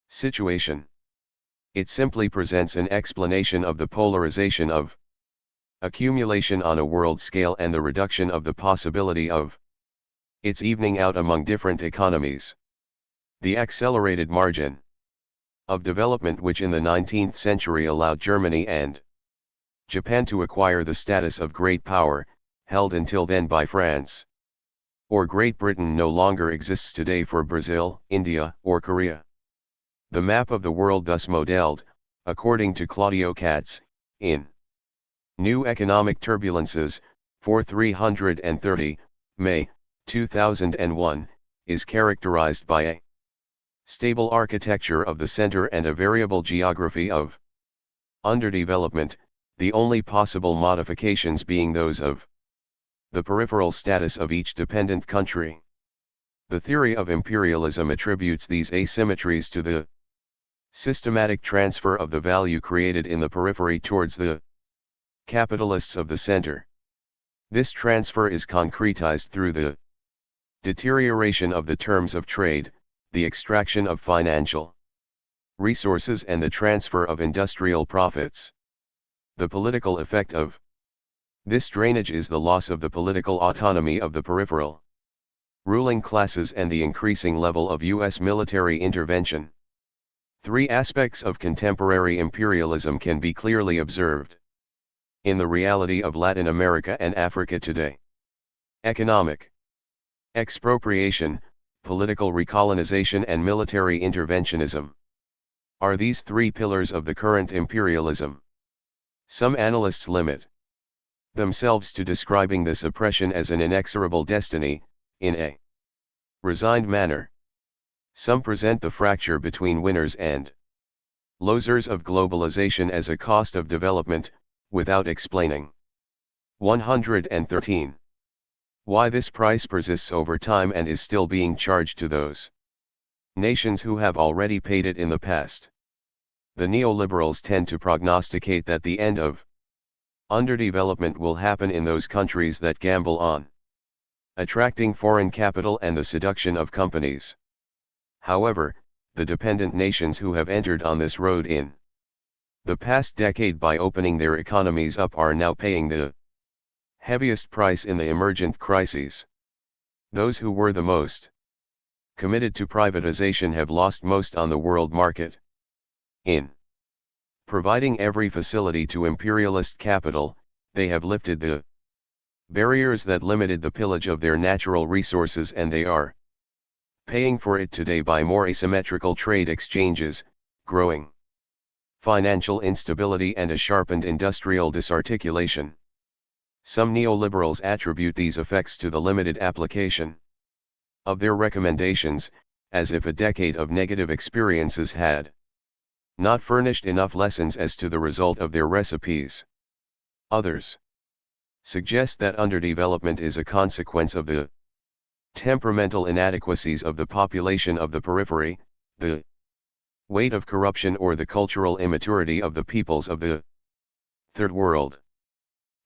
situation. It simply presents an explanation of the polarization of accumulation on a world scale and the reduction of the possibility of its evening out among different economies. The accelerated margin of development which in the 19th century allowed Germany and Japan to acquire the status of great power, held until then by France or Great Britain, no longer exists today for Brazil, India, or Korea. The map of the world thus modeled, according to Claudio Katz, in New Economic Turbulences, 4330, May, 2001, is characterized by a stable architecture of the center and a variable geography of underdevelopment, the only possible modifications being those of the peripheral status of each dependent country. The theory of imperialism attributes these asymmetries to the systematic transfer of the value created in the periphery towards the capitalists of the center. This transfer is concretized through the deterioration of the terms of trade, the extraction of financial resources and the transfer of industrial profits. The political effect of this drainage is the loss of the political autonomy of the peripheral ruling classes and the increasing level of U.S. military intervention. 3 aspects of contemporary imperialism can be clearly observed in the reality of Latin America and Africa today. Economic expropriation, political recolonization and military interventionism are these 3 pillars of the current imperialism. Some analysts limit themselves to describing this oppression as an inexorable destiny, in a resigned manner. Some present the fracture between winners and losers of globalization as a cost of development, without explaining 113. Why this price persists over time and is still being charged to those nations who have already paid it in the past. The neoliberals tend to prognosticate that the end of underdevelopment will happen in those countries that gamble on attracting foreign capital and the seduction of companies. However, the dependent nations who have entered on this road in the past decade by opening their economies up are now paying the heaviest price in the emergent crises. Those who were the most committed to privatization have lost most on the world market. In providing every facility to imperialist capital, they have lifted the barriers that limited the pillage of their natural resources, and they are paying for it today by more asymmetrical trade exchanges, growing financial instability and a sharpened industrial disarticulation. Some neoliberals attribute these effects to the limited application of their recommendations, as if a decade of negative experiences had not furnished enough lessons as to the result of their recipes. Others suggest that underdevelopment is a consequence of the temperamental inadequacies of the population of the periphery, the weight of corruption or the cultural immaturity of the peoples of the Third World.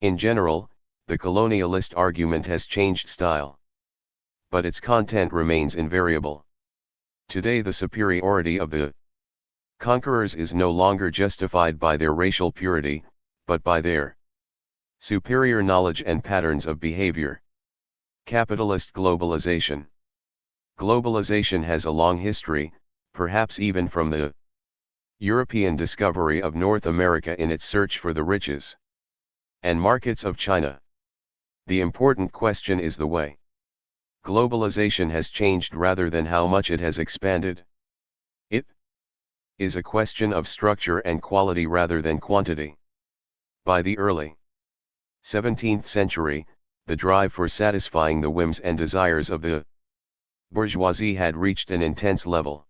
In general, the colonialist argument has changed style. But its content remains invariable. Today the superiority of the conquerors is no longer justified by their racial purity, but by their superior knowledge and patterns of behavior. Capitalist globalization. Globalization has a long history, perhaps even from the European discovery of North America in its search for the riches and markets of China. The important question is the way globalization has changed rather than how much it has expanded. It is a question of structure and quality rather than quantity. By the early 17th century, the drive for satisfying the whims and desires of the bourgeoisie had reached an intense level.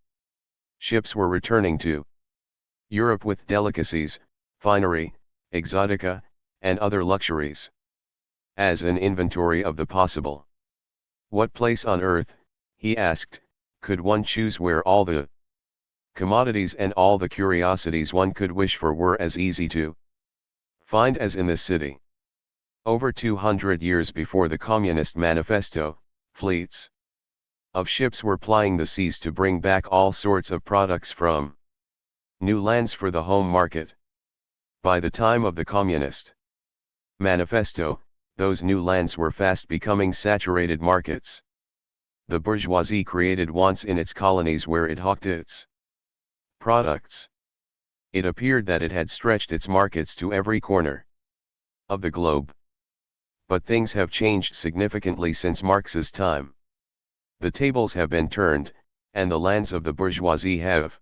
Ships were returning to Europe with delicacies, finery, exotica, and other luxuries. As an inventory of the possible. What place on earth, he asked, could one choose where all the commodities and all the curiosities one could wish for were as easy to find as in this city? Over 200 years before the Communist Manifesto, fleets of ships were plying the seas to bring back all sorts of products from new lands for the home market. By the time of the Communist Manifesto, those new lands were fast becoming saturated markets. The bourgeoisie created wants in its colonies where it hawked its products. It appeared that it had stretched its markets to every corner of the globe. But things have changed significantly since Marx's time. The tables have been turned, and the lands of the bourgeoisie have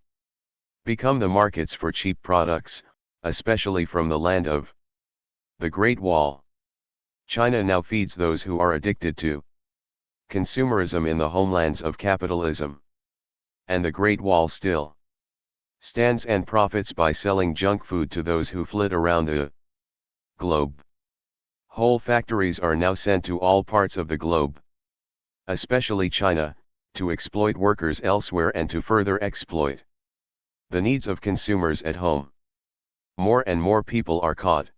become the markets for cheap products, especially from the land of the Great Wall. China now feeds those who are addicted to consumerism in the homelands of capitalism. And the Great Wall still stands and profits by selling junk food to those who flit around the globe. Whole factories are now sent to all parts of the globe, especially China, to exploit workers elsewhere and to further exploit the needs of consumers at home. More and more people are caught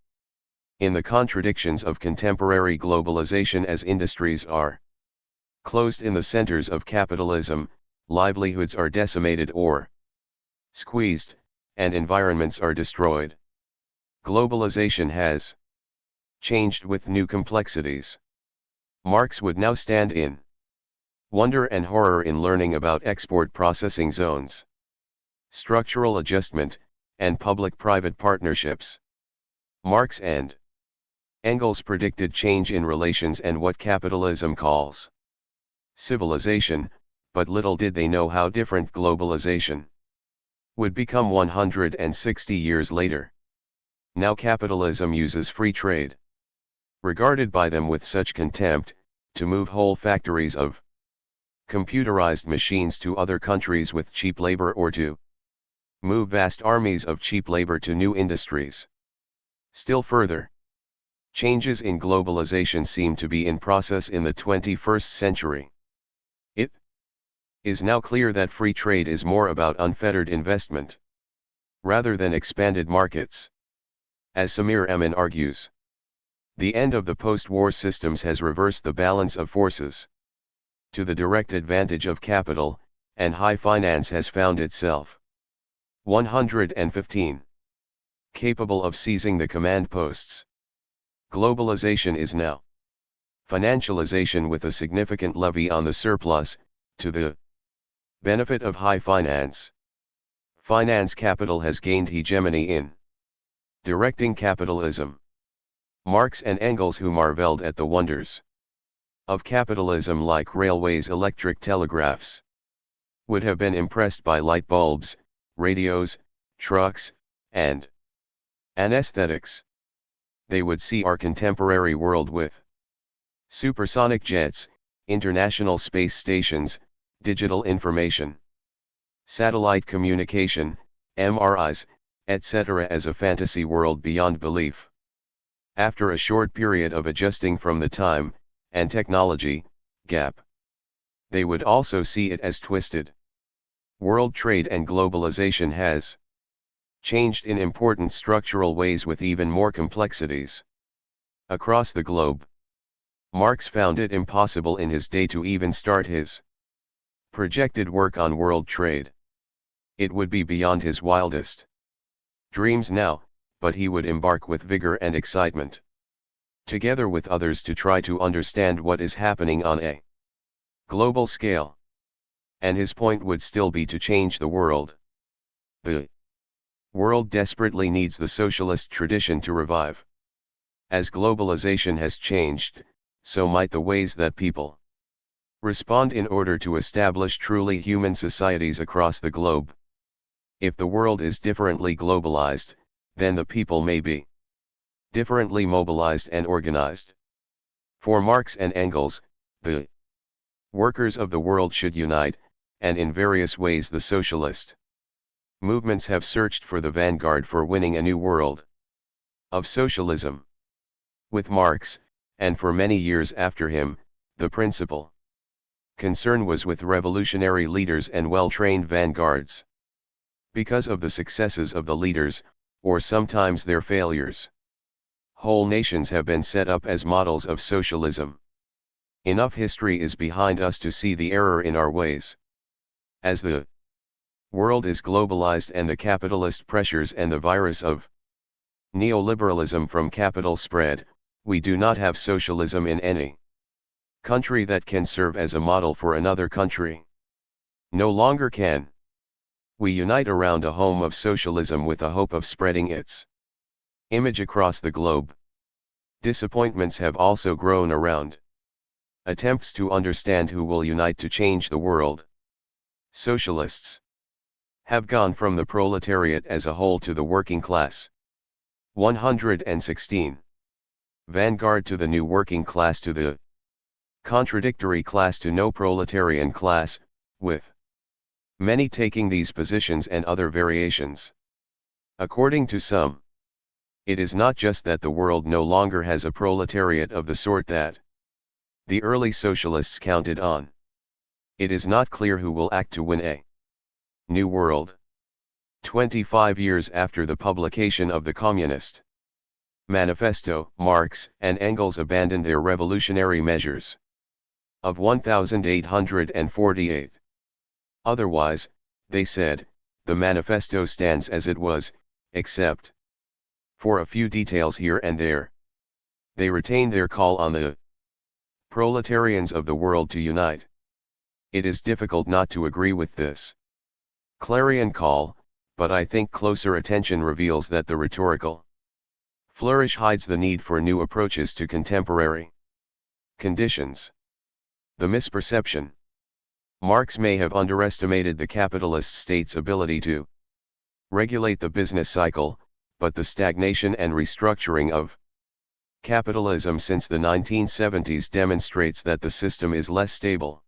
in the contradictions of contemporary globalization as industries are closed in the centers of capitalism, livelihoods are decimated or squeezed, and environments are destroyed. Globalization has changed with new complexities. Marx would now stand in wonder and horror in learning about export processing zones, structural adjustment, and public-private partnerships. Marx and Engels predicted change in relations and what capitalism calls civilization, but little did they know how different globalization would become 160 years later. Now capitalism uses free trade, regarded by them with such contempt, to move whole factories of computerized machines to other countries with cheap labor or to move vast armies of cheap labor to new industries. Still further changes in globalization seem to be in process in the 21st century. It is now clear that free trade is more about unfettered investment rather than expanded markets. As Samir Emin argues, the end of the post-war systems has reversed the balance of forces to the direct advantage of capital, and high finance has found itself 115 capable of seizing the command posts. Globalization is now financialization with a significant levy on the surplus, to the benefit of high finance. Finance capital has gained hegemony in directing capitalism. Marx and Engels, who marveled at the wonders of capitalism like railways, electric telegraphs, would have been impressed by light bulbs, radios, trucks, and anesthetics. They would see our contemporary world with supersonic jets, international space stations, digital information, satellite communication, MRIs, etc. as a fantasy world beyond belief. After a short period of adjusting from the time and technology gap, they would also see it as twisted. World trade and globalization has changed in important structural ways with even more complexities. Across the globe, Marx found it impossible in his day to even start his projected work on world trade. It would be beyond his wildest dreams now, but he would embark with vigor and excitement, together with others, to try to understand what is happening on a global scale. And his point would still be to change the world. The world desperately needs the socialist tradition to revive. As globalization has changed, so might the ways that people respond in order to establish truly human societies across the globe. If the world is differently globalized, then the people may be differently mobilized and organized. For Marx and Engels, the workers of the world should unite, and in various ways the socialist movements have searched for the vanguard for winning a new world of socialism. With Marx, and for many years after him, the principal concern was with revolutionary leaders and well-trained vanguards. Because of the successes of the leaders, or sometimes their failures, whole nations have been set up as models of socialism. Enough history is behind us to see the error in our ways. As the world is globalized and the capitalist pressures and the virus of neoliberalism from capital spread, we do not have socialism in any country that can serve as a model for another country. No longer can we unite around a home of socialism with the hope of spreading its image across the globe. Disappointments have also grown around attempts to understand who will unite to change the world. Socialists have gone from the proletariat as a whole to the working class. 116. Vanguard to the new working class to the contradictory class to no proletarian class, with many taking these positions and other variations. According to some, it is not just that the world no longer has a proletariat of the sort that the early socialists counted on. It is not clear who will act to win a new world. 25 years after the publication of the Communist Manifesto, Marx and Engels abandoned their revolutionary measures of 1848. Otherwise, they said, the manifesto stands as it was, except for a few details here and there. They retained their call on the proletarians of the world to unite. It is difficult not to agree with this clarion call, but I think closer attention reveals that the rhetorical flourish hides the need for new approaches to contemporary conditions. The misperception. Marx may have underestimated the capitalist state's ability to regulate the business cycle, but the stagnation and restructuring of capitalism since the 1970s demonstrates that the system is less stable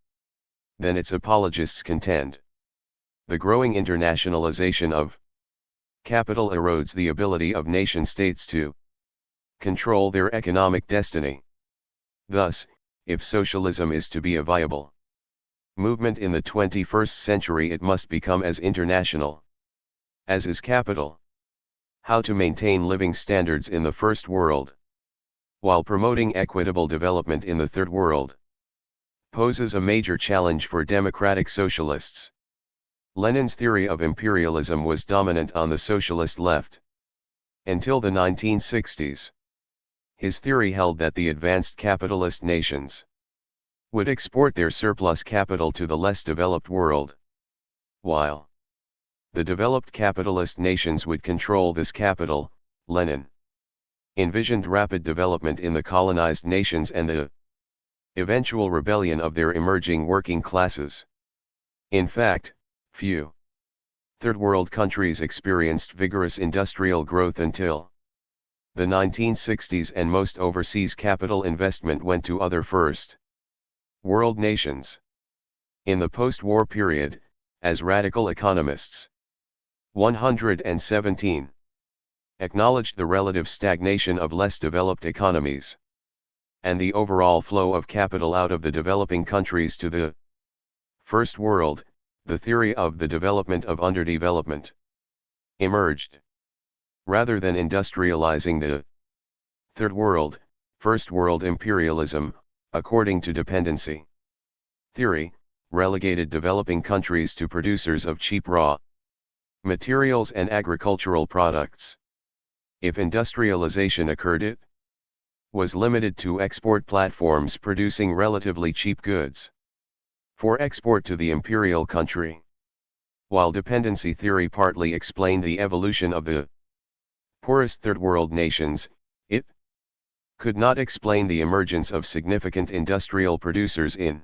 than its apologists contend. The growing internationalization of capital erodes the ability of nation-states to control their economic destiny. Thus, if socialism is to be a viable movement in the 21st century, it must become as international as is capital. How to maintain living standards in the first world while promoting equitable development in the third world poses a major challenge for democratic socialists. Lenin's theory of imperialism was dominant on the socialist left until the 1960s. His theory held that the advanced capitalist nations would export their surplus capital to the less developed world, while the developed capitalist nations would control this capital. Lenin envisioned rapid development in the colonized nations and the eventual rebellion of their emerging working classes. In fact, few third world countries experienced vigorous industrial growth until the 1960s, and most overseas capital investment went to other first world nations. In the post-war period, as radical economists 117 acknowledged the relative stagnation of less developed economies and the overall flow of capital out of the developing countries to the first world, the theory of the development of underdevelopment emerged. Rather than industrializing the Third World, First World imperialism, according to dependency theory, relegated developing countries to producers of cheap raw materials and agricultural products. If industrialization occurred, it was limited to export platforms producing relatively cheap goods for export to the imperial country. While dependency theory partly explained the evolution of the poorest Third World nations, it could not explain the emergence of significant industrial producers in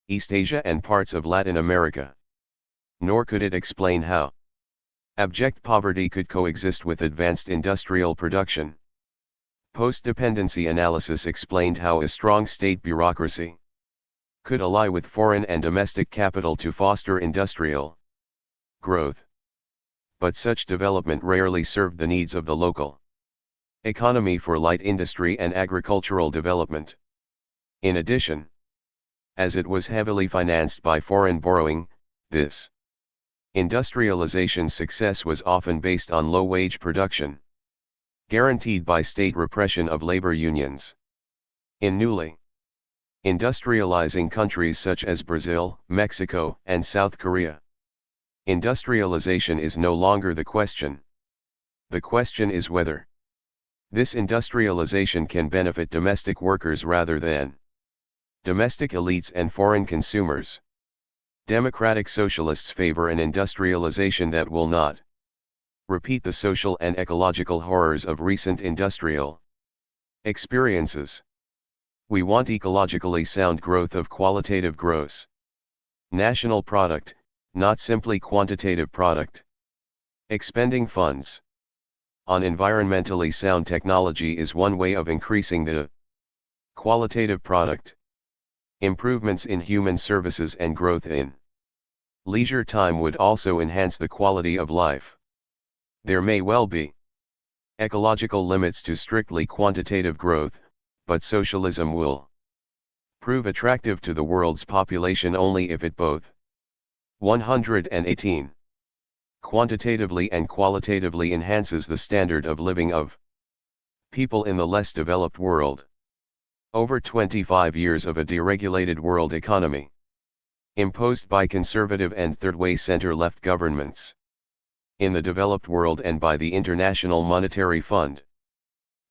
East Asia and parts of Latin America. Nor could it explain how abject poverty could coexist with advanced industrial production. Post-dependency analysis explained how a strong state bureaucracy could ally with foreign and domestic capital to foster industrial growth. But such development rarely served the needs of the local economy for light industry and agricultural development. In addition, as it was heavily financed by foreign borrowing, this industrialization success was often based on low-wage production, guaranteed by state repression of labor unions. In newly industrializing countries such as Brazil, Mexico, and South Korea, industrialization is no longer the question. The question is whether this industrialization can benefit domestic workers rather than domestic elites and foreign consumers. Democratic socialists favor an industrialization that will not repeat the social and ecological horrors of recent industrial experiences. We want ecologically sound growth of qualitative gross national product, not simply quantitative product. Expending funds on environmentally sound technology is one way of increasing the qualitative product. Improvements in human services and growth in leisure time would also enhance the quality of life. There may well be ecological limits to strictly quantitative growth, but socialism will prove attractive to the world's population only if it both 118 quantitatively and qualitatively enhances the standard of living of people in the less developed world. Over 25 years of a deregulated world economy, imposed by conservative and third-way center-left governments in the developed world and by the International Monetary Fund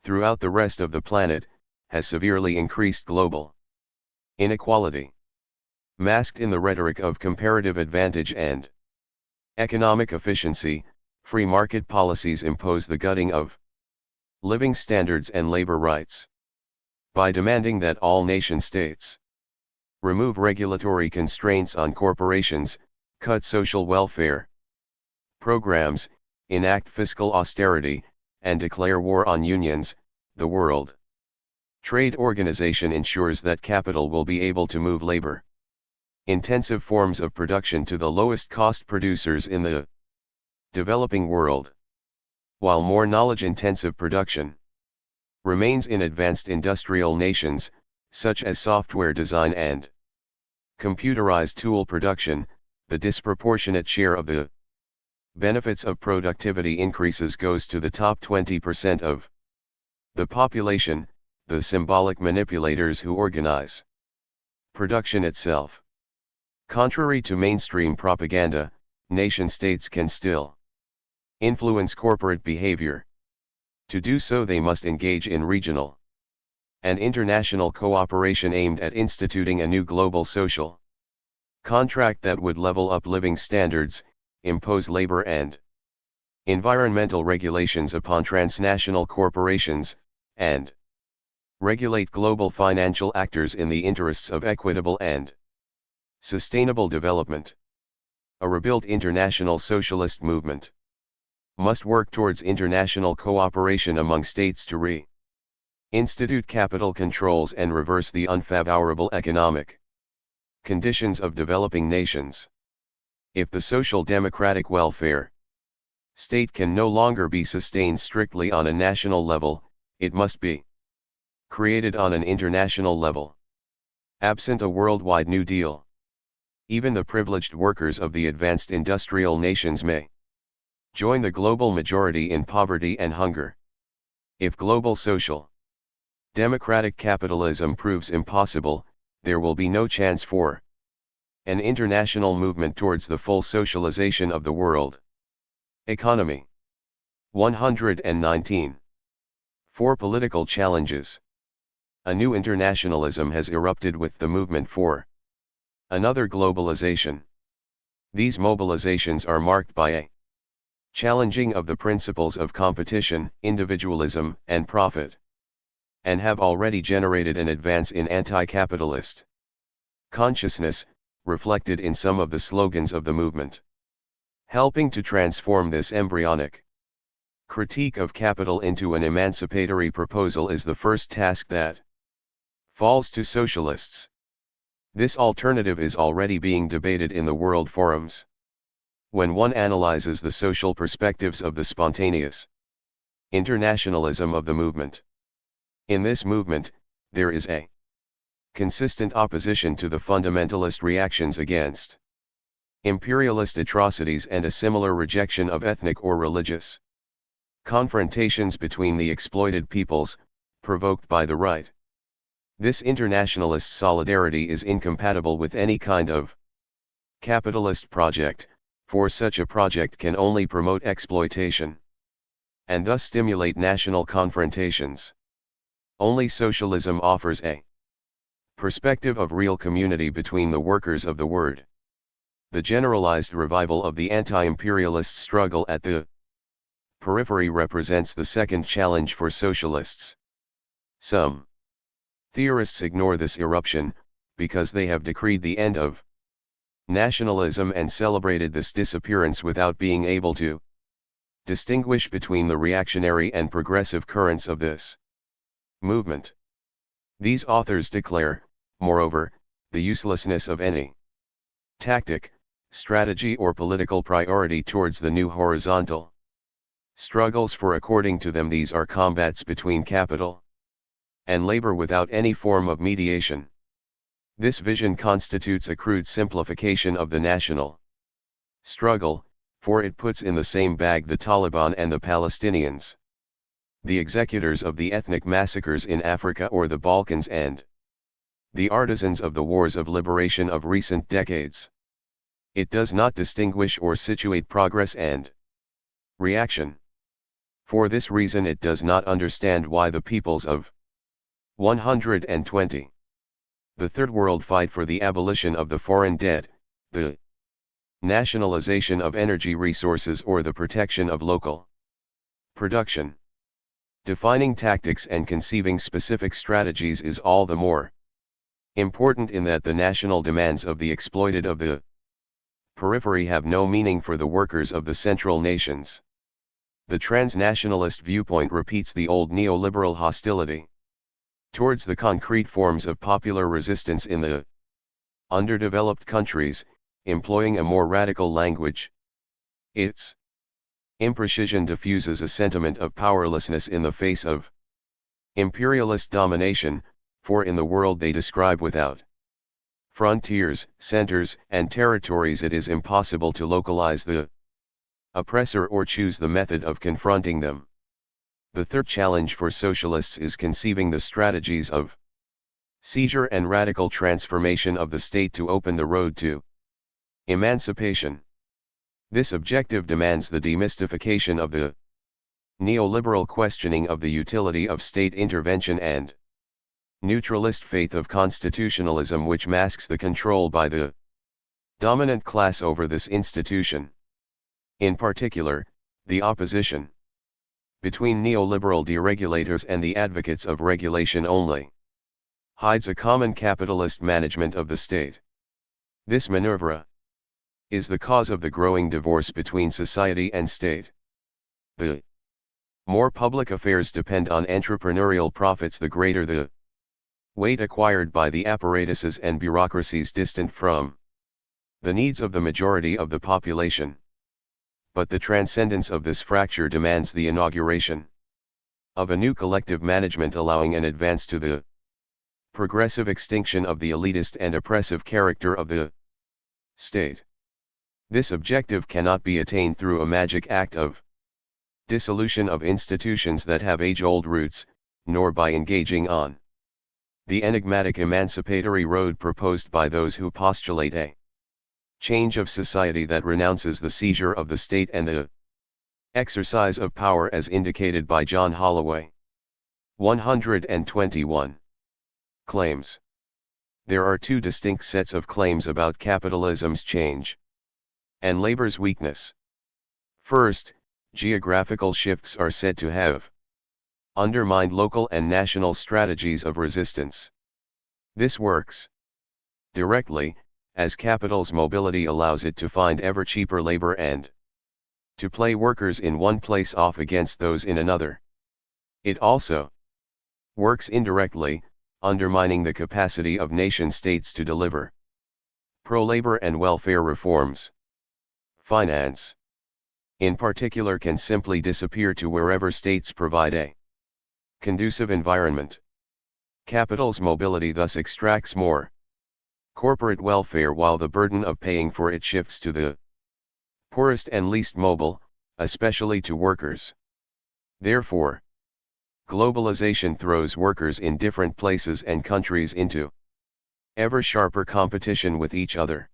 throughout the rest of the planet, has severely increased global inequality. Masked in the rhetoric of comparative advantage and economic efficiency, free market policies impose the gutting of living standards and labor rights. By demanding that all nation-states remove regulatory constraints on corporations, cut social welfare programs, enact fiscal austerity, and declare war on unions, the World Trade Organization ensures that capital will be able to move labor-intensive forms of production to the lowest-cost producers in the developing world, while more knowledge-intensive production remains in advanced industrial nations, such as software design and computerized tool production. The disproportionate share of the benefits of productivity increases goes to the top 20% of the population, the symbolic manipulators who organize production itself. Contrary to mainstream propaganda, nation-states can still influence corporate behavior. To do so, they must engage in regional and international cooperation aimed at instituting a new global social contract that would level up living standards, impose labor and environmental regulations upon transnational corporations, and regulate global financial actors in the interests of equitable and sustainable development. A rebuilt international socialist movement must work towards international cooperation among states to re-institute capital controls and reverse the unfavorable economic conditions of developing nations. If the social democratic welfare state can no longer be sustained strictly on a national level, it must be created on an international level. Absent a worldwide New Deal, Even the privileged workers of the advanced industrial nations may join the global majority in poverty and hunger. If global social democratic capitalism proves impossible, there will be no chance for an international movement towards the full socialization of the world. Economy. 119. 4 Political challenges. A new internationalism has erupted with the movement for another globalization. These mobilizations are marked by a challenging of the principles of competition, individualism, and profit, and have already generated an advance in anti-capitalist consciousness, reflected in some of the slogans of the movement. Helping to transform this embryonic critique of capital into an emancipatory proposal is the first task that falls to socialists. This alternative is already being debated in the world forums. When one analyzes the social perspectives of the spontaneous internationalism of the movement, in this movement, there is a consistent opposition to the fundamentalist reactions against imperialist atrocities and a similar rejection of ethnic or religious confrontations between the exploited peoples, provoked by the right. This internationalist solidarity is incompatible with any kind of capitalist project, for such a project can only promote exploitation and thus stimulate national confrontations. Only socialism offers a perspective of real community between the workers of the world. The generalized revival of the anti-imperialist struggle at the periphery represents the second challenge for socialists. Some theorists ignore this eruption, because they have decreed the end of nationalism and celebrated this disappearance without being able to distinguish between the reactionary and progressive currents of this movement. These authors declare, moreover, the uselessness of any tactic, strategy or political priority towards the new horizontal struggles, for according to them these are combats between capital and labor without any form of mediation. This vision constitutes a crude simplification of the national struggle, for it puts in the same bag the Taliban and the Palestinians, the executors of the ethnic massacres in Africa or the Balkans, and the artisans of the wars of liberation of recent decades. It does not distinguish or situate progress and reaction. For this reason it does not understand why the peoples of 120. The Third World fight for the abolition of the foreign debt, the nationalization of energy resources or the protection of local production. Defining tactics and conceiving specific strategies is all the more important in that the national demands of the exploited of the periphery have no meaning for the workers of the central nations. The transnationalist viewpoint repeats the old neoliberal hostility towards the concrete forms of popular resistance in the underdeveloped countries, employing a more radical language. Its imprecision diffuses a sentiment of powerlessness in the face of imperialist domination, for in the world they describe without frontiers, centers, and territories it is impossible to localize the oppressor or choose the method of confronting them. The third challenge for socialists is conceiving the strategies of seizure and radical transformation of the state to open the road to emancipation. This objective demands the demystification of the neoliberal questioning of the utility of state intervention and neutralist faith of constitutionalism, which masks the control by the dominant class over this institution. In particular, the opposition between neoliberal deregulators and the advocates of regulation only hides a common capitalist management of the state. This manoeuvre is the cause of the growing divorce between society and state. The more public affairs depend on entrepreneurial profits, the greater the weight acquired by the apparatuses and bureaucracies distant from the needs of the majority of the population. But the transcendence of this fracture demands the inauguration of a new collective management, allowing an advance to the progressive extinction of the elitist and oppressive character of the State. This objective cannot be attained through a magic act of dissolution of institutions that have age-old roots, nor by engaging on the enigmatic emancipatory road proposed by those who postulate a change of society that renounces the seizure of the state and the exercise of power as indicated by John Holloway. 121. Claims. There are two distinct sets of claims about capitalism's change and labor's weakness. First, geographical shifts are said to have undermined local and national strategies of resistance. This works directly, as capital's mobility allows it to find ever cheaper labor and to play workers in one place off against those in another. It also works indirectly, undermining the capacity of nation-states to deliver pro-labor and welfare reforms. Finance, in particular, can simply disappear to wherever states provide a conducive environment. Capital's mobility thus extracts more corporate welfare while the burden of paying for it shifts to the poorest and least mobile, especially to workers. Therefore, globalization throws workers in different places and countries into ever sharper competition with each other.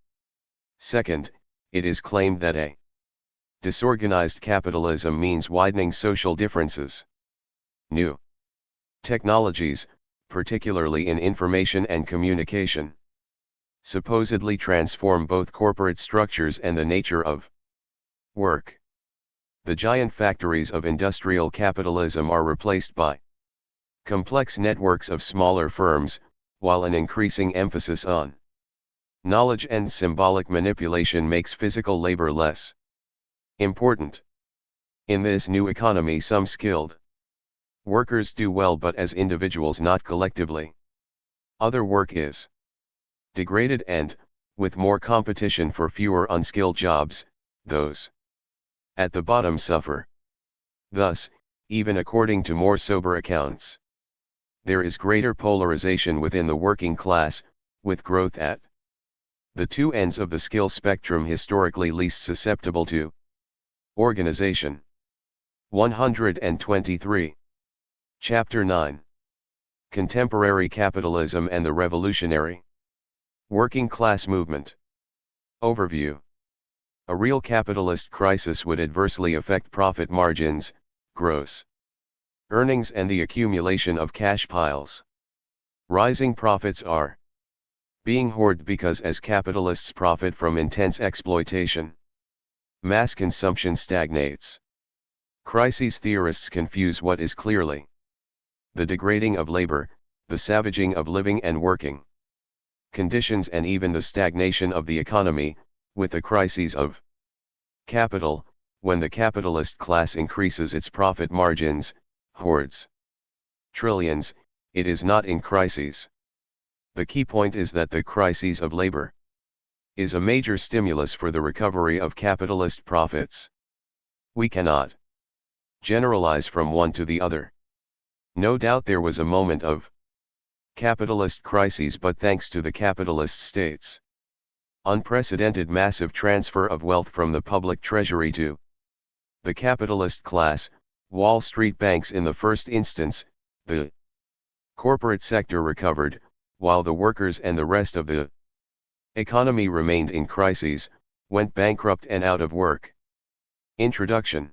Second, it is claimed that a disorganized capitalism means widening social differences. New technologies, particularly in information and communication, supposedly transform both corporate structures and the nature of work. The giant factories of industrial capitalism are replaced by complex networks of smaller firms, while an increasing emphasis on knowledge and symbolic manipulation makes physical labor less important. In this new economy, some skilled workers do well, but as individuals, not collectively. Other work is degraded and, with more competition for fewer unskilled jobs, those at the bottom suffer. Thus, even according to more sober accounts, there is greater polarization within the working class, with growth at the two ends of the skill spectrum historically least susceptible to organization. 123. Chapter 9. Contemporary Capitalism and the Revolutionary Working Class Movement. Overview. A real capitalist crisis would adversely affect profit margins, gross earnings, and the accumulation of cash piles. Rising profits are being hoarded because as capitalists profit from intense exploitation, mass consumption stagnates. Crises theorists confuse what is clearly the degrading of labor, the savaging of living and working conditions, and even the stagnation of the economy, with the crises of capital, when the capitalist class increases its profit margins, hoards trillions. It is not in crises. The key point is that the crises of labor is a major stimulus for the recovery of capitalist profits. We cannot generalize from one to the other. No doubt there was a moment of capitalist crises, but thanks to the capitalist states' unprecedented massive transfer of wealth from the public treasury to the capitalist class, Wall Street banks in the first instance, the corporate sector recovered, while the workers and the rest of the economy remained in crises, went bankrupt and out of work. Introduction.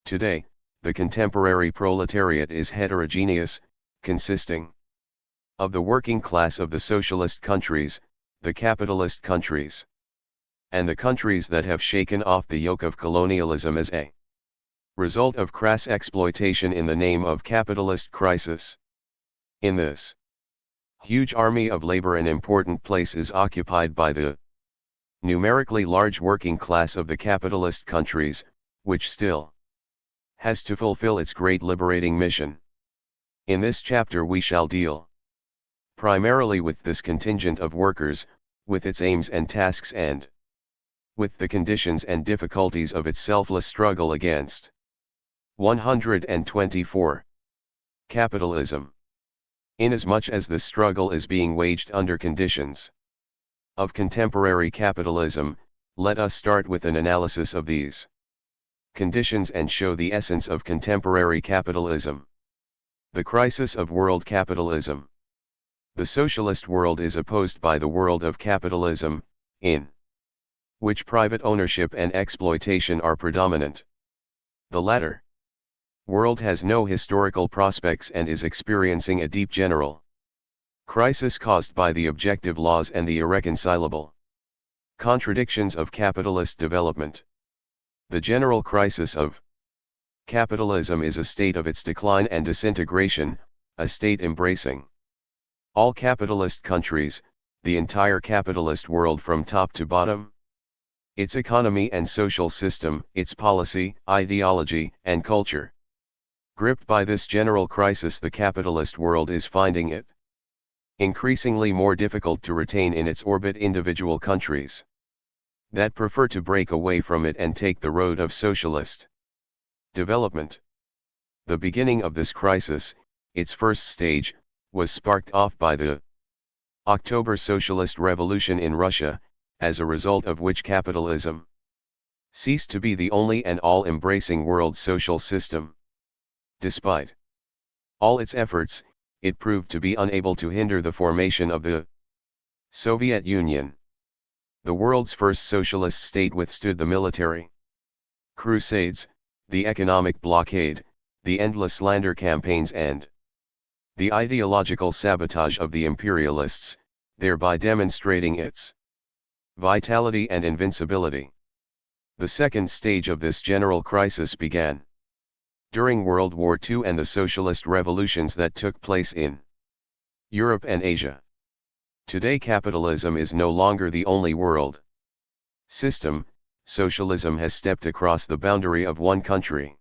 Today, the contemporary proletariat is heterogeneous, consisting of the working class of the socialist countries, the capitalist countries, and the countries that have shaken off the yoke of colonialism as a result of crass exploitation in the name of capitalist crisis. In this huge army of labor, an important place is occupied by the numerically large working class of the capitalist countries, which still has to fulfill its great liberating mission. In this chapter we shall deal primarily with this contingent of workers, with its aims and tasks, and with the conditions and difficulties of its selfless struggle against 124. Capitalism. Inasmuch as this struggle is being waged under conditions Of contemporary capitalism, let us start with an analysis of these conditions and show the essence of contemporary capitalism. The crisis of world capitalism. The socialist world is opposed by the world of capitalism, in which private ownership and exploitation are predominant. The latter world has no historical prospects and is experiencing a deep general crisis caused by the objective laws and the irreconcilable contradictions of capitalist development. The general crisis of capitalism is a state of its decline and disintegration, a state embracing all capitalist countries, the entire capitalist world from top to bottom, its economy and social system, its policy, ideology, and culture. Gripped by this general crisis, the capitalist world is finding it increasingly more difficult to retain in its orbit individual countries that prefer to break away from it and take the road of socialist development. The beginning of this crisis, its first stage, was sparked off by the October Socialist Revolution in Russia, as a result of which capitalism ceased to be the only and all-embracing world social system. Despite all its efforts, it proved to be unable to hinder the formation of the Soviet Union. The world's first socialist state withstood the military crusades, the economic blockade, the endless slander campaigns and the ideological sabotage of the imperialists, thereby demonstrating its vitality and invincibility. The second stage of this general crisis began during World War II and the socialist revolutions that took place in Europe and Asia. Today capitalism is no longer the only world system. Socialism has stepped across the boundary of one country.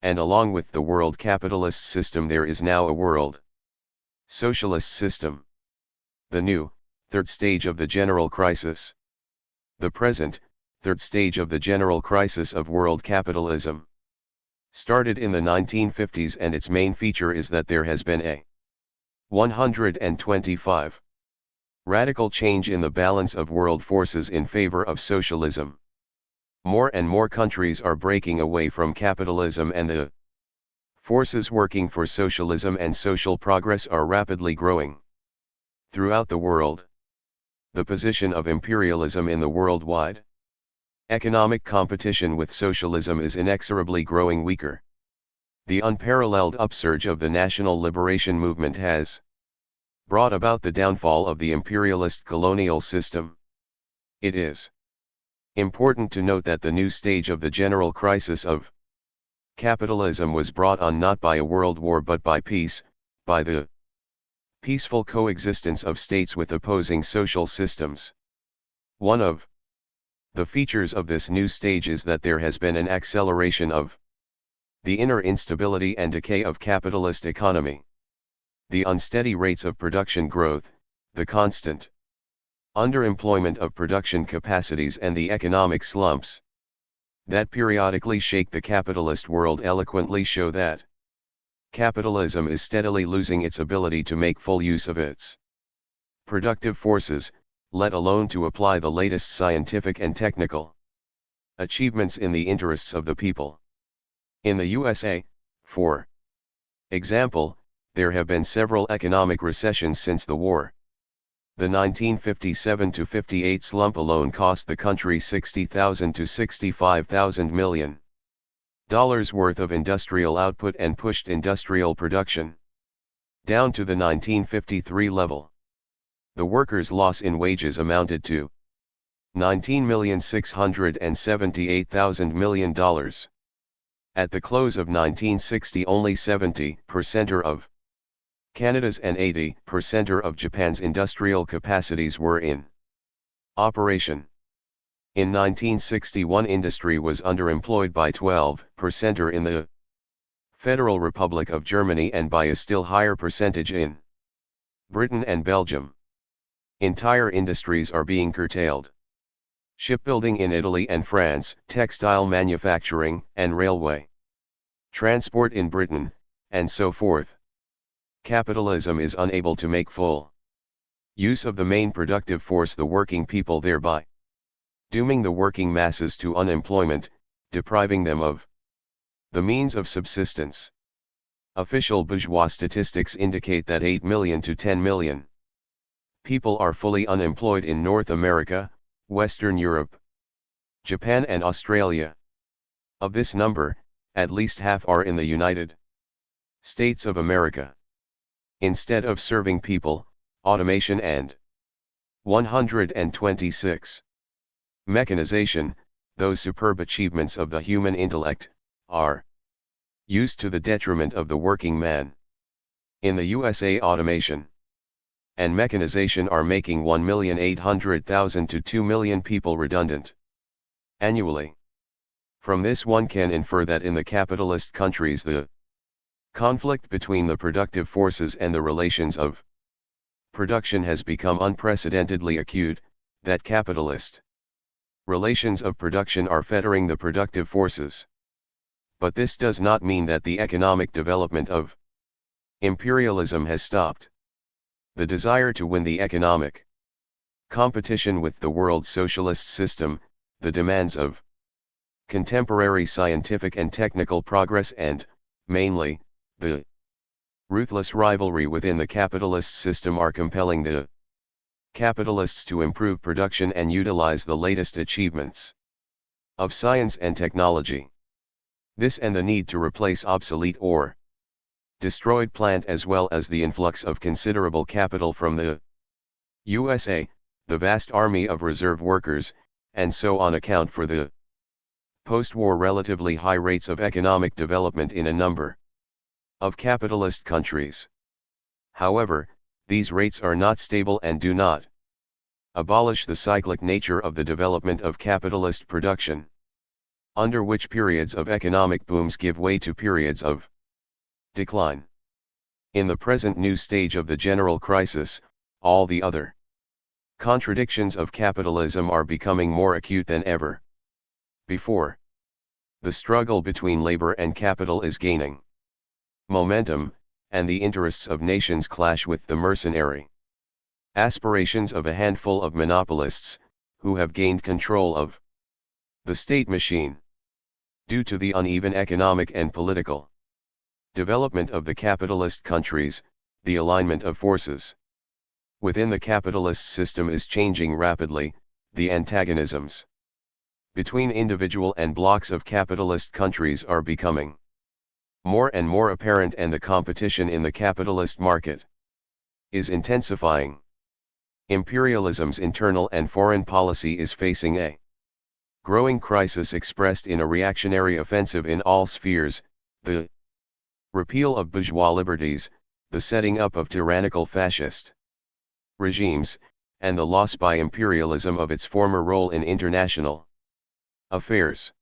And along with the world capitalist system there is now a world socialist system. The new, third stage of the general crisis. The present, third stage of the general crisis of world capitalism started in the 1950s, and its main feature is that there has been a 125 radical change in the balance of world forces in favor of socialism. More and more countries are breaking away from capitalism, and the forces working for socialism and social progress are rapidly growing throughout the world. The position of imperialism in the worldwide economic competition with socialism is inexorably growing weaker. The unparalleled upsurge of the national liberation movement has brought about the downfall of the imperialist colonial system. It is important to note that the new stage of the general crisis of capitalism was brought on not by a world war but by peace, by the peaceful coexistence of states with opposing social systems. One of the features of this new stage is that there has been an acceleration of the inner instability and decay of capitalist economy. The unsteady rates of production growth, the constant underemployment of production capacities, and the economic slumps that periodically shake the capitalist world eloquently show that capitalism is steadily losing its ability to make full use of its productive forces, let alone to apply the latest scientific and technical achievements in the interests of the people. In the USA, for example, there have been several economic recessions since the war. The 1957-58 slump alone cost the country $60,000 to $65,000 million worth of industrial output and pushed industrial production down to the 1953 level. The workers' loss in wages amounted to $19,678,000 million. At the close of 1960, only 70% of Canada's and 80% of Japan's industrial capacities were in operation. In 1961, industry was underemployed by 12% in the Federal Republic of Germany and by a still higher percentage in Britain and Belgium. Entire industries are being curtailed. Shipbuilding in Italy and France, textile manufacturing, and railway transport in Britain, and so forth. Capitalism is unable to make full use of the main productive force, the working people, thereby dooming the working masses to unemployment, depriving them of the means of subsistence. Official bourgeois statistics indicate that 8 million to 10 million people are fully unemployed in North America, Western Europe, Japan and Australia. Of this number, at least half are in the United States of America. Instead of serving people, automation and 126. Mechanization, those superb achievements of the human intellect, are used to the detriment of the working man. In the USA, automation and mechanization are making 1,800,000 to 2 million people redundant annually. From this one can infer that in the capitalist countries the conflict between the productive forces and the relations of production has become unprecedentedly acute, that capitalist relations of production are fettering the productive forces. But this does not mean that the economic development of imperialism has stopped. The desire to win the economic competition with the world's socialist system, the demands of contemporary scientific and technical progress and, mainly, the ruthless rivalry within the capitalist system are compelling the capitalists to improve production and utilize the latest achievements of science and technology. This and the need to replace obsolete or destroyed plant, as well as the influx of considerable capital from the USA, the vast army of reserve workers, and so on, account for the post-war relatively high rates of economic development in a number of capitalist countries. However, these rates are not stable and do not abolish the cyclic nature of the development of capitalist production, under which periods of economic booms give way to periods of decline. In the present new stage of the general crisis, all the other contradictions of capitalism are becoming more acute than ever before. The struggle between labor and capital is gaining momentum, and the interests of nations clash with the mercenary aspirations of a handful of monopolists, who have gained control of the state machine. Due to the uneven economic and political development of the capitalist countries, the alignment of forces within the capitalist system is changing rapidly. The antagonisms between individual and blocks of capitalist countries are becoming more and more apparent, and the competition in the capitalist market is intensifying. Imperialism's internal and foreign policy is facing a growing crisis expressed in a reactionary offensive in all spheres: the repeal of bourgeois liberties, the setting up of tyrannical fascist regimes, and the loss by imperialism of its former role in international affairs.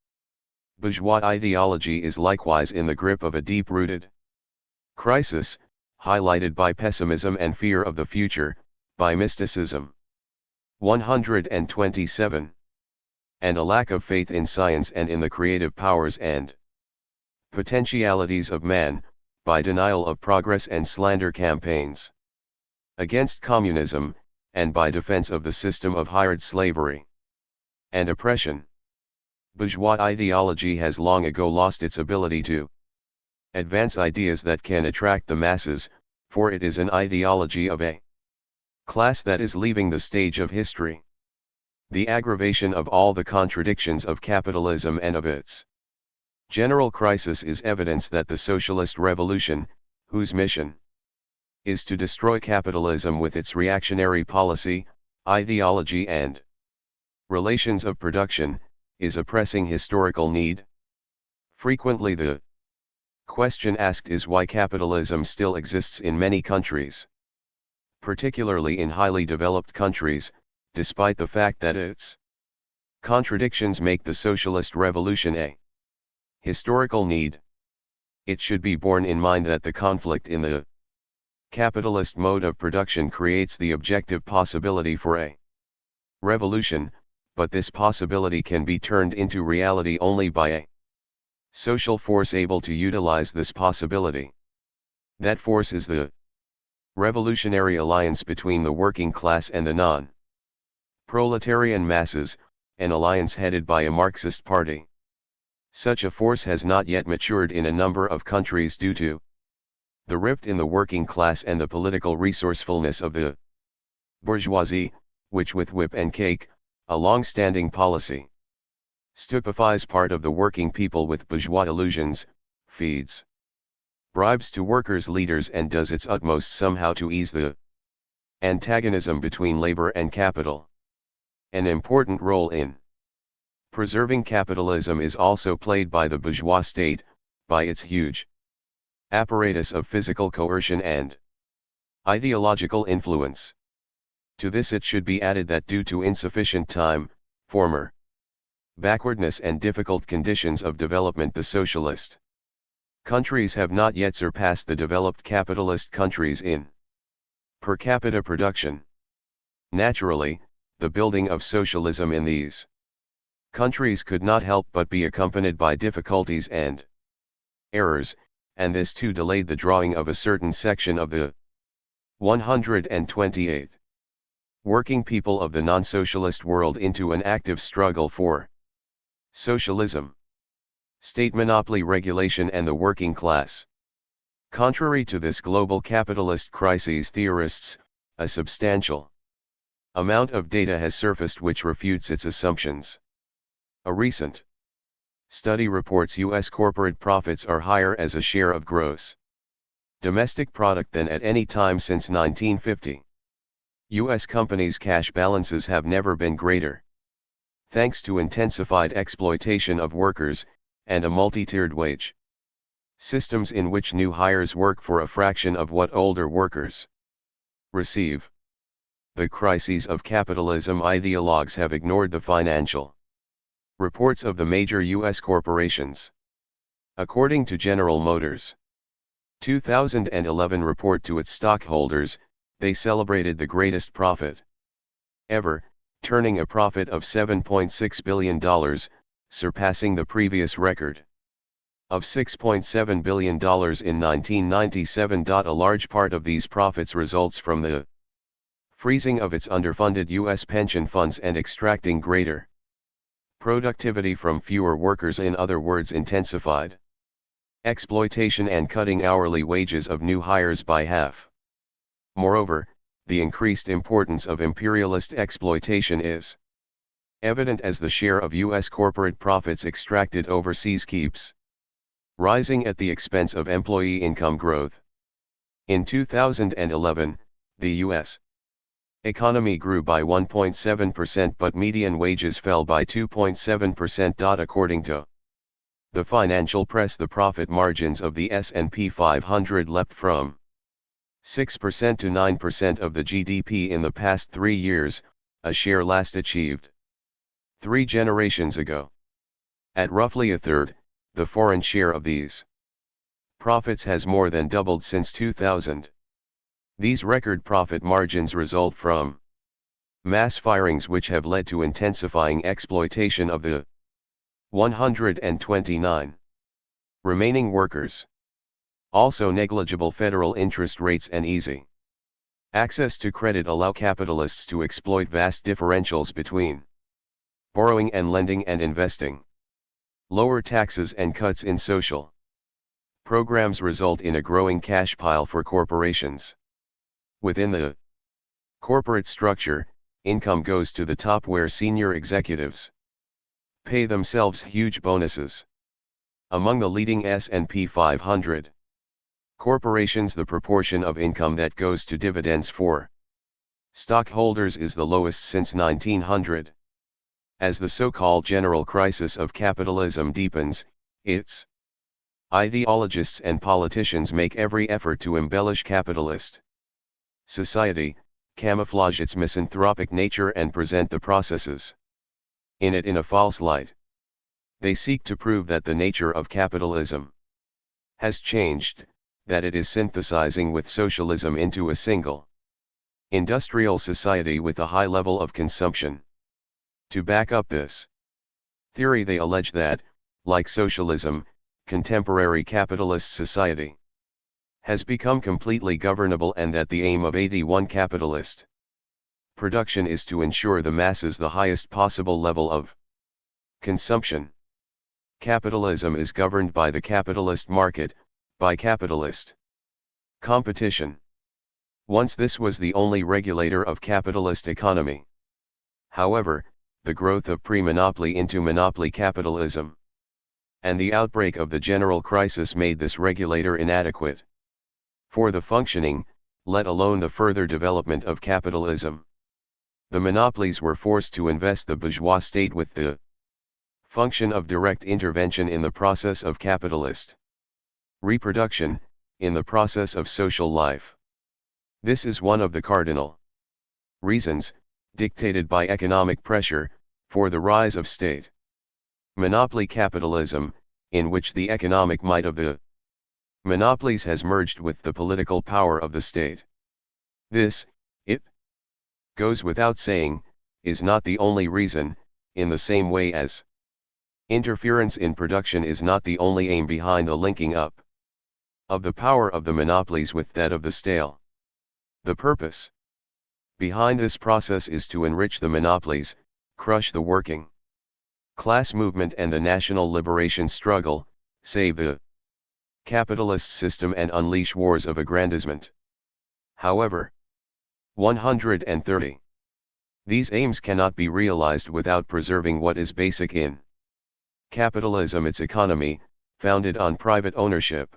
Bourgeois ideology is likewise in the grip of a deep-rooted crisis, highlighted by pessimism and fear of the future, by mysticism. 127. And a lack of faith in science and in the creative powers and potentialities of man, by denial of progress and slander campaigns against communism, and by defense of the system of hired slavery and oppression. Bourgeois ideology has long ago lost its ability to advance ideas that can attract the masses, for it is an ideology of a class that is leaving the stage of history. The aggravation of all the contradictions of capitalism and of its general crisis is evidence that the socialist revolution, whose mission is to destroy capitalism with its reactionary policy, ideology and relations of production, is a pressing historical need. Frequently the question asked is why capitalism still exists in many countries, particularly in highly developed countries, despite the fact that its contradictions make the socialist revolution a historical need. It should be borne in mind that the conflict in the capitalist mode of production creates the objective possibility for a revolution, but this possibility can be turned into reality only by a social force able to utilize this possibility. That force is the Revolutionary alliance between the working class and the non-proletarian masses, an alliance headed by a Marxist party. Such a force has not yet matured in a number of countries due to the rift in the working class and the political resourcefulness of the bourgeoisie, which with whip and cake, a long-standing policy, stupefies part of the working people with bourgeois illusions, feeds bribes to workers' leaders and does its utmost somehow to ease the antagonism between labor and capital. An important role in preserving capitalism is also played by the bourgeois state, by its huge apparatus of physical coercion and ideological influence. To this it should be added that due to insufficient time, former backwardness and difficult conditions of development, the socialist countries have not yet surpassed the developed capitalist countries in per capita production. Naturally, the building of socialism in these countries could not help but be accompanied by difficulties and errors, and this too delayed the drawing of a certain section of the 128th working people of the non-socialist world into an active struggle for socialism, state monopoly regulation and the working class. Contrary to this global capitalist crisis theorists, a substantial amount of data has surfaced which refutes its assumptions. A recent study reports U.S. corporate profits are higher as a share of gross domestic product than at any time since 1950. U.S. companies' cash balances have never been greater. Thanks to intensified exploitation of workers, and a multi-tiered wage systems in which new hires work for a fraction of what older workers receive. The crises of capitalism ideologues have ignored the financial reports of the major U.S. corporations. According to General Motors' 2011 report to its stockholders, they celebrated the greatest profit ever, turning a profit of $7.6 billion, surpassing the previous record of $6.7 billion in 1997. A large part of these profits results from the freezing of its underfunded U.S. pension funds and extracting greater productivity from fewer workers, in other words intensified exploitation and cutting hourly wages of new hires by half. Moreover, the increased importance of imperialist exploitation is evident as the share of U.S. corporate profits extracted overseas keeps rising at the expense of employee income growth. In 2011, the U.S. economy grew by 1.7% but median wages fell by 2.7%. According to the financial press, the profit margins of the S&P 500 leapt from 6% to 9% of the GDP in the past 3 years, a share last achieved 3 generations ago. At roughly a third, the foreign share of these profits has more than doubled since 2000. These record profit margins result from mass firings which have led to intensifying exploitation of the 129 remaining workers. Also, negligible federal interest rates and easy access to credit allow capitalists to exploit vast differentials between borrowing and lending and investing. Lower taxes and cuts in social programs result in a growing cash pile for corporations. Within the corporate structure, income goes to the top where senior executives pay themselves huge bonuses. Among the leading S&P 500 corporations, the proportion of income that goes to dividends for stockholders is the lowest since 1900. As the so-called general crisis of capitalism deepens, its ideologists and politicians make every effort to embellish capitalist society, camouflage its misanthropic nature and present the processes in it in a false light. They seek to prove that the nature of capitalism has changed, that it is synthesizing with socialism into a single industrial society with a high level of consumption. To back up this theory, they allege that, like socialism, contemporary capitalist society has become completely governable, and that the aim of 81 capitalist production is to ensure the masses the highest possible level of consumption. Capitalism is governed by the capitalist market, by capitalist competition. Once this was the only regulator of capitalist economy. However, the growth of pre-monopoly into monopoly capitalism and the outbreak of the general crisis made this regulator inadequate for the functioning, let alone the further development of capitalism. The monopolies were forced to invest the bourgeois state with the function of direct intervention in the process of capitalist reproduction, in the process of social life. This is one of the cardinal reasons, dictated by economic pressure, for the rise of state monopoly capitalism, in which the economic might of the monopolies has merged with the political power of the state. This, it goes without saying, is not the only reason, in the same way as interference in production is not the only aim behind the linking up of the power of the monopolies with that of the state. The purpose behind this process is to enrich the monopolies, crush the working class movement and the national liberation struggle, save the capitalist system and unleash wars of aggrandizement. However, 130. These aims cannot be realized without preserving what is basic in capitalism, its economy, founded on private ownership.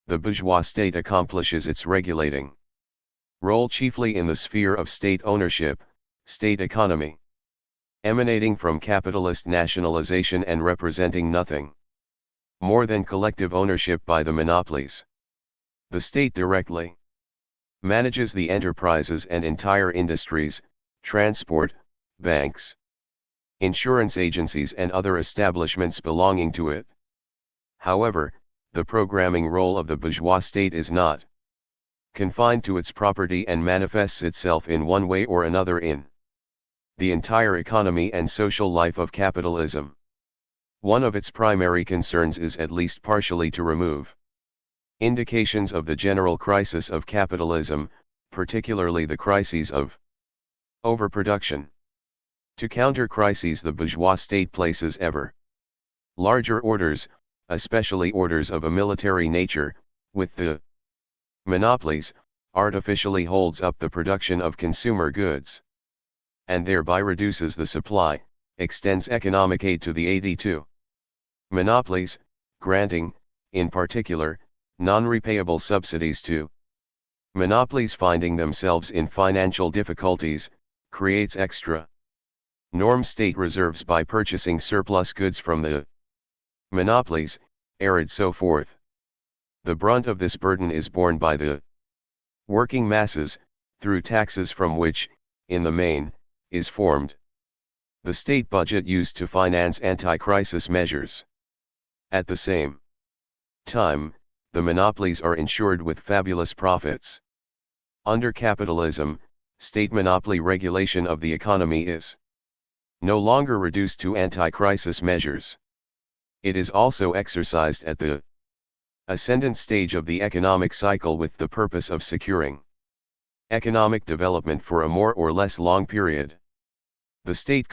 The bourgeois state accomplishes its regulating role chiefly in the sphere of state ownership, state economy, emanating from capitalist nationalization and representing nothing more than collective ownership by the monopolies. The state directly manages the enterprises and entire industries, transport, banks, insurance agencies and other establishments belonging to it. However, the programming role of the bourgeois state is not confined to its property and manifests itself in one way or another in the entire economy and social life of capitalism. One of its primary concerns is at least partially to remove indications of the general crisis of capitalism, particularly the crises of overproduction. To counter crises, the bourgeois state places ever larger orders, especially orders of a military nature, with the monopolies, artificially holds up the production of consumer goods, and thereby reduces the supply, extends economic aid to the 82 monopolies, granting, in particular, non-repayable subsidies to monopolies finding themselves in financial difficulties, creates extra norm state reserves by purchasing surplus goods from the monopolies, and so forth. The brunt of this burden is borne by the working masses, through taxes from which, in the main, is formed the state budget used to finance anti-crisis measures. At the same time, the monopolies are insured with fabulous profits. Under capitalism, state monopoly regulation of the economy is no longer reduced to anti-crisis measures. It is also exercised at the ascendant stage of the economic cycle with the purpose of securing economic development for a more or less long period. The state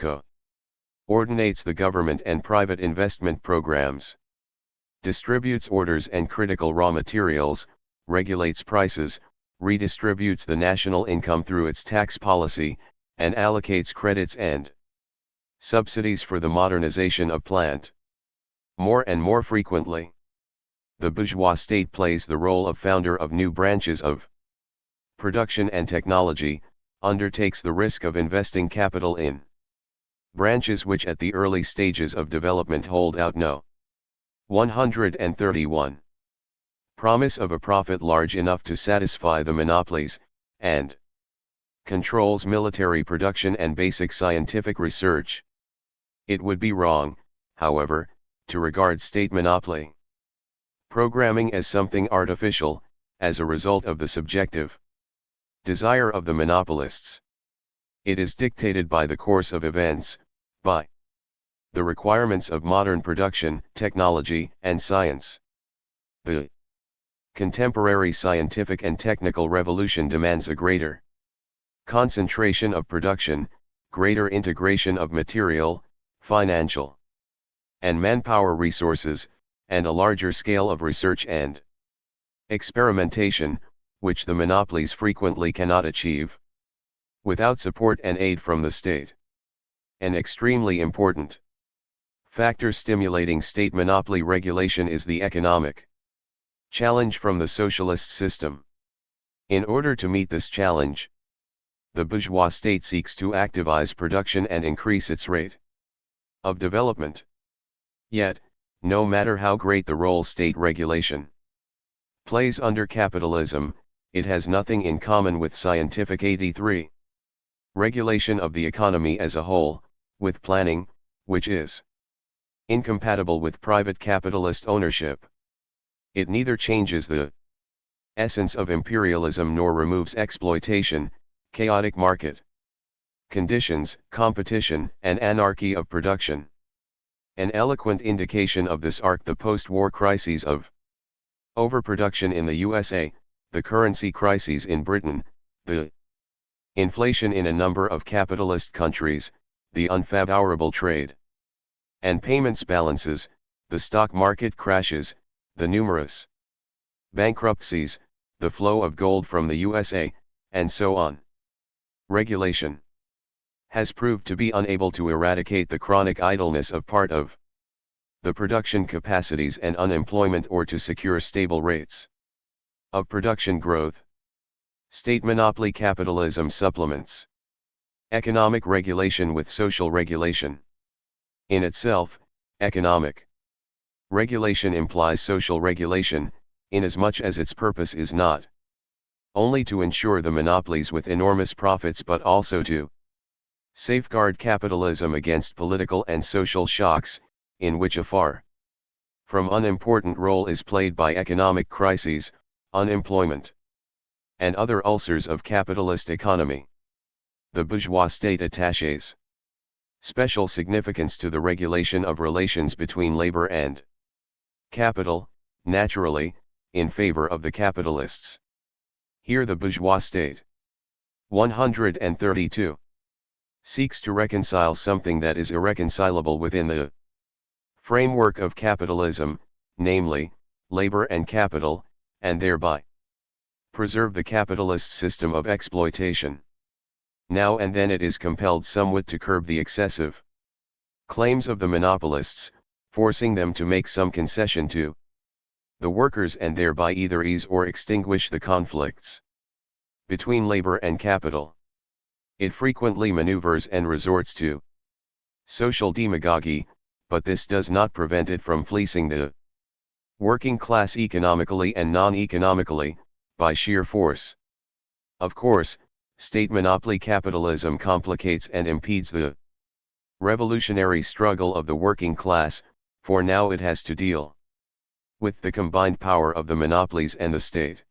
coordinates the government and private investment programs, distributes orders and critical raw materials, regulates prices, redistributes the national income through its tax policy, and allocates credits and subsidies for the modernization of plant. More and more frequently, the bourgeois state plays the role of founder of new branches of production and technology, undertakes the risk of investing capital in branches which at the early stages of development hold out no 131 promise of a profit large enough to satisfy the monopolies, and controls military production and basic scientific research. It would be wrong, however, to regard state monopoly programming as something artificial, as a result of the subjective desire of the monopolists. It is dictated by the course of events, by the requirements of modern production, technology, and science. The Contemporary scientific and technical revolution demands a greater concentration of production, greater integration of material, financial, and manpower resources, and a larger scale of research and experimentation, which the monopolies frequently cannot achieve without support and aid from the state. An extremely important factor stimulating state monopoly regulation is the economic challenge from the socialist system. In order to meet this challenge, the bourgeois state seeks to activize production and increase its rate of development. Yet, no matter how great the role state regulation plays under capitalism, it has nothing in common with scientific 83 regulation of the economy as a whole, with planning, which is incompatible with private capitalist ownership. It neither changes the essence of imperialism nor removes exploitation, chaotic market conditions, competition, and anarchy of production. An eloquent indication of this are the post-war crises of overproduction in the USA, the currency crises in Britain, the inflation in a number of capitalist countries, the unfavorable trade and payments balances, the stock market crashes, the numerous bankruptcies, the flow of gold from the USA, and so on. Regulation has proved to be unable to eradicate the chronic idleness of part of the production capacities and unemployment or to secure stable rates of production growth. State monopoly capitalism supplements economic regulation with social regulation. In itself, economic regulation implies social regulation, inasmuch as its purpose is not only to ensure the monopolies with enormous profits but also to safeguard capitalism against political and social shocks, in which a far from unimportant role is played by economic crises, unemployment, and other ulcers of capitalist economy. The bourgeois state attaches special significance to the regulation of relations between labor and capital, naturally, in favor of the capitalists. Here the bourgeois state 132 seeks to reconcile something that is irreconcilable within the framework of capitalism, namely, labor and capital, and thereby preserve the capitalist system of exploitation. Now and then it is compelled somewhat to curb the excessive claims of the monopolists, forcing them to make some concession to the workers and thereby either ease or extinguish the conflicts between labor and capital. It frequently maneuvers and resorts to social demagogy, but this does not prevent it from fleecing the working class economically and non-economically, by sheer force. Of course, state monopoly capitalism complicates and impedes the revolutionary struggle of the working class, for now it has to deal with the combined power of the monopolies and the state.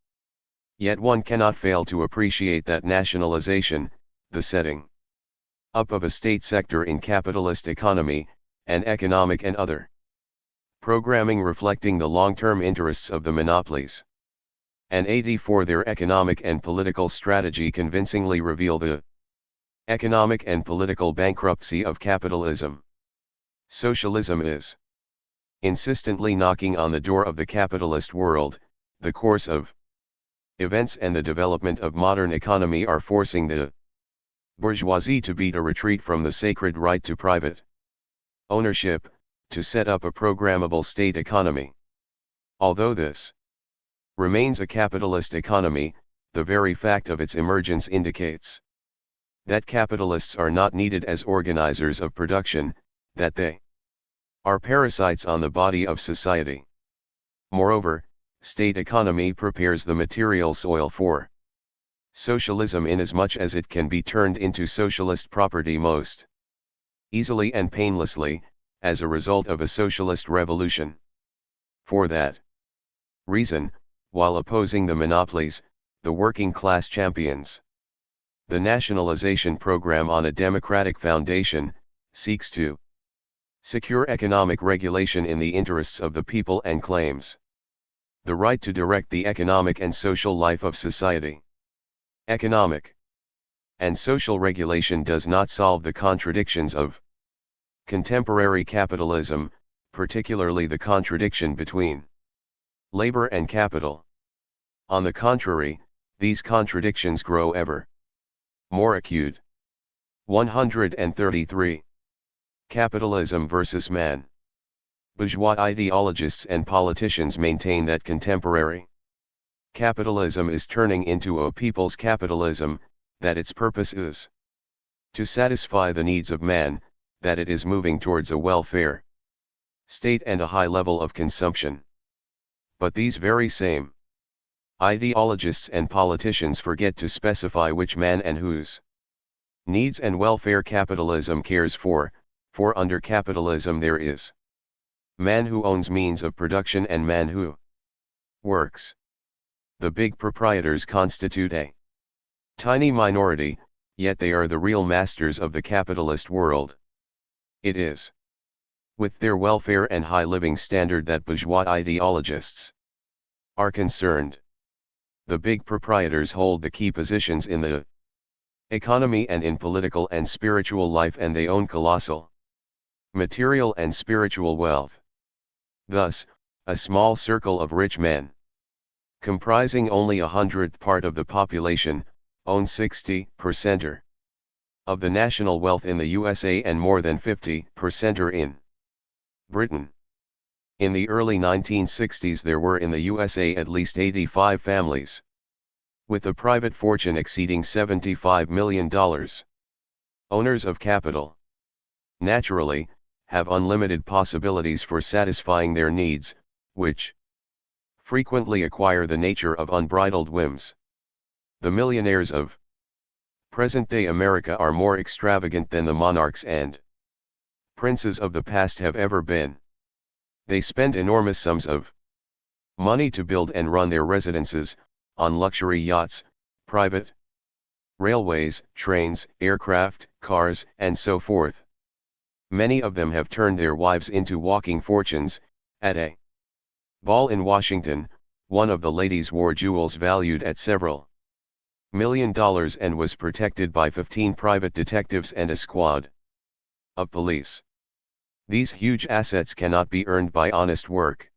Yet one cannot fail to appreciate that nationalization, the setting up of a state sector in capitalist economy, and economic and other programming reflecting the long-term interests of the monopolies and 84 their economic and political strategy convincingly reveal the economic and political bankruptcy of capitalism. Socialism is insistently knocking on the door of the capitalist world. The course of events and the development of modern economy are forcing the bourgeoisie to beat a retreat from the sacred right to private ownership, to set up a programmable state economy. Although this remains a capitalist economy, the very fact of its emergence indicates that capitalists are not needed as organizers of production, that they are parasites on the body of society. Moreover, state economy prepares the material soil for socialism inasmuch as it can be turned into socialist property most easily and painlessly, as a result of a socialist revolution. For that reason, while opposing the monopolies, the working class champions the nationalization program on a democratic foundation, seeks to secure economic regulation in the interests of the people and claims The right to direct the economic and social life of society. Economic and social regulation does not solve the contradictions of contemporary capitalism, particularly the contradiction between labor and capital. On the contrary, these contradictions grow ever more acute. 133. Capitalism versus man. Bourgeois ideologists and politicians maintain that contemporary capitalism is turning into a people's capitalism, that its purpose is to satisfy the needs of man, that it is moving towards a welfare state and a high level of consumption. But these very same ideologists and politicians forget to specify which man and whose needs and welfare capitalism cares for under capitalism there is man who owns means of production and man who works. The big proprietors constitute a tiny minority, yet they are the real masters of the capitalist world. It is with their welfare and high living standard that bourgeois ideologists are concerned. The big proprietors hold the key positions in the economy and in political and spiritual life, and they own colossal material and spiritual wealth. Thus, a small circle of rich men, comprising only 100th part of the population, own 60% of the national wealth in the USA and more than 50% in Britain. In the early 1960s there were in the USA at least 85 families with a private fortune exceeding $75 million. Owners of capital, naturally, have unlimited possibilities for satisfying their needs, which frequently acquire the nature of unbridled whims. The millionaires of present-day America are more extravagant than the monarchs and princes of the past have ever been. They spend enormous sums of money to build and run their residences, on luxury yachts, private railways, trains, aircraft, cars, and so forth. Many of them have turned their wives into walking fortunes. At a ball in Washington, one of the ladies wore jewels valued at several $1 million and was protected by 15 private detectives and a squad of police. These huge assets cannot be earned by honest work.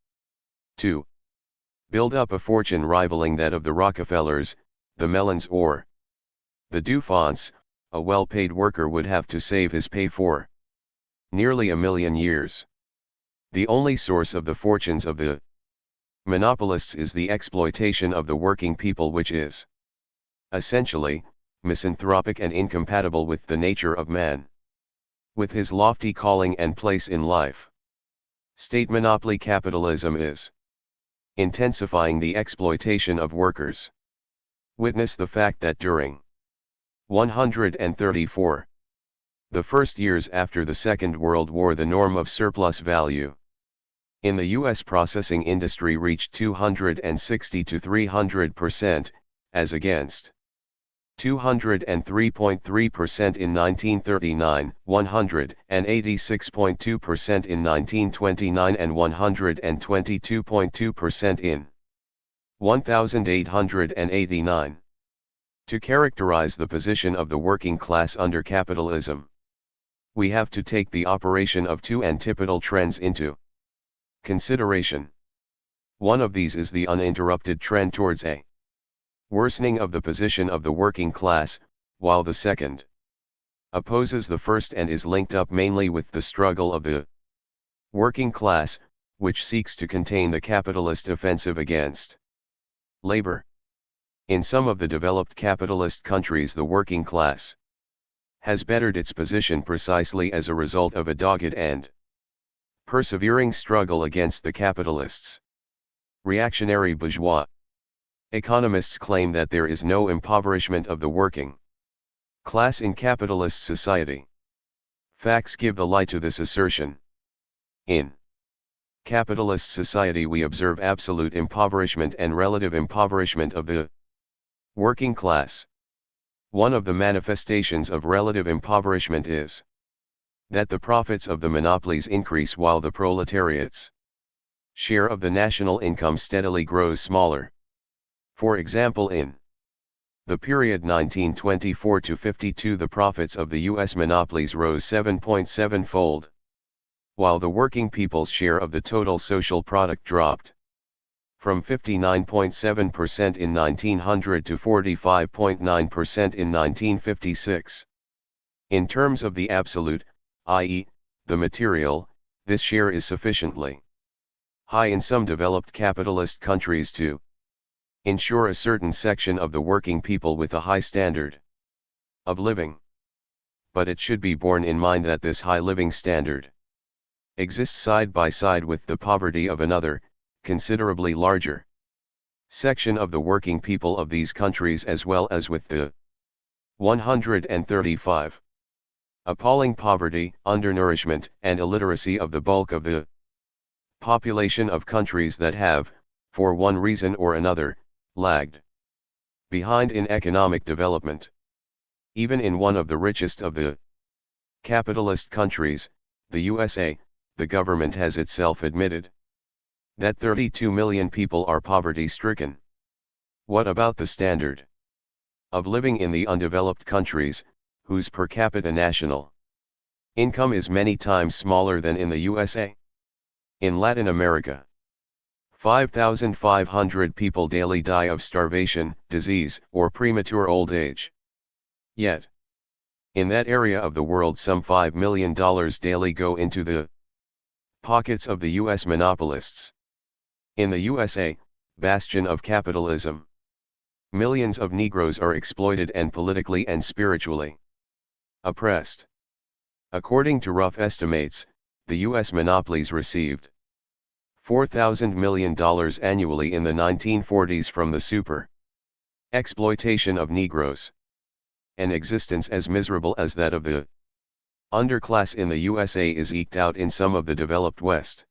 To build up a fortune rivaling that of the Rockefellers, the Mellons or the Dufonts, a well-paid worker would have to save his pay for nearly 1 million years. The only source of the fortunes of the monopolists is the exploitation of the working people, which is essentially misanthropic and incompatible with the nature of man, with his lofty calling and place in life. State monopoly capitalism is intensifying the exploitation of workers. Witness the fact that during 134, the first years after the Second World War, the norm of surplus value in the U.S. processing industry reached 260 to 300%, as against 203.3% in 1939, 186.2% in 1929 and 122.2% in 1889. To characterize the position of the working class under capitalism, we have to take the operation of two antipodal trends into consideration. One of these is the uninterrupted trend towards a worsening of the position of the working class, while the second opposes the first and is linked up mainly with the struggle of the working class, which seeks to contain the capitalist offensive against labor. In some of the developed capitalist countries, the working class has bettered its position precisely as a result of a dogged and persevering struggle against the capitalists. Reactionary bourgeois economists claim that there is no impoverishment of the working class in capitalist society. Facts give the lie to this assertion. In capitalist society we observe absolute impoverishment and relative impoverishment of the working class. One of the manifestations of relative impoverishment is that the profits of the monopolies increase while the proletariat's share of the national income steadily grows smaller. For example, in the period 1924 to 52, the profits of the U.S. monopolies rose 7.7-fold, while the working people's share of the total social product dropped from 59.7% in 1900 to 45.9% in 1956. In terms of the absolute, i.e., the material, this share is sufficiently high in some developed capitalist countries to ensure a certain section of the working people with a high standard of living. But it should be borne in mind that this high living standard exists side by side with the poverty of another, considerably larger section of the working people of these countries, as well as with the 135 appalling poverty, undernourishment, and illiteracy of the bulk of the population of countries that have, for one reason or another, lagged behind in economic development. Even in one of the richest of the capitalist countries, the USA, the government has itself admitted that 32 million people are poverty-stricken. What about the standard of living in the undeveloped countries, whose per capita national income is many times smaller than in the USA? In Latin America, 5,500 people daily die of starvation, disease, or premature old age. Yet, in that area of the world, some $5 million daily go into the pockets of the U.S. monopolists. In the USA, bastion of capitalism, millions of Negroes are exploited and politically and spiritually oppressed. According to rough estimates, the U.S. monopolies received $4,000 million annually in the 1940s from the super exploitation of Negroes. An existence as miserable as that of the underclass in the USA is eked out in some of the developed West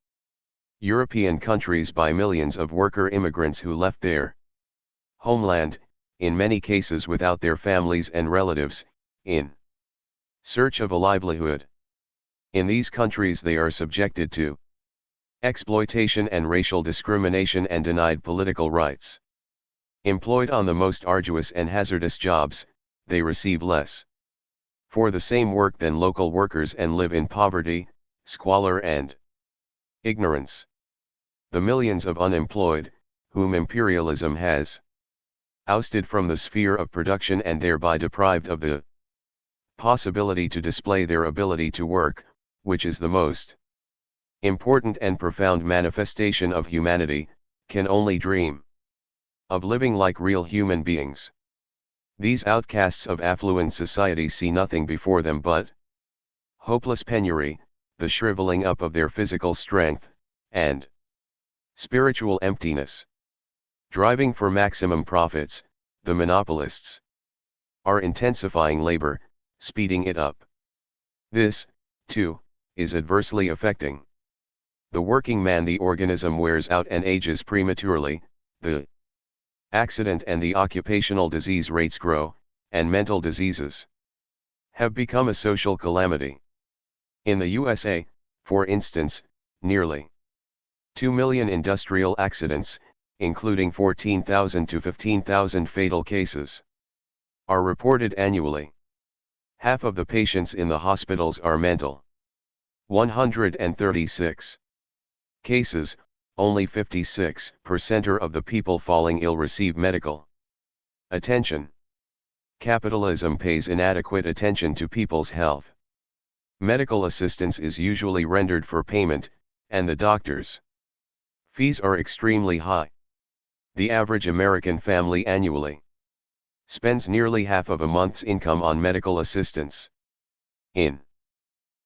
European countries by millions of worker immigrants who left their homeland, in many cases without their families and relatives, in search of a livelihood. In these countries they are subjected to exploitation and racial discrimination and denied political rights. Employed on the most arduous and hazardous jobs, they receive less for the same work than local workers and live in poverty, squalor and ignorance. The millions of unemployed, whom imperialism has ousted from the sphere of production and thereby deprived of the possibility to display their ability to work, which is the most important and profound manifestation of humanity, can only dream of living like real human beings. These outcasts of affluent society see nothing before them but hopeless penury, the shriveling up of their physical strength, and spiritual emptiness. Driving for maximum profits, the monopolists are intensifying labor, speeding it up. This, too, is adversely affecting the working man. The organism wears out and ages prematurely, the accident and the occupational disease rates grow, and mental diseases have become a social calamity. In the USA, for instance, nearly 2 million industrial accidents, including 14,000 to 15,000 fatal cases, are reported annually. Half of the patients in the hospitals are mental. 136 cases, only 56% of the people falling ill receive medical attention. Capitalism pays inadequate attention to people's health. Medical assistance is usually rendered for payment, and the doctor's fees are extremely high. The average American family annually spends nearly half of a month's income on medical assistance. In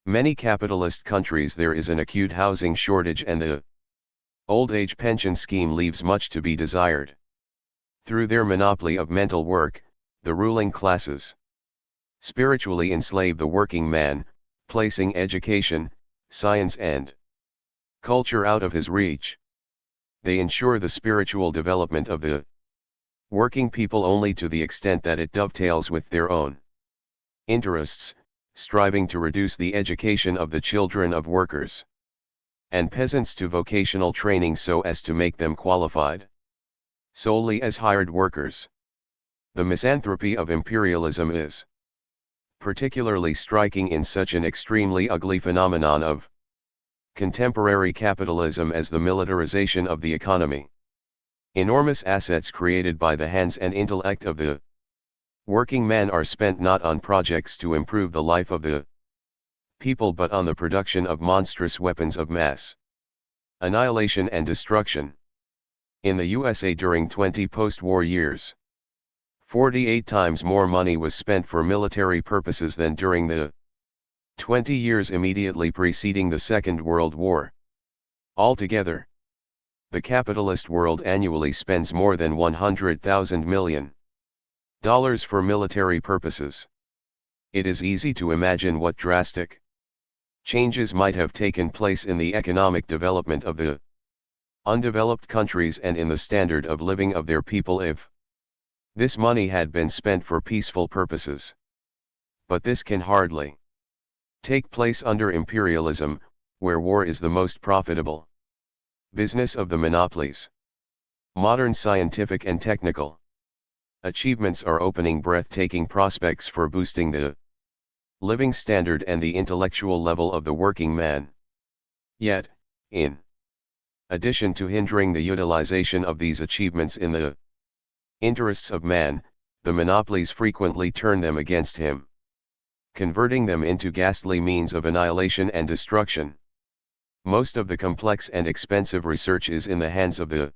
many capitalist countries there is an acute housing shortage, and the old age pension scheme leaves much to be desired. Through their monopoly of mental work, the ruling classes spiritually enslave the working man, placing education, science and culture out of his reach. They ensure the spiritual development of the working people only to the extent that it dovetails with their own interests, striving to reduce the education of the children of workers. and peasants to vocational training so as to make them qualified solely as hired workers. The misanthropy of imperialism is particularly striking in such an extremely ugly phenomenon of contemporary capitalism as the militarization of the economy. Enormous assets created by the hands and intellect of the working man are spent not on projects to improve the life of the people but on the production of monstrous weapons of mass annihilation and destruction. In the USA during 20 post-war years, 48 times more money was spent for military purposes than during the 20 years immediately preceding the Second World War. Altogether, the capitalist world annually spends more than $100,000 million for military purposes. It is easy to imagine what drastic changes might have taken place in the economic development of the undeveloped countries and in the standard of living of their people if this money had been spent for peaceful purposes. But this can hardly take place under imperialism, where war is the most profitable business of the monopolies. Modern scientific and technical achievements are opening breathtaking prospects for boosting the living standard and the intellectual level of the working man. Yet, in addition to hindering the utilization of these achievements in the interests of man, the monopolies frequently turn them against him, converting them into ghastly means of annihilation and destruction. Most of the complex and expensive research is in the hands of the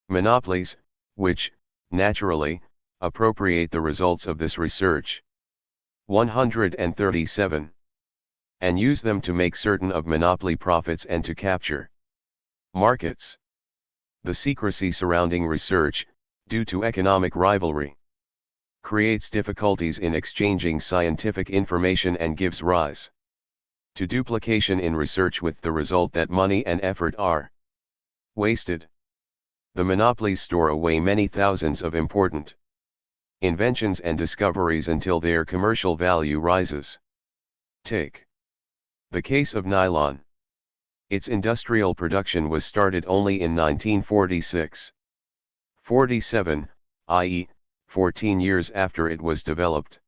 monopolies, which, naturally, appropriate the results of this research. 137. And use them to make certain of monopoly profits and to capture markets. The secrecy surrounding research, due to economic rivalry, creates difficulties in exchanging scientific information and gives rise to duplication in research with the result that money and effort are wasted. The monopolies store away many thousands of important inventions and discoveries until their commercial value rises. Take the case of nylon. Its industrial production was started only in 1946. 47, i.e., 14 years after it was developed.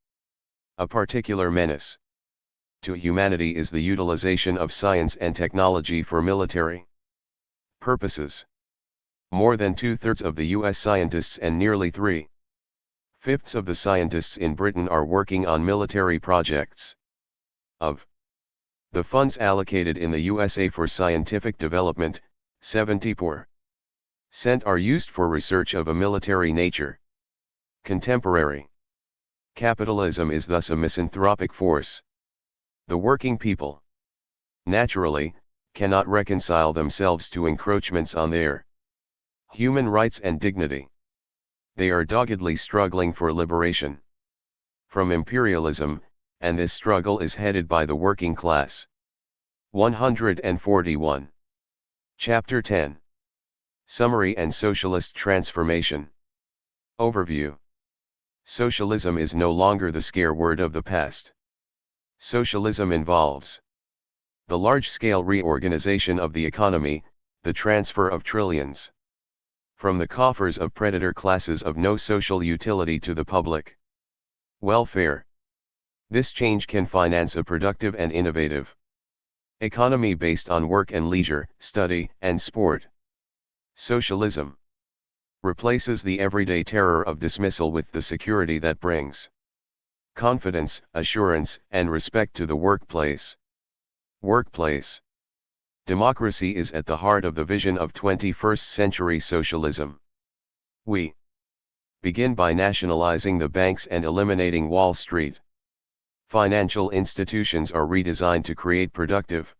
A particular menace to humanity is the utilization of science and technology for military purposes. More than 2/3 of the US scientists and nearly 3/5 of the scientists in Britain are working on military projects. Of the funds allocated in the USA for scientific development, 70% are used for research of a military nature. Contemporary capitalism is thus a misanthropic force. The working people, naturally, cannot reconcile themselves to encroachments on their human rights and dignity. They are doggedly struggling for liberation from imperialism, and this struggle is headed by the working class. 141. Chapter 10. Summary and Socialist Transformation. Overview. Socialism is no longer the scare word of the past. Socialism involves the large-scale reorganization of the economy, the transfer of trillions from the coffers of predator classes of no social utility to the public welfare. This change can finance a productive and innovative economy based on work and leisure, study, and sport. Socialism replaces the everyday terror of dismissal with the security that brings confidence, assurance, and respect to the workplace. Workplace democracy is at the heart of the vision of 21st century socialism. We begin by nationalizing the banks and eliminating Wall Street. Financial institutions are redesigned to create productive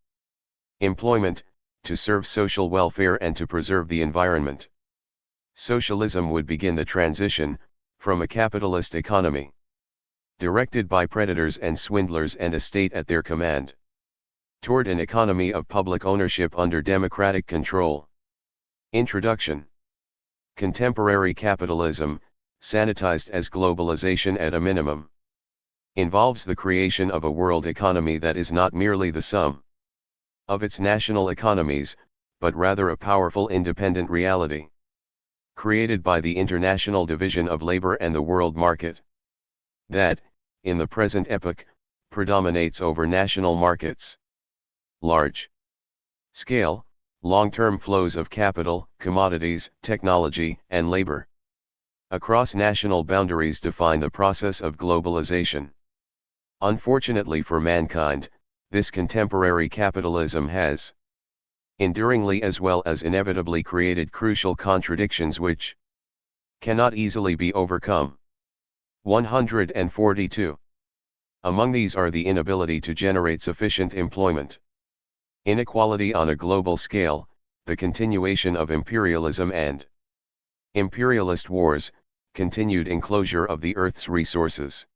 employment, to serve social welfare and to preserve the environment. Socialism would begin the transition from a capitalist economy directed by predators and swindlers and a state at their command, toward an economy of public ownership under democratic control. Introduction. Contemporary capitalism, sanitized as globalization at a minimum, involves the creation of a world economy that is not merely the sum of its national economies, but rather a powerful independent reality, created by the international division of labor and the world market, that, in the present epoch, predominates over national markets. Large scale, long-term flows of capital, commodities, technology, and labor across national boundaries define the process of globalization. Unfortunately for mankind, this contemporary capitalism has enduringly as well as inevitably created crucial contradictions which cannot easily be overcome. 142. Among these are the inability to generate sufficient employment, inequality on a global scale, the continuation of imperialism and imperialist wars, continued enclosure of the Earth's resources,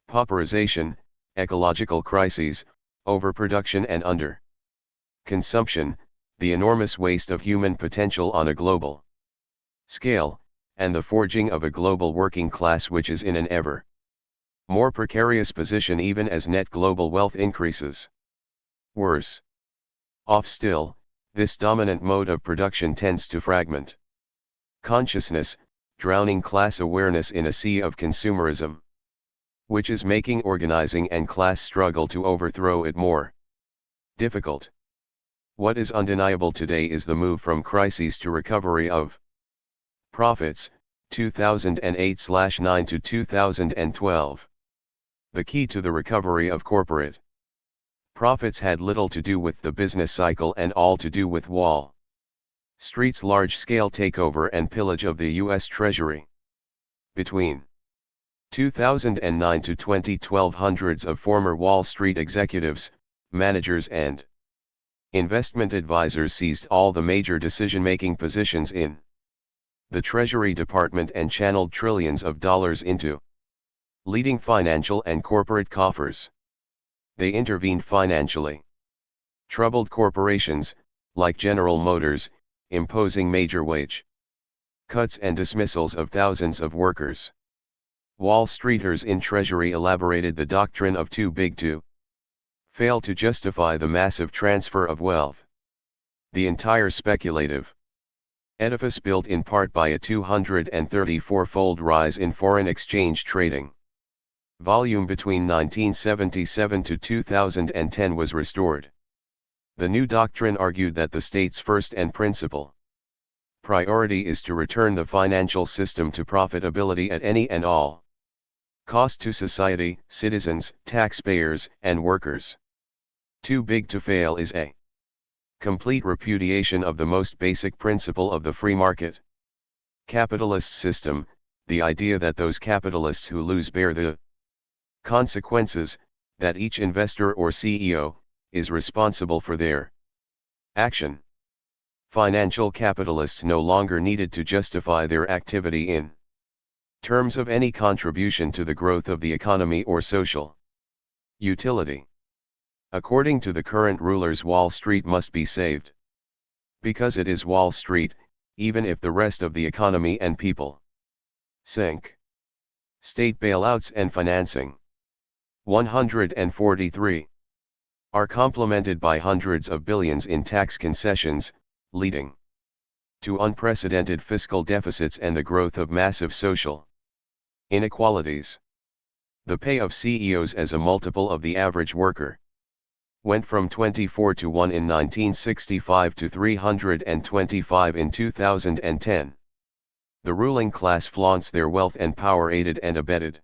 pauperization, ecological crises, overproduction and under-consumption, the enormous waste of human potential on a global scale, and the forging of a global working class which is in an ever more precarious position even as net global wealth increases. Worse off still, this dominant mode of production tends to fragment consciousness, drowning class awareness in a sea of consumerism, which is making organizing and class struggle to overthrow it more difficult. What is undeniable today is the move from crises to recovery of profits, 2008/9 to 2012. The key to the recovery of corporate profits had little to do with the business cycle and all to do with Wall Street's large-scale takeover and pillage of the U.S. Treasury. Between 2009 to 2012, hundreds of former Wall Street executives, managers and investment advisors seized all the major decision-making positions in the Treasury Department and channeled trillions of dollars into leading financial and corporate coffers. They intervened financially troubled corporations, like General Motors, imposing major wage cuts and dismissals of thousands of workers. Wall Streeters in Treasury elaborated the doctrine of too big to fail to justify the massive transfer of wealth. The entire speculative edifice, built in part by a 234-fold rise in foreign exchange trading volume between 1977 to 2010, was restored. The new doctrine argued that the state's first and principal priority is to return the financial system to profitability at any and all cost to society, citizens, taxpayers, and workers. Too big to fail is a complete repudiation of the most basic principle of the free market capitalist system, the idea that those capitalists who lose bear the consequences, that each investor or CEO is responsible for their action. Financial capitalists no longer needed to justify their activity in terms of any contribution to the growth of the economy or social utility. According to the current rulers, Wall Street must be saved. Because it is Wall Street, even if the rest of the economy and people sink. State bailouts and financing. 143. Are complemented by hundreds of billions in tax concessions, leading to unprecedented fiscal deficits and the growth of massive social inequalities. The pay of CEOs as a multiple of the average worker went from 24 to 1 in 1965 to 325 in 2010. The ruling class flaunts their wealth and power, aided and abetted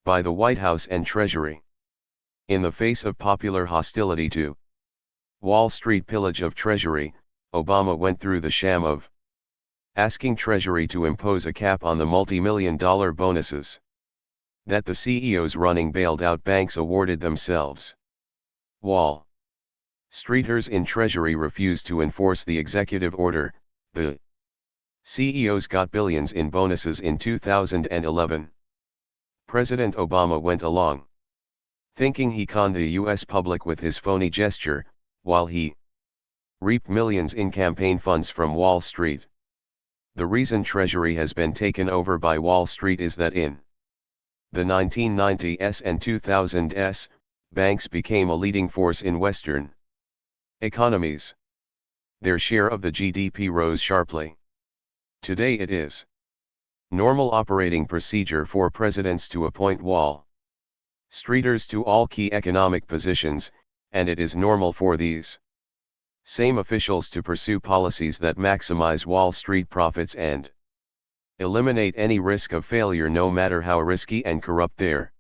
by the White House and Treasury. In the face of popular hostility to Wall Street pillage of Treasury, Obama went through the sham of asking Treasury to impose a cap on the multi-million-dollar bonuses that the CEOs running bailed-out banks awarded themselves. Wall Streeters in Treasury refused to enforce the executive order. The CEOs got billions in bonuses in 2011. President Obama went along, thinking he conned the U.S. public with his phony gesture, while he reaped millions in campaign funds from Wall Street. The reason Treasury has been taken over by Wall Street is that in the 1990s and 2000s, banks became a leading force in Western Economies. Their share of the GDP rose sharply. Today it is normal operating procedure for presidents to appoint Wall Streeters to all key economic positions, and it is normal for these same officials to pursue policies that maximize Wall Street profits and eliminate any risk of failure, no matter how risky and corrupt their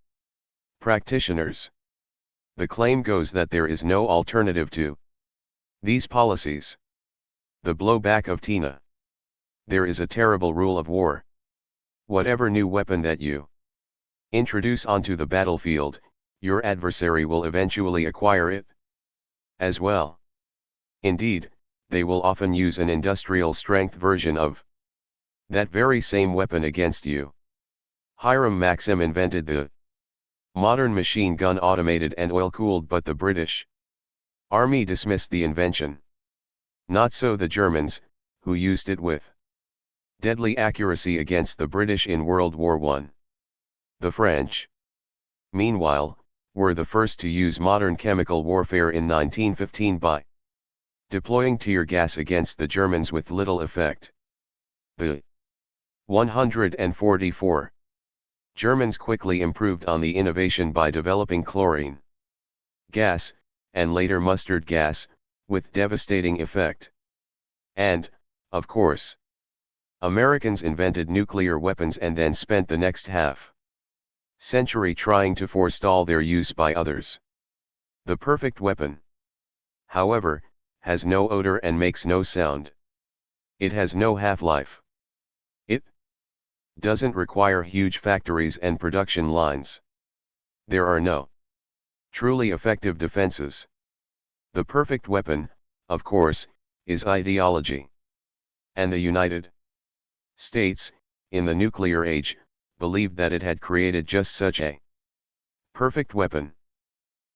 practitioners. The claim goes that there is no alternative to these policies. The blowback of Tina. There is a terrible rule of war. Whatever new weapon that you introduce onto the battlefield, your adversary will eventually acquire it as well. Indeed, they will often use an industrial strength version of that very same weapon against you. Hiram Maxim invented the modern machine gun, automated and oil-cooled, but the British Army dismissed the invention. Not so the Germans, who used it with deadly accuracy against the British in World War I. The French, meanwhile, were the first to use modern chemical warfare in 1915 by deploying tear gas against the Germans with little effect. The 144 Germans quickly improved on the innovation by developing chlorine gas, and later mustard gas, with devastating effect. And, of course, Americans invented nuclear weapons and then spent the next half-century trying to forestall their use by others. The perfect weapon, however, has no odor and makes no sound. It has no half-life. It doesn't require huge factories and production lines. There are no truly effective defenses. The perfect weapon, of course, is ideology. And the United States, in the nuclear age, believed that it had created just such a perfect weapon.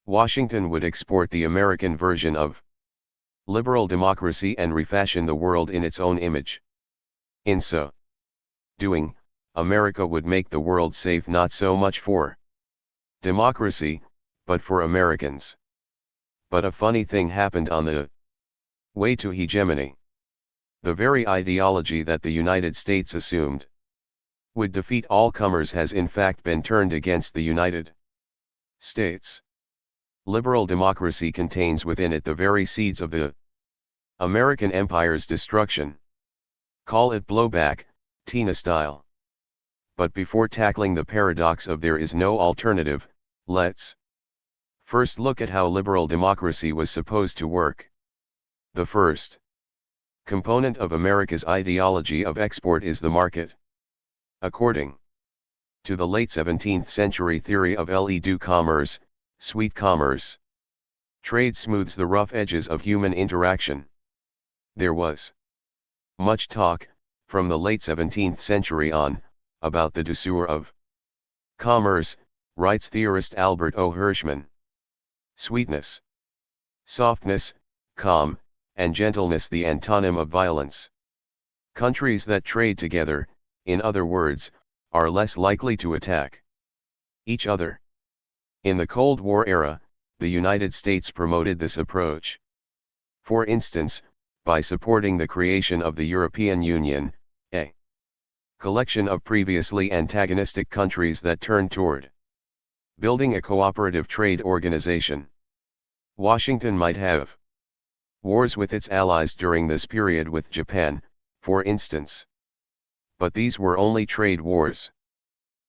Washington would export the American version of liberal democracy and refashion the world in its own image. In so doing, America would make the world safe not so much for democracy, but for Americans. But a funny thing happened on the way to hegemony. The very ideology that the United States assumed would defeat all comers has in fact been turned against the United States. Liberal democracy contains within it the very seeds of the American empire's destruction. Call it blowback, Tina style. But before tackling the paradox of there is no alternative, let's first look at how liberal democracy was supposed to work. The first component of America's ideology of export is the market. According to the late 17th century theory of le-doux commerce, sweet commerce, trade smooths the rough edges of human interaction. There was much talk, from the late 17th century on, about the douceur of commerce, writes theorist Albert O. Hirschman. Sweetness, softness, calm, and gentleness, the antonym of violence. Countries that trade together, in other words, are less likely to attack each other. In the Cold War era, the United States promoted this approach. For instance, by supporting the creation of the European Union, a collection of previously antagonistic countries that turned toward building a cooperative trade organization. Washington might have wars with its allies during this period, with Japan, for instance. But these were only trade wars.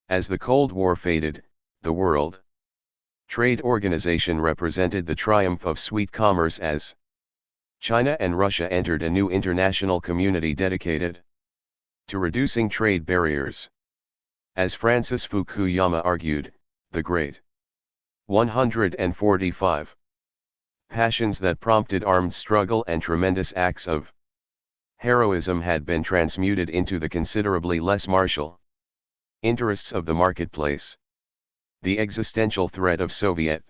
As the Cold War faded, the World Trade Organization represented the triumph of sweet commerce as China and Russia entered a new international community dedicated to reducing trade barriers. As Francis Fukuyama argued, the great 145 passions that prompted armed struggle and tremendous acts of heroism had been transmuted into the considerably less martial interests of the marketplace. The existential threat of Soviet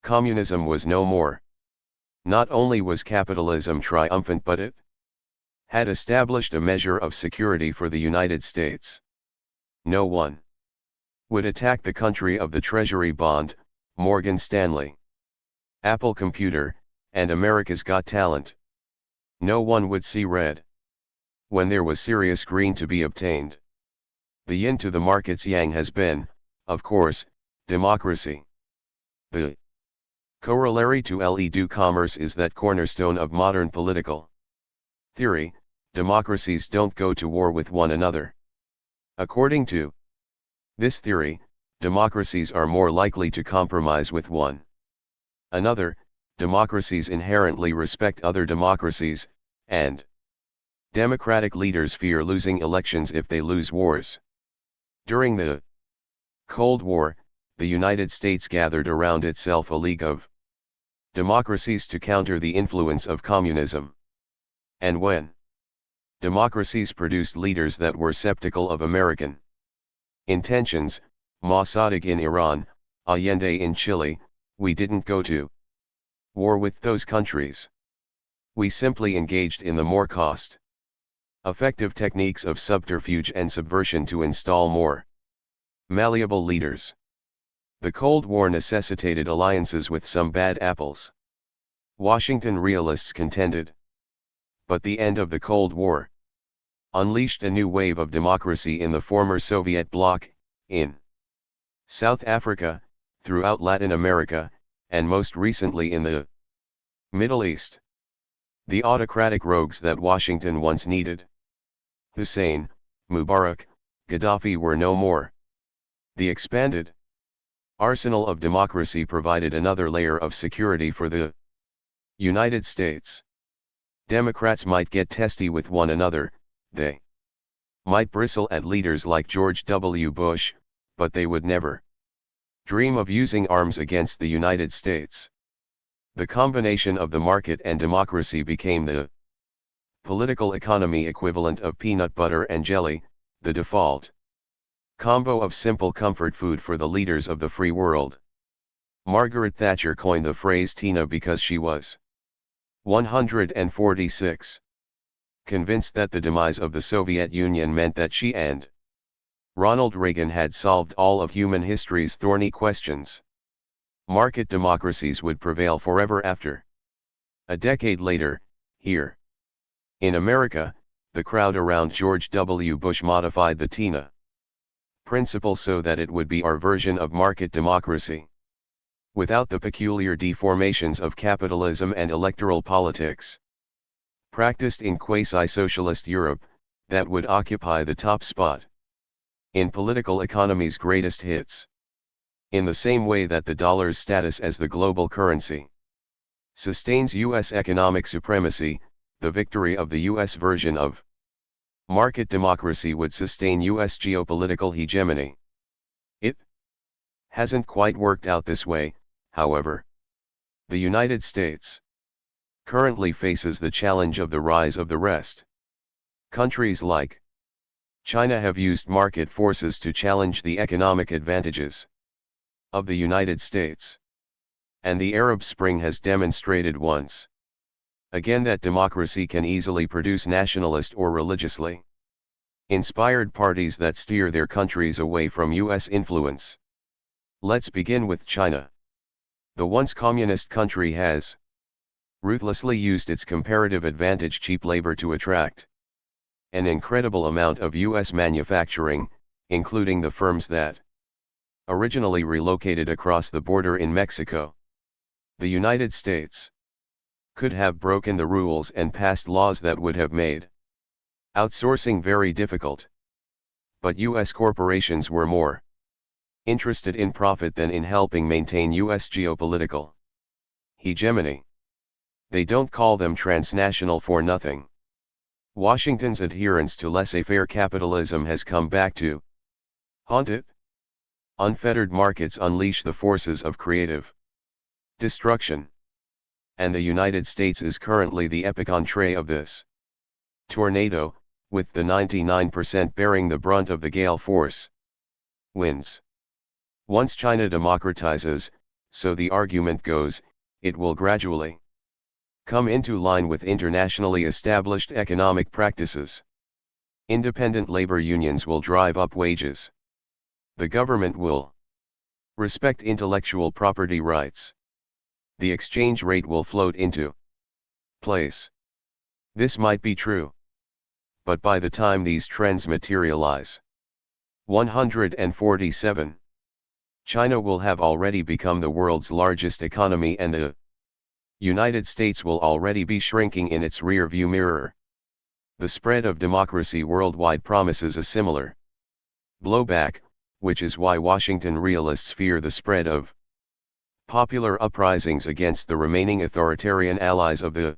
communism was no more. Not only was capitalism triumphant, but it had established a measure of security for the United States. No one would attack the country of the Treasury bond, Morgan Stanley, Apple Computer, and America's Got Talent. No one would see red when there was serious green to be obtained. The yin to the market's yang has been, of course, democracy. The corollary to le commerce is that cornerstone of modern political theory: democracies don't go to war with one another. According to this theory, democracies are more likely to compromise with one another. Democracies inherently respect other democracies, and democratic leaders fear losing elections if they lose wars. During the Cold War, the United States gathered around itself a league of democracies to counter the influence of communism. And when democracies produced leaders that were skeptical of American intentions, Mossadegh in Iran, Allende in Chile, we didn't go to war with those countries. We simply engaged in the more cost-effective techniques of subterfuge and subversion to install more malleable leaders. The Cold War necessitated alliances with some bad apples, Washington realists contended. But the end of the Cold War unleashed a new wave of democracy in the former Soviet bloc, in South Africa, throughout Latin America, and most recently in the Middle East. The autocratic rogues that Washington once needed, Hussein, Mubarak, Gaddafi, were no more. The expanded arsenal of democracy provided another layer of security for the United States. Democrats might get testy with one another, they might bristle at leaders like George W. Bush, but they would never dream of using arms against the United States. The combination of the market and democracy became the political economy equivalent of peanut butter and jelly, the default combo of simple comfort food for the leaders of the free world. Margaret Thatcher coined the phrase Tina because she was 146. Convinced that the demise of the Soviet Union meant that she and Ronald Reagan had solved all of human history's thorny questions. Market democracies would prevail forever after. A decade later, here in America, the crowd around George W. Bush modified the TINA principle so that it would be our version of market democracy, without the peculiar deformations of capitalism and electoral politics practiced in quasi-socialist Europe, that would occupy the top spot in political economy's greatest hits. In the same way that the dollar's status as the global currency sustains U.S. economic supremacy, the victory of the U.S. version of market democracy would sustain U.S. geopolitical hegemony. It hasn't quite worked out this way, however. The United States currently faces the challenge of the rise of the rest. Countries like China have used market forces to challenge the economic advantages of the United States. And the Arab Spring has demonstrated once again that democracy can easily produce nationalist or religiously inspired parties that steer their countries away from U.S. influence. Let's begin with China. The once communist country has ruthlessly used its comparative advantage, cheap labor, to attract an incredible amount of U.S. manufacturing, including the firms that originally relocated across the border in Mexico. The United States could have broken the rules and passed laws that would have made outsourcing very difficult. But U.S. corporations were more interested in profit than in helping maintain U.S. geopolitical hegemony. They don't call them transnational for nothing. Washington's adherence to laissez-faire capitalism has come back to haunt it. Unfettered markets unleash the forces of creative destruction. And the United States is currently the epicenter of this tornado, with the 99% bearing the brunt of the gale force winds. Once China democratizes, so the argument goes, it will gradually come into line with internationally established economic practices. Independent labor unions will drive up wages. The government will respect intellectual property rights. the exchange rate will float into place. This might be true. But by the time these trends materialize, 147. China will have already become the world's largest economy and the United States will already be shrinking in its rear-view mirror. The spread of democracy worldwide promises a similar blowback, which is why Washington realists fear the spread of popular uprisings against the remaining authoritarian allies of the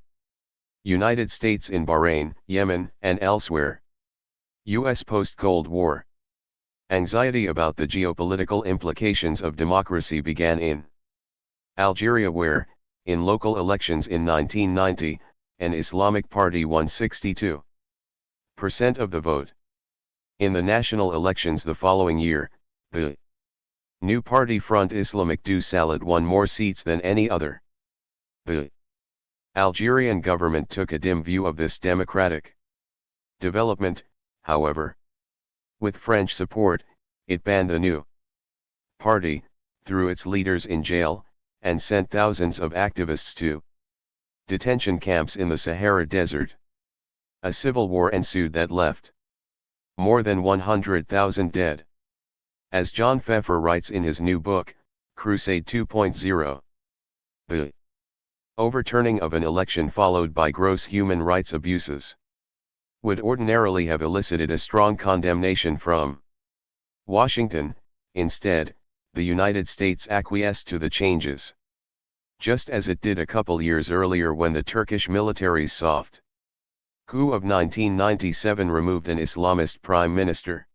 United States in Bahrain, Yemen, and elsewhere. U.S. post-Cold War anxiety about the geopolitical implications of democracy began in Algeria where, in local elections in 1990, an Islamic party won 62% of the vote. In the national elections the following year, the new party Front Islamique du Salat won more seats than any other. The Algerian government took a dim view of this democratic development, however. With French support, it banned the new party, threw its leaders in jail, and sent thousands of activists to detention camps in the Sahara Desert. A civil war ensued that left more than 100,000 dead. As John Pfeffer writes in his new book, Crusade 2.0, the overturning of an election followed by gross human rights abuses would ordinarily have elicited a strong condemnation from Washington. Instead, the United States acquiesced to the changes, just as it did a couple years earlier when the Turkish military's soft coup of 1997 removed an Islamist prime minister.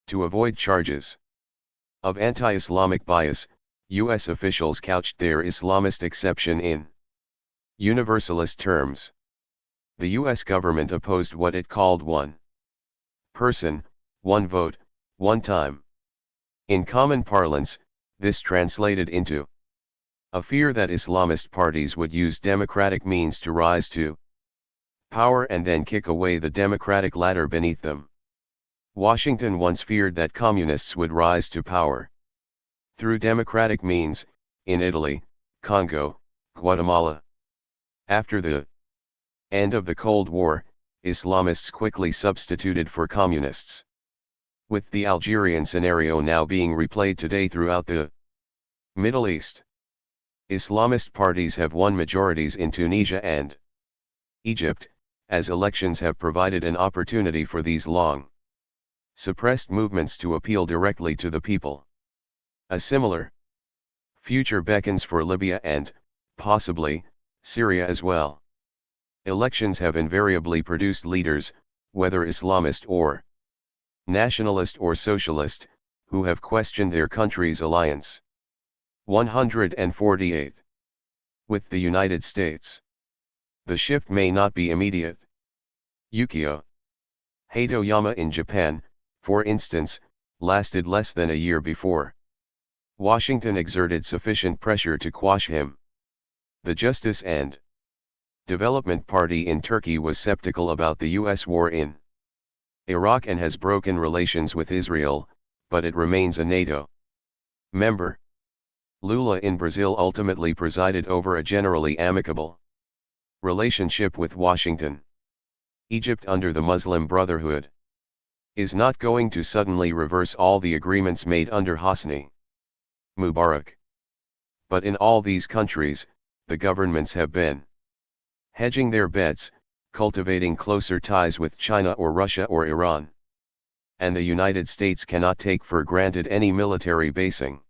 To avoid charges of anti-Islamic bias, U.S. officials couched their Islamist exception in universalist terms. The U.S. government opposed what it called one person, one vote, one time. In common parlance, this translated into a fear that Islamist parties would use democratic means to rise to power and then kick away the democratic ladder beneath them. Washington once feared that communists would rise to power through democratic means, in Italy, Congo, Guatemala. After the end of the Cold War, Islamists quickly substituted for communists. With the Algerian scenario now being replayed today throughout the Middle East. Islamist parties have won majorities in Tunisia and Egypt, as elections have provided an opportunity for these long suppressed movements to appeal directly to the people. A similar future beckons for Libya and, possibly, Syria as well. Elections have invariably produced leaders, whether Islamist or nationalist or socialist, who have questioned their country's alliance. 148. With the United States. The shift may not be immediate. Yukio Hatoyama in Japan, for instance, lasted less than a year before Washington exerted sufficient pressure to quash him. The Justice and Development Party in Turkey was skeptical about the U.S. war in Iraq and has broken relations with Israel, but it remains a NATO member. Lula in Brazil ultimately presided over a generally amicable relationship with Washington. Egypt under the Muslim Brotherhood is not going to suddenly reverse all the agreements made under Hosni Mubarak. But in all these countries, the governments have been hedging their bets, cultivating closer ties with China or Russia or Iran. And the United States cannot take for granted any military basing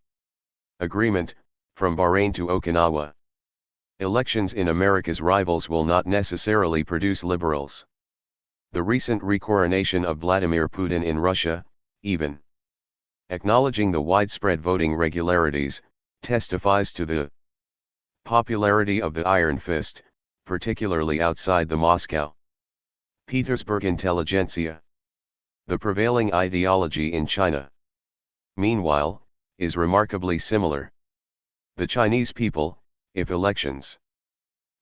agreement, from Bahrain to Okinawa. Elections in America's rivals will not necessarily produce liberals. The recent recoronation of Vladimir Putin in Russia, even acknowledging the widespread voting regularities, testifies to the popularity of the Iron Fist, particularly outside the Moscow, Petersburg intelligentsia. The prevailing ideology in China, meanwhile, is remarkably similar. The Chinese people, if elections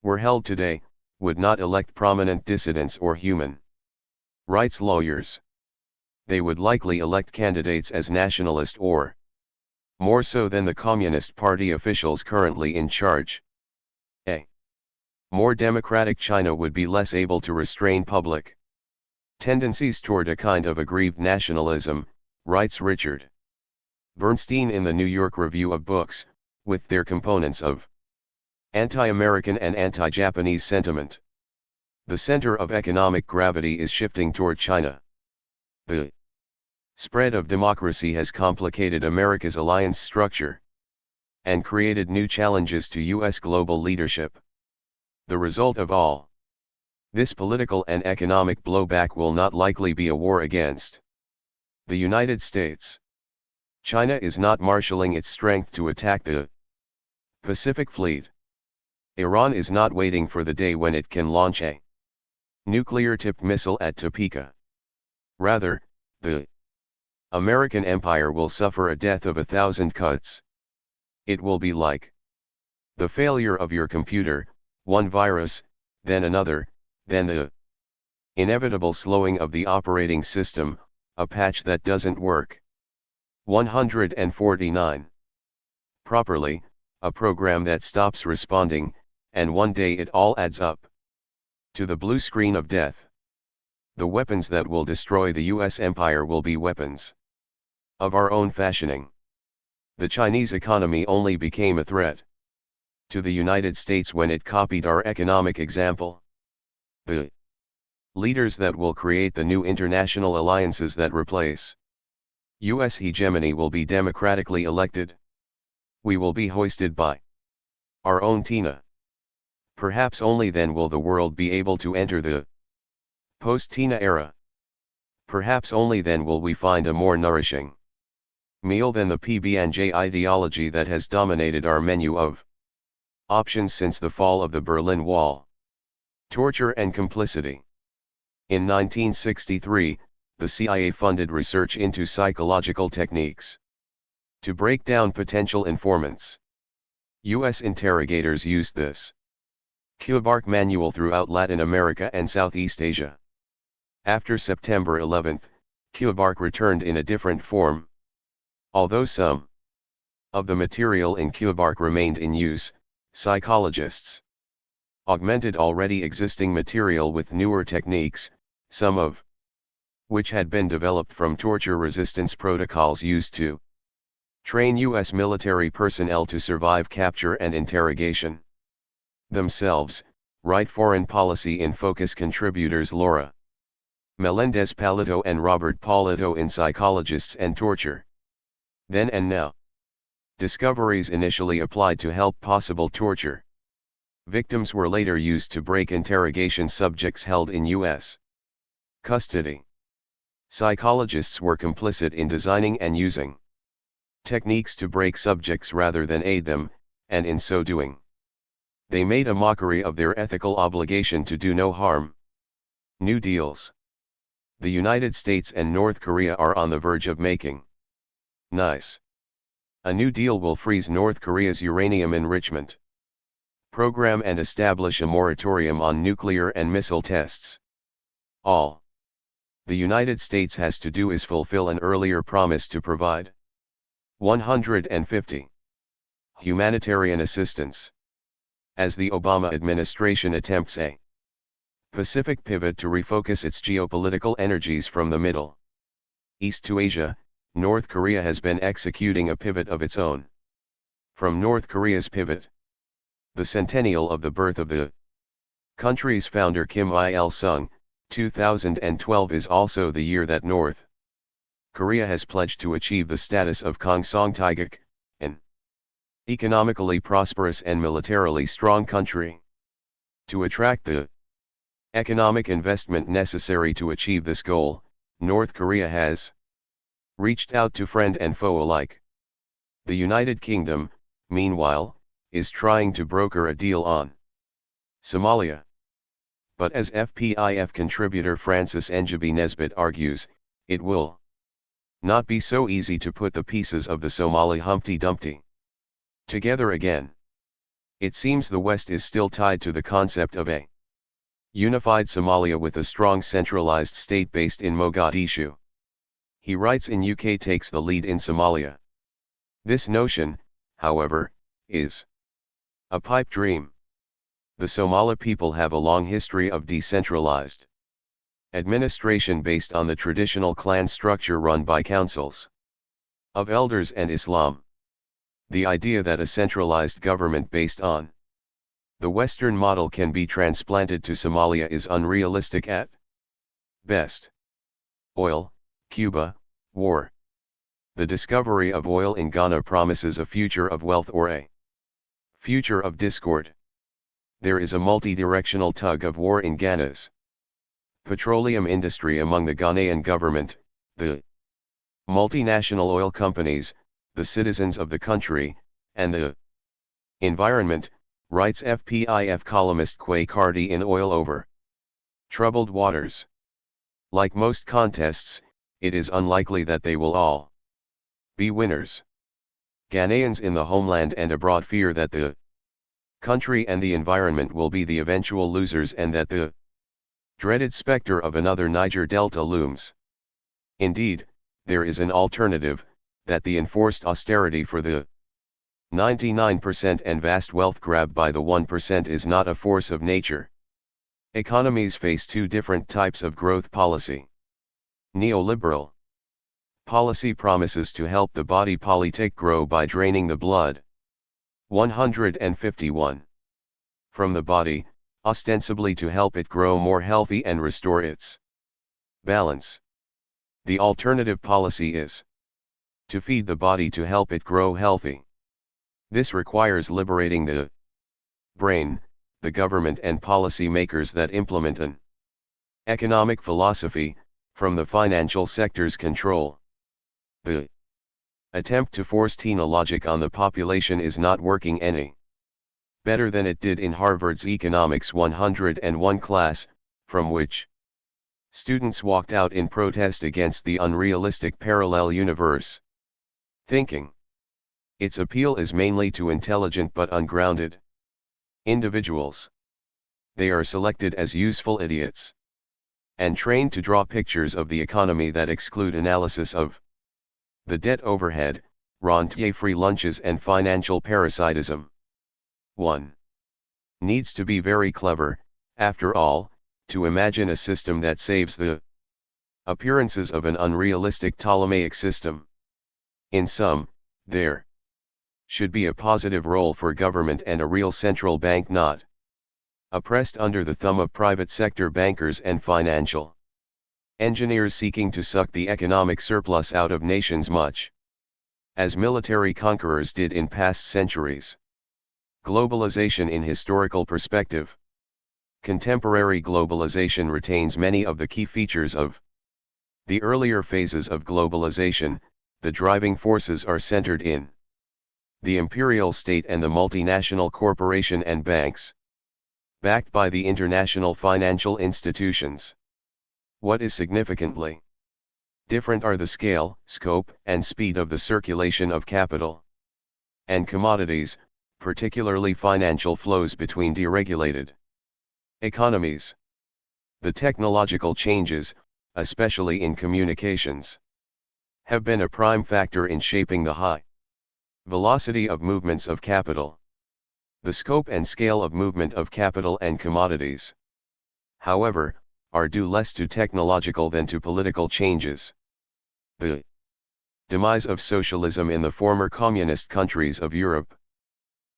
were held today, would not elect prominent dissidents or human rights lawyers. They would likely elect candidates as nationalist or more so than the Communist Party officials currently in charge. More democratic China would be less able to restrain public tendencies toward a kind of aggrieved nationalism, writes Richard Bernstein in the New York Review of Books, with their components of anti-American and anti-Japanese sentiment. The center of economic gravity is shifting toward China. The spread of democracy has complicated America's alliance structure and created new challenges to U.S. global leadership. The result of all this political and economic blowback will not likely be a war against the United States. China is not marshaling its strength to attack the Pacific Fleet. Iran is not waiting for the day when it can launch a nuclear-tipped missile at Topeka. Rather, the American empire will suffer a death of 1,000 cuts. It will be like the failure of your computer, one virus, then another, then the inevitable slowing of the operating system, a patch that doesn't work. 149. Properly, a program that stops responding, and one day it all adds up to the blue screen of death. The weapons that will destroy the US empire will be weapons of our own fashioning. The Chinese economy only became a threat to the United States when it copied our economic example. The leaders that will create the new international alliances that replace US hegemony will be democratically elected. We will be hoisted by our own TINA. Perhaps only then will the world be able to enter the post-TINA era. Perhaps only then will we find a more nourishing meal than the PB&J ideology that has dominated our menu of options since the fall of the Berlin Wall. Torture and complicity. In 1963, the CIA funded research into psychological techniques to break down potential informants. US interrogators used this Kubark manual throughout Latin America and Southeast Asia. After September 11, Kubark returned in a different form. Although some of the material in Kubark remained in use, psychologists augmented already existing material with newer techniques, some of which had been developed from torture resistance protocols used to train US military personnel to survive capture and interrogation. Themselves, write Foreign Policy in Focus contributors Laura Melendez Palito and Robert Paulito in Psychologists and Torture. Then and Now. Discoveries initially applied to help possible torture victims were later used to break interrogation subjects held in U.S. custody. Psychologists were complicit in designing and using techniques to break subjects rather than aid them, and in so doing, they made a mockery of their ethical obligation to do no harm. New deals. The United States and North Korea are on the verge of making nice. A new deal will freeze North Korea's uranium enrichment program and establish a moratorium on nuclear and missile tests. All the United States has to do is fulfill an earlier promise to provide 150 humanitarian assistance. As the Obama administration attempts a Pacific pivot to refocus its geopolitical energies from the Middle East to Asia, North Korea has been executing a pivot of its own. From North Korea's pivot, the centennial of the birth of the country's founder Kim Il-sung, 2012 is also the year that North Korea has pledged to achieve the status of Kangsong-taeguk, an economically prosperous and militarily strong country. To attract the economic investment necessary to achieve this goal, North Korea has reached out to friend and foe alike. The United Kingdom, meanwhile, is trying to broker a deal on Somalia. But as FPIF contributor Francis Njabi Nesbitt argues, it will not be so easy to put the pieces of the Somali Humpty Dumpty together again. It seems the West is still tied to the concept of a unified Somalia with a strong centralized state based in Mogadishu. He writes in UK takes the lead in Somalia. This notion, however, is a pipe dream. The Somali people have a long history of decentralized administration based on the traditional clan structure run by councils of elders and Islam. The idea that a centralized government based on the Western model can be transplanted to Somalia is unrealistic at best. Oil, Cuba, war. The discovery of oil in Ghana promises a future of wealth or a future of discord. There is a multi-directional tug of war in Ghana's petroleum industry among the Ghanaian government, the multinational oil companies, the citizens of the country, and the environment, writes FPIF columnist Quay Carty in Oil Over Troubled Waters. Like most contests, it is unlikely that they will all be winners. Ghanaians in the homeland and abroad fear that the country and the environment will be the eventual losers and that the dreaded specter of another Niger Delta looms. Indeed, there is an alternative, that the enforced austerity for the 99% and vast wealth grab by the 1% is not a force of nature. Economies face two different types of growth policy. Neoliberal policy promises to help the body politic grow by draining the blood. 151. From the body, ostensibly to help it grow more healthy and restore its balance. The alternative policy is to feed the body to help it grow healthy. This requires liberating the brain, the government and policy makers that implement an economic philosophy, from the financial sector's control. The attempt to force logic on the population is not working any better than it did in Harvard's Economics 101 class, from which students walked out in protest against the unrealistic parallel universe thinking. Its appeal is mainly to intelligent but ungrounded individuals. They are selected as useful idiots and trained to draw pictures of the economy that exclude analysis of the debt overhead, rentier-free lunches and financial parasitism. 1. Needs to be very clever, after all, to imagine a system that saves the appearances of an unrealistic Ptolemaic system. In sum, there should be a positive role for government and a real central bank not oppressed under the thumb of private sector bankers and financial engineers seeking to suck the economic surplus out of nations much as military conquerors did in past centuries. Globalization in historical perspective. Contemporary globalization retains many of the key features of the earlier phases of globalization. The driving forces are centered in the imperial state and the multinational corporation and banks, backed by the international financial institutions. What is significantly different are the scale, scope, and speed of the circulation of capital and commodities, particularly financial flows between deregulated economies. The technological changes, especially in communications, have been a prime factor in shaping the high velocity of movements of capital. The scope and scale of movement of capital and commodities, however, are due less to technological than to political changes. The demise of socialism in the former communist countries of Europe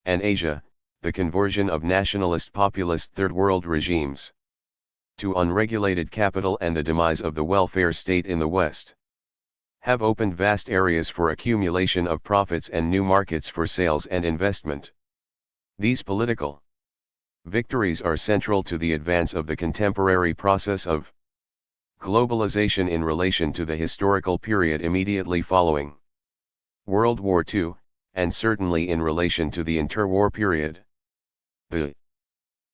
and Asia, the conversion of nationalist populist third world regimes to unregulated capital and the demise of the welfare state in the West, have opened vast areas for accumulation of profits and new markets for sales and investment. These political victories are central to the advance of the contemporary process of globalization in relation to the historical period immediately following World War II, and certainly in relation to the interwar period. The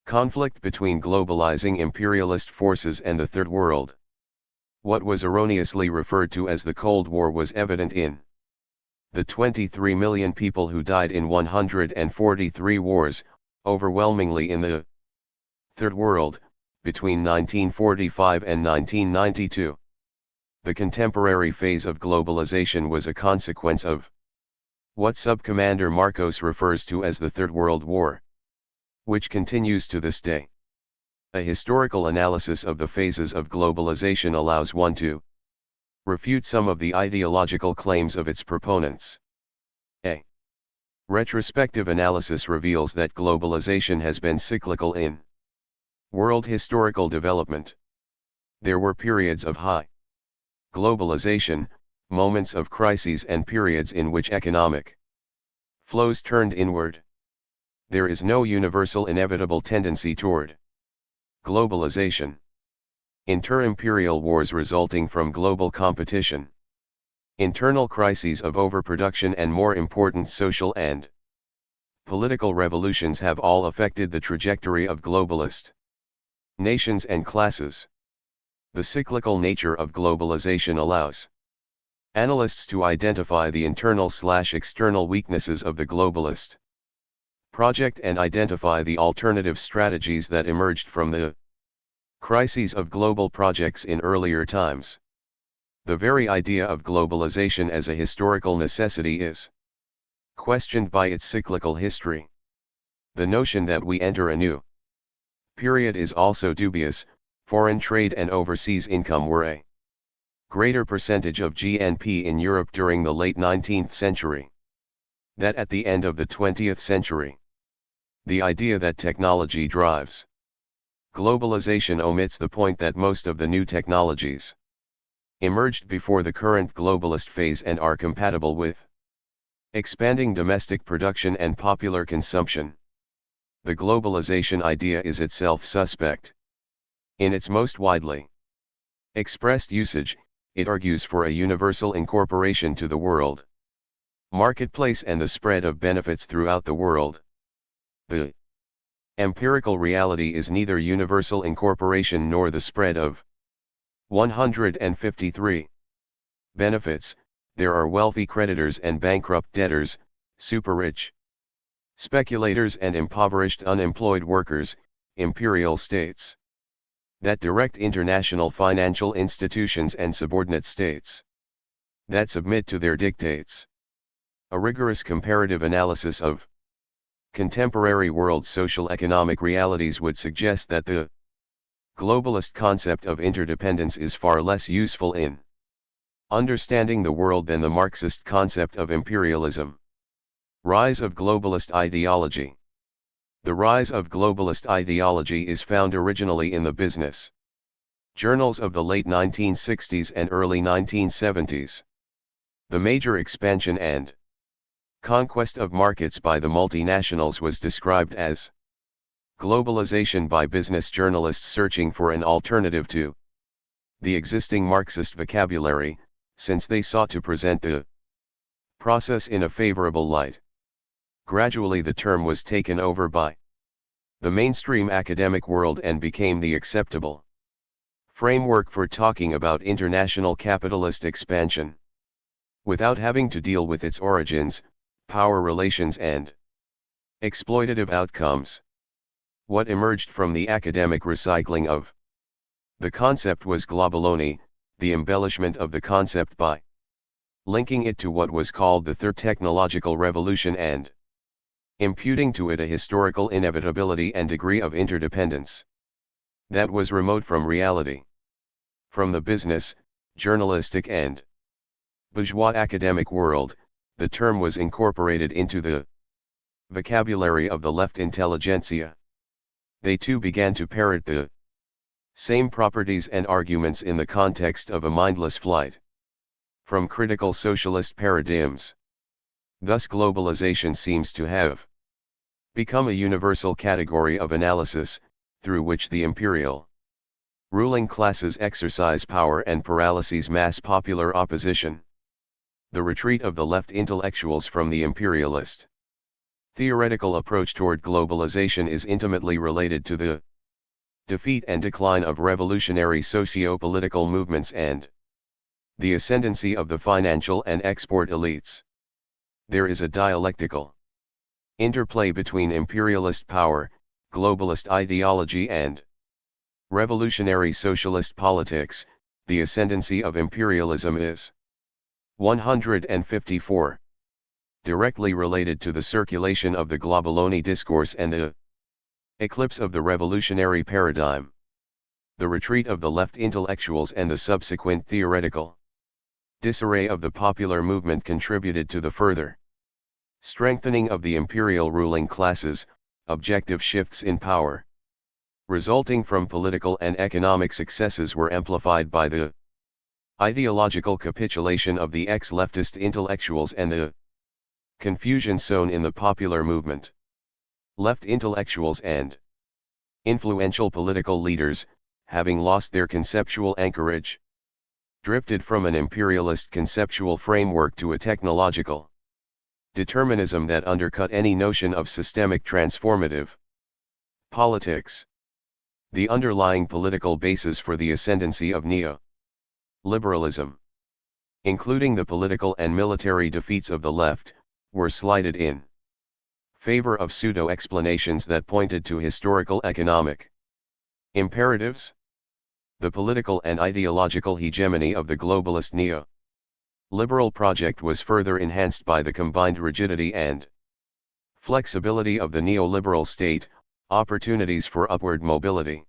conflict between globalizing imperialist forces and the Third World, what was erroneously referred to as the Cold War, was evident in the 23 million people who died in 143 wars, overwhelmingly in the Third World, between 1945 and 1992. The contemporary phase of globalization was a consequence of what Subcommander Marcos refers to as the Third World War. which continues to this day. A historical analysis of the phases of globalization allows one to refute some of the ideological claims of its proponents. A retrospective analysis reveals that globalization has been cyclical in world historical development. There were periods of high globalization, moments of crises, and periods in which economic flows turned inward. There is no universal inevitable tendency toward globalization. Inter-imperial wars resulting from global competition, internal crises of overproduction, and more important social and political revolutions have all affected the trajectory of globalist nations and classes. The cyclical nature of globalization allows analysts to identify the internal/external weaknesses of the globalist project and identify the alternative strategies that emerged from the crises of global projects in earlier times. The very idea of globalization as a historical necessity is questioned by its cyclical history. The notion that we enter a new period is also dubious. Foreign trade and overseas income were a greater percentage of GNP in Europe during the late 19th century than at the end of the 20th century. The idea that technology drives globalization omits the point that most of the new technologies emerged before the current globalist phase and are compatible with expanding domestic production and popular consumption. The globalization idea is itself suspect. In its most widely expressed usage, it argues for a universal incorporation to the world marketplace and the spread of benefits throughout the world. The empirical reality is neither universal incorporation nor the spread of 153 benefits. There are wealthy creditors and bankrupt debtors, super-rich speculators and impoverished unemployed workers, imperial states that direct international financial institutions and subordinate states that submit to their dictates. A rigorous comparative analysis of contemporary world social economic realities would suggest that the globalist concept of interdependence is far less useful in understanding the world than the Marxist concept of imperialism. Rise of globalist ideology. The rise of globalist ideology is found originally in the business journals of the late 1960s and early 1970s. The major expansion and conquest of markets by the multinationals was described as globalization by business journalists searching for an alternative to the existing Marxist vocabulary, since they sought to present the process in a favorable light. Gradually the term was taken over by the mainstream academic world and became the acceptable framework for talking about international capitalist expansion, without having to deal with its origins, power relations and exploitative outcomes. What emerged from the academic recycling of the concept was globalony, the embellishment of the concept by linking it to what was called the Third Technological Revolution and imputing to it a historical inevitability and degree of interdependence that was remote from reality. From the business, journalistic and bourgeois academic world, the term was incorporated into the vocabulary of the left intelligentsia. They too began to parrot the same properties and arguments in the context of a mindless flight from critical socialist paradigms. Thus globalization seems to have become a universal category of analysis, through which the imperial ruling classes exercise power and paralyses mass popular opposition. The retreat of the left intellectuals from the imperialist theoretical approach toward globalization is intimately related to the defeat and decline of revolutionary socio-political movements and the ascendancy of the financial and export elites. There is a dialectical interplay between imperialist power, globalist ideology and revolutionary socialist politics. The ascendancy of imperialism is 154. Directly related to the circulation of the globalony discourse and the Eclipse of the revolutionary paradigm. The retreat of the left intellectuals and the subsequent theoretical disarray of the popular movement contributed to the further strengthening of the imperial ruling classes. Objective shifts in power resulting from political and economic successes were amplified by the ideological capitulation of the ex-leftist intellectuals and the confusion sown in the popular movement. Left intellectuals and influential political leaders, having lost their conceptual anchorage, drifted from an imperialist conceptual framework to a technological determinism that undercut any notion of systemic transformative politics. The underlying political basis for the ascendancy of neo-liberalism, including the political and military defeats of the left, were slighted in favor of pseudo-explanations that pointed to historical economic imperatives. The political and ideological hegemony of the globalist neo-liberal project was further enhanced by the combined rigidity and flexibility of the neoliberal state, opportunities for upward mobility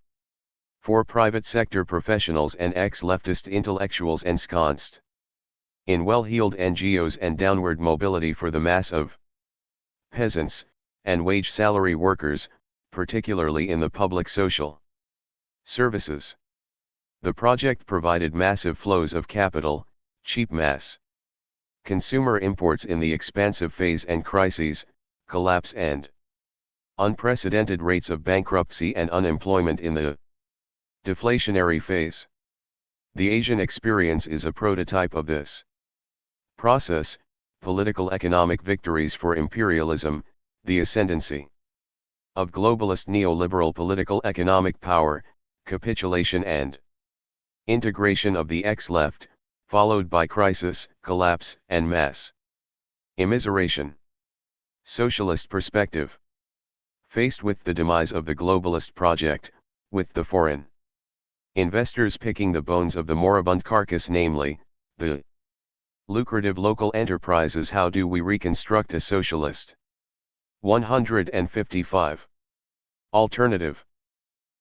for private sector professionals and ex-leftist intellectuals ensconced in well-heeled NGOs, and downward mobility for the mass of peasants and wage salary workers, particularly in the public social services. The project provided massive flows of capital, cheap mass consumer imports in the expansive phase and crises, collapse and unprecedented rates of bankruptcy and unemployment in the deflationary phase. The Asian experience is a prototype of this process. Political economic victories for imperialism, the ascendancy of globalist neoliberal political economic power, capitulation and integration of the ex-left, followed by crisis, collapse, and mass immiseration. Socialist perspective. Faced with the demise of the globalist project, with the foreign investors picking the bones of the moribund carcass, namely, the lucrative local enterprises, how do we reconstruct a socialist? 155. Alternative.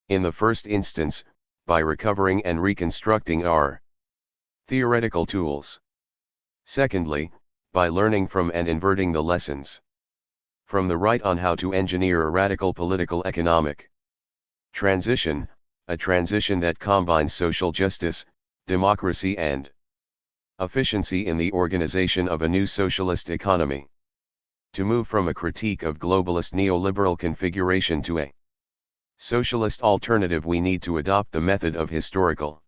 In the first instance, by recovering and reconstructing our theoretical tools. Secondly, by learning from and inverting the lessons from the right on how to engineer a radical political economic transition, a transition that combines social justice, democracy and efficiency in the organization of a new socialist economy. To move from a critique of globalist neoliberal configuration to a socialist alternative, we need to adopt the method of historical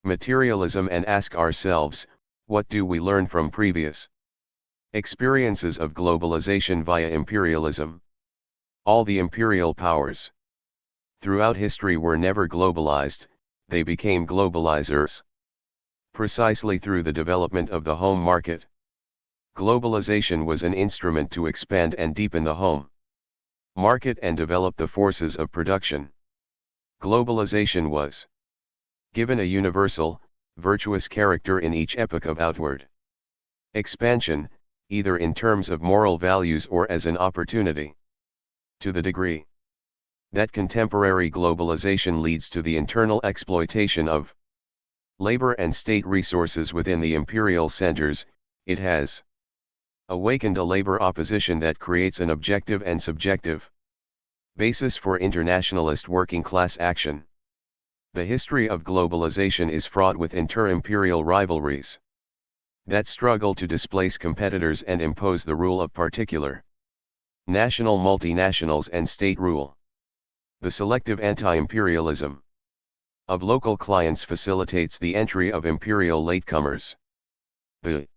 materialism and ask ourselves, what do we learn from previous experiences of globalization via imperialism? All the imperial powers throughout history were never globalized, they became globalizers precisely through the development of the home market. Globalization was an instrument to expand and deepen the home market and develop the forces of production. Globalization was given a universal, virtuous character in each epoch of outward expansion, either in terms of moral values or as an opportunity. To the degree that contemporary globalization leads to the internal exploitation of labor and state resources within the imperial centers, it has awakened a labor opposition that creates an objective and subjective basis for internationalist working class action. The history of globalization is fraught with inter-imperial rivalries that struggle to displace competitors and impose the rule of particular national multinationals and state rule. The selective anti-imperialism of local clients facilitates the entry of imperial latecomers. The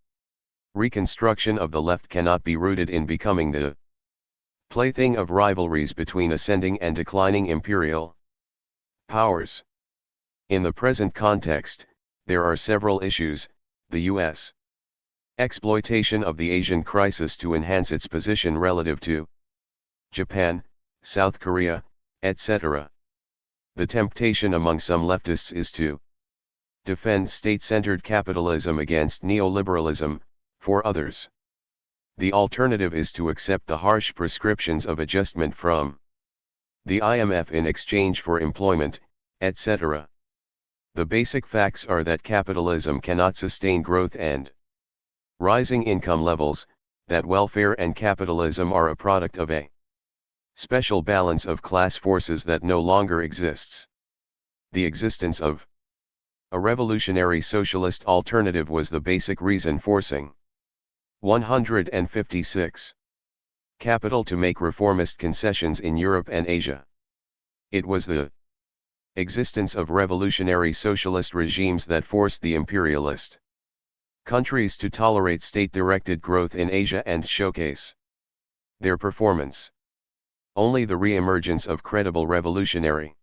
reconstruction of the left cannot be rooted in becoming the plaything of rivalries between ascending and declining imperial powers. In the present context, there are several issues: the U.S. exploitation of the Asian crisis to enhance its position relative to Japan, South Korea, etc. The temptation among some leftists is to defend state-centered capitalism against neoliberalism. For others, the alternative is to accept the harsh prescriptions of adjustment from the IMF in exchange for employment, etc. The basic facts are that capitalism cannot sustain growth and rising income levels, that welfare and capitalism are a product of a special balance of class forces that no longer exists. The existence of a revolutionary socialist alternative was the basic reason forcing 156. Capital to make reformist concessions in Europe and Asia. It was the existence of revolutionary socialist regimes that forced the imperialist countries to tolerate state-directed growth in Asia and showcase their performance. Only the re-emergence of credible revolutionary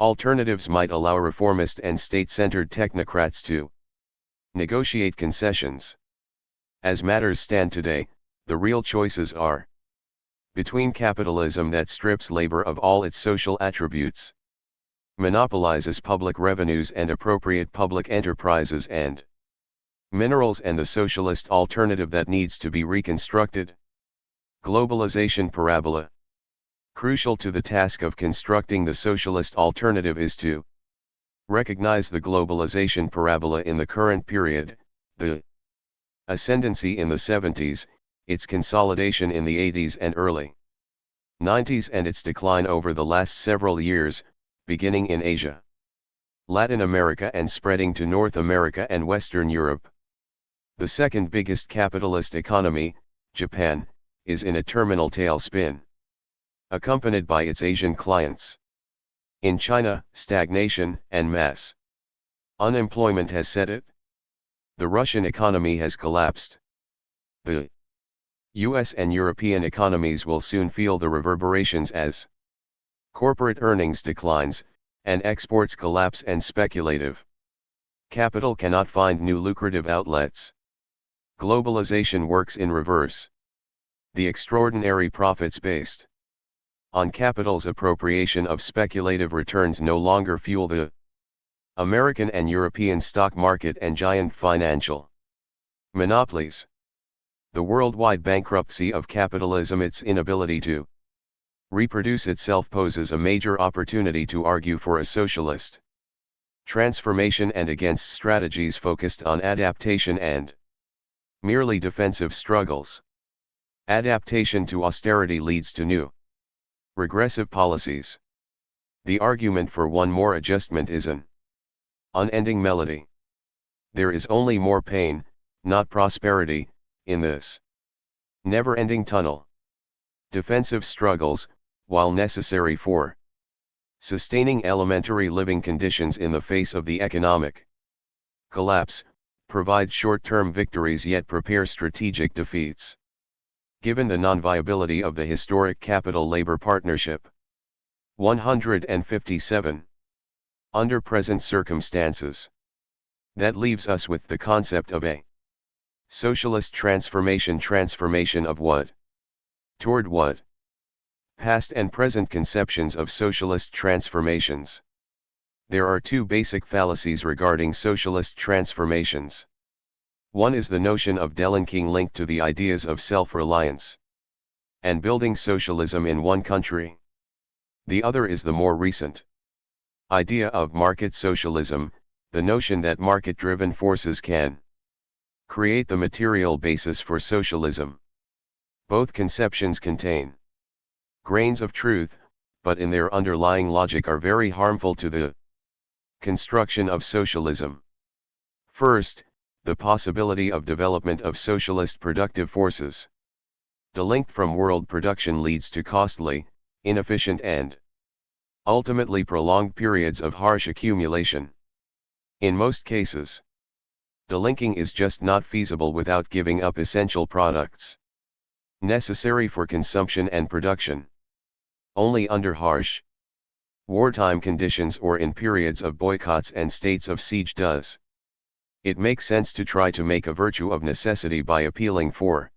alternatives might allow reformist and state-centered technocrats to negotiate concessions. As matters stand today, the real choices are between capitalism that strips labor of all its social attributes, monopolizes public revenues and appropriate public enterprises and minerals, and the socialist alternative that needs to be reconstructed. Globalization parabola. Crucial to the task of constructing the socialist alternative is to recognize the globalization parabola in the current period, the ascendancy in the 70s, its consolidation in the 80s and early 90s, and its decline over the last several years, beginning in Asia, Latin America and spreading to North America and Western Europe. The second biggest capitalist economy, Japan, is in a terminal tailspin, accompanied by its Asian clients. In China, stagnation and mass unemployment has set it. The Russian economy has collapsed. The US and European economies will soon feel the reverberations as corporate earnings declines, and exports collapse, and speculative capital cannot find new lucrative outlets. Globalization works in reverse. The extraordinary profits based on capital's appropriation of speculative returns no longer fuel the American and European stock market and giant financial monopolies. The worldwide bankruptcy of capitalism, its inability to reproduce itself, poses a major opportunity to argue for a socialist transformation and against strategies focused on adaptation and merely defensive struggles. Adaptation to austerity leads to new regressive policies. The argument for one more adjustment is an unending melody. There is only more pain, not prosperity, in this never-ending tunnel. Defensive struggles, while necessary for sustaining elementary living conditions in the face of the economic collapse, provide short-term victories yet prepare strategic defeats. Given the non-viability of the historic capital-labor partnership. 157. Under present circumstances, that leaves us with the concept of a socialist transformation. Transformation of what? Toward what? Past and present conceptions of socialist transformations. There are two basic fallacies regarding socialist transformations. One is the notion of delinking linked to the ideas of self-reliance and building socialism in one country. The other is the more recent idea of market socialism, the notion that market-driven forces can create the material basis for socialism. Both conceptions contain grains of truth, but in their underlying logic are very harmful to the construction of socialism. First, the possibility of development of socialist productive forces delinked from world production leads to costly, inefficient and ultimately prolonged periods of harsh accumulation. In most cases, delinking is just not feasible without giving up essential products necessary for consumption and production. Only under harsh wartime conditions or in periods of boycotts and states of siege does it make sense to try to make a virtue of necessity by appealing for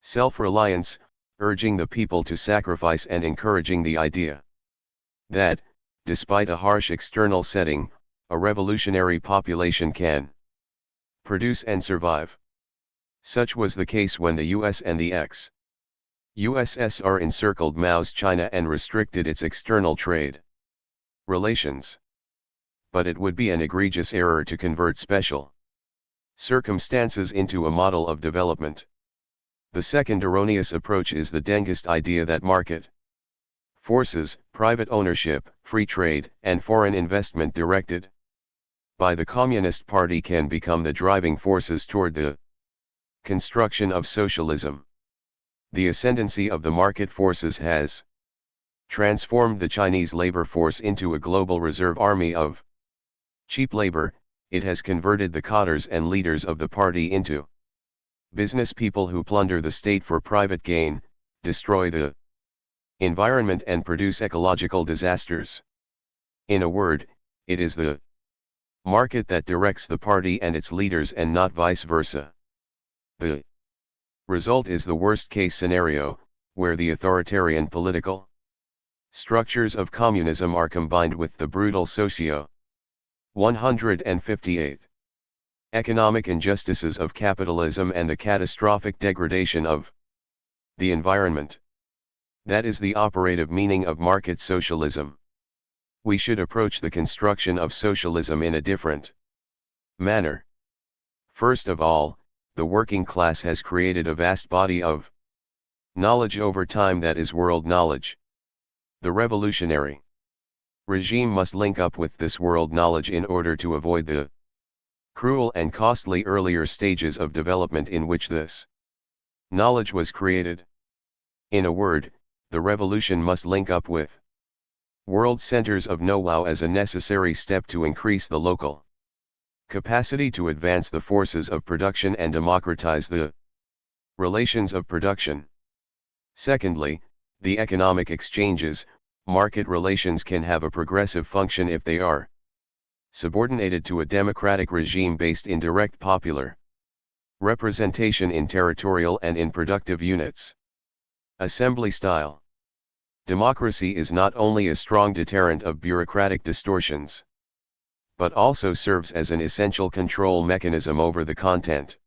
self-reliance, urging the people to sacrifice and encouraging the idea that, despite a harsh external setting, a revolutionary population can produce and survive. Such was the case when the US and the USSR encircled Mao's China and restricted its external trade relations. But it would be an egregious error to convert special circumstances into a model of development. The second erroneous approach is the Dengist idea that market forces, private ownership, free trade, and foreign investment directed by the Communist Party can become the driving forces toward the construction of socialism. The ascendancy of the market forces has transformed the Chinese labor force into a global reserve army of cheap labor. It has converted the cadres and leaders of the party into business people who plunder the state for private gain, destroy the environment and produce ecological disasters. In a word, it is the market that directs the party and its leaders and not vice versa. The result is the worst-case scenario, where the authoritarian political structures of communism are combined with the brutal socio 158 economic injustices of capitalism and the catastrophic degradation of the environment. That is the operative meaning of market socialism. We should approach the construction of socialism in a different manner. First of all, the working class has created a vast body of knowledge over time that is world knowledge. The revolutionary regime must link up with this world knowledge in order to avoid the cruel and costly earlier stages of development in which this knowledge was created. In a word, the revolution must link up with world centers of know-how as a necessary step to increase the local capacity to advance the forces of production and democratize the relations of production. Secondly, the economic exchanges, market relations can have a progressive function if they are subordinated to a democratic regime based in direct popular representation in territorial and in productive units. Assembly style. Democracy is not only a strong deterrent of bureaucratic distortions, but also serves as an essential control mechanism over the content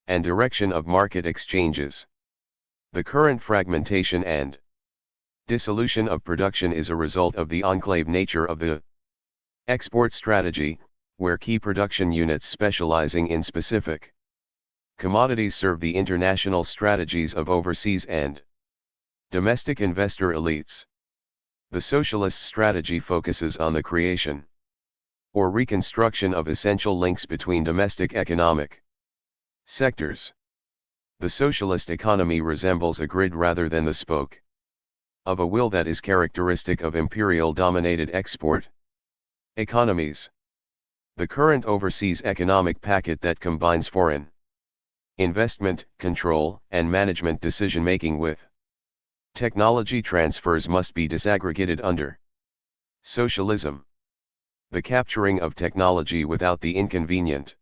and direction of market exchanges. The current fragmentation and dissolution of production is a result of the enclave nature of the export strategy, where key production units specializing in specific commodities serve the international strategies of overseas and domestic investor elites. The socialist strategy focuses on the creation or reconstruction of essential links between domestic economic sectors. The socialist economy resembles a grid rather than the spoke of a wheel that is characteristic of imperial-dominated export economies. The current overseas economic packet that combines foreign investment, control, and management decision-making with technology transfers must be disaggregated under socialism. The capturing of technology without the inconvenient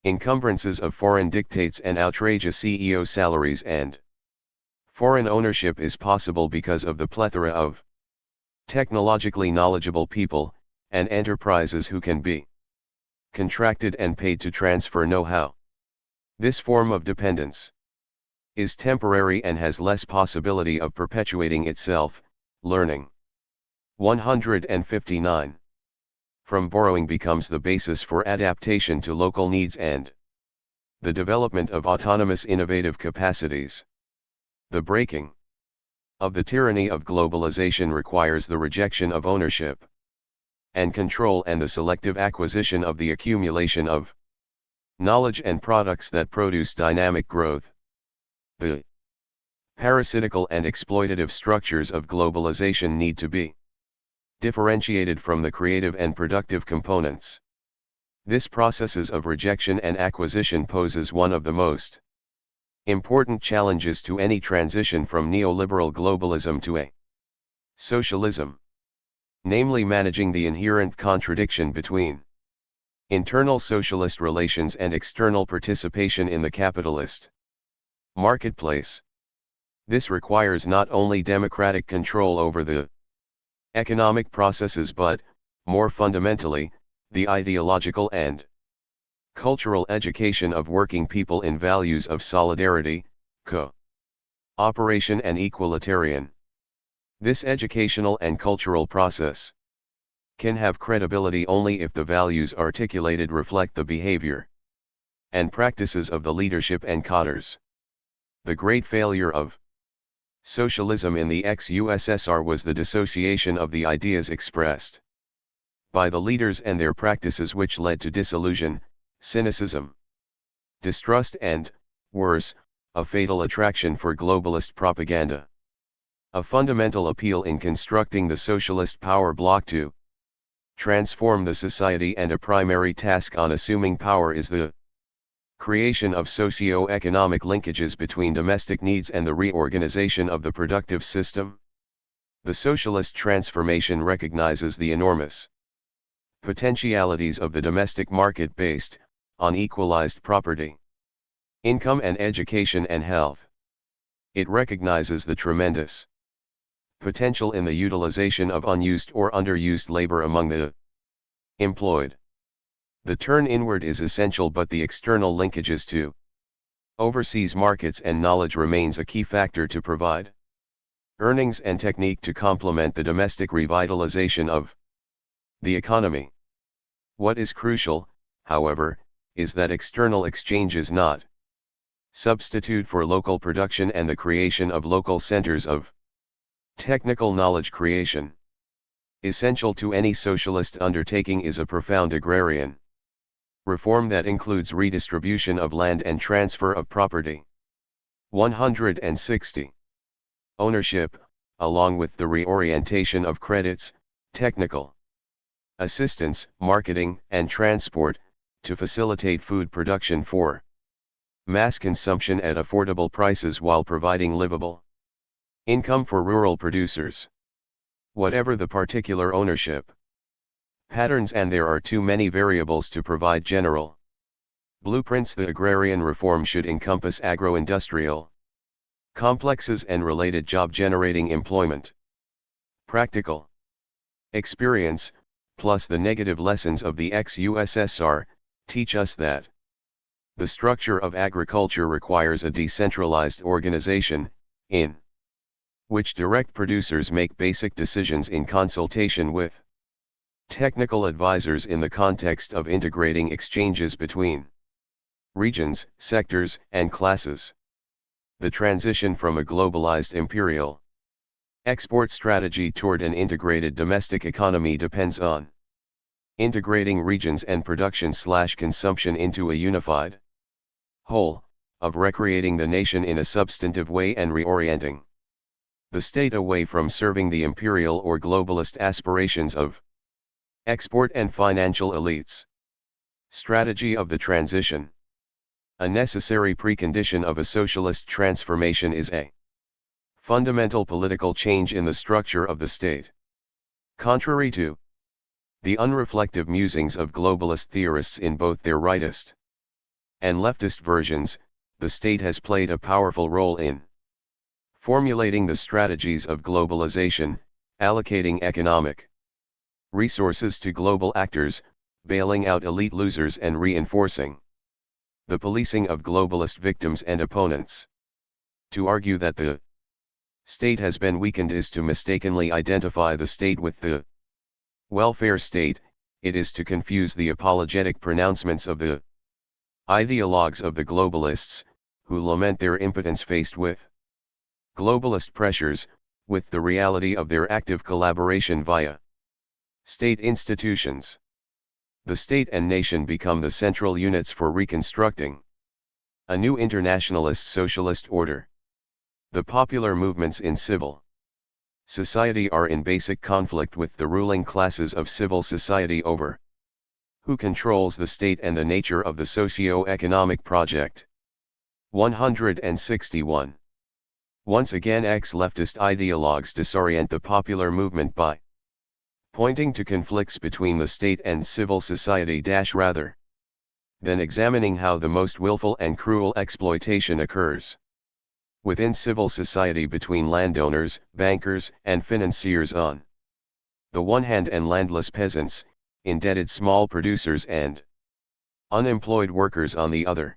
encumbrances of foreign dictates and outrageous CEO salaries and foreign ownership is possible because of the plethora of technologically knowledgeable people and enterprises who can be contracted and paid to transfer know-how. This form of dependence is temporary and has less possibility of perpetuating itself. Learning. 159. From borrowing becomes the basis for adaptation to local needs and the development of autonomous innovative capacities. The breaking of the tyranny of globalization requires the rejection of ownership and control and the selective acquisition of the accumulation of knowledge and products that produce dynamic growth. The parasitical and exploitative structures of globalization need to be differentiated from the creative and productive components. This processes of rejection and acquisition poses one of the most important challenges to any transition from neoliberal globalism to a socialism, namely managing the inherent contradiction between internal socialist relations and external participation in the capitalist marketplace. This requires not only democratic control over the economic processes but, more fundamentally, the ideological and cultural education of working people in values of solidarity, operation and equalitarian. This educational and cultural process can have credibility only if the values articulated reflect the behavior and practices of the leadership and cadres. The great failure of socialism in the ex-USSR was the dissociation of the ideas expressed by the leaders and their practices, which led to disillusion, cynicism, distrust and, worse, a fatal attraction for globalist propaganda. A fundamental appeal in constructing the socialist power bloc to transform the society, and a primary task on assuming power, is the creation of socio-economic linkages between domestic needs and the reorganization of the productive system. The socialist transformation recognizes the enormous potentialities of the domestic market based on equalized property, income and education and health. It recognizes the tremendous potential in the utilization of unused or underused labor among the employed. The turn inward is essential, but the external linkages to overseas markets and knowledge remains a key factor to provide earnings and technique to complement the domestic revitalization of the economy. What is crucial, however, is that external exchange is not substitute for local production and the creation of local centers of technical knowledge creation. Essential to any socialist undertaking is a profound agrarian reform that includes redistribution of land and transfer of property. 160. Ownership, along with the reorientation of credits, technical assistance, marketing, and transport, to facilitate food production for mass consumption at affordable prices while providing livable income for rural producers. Whatever the particular ownership patterns, and there are too many variables to provide general blueprints, the agrarian reform should encompass agro-industrial complexes and related job-generating employment. Practical experience, plus the negative lessons of the ex-USSR, teach us that the structure of agriculture requires a decentralized organization, in which direct producers make basic decisions in consultation with technical advisors in the context of integrating exchanges between regions, sectors, and classes. The transition from a globalized imperial export strategy toward an integrated domestic economy depends on integrating regions and production/consumption into a unified whole, of recreating the nation in a substantive way and reorienting the state away from serving the imperial or globalist aspirations of export and financial elites. Strategy of the transition. A necessary precondition of a socialist transformation is a fundamental political change in the structure of the state. Contrary to the unreflective musings of globalist theorists in both their rightist and leftist versions, the state has played a powerful role in formulating the strategies of globalization, allocating economic resources to global actors, bailing out elite losers, and reinforcing the policing of globalist victims and opponents. To argue that the state has been weakened is to mistakenly identify the state with the welfare state. It is to confuse the apologetic pronouncements of the ideologues of the globalists, who lament their impotence faced with globalist pressures, with the reality of their active collaboration via state institutions. The state and nation become the central units for reconstructing a new internationalist socialist order. The popular movements in civil society are in basic conflict with the ruling classes of civil society over who controls the state and the nature of the socio-economic project. 161. Once again, ex-leftist ideologues disorient the popular movement by pointing to conflicts between the state and civil society rather than examining how the most willful and cruel exploitation occurs within civil society between landowners, bankers, and financiers on the one hand, and landless peasants, indebted small producers, and unemployed workers on the other.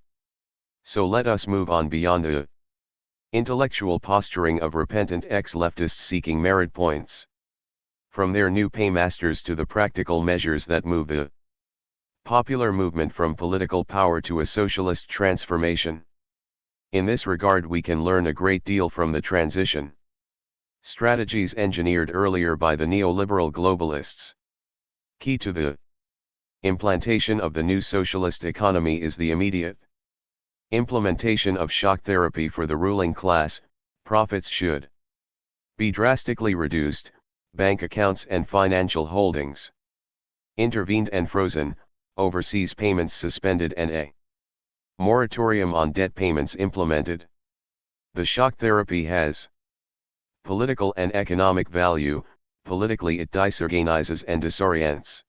So let us move on beyond the Intellectual posturing of repentant ex-leftists seeking merit points. From their new paymasters to the practical measures that move the popular movement from political power to a socialist transformation. In this regard we can learn a great deal from the transition strategies engineered earlier by the neoliberal globalists. Key to the implantation of the new socialist economy is the immediate implementation of shock therapy for the ruling class. Profits should be drastically reduced, bank accounts and financial holdings intervened and frozen, overseas payments suspended and a moratorium on debt payments implemented. The shock therapy has political and economic value. Politically it disorganizes and disorients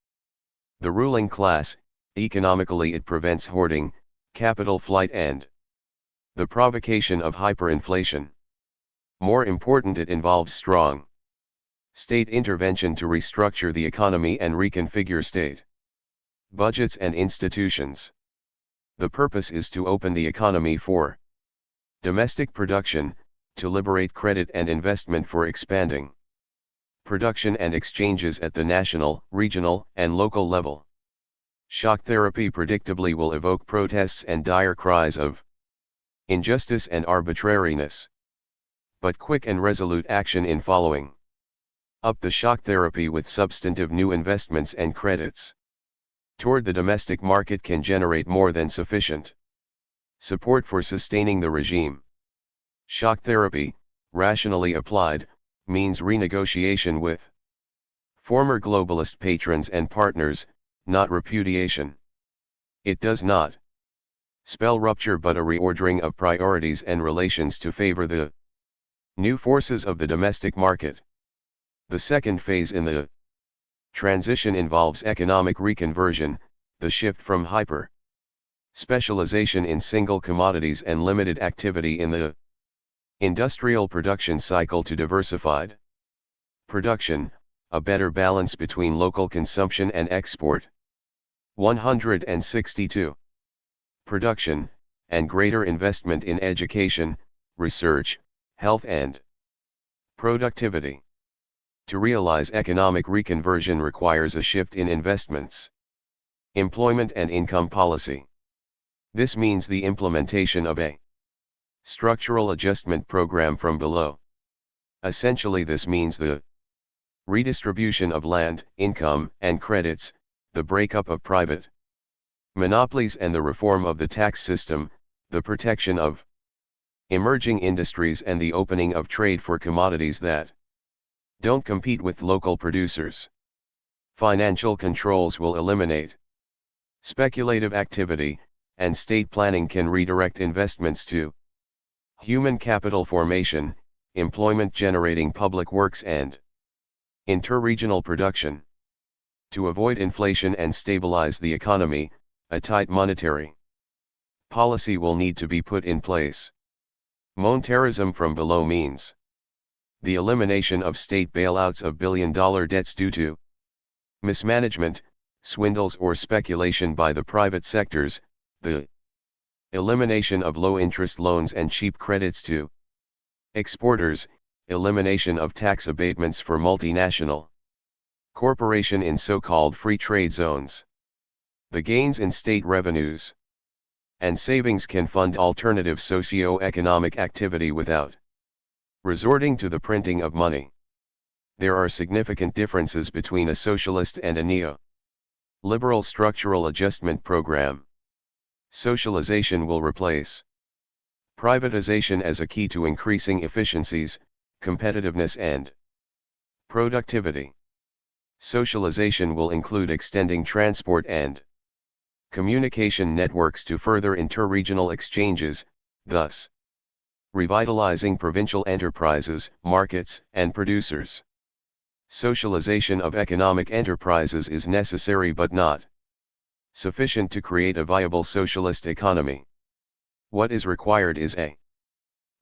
the ruling class, economically it prevents hoarding, capital flight and the provocation of hyperinflation. More important, it involves strong state intervention to restructure the economy and reconfigure state budgets and institutions. The purpose is to open the economy for domestic production, to liberate credit and investment for expanding production and exchanges at the national, regional, and local level. Shock therapy predictably will evoke protests and dire cries of injustice and arbitrariness. But quick and resolute action in following up the shock therapy with substantive new investments and credits toward the domestic market can generate more than sufficient support for sustaining the regime. Shock therapy, rationally applied, means renegotiation with former globalist patrons and partners, not repudiation. It does not spell rupture but a reordering of priorities and relations to favor the new forces of the domestic market. The second phase in the transition involves economic reconversion, the shift from hyper specialization in single commodities and limited activity in the industrial production cycle to diversified production, a better balance between local consumption and export. 162. Production, and greater investment in education, research, health and productivity. To realize economic reconversion requires a shift in investments, employment and income policy. This means the implementation of a structural adjustment program from below. Essentially this means the redistribution of land, income, and credits, the breakup of private monopolies and the reform of the tax system, the protection of emerging industries and the opening of trade for commodities that don't compete with local producers. Financial controls will eliminate speculative activity, and state planning can redirect investments to human capital formation, employment generating public works and inter-regional production. To avoid inflation and stabilize the economy, a tight monetary policy will need to be put in place. Monetarism from below means the elimination of state bailouts of billion-dollar debts due to mismanagement, swindles or speculation by the private sectors, the elimination of low-interest loans and cheap credits to exporters, elimination of tax abatements for multinational corporation in so-called free trade zones. The gains in state revenues and savings can fund alternative socio-economic activity without resorting to the printing of money. There are significant differences between a socialist and a neo-liberal structural adjustment program. Socialization will replace privatization as a key to increasing efficiencies, competitiveness and productivity. Socialization will include extending transport and communication networks to further inter-regional exchanges, thus revitalizing provincial enterprises, markets, and producers. Socialization of economic enterprises is necessary but not sufficient to create a viable socialist economy. What is required is a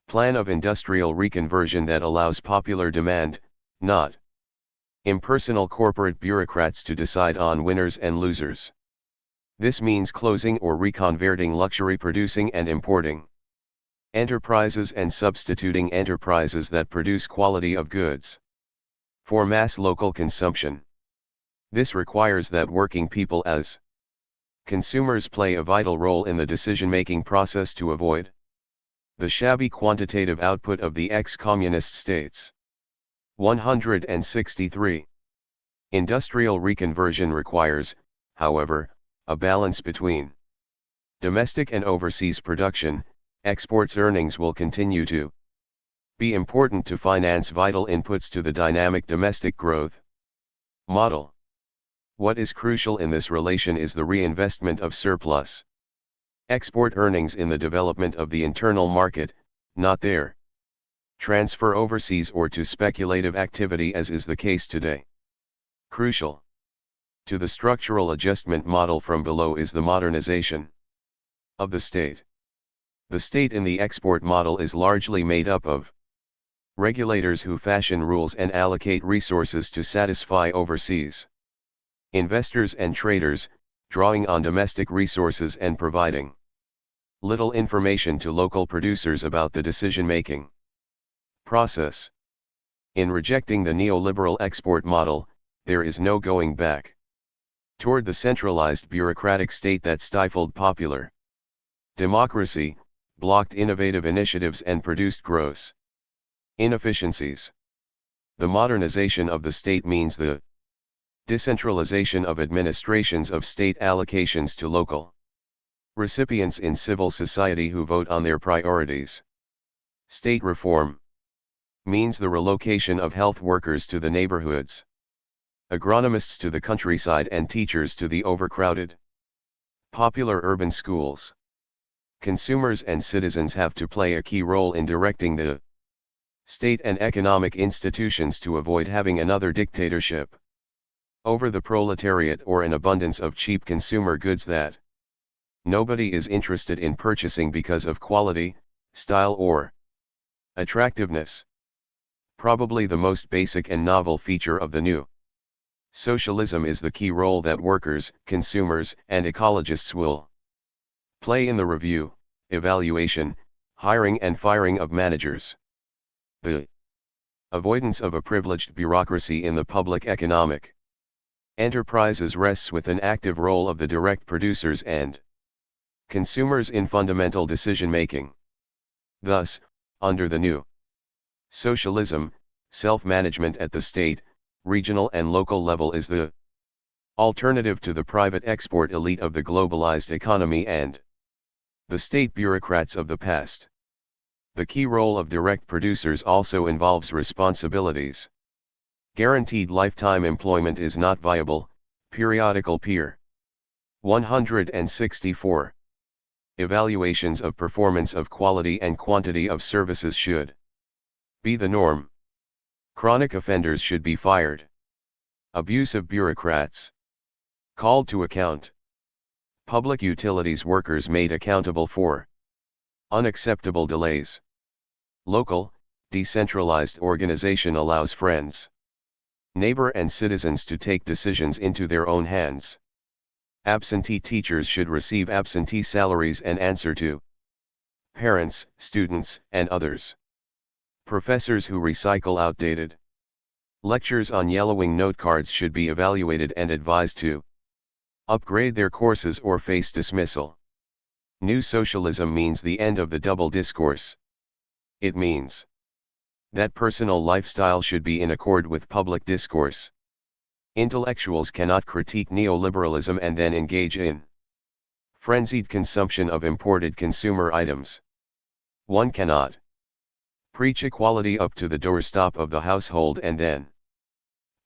plan of industrial reconversion that allows popular demand, not impersonal corporate bureaucrats to decide on winners and losers. This means closing or reconverting luxury producing and importing Enterprises and substituting enterprises that produce quality of goods for mass local consumption. This requires that working people as consumers play a vital role in the decision-making process to avoid the shabby quantitative output of the ex-communist states. 163. Industrial reconversion requires, however, a balance between domestic and overseas production. Exports earnings will continue to be important to finance vital inputs to the dynamic domestic growth model. What is crucial in this relation is the reinvestment of surplus export earnings in the development of the internal market, not their transfer overseas or to speculative activity as is the case today. Crucial to the structural adjustment model from below is the modernization of the state. The state in the export model is largely made up of regulators who fashion rules and allocate resources to satisfy overseas investors and traders, drawing on domestic resources and providing little information to local producers about the decision-making process. In rejecting the neoliberal export model, there is no going back toward the centralized bureaucratic state that stifled popular democracy, blocked innovative initiatives and produced gross inefficiencies. The modernization of the state means the decentralization of administrations of state allocations to local recipients in civil society who vote on their priorities. State reform means the relocation of health workers to the neighborhoods, agronomists to the countryside and teachers to the overcrowded popular urban schools. Consumers and citizens have to play a key role in directing the state and economic institutions to avoid having another dictatorship over the proletariat or an abundance of cheap consumer goods that nobody is interested in purchasing because of quality, style or attractiveness. Probably the most basic and novel feature of the new socialism is the key role that workers, consumers, and ecologists will play in the review, evaluation, hiring and firing of managers. The avoidance of a privileged bureaucracy in the public economic enterprises rests with an active role of the direct producers and consumers in fundamental decision-making. Thus, under the new socialism, self-management at the state, regional and local level is the alternative to the private export elite of the globalized economy and the state bureaucrats of the past. The key role of direct producers also involves responsibilities. Guaranteed lifetime employment is not viable. Periodical peer. 164. Evaluations of performance of quality and quantity of services should be the norm. Chronic offenders should be fired. Abusive bureaucrats called to account. Public utilities workers made accountable for unacceptable delays. Local, decentralized organization allows friends, neighbor and citizens to take decisions into their own hands. Absentee teachers should receive absentee salaries and answer to parents, students, and others. Professors who recycle outdated lectures on yellowing note cards should be evaluated and advised to upgrade their courses or face dismissal. New socialism means the end of the double discourse. It means that personal lifestyle should be in accord with public discourse. Intellectuals cannot critique neoliberalism and then engage in frenzied consumption of imported consumer items. One cannot preach equality up to the doorstep of the household and then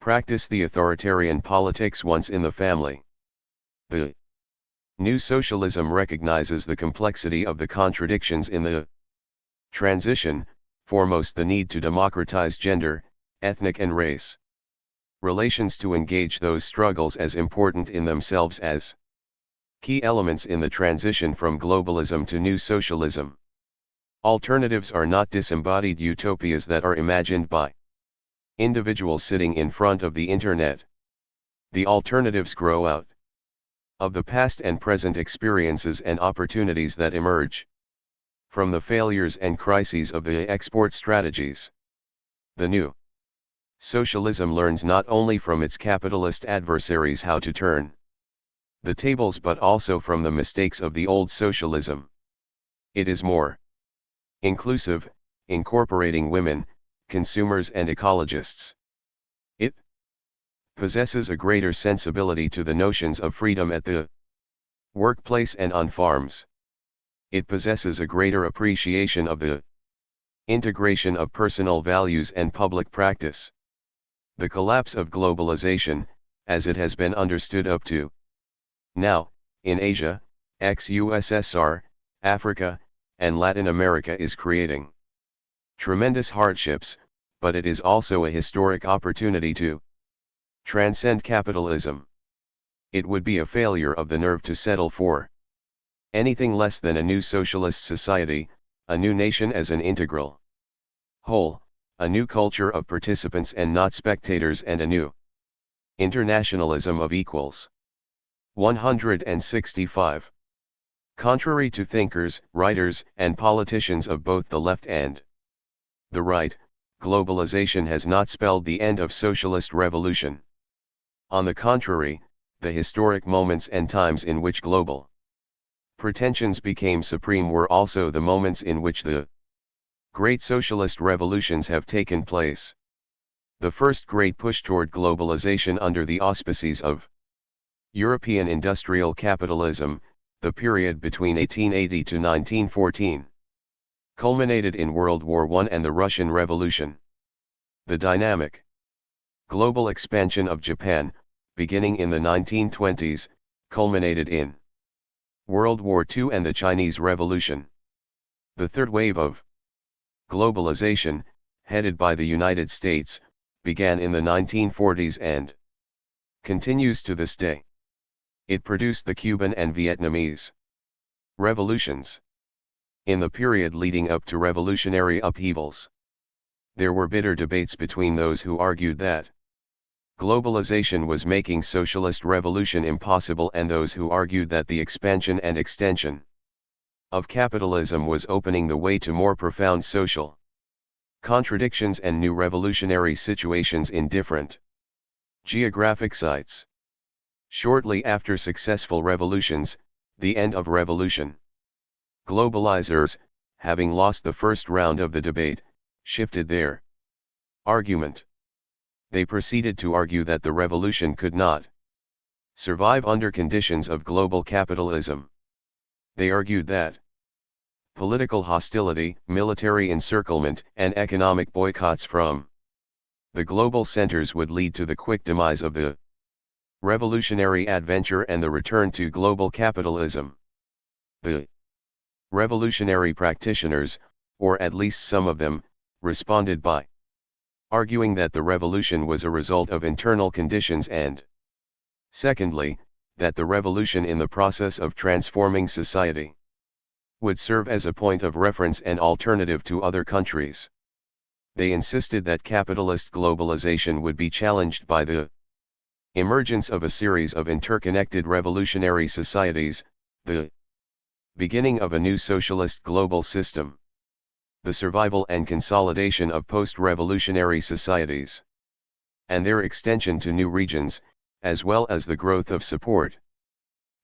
practice the authoritarian politics once in the family. The new socialism recognizes the complexity of the contradictions in the transition, foremost the need to democratize gender, ethnic and race relations to engage those struggles as important in themselves as key elements in the transition from globalism to new socialism. Alternatives are not disembodied utopias that are imagined by individuals sitting in front of the internet. The alternatives grow out of the past and present experiences and opportunities that emerge from the failures and crises of the export strategies. The new socialism learns not only from its capitalist adversaries how to turn the tables but also from the mistakes of the old socialism. It is more inclusive, incorporating women, consumers and ecologists. It possesses a greater sensibility to the notions of freedom at the workplace and on farms. It possesses a greater appreciation of the integration of personal values and public practice. The collapse of globalization, as it has been understood up to now, in Asia, ex-USSR, Africa, and Latin America is creating tremendous hardships, but it is also a historic opportunity to transcend capitalism. It would be a failure of the nerve to settle for anything less than a new socialist society, a new nation as an integral whole, a new culture of participants and not spectators, and a new internationalism of equals. 165. Contrary to thinkers, writers, and politicians of both the left and the right, globalization has not spelled the end of socialist revolution. On the contrary, the historic moments and times in which global pretensions became supreme were also the moments in which the great socialist revolutions have taken place. The first great push toward globalization under the auspices of European industrial capitalism, the period between 1880 to 1914, culminated in World War I and the Russian Revolution. The dynamic global expansion of Japan, beginning in the 1920s, culminated in World War II and the Chinese Revolution. The third wave of globalization, headed by the United States, began in the 1940s and continues to this day. It produced the Cuban and Vietnamese revolutions. In the period leading up to revolutionary upheavals, there were bitter debates between those who argued that globalization was making socialist revolution impossible and those who argued that the expansion and extension of capitalism was opening the way to more profound social contradictions and new revolutionary situations in different geographic sites. Shortly after successful revolutions, the end of revolution, globalizers, having lost the first round of the debate, shifted their argument. They proceeded to argue that the revolution could not survive under conditions of global capitalism. They argued that political hostility, military encirclement, and economic boycotts from the global centers would lead to the quick demise of the revolutionary adventure and the return to global capitalism. The revolutionary practitioners, or at least some of them, responded by arguing that the revolution was a result of internal conditions and, secondly, that the revolution in the process of transforming society would serve as a point of reference and alternative to other countries. They insisted that capitalist globalization would be challenged by the emergence of a series of interconnected revolutionary societies, the beginning of a new socialist global system, the survival and consolidation of post-revolutionary societies, and their extension to new regions, as well as the growth of support.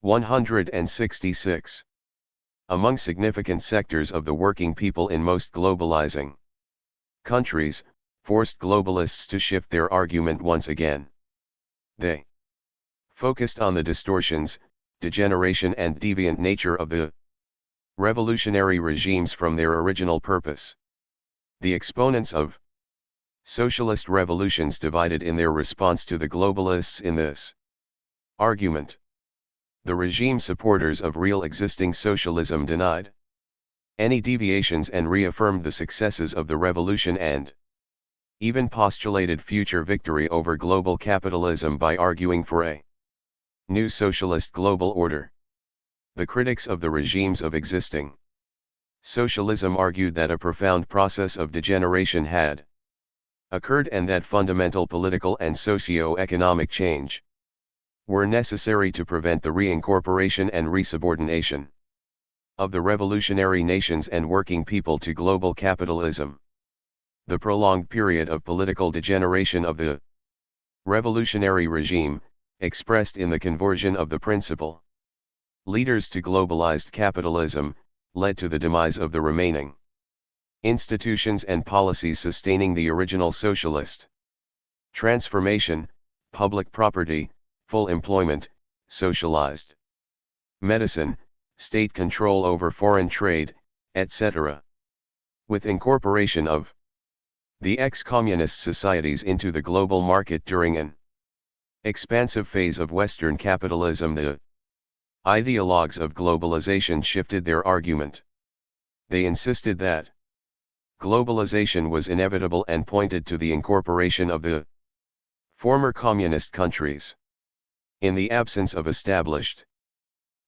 166. Among significant sectors of the working people in most globalizing countries, forced globalists to shift their argument once again. They focused on the distortions, degeneration and deviant nature of the revolutionary regimes from their original purpose. The exponents of socialist revolutions divided in their response to the globalists in this argument. The regime supporters of real existing socialism denied any deviations and reaffirmed the successes of the revolution and even postulated future victory over global capitalism by arguing for a new socialist global order. The critics of the regimes of existing socialism argued that a profound process of degeneration had occurred and that fundamental political and socio-economic change were necessary to prevent the reincorporation and resubordination of the revolutionary nations and working people to global capitalism. The prolonged period of political degeneration of the revolutionary regime, expressed in the conversion of the principal leaders to globalized capitalism, led to the demise of the remaining institutions and policies sustaining the original socialist transformation, public property, full employment, socialized medicine, state control over foreign trade, etc. With incorporation of the ex-communist societies into the global market during an expansive phase of Western capitalism, the ideologues of globalization shifted their argument. They insisted that globalization was inevitable and pointed to the incorporation of the former communist countries. In the absence of established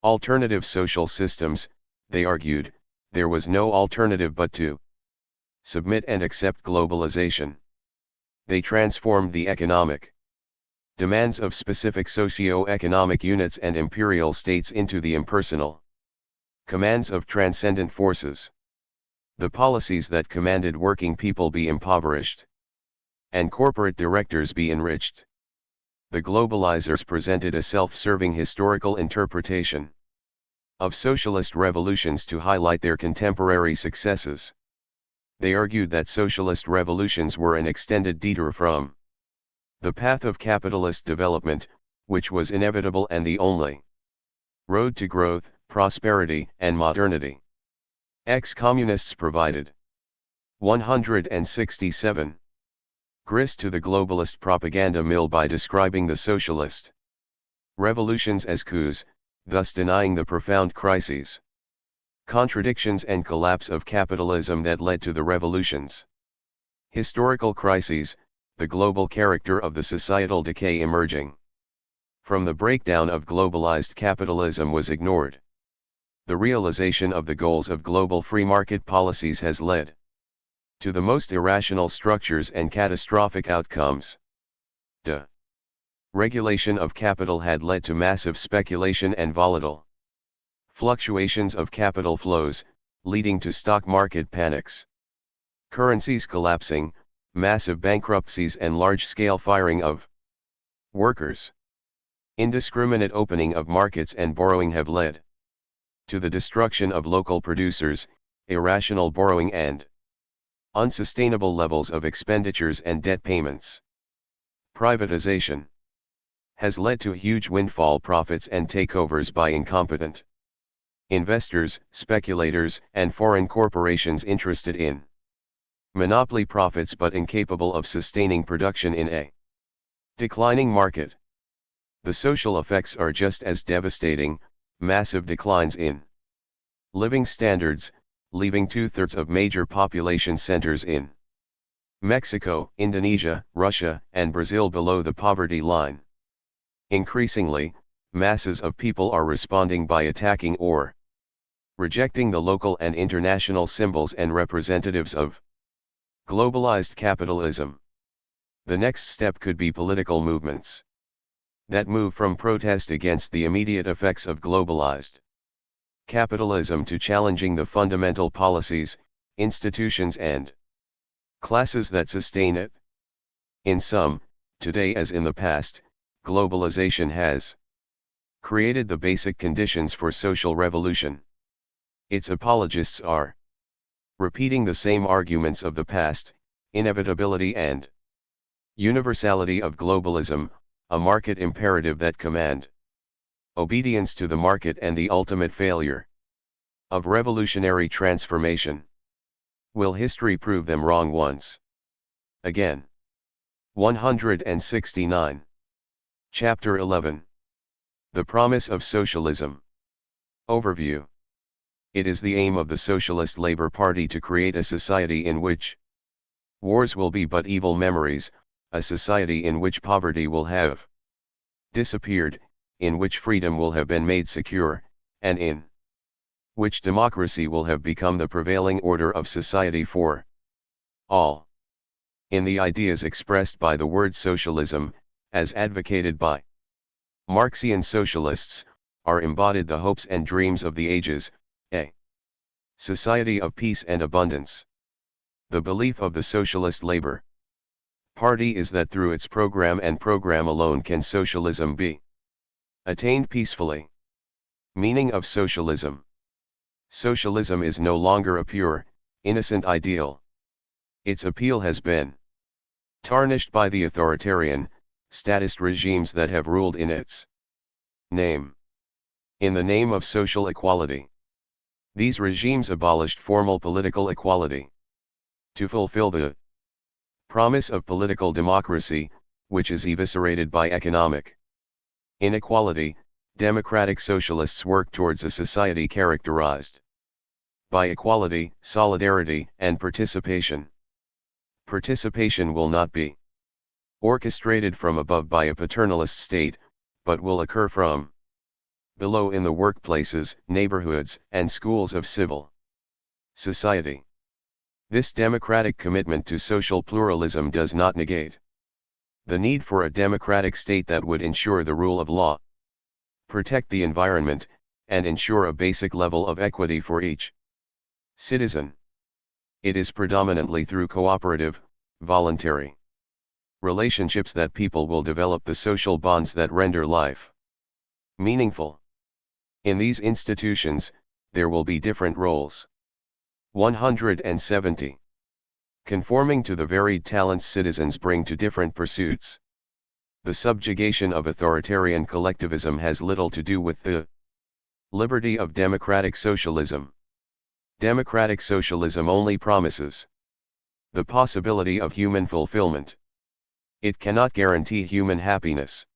alternative social systems, they argued, there was no alternative but to submit and accept globalization. They transformed the economic demands of specific socio-economic units and imperial states into the impersonal commands of transcendent forces. The policies that commanded working people be impoverished and corporate directors be enriched. The globalizers presented a self-serving historical interpretation of socialist revolutions to highlight their contemporary successes. They argued that socialist revolutions were an extended detour from the path of capitalist development, which was inevitable and the only road to growth, prosperity, and modernity. Ex-communists provided 167 grist to the globalist propaganda mill by describing the socialist revolutions as coups, thus denying the profound crises, contradictions and collapse of capitalism that led to the revolutions. Historical crises, the global character of the societal decay emerging from the breakdown of globalized capitalism was ignored. The realization of the goals of global free market policies has led to the most irrational structures and catastrophic outcomes. Regulation of capital had led to massive speculation and volatile fluctuations of capital flows, leading to stock market panics, currencies collapsing, massive bankruptcies and large-scale firing of workers. Indiscriminate opening of markets and borrowing have led to the destruction of local producers, irrational borrowing and unsustainable levels of expenditures and debt payments. Privatization has led to huge windfall profits and takeovers by incompetent investors, speculators, and foreign corporations interested in monopoly profits but incapable of sustaining production in a declining market. The social effects are just as devastating: massive declines in living standards, leaving 2/3 of major population centers in Mexico, Indonesia, Russia, and Brazil below the poverty line. Increasingly, masses of people are responding by attacking or rejecting the local and international symbols and representatives of globalized capitalism. The next step could be political movements that move from protest against the immediate effects of globalized capitalism to challenging the fundamental policies, institutions and classes that sustain it. In sum, today as in the past, globalization has created the basic conditions for social revolution. Its apologists are repeating the same arguments of the past: inevitability and universality of globalism, a market imperative that command obedience to the market, and the ultimate failure of revolutionary transformation. Will history prove them wrong once again? 169. Chapter 11. The Promise of Socialism. Overview. It is the aim of the Socialist Labour Party to create a society in which wars will be but evil memories, a society in which poverty will have disappeared, in which freedom will have been made secure, and in which democracy will have become the prevailing order of society for all. In the ideas expressed by the word socialism, as advocated by Marxian socialists, are embodied the hopes and dreams of the ages: a Society of peace and abundance. The belief of the Socialist Labor Party is that through its program and program alone can socialism be attained peacefully. Meaning of socialism. Socialism is no longer a pure, innocent ideal. Its appeal has been tarnished by the authoritarian, statist regimes that have ruled in its name. In the name of social equality, these regimes abolished formal political equality to fulfill the promise of political democracy, which is eviscerated by economic inequality. Democratic socialists work towards a society characterized by equality, solidarity, and participation. Participation will not be orchestrated from above by a paternalist state, but will occur from below in the workplaces, neighborhoods, and schools of civil society. This democratic commitment to social pluralism does not negate the need for a democratic state that would ensure the rule of law, protect the environment, and ensure a basic level of equity for each citizen. It is predominantly through cooperative, voluntary relationships that people will develop the social bonds that render life meaningful. In these institutions, there will be different roles. 170. Conforming to the varied talents citizens bring to different pursuits. The subjugation of authoritarian collectivism has little to do with the liberty of democratic socialism. Democratic socialism only promises the possibility of human fulfillment. It cannot guarantee human happiness.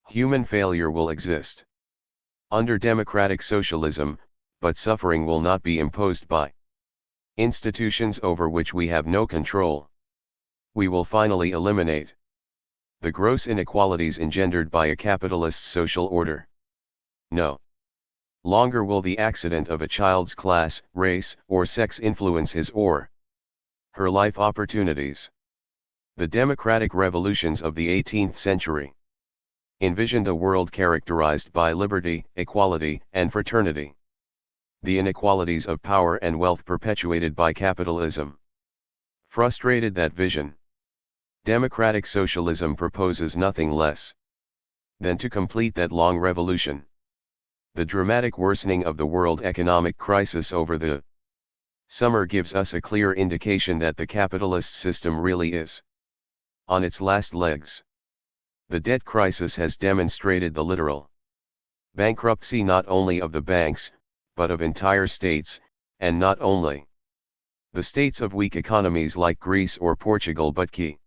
Human failure will exist under democratic socialism, but suffering will not be imposed by institutions over which we have no control. We will finally eliminate the gross inequalities engendered by a capitalist social order. No longer will the accident of a child's class, race, or sex influence his or her life opportunities. The democratic revolutions of the 18th century envisioned a world characterized by liberty, equality, and fraternity. The inequalities of power and wealth perpetuated by capitalism frustrated that vision. Democratic socialism proposes nothing less than to complete that long revolution. The dramatic worsening of the world economic crisis over the summer gives us a clear indication that the capitalist system really is on its last legs. The debt crisis has demonstrated the literal bankruptcy not only of the banks, but of entire states, and not only the states of weak economies like Greece or Portugal but key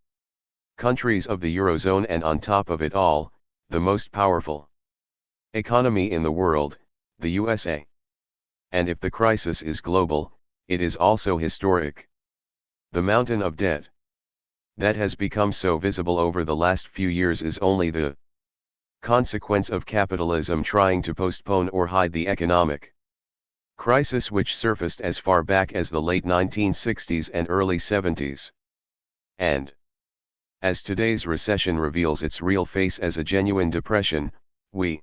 countries of the Eurozone, and on top of it all, the most powerful economy in the world, the USA. And if the crisis is global, it is also historic. The mountain of debt that has become so visible over the last few years is only the consequence of capitalism trying to postpone or hide the economic crisis which surfaced as far back as the late 1960s and early 70s. And as today's recession reveals its real face as a genuine depression, we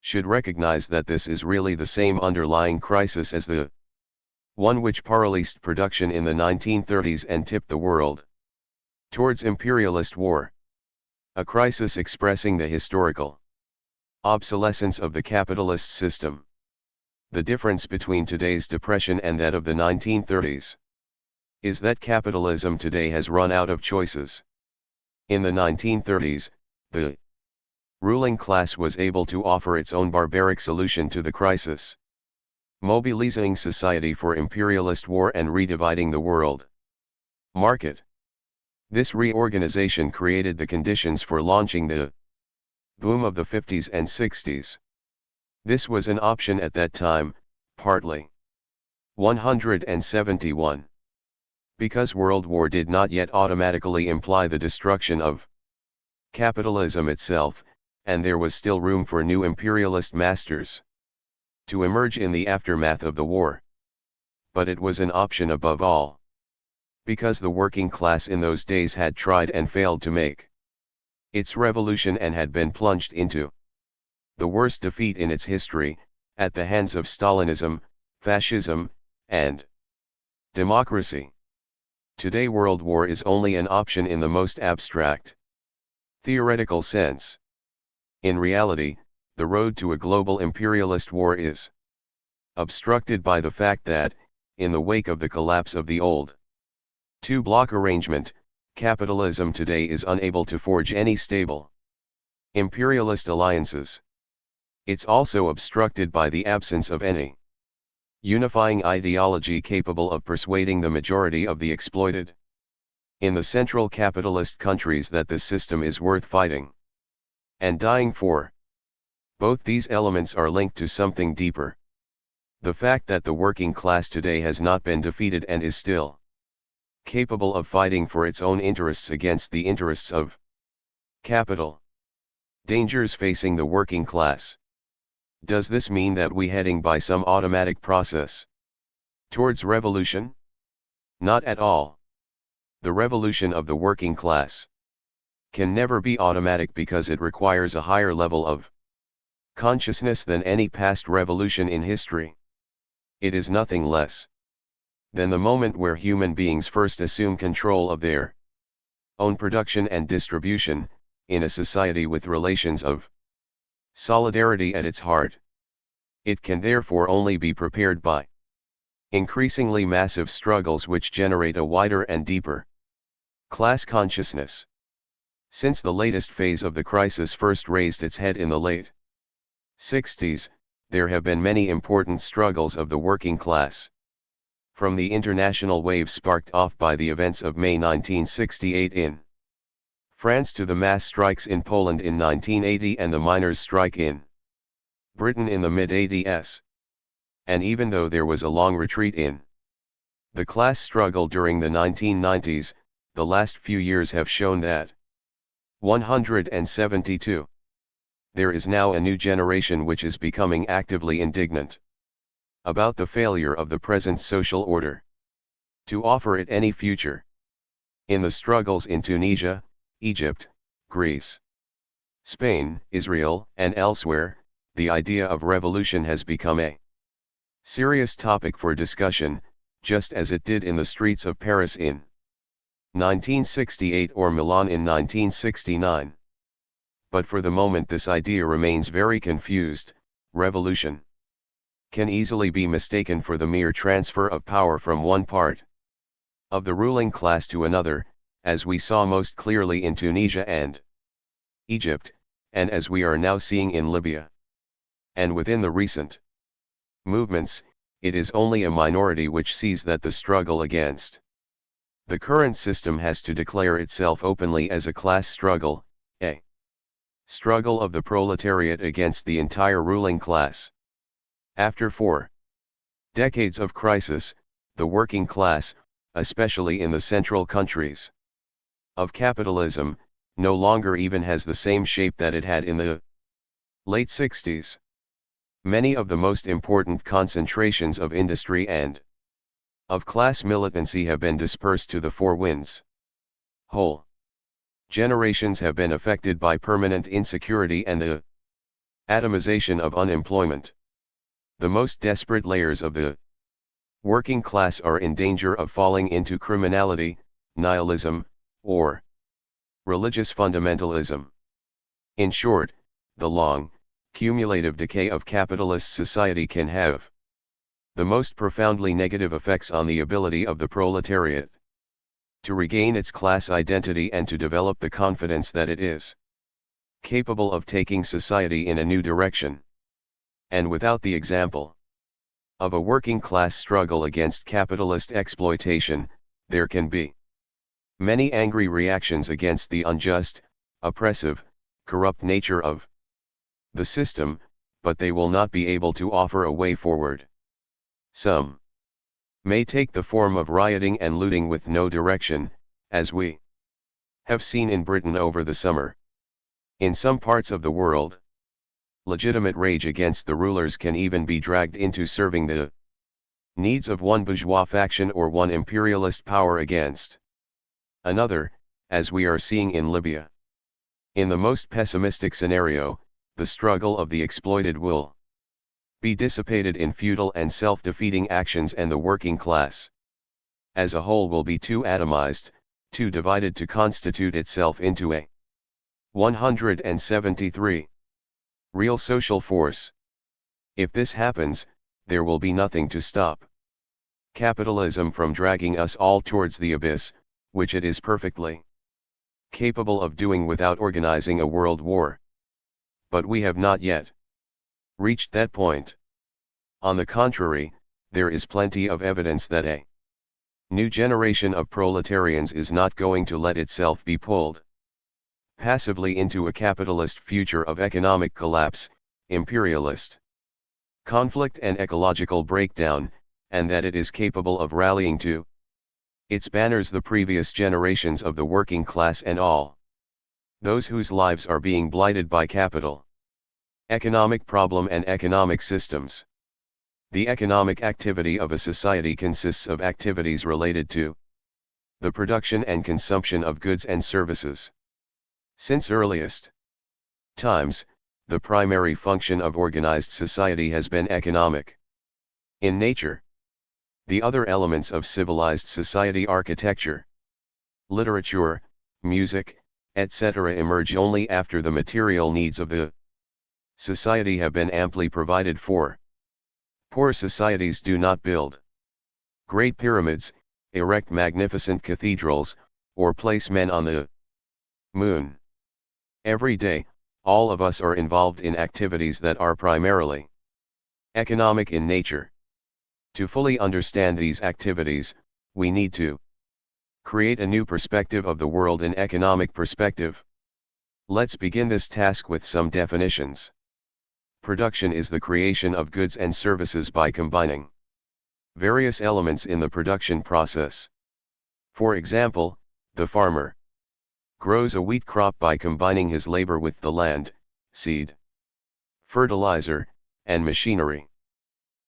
should recognize that this is really the same underlying crisis as the one which paralyzed production in the 1930s and tipped the world towards imperialist war. A crisis expressing the historical obsolescence of the capitalist system. The difference between today's depression and that of the 1930s is that capitalism today has run out of choices. In the 1930s, the ruling class was able to offer its own barbaric solution to the crisis, mobilizing society for imperialist war and redividing the world market. This reorganization created the conditions for launching the boom of the 50s and 60s. This was an option at that time, partly. 171. Because World War did not yet automatically imply the destruction of capitalism itself, and there was still room for new imperialist masters to emerge in the aftermath of the war. But it was an option above all, because the working class in those days had tried and failed to make its revolution and had been plunged into the worst defeat in its history, at the hands of Stalinism, fascism, and democracy. Today world war is only an option in the most abstract, theoretical sense. In reality, the road to a global imperialist war is obstructed by the fact that, in the wake of the collapse of the old two-block arrangement, capitalism today is unable to forge any stable imperialist alliances. It's also obstructed by the absence of any unifying ideology capable of persuading the majority of the exploited in the central capitalist countries that this system is worth fighting and dying for. Both these elements are linked to something deeper. The fact that the working class today has not been defeated and is still capable of fighting for its own interests against the interests of capital. Dangers facing the working class. Does this mean that we heading by some automatic process towards revolution? Not at all. The revolution of the working class can never be automatic because it requires a higher level of consciousness than any past revolution in history. It is nothing less than the moment where human beings first assume control of their own production and distribution, in a society with relations of solidarity at its heart. It can therefore only be prepared by increasingly massive struggles which generate a wider and deeper class consciousness. Since the latest phase of the crisis first raised its head in the late 60s, there have been many important struggles of the working class. From the international wave sparked off by the events of May 1968 in France to the mass strikes in Poland in 1980 and the miners' strike in Britain in the mid-80s. And even though there was a long retreat in the class struggle during the 1990s, the last few years have shown that 172. There is now a new generation which is becoming actively indignant about the failure of the present social order to offer it any future. In the struggles in Tunisia, Egypt, Greece, Spain, Israel, and elsewhere, the idea of revolution has become a serious topic for discussion, just as it did in the streets of Paris in 1968 or Milan in 1969. But for the moment this idea remains very confused. Revolution can easily be mistaken for the mere transfer of power from one part of the ruling class to another, as we saw most clearly in Tunisia and Egypt, and as we are now seeing in Libya. And within the recent movements, it is only a minority which sees that the struggle against the current system has to declare itself openly as a class struggle, a struggle of the proletariat against the entire ruling class. After 4 decades of crisis, the working class, especially in the central countries of capitalism, no longer even has the same shape that it had in the late 60s. Many of the most important concentrations of industry and of class militancy have been dispersed to the four winds. Whole generations have been affected by permanent insecurity and the atomization of unemployment. The most desperate layers of the working class are in danger of falling into criminality, nihilism, or religious fundamentalism. In short, the long, cumulative decay of capitalist society can have the most profoundly negative effects on the ability of the proletariat to regain its class identity and to develop the confidence that it is capable of taking society in a new direction. And without the example of a working class struggle against capitalist exploitation, there can be many angry reactions against the unjust, oppressive, corrupt nature of the system, but they will not be able to offer a way forward. Some may take the form of rioting and looting with no direction, as we have seen in Britain over the summer. In some parts of the world, legitimate rage against the rulers can even be dragged into serving the needs of one bourgeois faction or one imperialist power against another, as we are seeing in Libya. In the most pessimistic scenario, the struggle of the exploited will be dissipated in futile and self-defeating actions, and the working class as a whole will be too atomized, too divided to constitute itself into a 173 real social force. If this happens, there will be nothing to stop capitalism from dragging us all towards the abyss, which it is perfectly capable of doing without organizing a world war. But we have not yet reached that point. On the contrary, there is plenty of evidence that a new generation of proletarians is not going to let itself be pulled passively into a capitalist future of economic collapse, imperialist conflict and ecological breakdown, and that it is capable of rallying to its banners the previous generations of the working class and all those whose lives are being blighted by capital, economic problem and economic systems. The economic activity of a society consists of activities related to the production and consumption of goods and services. Since earliest times, the primary function of organized society has been economic in nature. The other elements of civilized society, architecture, literature, music, etc., emerge only after the material needs of the society have been amply provided for. Poor societies do not build great pyramids, erect magnificent cathedrals, or place men on the moon. Every day, all of us are involved in activities that are primarily economic in nature. To fully understand these activities, we need to create a new perspective of the world, an economic perspective. Let's begin this task with some definitions. Production is the creation of goods and services by combining various elements in the production process. For example, the farmer grows a wheat crop by combining his labor with the land, seed, fertilizer, and machinery.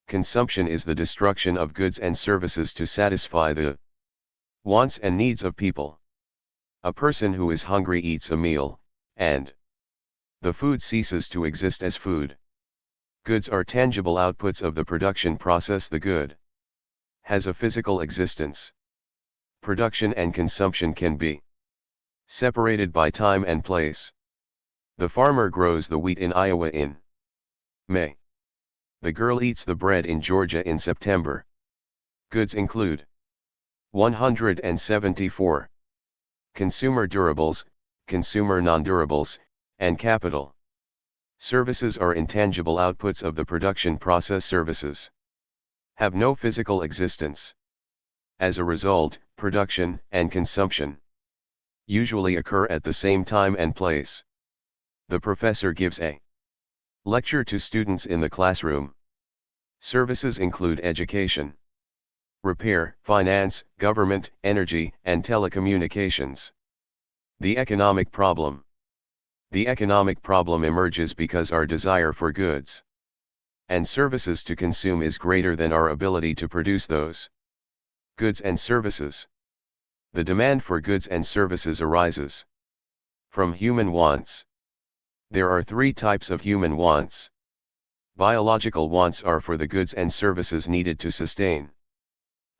Consumption is the destruction of goods and services to satisfy the wants and needs of people. A person who is hungry eats a meal, and the food ceases to exist as food. Goods are tangible outputs of the production process. The good has a physical existence. Production and consumption can be separated by time and place. The farmer grows the wheat in Iowa in May. The girl eats the bread in Georgia in September. Goods include 174 consumer durables, consumer non-durables, and capital. Services are intangible outputs of the production process. Services have no physical existence. As a result, production and consumption usually occur at the same time and place. The professor gives a lecture to students in the classroom. Services include education, repair, finance, government, energy, and telecommunications. The economic problem. The economic problem emerges because our desire for goods and services to consume is greater than our ability to produce those goods and services. The demand for goods and services arises from human wants. There are three types of human wants. Biological wants are for the goods and services needed to sustain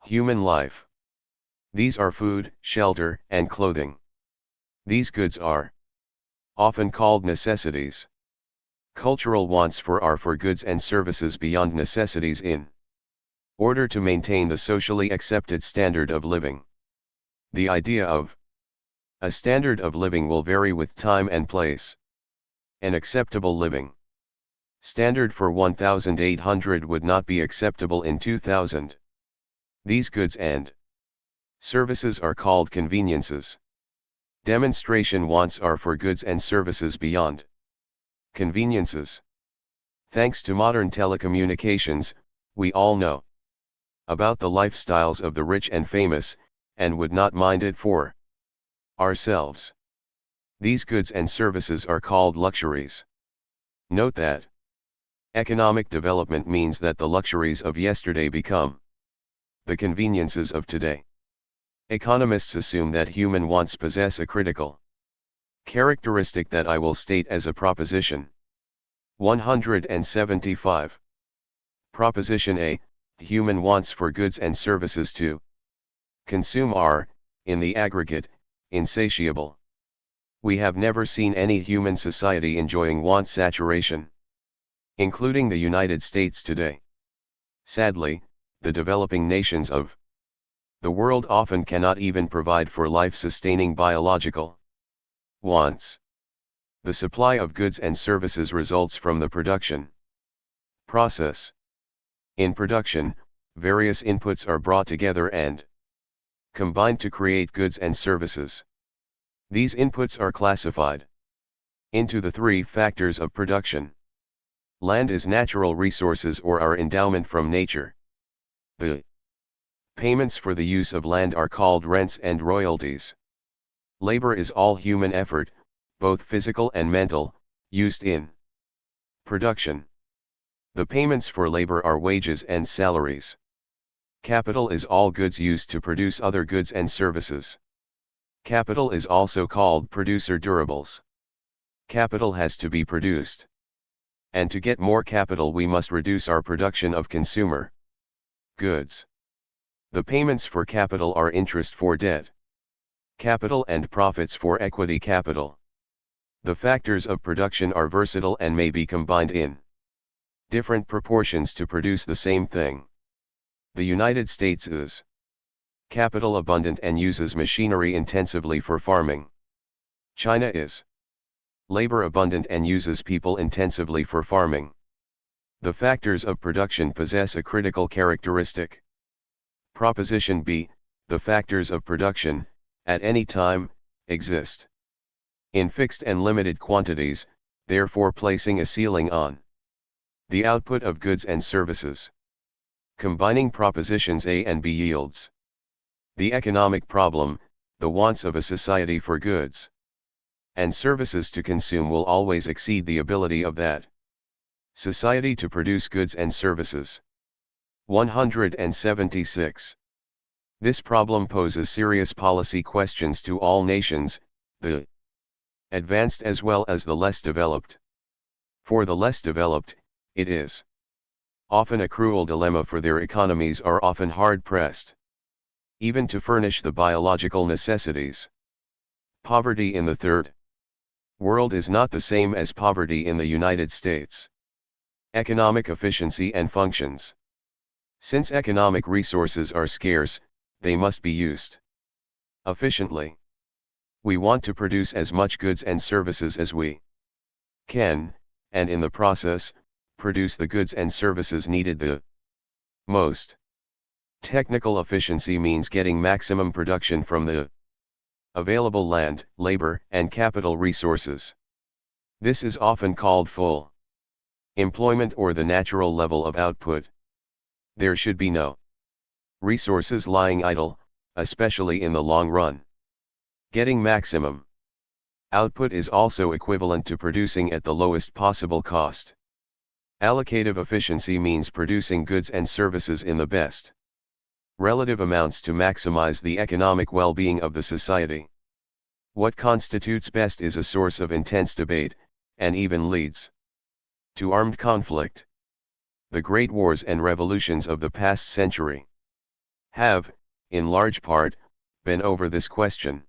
human life. These are food, shelter, and clothing. These goods are often called necessities. Cultural wants are for goods and services beyond necessities in order to maintain the socially accepted standard of living. The idea of a standard of living will vary with time and place. An acceptable living standard for 1800 would not be acceptable in 2000. These goods and services are called conveniences. Demonstration wants are for goods and services beyond conveniences. Thanks to modern telecommunications, we all know about the lifestyles of the rich and famous, and would not mind it for ourselves. These goods and services are called luxuries. Note that economic development means that the luxuries of yesterday become the conveniences of today. Economists assume that human wants possess a critical characteristic that I will state as a proposition. 175. Proposition A, human wants for goods and services to consume are, in the aggregate, insatiable. We have never seen any human society enjoying want saturation, including the United States today. Sadly, the developing nations of the world often cannot even provide for life-sustaining biological wants. The supply of goods and services results from the production process. In production, various inputs are brought together and combined to create goods and services. These inputs are classified into the three factors of production. Land is natural resources or our endowment from nature. The payments for the use of land are called rents and royalties. Labor is all human effort, both physical and mental, used in production. The payments for labor are wages and salaries. Capital is all goods used to produce other goods and services. Capital is also called producer durables. Capital has to be produced. And to get more capital we must reduce our production of consumer goods. The payments for capital are interest for debt capital and profits for equity capital. The factors of production are versatile and may be combined in different proportions to produce the same thing. The United States is capital abundant and uses machinery intensively for farming. China is labor abundant and uses people intensively for farming. The factors of production possess a critical characteristic. Proposition B, the factors of production, at any time, exist in fixed and limited quantities, therefore placing a ceiling on the output of goods and services. Combining propositions A and B yields the economic problem. The wants of a society for goods and services to consume will always exceed the ability of that society to produce goods and services. 176. This problem poses serious policy questions to all nations, the advanced as well as the less developed. For the less developed, it is often a cruel dilemma, for their economies are often hard-pressed even to furnish the biological necessities. Poverty in the third world is not the same as poverty in the United States. Economic efficiency and functions. Since economic resources are scarce, they must be used efficiently. We want to produce as much goods and services as we can, and in the process, produce the goods and services needed the most. Technical efficiency means getting maximum production from the available land, labor, and capital resources. This is often called full employment or the natural level of output. There should be no resources lying idle, especially in the long run. Getting maximum output is also equivalent to producing at the lowest possible cost. Allocative efficiency means producing goods and services in the best relative amounts to maximize the economic well-being of the society. What constitutes best is a source of intense debate, and even leads to armed conflict. The great wars and revolutions of the past century have, in large part, been over this question.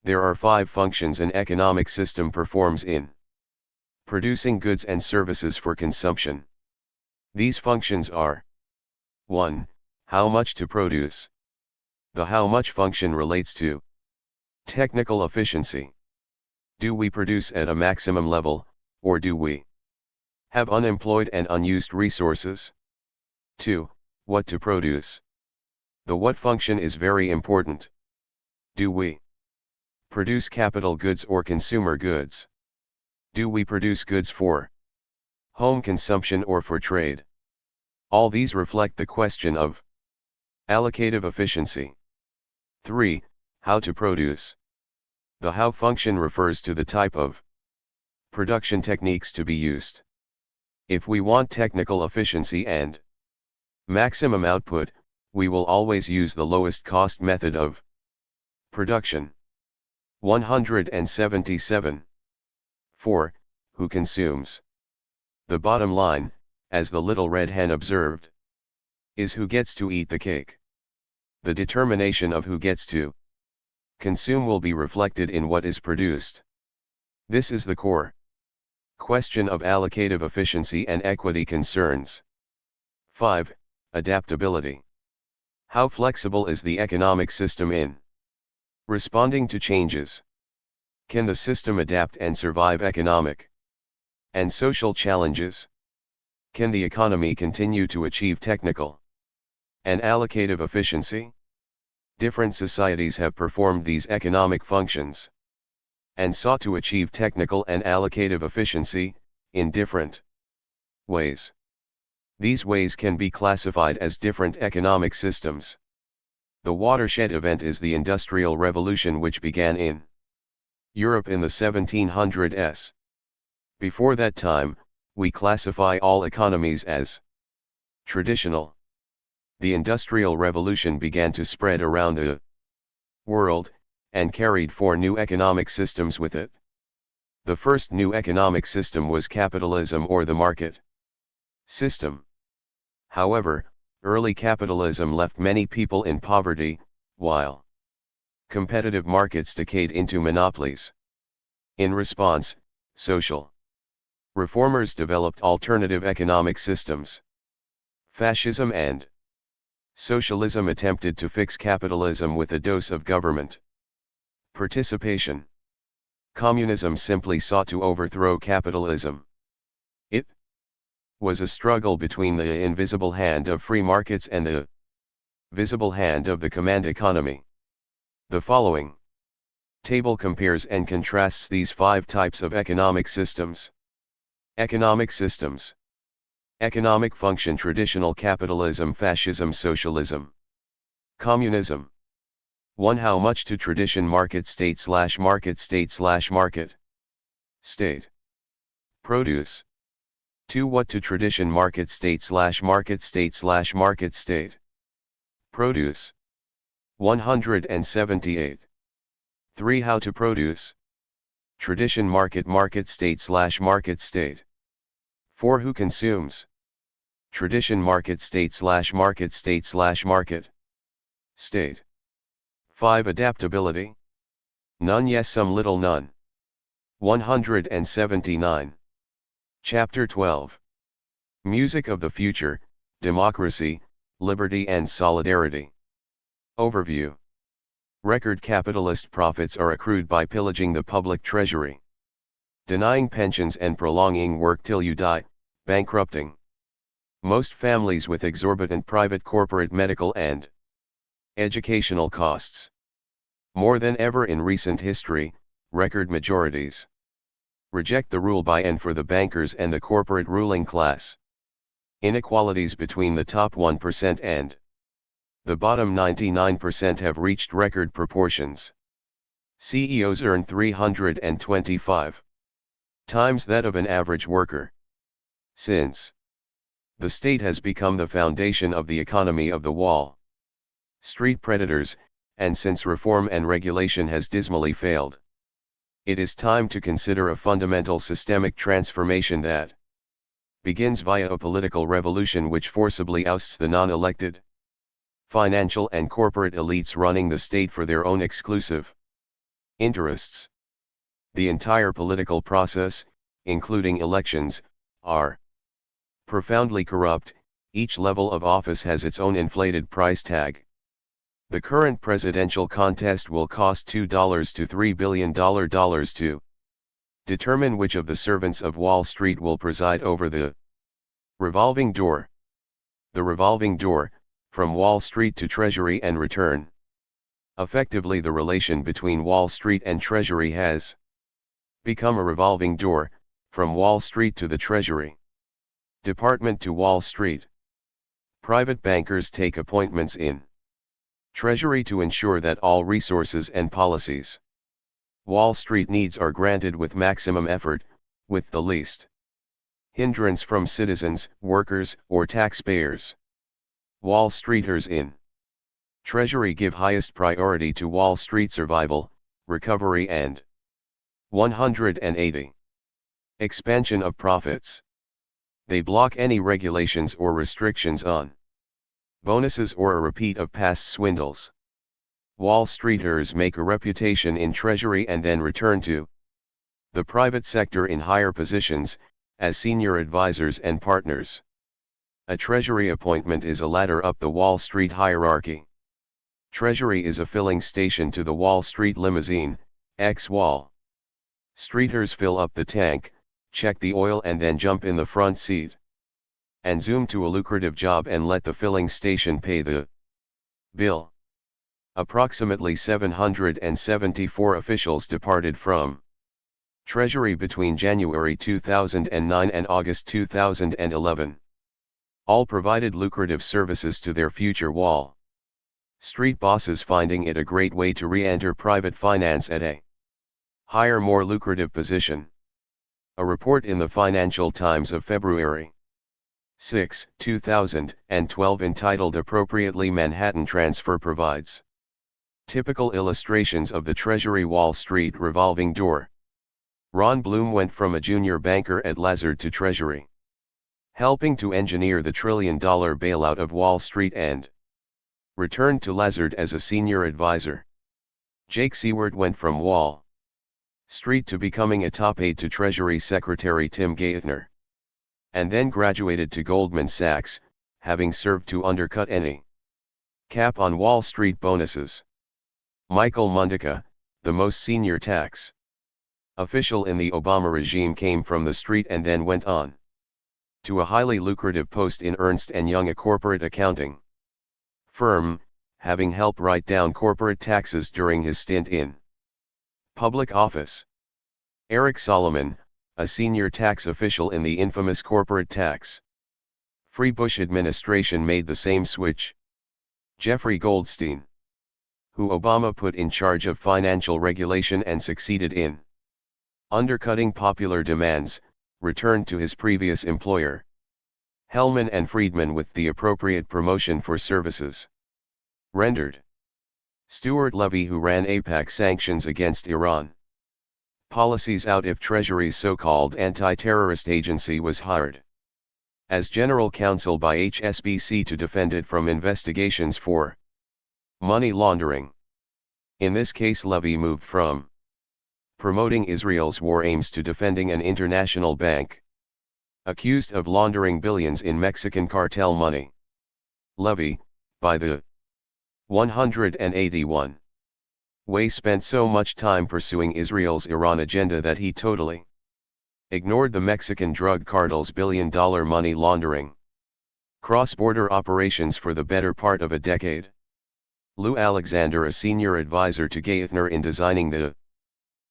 There are 5 functions an economic system performs in producing goods and services for consumption. These functions are: 1. How much to produce. The how much function relates to technical efficiency. Do we produce at a maximum level, or do we have unemployed and unused resources? 2. What to produce. The what function is very important. Do we produce capital goods or consumer goods? Do we produce goods for home consumption or for trade? All these reflect the question of allocative efficiency. 3. How to produce. The how function refers to the type of production techniques to be used. If we want technical efficiency and maximum output, we will always use the lowest cost method of production. 177. 4. Who consumes. The bottom line, as the little red hen observed, is who gets to eat the cake. The determination of who gets to consume will be reflected in what is produced. This is the core question of allocative efficiency and equity concerns. 5. Adaptability. How flexible is the economic system in responding to changes? Can the system adapt and survive economic and social challenges? Can the economy continue to achieve technical and allocative efficiency? Different societies have performed these economic functions and sought to achieve technical and allocative efficiency in different ways. These ways can be classified as different economic systems. The watershed event is the Industrial Revolution, which began in Europe in the 1700s. Before that time, we classify all economies as traditional. The Industrial Revolution began to spread around the world, and carried 4 new economic systems with it. The first new economic system was capitalism, or the market system. However, early capitalism left many people in poverty, while competitive markets decayed into monopolies. In response, social reformers developed alternative economic systems. Fascism and socialism attempted to fix capitalism with a dose of government participation. Communism simply sought to overthrow capitalism. It was a struggle between the invisible hand of free markets and the visible hand of the command economy. The following table compares and contrasts these 5 types of economic systems. Economic systems. Economic function: traditional capitalism, fascism, socialism, communism. 1. How much to tradition: market state / market state / market state. Produce. 2. What to tradition: market state / market state / market state. Produce. 178. 3. How to produce: tradition, market state / market state. 4. Who consumes: tradition, market state / market state / market state. 5. Adaptability. None, yes, some, little, none. 179. Chapter 12. Music of the Future: Democracy, Liberty and Solidarity. Overview. Record capitalist profits are accrued by pillaging the public treasury, denying pensions and prolonging work till you die, bankrupting most families with exorbitant private, corporate, medical and educational costs. More than ever in recent history, record majorities reject the rule by and for the bankers and the corporate ruling class. Inequalities between the top 1% and the bottom 99% have reached record proportions. CEOs earn 325 times that of an average worker. Since the state has become the foundation of the economy of the Wall Street predators, and since reform and regulation has dismally failed, it is time to consider a fundamental systemic transformation that begins via a political revolution which forcibly ousts the non-elected financial and corporate elites running the state for their own exclusive interests. The entire political process, including elections, are profoundly corrupt. Each level of office has its own inflated price tag. The current presidential contest will cost $2 to $3 billion to determine which of the servants of Wall Street will preside over the revolving door. The revolving door, from Wall Street to Treasury and return. Effectively, the relation between Wall Street and Treasury has become a revolving door, from Wall Street to the Treasury Department to Wall Street. Private bankers take appointments in Treasury to ensure that all resources and policies Wall Street needs are granted with maximum effort, with the least hindrance from citizens, workers, or taxpayers. Wall Streeters in Treasury give highest priority to Wall Street survival, recovery and 180. Expansion of profits. They block any regulations or restrictions on bonuses or a repeat of past swindles. Wall Streeters make a reputation in Treasury and then return to the private sector in higher positions, as senior advisors and partners. A Treasury appointment is a ladder up the Wall Street hierarchy. Treasury is a filling station to the Wall Street limousine, ex-Wall Streeters fill up the tank, check the oil and then jump in the front seat and zoom to a lucrative job and let the filling station pay the bill. Approximately 774 officials departed from Treasury between January 2009 and August 2011. All provided lucrative services to their future Wall Street bosses, finding it a great way to re-enter private finance at a higher, more lucrative position. A report in the Financial Times of February 6, 2012 entitled Appropriately Manhattan Transfer provides typical illustrations of the Treasury Wall Street revolving door. Ron Bloom went from a junior banker at Lazard to Treasury, helping to engineer the trillion-dollar bailout of Wall Street, and returned to Lazard as a senior advisor. Jake Seward went from Wall Street to becoming a top aide to Treasury Secretary Tim Geithner, and then graduated to Goldman Sachs, having served to undercut any cap on Wall Street bonuses. Michael Mundica, the most senior tax official in the Obama regime, came from the street and then went on to a highly lucrative post in Ernst & Young, a corporate accounting firm, having helped write down corporate taxes during his stint in public office. Eric Solomon, a senior tax official in the infamous corporate tax-free Bush administration, made the same switch. Jeffrey Goldstein, who Obama put in charge of financial regulation and succeeded in undercutting popular demands, returned to his previous employer, Hellman and Friedman, with the appropriate promotion for services rendered. Stuart Levy, who ran AIPAC sanctions against Iran policies out if Treasury's so-called anti-terrorist agency was hired as general counsel by HSBC to defend it from investigations for money laundering. In this case, Levy moved from promoting Israel's war aims to defending an international bank accused of laundering billions in Mexican cartel money. Levy, by the 181 way, spent so much time pursuing Israel's Iran agenda that he totally ignored the Mexican drug cartel's billion-dollar money laundering cross-border operations for the better part of a decade. Lou Alexander, a senior advisor to Geithner in designing the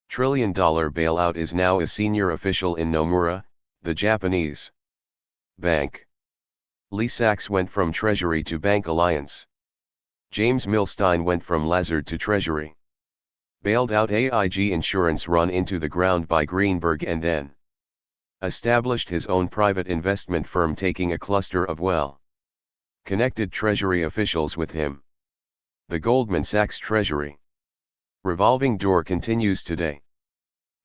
trillion-dollar bailout, is now a senior official in Nomura, the Japanese bank. Lee Sachs went from Treasury to Bank Alliance. James Milstein went from Lazard to Treasury, bailed out AIG Insurance run into the ground by Greenberg, and then established his own private investment firm, taking a cluster of well-connected Treasury officials with him. The Goldman Sachs Treasury revolving door continues today.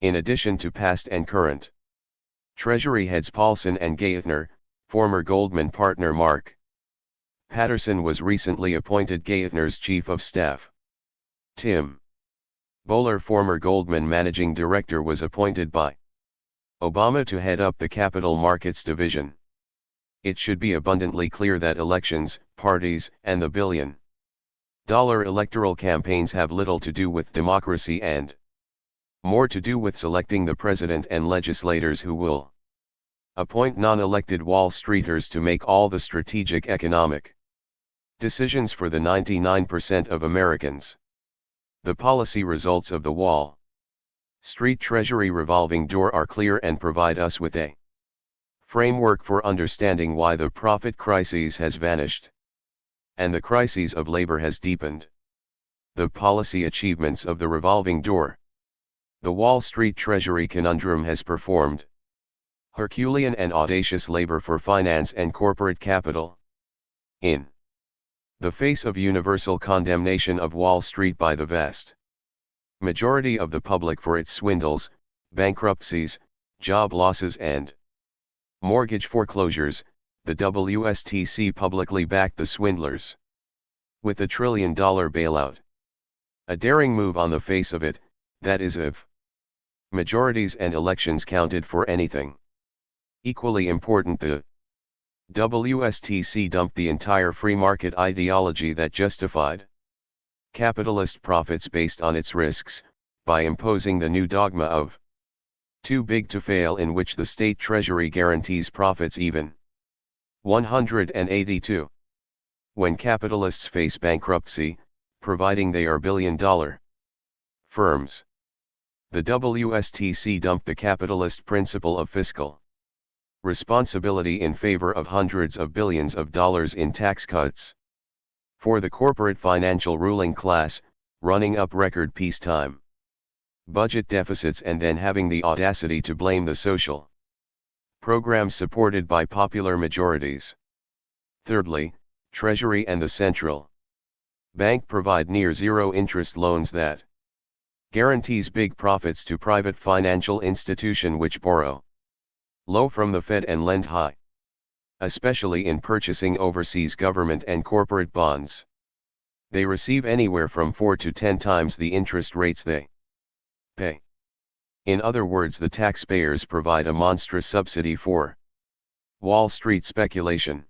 In addition to past and current Treasury heads Paulson and Geithner, former Goldman partner Mark Patterson was recently appointed Geithner's chief of staff. Tim Bowler, former Goldman managing director, was appointed by Obama to head up the capital markets division. It should be abundantly clear that elections, parties, and the billion-dollar electoral campaigns have little to do with democracy and more to do with selecting the president and legislators who will appoint non-elected Wall Streeters to make all the strategic economic decisions for the 99% of Americans. The policy results of the Wall Street Treasury revolving door are clear and provide us with a framework for understanding why the profit crisis has vanished and the crisis of labor has deepened. The policy achievements of the revolving door. The Wall Street Treasury conundrum has performed Herculean and audacious labor for finance and corporate capital. In the face of universal condemnation of Wall Street by the vast majority of the public for its swindles, bankruptcies, job losses, and Mortgage foreclosures, the WSTC publicly backed the swindlers with a $1 trillion bailout. A daring move on the face of it, that is if majorities and elections counted for anything. Equally important, the WSTC dumped the entire free market ideology that justified capitalist profits based on its risks, by imposing the new dogma of too big to fail, in which the state treasury guarantees profits even. 182. When capitalists face bankruptcy, providing they are billion-dollar firms, the WSTC dumped the capitalist principle of fiscal responsibility in favor of hundreds of billions of dollars in tax cuts for the corporate financial ruling class, running up record peacetime budget deficits and then having the audacity to blame the social programs supported by popular majorities. Thirdly, Treasury and the central bank provide near zero interest loans that guarantees big profits to private financial institutions which borrow low from the Fed and lend high, especially in purchasing overseas government and corporate bonds. They receive anywhere from 4 to 10 times the interest rates they pay. In other words, the taxpayers provide a monstrous subsidy for Wall Street speculation,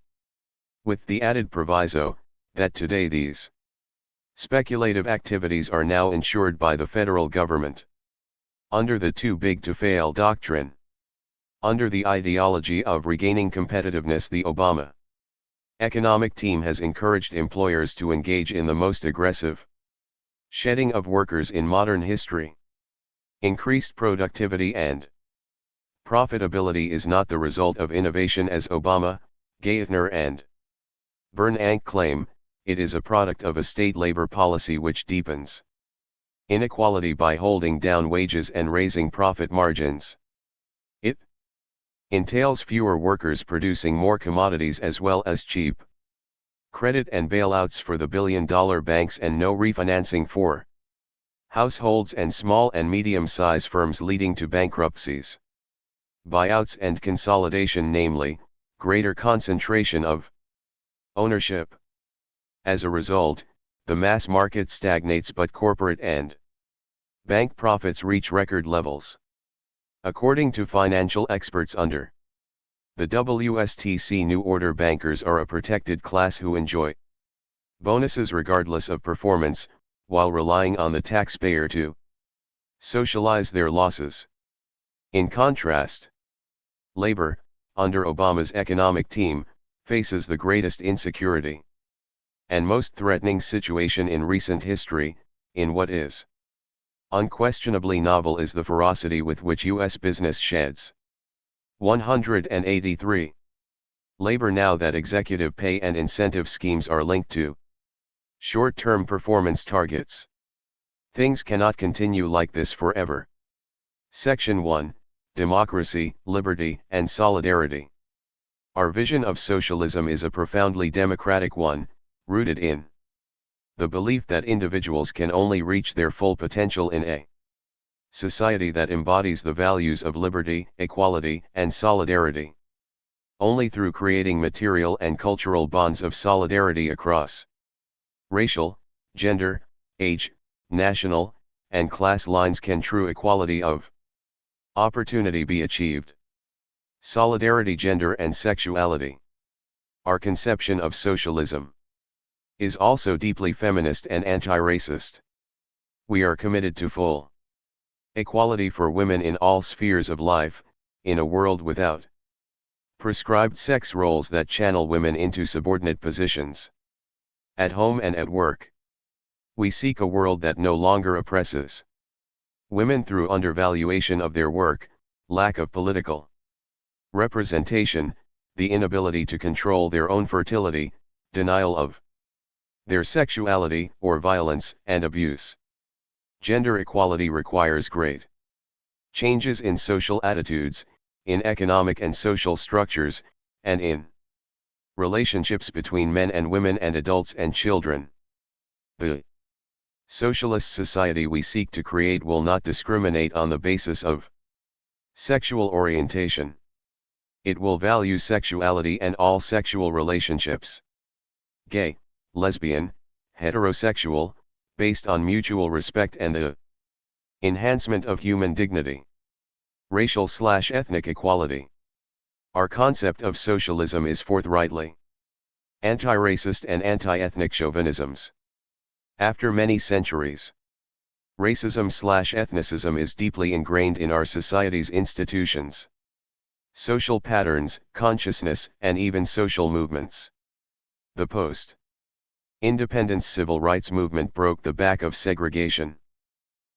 with the added proviso that today these speculative activities are now insured by the federal government under the too big to fail doctrine. Under the ideology of regaining competitiveness, the Obama economic team has encouraged employers to engage in the most aggressive shedding of workers in modern history. Increased productivity and profitability is not the result of innovation as Obama, Geithner and Bernanke claim. It is a product of a state labor policy which deepens inequality by holding down wages and raising profit margins. It entails fewer workers producing more commodities as well as cheap credit and bailouts for the billion-dollar banks and no refinancing for households and small and medium-sized firms, leading to bankruptcies, buyouts and consolidation, namely, greater concentration of ownership. As a result, the mass market stagnates but corporate and bank profits reach record levels. According to financial experts under the WSTC New Order, bankers are a protected class who enjoy bonuses regardless of performance, while relying on the taxpayer to socialize their losses. In contrast, labor, under Obama's economic team, faces the greatest insecurity and most threatening situation in recent history, in what is unquestionably novel is the ferocity with which U.S. business sheds. 183. Labor. Now that executive pay and incentive schemes are linked to short-term performance targets, things cannot continue like this forever. Section 1, Democracy, Liberty, and Solidarity. Our vision of socialism is a profoundly democratic one, rooted in the belief that individuals can only reach their full potential in a society that embodies the values of liberty, equality, and solidarity. Only through creating material and cultural bonds of solidarity across racial, gender, age, national, and class lines can true equality of opportunity be achieved. Solidarity, gender, and sexuality. Our conception of socialism is also deeply feminist and anti-racist. We are committed to full equality for women in all spheres of life, in a world without prescribed sex roles that channel women into subordinate positions at home and at work. We seek a world that no longer oppresses women through undervaluation of their work, lack of political representation, the inability to control their own fertility, denial of their sexuality, or violence and abuse. Gender equality requires great changes in social attitudes, in economic and social structures, and in relationships between men and women and adults and children. The socialist society we seek to create will not discriminate on the basis of sexual orientation. It will value sexuality and all sexual relationships. Gay, lesbian, heterosexual, based on mutual respect and the enhancement of human dignity. Racial/ethnic equality. Our concept of socialism is forthrightly anti-racist and anti-ethnic chauvinisms. After many centuries, racism/ethnicism is deeply ingrained in our society's institutions, social patterns, consciousness, and even social movements. The post-independence civil rights movement broke the back of segregation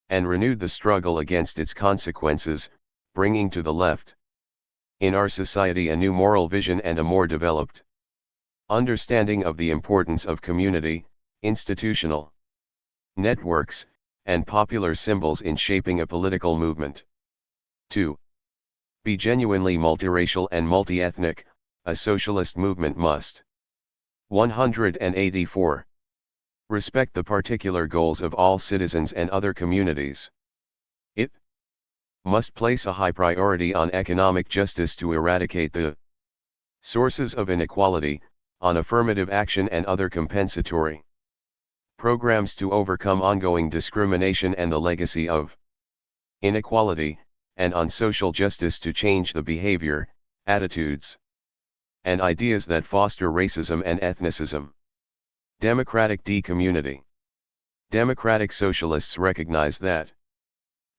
and renewed the struggle against its consequences, bringing to the left in our society a new moral vision and a more developed understanding of the importance of community, institutional networks, and popular symbols in shaping a political movement. 2. Be genuinely multiracial and multi-ethnic, a socialist movement must. 184. Respect the particular goals of all citizens and other communities. It must place a high priority on economic justice to eradicate the sources of inequality, on affirmative action and other compensatory programs to overcome ongoing discrimination and the legacy of inequality, and on social justice to change the behavior, attitudes, and ideas that foster racism and ethnicism. Democratic D-community. Democratic socialists recognize that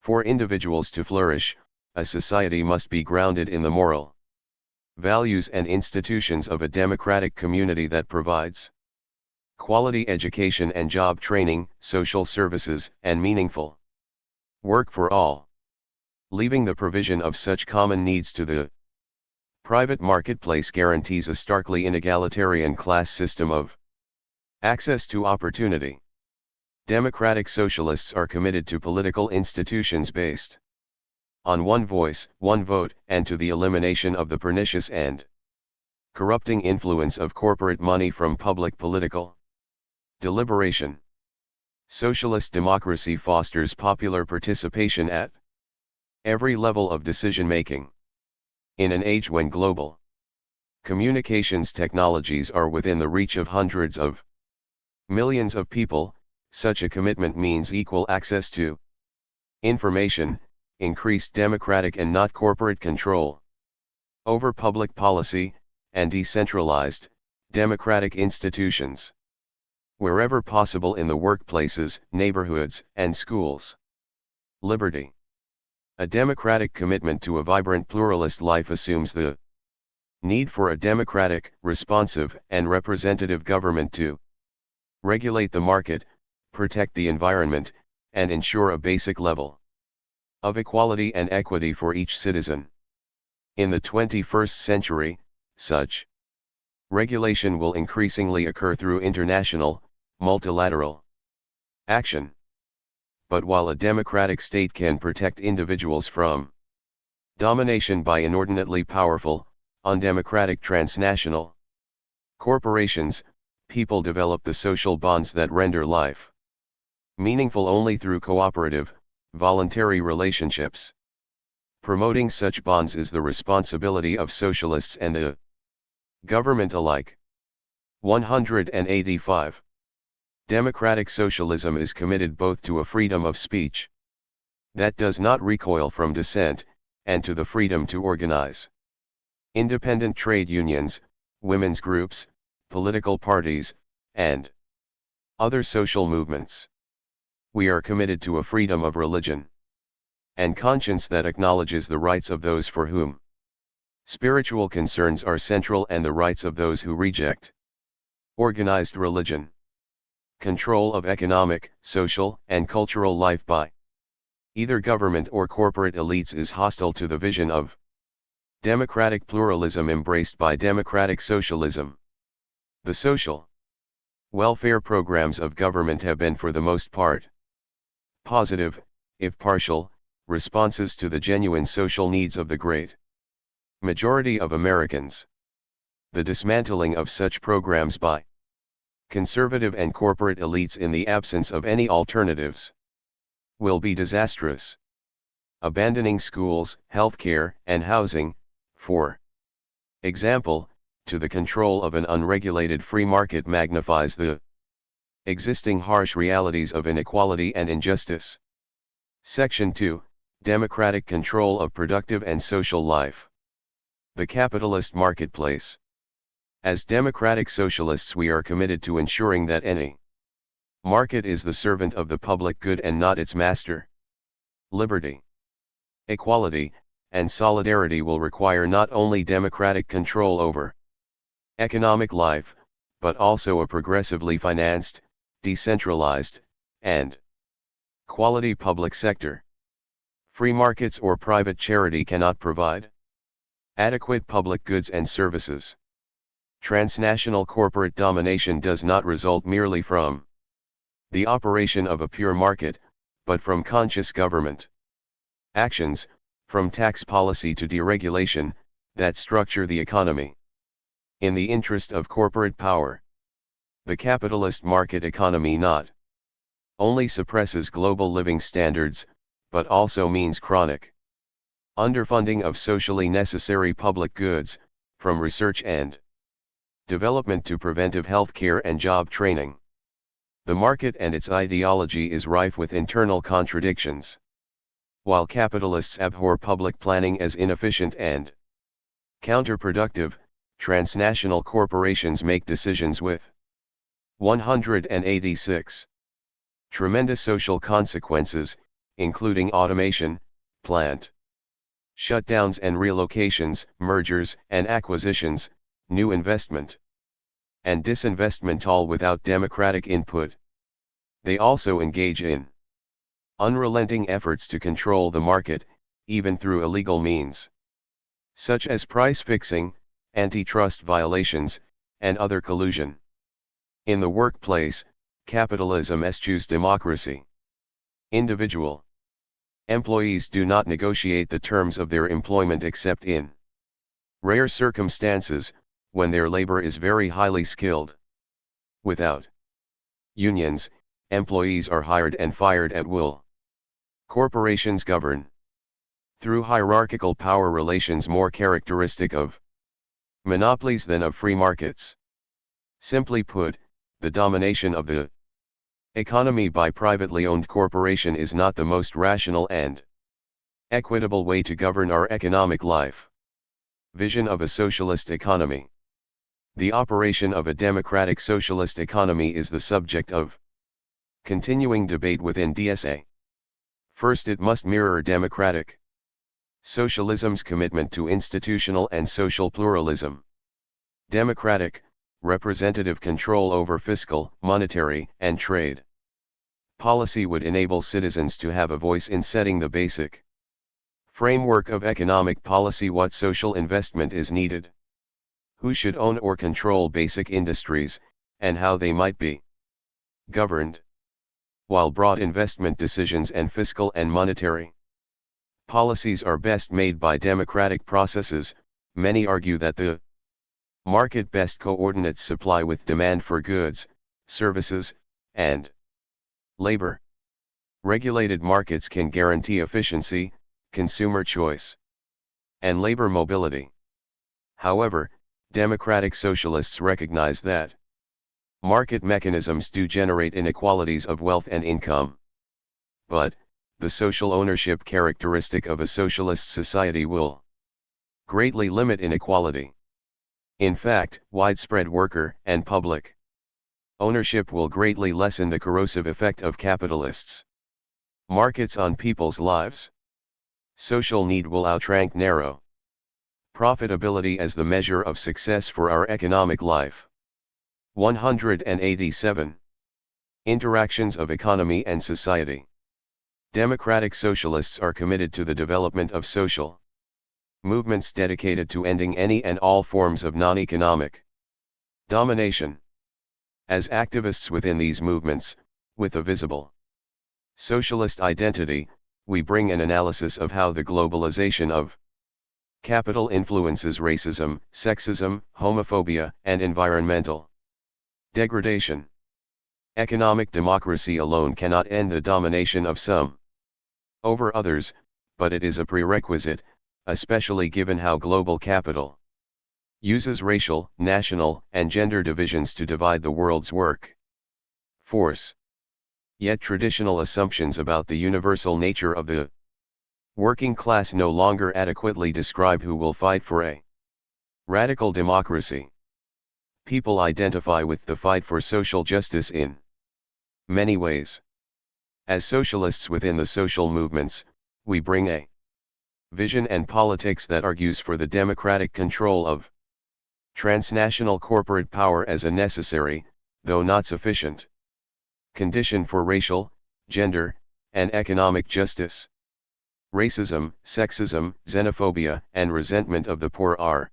for individuals to flourish, a society must be grounded in the moral values and institutions of a democratic community that provides quality education and job training, social services, and meaningful work for all. Leaving the provision of such common needs to the private marketplace guarantees a starkly inegalitarian class system of access to opportunity. Democratic socialists are committed to political institutions based on one voice, one vote, and to the elimination of the pernicious and corrupting influence of corporate money from public political deliberation. Socialist democracy fosters popular participation at every level of decision-making. In an age when global communications technologies are within the reach of hundreds of millions of people, such a commitment means equal access to information, increased democratic and not corporate control over public policy, and decentralized, democratic institutions wherever possible in the workplaces, neighborhoods, and schools. Liberty. A democratic commitment to a vibrant pluralist life assumes the need for a democratic, responsive, and representative government to regulate the market, protect the environment, and ensure a basic level of equality and equity for each citizen. In the 21st century, such regulation will increasingly occur through international, multilateral action. But while a democratic state can protect individuals from domination by inordinately powerful, undemocratic transnational corporations, people develop the social bonds that render life meaningful only through cooperative, voluntary relationships. Promoting such bonds is the responsibility of socialists and the government alike. 185. Democratic socialism is committed both to a freedom of speech that does not recoil from dissent, and to the freedom to organize independent trade unions, women's groups, political parties, and other social movements. We are committed to a freedom of religion and conscience that acknowledges the rights of those for whom spiritual concerns are central and the rights of those who reject organized religion. Control of economic, social, and cultural life by either government or corporate elites is hostile to the vision of democratic pluralism embraced by democratic socialism. The social welfare programs of government have been for the most part positive, if partial, responses to the genuine social needs of the great majority of Americans. The dismantling of such programs by conservative and corporate elites in the absence of any alternatives will be disastrous. Abandoning schools, healthcare, and housing, for Example, to the control of an unregulated free market magnifies the existing harsh realities of inequality and injustice. Section 2, Democratic control of productive and social life. The capitalist marketplace. As democratic socialists, we are committed to ensuring that any market is the servant of the public good and not its master. Liberty, equality, and solidarity will require not only democratic control over economic life, but also a progressively financed, decentralized, and quality public sector. Free markets or private charity cannot provide adequate public goods and services. Transnational corporate domination does not result merely from the operation of a pure market, but from conscious government actions, from tax policy to deregulation, that structure the economy in the interest of corporate power. The capitalist market economy not only suppresses global living standards, but also means chronic underfunding of socially necessary public goods, from research and development to preventive health care and job training. The market and its ideology is rife with internal contradictions. While capitalists abhor public planning as inefficient and counterproductive, transnational corporations make decisions with 186 tremendous social consequences, including automation, plant shutdowns and relocations, mergers and acquisitions, new investment and disinvestment, all without democratic input. They also engage in unrelenting efforts to control the market, even through illegal means, such as price fixing, antitrust violations, and other collusion. In the workplace, capitalism eschews democracy. Individual employees do not negotiate the terms of their employment except in rare circumstances, when their labor is very highly skilled. Without unions, employees are hired and fired at will. Corporations govern through hierarchical power relations more characteristic of monopolies than of free markets. Simply put, the domination of the economy by privately owned corporation is not the most rational and equitable way to govern our economic life. Vision of a socialist economy. The operation of a democratic socialist economy is the subject of continuing debate within DSA. First, it must mirror democratic socialism's commitment to institutional and social pluralism. Democratic, representative control over fiscal, monetary, and trade policy would enable citizens to have a voice in setting the basic framework of economic policy. What social investment is needed? Who should own or control basic industries, and how they might be governed? While broad investment decisions and fiscal and monetary policies are best made by democratic processes, many argue that the market best coordinates supply with demand for goods, services, and labor. Regulated markets can guarantee efficiency, consumer choice, and labor mobility. However, democratic socialists recognize that market mechanisms do generate inequalities of wealth and income. But, the social ownership characteristic of a socialist society will greatly limit inequality. In fact, widespread worker and public ownership will greatly lessen the corrosive effect of capitalists' markets on people's lives. Social need will outrank narrow profitability as the measure of success for our economic life. 187. Interactions of economy and society. Democratic socialists are committed to the development of social movements dedicated to ending any and all forms of non-economic domination. As activists within these movements, with a visible socialist identity, we bring an analysis of how the globalization of capital influences racism, sexism, homophobia, and environmental degradation. Economic democracy alone cannot end the domination of some over others, but it is a prerequisite, especially given how global capital Uses racial, national, and gender divisions to divide the world's work force. Yet traditional assumptions about the universal nature of the working class no longer adequately describe who will fight for a radical democracy. People identify with the fight for social justice in many ways. As socialists within the social movements, we bring a vision and politics that argues for the democratic control of transnational corporate power as a necessary, though not sufficient, condition for racial, gender, and economic justice. Racism, sexism, xenophobia, and resentment of the poor are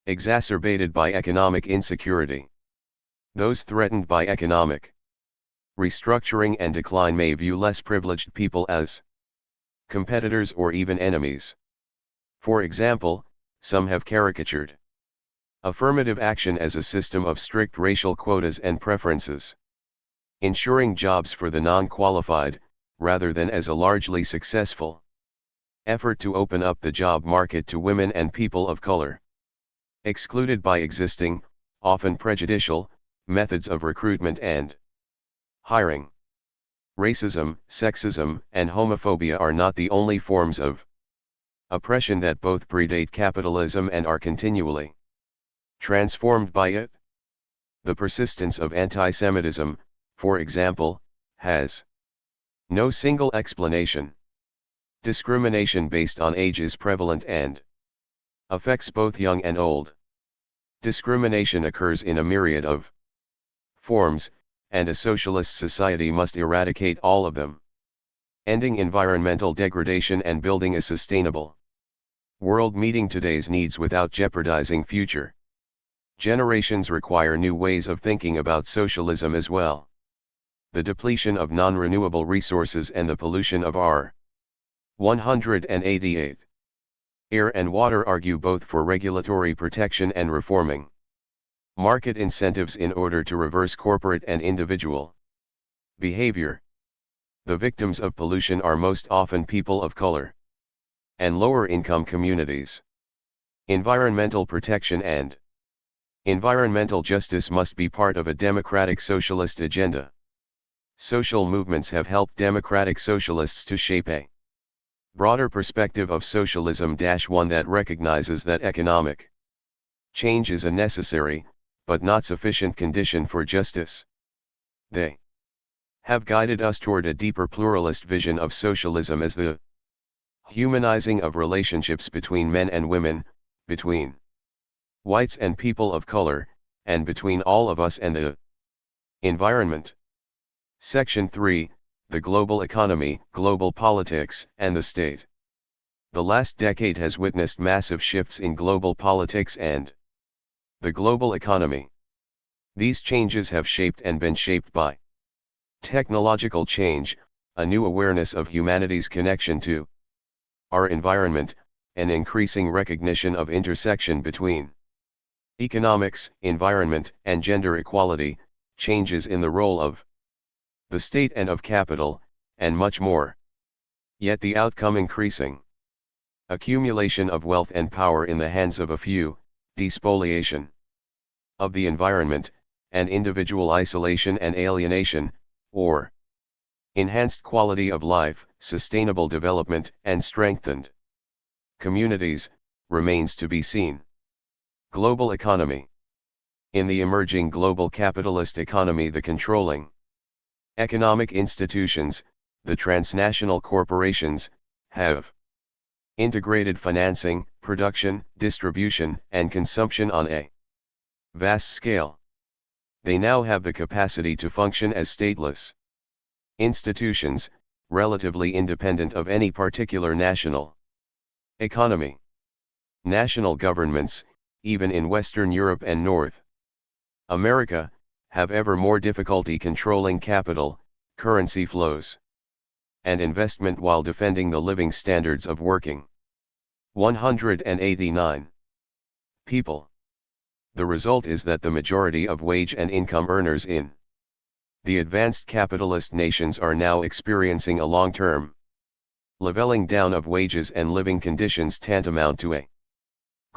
exacerbated by economic insecurity. Those threatened by economic restructuring and decline may view less privileged people as competitors or even enemies. For example, some have caricatured affirmative action as a system of strict racial quotas and preferences, ensuring jobs for the non-qualified, rather than as a largely successful effort to open up the job market to women and people of color, excluded by existing, often prejudicial, methods of recruitment and hiring. Racism, sexism, and homophobia are not the only forms of oppression that both predate capitalism and are continually transformed by it. The persistence of anti-Semitism, for example, has no single explanation. Discrimination based on age is prevalent and affects both young and old. Discrimination occurs in a myriad of forms, and a socialist society must eradicate all of them, ending environmental degradation and building a sustainable world meeting today's needs without jeopardizing future generations. Require new ways of thinking about socialism as well. The depletion of non-renewable resources and the pollution of our 188 air and water argue both for regulatory protection and reforming market incentives in order to reverse corporate and individual behavior. The victims of pollution are most often people of color and lower income communities. Environmental protection and environmental justice must be part of a democratic socialist agenda. Social movements have helped democratic socialists to shape a broader perspective of socialism, one that recognizes that economic change is a necessary, but not sufficient condition for justice. They have guided us toward a deeper pluralist vision of socialism as the humanizing of relationships between men and women, between whites and people of color, and between all of us and the environment. Section 3, the global economy, global politics, and the state. The last decade has witnessed massive shifts in global politics and the global economy. These changes have shaped and been shaped by technological change, a new awareness of humanity's connection to our environment, an increasing recognition of intersection between economics, environment, and gender equality, changes in the role of the state and of capital, and much more. Yet the outcome increasing accumulation of wealth and power in the hands of a few, despoliation of the environment, and individual isolation and alienation, or enhanced quality of life, sustainable development, and strengthened communities, remains to be seen. Global economy. In the emerging global capitalist economy, the controlling economic institutions, the transnational corporations, have integrated financing, production, distribution, and consumption on a vast scale. They now have the capacity to function as stateless institutions, relatively independent of any particular national economy. National governments, even in Western Europe and North America, have ever more difficulty controlling capital, currency flows, and investment while defending the living standards of working 189 people. The result is that the majority of wage and income earners in the advanced capitalist nations are now experiencing a long-term leveling down of wages and living conditions tantamount to a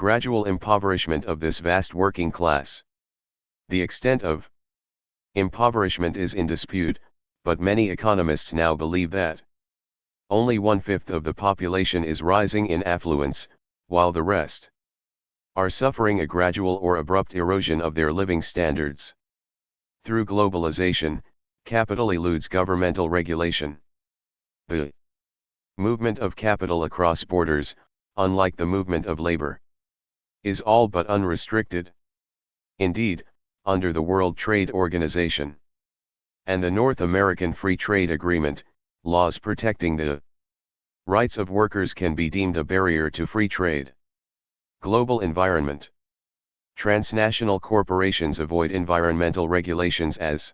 Gradual impoverishment of this vast working class. The extent of impoverishment is in dispute, but many economists now believe that only 1/5 of the population is rising in affluence, while the rest are suffering a gradual or abrupt erosion of their living standards. Through globalization, capital eludes governmental regulation. The movement of capital across borders, unlike the movement of labor, is all but unrestricted. Indeed, under the World Trade Organization and the North American Free Trade Agreement, laws protecting the rights of workers can be deemed a barrier to free trade. Global environment. Transnational corporations avoid environmental regulations as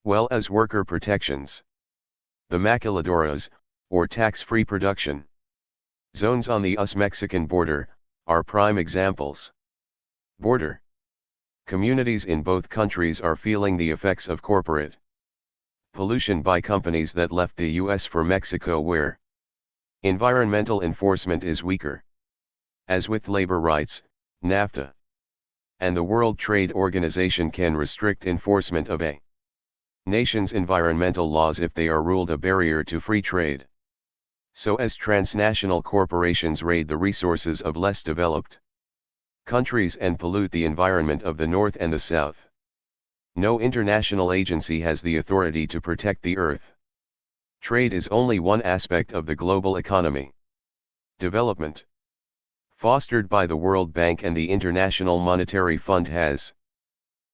well as worker protections. The maquiladoras, or tax-free production zones on the US-Mexican border, are prime examples. Border communities in both countries are feeling the effects of corporate pollution by companies that left the US for Mexico, where environmental enforcement is weaker. As with labor rights, NAFTA and the World Trade Organization can restrict enforcement of a nation's environmental laws if they are ruled a barrier to free trade. So as transnational corporations raid the resources of less developed countries and pollute the environment of the North and the South. No international agency has the authority to protect the earth. Trade is only one aspect of the global economy. Development, fostered by the World Bank and the International Monetary Fund, has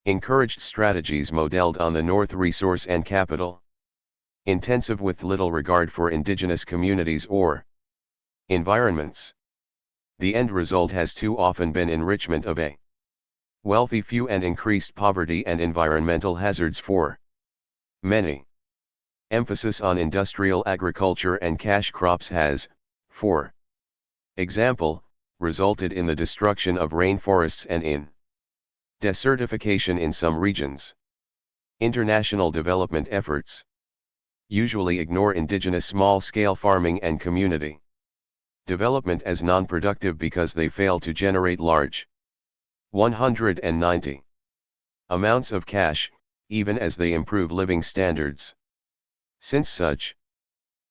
encouraged strategies modeled on the North resource and capital intensive with little regard for indigenous communities or environments. The end result has too often been enrichment of a wealthy few and increased poverty and environmental hazards for many. Emphasis on industrial agriculture and cash crops has, for example, resulted in the destruction of rainforests and in desertification in some regions. International development efforts usually ignore indigenous small-scale farming and community development as non-productive because they fail to generate large 190 amounts of cash, even as they improve living standards. Since such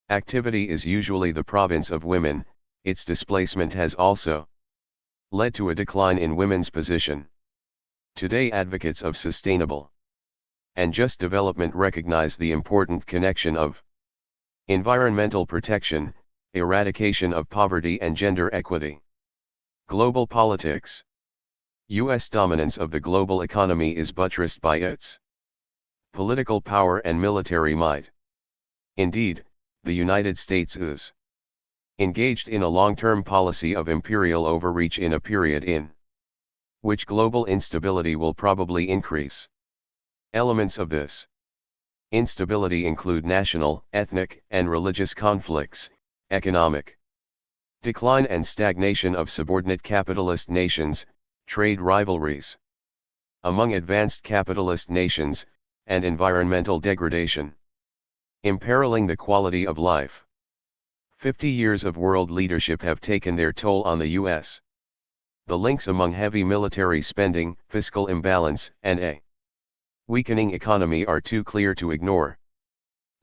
activity is usually the province of women, its displacement has also led to a decline in women's position. Today, advocates of sustainable and just development recognize the important connection of environmental protection, eradication of poverty, and gender equity. Global politics. U.S. dominance of the global economy is buttressed by its political power and military might. Indeed, the United States is engaged in a long-term policy of imperial overreach in a period in which global instability will probably increase. Elements of this instability include national, ethnic, and religious conflicts, economic decline and stagnation of subordinate capitalist nations, trade rivalries among advanced capitalist nations, and environmental degradation imperiling the quality of life. 50 years of world leadership have taken their toll on the U.S. The links among heavy military spending, fiscal imbalance, and a weakening economy are too clear to ignore.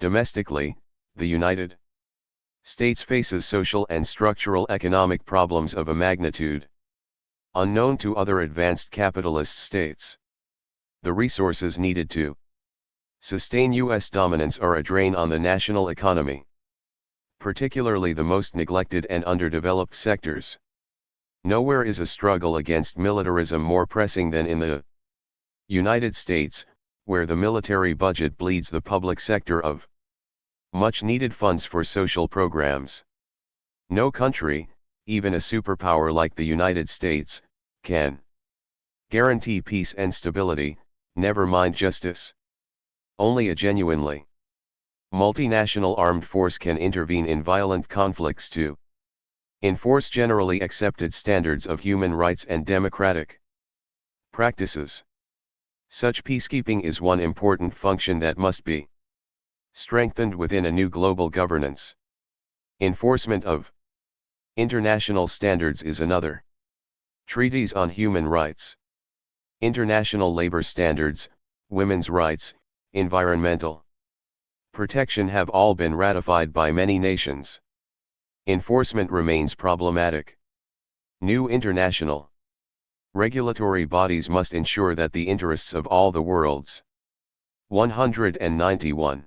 Domestically, the United States faces social and structural economic problems of a magnitude unknown to other advanced capitalist states. The resources needed to sustain U.S. dominance are a drain on the national economy, particularly the most neglected and underdeveloped sectors. Nowhere is a struggle against militarism more pressing than in the United States, where the military budget bleeds the public sector of much-needed funds for social programs. No country, even a superpower like the United States, can guarantee peace and stability, never mind justice. Only a genuinely multinational armed force can intervene in violent conflicts to enforce generally accepted standards of human rights and democratic practices. Such peacekeeping is one important function that must be strengthened within a new global governance. Enforcement of international standards is another. Treaties on human rights, international labor standards, women's rights, environmental protection have all been ratified by many nations. Enforcement remains problematic. New international regulatory bodies must ensure that the interests of all the world's 191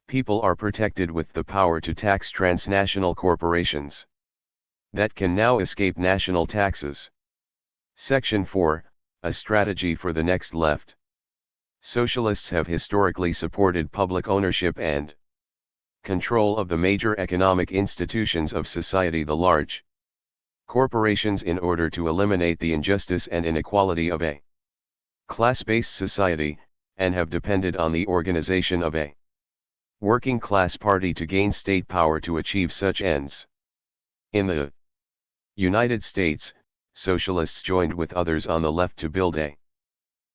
people are protected with the power to tax transnational corporations that can now escape national taxes. Section 4, a strategy for the next left. Socialists have historically supported public ownership and control of the major economic institutions of society, the large corporations, in order to eliminate the injustice and inequality of a class-based society, and have depended on the organization of a working class party to gain state power to achieve such ends. In the United States, socialists joined with others on the left to build a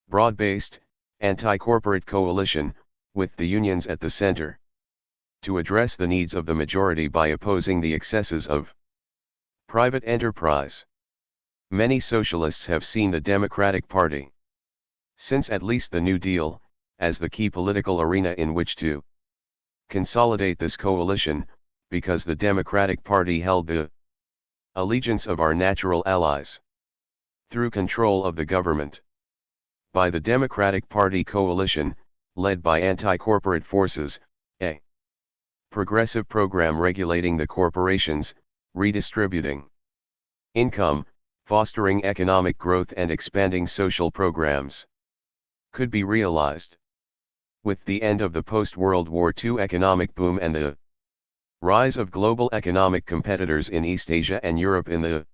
broad-based, anti-corporate coalition, with the unions at the center, to address the needs of the majority by opposing the excesses of private enterprise. Many socialists have seen the Democratic Party, since at least the New Deal, as the key political arena in which to consolidate this coalition, because the Democratic Party held the allegiance of our natural allies through control of the government by the Democratic Party coalition, led by anti-corporate forces, a progressive program regulating the corporations, redistributing income, fostering economic growth and expanding social programs could be realized. With the end of the post-World War II economic boom and the rise of global economic competitors in East Asia and Europe in the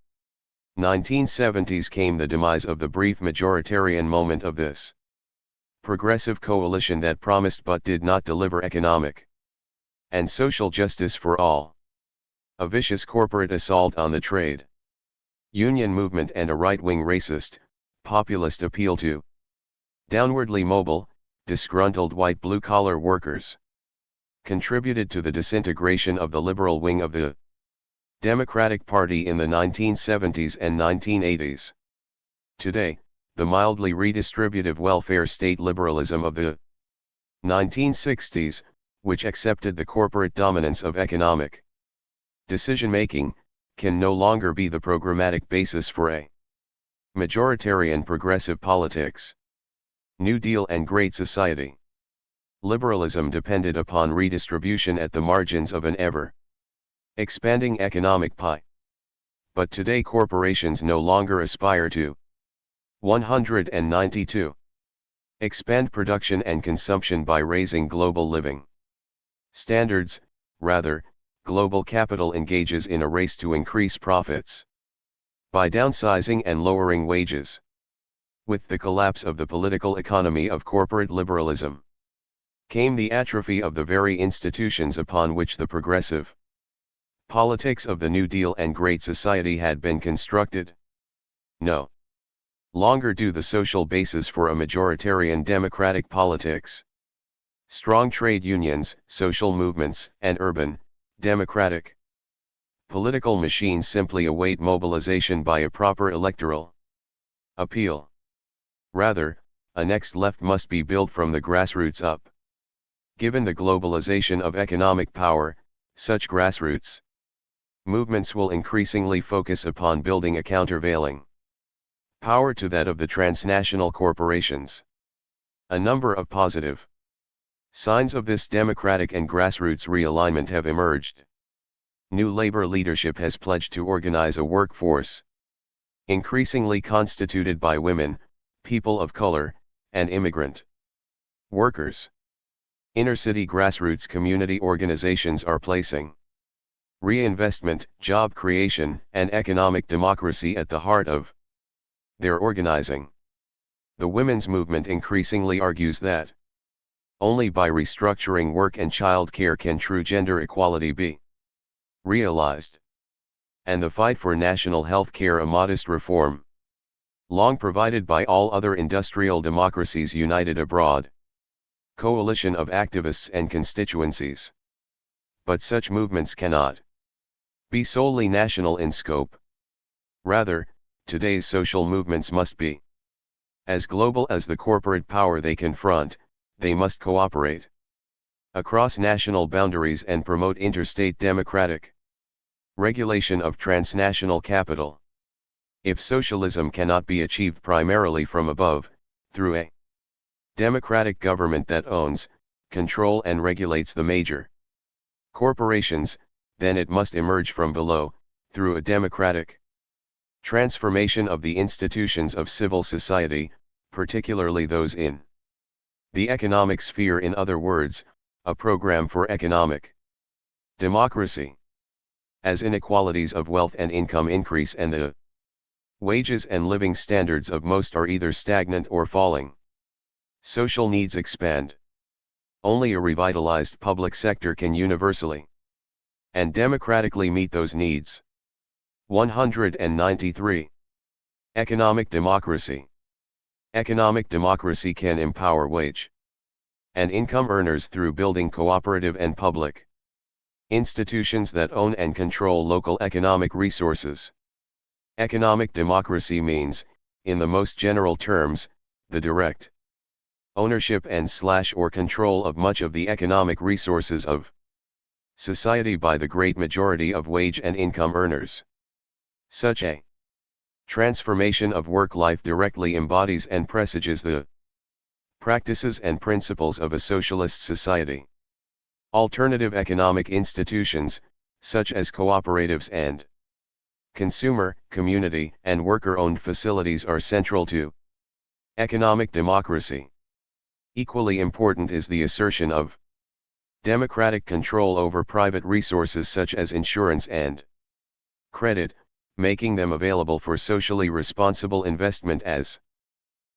1970s came the demise of the brief majoritarian moment of this progressive coalition that promised but did not deliver economic and social justice for all. A vicious corporate assault on the trade union movement and a right-wing racist, populist appeal to downwardly mobile, disgruntled white blue-collar workers contributed to the disintegration of the liberal wing of the Democratic Party in the 1970s and 1980s. Today, the mildly redistributive welfare state liberalism of the 1960s, which accepted the corporate dominance of economic decision-making, can no longer be the programmatic basis for a majoritarian progressive politics. New Deal and Great Society liberalism depended upon redistribution at the margins of an ever-expanding economic pie. But today corporations no longer aspire to 192. Expand production and consumption by raising global living standards. Rather, global capital engages in a race to increase profits by downsizing and lowering wages. With the collapse of the political economy of corporate liberalism, came the atrophy of the very institutions upon which the progressive politics of the New Deal and Great Society had been constructed. No longer do the social basis for a majoritarian democratic politics. Strong trade unions, social movements, and urban, democratic political machines simply await mobilization by a proper electoral appeal. Rather, a next left must be built from the grassroots up. Given the globalization of economic power, such grassroots movements will increasingly focus upon building a countervailing power to that of the transnational corporations. A number of positive signs of this democratic and grassroots realignment have emerged. New labor leadership has pledged to organize a workforce increasingly constituted by women, people of color, and immigrant workers. Inner-city grassroots community organizations are placing reinvestment, job creation, and economic democracy at the heart of their organizing. The women's movement increasingly argues that only by restructuring work and child care can true gender equality be realized. And the fight for national health care, a modest reform long provided by all other industrial democracies united abroad, coalition of activists and constituencies. But such movements cannot be solely national in scope. Rather, today's social movements must be as global as the corporate power they confront. They must cooperate across national boundaries and promote interstate democratic regulation of transnational capital. If socialism cannot be achieved primarily from above, through a democratic government that owns, control and regulates the major corporations, then it must emerge from below, through a democratic transformation of the institutions of civil society, particularly those in the economic sphere. In other words, a program for economic democracy. As inequalities of wealth and income increase and the wages and living standards of most are either stagnant or falling, social needs expand. Only a revitalized public sector can universally and democratically meet those needs. 193. Economic democracy. Economic democracy can empower wage and income earners through building cooperative and public institutions that own and control local economic resources. Economic democracy means, in the most general terms, the direct ownership and/or control of much of the economic resources of society by the great majority of wage and income earners. Such a transformation of work life directly embodies and presages the practices and principles of a socialist society. Alternative economic institutions, such as cooperatives and consumer, community, and worker-owned facilities are central to economic democracy. Equally important is the assertion of democratic control over private resources such as insurance and credit, making them available for socially responsible investment as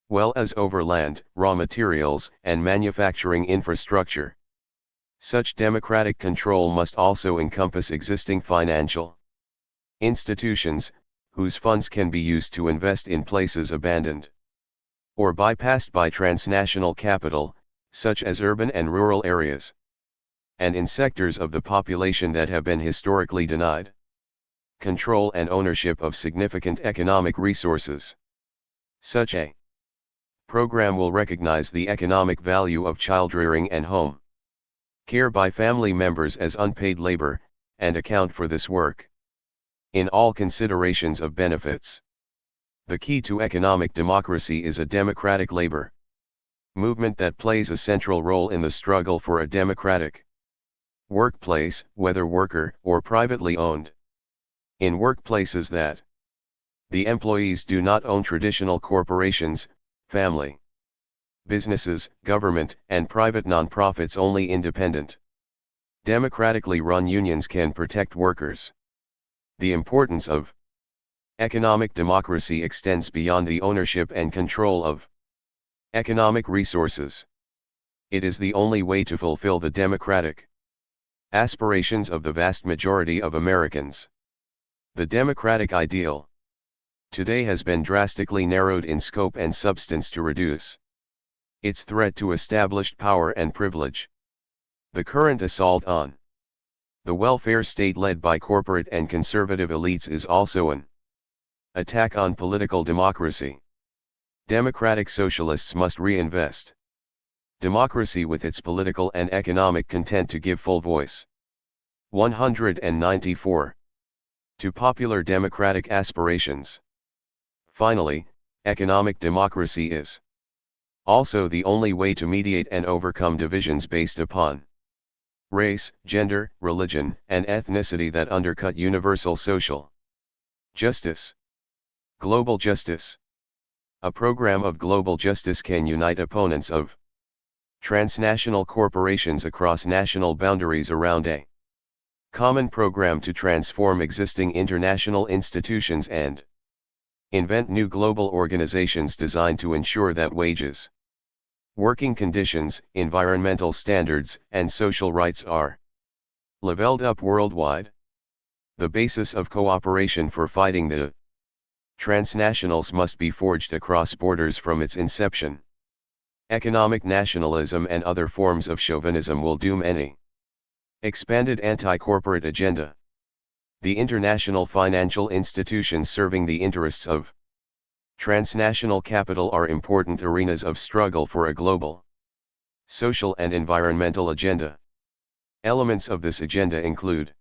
well as over land, raw materials, and manufacturing infrastructure. Such democratic control must also encompass existing financial institutions, whose funds can be used to invest in places abandoned or bypassed by transnational capital, such as urban and rural areas, and in sectors of the population that have been historically denied control and ownership of significant economic resources. Such a program will recognize the economic value of childrearing and home care by family members as unpaid labor, and account for this work in all considerations of benefits. The key to economic democracy is a democratic labor movement that plays a central role in the struggle for a democratic workplace, whether worker or privately owned. In workplaces that the employees do not own traditional corporations, family businesses, government, and private non-profits, only independent, democratically run unions can protect workers. The importance of economic democracy extends beyond the ownership and control of economic resources. It is the only way to fulfill the democratic aspirations of the vast majority of Americans. The democratic ideal today has been drastically narrowed in scope and substance to reduce its threat to established power and privilege. The current assault on the welfare state led by corporate and conservative elites is also an attack on political democracy. Democratic socialists must reinvest democracy with its political and economic content to give full voice. 194. To popular democratic aspirations. Finally, economic democracy is also the only way to mediate and overcome divisions based upon race, gender, religion, and ethnicity that undercut universal social justice. Global justice. A program of global justice can unite opponents of transnational corporations across national boundaries around a common program to transform existing international institutions and invent new global organizations designed to ensure that wages, working conditions, environmental standards, and social rights are leveled up worldwide. The basis of cooperation for fighting the transnationals must be forged across borders from its inception. Economic nationalism and other forms of chauvinism will doom any expanded anti-corporate agenda. The international financial institutions serving the interests of transnational capital are important arenas of struggle for a global social and environmental agenda. Elements of this agenda include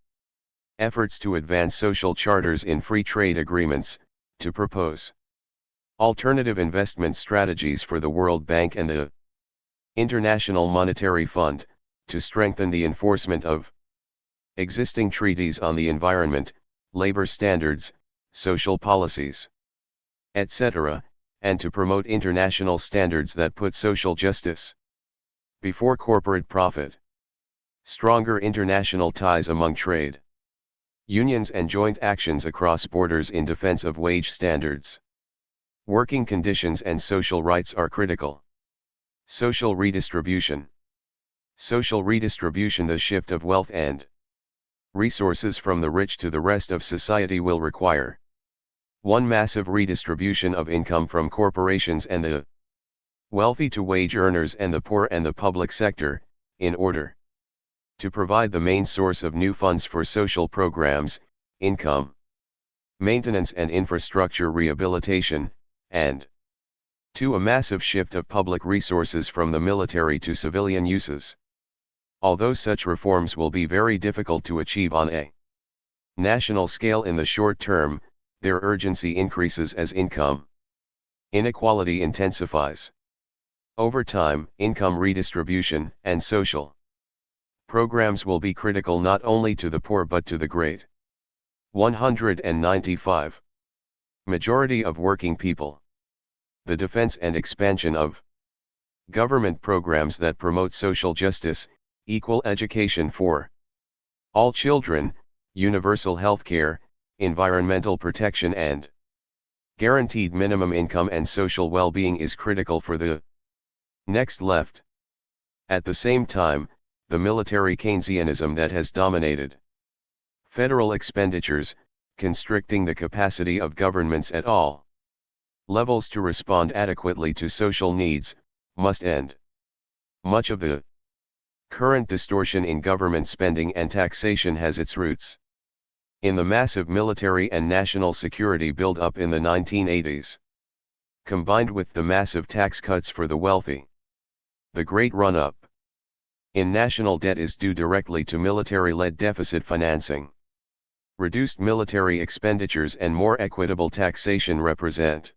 efforts to advance social charters in free trade agreements, to propose alternative investment strategies for the World Bank and the International Monetary Fund, to strengthen the enforcement of existing treaties on the environment, labor standards, social policies, etc., and to promote international standards that put social justice before corporate profit. Stronger international ties among trade unions and joint actions across borders in defense of wage standards, working conditions and social rights are critical. Social redistribution. Social redistribution. The shift of wealth and resources from the rich to the rest of society will require one massive redistribution of income from corporations and the wealthy to wage earners and the poor and the public sector, in order to provide the main source of new funds for social programs, income maintenance and infrastructure rehabilitation, and a massive shift of public resources from the military to civilian uses. Although such reforms will be very difficult to achieve on a national scale in the short term, their urgency increases as income inequality intensifies. Over time, income redistribution and social programs will be critical not only to the poor but to the great 195 majority of working people. The defense and expansion of government programs that promote social justice, equal education for all children, universal health care, environmental protection and guaranteed minimum income and social well-being is critical for the next left. At the same time, the military Keynesianism that has dominated federal expenditures, constricting the capacity of governments at all levels to respond adequately to social needs, must end. Much of the current distortion in government spending and taxation has its roots in the massive military and national security build-up in the 1980s, combined with the massive tax cuts for the wealthy. The great run-up in national debt is due directly to military-led deficit financing. Reduced military expenditures and more equitable taxation represent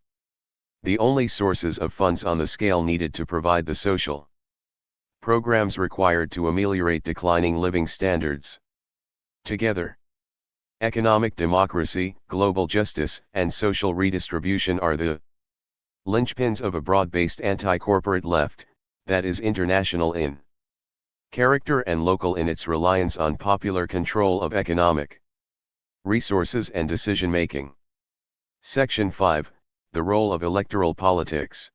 the only sources of funds on the scale needed to provide the social programs required to ameliorate declining living standards. Together, economic democracy, global justice, and social redistribution are the linchpins of a broad-based anti-corporate left, that is international in character and local in its reliance on popular control of economic resources and decision-making. Section 5. The role of electoral politics.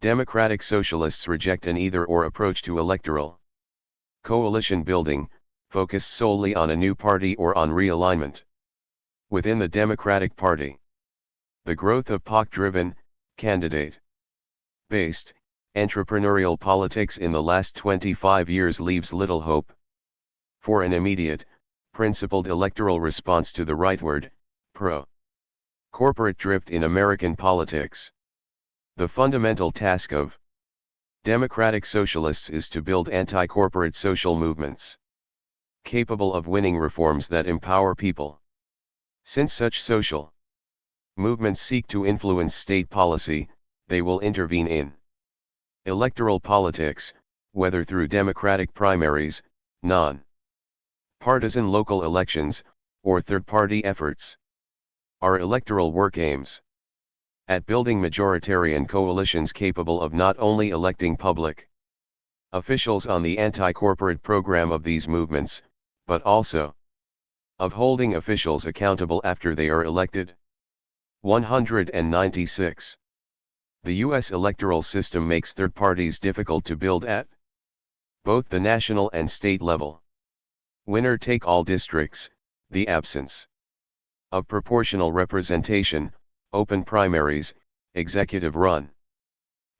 Democratic socialists reject an either-or approach to electoral coalition building, focused solely on a new party or on realignment within the Democratic Party. The growth of POC-driven, candidate-based, entrepreneurial politics in the last 25 years leaves little hope for an immediate, principled electoral response to the rightward, pro-corporate drift in American politics. The fundamental task of democratic socialists is to build anti-corporate social movements capable of winning reforms that empower people. Since such social movements seek to influence state policy, they will intervene in electoral politics, whether through democratic primaries, non-partisan local elections, or third-party efforts. Our electoral work aims at building majoritarian coalitions capable of not only electing public officials on the anti-corporate program of these movements, but also of holding officials accountable after they are elected. 196. The U.S. electoral system makes third parties difficult to build at both the national and state level. Winner-take-all districts, the absence of proportional representation, open primaries, executive-run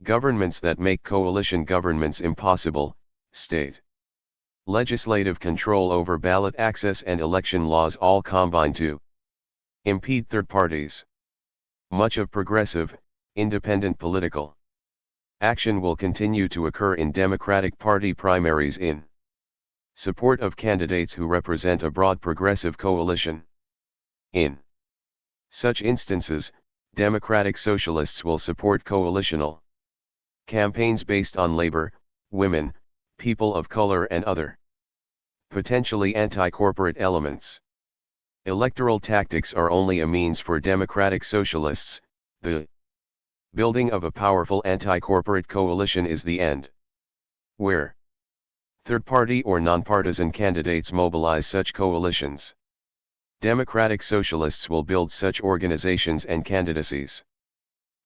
governments that make coalition governments impossible, state legislative control over ballot access and election laws all combine to impede third parties. Much of progressive, independent political action will continue to occur in Democratic Party primaries in support of candidates who represent a broad progressive coalition. In such instances, Democratic Socialists will support coalitional campaigns based on labor, women, people of color and other potentially anti-corporate elements. Electoral tactics are only a means for Democratic Socialists. The building of a powerful anti-corporate coalition is the end. Where third-party or nonpartisan candidates mobilize such coalitions, Democratic Socialists will build such organizations and candidacies.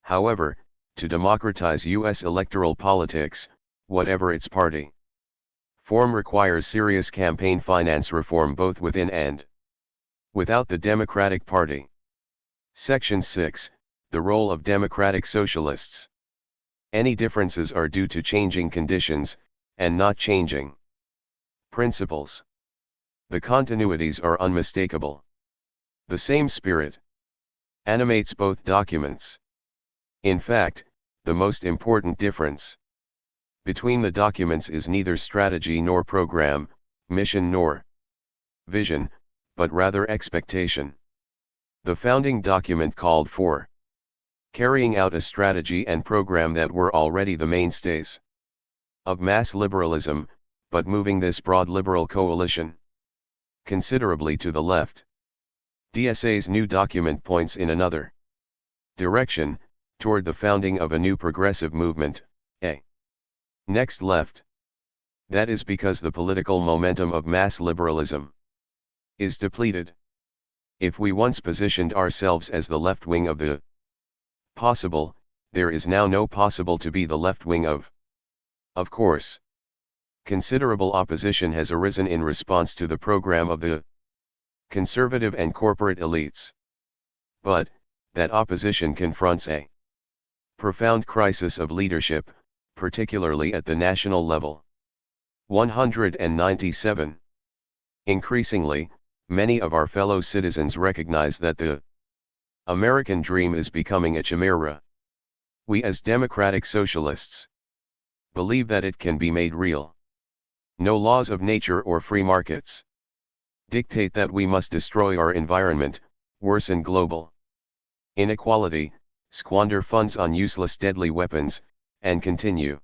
However, to democratize U.S. electoral politics, whatever its party form requires serious campaign finance reform both within and without the Democratic Party. Section 6, the role of Democratic Socialists. Any differences are due to changing conditions, and not changing principles. The continuities are unmistakable. The same spirit animates both documents. In fact, the most important difference between the documents is neither strategy nor program, mission nor vision, but rather expectation. The founding document called for carrying out a strategy and program that were already the mainstays of mass liberalism, but moving this broad liberal coalition considerably to the left. DSA's new document points in another direction, toward the founding of a new progressive movement, a next left. That is because the political momentum of mass liberalism is depleted. If we once positioned ourselves as the left wing of the possible, there is now no possible to be the left wing of. Of course, considerable opposition has arisen in response to the program of the conservative and corporate elites. But, that opposition confronts a profound crisis of leadership, particularly at the national level. 197. Increasingly, many of our fellow citizens recognize that the American dream is becoming a chimera. We as democratic socialists believe that it can be made real. No laws of nature or free markets dictate that we must destroy our environment, worsen global inequality, squander funds on useless deadly weapons, and continue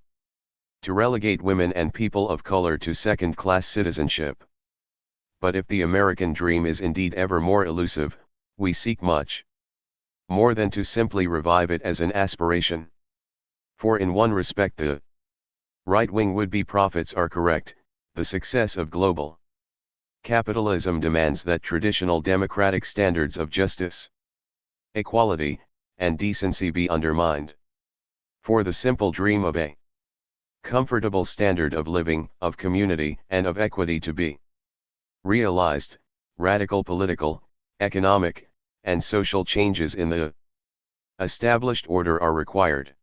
to relegate women and people of color to second-class citizenship. But if the American dream is indeed ever more elusive, we seek much more than to simply revive it as an aspiration. For in one respect the right-wing would-be prophets are correct, the success of global capitalism demands that traditional democratic standards of justice, equality, and decency be undermined. For the simple dream of a comfortable standard of living, of community, and of equity to be realized, radical political, economic, and social changes in the established order are required.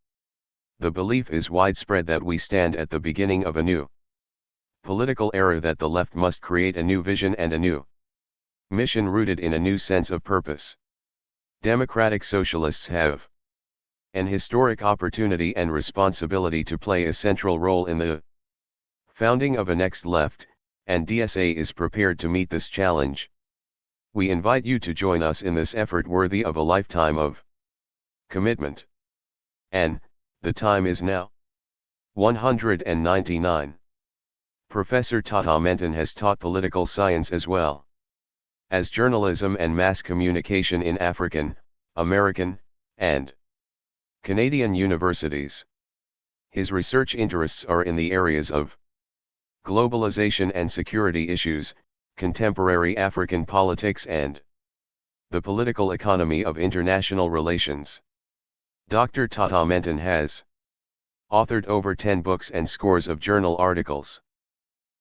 The belief is widespread that we stand at the beginning of a new political era, that the left must create a new vision and a new mission rooted in a new sense of purpose. Democratic socialists have an historic opportunity and responsibility to play a central role in the founding of a next left, and DSA is prepared to meet this challenge. We invite you to join us in this effort worthy of a lifetime of commitment. And, the time is now. 199. Professor Tatah Mentan has taught political science as well as journalism and mass communication in African, American, and Canadian universities. His research interests are in the areas of globalization and security issues, contemporary African politics, and the political economy of international relations. Dr. Tatah Mentan has authored over 10 books and scores of journal articles.